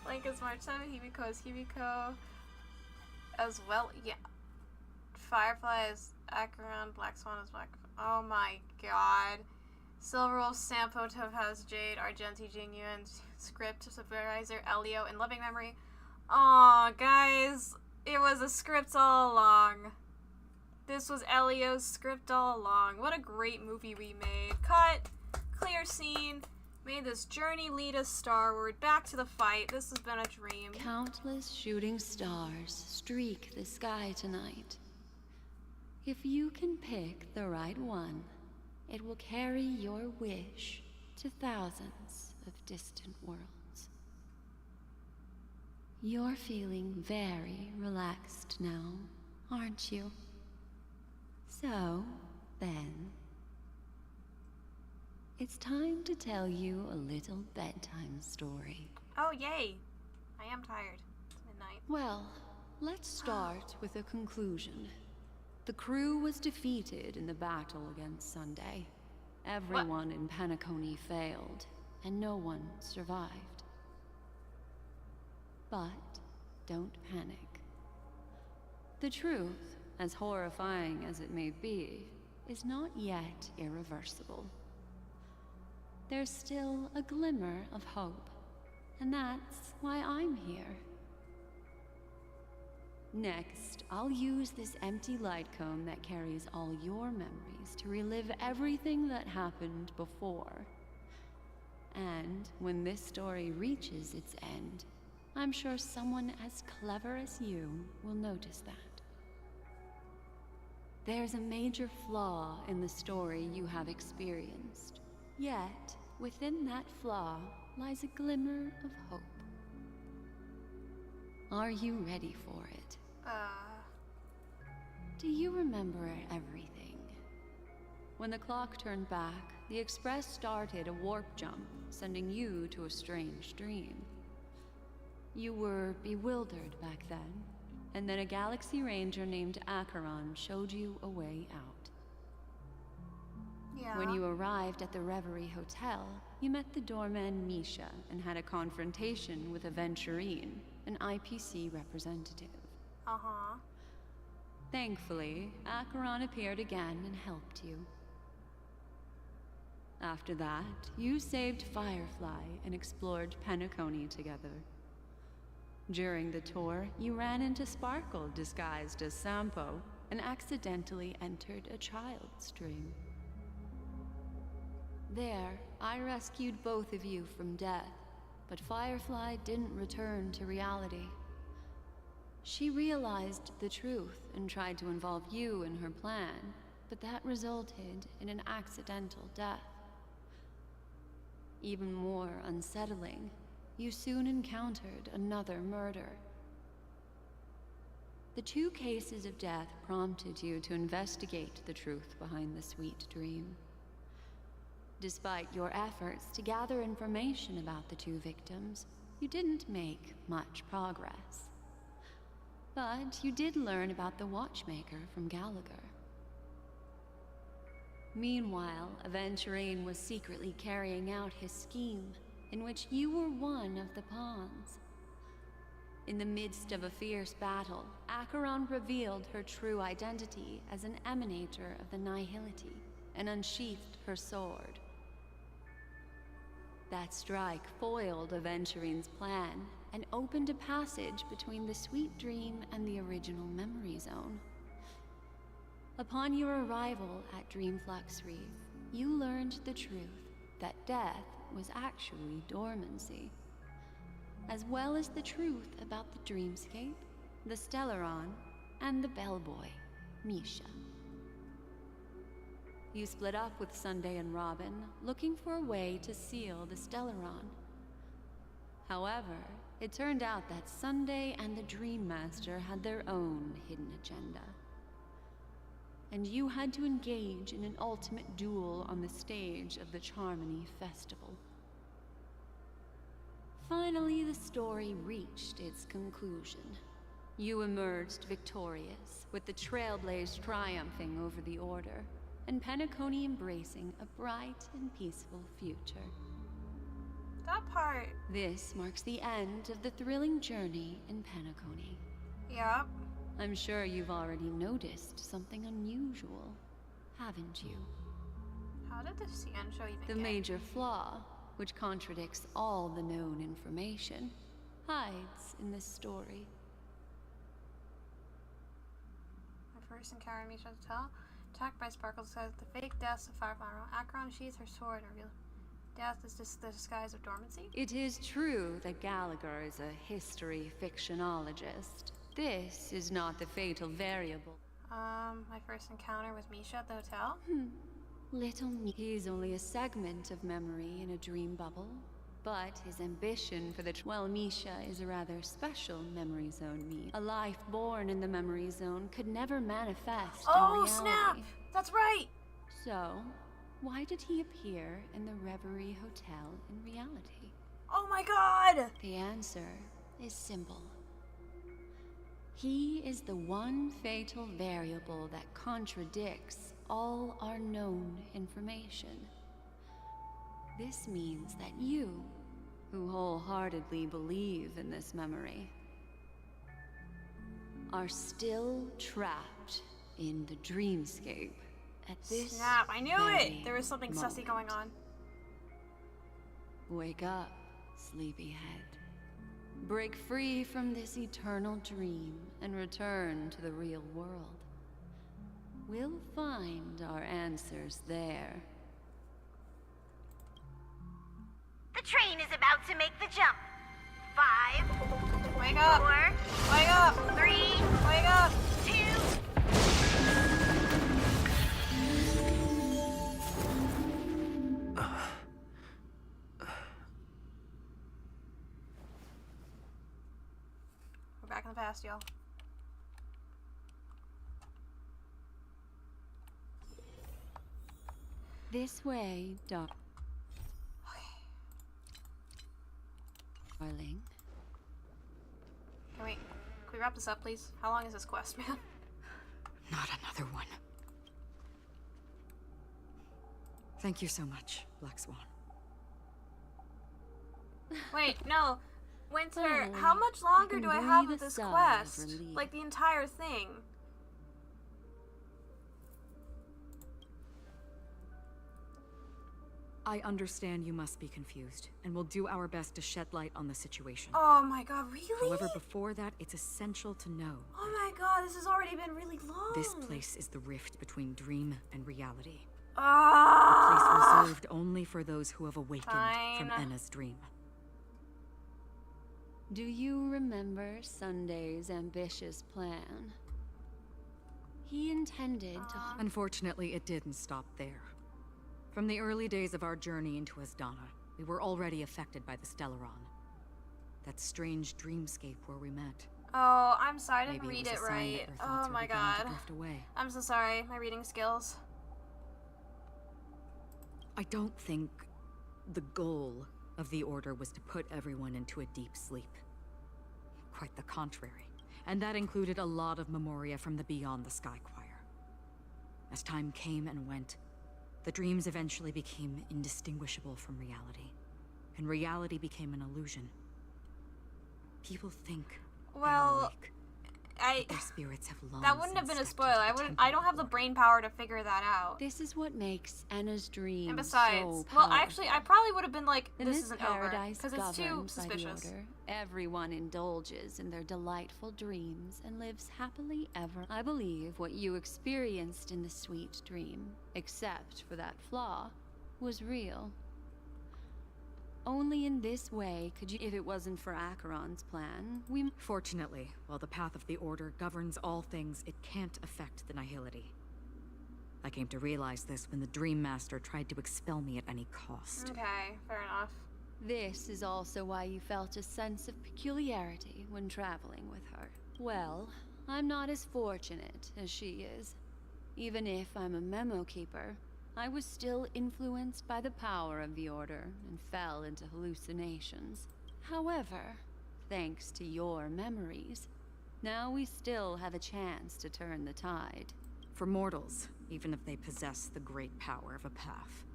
S2: Like as March 7, Hibiko is Hibiko as well. Yeah. Firefly is Acheron, Black Swan is Black. Oh my god. Silver Wolf, Sampo, Topaz, Jade, Argenti, Jingyuan, Script, Supervisor, Elio, and Loving Memory. Aw, guys. It was a script all along. This was Elio's script all along. What a great movie we made. Cut, clear scene, made this journey lead us starward, back to the fight. This has been a dream.
S23: Countless shooting stars streak the sky tonight. If you can pick the right one, it will carry your wish to thousands of distant worlds. You're feeling very relaxed now, aren't you? So, then, it's time to tell you a little bedtime story.
S2: Oh, yay. I am tired. It's midnight.
S23: Well, let's start with a conclusion. The crew was defeated in the battle against Sunday. Everyone in Penacony failed, and no one survived. But don't panic. The truth, as horrifying as it may be, is not yet irreversible. There's still a glimmer of hope, and that's why I'm here. Next, I'll use this empty light cone that carries all your memories to relive everything that happened before. And when this story reaches its end, I'm sure someone as clever as you will notice that. There's a major flaw in the story you have experienced. Yet, within that flaw lies a glimmer of hope. Are you ready for it? Do you remember everything? When the clock turned back, the Express started a warp jump, sending you to a strange dream. You were bewildered back then, and then a Galaxy Ranger named Acheron showed you a way out.
S2: Yeah.
S23: When you arrived at the Reverie Hotel, you met the doorman Misha and had a confrontation with Aventurine, an IPC representative.
S2: Uh-huh.
S23: Thankfully, Acheron appeared again and helped you. After that, you saved Firefly and explored Penacony together. During the tour, you ran into Sparkle disguised as Sampo and accidentally entered a child's dream. There, I rescued both of you from death, but Firefly didn't return to reality. She realized the truth and tried to involve you in her plan, but that resulted in an accidental death. Even more unsettling, you soon encountered another murder. The two cases of death prompted you to investigate the truth behind the sweet dream. Despite your efforts to gather information about the two victims, you didn't make much progress. But you did learn about the Watchmaker from Gallagher. Meanwhile, Aventurine was secretly carrying out his scheme, in which you were one of the pawns. In the midst of a fierce battle, Acheron revealed her true identity as an emanator of the Nihility and unsheathed her sword. That strike foiled Aventurine's plan and opened a passage between the sweet dream and the original memory zone. Upon your arrival at Dreamflux Reef, you learned the truth that death was actually dormancy, as well as the truth about the dreamscape, the Stellaron, and the bellboy, Misha. You split up with Sunday and Robin, looking for a way to seal the Stellaron. However, it turned out that Sunday and the Dream Master had their own hidden agenda. And you had to engage in an ultimate duel on the stage of the Charmony Festival. Finally, the story reached its conclusion. You emerged victorious, with the Trailblaze triumphing over the Order, and Penacony embracing a bright and peaceful future.
S2: That part.
S23: This marks the end of the thrilling journey in Penacony.
S2: Yep.
S23: I'm sure you've already noticed something unusual, haven't you?
S2: How did the sand show even
S23: The major flaw, which contradicts all the known information, hides in this story.
S2: first encounter in Misha's Hotel. Attacked by Sparkles says the fake deaths of Firefly. Acheron sheathes her sword and reveals death is just the disguise of dormancy.
S23: It is true that Gallagher is a history fictionologist. This is not the fatal variable.
S2: My first encounter with Misha at the hotel?
S23: Little me. He's only a segment of memory in a dream bubble. But his ambition for the well, Misha is a rather special memory zone me. A life born in the memory zone could never manifest in reality.
S2: Snap! That's right!
S23: So, why did he appear in the Reverie Hotel in reality?
S2: Oh my god!
S23: The answer is simple. He is the one fatal variable that contradicts all our known information. This means that you, who wholeheartedly believe in this memory, are still trapped in the dreamscape at this
S2: Snap, I knew
S23: very
S2: it! There was something sussy going on.
S23: Wake up, sleepyhead. Break free from this eternal dream and return to the real world. We'll find our answers there.
S5: The train is about to make the jump. 5.
S2: Wake up!
S5: 4.
S2: Wake up!
S5: 3.
S2: Wake up!
S5: 2.
S2: We're back in the past, y'all.
S23: This way, darling.
S2: Can we wrap this up, please? How long is this quest, man?
S4: Not another one. Thank you so much, Black Swan.
S2: Wait, no. Winter,
S23: Finally,
S2: how much longer
S23: you
S2: do
S23: can
S2: I have
S23: breathe
S2: with this
S23: a sigh of
S2: quest?
S23: relief.
S2: Like the entire thing.
S4: I understand you must be confused, and we'll do our best to shed light on the situation.
S2: Oh my god, really?
S4: However, before that, it's essential to know.
S2: Oh my god, this has already been really long.
S4: This place is the rift between dream and reality.
S2: Ah!
S4: A place reserved only for those who have awakened from
S2: Fine.
S4: Enna's dream.
S23: Do you remember Sunday's ambitious plan? He intended to...
S4: Unfortunately, it didn't stop there. From the early days of our journey into Asdana, we were already affected by the Stellaron. That strange dreamscape where we met.
S2: Oh, I'm sorry, I didn't
S4: Maybe
S2: read
S4: it
S2: it
S4: was a sign
S2: right.
S4: that our thoughts
S2: Oh
S4: were
S2: my
S4: beginning to
S2: god.
S4: drift away.
S2: I'm so sorry, my reading skills.
S4: I don't think the goal of the Order was to put everyone into a deep sleep. Quite the contrary. And that included a lot of memoria from the Beyond the Sky Choir. As time came and went, the dreams eventually became indistinguishable from reality. And reality became an illusion. People think they are
S2: Well,
S4: awake, but their spirits have long
S2: that wouldn't have
S4: since
S2: been a
S4: stepped
S2: spoiler.
S4: into the
S2: I don't have the brain power to figure that out.
S23: This is what makes Enna's dream
S2: And besides,
S23: so
S2: well,
S23: powerful.
S2: actually, I probably would have been like,
S23: In
S2: this
S23: this
S2: isn't over,
S23: paradise
S2: because it's too
S23: governed by the
S2: suspicious.
S23: Order, everyone indulges in their delightful dreams and lives happily ever. I believe what you experienced in the sweet dream, except for that flaw, was real. Only in this way could you, if it wasn't for Acheron's plan, we...
S4: Fortunately, while the path of the Order governs all things, it can't affect the Nihility. I came to realize this when the Dream Master tried to expel me at any cost.
S2: Okay, fair enough.
S23: This is also why you felt a sense of peculiarity when traveling with her. Well, I'm not as fortunate as she is. Even if I'm a memo keeper, I was still influenced by the power of the Order and fell into hallucinations. However, thanks to your memories, now we still have a chance to turn the tide.
S4: For mortals, even if they possess the great power of a path,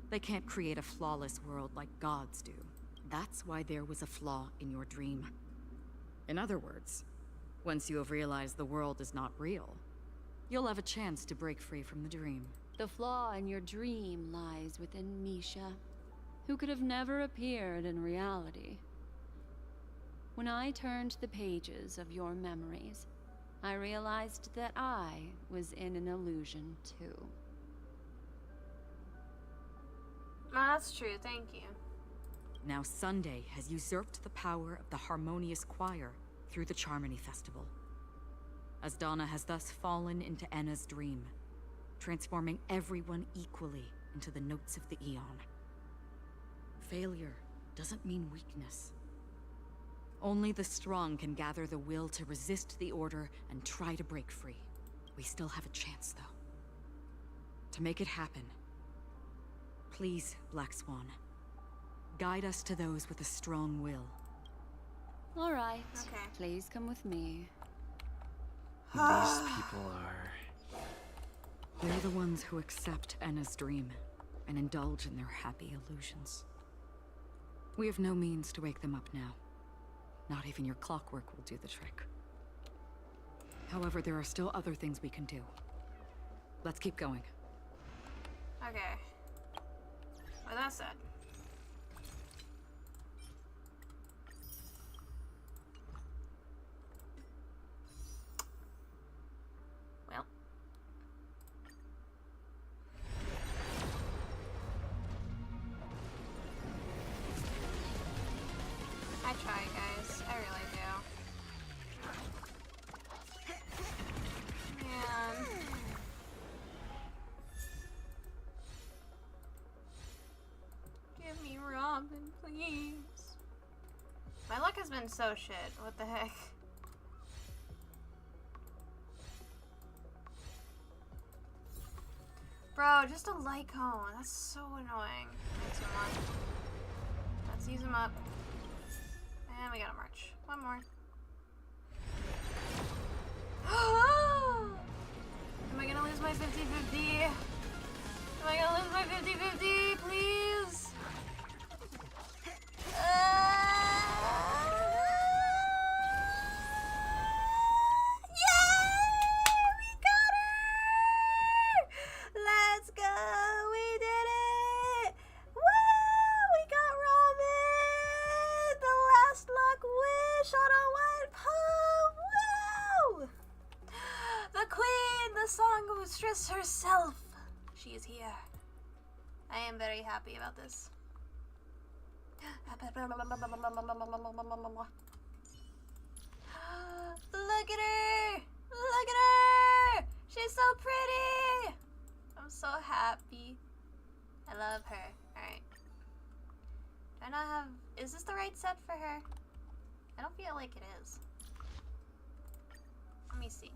S4: they can't create a flawless world like gods do. That's why there was a flaw in your dream. In other words, once you have realized the world is not real, you'll have a chance to break free from the dream.
S23: The flaw in your dream lies within Misha, who could have never appeared in reality. When I turned the pages of your memories, I realized that I was in an illusion too.
S2: Oh, that's true, thank you.
S4: Now Sunday has usurped the power of the Harmonious Choir through the Charmony Festival. Asdana has thus fallen into Enna's dream, transforming everyone equally into the notes of the Aeon. Failure doesn't mean weakness. Only the strong can gather the will to resist the Order and try to break free. We still have a chance, though. To make it happen, please, Black Swan, guide us to those with a strong will.
S23: All right.
S2: Okay.
S23: Please come with me.
S19: These people are...
S4: They're the ones who accept Enna's dream and indulge in their happy illusions. We have no means to wake them up now. Not even your clockwork will do the trick. However, there are still other things we can do. Let's keep going.
S2: Okay. Well, that said. Well. I try, guys. I really do. Man. Give me Robin, please. My luck has been so shit. What the heck? Bro, just a light cone. That's so annoying. Let's use him up. Let's use him up. And we got a march. One more. Am I gonna lose my 50-50? Am I gonna lose my 50-50? Please? Yay! We got her! Let's go! We did it! Woo! We got Robin! The last luck wish on a one pump! Woo! The queen, the songstress herself. She is here. I am very happy about this. Look at her! Look at her! She's so pretty! I'm so happy. I love her. Alright. Do I not have... Is this the right set for her? I don't feel like it is. Let me see.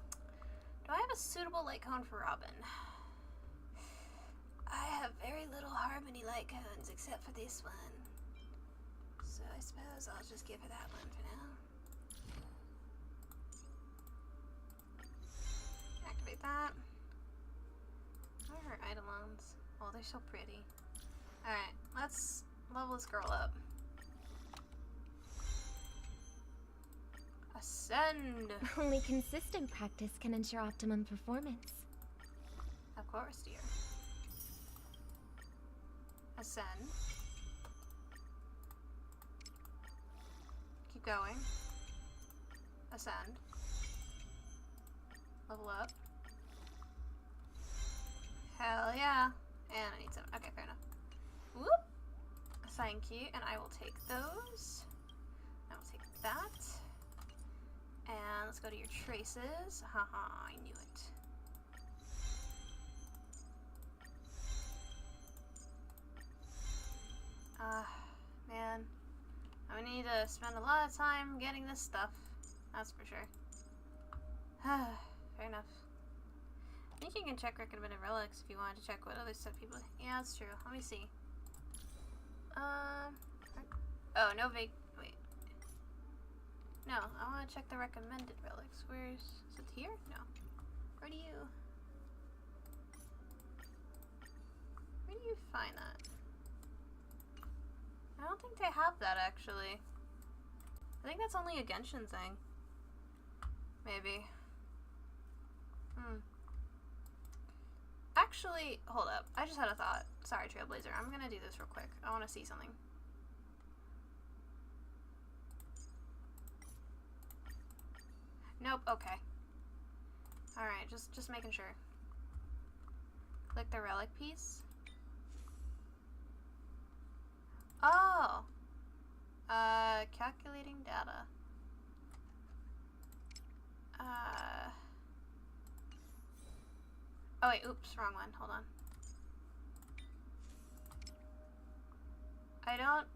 S2: Do I have a suitable light cone for Robin? I have very little harmony light cones except for this one. So I suppose I'll just give her that one for now. Activate that. What are her eidolons? Oh, they're so pretty. Alright, let's level this girl up. Ascend!
S9: Only consistent practice can ensure optimum performance.
S2: Of course, dear. Ascend. Keep going. Ascend. Level up. Hell yeah. And I need some. Okay, fair enough. Whoop! Thank you. And I will take those. I will take that. And let's go to your traces. Haha, I knew it. Man. I need to spend a lot of time getting this stuff. That's for sure. Fair enough. I think you can check recommended relics if you wanted to check what other stuff people... Yeah, that's true. Let me see. Oh, no Wait. No, I want to check the recommended relics. Is it here? No. Where do you find that? I don't think they have that, actually. I think that's only a Genshin thing. Maybe. Actually, hold up. I just had a thought. Sorry, Trailblazer. I'm gonna do this real quick. I want to see something. Nope, okay. Alright, just making sure. Click the relic piece. Oh! Calculating data. Oh wait, oops, wrong one. Hold on. I don't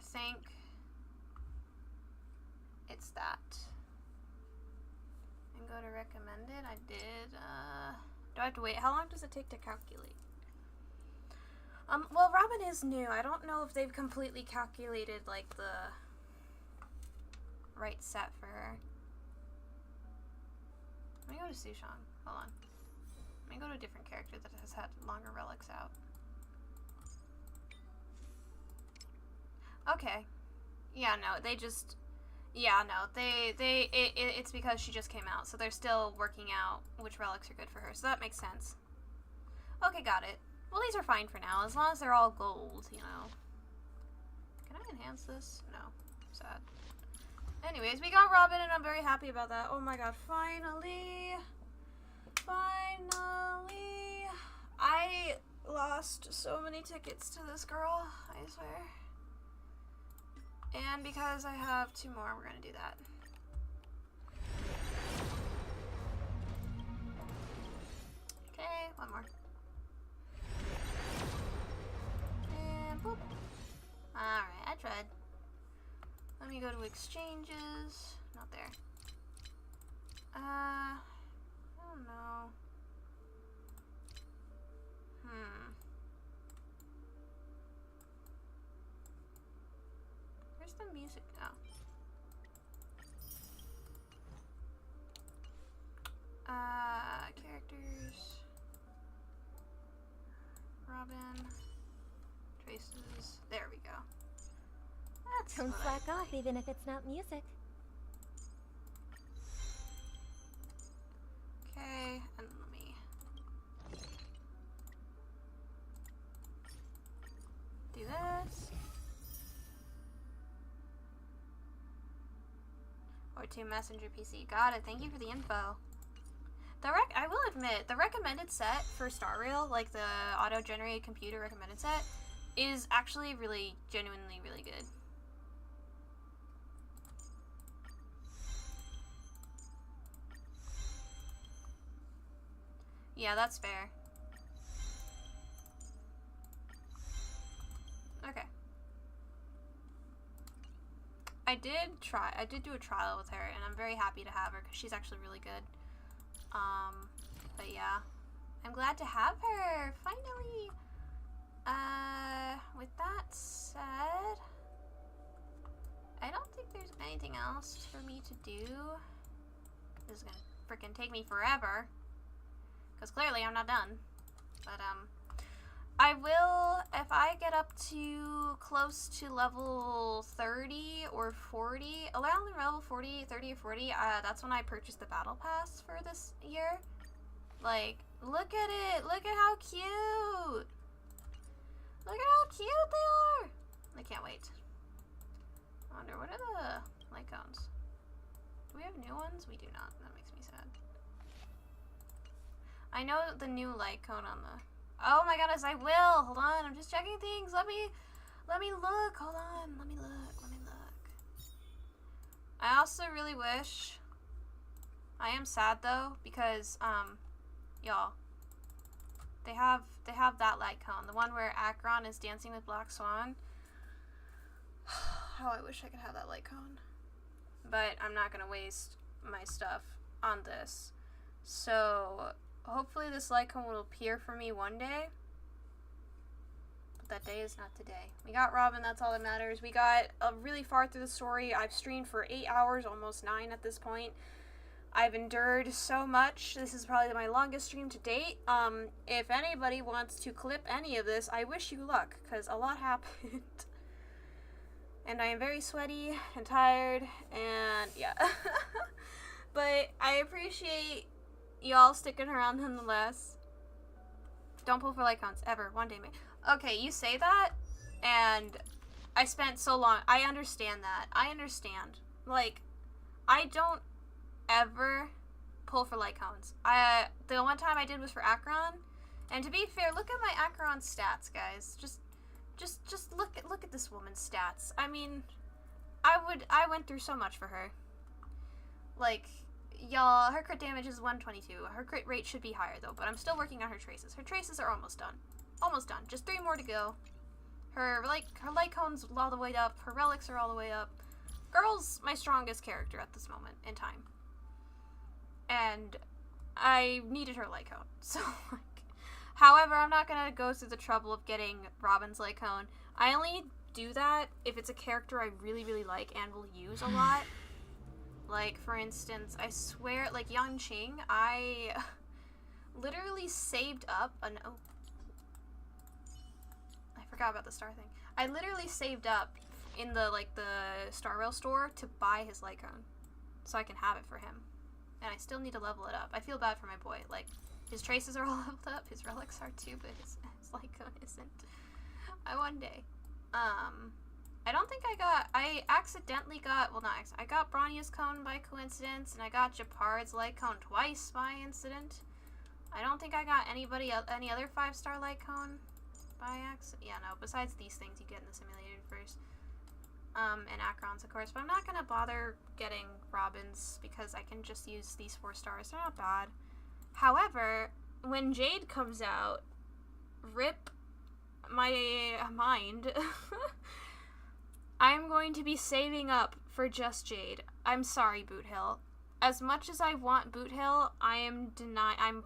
S2: think it's that. And go to recommended. I did, do I have to wait? How long does it take to calculate? Well, Robin is new. I don't know if they've completely calculated, like, the right set for her. Let me go to Sushang. Hold on. Let me go to a different character that has had longer relics out. Okay. Yeah, no, they just... Yeah, no, it's because she just came out, so they're still working out which relics are good for her, so that makes sense. Okay, got it. Well, these are fine for now, as long as they're all gold, you know. Can I enhance this? No. Sad. Anyways, we got Robin, and I'm very happy about that. Oh my god, finally! Finally! I lost so many tickets to this girl, I swear. And because I have 2 more, we're gonna do that. Okay, 1 more. And boop. Alright, I tried. Let me go to exchanges. Not there. I don't know. Where's the music now? Characters. Robin. Traces. There we go. That's
S9: Don't slack off even if it's not music.
S2: Okay, and let me do this. Or to Messenger PC. Got it. Thank you for the info. I will admit, the recommended set for Star Rail, like the auto-generated computer recommended set, is actually really, genuinely really good. Yeah, that's fair. Okay. I did do a trial with her, and I'm very happy to have her, because she's actually really good. But yeah. I'm glad to have her, finally! With that said, I don't think there's anything else for me to do. This is gonna frickin' take me forever. Because clearly I'm not done. But, I will, if I get up to close to level 30 or 40, around level 30 or 40, that's when I purchased the battle pass for this year. Like, look at it! Look at how cute! Look at how cute they are! I can't wait. I wonder, what are the light cones? Do we have new ones? We do not. That makes me sad. I know the new light cone on the... Oh my goodness, I will! Hold on, I'm just checking things. Let me look. Hold on. Let me look. I also really wish... I am sad though, because, y'all. They have that light cone. The one where Akron is dancing with Black Swan. How I wish I could have that light cone. But I'm not gonna waste my stuff on this. So... hopefully this light cone will appear for me one day. But that day is not today. We got Robin, that's all that matters. We got really far through the story. I've streamed for 8 hours, almost 9 at this point. I've endured so much. This is probably my longest stream to date. If anybody wants to clip any of this, I wish you luck, because a lot happened. And I am very sweaty and tired, and yeah. But I appreciate y'all sticking around nonetheless. Don't pull for light cones, ever. One day, okay, you say that, and I spent so long. I understand that. I understand. Like, I don't ever pull for Lycones. The one time I did was for Acheron, and to be fair, look at my Acheron stats, guys. Just look at this woman's stats. I mean, I went through so much for her. Like, y'all, her crit damage is 122. Her crit rate should be higher though, but I'm still working on her traces. Her traces are almost done. Almost done. Just 3 more to go. Her Lycone's all the way up. Her relics are all the way up. Girl's my strongest character at this moment in time. And I needed her Lycone. So, like, however, I'm not gonna go through the trouble of getting Robin's Lycone. I only do that if it's a character I really, really like and will use a lot. Like, for instance, I swear, like, Yang Qing, I literally saved up I forgot about the star thing. I literally saved up in the, like, the Star Rail store to buy his Lycone. So I can have it for him. And I still need to level it up. I feel bad for my boy. Like, his traces are all leveled up, his relics are too, but his Lycone isn't. One day. I don't think I accidentally got, well, not accidentally, I got Bronya's Cone by coincidence, and I got Japard's Lycone twice by incident. I don't think I got any other 5-star Lycone by accident. Yeah, no, besides these things you get in the simulator first. And Acheron's, of course, but I'm not gonna bother getting Robin's because I can just use these 4 stars. They're not bad. However, when Jade comes out, rip my mind, I'm going to be saving up for just Jade. I'm sorry, Boot Hill. As much as I want Boot Hill, I'm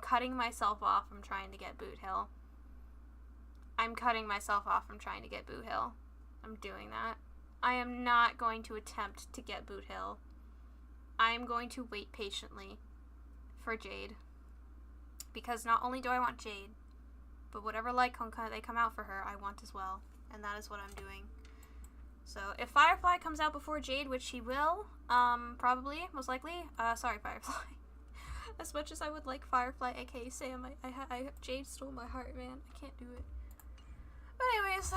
S2: cutting myself off from trying to get Boot Hill. I'm cutting myself off from trying to get Boot Hill. I'm doing that. I am not going to attempt to get Boot Hill. I am going to wait patiently for Jade. Because not only do I want Jade, but whatever Lycone they come out for her, I want as well. And that is what I'm doing. So, if Firefly comes out before Jade, which he will, probably, most likely, sorry, Firefly. As much as I would like Firefly, aka Sam, Jade stole my heart, man. I can't do it. But anyways,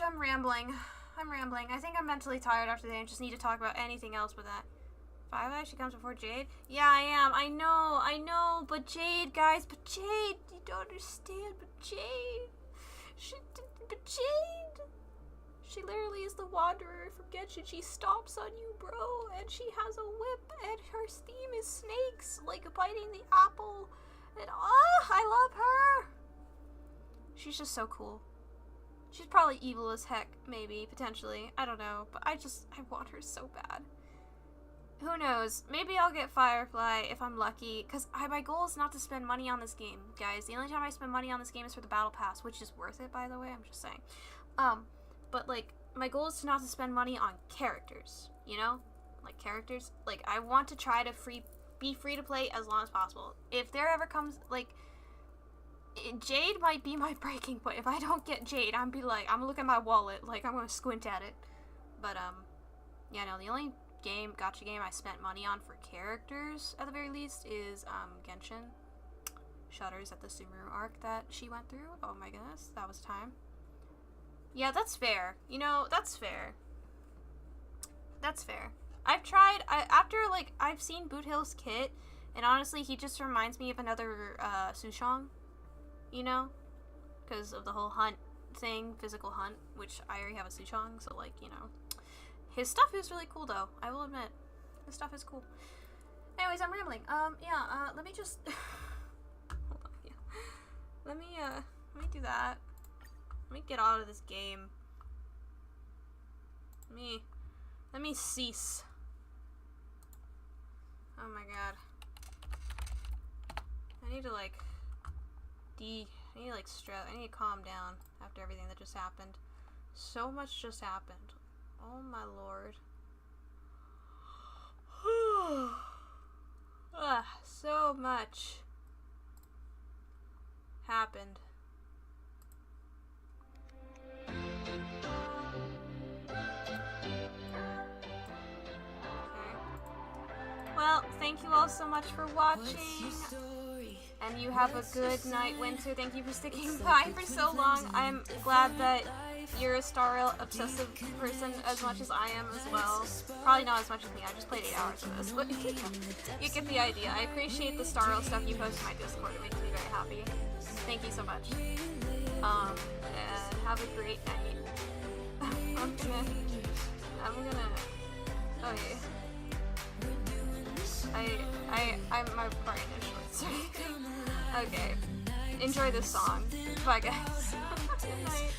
S2: I'm rambling. I think I'm mentally tired after today and just need to talk about anything else but that. Firefly, she comes before Jade? Yeah, I am. I know, but Jade, guys, you don't understand, but Jade, she literally is the Wanderer from Genshin. She stomps on you, bro, and she has a whip, and her theme is snakes, like biting the apple, and I love her! She's just so cool. She's probably evil as heck, maybe, potentially, I don't know, but I want her so bad. Who knows, maybe I'll get Firefly if I'm lucky, because my goal is not to spend money on this game, guys. The only time I spend money on this game is for the Battle Pass, which is worth it, by the way, I'm just saying. But, like, my goal is not to spend money on characters, you know? Like, characters. Like, I want to try to be free to play as long as possible. If there ever comes, like, Jade might be my breaking point. If I don't get Jade, I'm gonna look at my wallet, like, I'm gonna squint at it. But, yeah, no, the only gacha game I spent money on for characters, at the very least, is, Genshin. Shudders at the Sumeru arc that she went through. Oh my goodness, that was time. Yeah, that's fair. You know, that's fair. That's fair. I've tried, I've seen Boot Hill's kit, and honestly, he just reminds me of another, Sushong, you know? Because of the whole hunt thing, physical hunt, which I already have a Sushong, so, like, you know. His stuff is really cool, though, I will admit. His stuff is cool. Anyways, I'm rambling. Let me just... Hold on, yeah. Let me do that. Let me get out of this game. Let me cease. Oh my god. I need to stress. I need to calm down after everything that just happened. So much just happened. Oh my lord. So much happened. Well, thank you all so much for watching, and you have a good night, Winter. Thank you for sticking by for so long. I'm glad that you're a Star Rail obsessive person as much as I am as well. Probably not as much as me, I just played 8 hours of this, but you get the idea. I appreciate the Star Rail stuff you post in my Discord, it makes me very happy. Thank you so much. And have a great night. I'm gonna, okay. I'm my part in short, sorry. Okay. Enjoy this song. Bye guys. Good night.